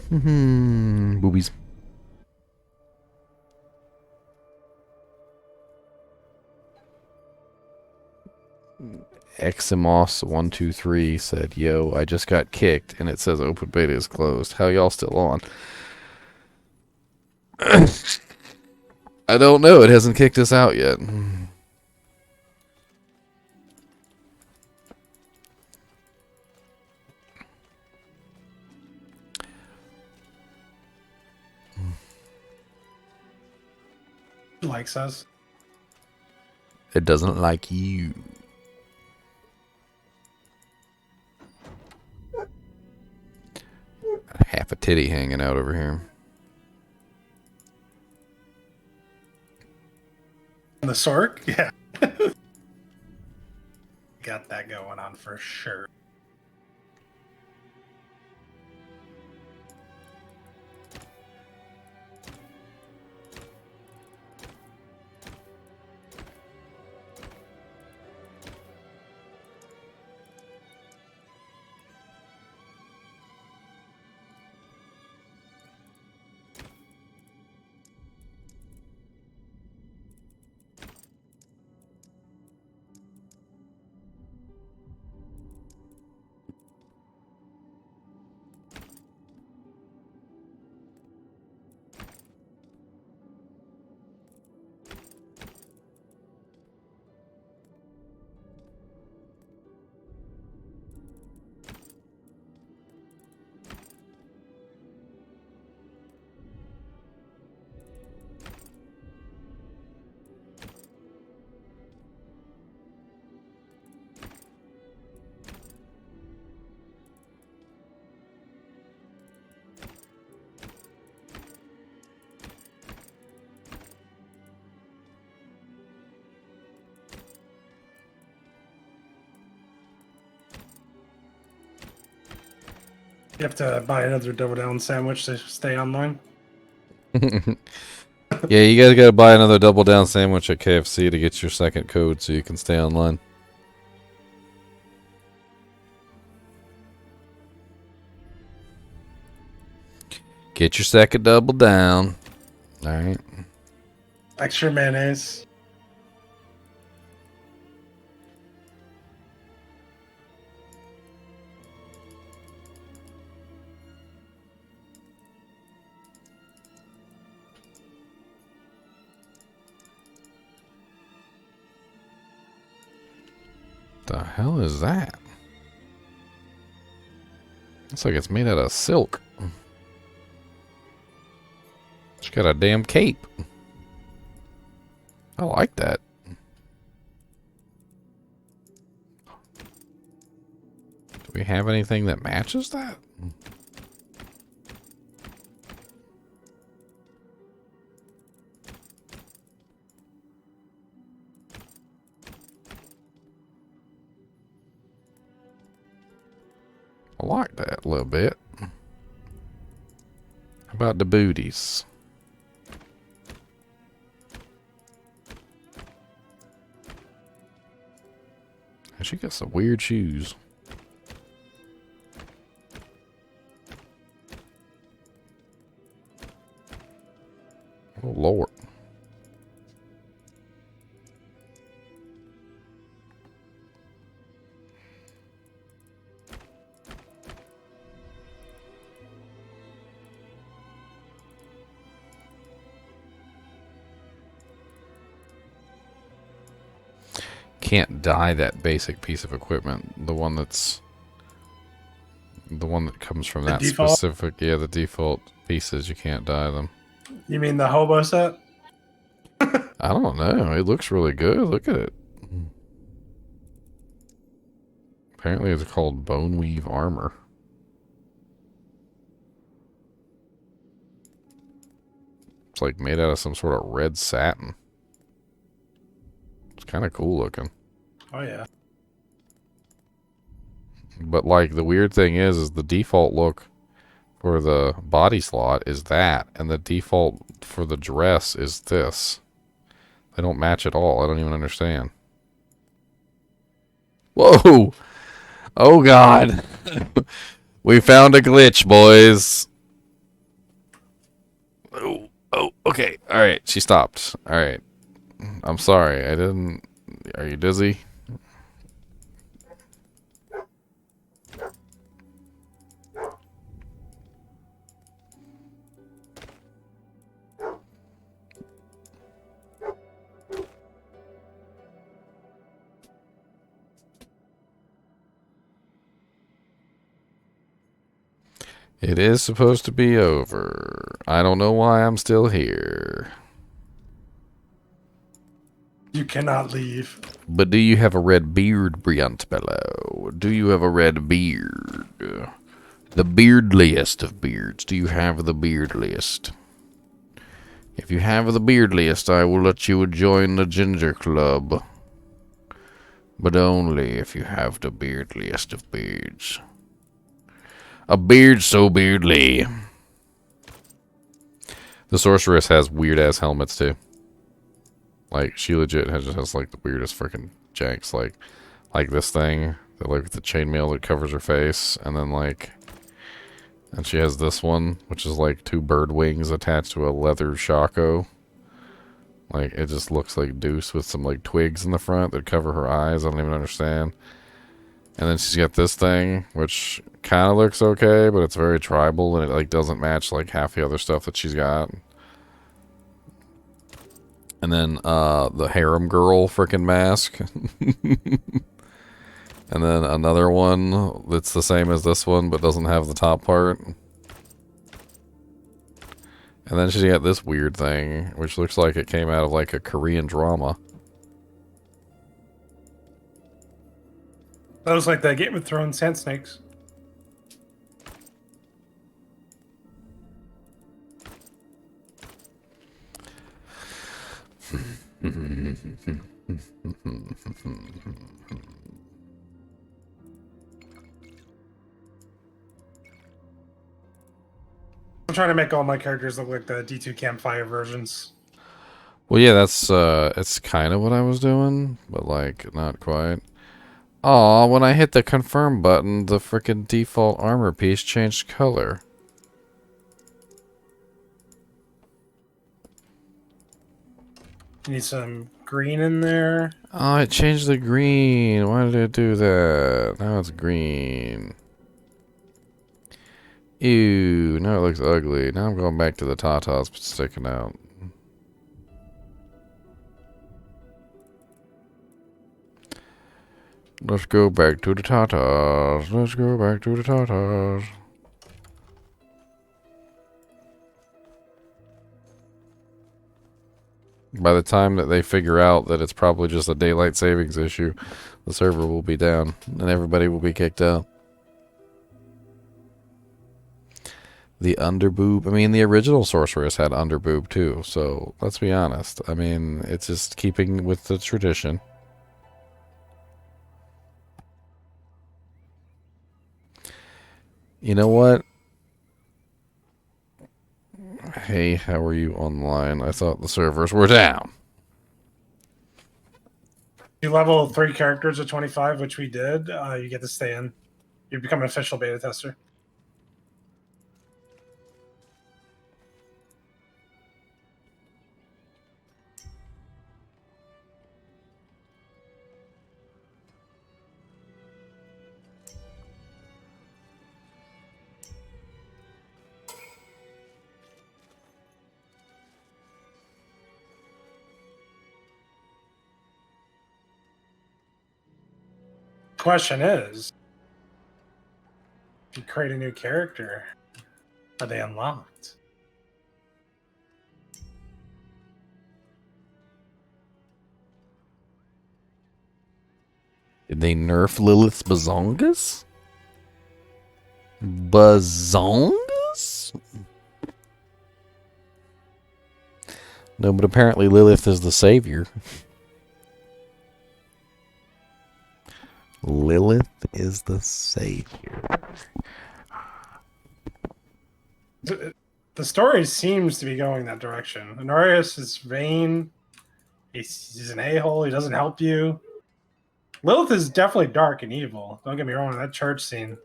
Boobies. Eximos123 said, "Yo, I just got kicked and it says open beta is closed. How y'all still on?" I don't know. It hasn't kicked us out yet. Likes us. It doesn't like you. Half a titty hanging out over here. The Sork? Yeah. Got that going on for sure. You have to buy another double down sandwich to stay online. Yeah, you guys gotta buy another double down sandwich at KFC to get your second code so you can stay online. Get your second double down. Alright. Extra mayonnaise. The hell is that? Looks like it's made out of silk. It's got a damn cape. I like that. we have anything that matches that? I like that a little bit. How about the booties? She got some weird shoes. Oh, Lord. Can't dye that basic piece of equipment. The one that comes from that default? specific, yeah, the default pieces, you can't dye them. You mean the hobo set? I don't know. It looks really good. Look at it. Apparently it's called bone weave armor. It's like made out of some sort of red satin. It's kind of cool looking. Oh yeah. But like the weird thing is the default look for the body slot is that, and the default for the dress is this. They don't match at all. I don't even understand. Whoa! Oh God! We found a glitch, boys. Oh, okay. All right, she stopped. All right. I'm sorry. I didn't. Are you dizzy? It is supposed to be over. I don't know why I'm still here. You cannot leave. But do you have a red beard, Briantbello? Do you have a red beard? The beardliest of beards. Do you have the beardliest? If you have the beardliest, I will let you join the Ginger Club. But only if you have the beardliest of beards. A beard so beardly. The sorceress has weird ass helmets too. Like she legit has like the weirdest freaking janks, like this thing, like the chainmail that covers her face, and then and she has this one, which is like two bird wings attached to a leather shako. Like it just looks like Deuce with some like twigs in the front that cover her eyes. I don't even understand. And then she's got this thing, which kind of looks okay, but it's very tribal, and it like doesn't match like half the other stuff that she's got. And then the harem girl freaking mask. And then another one that's the same as this one, but doesn't have the top part. And then she's got this weird thing, which looks like it came out of like a Korean drama. That was like the Game of Thrones sand snakes. I'm trying to make all my characters look like the D2 Campfire versions. Well, yeah, that's it's kind of what I was doing, but like not quite. Aw, when I hit the confirm button, the frickin' default armor piece changed color. You need some green in there. Oh, it changed the green. Why did it do that? Now it's green. Ew, now it looks ugly. Now I'm going back to the tatas sticking out. Let's go back to the tatas. Let's go back to the tatas. By the time that they figure out that it's probably just a daylight savings issue, the server will be down and everybody will be kicked out. The underboob. I mean, the original sorceress had underboob too. So let's be honest. I mean, it's just keeping with the tradition. You know what? Hey, how are you online? I thought the servers were down. You level 3 characters at 25, which we did. You get to stay in. You become an official beta tester. Question is, if you create a new character, are they unlocked? Did they nerf Lilith's Bazongas? Bazongas? No, but apparently Lilith is the savior. Lilith is the savior. The story seems to be going that direction. Honorius is vain. He's an a-hole. He doesn't help you. Lilith is definitely dark and evil. Don't get me wrong, that church scene.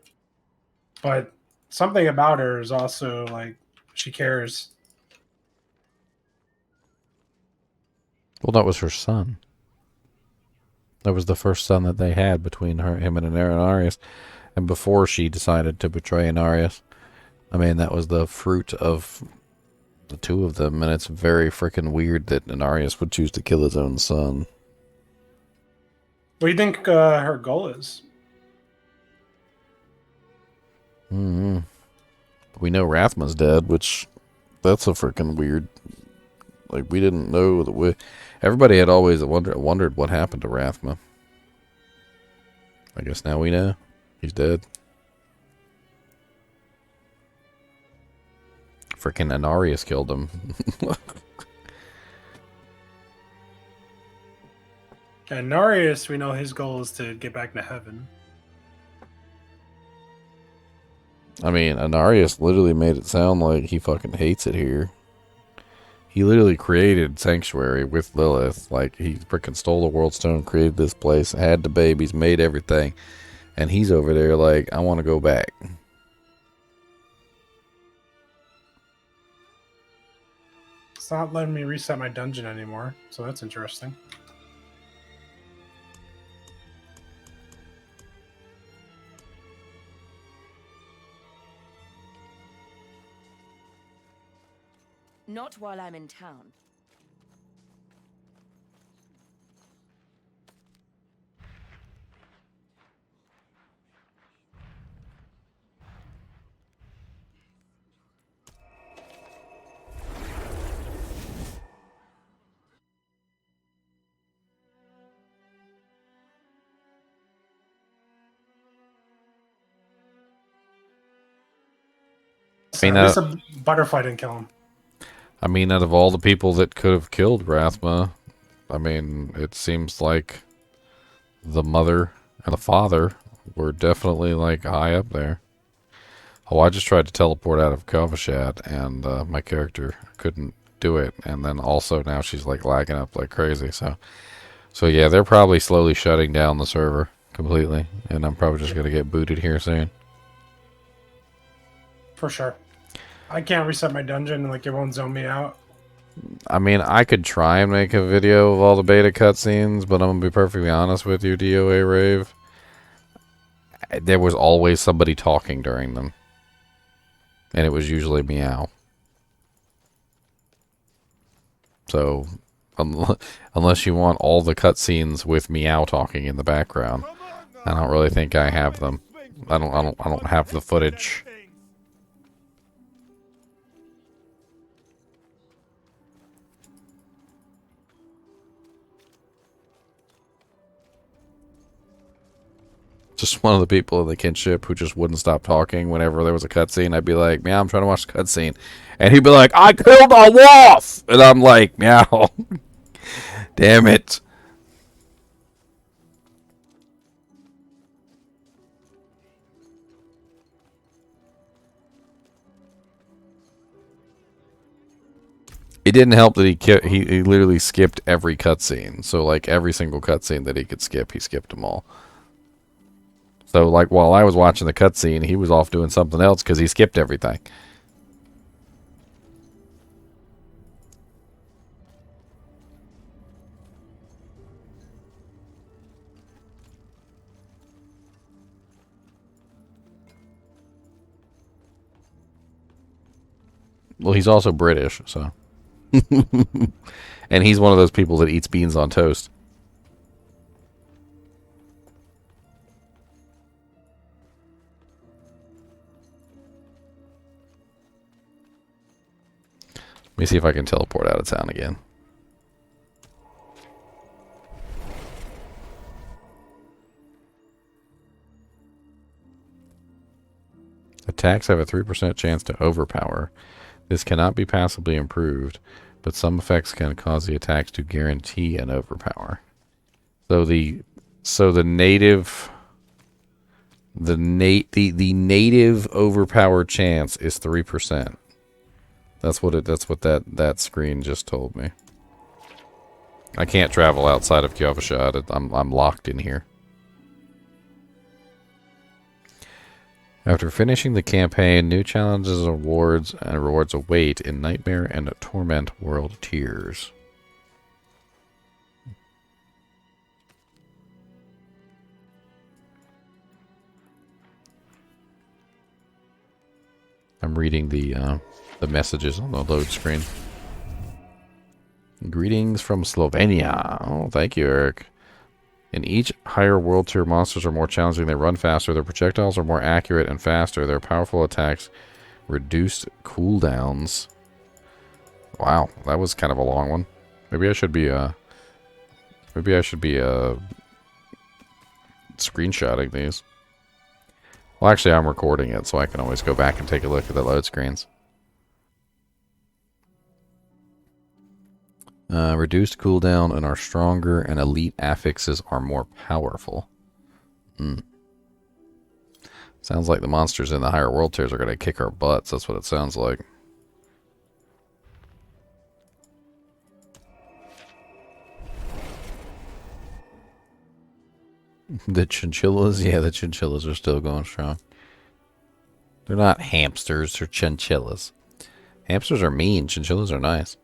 But something about her is also like she cares. Well, that was her son. That was the first son that they had between him and Anarius. And before she decided to betray Anarius. I mean, that was the fruit of the two of them. And it's very freaking weird that Anarius would choose to kill his own son. What do you think her goal is? Mm-hmm. We know Rathma's dead, which that's a freaking weird. Like, we didn't know that everybody had always wondered what happened to Rathma. I guess now we know. He's dead. Freaking Anarius killed him. And Narius, we know his goal is to get back to heaven. I mean, Anarius literally made it sound like he fucking hates it here. He literally created Sanctuary with Lilith. Like, he freaking stole the World Stone, created this place, had the babies, made everything. And he's over there like, I want to go back. It's not letting me reset my dungeon anymore, so that's interesting. Not while I'm in town. So at least a butterfly didn't kill him. I mean, out of all the people that could have killed Rathma, I mean, it seems like the mother and the father were definitely, like, high up there. Oh, I just tried to teleport out of Kovashad, and my character couldn't do it. And then also now she's, like, lagging up like crazy. So yeah, they're probably slowly shutting down the server completely. And I'm probably just going to get booted here soon. For sure. I can't reset my dungeon, like, it won't zone me out. I mean, I could try and make a video of all the beta cutscenes, but I'm going to be perfectly honest with you, DOA Rave. There was always somebody talking during them. And it was usually Meow. So, unless you want all the cutscenes with Meow talking in the background, I don't really think I have them. I don't have the footage. Just one of the people in the kinship who just wouldn't stop talking whenever there was a cutscene. I'd be like, meow, I'm trying to watch the cutscene. And he'd be like, I killed a wolf! And I'm like, meow. Damn it. It didn't help that he literally skipped every cutscene. So, like, every single cutscene that he could skip, he skipped them all. So, like, while I was watching the cutscene, he was off doing something else because he skipped everything. Well, he's also British, so... And he's one of those people that eats beans on toast. Let me see if I can teleport out of town again. Attacks have a 3% chance to overpower. This cannot be passively improved, but some effects can cause the attacks to guarantee an overpower. So the native overpower chance is 3%. That's what that screen just told me. I can't travel outside of Kyovashad. I'm locked in here. After finishing the campaign, new challenges and rewards await in Nightmare and Torment World tiers. I'm reading the messages on the load screen. Greetings from Slovenia. Oh, thank you, Eric. In each higher world tier, monsters are more challenging. They run faster. Their projectiles are more accurate and faster. Their powerful attacks reduced cooldowns. Wow, that was kind of a long one. Maybe I should be screenshotting these. Well, actually, I'm recording it, so I can always go back and take a look at the load screens. Reduced cooldown and are stronger, and elite affixes are more powerful. Sounds like the monsters in the higher world tiers are going to kick our butts. That's what it sounds like. The chinchillas? Yeah, the chinchillas are still going strong. They're not hamsters, they're chinchillas. Hamsters are mean, chinchillas are nice.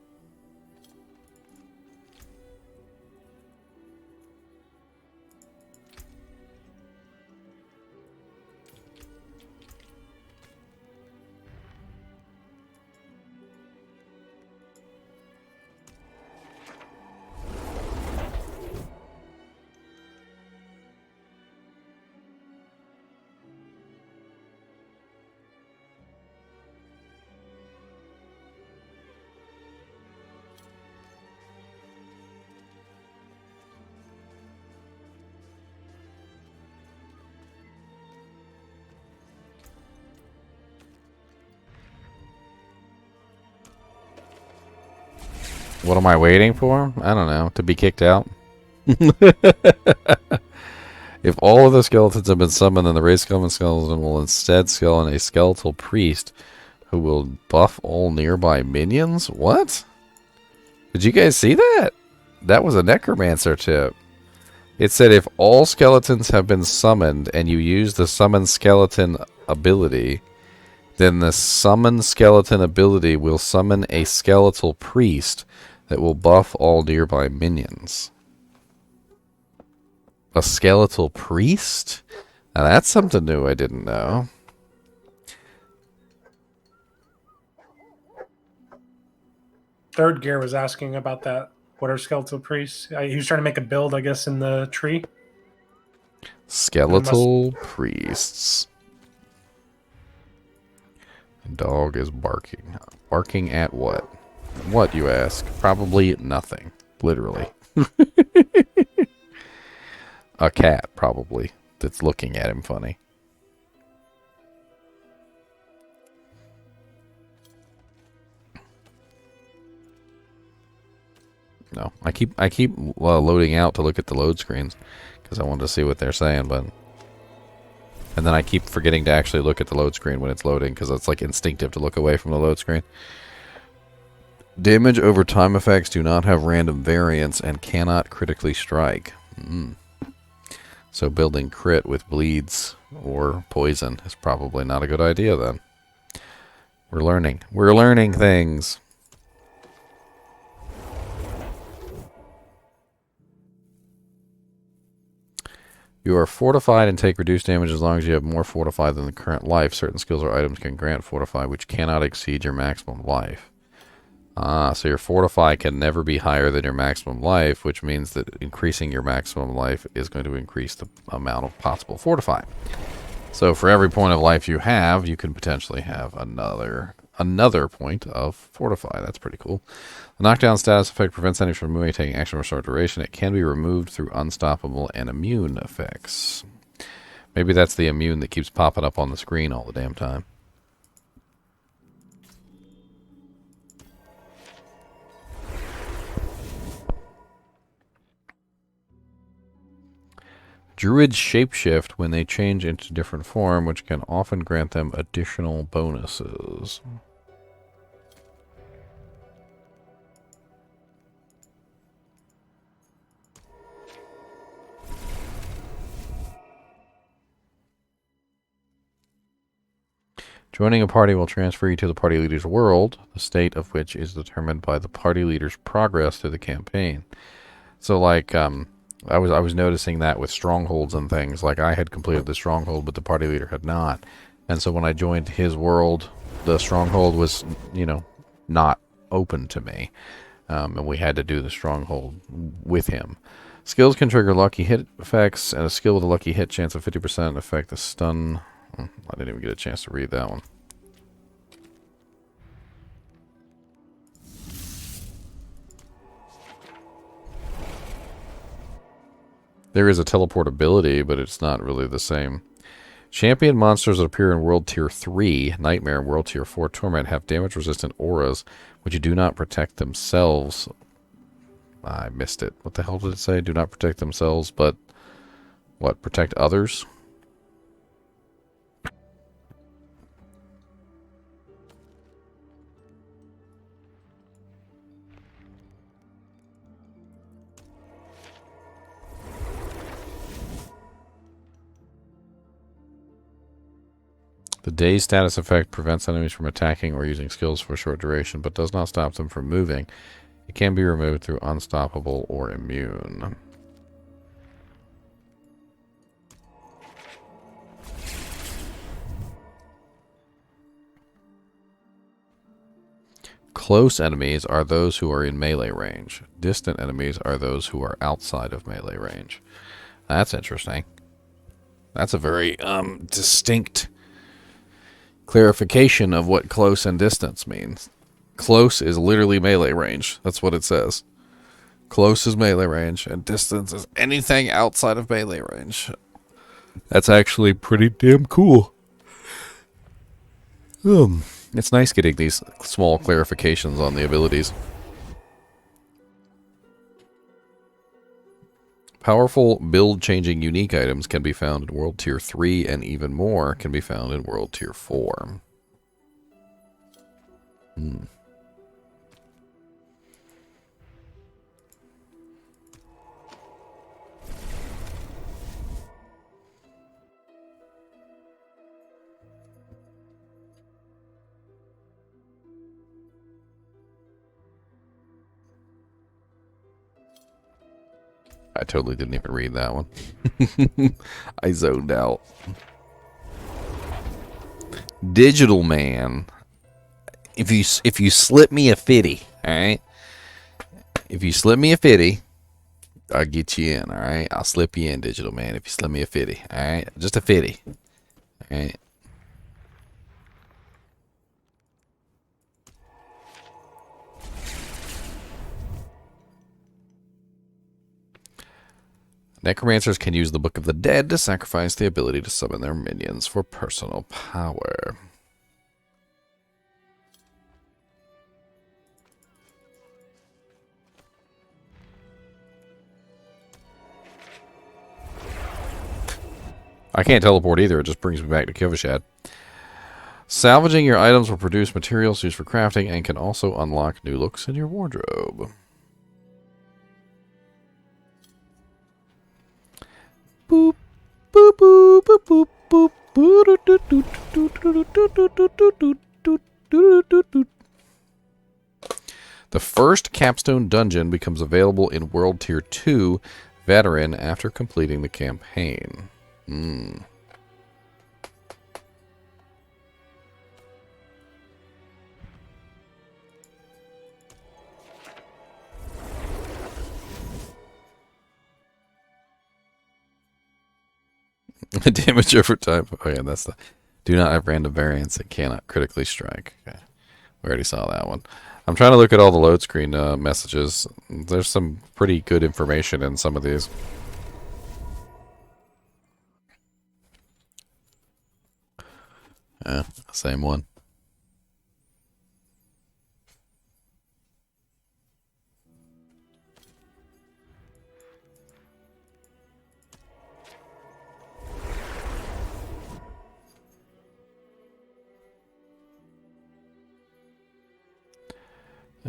What am I waiting for? I don't know. To be kicked out? If all of the skeletons have been summoned, then the race skeleton will instead summon a skeletal priest who will buff all nearby minions? What? Did you guys see that? That was a necromancer tip. It said if all skeletons have been summoned and you use the summon skeleton ability, then the summon skeleton ability will summon a skeletal priest that will buff all nearby minions. A skeletal priest? Now that's something new I didn't know. Third Gear was asking about that. What are skeletal priests? He was trying to make a build, I guess, in the tree. Skeletal priests. The dog is barking. Barking at what? What, you ask? Probably nothing. Literally. A cat, probably. that's looking at him funny. No, I keep loading out to look at the load screens because I wanted to see what they're saying, and then I keep forgetting to actually look at the load screen when it's loading because it's like instinctive to look away from the load screen. Damage over time effects do not have random variance and cannot critically strike. So building crit with bleeds or poison is probably not a good idea then. We're learning. We're learning things. You are fortified and take reduced damage as long as you have more fortify than the current life. Certain skills or items can grant fortify, which cannot exceed your maximum life. So your fortify can never be higher than your maximum life, which means that increasing your maximum life is going to increase the amount of possible fortify. So for every point of life you have, you can potentially have another point of fortify. That's pretty cool. The knockdown status effect prevents enemies from moving, taking action, or short duration. It can be removed through unstoppable and immune effects. Maybe that's the immune that keeps popping up on the screen all the damn time. Druids shapeshift when they change into different form, which can often grant them additional bonuses. Joining a party will transfer you to the party leader's world, the state of which is determined by the party leader's progress through the campaign. So, like, I was noticing that with strongholds and things. Like, I had completed the stronghold, but the party leader had not. And so when I joined his world, the stronghold was, you know, not open to me. And we had to do the stronghold with him. Skills can trigger lucky hit effects, and a skill with a lucky hit chance of 50% affect the stun. I didn't even get a chance to read that one. There is a teleportability, but it's not really the same. Champion monsters that appear in World Tier 3, Nightmare, and World Tier 4, Torment, have damage-resistant auras, which do not protect themselves. I missed it. What the hell did it say? Do not protect themselves, but... what? Protect others? The Daze status effect prevents enemies from attacking or using skills for a short duration, but does not stop them from moving. It can be removed through unstoppable or immune. Close enemies are those who are in melee range. Distant enemies are those who are outside of melee range. That's interesting. That's a very distinct clarification of what close and distance means. Close is literally melee range. That's what it says. Close is melee range, and distance is anything outside of melee range. That's actually pretty damn cool. It's nice getting these small clarifications on the abilities. Powerful build-changing unique items can be found in World Tier 3, and even more can be found in World Tier 4. I totally didn't even read that one. I zoned out. Digital Man. If you slip me a 50, alright? If you slip me a 50, I'll get you in, alright? I'll slip you in, Digital Man, if you slip me a 50, alright? Just a 50. Alright? Necromancers can use the Book of the Dead to sacrifice the ability to summon their minions for personal power. I can't teleport either, it just brings me back to Kivashad. Salvaging your items will produce materials used for crafting and can also unlock new looks in your wardrobe. Boop, boop, boop, boop, boop, boop. The first capstone dungeon becomes available in World Tier 2 Veteran after completing the campaign. Damage over time. Oh yeah, that's the... Do not have random variants. It cannot critically strike. Okay. We already saw that one. I'm trying to look at all the load screen messages. There's some pretty good information in some of these. Yeah, same one.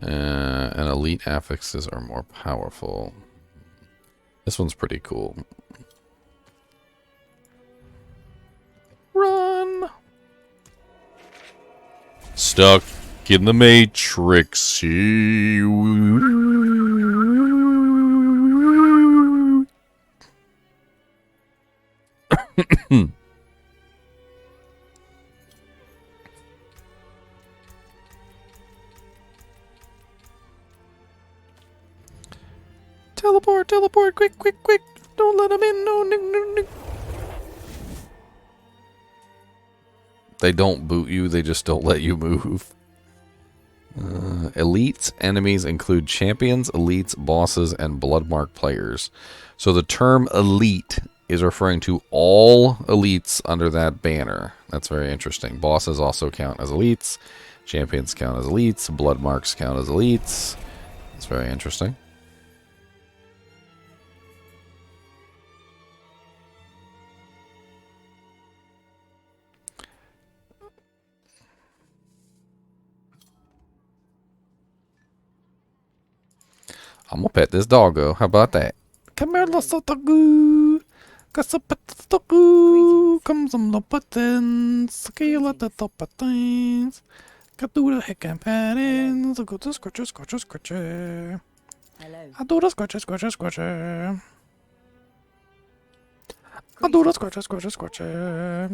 And elite affixes are more powerful. This one's pretty cool. Run! Stuck in the Matrix. Teleport, teleport, quick, quick, quick. Don't let them in. No, no, no, no. They don't boot you, they just don't let you move. Elites enemies include champions, elites, bosses, and bloodmark players. So the term elite is referring to all elites under that banner. That's very interesting. Bosses also count as elites. Champions count as elites. Bloodmarks count as elites. That's very interesting. I'm gonna pet this doggo. How about that? Come here, little doggo. Got some doggo. Come some little buttons. Okay, you let the top buttons. Got do the heck and patting. So go to scratcher, scratcher, scratcher. Hello. I do the scratcher, scratcher, scratcher. I do the scratcher, scratcher, scratcher.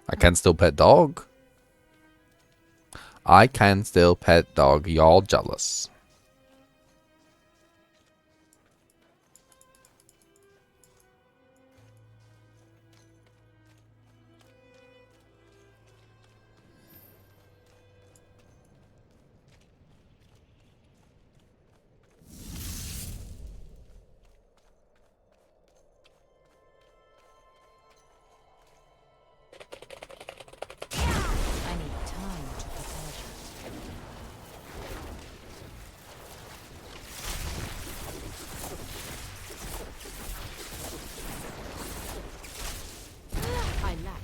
I can still pet dog. I can still pet dog. Y'all jealous.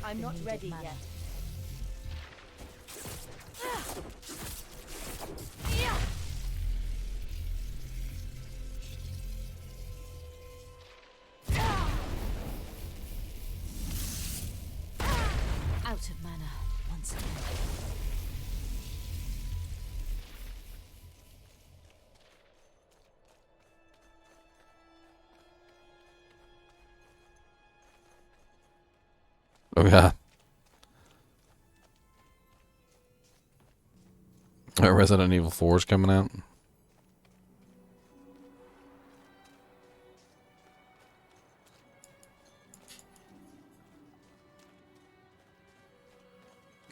I'm not ready yet. Out of mana once again. Oh god. Resident Evil 4 is coming out.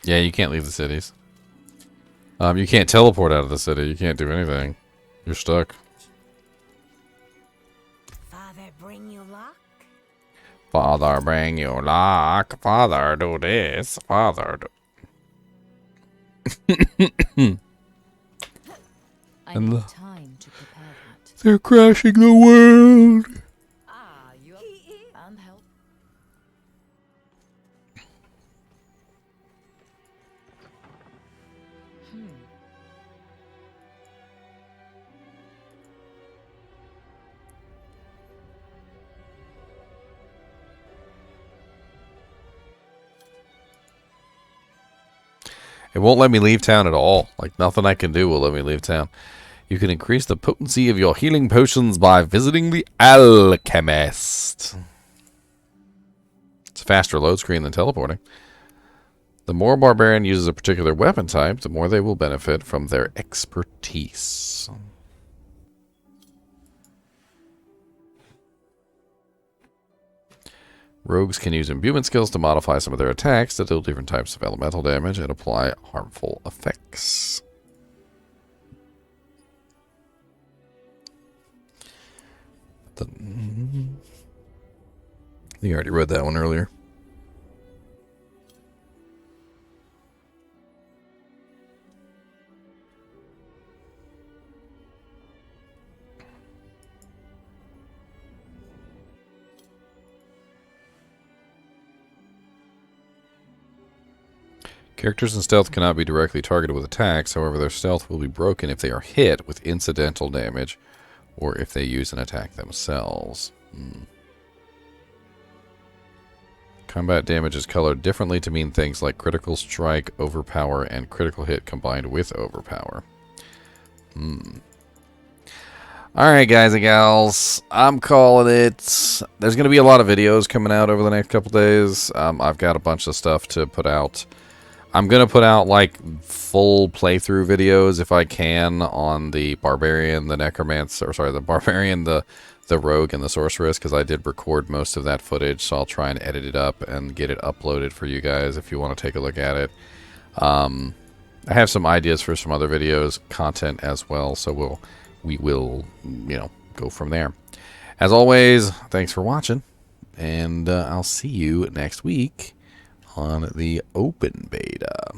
Yeah, you can't leave the cities. You can't teleport out of the city. You can't do anything. You're stuck. Father, bring you luck. Father, do this. Father, do... I need time to prepare that. They're crashing the world. Ah, you and help. It won't let me leave town at all. Like, nothing I can do will let me leave town. You can increase the potency of your healing potions by visiting the alchemist. It's a faster load screen than teleporting. The more Barbarian uses a particular weapon type, the more they will benefit from their expertise. Rogues can use imbuement skills to modify some of their attacks to deal different types of elemental damage and apply harmful effects. I think I already read that one earlier. Characters in stealth cannot be directly targeted with attacks, however their stealth will be broken if they are hit with incidental damage or if they use an attack themselves. Combat damage is colored differently to mean things like critical strike, overpower, and critical hit combined with overpower. Alright, guys and gals, I'm calling it. There's going to be a lot of videos coming out over the next couple days. I've got a bunch of stuff to put out. I'm going to put out, like, full playthrough videos, if I can, on the Barbarian, the Necromancer, the Barbarian, the Rogue, and the Sorceress, because I did record most of that footage, so I'll try and edit it up and get it uploaded for you guys if you want to take a look at it. I have some ideas for some other videos, content as well, so we will, you know, go from there. As always, thanks for watching, and I'll see you next week on the open beta.